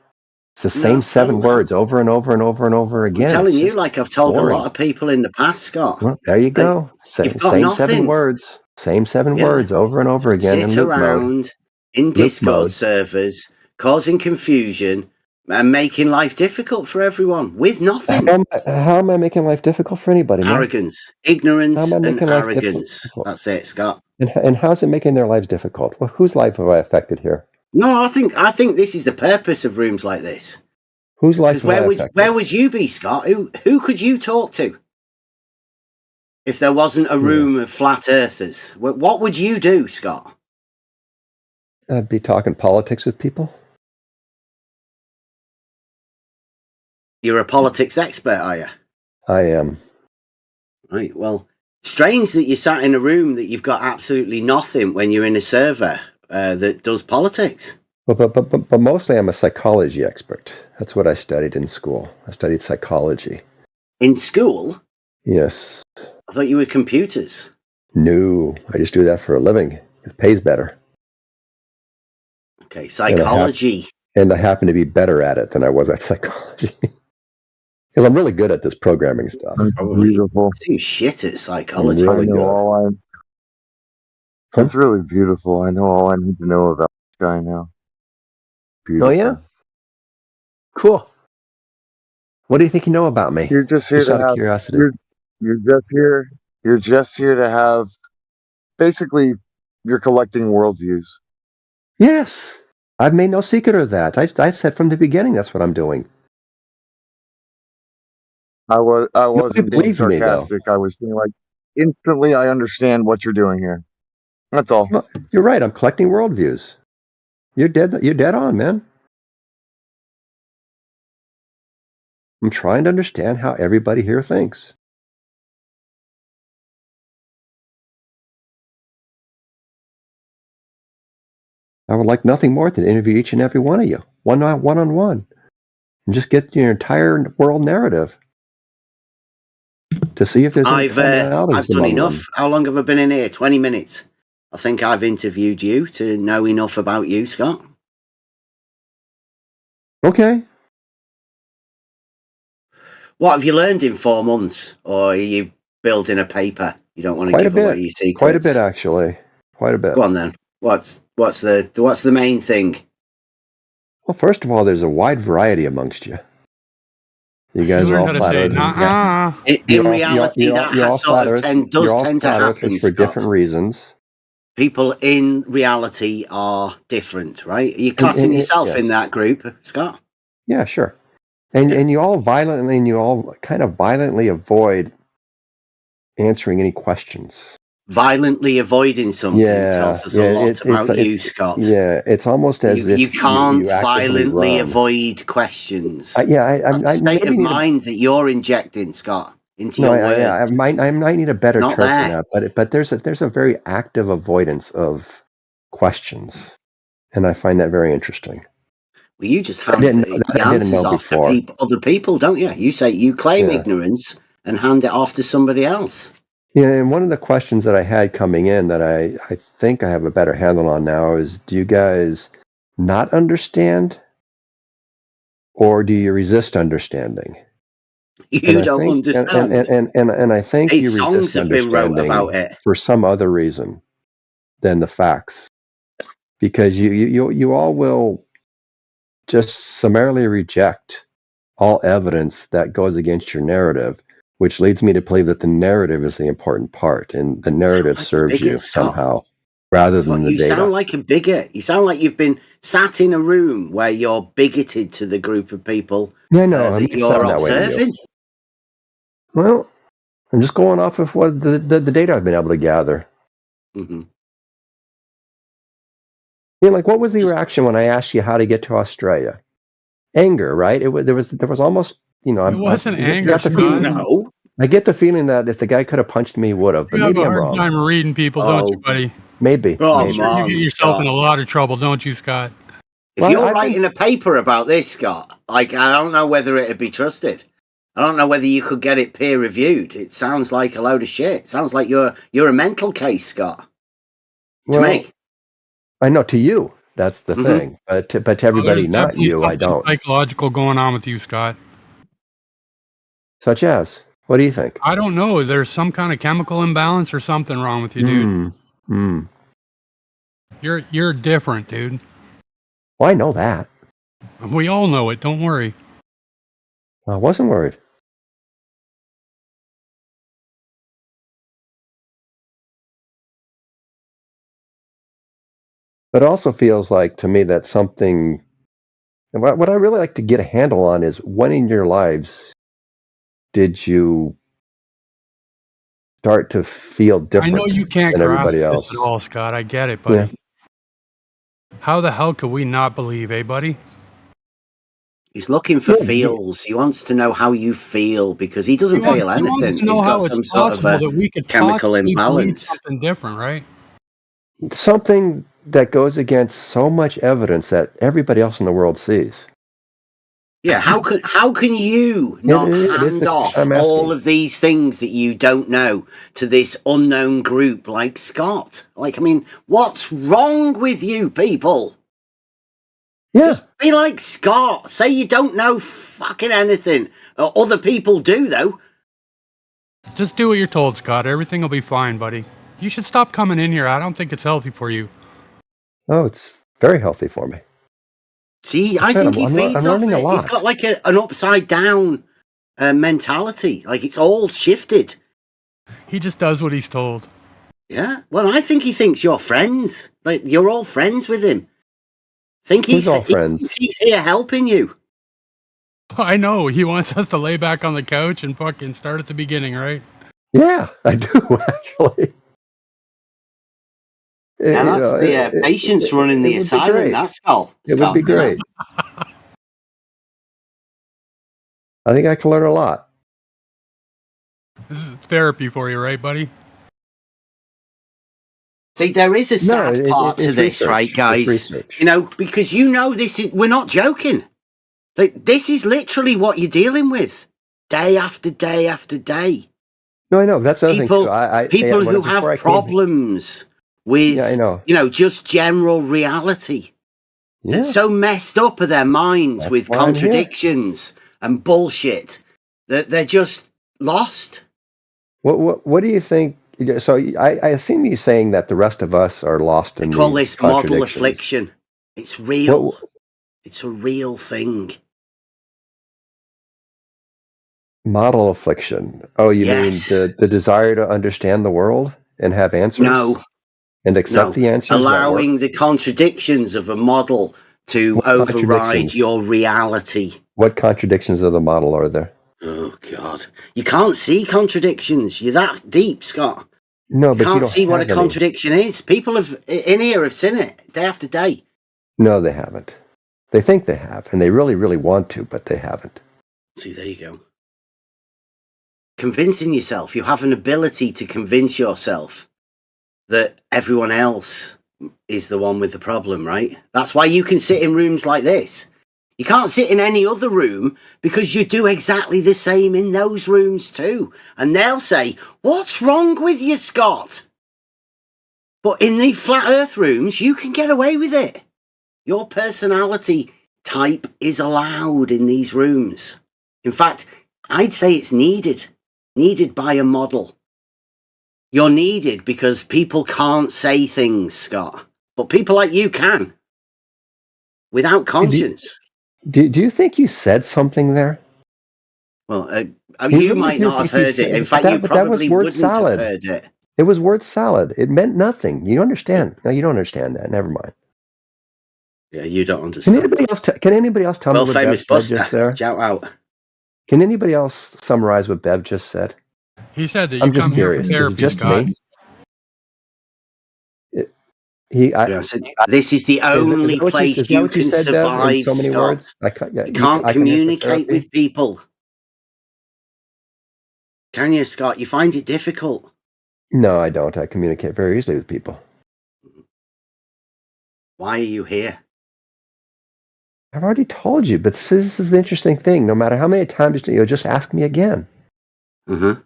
It's the same No, 7 no. words over and over and over and over I'm again. telling It's you, just like I've told boring. a lot of people in the past, Scott. Well, there you go. You've got Same 7 nothing. words. Same 7 Yeah. words over and over again in Sit loop mode. around in Loop Discord mode. servers, causing confusion and making life difficult for everyone with nothing. How am I making life difficult for anybody, man? Arrogance, ignorance, How am I and making life arrogance. difficult? That's it, Scott. And how's it making their lives difficult? Well, whose life have I affected here? No, I think this is the purpose of rooms like this. Whose life Because have I affected? where would you be, Scott? Who could you talk to if there wasn't a room of flat earthers? What would you do, Scott? I'd be talking politics with people. You're a politics expert, are you? I am. Right. Well, strange that you sat in a room that you've got absolutely nothing when you're in a server that does politics. But mostly I'm a psychology expert. That's what I studied in school. I studied psychology. In school? Yes. I thought you were computers. No, I just do that for a living. It pays better. Okay, psychology. And I happen to be better at it than I was at psychology. Because I'm really good at this programming stuff. Probably. Beautiful. I think shit at I'm psychology. I really know good. all Huh? That's really beautiful. I know all I need to know about this guy now. Beautiful. Oh yeah, cool. What do you think you know about me? You're just here Just to out of have. curiosity. You're just here. You're just here to have. Basically, you're collecting worldviews. Yes, I've made no secret of that. I said from the beginning that's what I'm doing. I Nobody wasn't being believes me though. sarcastic. I was being like, instantly, I understand what you're doing here. That's all. Well, you're right. I'm collecting worldviews. You're dead. You're dead on, man. I'm trying to understand how everybody here thinks. I would like nothing more than to interview each and every one of you, one on one, and just get your entire world narrative to see if there's any I've commonalities done among enough. them. How long have I been in here? 20 minutes. I think I've interviewed you to know enough about you, Scott. Okay. What have you learned in 4 months? Or are you building a paper? You don't want to Quite a give away bit. your secrets. Quite a bit, actually. Quite a bit. Go on then. What's the main thing? Well, first of all, there's a wide variety amongst you. You guys You are learned all how to flat say earthers. nah. In reality, that has sort of tend to happen, for Scott. different reasons. People in reality are different, right? Are you classing yourself in yes. that group, Scott? Yeah, sure. And you all kind of violently avoid answering any questions. Violently avoiding something tells us a lot about you, Scott. Yeah, it's almost as if You can't you actively violently run. avoid questions. I'm That's the state of maybe mind that you're injecting, Scott, into No, your I words. might need a better Not term for there. that, but there's a very active avoidance of questions, and I find that very interesting. Well, you just I hand didn't the know answers off before. to other people, don't you? You say you claim Yeah. ignorance and hand it off to somebody else. Yeah, and one of the questions that I had coming in that I think I have a better handle on now is, do you guys not understand, or do you resist understanding? You don't understand. And I think Hey, you songs resist have been wrote understanding about it. for some other reason than the facts, because you all will just summarily reject all evidence that goes against your narrative, which leads me to believe that the narrative is the important part, and the narrative serves you bigot, Scott. somehow rather than the You data. sound like a bigot. You sound like you've been sat in a room where you're bigoted to the group of people Yeah, no, that you're observing. Well, I'm just going off of what the data I've been able to gather. Mm-hmm. You know, like, what was the reaction when I asked you how to get to Australia? Anger, right? There was almost, It wasn't anger, got the feeling, Scott. I get the feeling that if the guy could have punched me, he would have. But You have maybe a I'm hard wrong. time reading people, don't you, buddy? Maybe. Oh, maybe. Sure, you get yourself in a lot of trouble, don't you, Scott? If you're writing a paper about this, Scott, like, I don't know whether it'd be trusted. I don't know whether you could get it peer reviewed. It sounds like a load of shit. It sounds like you're a mental case, Scott. Well, to me. I know, to you, that's the thing. But to everybody There's not definitely you, I something don't. psychological going on with you, Scott. Such as? What do you think? I don't know. There's some kind of chemical imbalance or something wrong with you, dude. You're different, dude. Well, I know that. We all know it. Don't worry. I wasn't worried. But it also feels like to me that something. What I really like to get a handle on is, when in your lives did you start to feel I different know you can't than grasp everybody this else? at all, Scott. I get it, buddy. How the hell could we not believe, eh, buddy? He's looking for feels. He wants to know how you feel because he doesn't He feel wants anything. to know He's got how some it's sort of possible a that we could chemical possibly believe imbalance. something different, right? Something that goes against so much evidence that everybody else in the world sees. Yeah, how can you not it is hand the off question I'm all asking. of these things that you don't know to this unknown group like Scott? Like, I mean, what's wrong with you people? Yeah. Just be like Scott. Say you don't know fucking anything. Other people do, though. Just do what you're told, Scott. Everything will be fine, buddy. You should stop coming in here. I don't think it's healthy for you. Oh, it's very healthy for me. See, I I said, think he I'm feeds off learning a it. He's lot. got like an upside down mentality. Like it's all shifted. He just does what he's told. Yeah. Well, I think he thinks you're friends. Like you're all friends with him. Think Who's all friends? He's here helping you. I know. He wants us to lay back on the couch and fucking start at the beginning, right? Yeah, I do actually. Yeah, that's the patients running the asylum. That's all. It would be great. I think I can learn a lot. This is therapy for you, right, buddy? See, there is a sad part to this, research. right, guys? You know, because we're not joking. Like, this is literally what you're dealing with day after day after day. No, I know. That's the other thing. So people who have problems with, just general reality. Yeah. That's so messed up of their minds with contradictions and bullshit that they're just lost. What do you think? So I assume you're saying that the rest of us are lost in They call these this model contradictions. affliction. It's real. It's a real thing. Model affliction. Oh, you mean the desire to understand the world and have answers? No. And accept the answers? Allowing the contradictions of a model to override your reality. What contradictions of the model are there? Oh, God. You can't see contradictions. You're that deep, Scott. No, but you can't don't see what a have any. contradiction is. People in here have seen it day after day. No, they haven't. They think they have, and they really, really want to, but they haven't. See, there you go. Convincing yourself. You have an ability to convince yourself that everyone else is the one with the problem, right? That's why you can sit in rooms like this. You can't sit in any other room because you do exactly the same in those rooms too. And they'll say, "What's wrong with you, Scott?" But in the flat earth rooms, you can get away with it. Your personality type is allowed in these rooms. In fact, I'd say it's needed by a model. You're needed because people can't say things, Scott. But people like you can. Without conscience. Do you think you said something there? Well, you might not have heard it. In fact, you probably wouldn't have heard it. It was word salad. It meant nothing. You understand? No, you don't understand that. Never mind. Yeah, you don't understand. Can anybody else tell me what famous Bev Buster. said just there? Shout out. Can anybody else summarize what Bev just said? He said that I'm you just come here curious. for Is it therapy, just Scott. me? This is the only place you can survive, so many Scott. words? You can't communicate with people. Can you, Scott? You find it difficult? No, I don't. I communicate very easily with people. Why are you here? I've already told you, but this is the interesting thing. No matter how many times you'll just ask me again. Mm-hmm.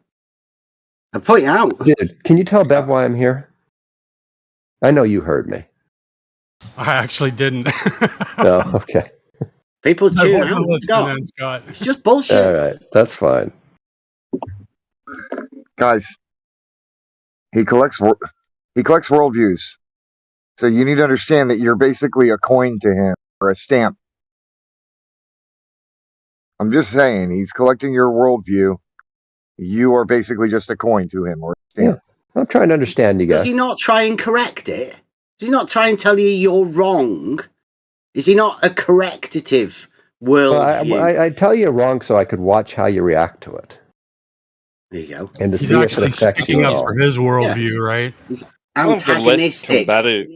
I point out. Dude, can you tell Bev why I'm here? I know you heard me. I actually didn't. No, okay. People I tune wasn't out. listening then, Scott. It's just bullshit. All right, that's fine. Guys, he collects worldviews. So you need to understand that you're basically a coin to him or a stamp. I'm just saying, he's collecting your worldview. You are basically just a coin to him or a stamp. Yeah, I'm trying to understand you guys. Does he not try and correct it? Does he not try and tell you you're wrong? Is he not a correctative worldview? Well, I tell you wrong so I could watch how you react to it. There you go. And to He's see if it actually affects sticking you at up all. for his worldview, right? He's antagonistic,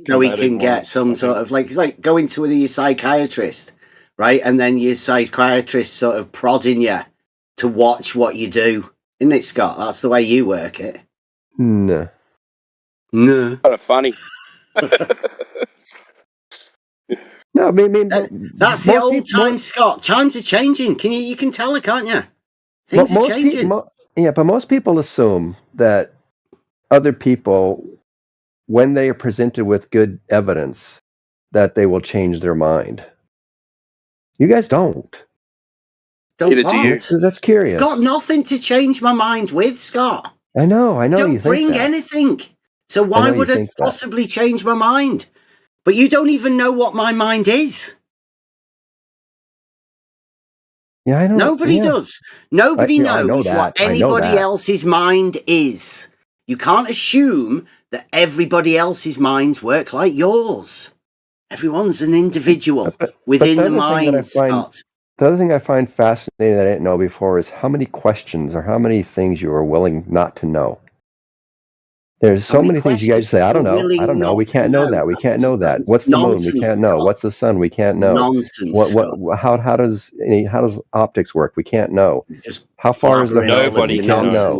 so he can get some sort of it's like going to your psychiatrist, right? And then your psychiatrist sort of prodding you to watch what you do, isn't it, Scott? That's the way you work it. No. No. Kind of funny. No, I mean that's the old time, Scott. Times are changing. You can tell it, can't you? Things are changing. But most people assume that other people, when they are presented with good evidence, that they will change their mind. You guys don't. Don't Neither do you. want. That's curious. Got nothing to change my mind with, Scott. I know you Don't think bring that. anything. So I why know you would I think that. possibly change my mind? But you don't even know what my mind is. Yeah, I know. Nobody yeah. does. Nobody I know knows what that. I know anybody that. else's mind is. You can't assume that everybody else's minds work like yours. Everyone's an individual within the mind, Scott. The other thing I find fascinating that I didn't know before is how many questions or how many things you are willing not to know. There's so many things you guys say, I don't know, we can't know that, we can't know that. What's the moon? We can't know. What's the sun? We can't know. Nonsense. How does optics work? We can't know. How far is the Nobody can know.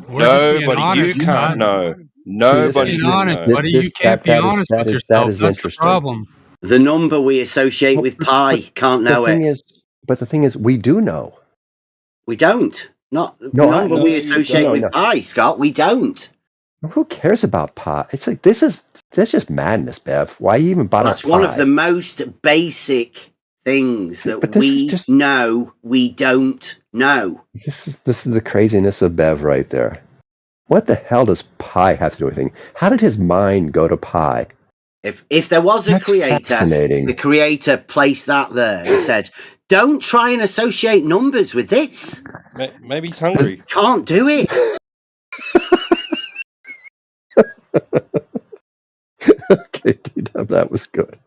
Nobody. You can't know. Nobody Being can honest, know. buddy, you can't be honest with yourself. That's the problem. The number we associate with pi can't know it. But the thing is, we do know. We don't. Not the number we associate with pi, Scott. We don't. Who cares about pi? It's like that's just madness, Bev. Why you even bother? That's one of the most basic things that we know we don't know. This is the craziness of Bev right there. What the hell does pi have to do with anything? How did his mind go to pi? If there was a creator, fascinating. the creator placed that there and said, "Don't try and associate numbers with this." Maybe he's hungry. Can't do it. Okay, D-Dub, that was good.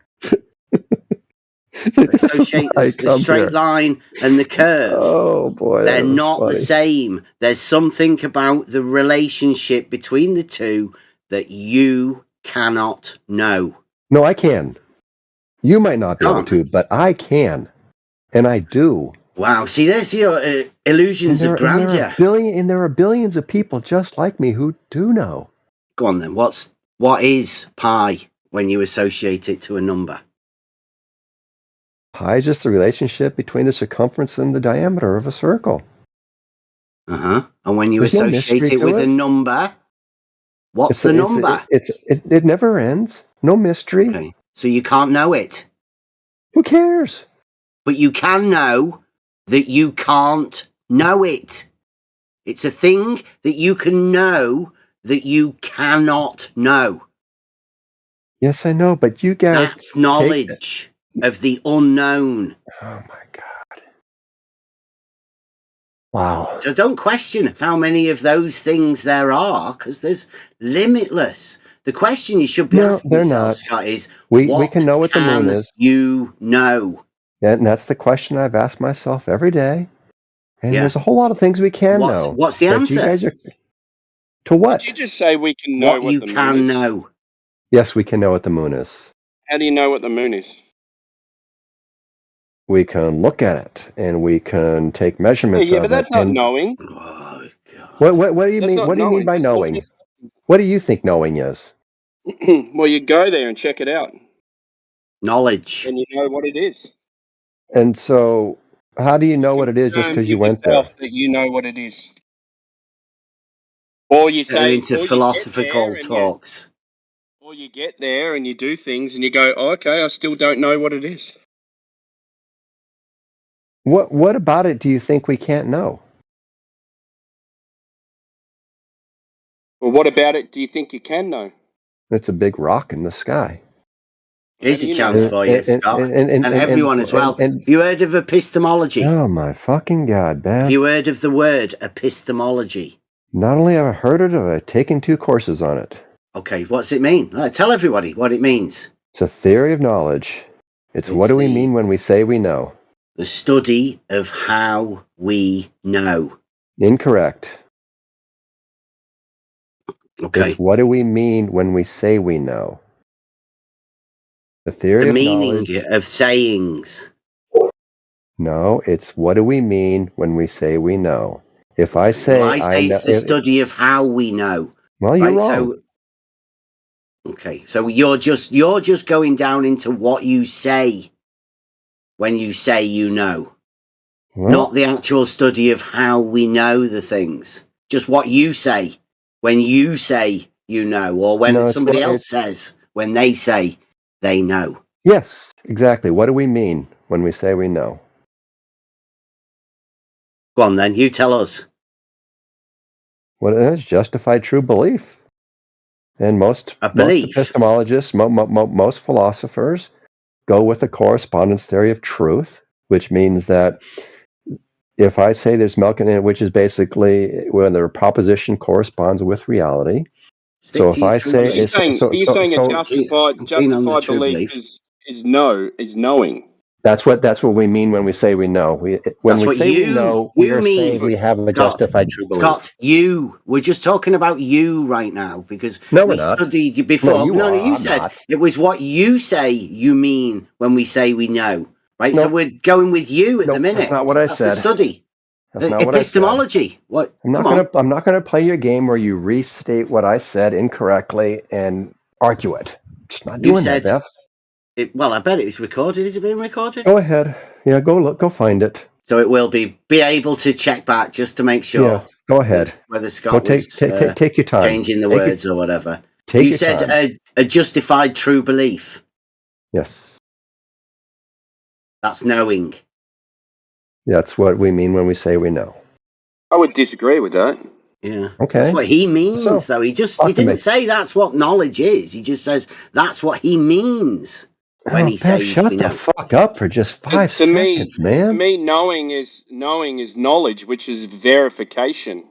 Associate the straight line and the curve. Oh boy, they're not funny. the same. There's something about the relationship between the two that you cannot know. No, I can. You might not be able to, but I can, and I do. Wow! See, there's your illusions of grandeur. And there are billions of people just like me who do know. Go on then. What is pi when you associate it to a number? Pi is just the relationship between the circumference and the diameter of a circle. And when you There's no associate mystery it to with it. a number, what's the number? It never ends. No mystery. Okay. So you can't know it. Who cares? But you can know that you can't know it. It's a thing that you can know that you cannot know. Yes, I know, but you guys. That's knowledge of the unknown. Oh my God. Wow. So don't question how many of those things there are, because there's limitless. The question you should be asking yourself, Scott, is we can know what the moon is. You know. Yeah, and that's the question I've asked myself every day. And there's a whole lot of things we can know. What's the answer? To what? Did you just say we can know what you the moon can is? know? Yes, we can know what the moon is. How do you know what the moon is? We can look at it and we can take measurements of it. Yeah, but that's not knowing. What do you mean? What do you mean by knowing? What do you think knowing is? Well, you go there and check it out. Knowledge. And you know what it is. And so, how do you know what it is just because you went there? That you know what it is. Or you say into philosophical talks. Or you get there and you do things and you go, oh, okay, I still don't know what it is. What about it do you think we can't know? Well, what about it do you think you can know? It's a big rock in the sky. Here's a chance for you, Scott. And everyone as well. Have you heard of epistemology? Oh my fucking God, man. Have you heard of the word epistemology? Not only have I heard it, I've taken 2 courses on it. Okay, what's it mean? Tell everybody what it means. It's a theory of knowledge. It's what do we mean when we say we know? The study of how we know. Incorrect. Okay. It's what do we mean when we say we know? The theory of meaning knowledge. Of sayings. No, it's what do we mean when we say we know? If I say, I say it's the study of how we know. Well, you're wrong. So you're just going down into what you say when you say you know, not the actual study of how we know the things. Just what you say when you say you know, or when somebody else says when they say they know. Yes, exactly. What do we mean when we say we know? Go on then, you tell us. What it is? Justified true belief. And most belief. epistemologists, most philosophers go with the correspondence theory of truth, which means that if I say there's milk in it, which is basically when the proposition corresponds with reality. So if I say, are you saying a justified belief is knowing? That's what we mean when we say we know. When we say we know, we are saying we have a justified true belief. Scott, we're just talking about you right now because no, we we're not. studied you before. You said not. It was what you say you mean when we say we know, right? So we're going with you at the minute. That's not what I said. That's the study. That's not what epistemology. I said. What? I'm not gonna play your game where you restate what I said incorrectly and argue it. Just not doing that, Beth. Well, I bet it was recorded. Is it being recorded? Go ahead. Yeah, go find it. So it will be able to check back just to make sure. Yeah, go ahead. Whether Scott was take your time. Changing the words or whatever. You said a justified true belief. Yes. That's knowing. That's what we mean when we say we know. I would disagree with that. Yeah. Okay. That's what he means, though. He didn't say that's what knowledge is. He just says that's what he means when he says shut the fuck up for just 5 seconds, man. To me, knowing is knowledge, which is verification.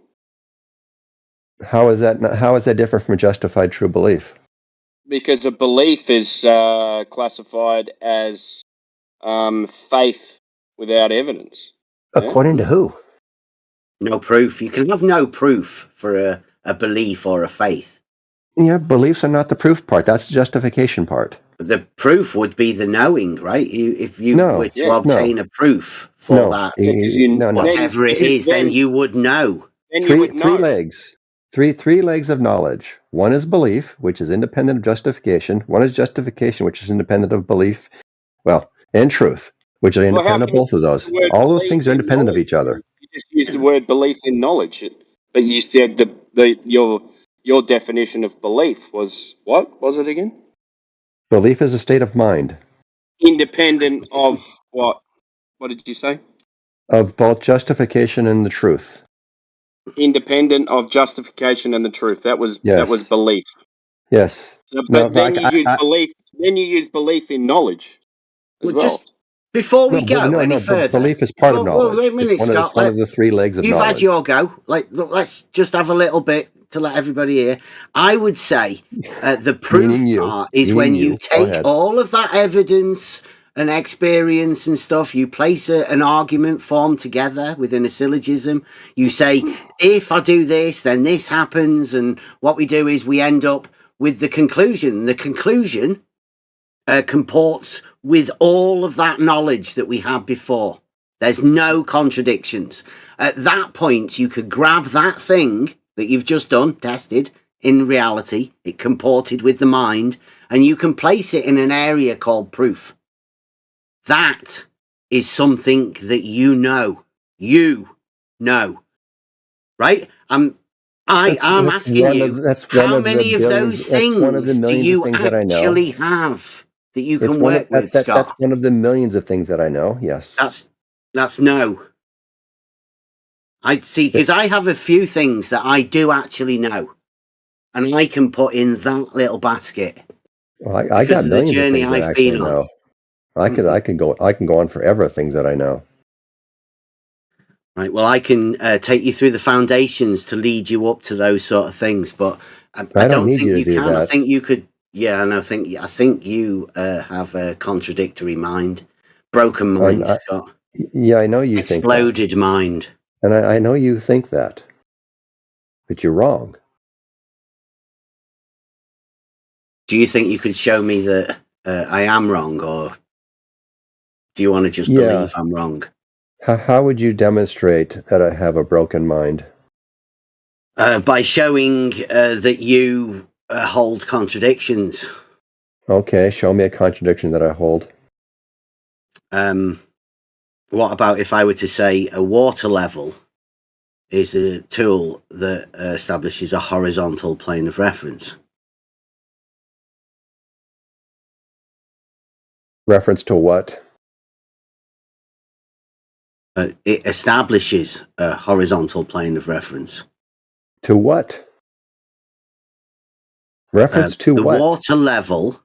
How is that different from a justified true belief? Because a belief is classified as faith without evidence. According to who? No proof. You can have no proof for a belief or a faith. Yeah, beliefs are not the proof part. That's the justification part. But the proof would be the knowing, right? If you were to obtain a proof for that, whatever it is, then you would know. Three legs. Three legs of knowledge. One is belief, which is independent of justification. One is justification, which is independent of belief. Well, and truth, which are independent of both of those. All those things are independent of each other. You just used the word belief in knowledge, but you said your definition of belief was what was it again? Belief is a state of mind. Independent of what? What did you say? Of both justification and the truth. Independent of justification and the truth. That was belief. Yes. But then you use belief in knowledge as well. Just before we go any further, belief is part of knowledge. Wait a minute, Scott. It's one of the 3 legs of knowledge. You've had your go. Look, let's just have a little bit to let everybody hear. I would say the proof part is when you take all of that evidence and experience and stuff, you place an argument formed together within a syllogism. You say, if I do this, then this happens. And what we do is we end up with the conclusion. The conclusion comports with all of that knowledge that we had before. There's no contradictions. At that point, you could grab that thing that you've just done, tested in reality, it comported with the mind, and you can place it in an area called proof. That is something that you know. You know. Right? I'm asking you, how many of those things do you actually have that you can work with, Scott? That's one of the millions of things that I know, yes. That's no. I see, because I have a few things that I do actually know, and I can put in that little basket. Well, I got millions the journey of things I've been on. Know. I can go on forever. Things that I know. Right. Well, I can take you through the foundations to lead you up to those sort of things, but I don't think you can. That. I think you could. Yeah, and I think you have a contradictory mind, broken mind, Scott. Yeah, I know you think exploded mind, and I know you think that, but you're wrong. Do you think you could show me that I am wrong, or do you want to just believe I'm wrong? How would you demonstrate that I have a broken mind? By showing that you hold contradictions. Okay, show me a contradiction that I hold. What about if I were to say a water level is a tool that establishes a horizontal plane of reference? Reference to what? It establishes a horizontal plane of reference. To what? Reference to the what? The water level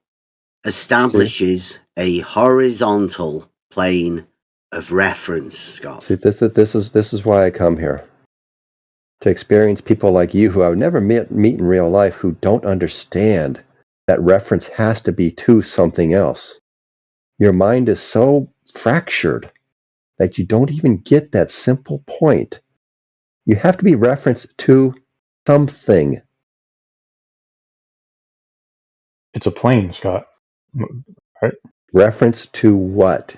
establishes a horizontal plane of reference, Scott. See, this is why I come here. To experience people like you who I would never meet in real life, who don't understand that reference has to be to something else. Your mind is so fractured that you don't even get that simple point. You have to be referenced to something. It's a plane, Scott. Right? Reference to what?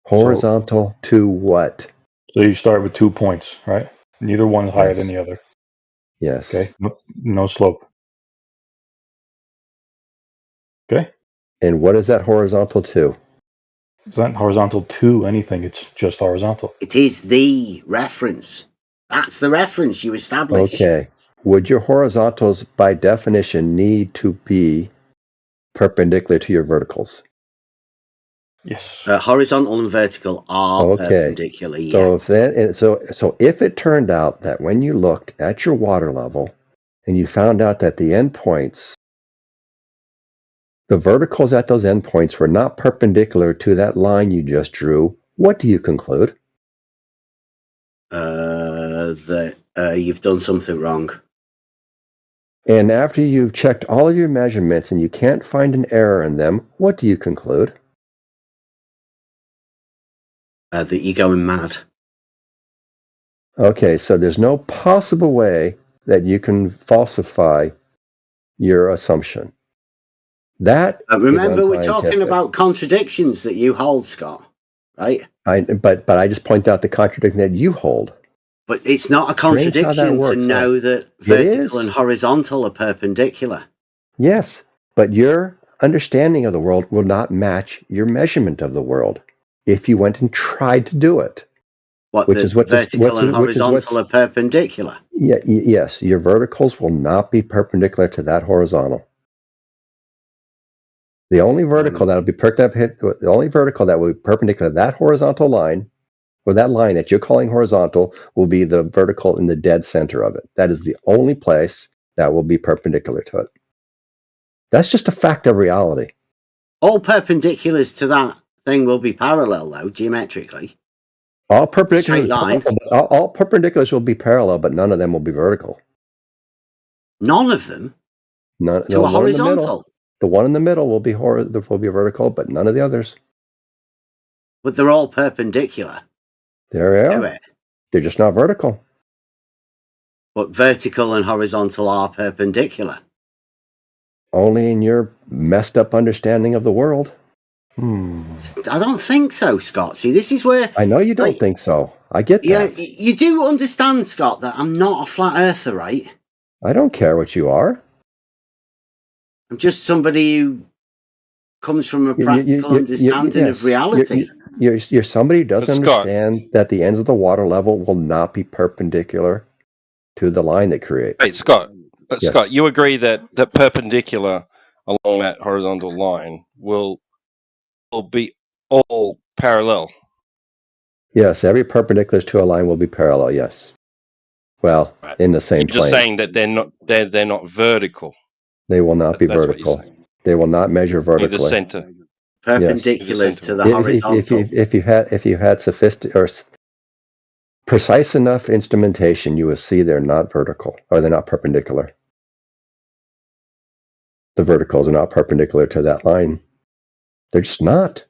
Horizontal to what? So you start with 2 points, right? Neither one is higher Yes. than the other. Yes. Okay. No slope. Okay. And what is that horizontal to? It's not horizontal to anything. It's just horizontal. It is the reference. That's the reference you establish. Okay. Would your horizontals, by definition, need to be perpendicular to your verticals? Yes. Horizontal and vertical are perpendicular. So Yes. so if it turned out that when you looked at your water level and you found out that the endpoints, the verticals at those endpoints were not perpendicular to that line you just drew, what do you conclude? That you've done something wrong. And after you've checked all of your measurements and you can't find an error in them, what do you conclude? That you're going mad. Okay, so there's no possible way that you can falsify your assumption. That remember, is we're talking about contradictions that you hold, Scott, right? But I just point out the contradiction that you hold. But it's not a contradiction to know that vertical and horizontal are perpendicular. Yes, but your understanding of the world will not match your measurement of the world if you went and tried to do it. Vertical and horizontal are perpendicular. Yes, your verticals will not be perpendicular to that horizontal. The only vertical that will be perpendicular to that horizontal line, or that line that you're calling horizontal, will be the vertical in the dead center of it. That is the only place that will be perpendicular to it. That's just a fact of reality. All perpendiculars to that thing will be parallel, though, geometrically. All perpendiculars will be parallel, but none of them will be vertical. None of them? To a horizontal? The one in the middle will be vertical, but none of the others. But they're all perpendicular. They're just not vertical. But vertical and horizontal are perpendicular. Only in your messed up understanding of the world. I don't think so, Scott. See, this is where... I know you don't think so. I get that. Yeah, you do understand, Scott, that I'm not a flat earther, right? I don't care what you are. I'm just somebody who comes from a practical understanding of reality. You're somebody who doesn't understand that the ends of the water level will not be perpendicular to the line that creates. Hey, Scott. Scott, you agree that perpendicular along that horizontal line will be all parallel? Yes, every perpendicular to a line will be parallel. Yes. Well, in the same plane. You're just saying that they're not vertical. They will not be vertical. They will not measure vertically. The center. Perpendiculars to the horizontal. If you had sophisticated or precise enough instrumentation, you would see they're not vertical, or they're not perpendicular. The verticals are not perpendicular to that line. They're just not.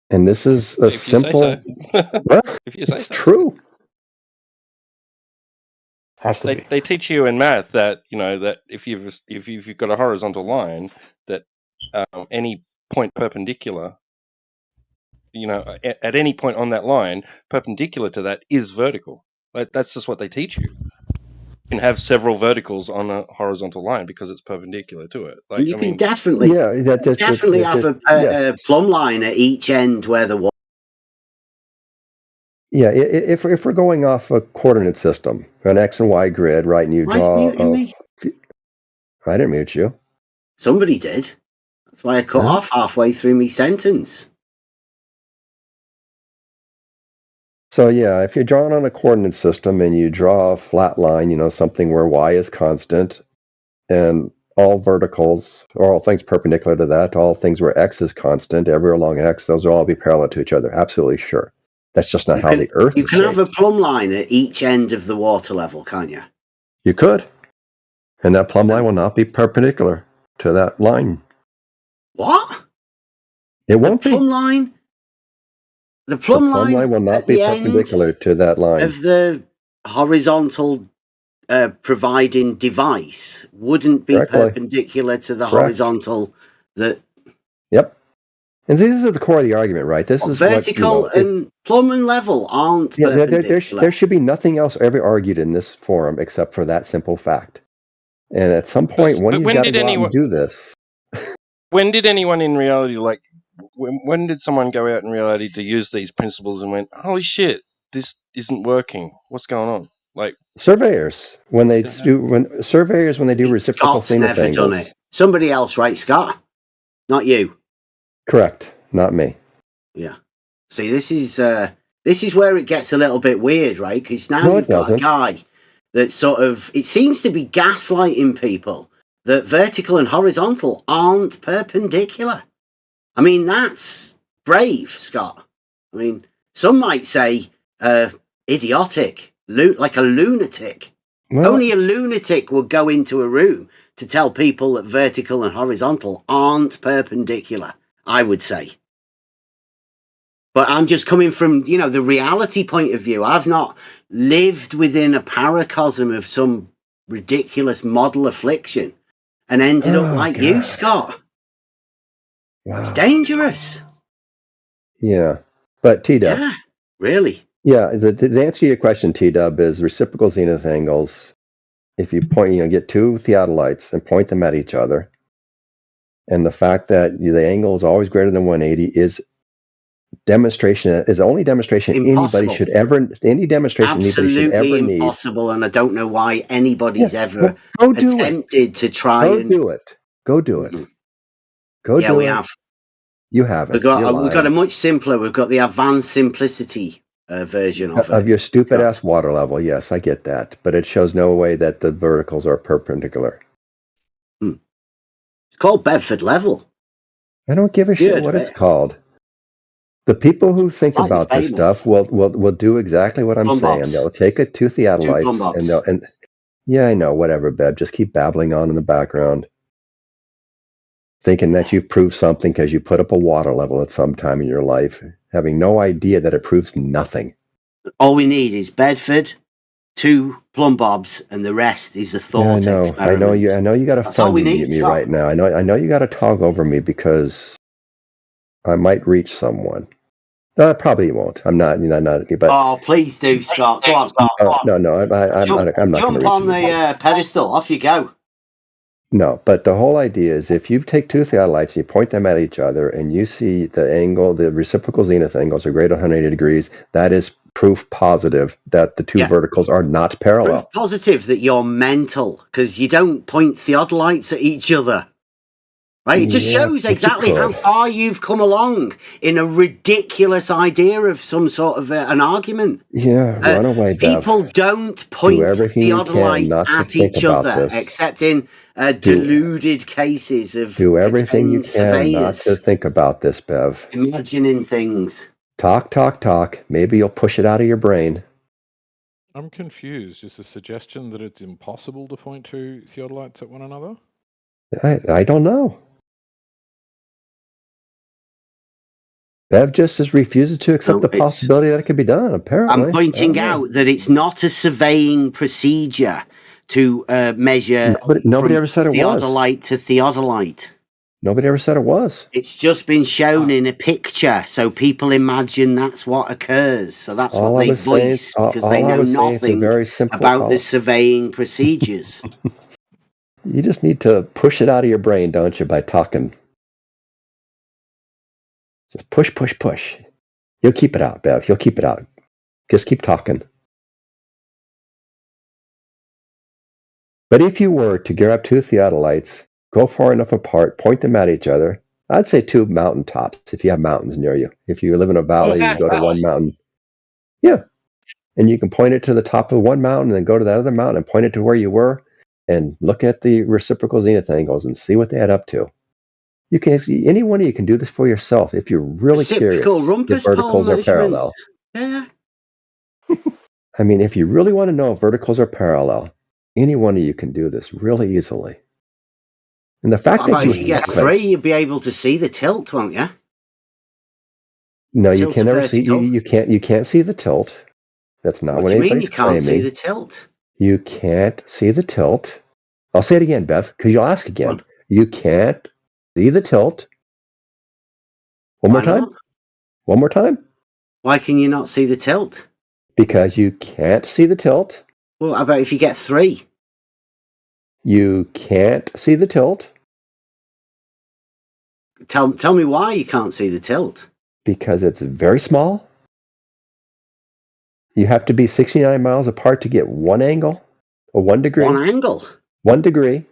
And this is a simple. It's true. They teach you in math that that if you've got a horizontal line, that any point perpendicular, at any point on that line, perpendicular to that is vertical. That's just what they teach you. You can have several verticals on a horizontal line because it's perpendicular to it. You can definitely, have a plumb line at each end where the water. Yeah, if we're going off a coordinate system, an X and Y grid, right, and you draw. Me? I didn't mute you. Somebody did. That's why I cut off halfway through my sentence. So yeah, if you're drawing on a coordinate system and you draw a flat line, something where y is constant, and all verticals, or all things perpendicular to that, all things where x is constant, everywhere along x, those will all be parallel to each other. Absolutely sure. That's just not how the Earth You is can shaped. have a plumb line at each end of the water level, can't you? You could. And that plumb line will not be perpendicular to that line. What? It won't plumb be. line? The The plumb plumb line will not at be the end perpendicular to that line. of the horizontal providing device wouldn't be Correctly. perpendicular to the Correct. horizontal that Yep. And this is at the core of the argument, right? This is vertical what, and plumb and level aren't yeah, perpendicular. there should be nothing else ever argued in this forum except for that simple fact. And at some point, But you've when got to did go out anyone? and do this. When did anyone in reality when did someone go out in reality to use these principles and went, holy shit, this isn't working? What's going on? Like Surveyors, when they do reciprocal Scott's zenith never done angles. it. Somebody else, right, Scott? Not you. Correct, not me. Yeah. See, this is where it gets a little bit weird, right? Because now No, you've it got a doesn't. guy that sort of, it seems to be gaslighting people that vertical and horizontal aren't perpendicular. I mean, that's brave, Scott. I mean, some might say idiotic, like a lunatic. Well, Only a lunatic would go into a room to tell people that vertical and horizontal aren't perpendicular, I would say. But I'm just coming from, the reality point of view. I've not lived within a paracosm of some ridiculous model affliction and ended up like you, Scott. Wow. It's dangerous. Yeah. But T-Dub. Yeah, really. Yeah, the answer to your question, T-Dub, is reciprocal zenith angles. If you get two theodolites and point them at each other, and the fact that the angle is always greater than 180 is the only demonstration Impossible. anybody should ever need. Impossible, and I don't know why anybody's ever Go do attempted to try Go and do it. Go do it. Go yeah, do we it. have. You haven't. We've got a You're much simpler. We've got the advanced simplicity version of it. of your stupid ass water level. Yes, I get that, but it shows no way that the verticals are perpendicular. It's called Bedford level. I don't give a shit what it's called. The people who think about this stuff will do exactly what I'm Plumb saying. bobs. They'll take two Two plumb theodolites bobs. and yeah, I know, whatever, Bev. Just keep babbling on in the background, thinking that you've proved something because you put up a water level at some time in your life, having no idea that it proves nothing. All we need is Bedford, two plumb bobs, and the rest is a thought experiment. I know you got to That's all fun we me need, me Scott. right now. I know you got to talk over me because I might reach someone. No, I probably won't. I'm not. But Oh, please do, Scott. Go on. no, I'm not going to Jump reach on you. the pedestal. Off you go. No, but the whole idea is if you take two theodolites and you point them at each other and you see the angle, the reciprocal zenith angles are greater than 180 degrees, that is proof positive that the two verticals are not parallel. Proof positive that you're mental because you don't point theodolites at each other. Right? It just Yeah, shows but you exactly how could. far you've come along in a ridiculous idea of some sort of an argument. Yeah, run away, Bev. People don't point everything you can theodolites not to at think each about other, this. except in deluded cases of Do everything you pretend can not to surveyors think about this, Bev. imagining things. Talk. Maybe you'll push it out of your brain. I'm confused. Is the suggestion that it's impossible to point two theodolites at one another? I don't know. Bev just refuses to accept the possibility that it could be done, apparently. I'm pointing I don't know. out that it's not a surveying procedure to measure Nobody from ever said it was. theodolite to theodolite. Nobody ever said it was. It's just been shown in a picture, so people imagine that's what occurs. So that's All what I they was saying- voice all- because all they I know was saying, it's a nothing very simple about call. the surveying procedures. You just need to push it out of your brain, don't you, by talking. Just push. You'll keep it out, Bev. You'll keep it out. Just keep talking. But if you were to grab two theodolites, go far enough apart, point them at each other, I'd say two mountaintops if you have mountains near you. If you live in a valley, you go to one mountain. Yeah. And you can point it to the top of one mountain and then go to the other mountain and point it to where you were and look at the reciprocal zenith angles and see what they add up to. You can any one of you can do this for yourself if you're really Reciprocal curious rumpus if pole verticals are measurements. parallel. Yeah. I mean, if you really want to know if verticals are parallel, any one of you can do this really easily. And the fact that if you get 3, you'll be able to see the tilt, won't you? No, you Tilt can to never see. vertical. You can't see the tilt. That's not What what do you mean anybody's you can't see claiming. the tilt? You can't see the tilt. I'll say it again, Bev, because you'll ask again. You can't see the tilt. One more time. One more time. Why can you not see the tilt? Because you can't see the tilt. Well, how about if you get 3? You can't see the tilt. Tell me why you can't see the tilt. Because it's very small. You have to be 69 miles apart to get one angle, or 1 degree. 1 angle? 1 degree.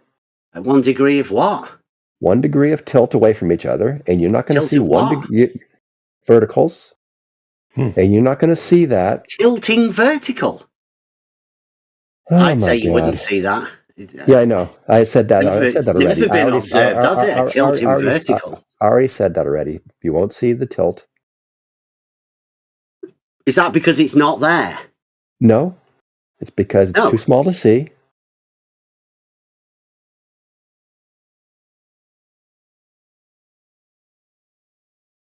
1 degree of what? 1 degree of tilt away from each other, and you're not going to Tilt see of 1 what? degree verticals. And you're not going to see that. Tilting vertical. Oh I'd my say you God. wouldn't see that. Yeah, I know. I said that. I said that already. Never been observed, has it? A tilting vertical. I already said that already. You won't see the tilt. Is that because it's not there? No, it's because it's too small to see.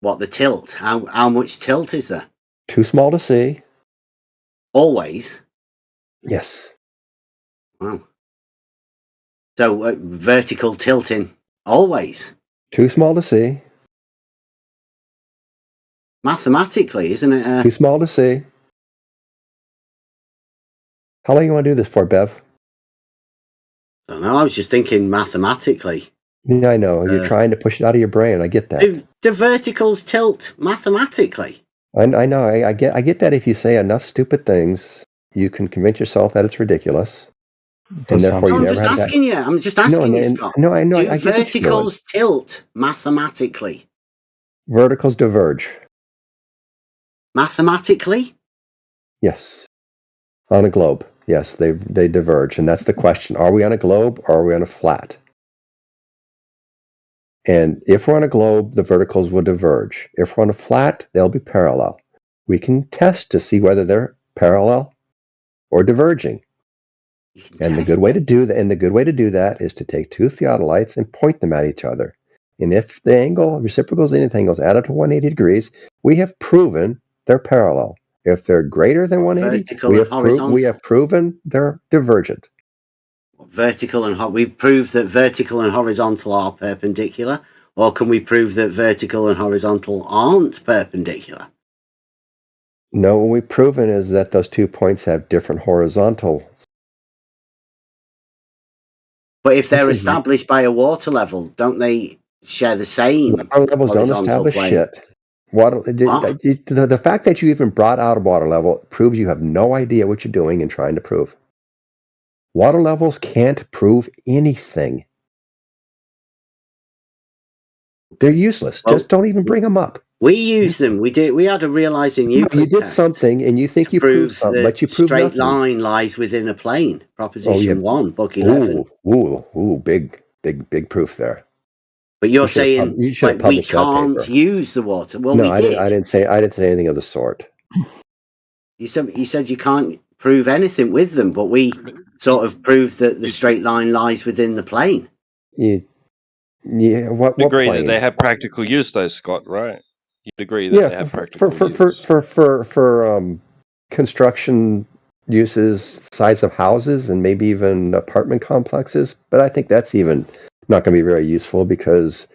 What, the tilt? How much tilt is there? Too small to see. Always? Yes. Wow. So vertical tilting, always? Too small to see. Mathematically, isn't it? Too small to see. How long you want to do this for, Bev? I don't know. I was just thinking mathematically. Yeah, I know. You're trying to push it out of your brain. I get that. Do verticals tilt mathematically? I know. I get that. If you say enough stupid things, you can convince yourself that it's ridiculous, and therefore you I'm never just have asking you. I'm just asking you, Scott. No, I know. Do I get what you're doing. verticals tilt mathematically? Verticals diverge. Mathematically? Yes. On a globe. Yes, they diverge, and that's the question. Are we on a globe or are we on a flat? And if we're on a globe, the verticals will diverge. If we're on a flat, they'll be parallel. We can test to see whether they're parallel or diverging. And the good way to do that is to take 2 theodolites and point them at each other. And if the angle, reciprocal zenith angles add up to 180 degrees, we have proven they're parallel. If they're greater than 180, we have proven they're divergent. Vertical and we prove that vertical and horizontal are perpendicular, or can we prove that vertical and horizontal aren't perpendicular? No, what we've proven is that those 2 points have different horizontals. But if they're established by a water level, don't they share the same water levels don't horizontal establish plane? shit. The fact that you even brought out a water level proves you have no idea what you're doing and trying to prove. Water levels can't prove anything. They're useless. Just don't even bring them up. We use them. We did. We had a realizing You did something, and you think you proved something, but you proved straight nothing. line lies within a plane. Proposition 1, book 11. Ooh, big proof there. But you're saying you should like we publish that can't paper. use the water. Well, No, we did. I didn't say anything of the sort. You said you can't prove anything with them, but we sort of proved that the straight line lies within the plane. Yeah, what agree plane? that they have practical use, though, Scott, right? You'd agree that they have practical use. for construction uses, size of houses, and maybe even apartment complexes. But I think that's even not going to be very useful because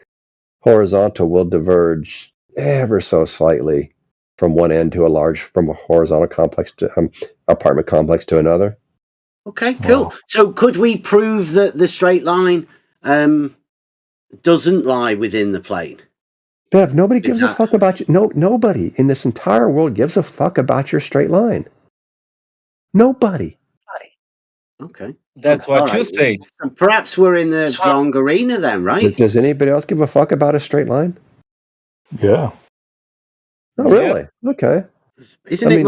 horizontal will diverge ever so slightly from one end to from a horizontal complex to apartment complex to another. Okay, cool. So could we prove that the straight line doesn't lie within the plane? Bev, nobody gives a fuck about you. No, nobody in this entire world gives a fuck about your straight line. Nobody. Okay. That's what you say. Perhaps we're in the wrong arena then, right? Does anybody else give a fuck about a straight line? Yeah. Oh, really? Okay. Isn't it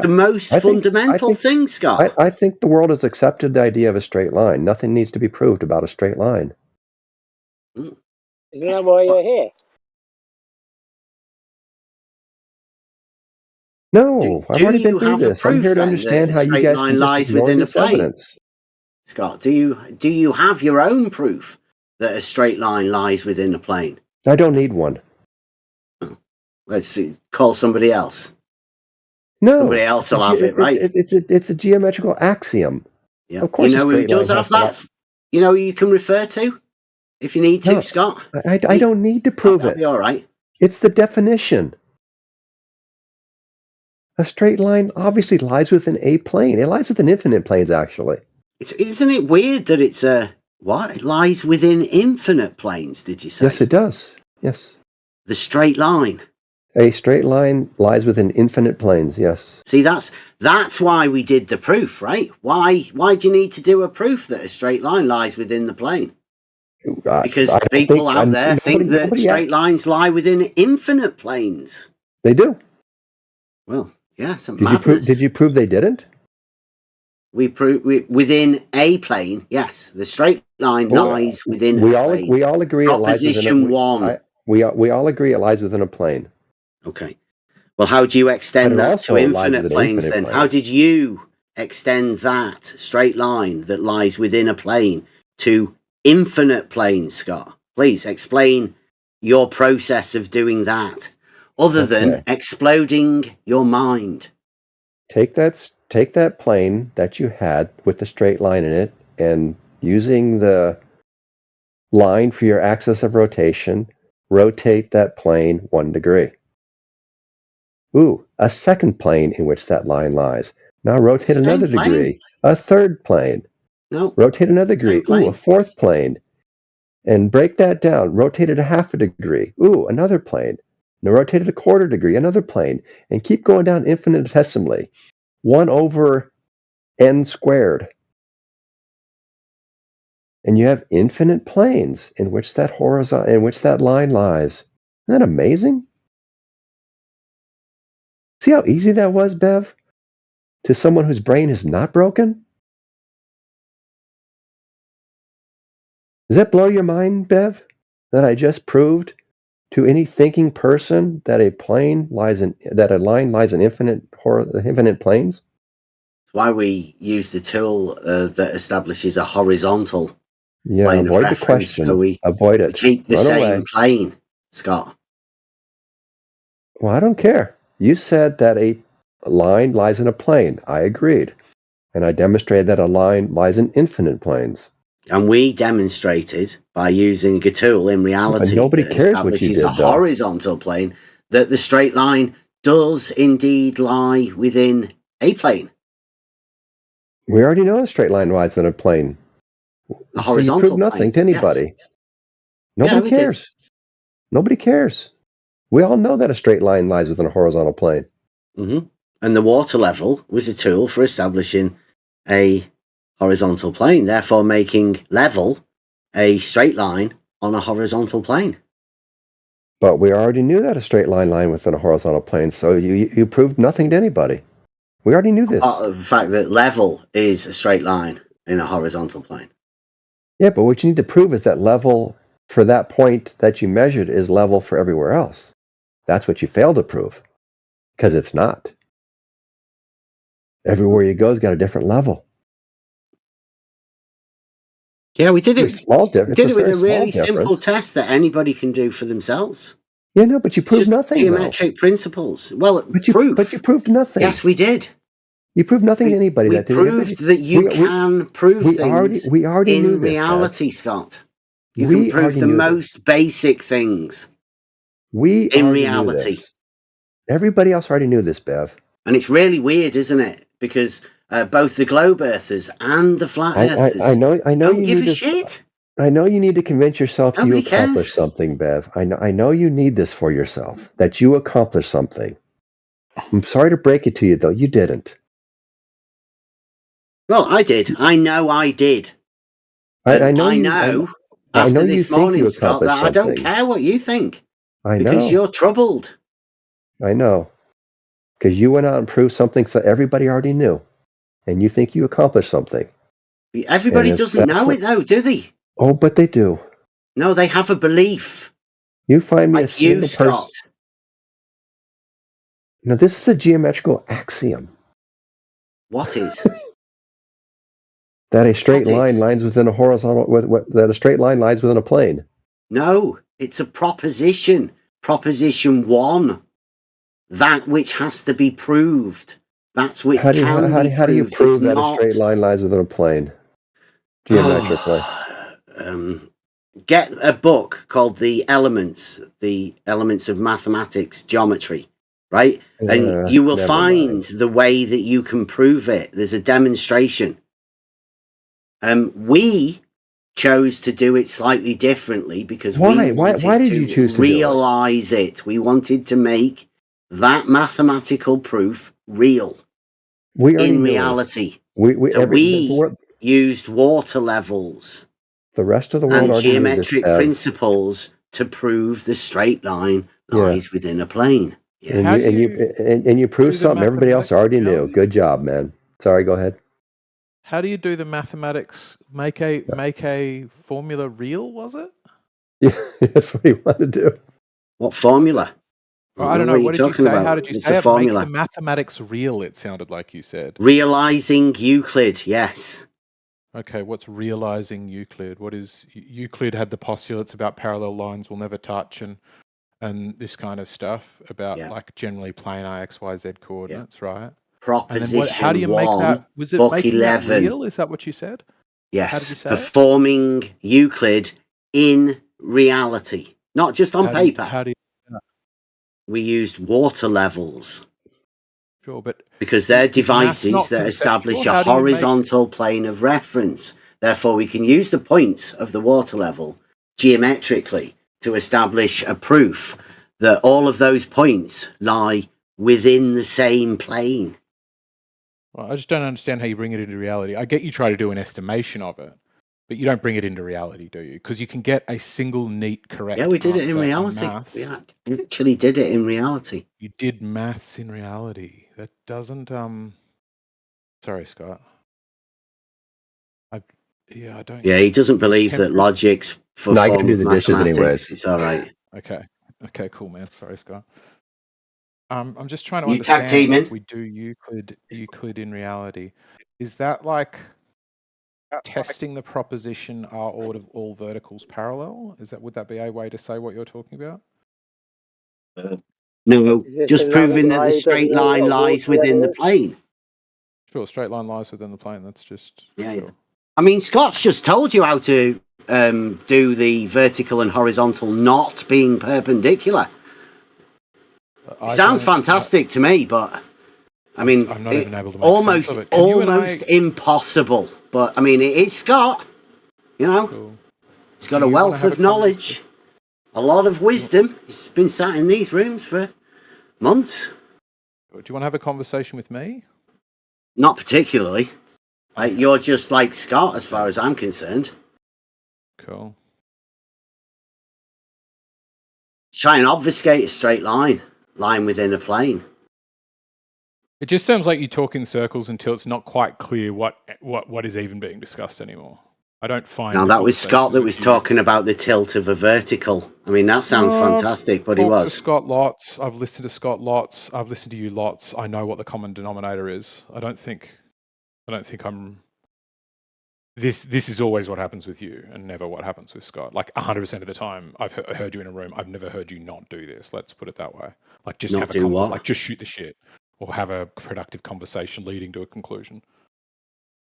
the most fundamental thing, Scott? I think the world has accepted the idea of a straight line. Nothing needs to be proved about a straight line. Isn't that why you're here? No, I've already been through this. I'm here to then, understand that how a you straight guys line can just lies ignore within a this plane? evidence. Scott, do you have your own proof that a straight line lies within a plane? I don't need one. Let's see, call somebody else. No, Somebody else will have it, right? It's a geometrical axiom. Yeah. Of course, you know a who straight does line have has to lie- that? You know who you can refer to if you need to, No, Scott? I don't need to prove That'll it. be all right. It's the definition. A straight line obviously lies within a plane. It lies within infinite planes, actually. Isn't it weird that it's what? It lies within infinite planes, did you say? Yes, it does. Yes. The straight line. A straight line lies within infinite planes, yes. See, that's why we did the proof, right? Why do you need to do a proof that a straight line lies within the plane? Because I don't people think- out there think that nobody straight lines lie within infinite planes. They do. Well, yeah, some Did you prove they didn't? We prove within a plane. Yes, the straight line lies within a plane. We all agree it lies within Proposition one. We all agree it lies within a plane. Okay. Well, how do you extend But it that also to lies infinite within planes infinite then? planes. How did you extend that straight line that lies within a plane to infinite planes, Scott? Please explain your process of doing that, other than Okay. exploding your mind. Take that plane that you had with the straight line in it, and using the line for your axis of rotation, rotate that plane 1 degree. Ooh, a second plane in which that line lies. Now rotate Same another plane. degree. A third plane. No. Rotate another Same degree. plane. Ooh, a fourth plane. And break that down. Rotate it a half a degree. Ooh, another plane. Now rotate it a quarter degree. Another plane. And keep going down infinitesimally. 1 over n squared. And you have infinite planes in which that line lies. Isn't that amazing? See how easy that was, Bev? To someone whose brain is not broken? Does that blow your mind, Bev? That I just proved to any thinking person that a line lies in infinite planes? That's why we use the tool that establishes a horizontal Yeah, plane of avoid the reference. question. So we Avoid it. keep the Run same away. plane, Scott. Well, I don't care. You said that a line lies in a plane. I agreed. And I demonstrated that a line lies in infinite planes. And we demonstrated by using a tool in reality nobody that cares what you establishes did, a though. horizontal plane that the straight line does indeed lie within a plane, We already know a straight line lies in a plane. a So you horizontal prove nothing plane. to anybody. Yes. Nobody we did. cares. Nobody cares. We all know that a straight line lies within a horizontal plane. Mm-hmm. And the water level was a tool for establishing a horizontal plane, therefore making level a straight line on a horizontal plane. But we already knew that a straight line within a horizontal plane, so you proved nothing to anybody. We already knew this. Part of the fact that level is a straight line in a horizontal plane. Yeah, but what you need to prove is that level for that point that you measured is level for everywhere else. That's what you failed to prove, because it's not. Everywhere you go's got a different level. Yeah, we did It's it. a small We difference. did It's it with a very small really simple difference. test that anybody can do for themselves. Yeah, no, but you It's proved just nothing. Though. geometric principles. Well, But you proved nothing. Yes, we did. You proved nothing to anybody. We that proved that you can prove we things already knew in this, reality, Scott. You We can prove already the knew most basic things We in already knew reality. this. Everybody else already knew this, Bev. And it's really weird, isn't it? Because both the globe earthers and the flat earthers I know don't you give need a to. shit. I know you need to convince yourself you Nobody accomplished cares. something, Bev. I know you need this for yourself, that you accomplished something. I'm sorry to break it to you, though. You didn't. Well, I did. I know I did. I And know I you. know I after know you this think morning, you Scott, that accomplished I don't something. care what you think. I Because know. you're troubled. I know. because you went out and proved something that everybody already knew, and you think you accomplished something. Everybody And doesn't that's know what- it though, do they? Oh, but they do. No, they have a belief. You find me a Like you, single person. Scott. Now, this is a geometrical axiom What is? that a straight What is? line lies within a horizontal. That a straight line lies within a plane. No, it's a proposition. Proposition 1. That which has to be proved. That's which How do you, can how, be how do you proved. prove It's that not. a straight line lies within a plane? Geometrically. Get a book called The Elements of Mathematics, Geometry, right? And you will Never find the way that you can prove it. There's a demonstration. We chose to do it slightly differently because Why? we wanted Why did to you choose to do it? realize it. We wanted to make that mathematical proof real We already in knew it. reality. We Used water levels the rest of the world and already knew this. geometric Ev. principles to prove the straight line lies within a plane. And you proved do the something everybody else mathematics already knew. reality? Good job, man. Sorry, go ahead. How do you do the mathematics? Make a formula real? Was it? Yeah, that's what he wanted to do. What formula? Well, I don't know. What did you say? How did you It's say a it? formula. Make the mathematics real. It sounded like you said. Realizing Euclid, yes. Okay, what's realizing Euclid? What is Euclid had the postulates about parallel lines will never touch and this kind of stuff about like generally planar x, y, z coordinates, right? Proposition and then how do you make 1, that? Was it book making 11. that real? Is that what you said? Yes. How did you say it? Performing Euclid in reality, not just on paper. How do you? We used water levels. Sure, but because they're is maths devices not that establish conceptual? a How do you make- horizontal plane of reference. Therefore, we can use the points of the water level geometrically to establish a proof that all of those points lie within the same plane. Well, I just don't understand how you bring it into reality. I get you try to do an estimation of it, but you don't bring it into reality, do you? Because you can get a single neat correct. Yeah, we did it in answer reality. maths. We actually did it in reality. You did maths in reality. That doesn't. Sorry, Scott. I don't. Yeah, he doesn't believe that logic's for No, I can do the dishes mathematics. anyways. It's all right. Okay. Okay. Cool, man. Sorry, Scott. I'm just trying to You tag understand. teaming? Like, we do Euclid in reality. Is that like testing the proposition are all verticals parallel? Would that be a way to say what you're talking about? No, Is this just another proving that the grade of straight line lies water within the levels? plane. Sure, straight line lies within the plane. That's just Yeah, yeah. I mean, Scott's just told you how to do the vertical and horizontal not being perpendicular. Sounds fantastic to me, but I mean, I'm not even able to make almost, sense of it. Can you and almost I- impossible. But I mean, it is Scott. You know, he's got Do a you wanna wealth have of a knowledge, a lot of wisdom. He's been sat in these rooms for months. Do you want to have a conversation with me? Not particularly. Like, you're just like Scott, as far as I'm concerned. Cool. Try and obfuscate a straight line within a plane. It just sounds like you talk in circles until it's not quite clear what is even being discussed anymore. I don't find. Now, the that was conversations Scott that with was you- talking about the tilt of a vertical. I mean, that sounds No, I've fantastic, but he talked to was. Scott lots. I've listened to Scott lots. I've listened to you lots. I know what the common denominator is. I don't think I'm. This is always what happens with you, and never what happens with Scott. Like 100% of the time, I've heard you in a room. I've never heard you not do this. Let's put it that way. Like just Not have a do what? like just shoot the shit, or have a productive conversation leading to a conclusion.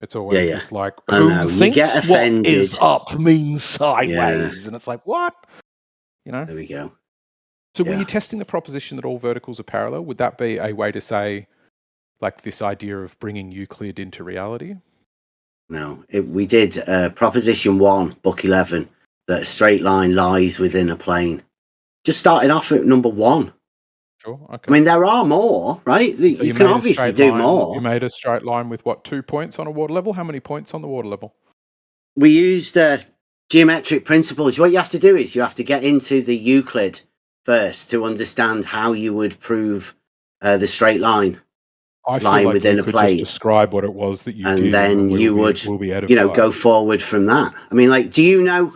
It's always yeah. this like, I who know, you thinks get what offended. is up means sideways, and it's like, what? You know. There we go. So were Yeah. you testing the proposition that all verticals are parallel? Would that be a way to say, like, this idea of bringing Euclid into reality? No, we did Proposition 1, Book 11, that a straight line lies within a plane. Just starting off at number 1. Sure. Okay. I mean, there are more, right? So You can made a obviously straight do line- more. You made a straight line with what, 2 points on a water level? How many points on the water level? We used geometric principles. What you have to do is you have to get into the Euclid first to understand how you would prove the straight line I feel lying like within you a could plate, just describe what it was that you and did, then you would, we'll be go forward from that. I mean, like, do you know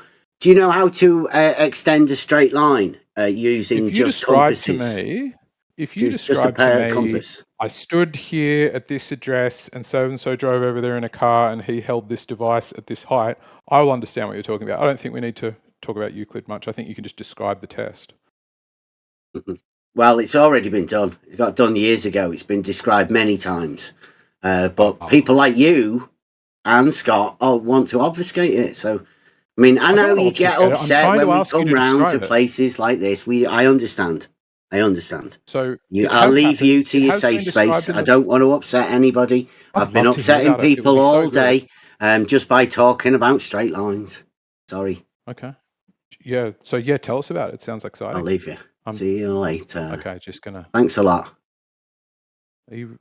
how to extend a straight line using If you just describe compasses? to me, if you Just a describe pair to of me, compass. I stood here at this address and so drove over there in a car and he held this device at this height, I will understand what you're talking about. I don't think we need to talk about Euclid much. I think you can just describe the test. Well, it's already been done. It got done years ago. It's been described many times. But people like you and Scott want to obfuscate it. So, I mean, I know you get upset when we come round to places like this. I understand. So I'll leave you to your safe space. I don't want to upset anybody. I've been upsetting people all day just by talking about straight lines. Sorry. Okay. Yeah. So yeah, tell us about it. It sounds exciting. I'll leave you. See you later. Okay, just gonna. Thanks a lot. Are you...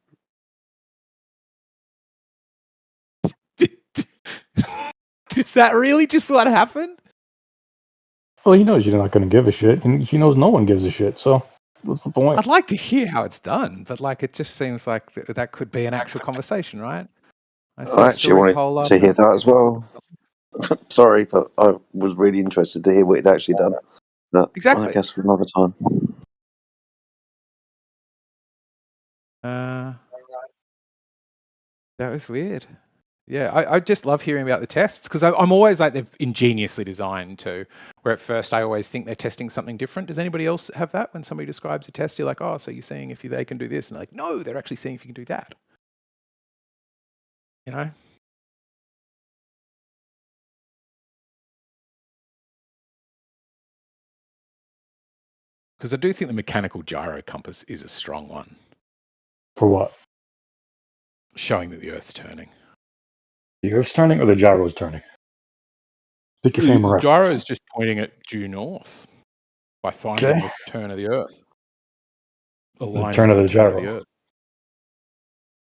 Is that really just what happened? Well, he knows you're not going to give a shit, and he knows no one gives a shit. So, what's the point? I'd like to hear how it's done, but like, it just seems like that could be an actual conversation, right? I actually wanted to hear that as well. Sorry, but I was really interested to hear what he'd actually done. But exactly. I guess for another time. That was weird. Yeah, I just love hearing about the tests because I'm always like they're ingeniously designed to, where at first I always think they're testing something different. Does anybody else have that when somebody describes a test? You're like, oh, so you're seeing if they can do this. And like, no, they're actually seeing if you can do that. You know? Because I do think the mechanical gyro compass is a strong one. For what? Showing that the Earth's turning. The Earth's turning or the gyro's turning? Pick your frame of The reference. gyro is just pointing at due north by finding the turn of the Earth. The turn of the gyro. The Earth.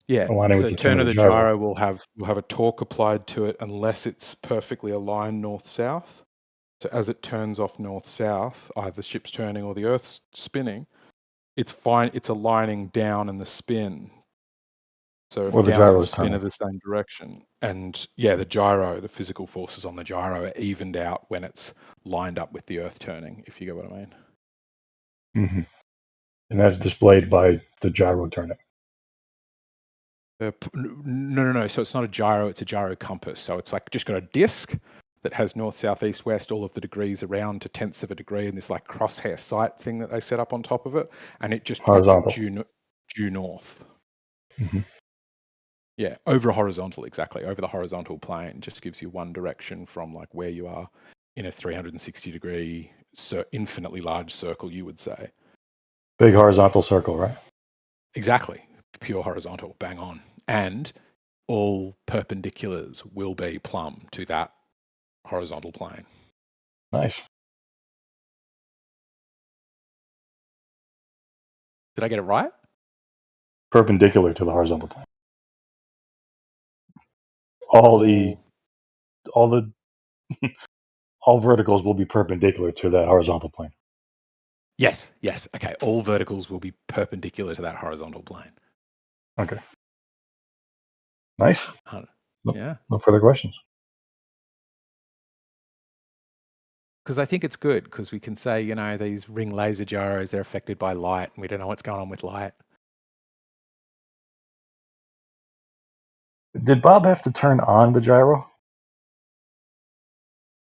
Yeah, aligning so with the the turn of the gyro will have a torque applied to it unless it's perfectly aligned north-south. So as it turns off north-south, either the ship's turning or the Earth's spinning, it's aligning down in the spin. So if Or the down gyro's spin turning. of the same direction. And yeah, the gyro, the physical forces on the gyro are evened out when it's lined up with the Earth turning, if you get what I mean. Mm-hmm. And that's displayed by the gyro turning. No. So it's not a gyro, it's a gyro compass. So it's like just got a disc that has north, south, east, west, all of the degrees around to tenths of a degree, and this like crosshair sight thing that they set up on top of it. And it just points at due north. Mm-hmm. Yeah, over a horizontal, exactly. Over the horizontal plane just gives you one direction from like where you are in a 360 degree, infinitely large circle, you would say. Big horizontal circle, right? Exactly. Pure horizontal, bang on. And all perpendiculars will be plumb to that horizontal plane. Nice. Did I get it right? Perpendicular to the horizontal plane. All verticals will be perpendicular to that horizontal plane. Yes. Okay, all verticals will be perpendicular to that horizontal plane. Okay. Nice. Yeah. No further questions. Because I think it's good because we can say, you know, these ring laser gyros, they're affected by light and we don't know what's going on with light. Did Bob have to turn on the gyro?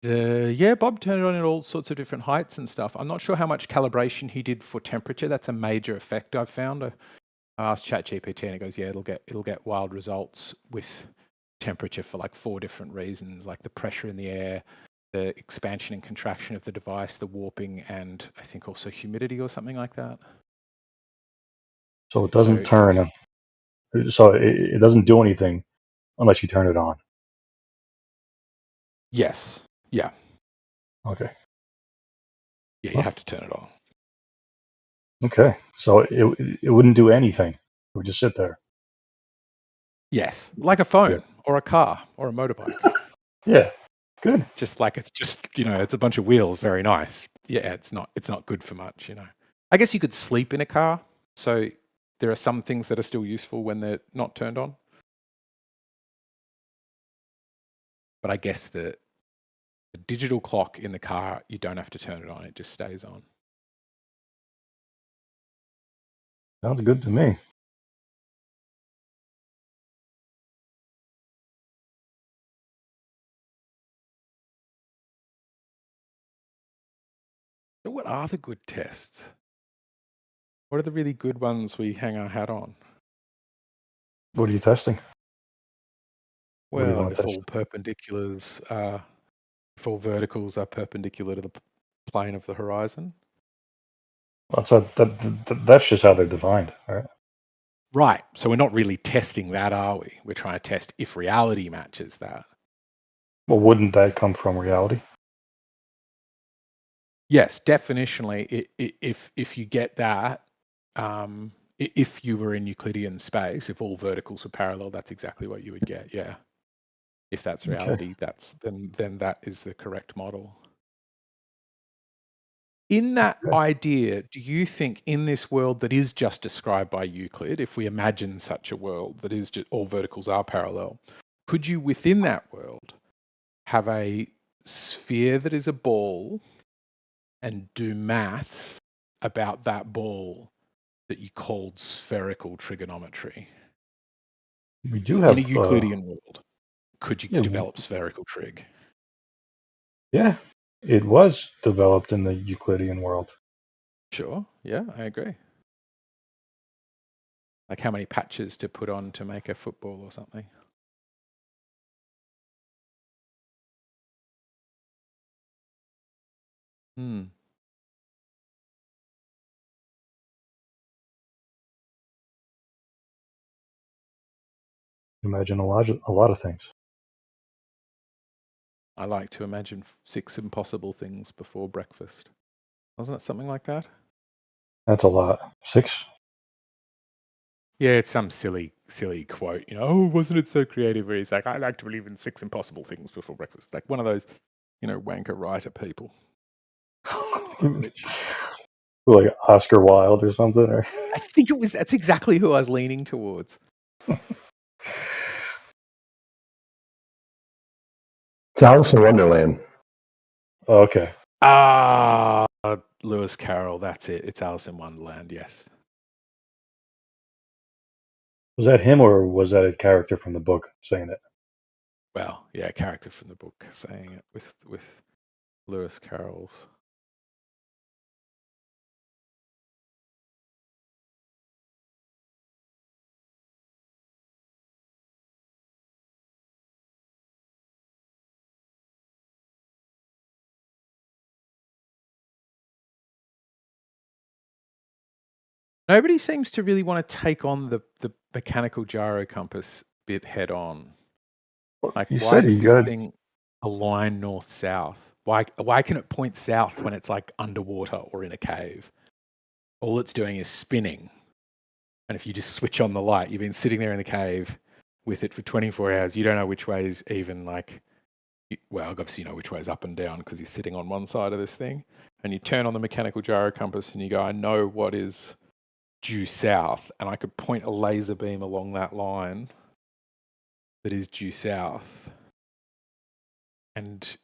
Yeah, Bob turned it on at all sorts of different heights and stuff. I'm not sure how much calibration he did for temperature. That's a major effect I've found. I asked ChatGPT and it goes, yeah, it'll get wild results with temperature for like 4 different reasons, like the pressure in the air, the expansion and contraction of the device, the warping, and I think also humidity or something like that. So it doesn't turn. So it doesn't do anything unless you turn it on. Yes. Yeah. Okay. Yeah, you have to turn it on. Okay. So it wouldn't do anything. It would just sit there. Yes. Like a phone or a car or a motorbike. Yeah. Good. Just like it's just, you know, it's a bunch of wheels. Very nice. Yeah, it's not good for much, you know. I guess you could sleep in a car. So there are some things that are still useful when they're not turned on. But I guess the digital clock in the car, you don't have to turn it on. It just stays on. Sounds good to me. So what are the good tests? What are the really good ones we hang our hat on? What are you testing? What do you Well, want to if test? all perpendiculars are, if all verticals are perpendicular to the plane of the horizon. That's just how they're defined, right? Right. So we're not really testing that, are we? We're trying to test if reality matches that. Well, wouldn't that come from reality? Yes, definitionally. If you get that, if you were in Euclidean space, if all verticals were parallel, that's exactly what you would get. Yeah. If that's reality, then that is the correct model. In that idea, do you think in this world that is just described by Euclid, if we imagine such a world that is just all verticals are parallel, could you within that world have a sphere that is a ball and do maths about that ball that you called spherical trigonometry? We do So have in a Euclidean world, could you develop spherical trig? Yeah, it was developed in the Euclidean world. Sure. Yeah, I agree. Like how many patches to put on to make a football or something. Hmm. Imagine a lot of things. I like to imagine 6 impossible things before breakfast. Wasn't it something like that? That's a lot. 6? Yeah, it's some silly quote. Oh, wasn't it so creative? Where he's like, I like to believe in 6 impossible things before breakfast. Like one of those, wanker writer people. Like Oscar Wilde or something? Or? I think that's exactly who I was leaning towards. It's Alice in Wonderland. Oh, okay. Lewis Carroll, that's it. It's Alice in Wonderland, yes. Was that him or was that a character from the book saying it? Well, yeah, a character from the book saying it with Lewis Carroll's. Nobody seems to really want to take on the mechanical gyro compass bit head on. Like, why does this thing align north-south? Why can it point south when it's like underwater or in a cave? All it's doing is spinning. And if you just switch on the light, you've been sitting there in the cave with it for 24 hours. You don't know which way is even well, obviously you know which way is up and down because you're sitting on one side of this thing. And you turn on the mechanical gyro compass and you go, I know what is due south, and I could point a laser beam along that line that is due south, and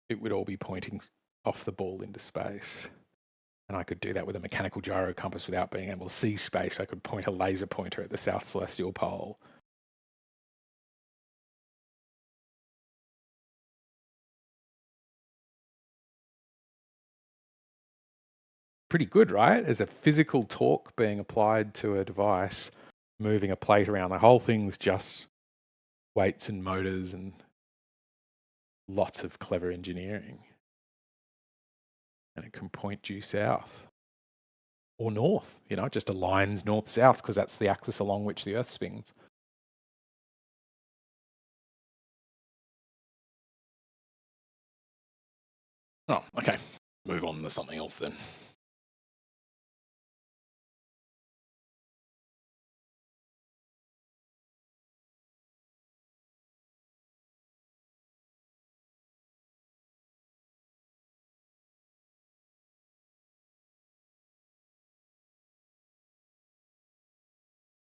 it would all be pointing off the ball into space. And I could do that with a mechanical gyro compass without being able to see space. I could point a laser pointer at the South Celestial Pole. Pretty good, right? As a physical torque being applied to a device, moving a plate around. The whole thing's just weights and motors and lots of clever engineering. And it can point due south or north, it just aligns north-south because that's the axis along which the Earth spins. Oh, okay. Move on to something else then.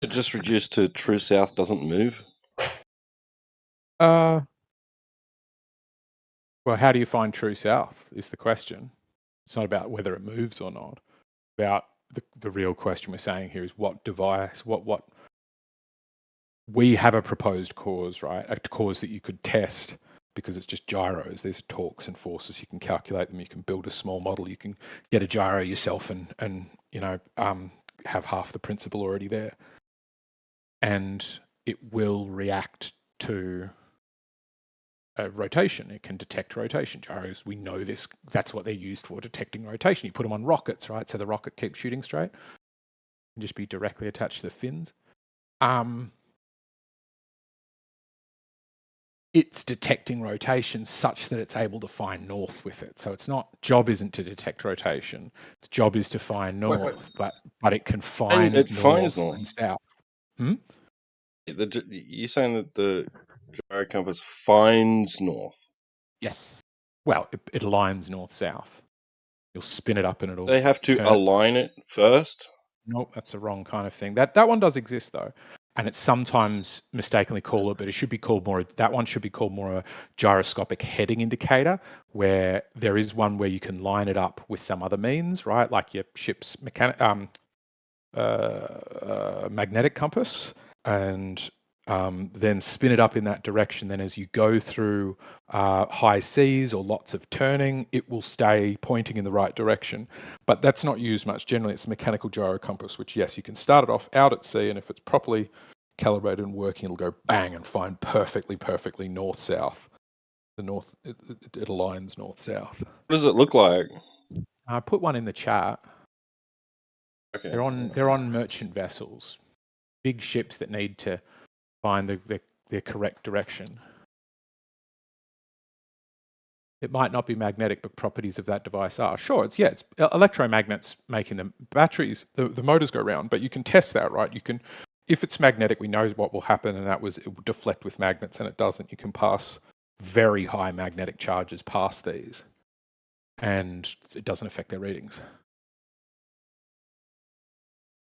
It just reduced to true south doesn't move. Well, how do you find true south is the question. It's not about whether it moves or not. About the real question we're saying here is what device, what we have a proposed cause, right? A cause that you could test because it's just gyros. There's torques and forces. You can calculate them. You can build a small model. You can get a gyro yourself and have half the principle already there. And it will react to rotation. It can detect rotation. Gyros, we know this. That's what they're used for, detecting rotation. You put them on rockets, right? So the rocket keeps shooting straight. And just be directly attached to the fins. It's detecting rotation such that it's able to find north with it. So its job isn't to detect rotation. Its job is to find north, but it can find north and south. You're saying that the gyro compass finds north? Yes. Well, it aligns north-south. You'll spin it up and it'll... They have to align it first? Nope, that's the wrong kind of thing. That one does exist, though. And it's sometimes mistakenly called it, but it should be called more... That one should be called more a gyroscopic heading indicator, where there is one where you can line it up with some other means, right? Like your ship's magnetic compass, and then spin it up in that direction. Then as you go through high seas or lots of turning, it will stay pointing in the right direction. But that's not used much. Generally, it's a mechanical gyro compass, which, yes, you can start it off out at sea, and if it's properly calibrated and working, it'll go bang and find perfectly north-south. The north, it aligns north-south. What does it look like? I put one in the chat. Okay. They're on merchant vessels, big ships that need to find their correct direction. It might not be magnetic, but properties of that device are. Sure, it's electromagnets making the batteries, the motors go round, but you can test that, right? You can, if it's magnetic, we know what will happen, and it will deflect with magnets, and it doesn't. You can pass very high magnetic charges past these, and it doesn't affect their readings.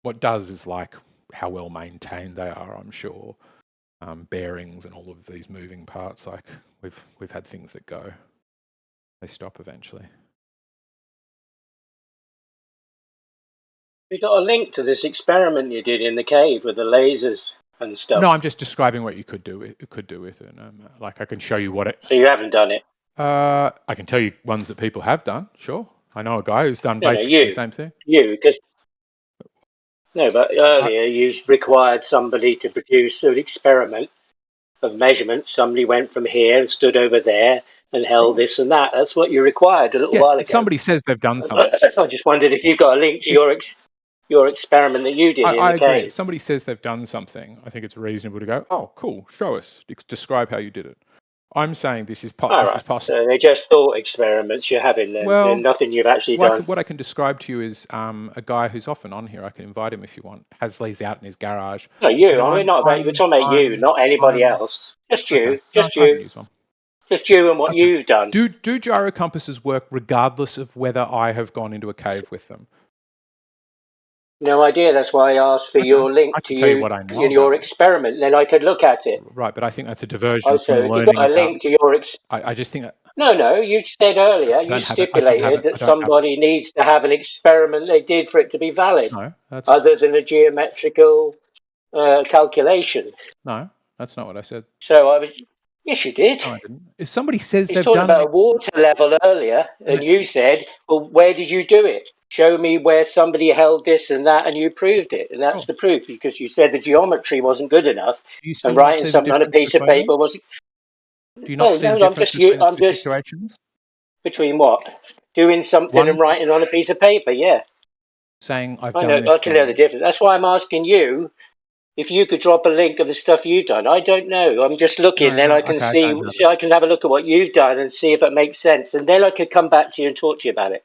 What does is like how well maintained they are, I'm sure. Bearings and all of these moving parts, like we've had things that go. They stop eventually. We got a link to this experiment you did in the cave with the lasers and stuff. No, I'm just describing what you could do with it. Like I can show you what it. So you haven't done it? I can tell you ones that people have done. Sure, I know a guy who's done basically the same thing. But earlier you required somebody to produce an experiment of measurement. Somebody went from here and stood over there and held this and that. That's what you required a little while ago. If somebody says they've done something. I just wondered if you've got a link to your experiment that you did in the I agree. cave. If somebody says they've done something, I think it's reasonable to go, oh, cool, show us. Describe how you did it. I'm saying this is possible. So they just thought experiments you're having then. Well, and nothing you've actually done. What I can describe to you is a guy who's often on here. I can invite him if you want. Has these out in his garage. No, you. I mean, we're talking about you, not anybody else. Just you. Okay. Just I can you. use one. Just you and what you've done. Do gyro compasses work regardless of whether I have gone into a cave with them? No idea. That's why I asked for your link to your experiment. Then I could look at it. Right, but I think that's a diversion So from if learning. you've got a link to your I just think that. No. You said earlier, you stipulated that somebody needs to have an experiment they did for it to be valid. No, that's... Other than a geometrical calculation. No, that's not what I said. So I was. Yes, you did. No, I didn't. If somebody says He's they've talking done about a water level earlier, and you said, "Well, where did you do it? Show me where somebody held this and that," and you proved it, and that's the proof because you said the geometry wasn't good enough, and writing something on a piece of paper wasn't. Do you not see the difference between the two situations? Between what? Doing something and writing on a piece of paper, yeah. Saying I can know the difference. That's why I'm asking you. If you could drop a link of the stuff you've done, I don't know. I'm just looking, then I can see. I can have a look at what you've done and see if it makes sense, and then I could come back to you and talk to you about it.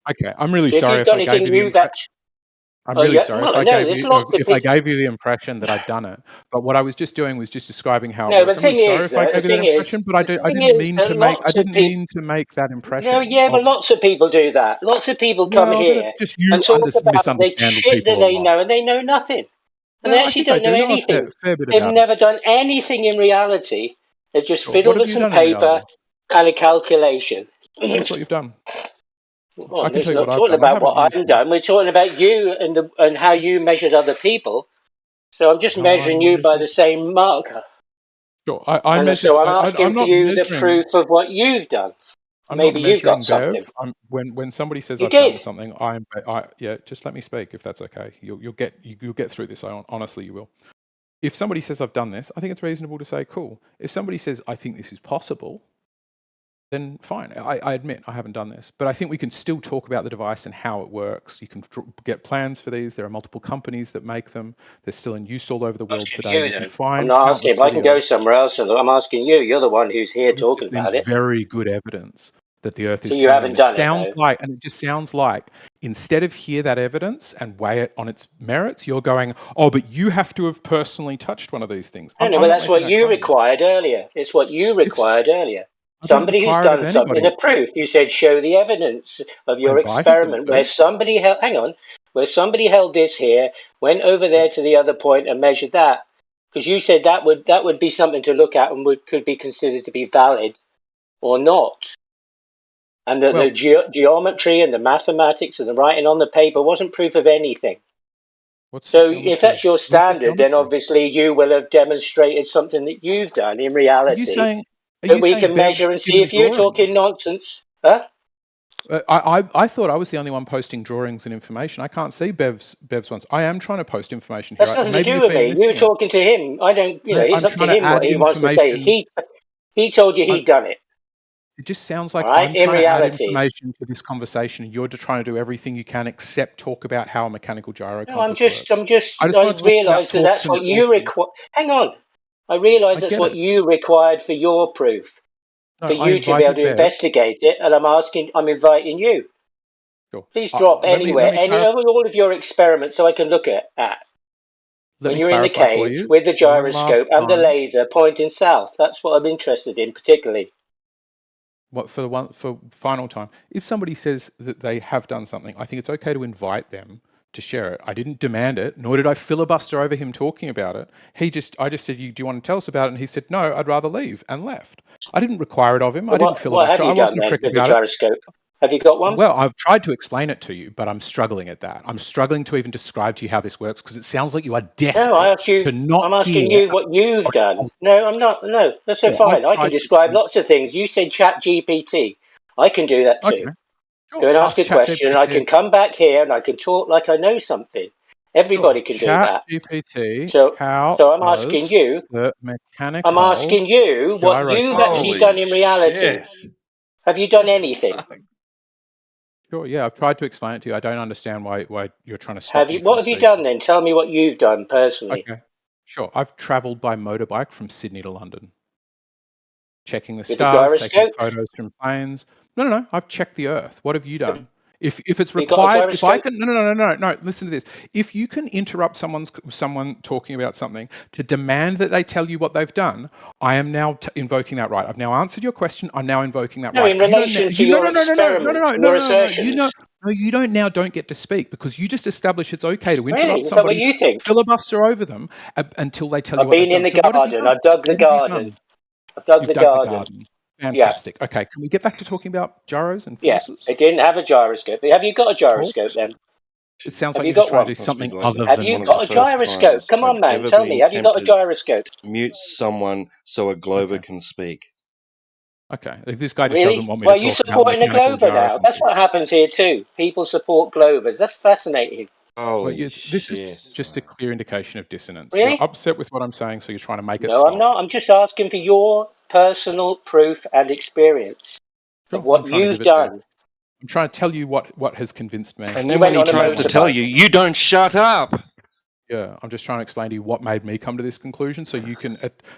Okay, I'm really sorry if I gave you the if I gave you the impression that I'd done it. But what I was just doing was just describing how. No, but the thing is, I didn't mean to make that impression. No, yeah, but lots of people do that. Lots of people come here and talk about the shit that they know, and they know nothing. And they actually don't know anything. They've never done anything in reality. They've just fiddled with some paper and a calculation. That's what you've done. Well, it's not talking about what I've done. We're talking about you and how you measured other people. So I'm just measuring you by the same marker. Sure, So I'm asking for you the proof of what you've done. Maybe you've got something. When somebody says I've done something, yeah. Just let me speak, if that's okay. You'll get through this. Honestly, you will. If somebody says I've done this, I think it's reasonable to say cool. If somebody says I think this is possible, then fine. I admit I haven't done this, but I think we can still talk about the device and how it works. You can get plans for these. There are multiple companies that make them. They're still in use all over the world today. You can find I'm not asking if I can go somewhere else. I'm asking you. You're the one who's here talking about it. Very good evidence that the Earth is. So you haven't done it. And it just sounds like instead of hear that evidence and weigh it on its merits, you're going, oh, but you have to have personally touched one of these things. I know, but that's what you required earlier. It's what you required earlier. Somebody who's done something, a proof. You said show the evidence of your experiment where somebody held. Hang on, where somebody held this here, went over there to the other point and measured that, because you said that would be something to look at and could be considered to be valid or not. And the geometry and the mathematics and the writing on the paper wasn't proof of anything. So if that's your standard, then obviously you will have demonstrated something that you've done in reality. That we can measure and see if you're talking nonsense. Huh? I thought I was the only one posting drawings and information. I can't see Bev's ones. I am trying to post information here. That's nothing to do with me. You were talking to him. I don't. It's up to him what he wants to say. He told you he'd done it. It just sounds like I'm trying to add information to this conversation, and you're just trying to do everything you can except talk about how a mechanical gyro compass works. I realised that that's what you require. Hang on. I realise that's what you required for your proof, for you to be able to investigate it, and I'm inviting you. Sure. Please drop anywhere, all of your experiments so I can look at. When you're in the cage with the gyroscope and the laser pointing south, that's what I'm interested in particularly. What for final time? If somebody says that they have done something, I think it's okay to invite them to share it. I didn't demand it, nor did I filibuster over him talking about it. I just said, do you want to tell us about it? And he said, no, I'd rather leave, and left. I didn't require it of him. I didn't filibuster. What have you done then with the gyroscope? Have you got one? Well, I've tried to explain it to you, but I'm struggling at that. I'm struggling to even describe to you how this works because it sounds like you are desperate to not I'm asking you what you've done. No, I'm not. No, that's so fine. I can describe lots of things. You said ChatGPT. I can do that too. Okay. Go and ask a question, and I can come back here and I can talk like I know something. Everybody can do that. ChatGPT. So I'm asking you. I'm asking you what you've actually done in reality. Yeah. Have you done anything? Sure. Yeah, I've tried to explain it to you. I don't understand why you're trying to stop. What have you done then? Tell me what you've done personally. Okay. Sure. I've travelled by motorbike from Sydney to London, checking the stars, taking photos from planes. No. I've checked the Earth. What have you done? If it's required, if I can, no. Listen to this. If you can interrupt someone talking about something to demand that they tell you what they've done, I am now invoking that right. I've now answered your question. I'm now invoking that right. In relation to your experiment, your assertions. No, you don't get to speak because you just establish it's okay to interrupt somebody. Is that what you think? Filibuster over them until they tell you. I've been in the garden. I've dug the garden. I've dug the garden. Fantastic. Yeah. Okay, can we get back to talking about gyros and forces? Yeah, it didn't have a gyroscope. Have you got a gyroscope then? It sounds like you're just trying to do something other than... Have you got a gyroscope? Come on, man, tell me. Have you got a gyroscope? Mute someone so a Glober can speak. Okay, if this guy just doesn't want me to talk about... Well, you're supporting a Glober now. That's what happens here too. People support Globers. That's fascinating. This is just a clear indication of dissonance. Really? You're upset with what I'm saying, so you're trying to make it stop. No, I'm not. I'm just asking for your personal proof and experience of what you've done. I'm trying to tell you what has convinced me. And then when he tries to tell you, you don't shut up. Yeah, I'm just trying to explain to you what made me come to this conclusion so you can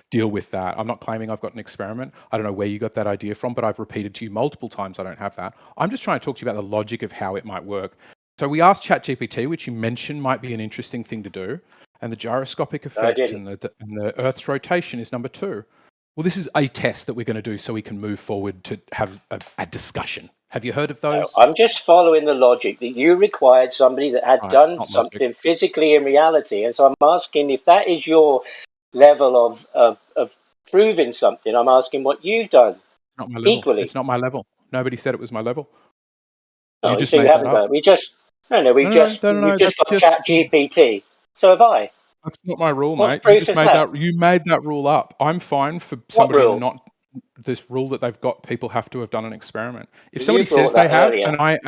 deal with that. I'm not claiming I've got an experiment. I don't know where you got that idea from, but I've repeated to you multiple times I don't have that. I'm just trying to talk to you about the logic of how it might work. So we asked ChatGPT, which you mentioned might be an interesting thing to do, and the gyroscopic effect and the Earth's rotation is number 2. Well, this is a test that we're going to do so we can move forward to have a discussion, Have you heard of No, those? I'm just following the logic that you required somebody that had Right, it's done not logic. something physically in reality. And so I'm asking if that is your level of proving something. I'm asking what you've done Not my level. equally. It's not my level. Nobody said it was my level. You No, just so you made that haven't done up. it. We just No, we've just that's got just Chat GPT. So have I. that's not my rule, What's mate. You proof just is made that? that. You made that rule up. I'm fine for What somebody rule? not this rule that they've got. People have to have done an experiment. If You somebody brought says they that have, earlier.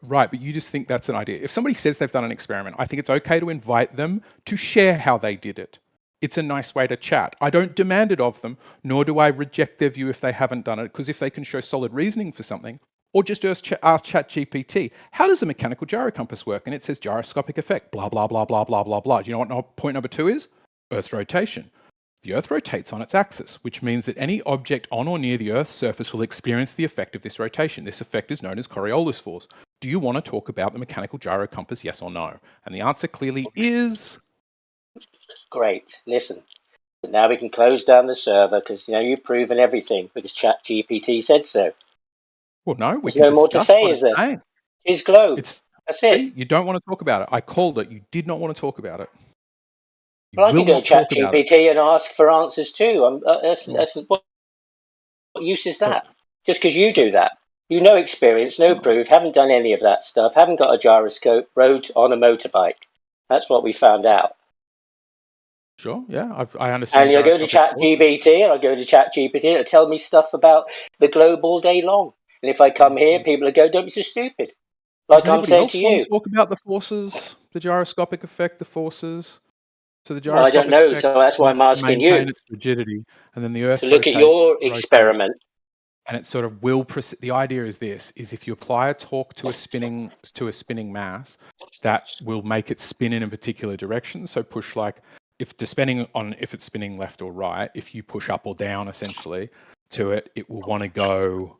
right, but you just think that's an idea. If somebody says they've done an experiment, I think it's okay to invite them to share how they did it. It's a nice way to chat. I don't demand it of them, nor do I reject their view if they haven't done it, because if they can show solid reasoning for something, or just ask ChatGPT, how does a mechanical gyrocompass work? And it says gyroscopic effect, blah, blah, blah, blah, blah, blah, blah. Do you know what point number 2 is? Earth rotation. The Earth rotates on its axis, which means that any object on or near the Earth's surface will experience the effect of this rotation. This effect is known as Coriolis force. Do you want to talk about the mechanical gyrocompass, yes or no? And the answer clearly is... Great. Listen. Now we can close down the server because you've proven everything because Chat GPT said so. Well, no, we There's can no more to discuss say, what is it's there? saying. His globe. It's That's it. See, you don't want to talk about it. I called it. You did not want to talk about it. You Well, I will can go to not Chat talk about it. GPT and ask for answers too. What use is So- that? Just because you do that. You no experience, no proof, haven't done any of that stuff, haven't got a gyroscope, rode on a motorbike. That's what we found out. Sure, yeah, I understand. And I go to Chat gyroscopic forces. GPT and I go to Chat GPT and it'll tell me stuff about the globe all day long. And if I come here, people will go, don't be so stupid. Like Does I'm anybody saying else to want you. to talk about the forces, the gyroscopic effect, the forces? So the Well, I gyroscopic don't know, effect so that's why I'm will asking maintain you its rigidity, and then the Earth to look at your rotates, experiment. and it sort of will. The idea is this: is if you apply a torque to a spinning mass, that will make it spin in a particular direction. So push if it's spinning left or right, if you push up or down essentially to it, it will want to go.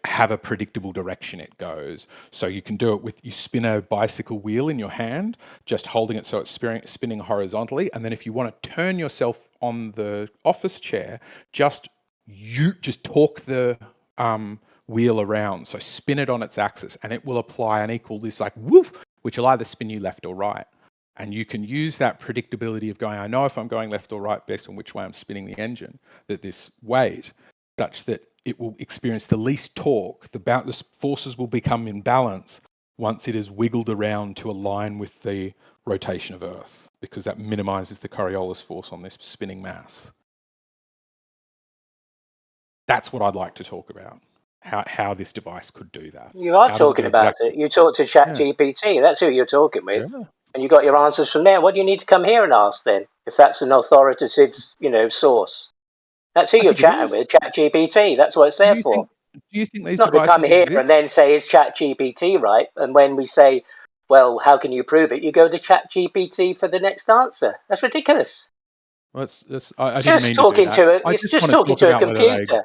Have a predictable direction it goes. So you can do it you spin a bicycle wheel in your hand, just holding it so it's spinning horizontally. And then if you want to turn yourself on the office chair, just torque the wheel around. So spin it on its axis and it will apply and equal this woof, which will either spin you left or right. And you can use that predictability of going, I know if I'm going left or right based on which way I'm spinning the engine, that this weight, such that it will experience the least torque. The forces will become in balance once it is wiggled around to align with the rotation of Earth, because that minimizes the Coriolis force on this spinning mass. That's what I'd like to talk about, how this device could do that. You are talking about it. You talk to Chat GPT. That's who you're talking with. Yeah. And you got your answers from there. What do you need to come here and ask then, if that's an authoritative, source? That's who you're chatting with, Chat GPT. That's what it's there for. Do you think these Not to come devices here exist? and then say, is Chat GPT right? And when we say, well, how can you prove it? You go to Chat GPT for the next answer. That's ridiculous. Well, I didn't mean talking to do that. to it. You're just talking to a computer.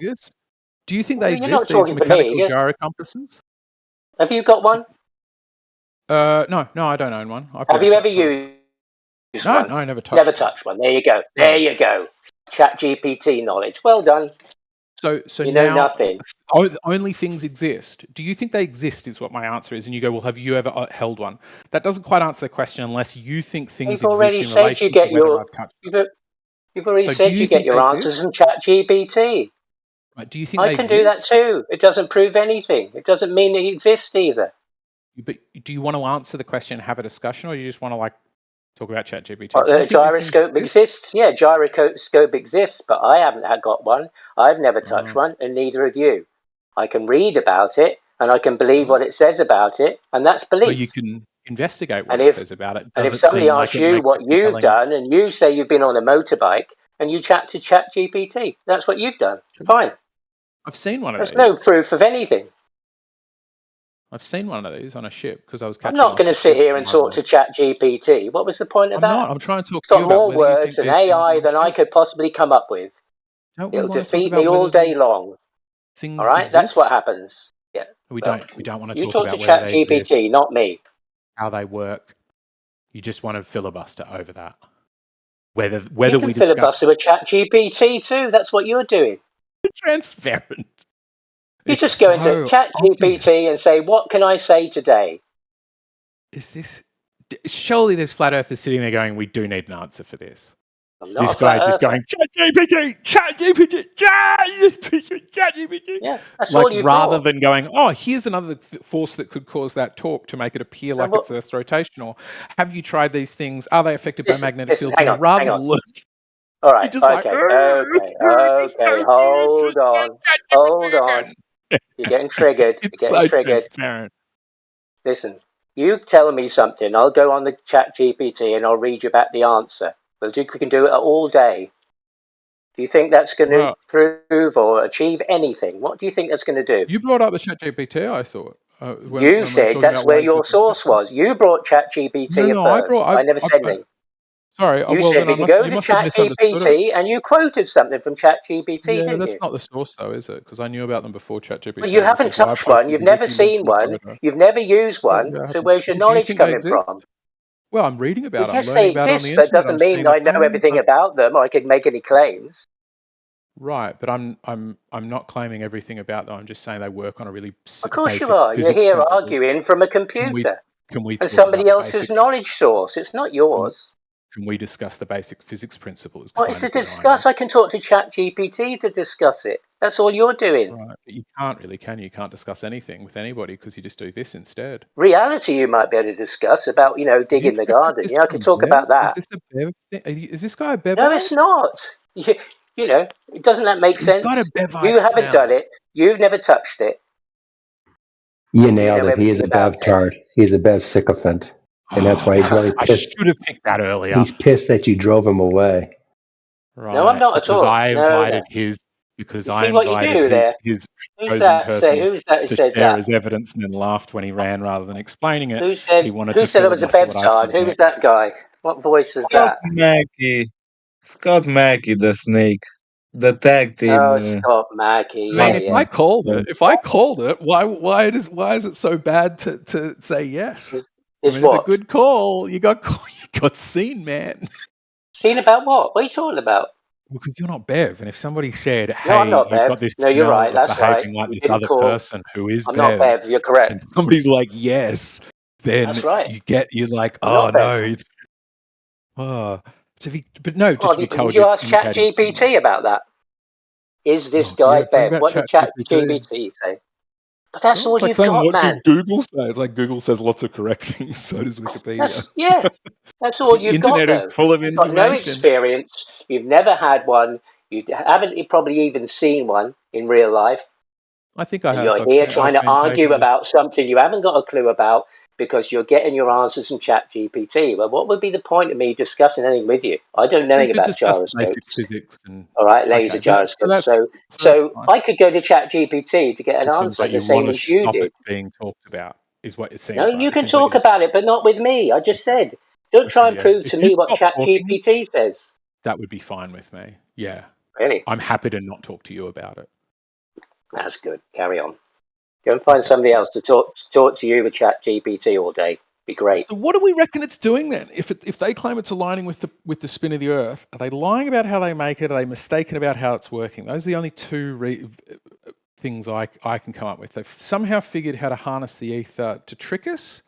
Do you think they You're not exist, these talking to me. mechanical gyrocompasses? Have you got one? No, I don't own one. Have you ever used one? No, I never touched Never touched one. There you go. There you go. Chat GPT knowledge. Well done. So you know now, nothing. Only things exist. Do you think they exist is what my answer is. And you go, well, have you ever held one? That doesn't quite answer the question unless you think things You've already exist in said relation you get to whether your. I've touched them. You've already So said do you you get think your they answers exist? from Chat GPT. Right, do you think I they can exist? do that too. It doesn't prove anything. It doesn't mean they exist either. But do you want to answer the question, have a discussion, or do you just want to talk about ChatGPT? Gyroscope exists. Yeah, gyroscope exists, but I haven't got one. I've never touched one, and neither have you. I can read about it, and I can believe what it says about it, and that's belief. Well, you can investigate what And it if- says about it. And Does if it somebody seem like asks it you makes what it you've compelling? done, and you say you've been on a motorbike, and you chat to Chat GPT, that's what you've done. Fine. I've seen one of There's these. no proof of anything. I've seen one of these on a ship because I was I'm catching. not going to lots of sit ships here on and my talk run. to Chat GPT. What was the point of I'm that? not. I'm trying to talk It's to you got about more whether you words think and these things AI are than I could possibly come up with. Don't we It'll want to talk defeat about me all whether day these long. things All right, that's exist? what happens. Yeah. We Well, don't want to you talk talk about to whether Chat they exist, GPT, not me. how they work. You just want to filibuster over that. Whether You we can discuss filibuster with Chat GPT too. That's what you're doing. transparent. You just go into ChatGPT and say, "What can I say today?" Is this? Surely there's flat earthers sitting there going, "We do need an answer for this." I'm not This a flat guy just earther. going, ChatGPT. Yeah, that's Like all you rather brought. than going, "Oh, here's another force that could cause that torque to make it appear like it's Earth's rotational. Have you tried these things? Are they affected by magnetic fields?" Hang And on, rather hang than on. look, All right, just like, okay. Hold on. You're getting triggered. It's You're getting so triggered. transparent. Listen, you telling me something, I'll go on the ChatGPT and I'll read you back the answer. We can do it all day. Do you think that's going to prove or achieve anything? What do you think that's going to do? You brought up the ChatGPT, I thought. You said that's where your source was. You brought ChatGPT No, first. I never said anything. Sorry, You well, said then we can go to ChatGPT and you quoted something from ChatGPT, Yeah, didn't that's you? not the source, though, is it? Because I knew about them before ChatGPT. Well, you haven't touched one. You've never seen one. You've never used one. So where's your knowledge coming from? Well, I'm reading about them. Yes, I'm learning they about it on the exist, but internet. doesn't mean I know everything about them or I can make any claims. Right, but I'm not claiming everything about them. I'm just saying they work on a really Of course basic you are. You're physics here principle. arguing from a computer Can we and talk somebody about the else's basic? knowledge source. It's not yours. Can we discuss the basic physics principles? What is to discuss? I can talk to ChatGPT to discuss it. That's all you're doing. Right, but you can't really, can you? You can't discuss anything with anybody because you just do this instead. Reality you might be able to discuss about, digging the garden. I could talk about that. Is this a Bev? Is this guy a Bevite? No, it's not. Doesn't that make sense? Got a Bevite You haven't done it. You've never touched it. You nailed it. He is everything a about Bev tard. He's a Bev sycophant. And that's why he's really I pissed. should have picked that earlier. He's pissed that you drove him away. Right. No, I'm not at all. I No, invited no. his because You I see what you invited do there? his Who's chosen that? person Who's that who to said share that? his evidence and then laughed when he ran rather than explaining it. Who He said? wanted Who to said it was a filibuster what I bedtime? said Who was next. that guy? What voice was Scott that? Mackey. Scott Mackey, the snake. The tag team. Oh, Scott Mackey. I mean, Yeah, if I called it, why is it so bad to say yes? It's It's a what? good call. You got seen, man. Seen about what? What are you talking about? Because you're not Bev, and if somebody said, "Hey, No, I'm not you've Bev. got this No, you're smell right. of That's right. behaving like You this didn't other call. person who is I'm Bev," not Bev. You're correct. and somebody's like, "Yes," then That's right. you're like, I'm "Oh not no, Bev. it's but no, just Oh, to be told did you you're ask imitating someone. ChatGPT about that? Is this Oh, guy yeah, talk Bev? about What did ChatGPT. ChatGPT say? But that's all It's like you've saying, got, "What man. did Google say?" It's like Google says lots of correct things. So does Wikipedia. That's all The you've got, internet is though. full of You've got no information. experience. You've never had one. You haven't probably even seen one in real life. I think I And have. you're I've here seen. trying I've to been argue taken. about something you haven't got a clue about because you're getting your answers from ChatGPT. Well, what would be the point of me discussing anything with you? I don't know We anything could about discuss the basic gyroscopes. physics and All right, laser okay, so gyroscopes. that's So fine. I could go to ChatGPT to get an It seems answer like the you want same to as you stop did. it being talked about, is what it No, seems like. you It can seems like talk you about it, but not with me. I just said, don't try and yeah. prove If to you me what stop talking, ChatGPT says. that would be fine with me. Yeah. Really? I'm happy to not talk to you about it. That's good. Carry on. Go and find somebody else to talk to you with ChatGPT all day. Be great. So what do we reckon it's doing then? If they claim it's aligning with the spin of the Earth, are they lying about how they make it? Are they mistaken about how it's working? Those are the only two things I can come up with. They've somehow figured how to harness the ether to trick us,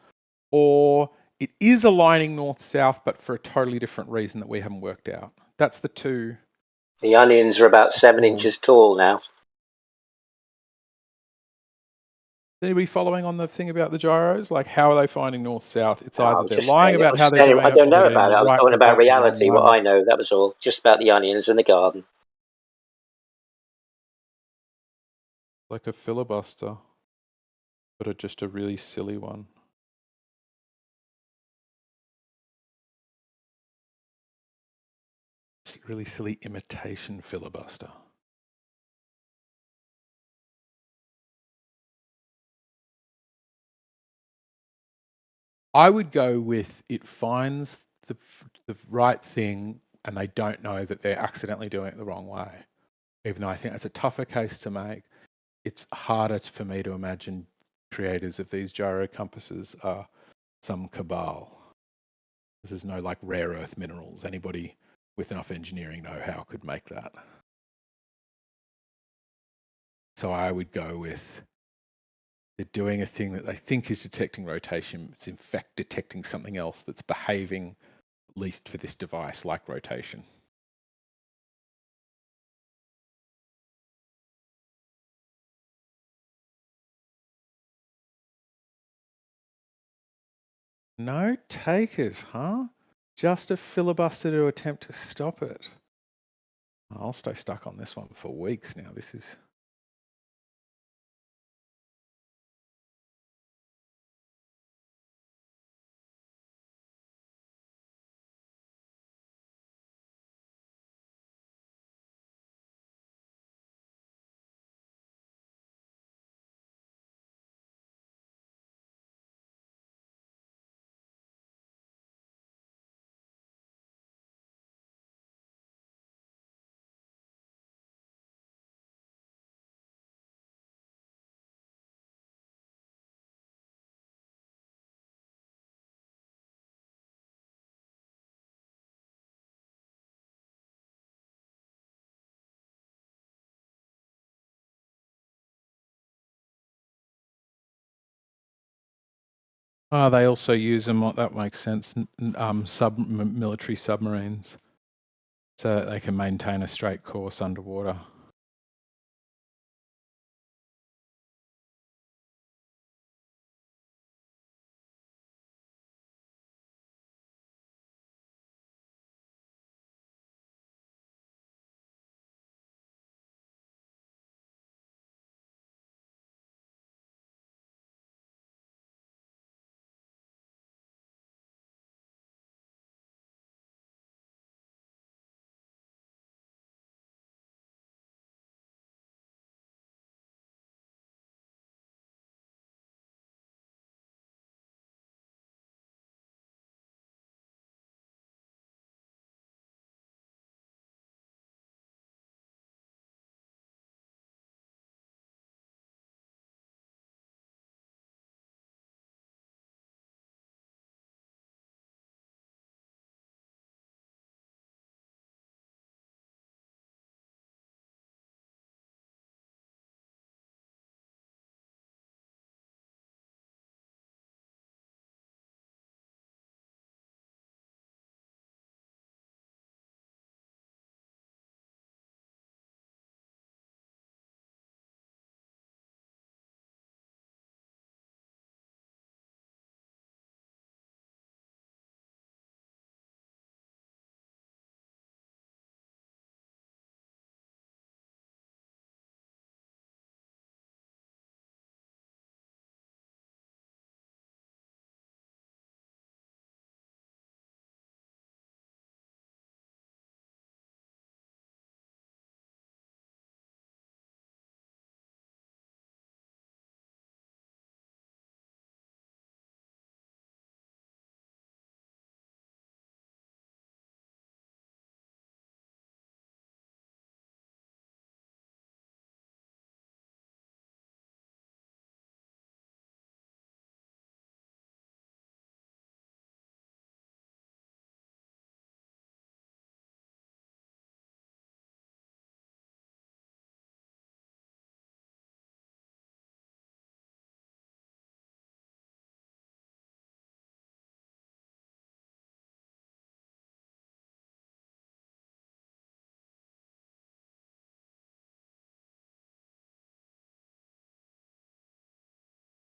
or it is aligning north-south, but for a totally different reason that we haven't worked out. That's the two. The onions are about 7 inches tall now. Anybody following on the thing about the gyros? Like, how are they finding north-south? It's I either was they're just lying saying, about how they're doing I it, don't or know they're about getting it. I was right talking about result in the wrong reality, what one. I know. That was all. Just about the onions in the garden. Like a filibuster, but just a really silly one. It's a really silly imitation filibuster. I would go with it finds the right thing and they don't know that they're accidentally doing it the wrong way. Even though I think that's a tougher case to make, it's harder for me to imagine creators of these gyro compasses are some cabal. There's no like rare earth minerals. Anybody with enough engineering know-how could make that. So I would go with they're doing a thing that they think is detecting rotation. It's in fact detecting something else that's behaving, at least for this device, like rotation. No takers, huh? Just a filibuster to attempt to stop it. I'll stay stuck on this one for weeks now. This is... they also use them, that makes sense, military submarines, so that they can maintain a straight course underwater.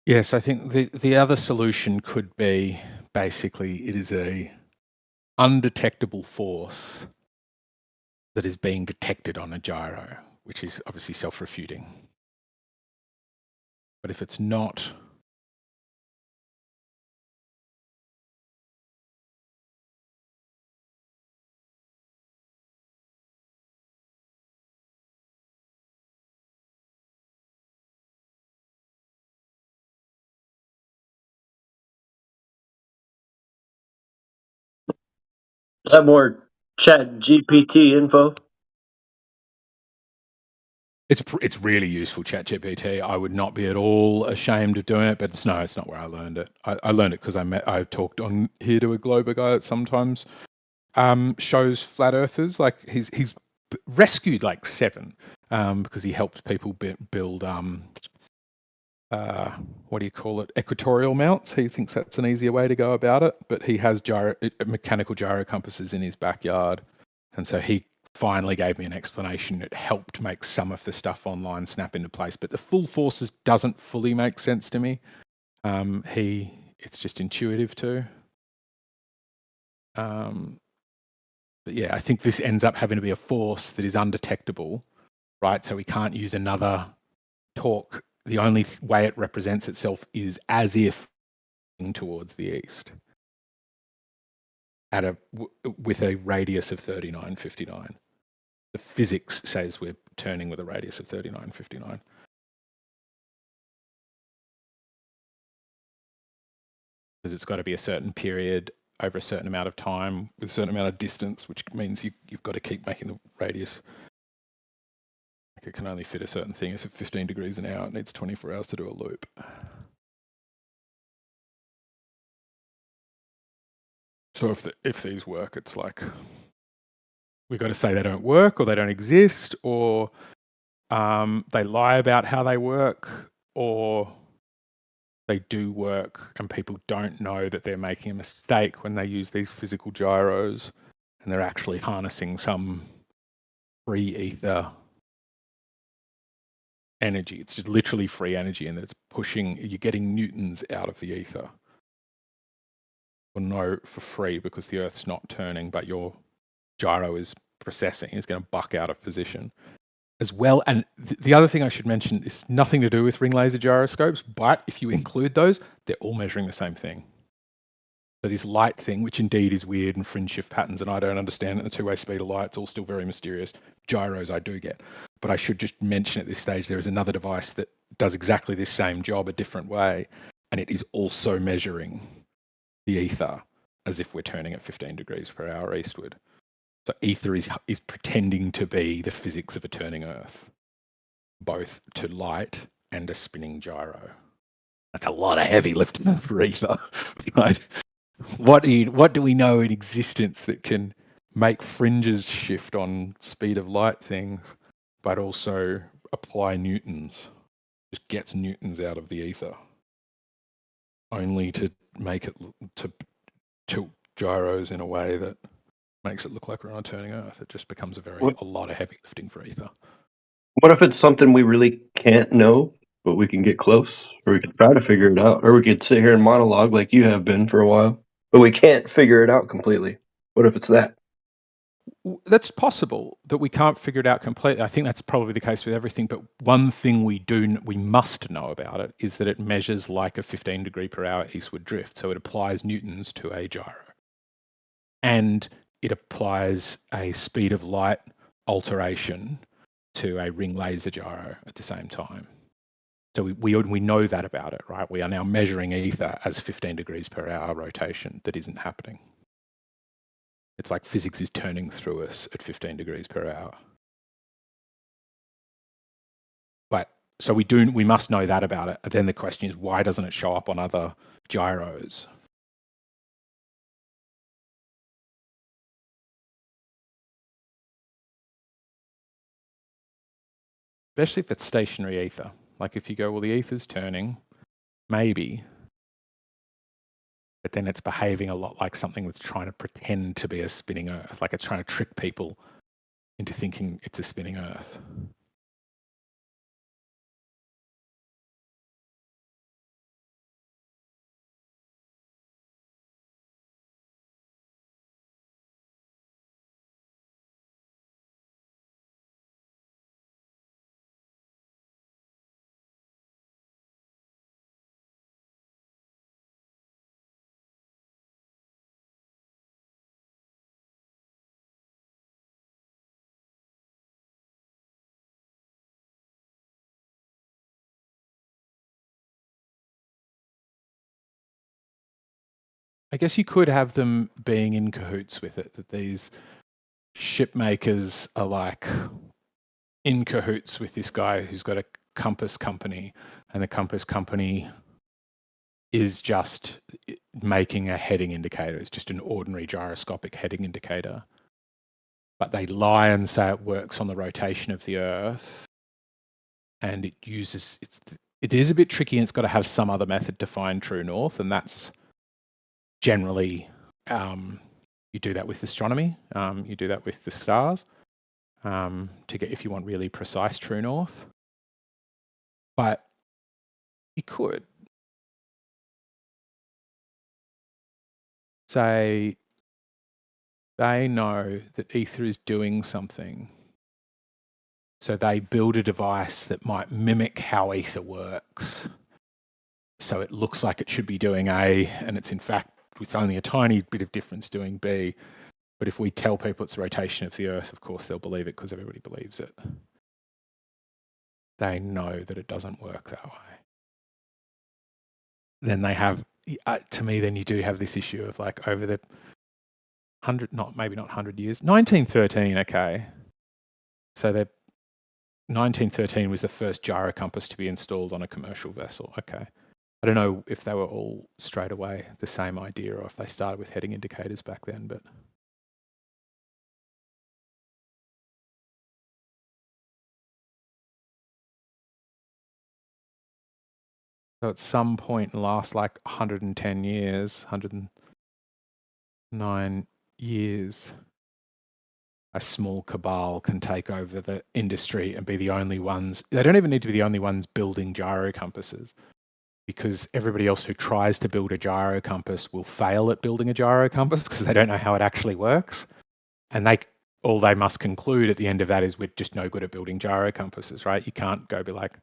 Yes, I think the other solution could be basically it is a undetectable force that is being detected on a gyro, which is obviously self-refuting. But if it's not, Is that more Chat GPT info? it's really useful, ChatGPT. I would not be at all ashamed of doing it, but it's not where I learned it. I learned it because I talked on here to a Glober guy that sometimes shows flat earthers. Like he's rescued like 7 because he helped people build what do you call it, equatorial mounts. He thinks that's an easier way to go about it, but he has mechanical gyro compasses in his backyard, and so he finally gave me an explanation. It helped make some of the stuff online snap into place, but the full forces doesn't fully make sense to me. It's just intuitive too. But yeah, I think this ends up having to be a force that is undetectable, right? So we can't use another torque. The only way it represents itself is as if towards the east with a radius of 3959. The physics says we're turning with a radius of 3959. Because it's got to be a certain period over a certain amount of time with a certain amount of distance, which means you've got to keep making the radius. Like it can only fit a certain thing. It's at 15 degrees an hour. It needs 24 hours to do a loop. So if these work, it's like we've got to say they don't work or they don't exist, or they lie about how they work, or they do work and people don't know that they're making a mistake when they use these physical gyros and they're actually harnessing some free ether energy. It's just literally free energy, and it's pushing, you're getting newtons out of the ether. Or no, for free, because the Earth's not turning, but your gyro is processing. It's going to buck out of position as well. And the other thing I should mention is nothing to do with ring laser gyroscopes, but if you include those, they're all measuring the same thing. So this light thing, which indeed is weird and fringe shift patterns, and I don't understand it, the two-way speed of light, it's all still very mysterious. Gyros I do get. But I should just mention at this stage, there is another device that does exactly this same job a different way, and it is also measuring the ether as if we're turning at 15 degrees per hour eastward. So ether is pretending to be the physics of a turning Earth, both to light and a spinning gyro. That's a lot of heavy lifting for ether, right? What do we know in existence that can make fringes shift on speed of light things, but also apply newtons? Just gets newtons out of the ether, only to make it to tilt gyros in a way that makes it look like we're on a turning Earth. It just becomes a lot of heavy lifting for ether. What if it's something we really can't know, but we can get close, or we can try to figure it out, or we could sit here and monologue like you have been for a while, but we can't figure it out completely? What if it's that? That's possible that we can't figure it out completely. I think that's probably the case with everything. But one thing we must know about it is that it measures like a 15 degree per hour eastward drift. So it applies newtons to a gyro, and it applies a speed of light alteration to a ring laser gyro at the same time. So we know that about it, right? We are now measuring ether as 15 degrees per hour rotation that isn't happening. It's like physics is turning through us at 15 degrees per hour. But so we must know that about it. And then the question is, why doesn't it show up on other gyros? Especially if it's stationary ether. Like if you go, well, the ether's turning, maybe, but then it's behaving a lot like something that's trying to pretend to be a spinning Earth, like it's trying to trick people into thinking it's a spinning Earth. I guess you could have them being in cahoots with it, that these ship makers are like in cahoots with this guy who's got a compass company, and the compass company is just making a heading indicator. It's just an ordinary gyroscopic heading indicator. but they lie and say it works on the rotation of the Earth, and it is a bit tricky, and it's got to have some other method to find true north, and that's generally you do that with astronomy, you do that with the stars to get, if you want really precise true north. But you could say they know that ether is doing something, so they build a device that might mimic how ether works. So it looks like it should be doing A, and it's in fact, with only a tiny bit of difference, doing B. But if we tell people it's the rotation of the Earth, of course they'll believe it because everybody believes it. They know that it doesn't work that way. Then they have, to me, then you do have this issue of like over the 100 years, 1913, okay. So 1913 was the first gyro compass to be installed on a commercial vessel, okay. I don't know if they were all straight away the same idea or if they started with heading indicators back then, but so at some point in the last like 110 years, 109 years, a small cabal can take over the industry and be the only ones. They don't even need to be the only ones building gyro compasses, because everybody else who tries to build a gyro compass will fail at building a gyro compass because they don't know how it actually works. And all they must conclude at the end of that is we're just no good at building gyro compasses, right? You can't go be like,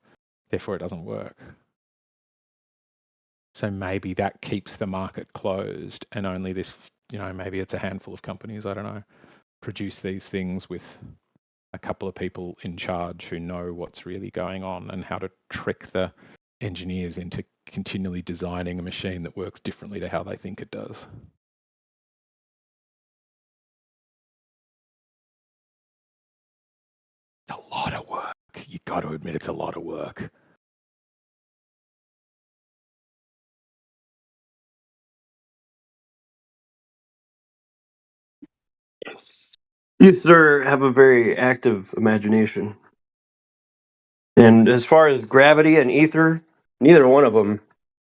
therefore it doesn't work. So maybe that keeps the market closed, and only this, maybe it's a handful of companies, I don't know, produce these things with a couple of people in charge who know what's really going on and how to trick the engineers into continually designing a machine that works differently to how they think it does. It's a lot of work. You got to admit it's a lot of work. Yes. Ether have a very active imagination. And as far as gravity and ether, neither one of them,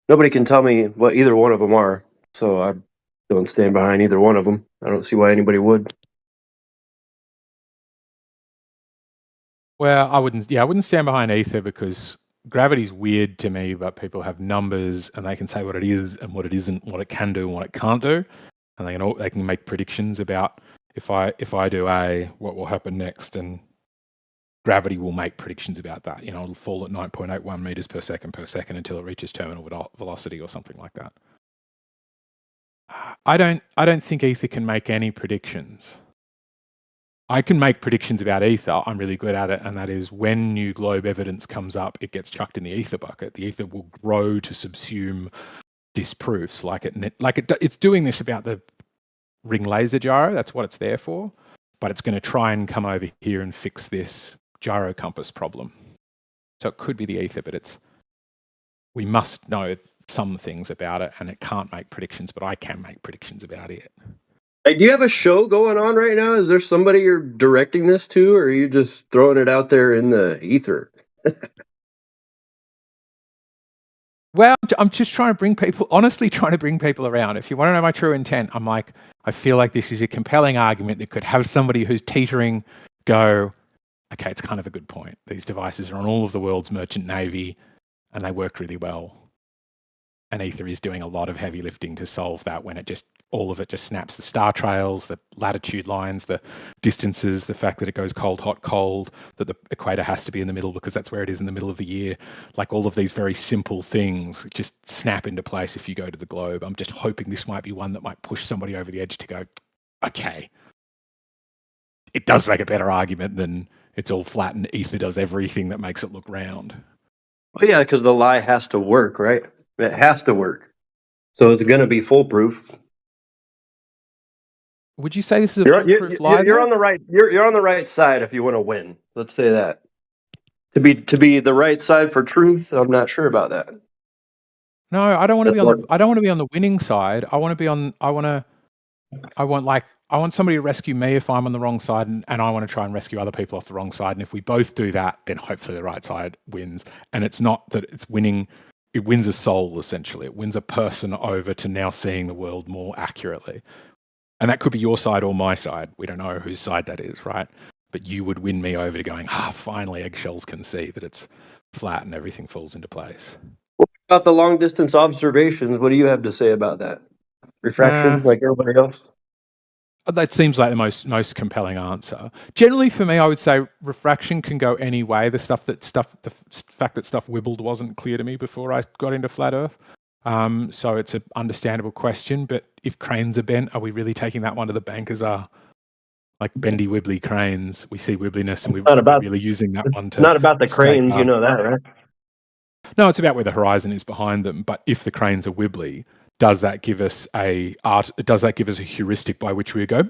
nobody can tell me what either one of them are. So I don't stand behind either one of them. I don't see why anybody would. Well, I wouldn't stand behind ether because gravity's weird to me, but people have numbers and they can say what it is and what it isn't, what it can do and what it can't do. And they can make predictions about if I do A, what will happen next, and gravity will make predictions about that. It'll fall at 9.81 meters per second until it reaches terminal velocity or something like that. I don't think ether can make any predictions. I can make predictions about ether. I'm really good at it, and that is when new globe evidence comes up, it gets chucked in the ether bucket. The ether will grow to subsume disproofs, it's doing this about the ring laser gyro. That's what it's there for, but it's going to try and come over here and fix this gyro compass problem. So it could be the ether, but we must know some things about it, and it can't make predictions, but I can make predictions about it. Hey, do you have a show going on right now? Is there somebody you're directing this to, or are you just throwing it out there in the ether? Well, I'm just trying to bring people around. If you want to know my true intent, I'm like, I feel like this is a compelling argument that could have somebody who's teetering go, okay, it's kind of a good point. These devices are on all of the world's merchant navy and they work really well. And ether is doing a lot of heavy lifting to solve that when all of it just snaps the star trails, the latitude lines, the distances, the fact that it goes cold, hot, cold, that the equator has to be in the middle because that's where it is in the middle of the year. Like all of these very simple things just snap into place if you go to the globe. I'm just hoping this might be one that might push somebody over the edge to go, okay, it does make a better argument than it's all flat and ether does everything that makes it look round. Well, yeah, because the lie has to work, right? It has to work. So it's going to be foolproof. Would you say this is a foolproof lie? You're on the right. You're on the right side if you want to win. Let's say that. To be the right side for truth, I'm not sure about that. No, I don't want to be on the winning side. I want like I want somebody to rescue me if I'm on the wrong side, and I want to try and rescue other people off the wrong side. And if we both do that, then hopefully the right side wins. And it's not that it's winning. It wins a soul, essentially. It wins a person over to now seeing the world more accurately. And that could be your side or my side. We don't know whose side that is, right? But you would win me over to going, finally Eggshells can see that it's flat and everything falls into place. What about the long distance observations? What do you have to say about that? Refraction, like everybody else? That seems like the most compelling answer. Generally, for me, I would say refraction can go any way. The fact that stuff wibbled wasn't clear to me before I got into flat Earth. So it's an understandable question. But if cranes are bent, are we really taking that one to the bank as like bendy wibbly cranes? We see wibbliness, and we're really using that one to. Not about the cranes, you know that, right? No, it's about where the horizon is behind them. But if the cranes are wibbly, does that give us a heuristic by which we go,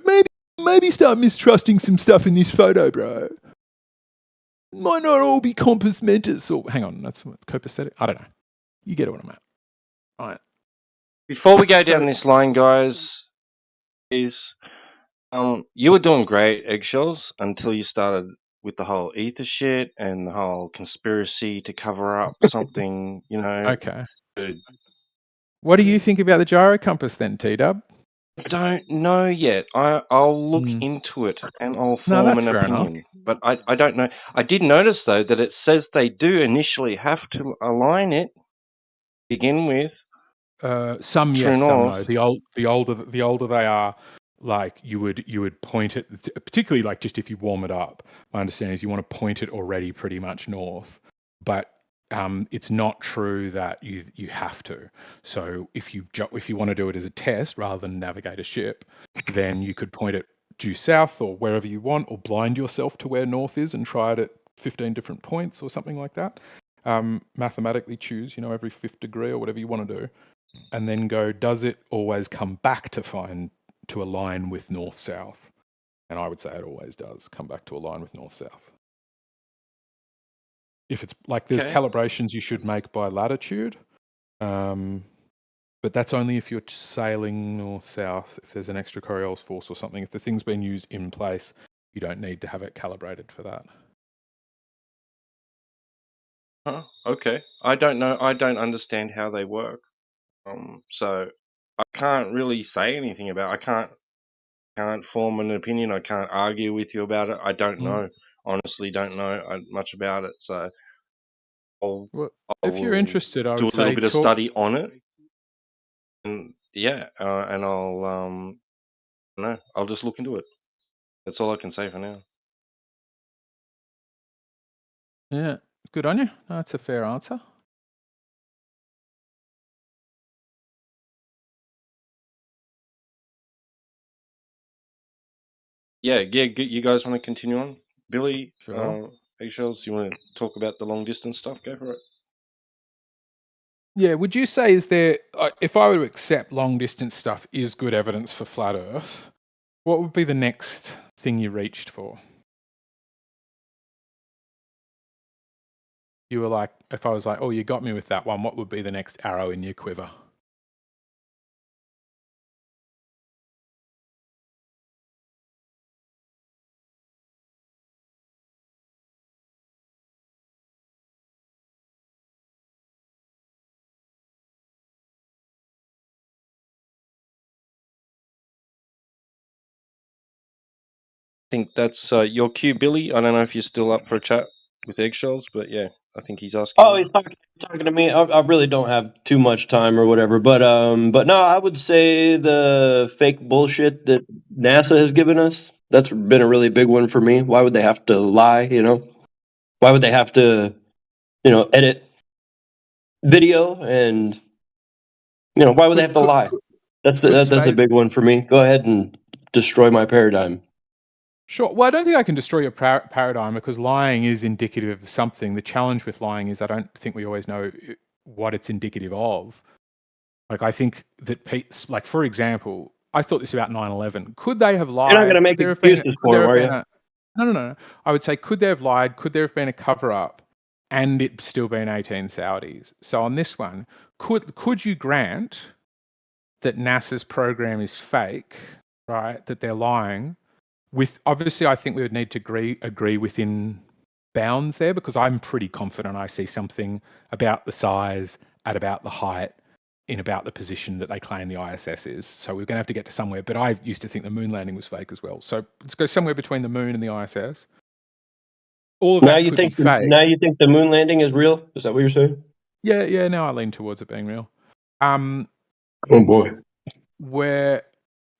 maybe start mistrusting some stuff in this photo, bro? Might not all be compass mentis, or hang on, that's what Copus said. I don't know. You get what I'm at. All right. Before we go down this line, guys, is you were doing great, Eggshells, until you started with the whole ether shit and the whole conspiracy to cover up something, Okay. What do you think about the gyro compass then, T-Dub? I don't know yet. I'll look into it and I'll form an opinion. But I don't know. I did notice though that it says they do initially have to align it to begin with. Some yes, some no. The older they are, like you would point it, particularly like just if you warm it up. My understanding is you want to point it already pretty much north, but it's not true that you have to. So if you want to do it as a test rather than navigate a ship, then you could point it due south or wherever you want, or blind yourself to where north is and try it at 15 different points or something like that. Mathematically choose, every fifth degree or whatever you want to do, and then go, does it always come back to align with north-south? And I would say it always does come back to align with north-south. If it's like there's calibrations you should make by latitude, but that's only if you're sailing north-south. If there's an extra Coriolis force or something, if the thing's been used in place, you don't need to have it calibrated for that. Huh? Okay. I don't know. I don't understand how they work. So I can't really say anything about it. I can't form an opinion. I can't argue with you about it. I don't know. Honestly, don't know much about it. So if you're interested, I would do a say little bit of study on it, and and I'll just look into it. That's all I can say for now. Yeah, good on you. That's a fair answer. Yeah. You guys want to continue on, Billy? Sure. Eggshells, you want to talk about the long distance stuff? Go for it. Yeah, would you say if I were to accept long distance stuff is good evidence for flat Earth, what would be the next thing you reached for? You were like, if I was like, oh, you got me with that one, what would be the next arrow in your quiver? I think that's your cue, Billy. I don't know if you're still up for a chat with Eggshells, but yeah, I think he's asking. Oh, he's talking to me. I really don't have too much time or whatever, but no, I would say the fake bullshit that NASA has given us. That's been a really big one for me. Why would they have to lie? Why would they have to, edit video and, why would they have to lie? That's a big one for me. Go ahead and destroy my paradigm. Sure. Well, I don't think I can destroy your paradigm because lying is indicative of something. The challenge with lying is I don't think we always know what it's indicative of. Like, I think that, like, for example, I thought this about 9/11. Could they have lied? You're not going to make excuses for them, are you? No. I would say, could they have lied? Could there have been a cover-up and it still been 18 Saudis? So on this one, could you grant that NASA's program is fake right, that they're lying. With obviously, I think we would need to agree within bounds there, because I'm pretty confident I see something about the size at about the height in about the position that they claim the ISS is. So we're going to have to get to somewhere. But I used to think the moon landing was fake as well. So let's go somewhere between the moon and the ISS. All of Now that you could think be fake. now you think the moon landing is real? Is that what you're saying? Yeah. Now I lean towards it being real. Oh boy.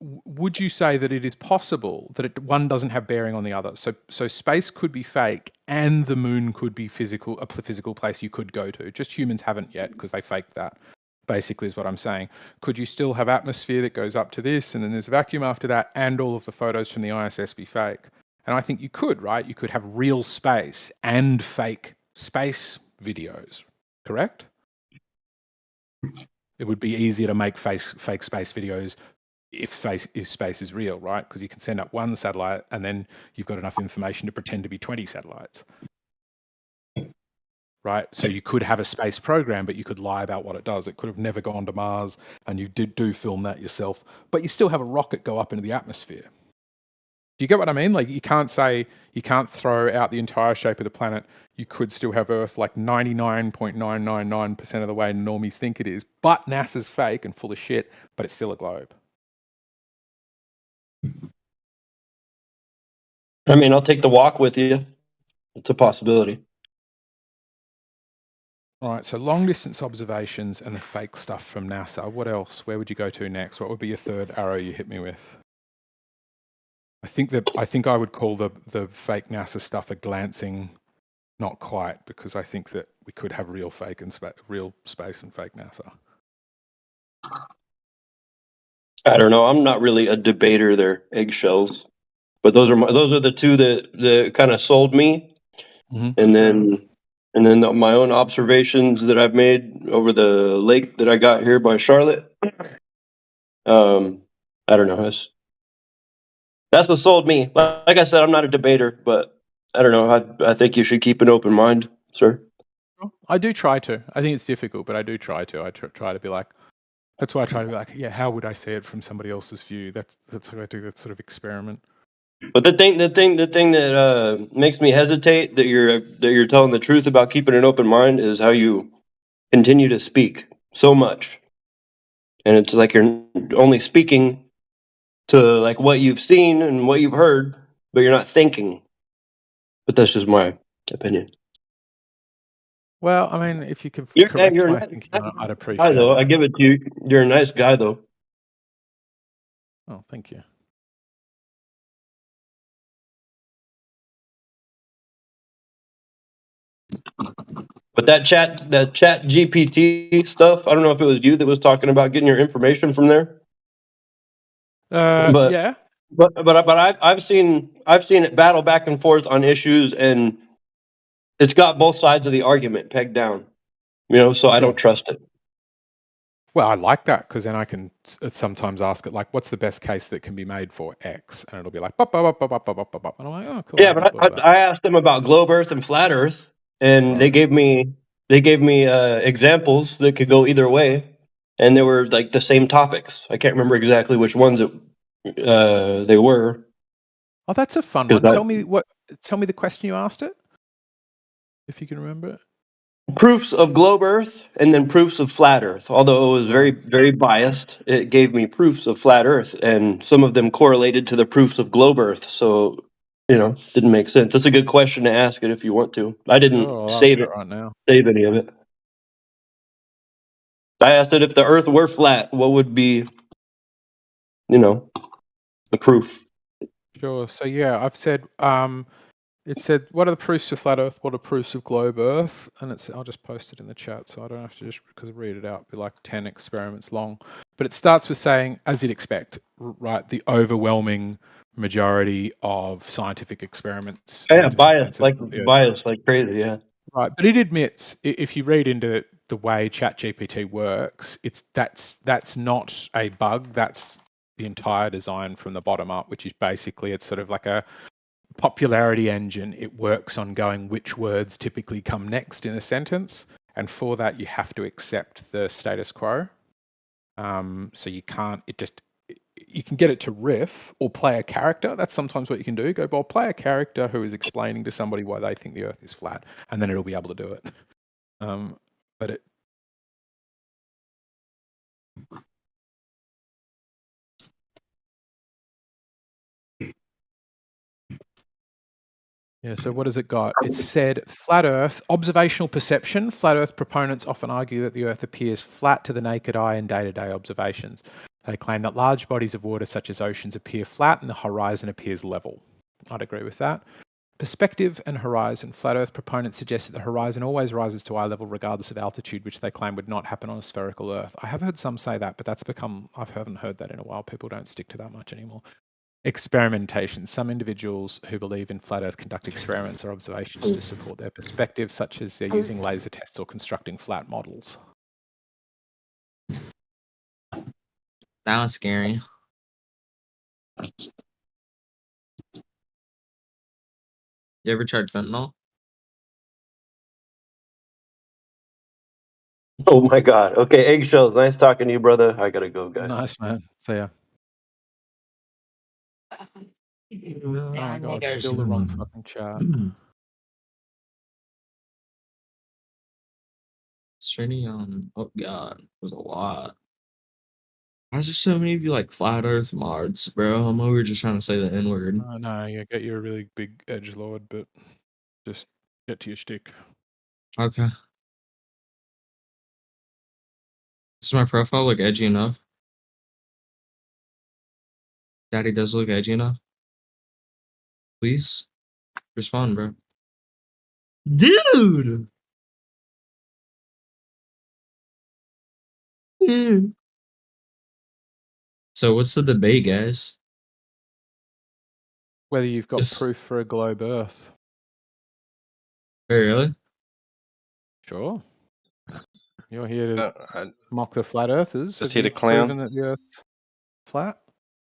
Would you say that it is possible that one doesn't have bearing on the other? So space could be fake, and the moon could be a physical place you could go to. Just humans haven't yet, because they faked that. Basically, is what I'm saying. Could you still have atmosphere that goes up to this, and then there's a vacuum after that, and all of the photos from the ISS be fake? And I think you could, right? You could have real space and fake space videos. Correct? It would be easier to make fake space videos if space is real, right? Because you can send up one satellite and then you've got enough information to pretend to be 20 satellites, right? So you could have a space program, but you could lie about what it does. It could have never gone to Mars, and you do film that yourself, but you still have a rocket go up into the atmosphere. Do you get what I mean? Like, you can't throw out the entire shape of the planet. You could still have Earth like 99.999% of the way normies think it is, but NASA's fake and full of shit, but it's still a globe. I mean, I'll take the walk with you. It's a possibility. All right, so long distance observations and the fake stuff from NASA. What else? Where would you go to next? What would be your third arrow you hit me with? I think I would call the fake NASA stuff a glancing, not quite, because I think that we could have real fake and real space and fake NASA. I don't know. I'm not really a debater. They're eggshells, but those are the two that kind of sold me. Mm-hmm. And then my own observations that I've made over the lake that I got here by Charlotte. I don't know. That's what sold me. Like I said, I'm not a debater, but I don't know. I think you should keep an open mind, sir. I do try to. I think it's difficult, but I do try to. I try to be like. That's why I try to be like, yeah, how would I see it from somebody else's view? That's how I do that sort of experiment. But the thing that makes me hesitate that you're telling the truth about keeping an open mind is how you continue to speak so much, and it's like you're only speaking to like what you've seen and what you've heard, but you're not thinking. But that's just my opinion. Well, I mean, if you could You're correct a my nice thinking, guy, I'd appreciate though. it. I give it to you. You're a nice guy, though. Oh, thank you. But that chat GPT stuff, I don't know if it was you that was talking about getting your information from there. But Yeah. but I've seen it battle back and forth on issues, and it's got both sides of the argument pegged down. So I don't trust it. Well, I like that, because then I can sometimes ask it, like, what's the best case that can be made for X? And it'll be like, bop, bop, bop, bop, bop, bop, bop, bop. And I'm like, oh, cool. Yeah, but I asked them about globe Earth and flat Earth, and they gave me examples that could go either way, and they were like the same topics. I can't remember exactly which ones they were. Oh, that's a fun one. Tell me the question you asked it, if you can remember it. Proofs of globe Earth and then proofs of flat Earth. Although it was very, very biased, it gave me proofs of flat Earth, and some of them correlated to the proofs of globe Earth. So, didn't make sense. That's a good question to ask it if you want to. I didn't save it right now. Save any of it. I asked it if the Earth were flat, what would be, the proof. Sure. So yeah, I've said it said, what are the proofs of flat Earth? What are proofs of globe Earth? And I'll just post it in the chat, so I don't have to just, because I read it out, it'd be like 10 experiments long. But it starts with saying, as you'd expect, right, the overwhelming majority of scientific experiments. Yeah, bias like crazy, yeah. Right, but it admits, if you read into the way ChatGPT works, that's not a bug. That's the entire design from the bottom up, which is basically, it's sort of like a popularity engine. It works on going which words typically come next in a sentence, and for that you have to accept the status quo. So you can't. you can get it to riff or play a character. That's sometimes what you can do. Go, well, play a character who is explaining to somebody why they think the Earth is flat, and then it'll be able to do it. But it. Yeah, so what has it got? It said flat Earth, observational perception. Flat Earth proponents often argue that the Earth appears flat to the naked eye in day-to-day observations. They claim that large bodies of water such as oceans appear flat and the horizon appears level. I'd agree with that. Perspective and horizon. Flat Earth proponents suggest that the horizon always rises to eye level regardless of altitude, which they claim would not happen on a spherical Earth. I have heard some say that, but I haven't heard that in a while. People don't stick to that much anymore. Experimentation. Some individuals who believe in flat Earth conduct experiments or observations to support their perspective, such as they're using laser tests or constructing flat models. That was scary. You ever tried fentanyl? Oh my god. Okay, Eggshells, nice talking to you, brother. I gotta go, guys. Nice, man. See ya. Oh my god, still the wrong fucking chart. Straining on. Oh god, there's a lot. Why is there so many of you like flat Earth mods, bro? I'm over here just trying to say the N word. No, you get you a really big edgelord, but just get to your shtick. Okay. Does my profile look edgy enough? Daddy does look edgy enough? Please respond, bro. Dude! Dude. So what's the debate, guys? Whether you've got proof for a globe Earth. Hey, really? Sure. You're here to mock the flat Earthers. Just Have here to you clown. proven that the Earth's flat?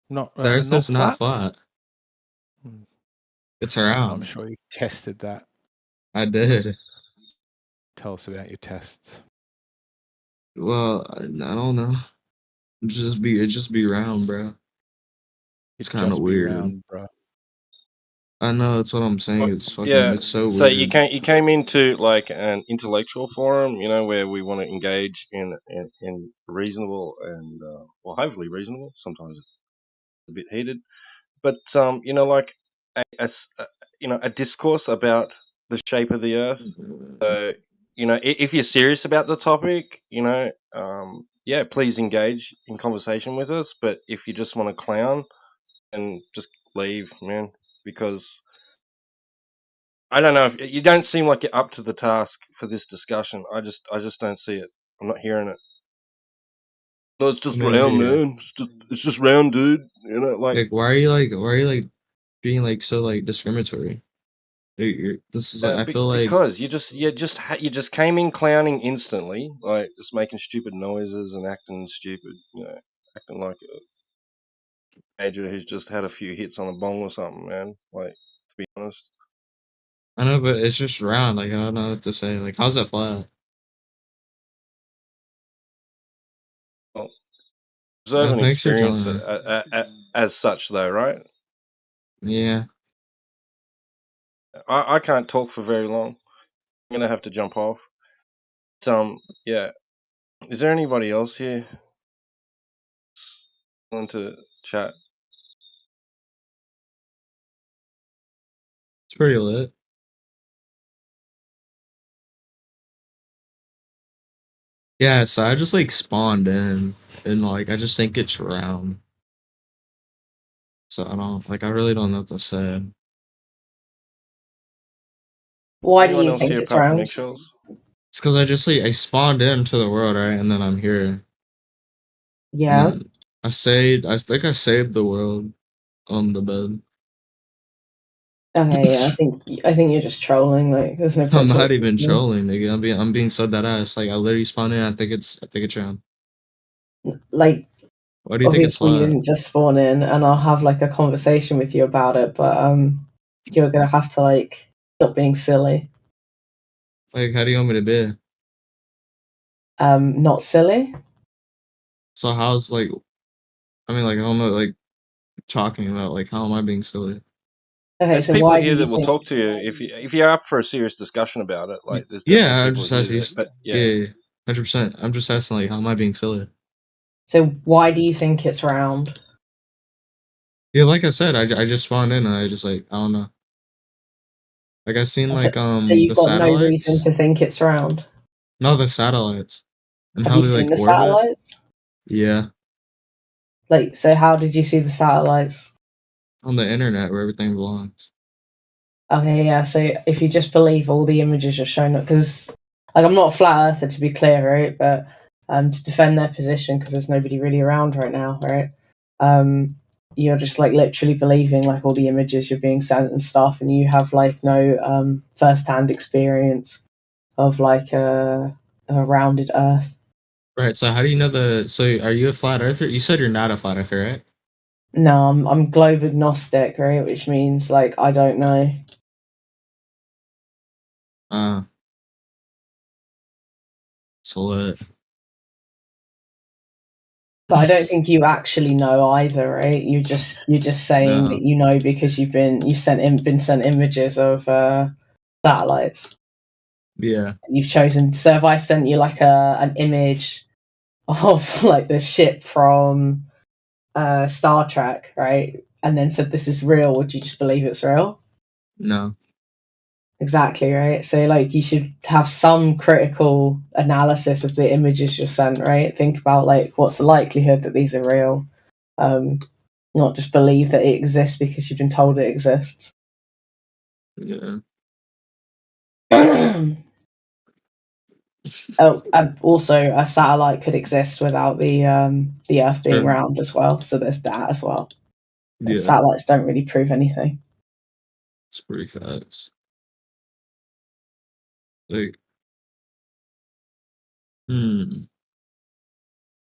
Not The Earth is not flat. Hmm. It's I'm round. sure you tested that. I did. Tell us about your tests. Well, I don't know. It just be round, bro. It's kind of just be weird. round, bro. I know, that's what I'm saying. It's fucking. Yeah. It's so So weird. you came into like an intellectual forum, you know, where we want to engage in reasonable and well, hopefully reasonable. Sometimes it's a bit heated, but you know, like a discourse about the shape of the Earth. So you know, if you're serious about the topic, you know, yeah, please engage in conversation with us. But if you just want to clown, and just leave, man, because I don't know. If you don't seem like you're up to the task for this discussion. I just don't see it. I'm not hearing it. No, it's just round, Maybe. man. It's just round, dude. You know, like Why are you like being like so like discriminatory? This is like I feel like because you just came in clowning instantly, like just making stupid noises and acting stupid. You know, acting like a major who's just had a few hits on a bong or something, man. Like, to be honest. I know, but it's just round. Like I don't know what to say. Like how's that flat? Well, observe and thanks for experience telling it as such, though, right? Yeah. I can't talk for very long. I'm gonna have to jump off. Yeah. Is there anybody else here want to chat? It's pretty lit. Yeah, so I just like spawned in and like I just think it's round. So I really don't know what to say. Why do Anyone you else think here it's apart from round? eggshells? It's because I just like I spawned into the world, right? And then I'm here. Yeah. And then I think I saved the world on the bed. Okay, yeah, I think you're just trolling. Like, there's no I'm point not talking even to you. trolling, nigga. I'm being so dead ass. Like I literally spawned in. I think it's round. Like, Why do you think it's obviously you flat? didn't just spawn in, and I'll have like a conversation with you about it. But you're gonna have to like stop being silly. Like how do you want me to be? Not silly. So how's like I mean, like I don't know, like talking about like how am I being silly? Okay, There's so people why do here you that will think? talk to you if you're up for a serious discussion about it. Like, there's Yeah, definitely I'm people just here asking. that, but Yeah, 100%. I'm just asking like how am I being silly? So why do you think it's round? Yeah, like I said, I just spawned in and I just like I don't know. Like I seen like So you've the got no reason satellites. to think it's round. No, the satellites and Have how you they seen like the orbit. satellites? Yeah, Like, so how did you see the satellites? on the internet where everything belongs. Okay, yeah. So if you just believe all the images you're showing up, because like I'm not a flat earther to be clear, right? But to defend their position, because there's nobody really around right now, right? You're just like literally believing like all the images you're being sent and stuff, and you have like no first-hand experience of like a rounded Earth. Right. So how do you know the? So are you a flat earther? You said you're not a flat earther, right? No, I'm globe agnostic, right? Which means like I don't know. So lit. But I don't think you actually know either, right? You're just saying No. that you know because you've been sent images of satellites. Yeah. You've chosen. So if I sent you like an image of like the ship from Star Trek, right, and then said this is real, would you just believe it's real? No. Exactly, right? So like you should have some critical analysis of the images you're sent, right? Think about like what's the likelihood that these are real. Not just believe that it exists because you've been told it exists. Yeah. Oh, and also a satellite could exist without the Earth being Sure. round as well. So there's that as well. Yeah. Satellites don't really prove anything. It's pretty fast. Like, you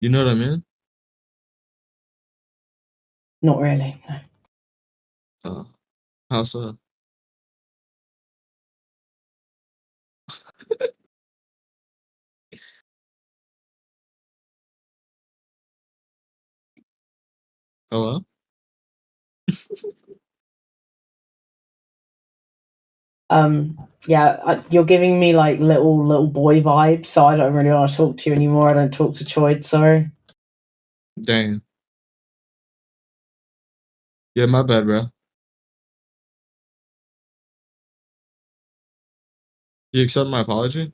know what I mean? Not really. No. Oh, how so? Hello? Yeah, you're giving me like little boy vibes, so I don't really want to talk to you anymore. I don't talk to Choid, sorry. Dang. Yeah, my bad, bro. Do you accept my apology?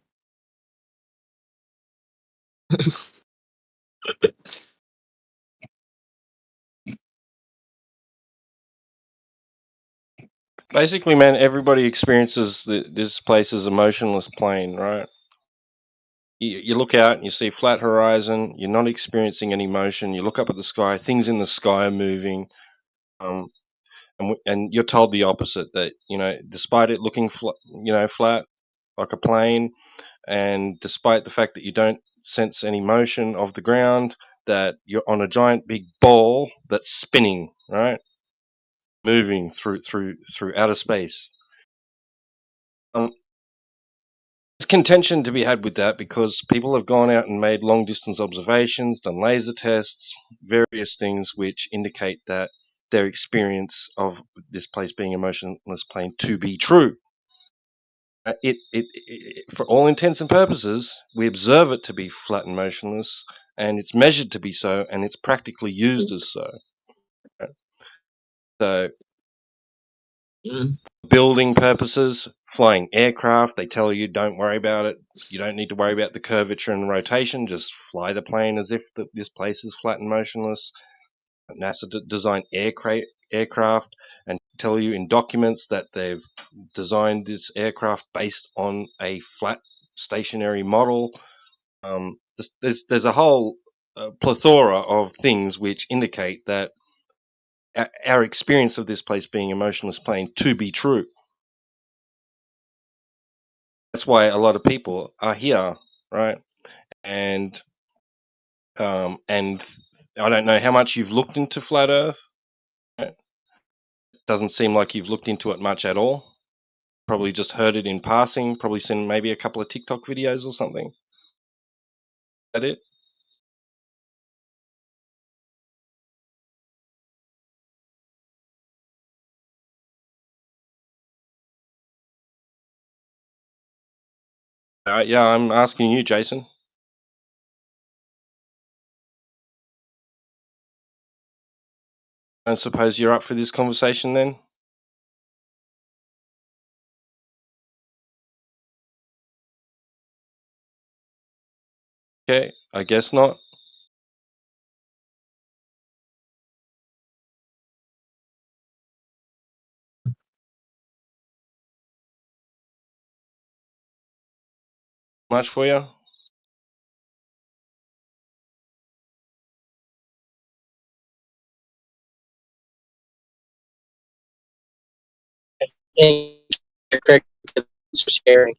basically, man, everybody experiences this place as a motionless plane, right? You look out and you see flat horizon. You're not experiencing any motion. You look up at the sky. Things in the sky are moving. And you're told the opposite, that despite it looking flat like a plane, and despite the fact that you don't sense any motion of the ground, that you're on a giant big ball that's spinning, right, moving through outer space. There's contention to be had with that because people have gone out and made long distance observations, done laser tests, various things which indicate that their experience of this place being a motionless plane to be true. It for all intents and purposes, we observe it to be flat and motionless, and it's measured to be so, and it's practically used as so. So, building purposes, flying aircraft, they tell you don't worry about it. You don't need to worry about the curvature and rotation. Just fly the plane as if this place is flat and motionless. NASA designed aircraft and tell you in documents that they've designed this aircraft based on a flat stationary model. There's a whole plethora of things which indicate that our experience of this place being a motionless plane to be true. That's why a lot of people are here, right? And I don't know how much you've looked into flat Earth. It doesn't seem like you've looked into it much at all. Probably just heard it in passing. Probably seen maybe a couple of TikTok videos or something. Is that it? Yeah, I'm asking you, Jason. I suppose you're up for this conversation then? Okay, I guess not. Much for you? Thank you for sharing.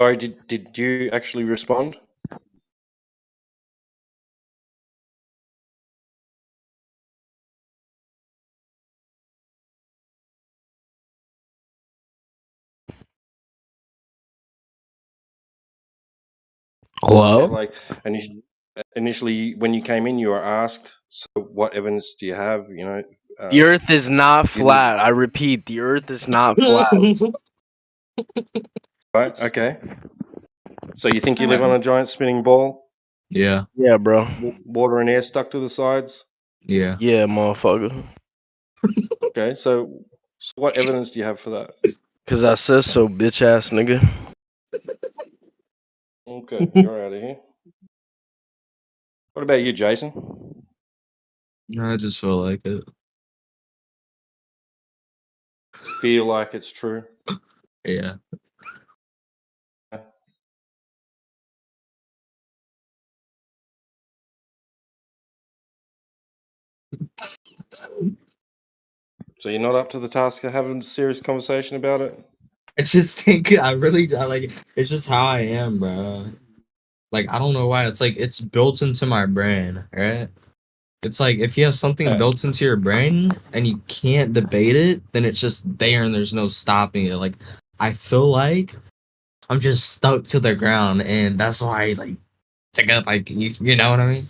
Sorry, did you actually respond? Hello? Like initially, when you came in, you were asked, "So, what evidence do you have?" You know, The Earth is not you didn't- flat. I repeat, the Earth is not flat. Right? Okay. So you think you live on a giant spinning ball? Yeah. Yeah, bro. Water and air stuck to the sides? Yeah. Yeah, motherfucker. Okay, so what evidence do you have for that? Cause I said so, bitch ass nigga. Okay, you're out of here. What about you, Jason? I just feel like it. Feel like it's true? Yeah. So you're not up to the task of having a serious conversation about it? I just think I like it's just how I am, bro. Like I don't know why. It's like it's built into my brain, right? It's like if you have something built into your brain and you can't debate it, then it's just there and there's no stopping it. Like I feel like I'm just stuck to the ground, and that's why like to get like you know what I mean?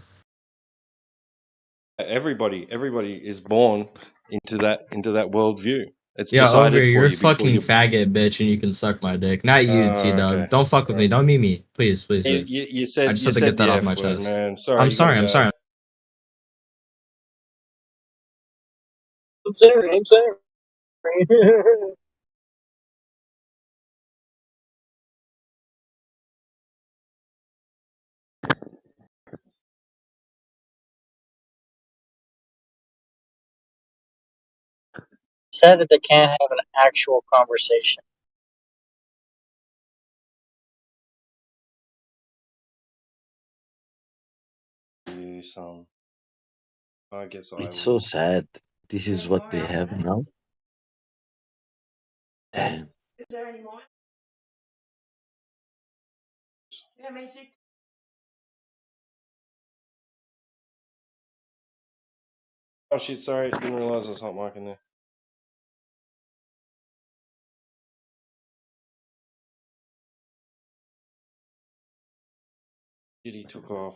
Everybody is born into that worldview. It's Yeah, over decided here, for you're a you before fucking you. faggot bitch, and you can suck my dick. Not you, T Dog. Okay. Don't fuck with me. Don't mute me, please, please, You, please. you, you I said just you have to get said that the off F my word, chest. man. Sorry. I'm you gotta sorry. I'm go. sorry. I'm sorry. I'm sorry. Said that they can't have an actual conversation. You some. I guess I It's will. so sad. This is what they have now. Damn. Is there any more? Yeah, me too. Oh shit! Sorry, didn't realize there's hot mic in there. Shit, he took off.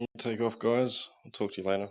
You take off, guys. I'll talk to you later.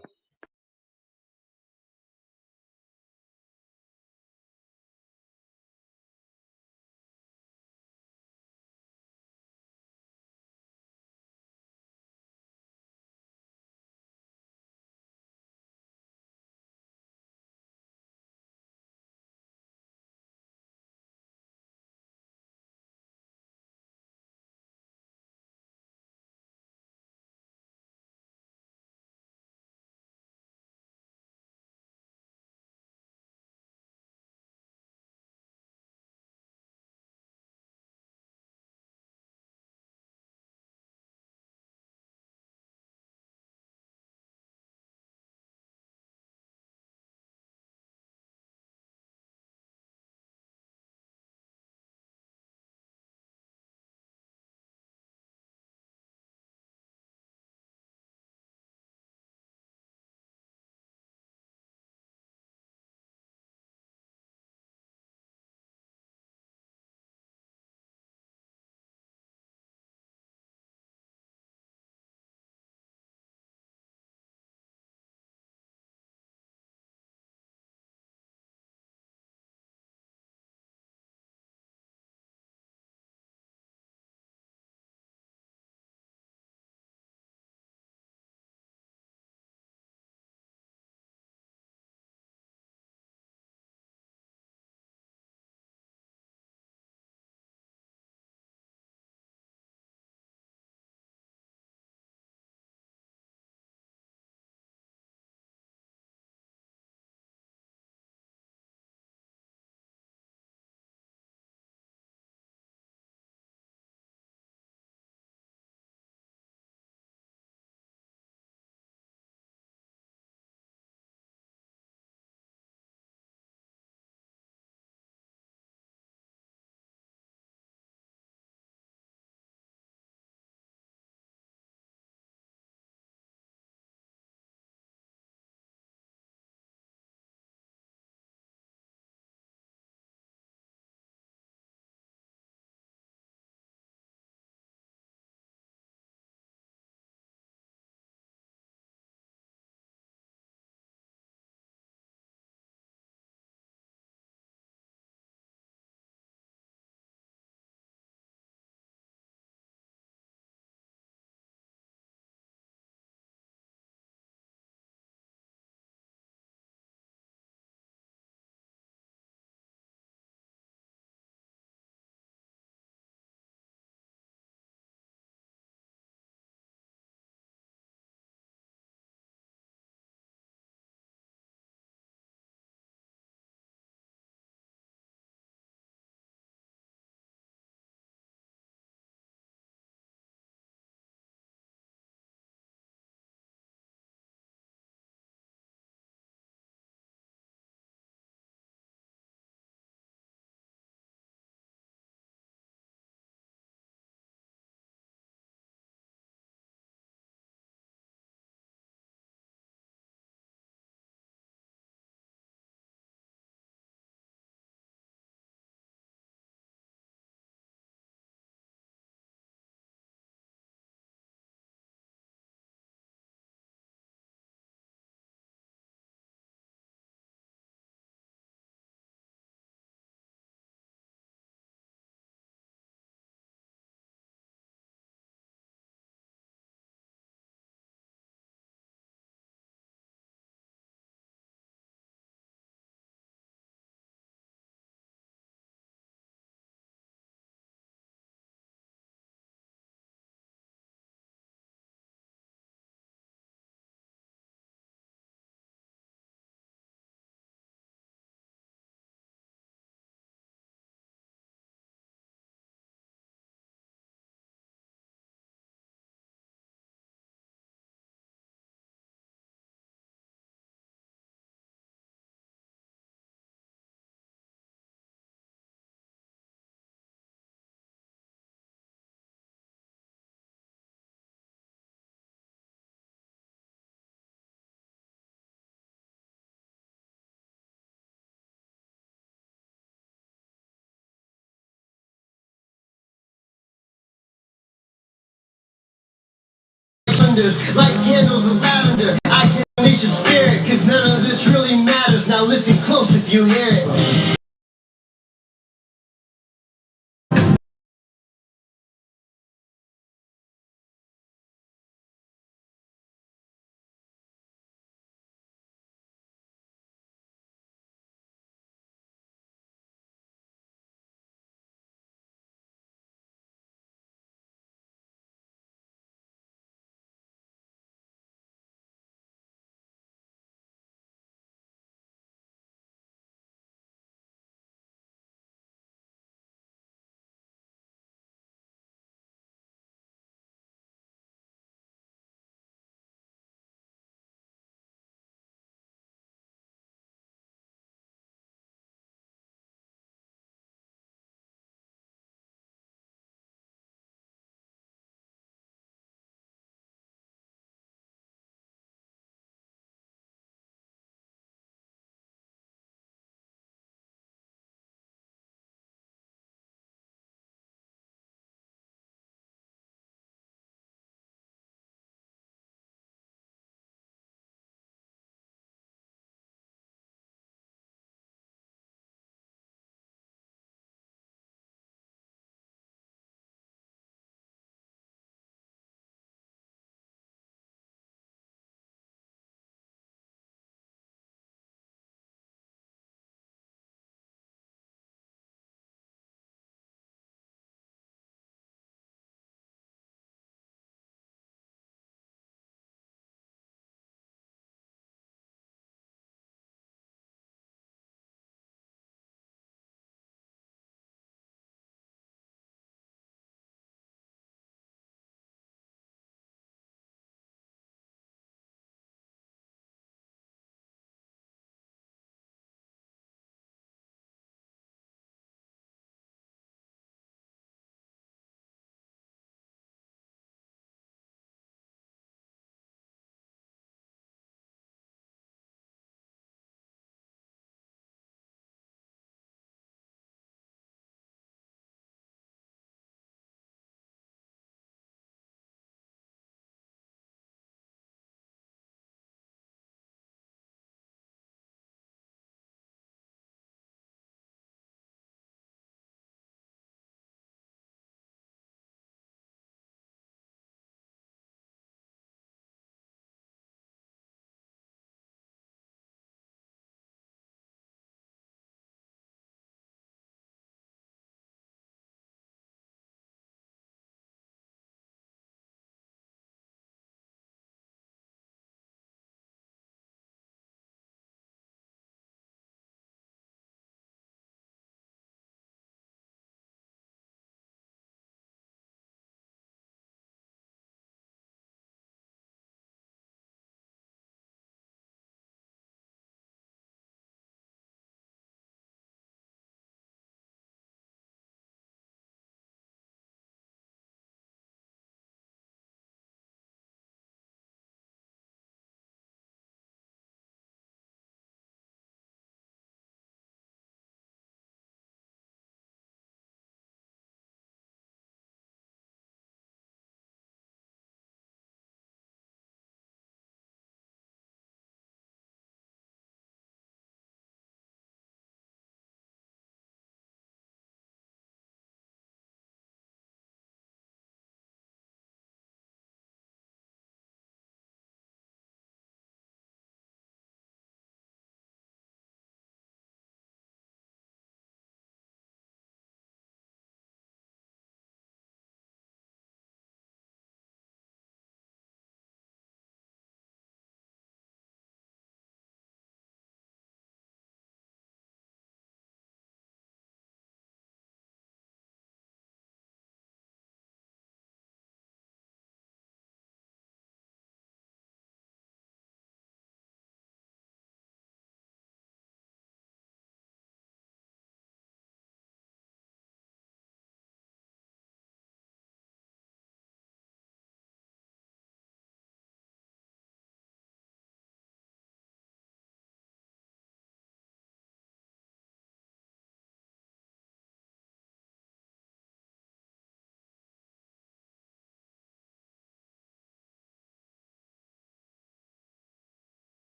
wonders, like candles of lavender. I can unleash your spirit, cause none of this really matters. Now listen close if you hear it.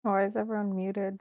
Why is everyone muted?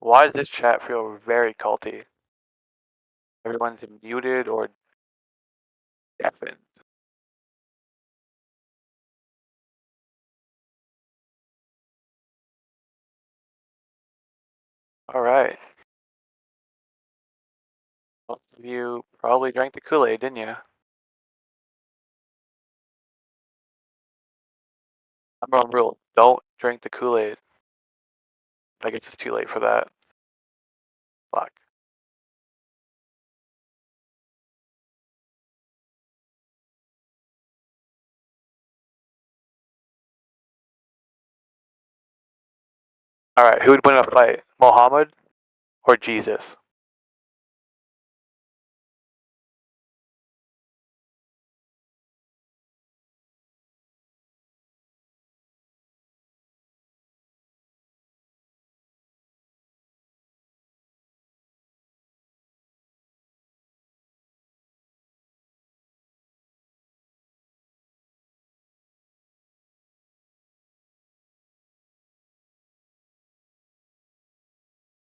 Why does this chat feel very culty? Everyone's muted or deafened. All right. Most of you probably drank the Kool-Aid, didn't you? Number one rule: don't drink the Kool-Aid. I guess it's too late for that. Fuck. All right, who would win a fight, Muhammad or Jesus?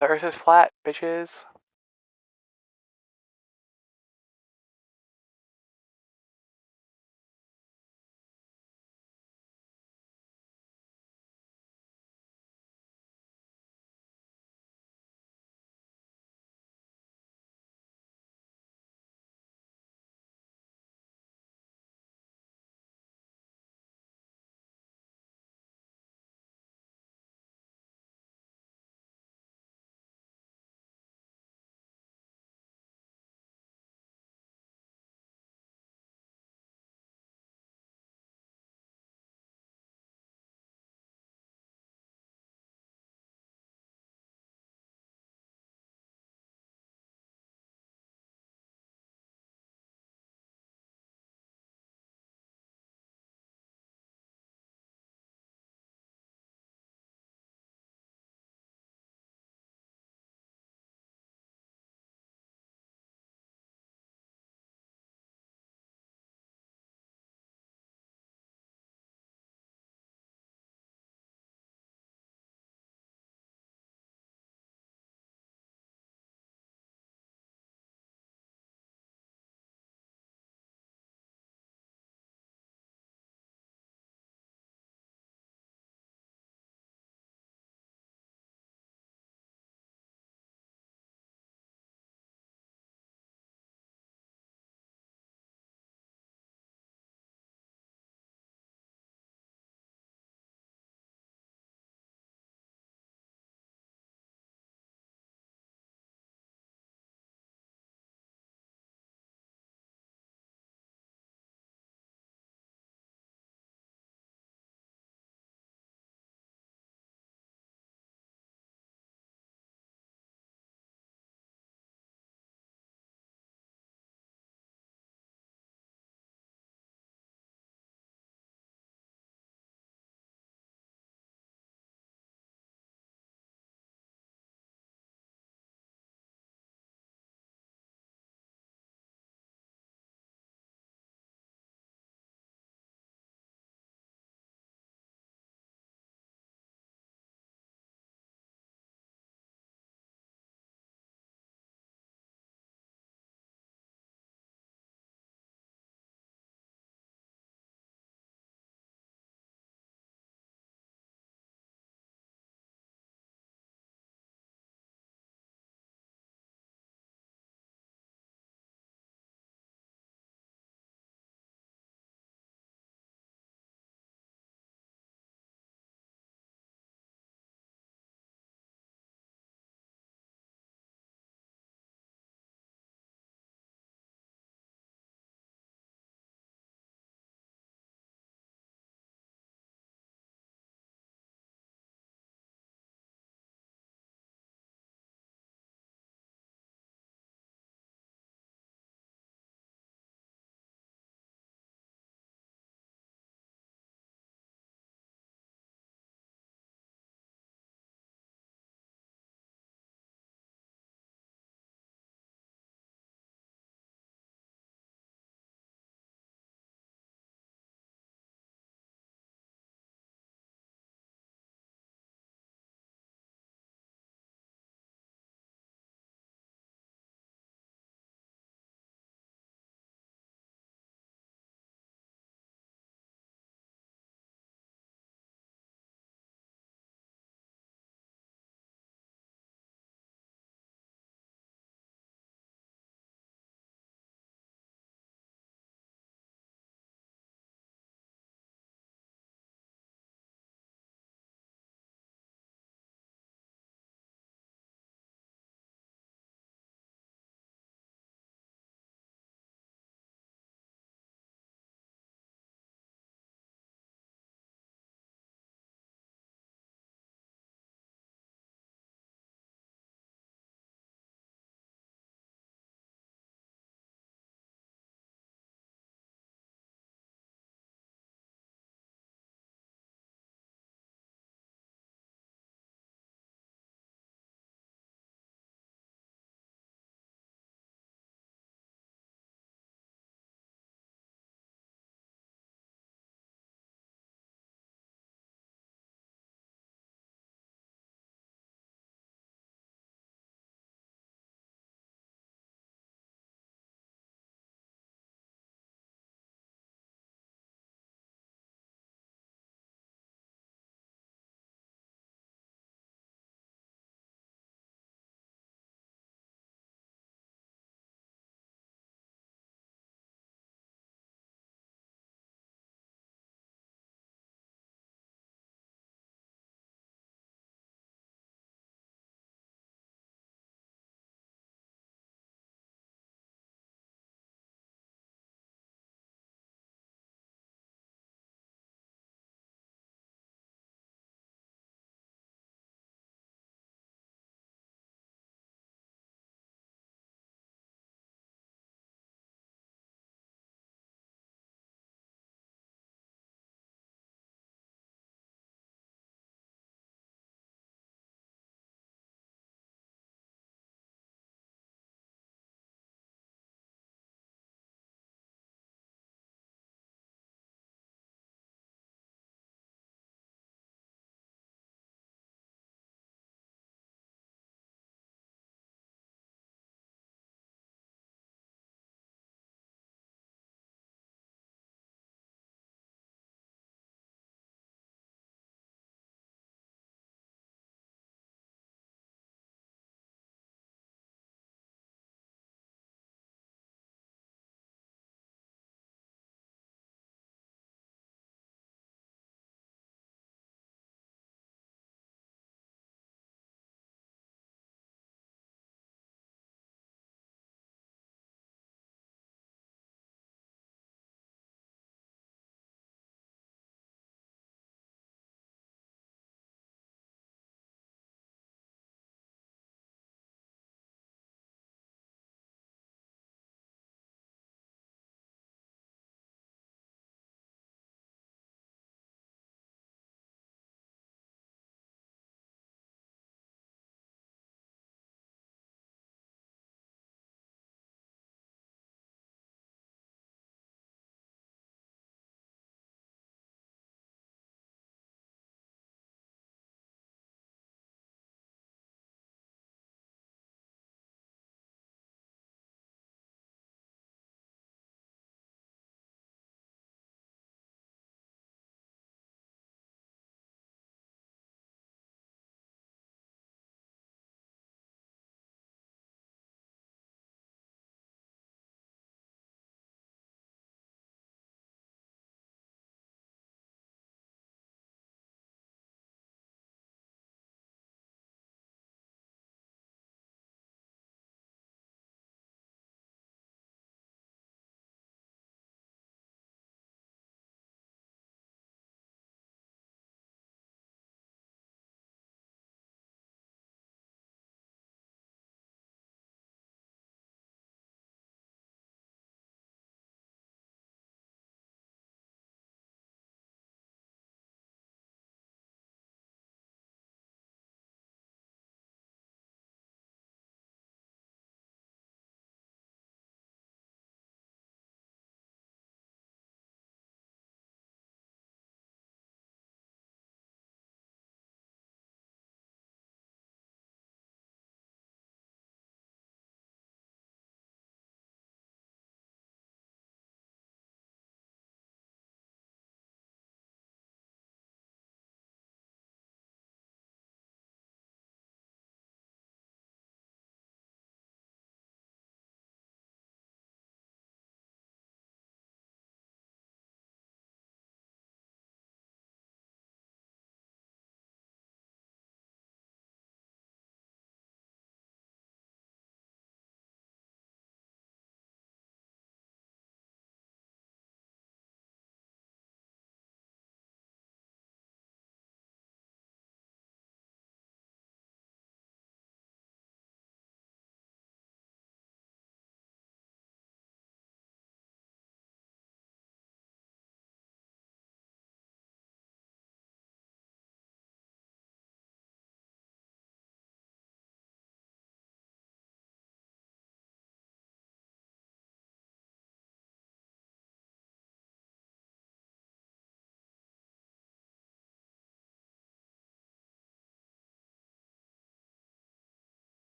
The Earth is flat, bitches.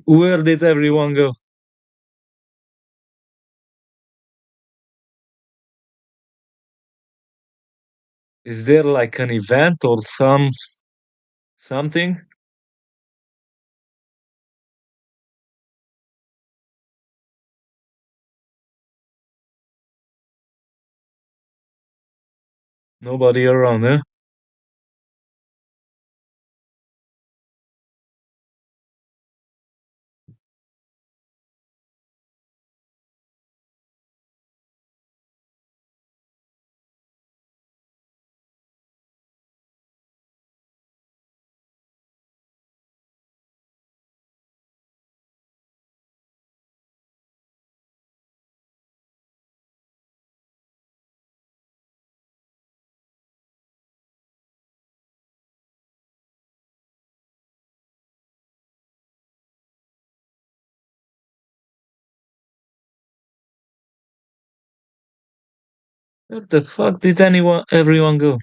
Where did everyone go? Is there like an event or something? Nobody around, huh? Where the fuck did everyone go?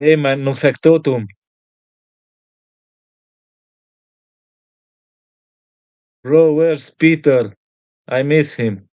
Hey man, non factotum. Bro, where's Peter? I miss him.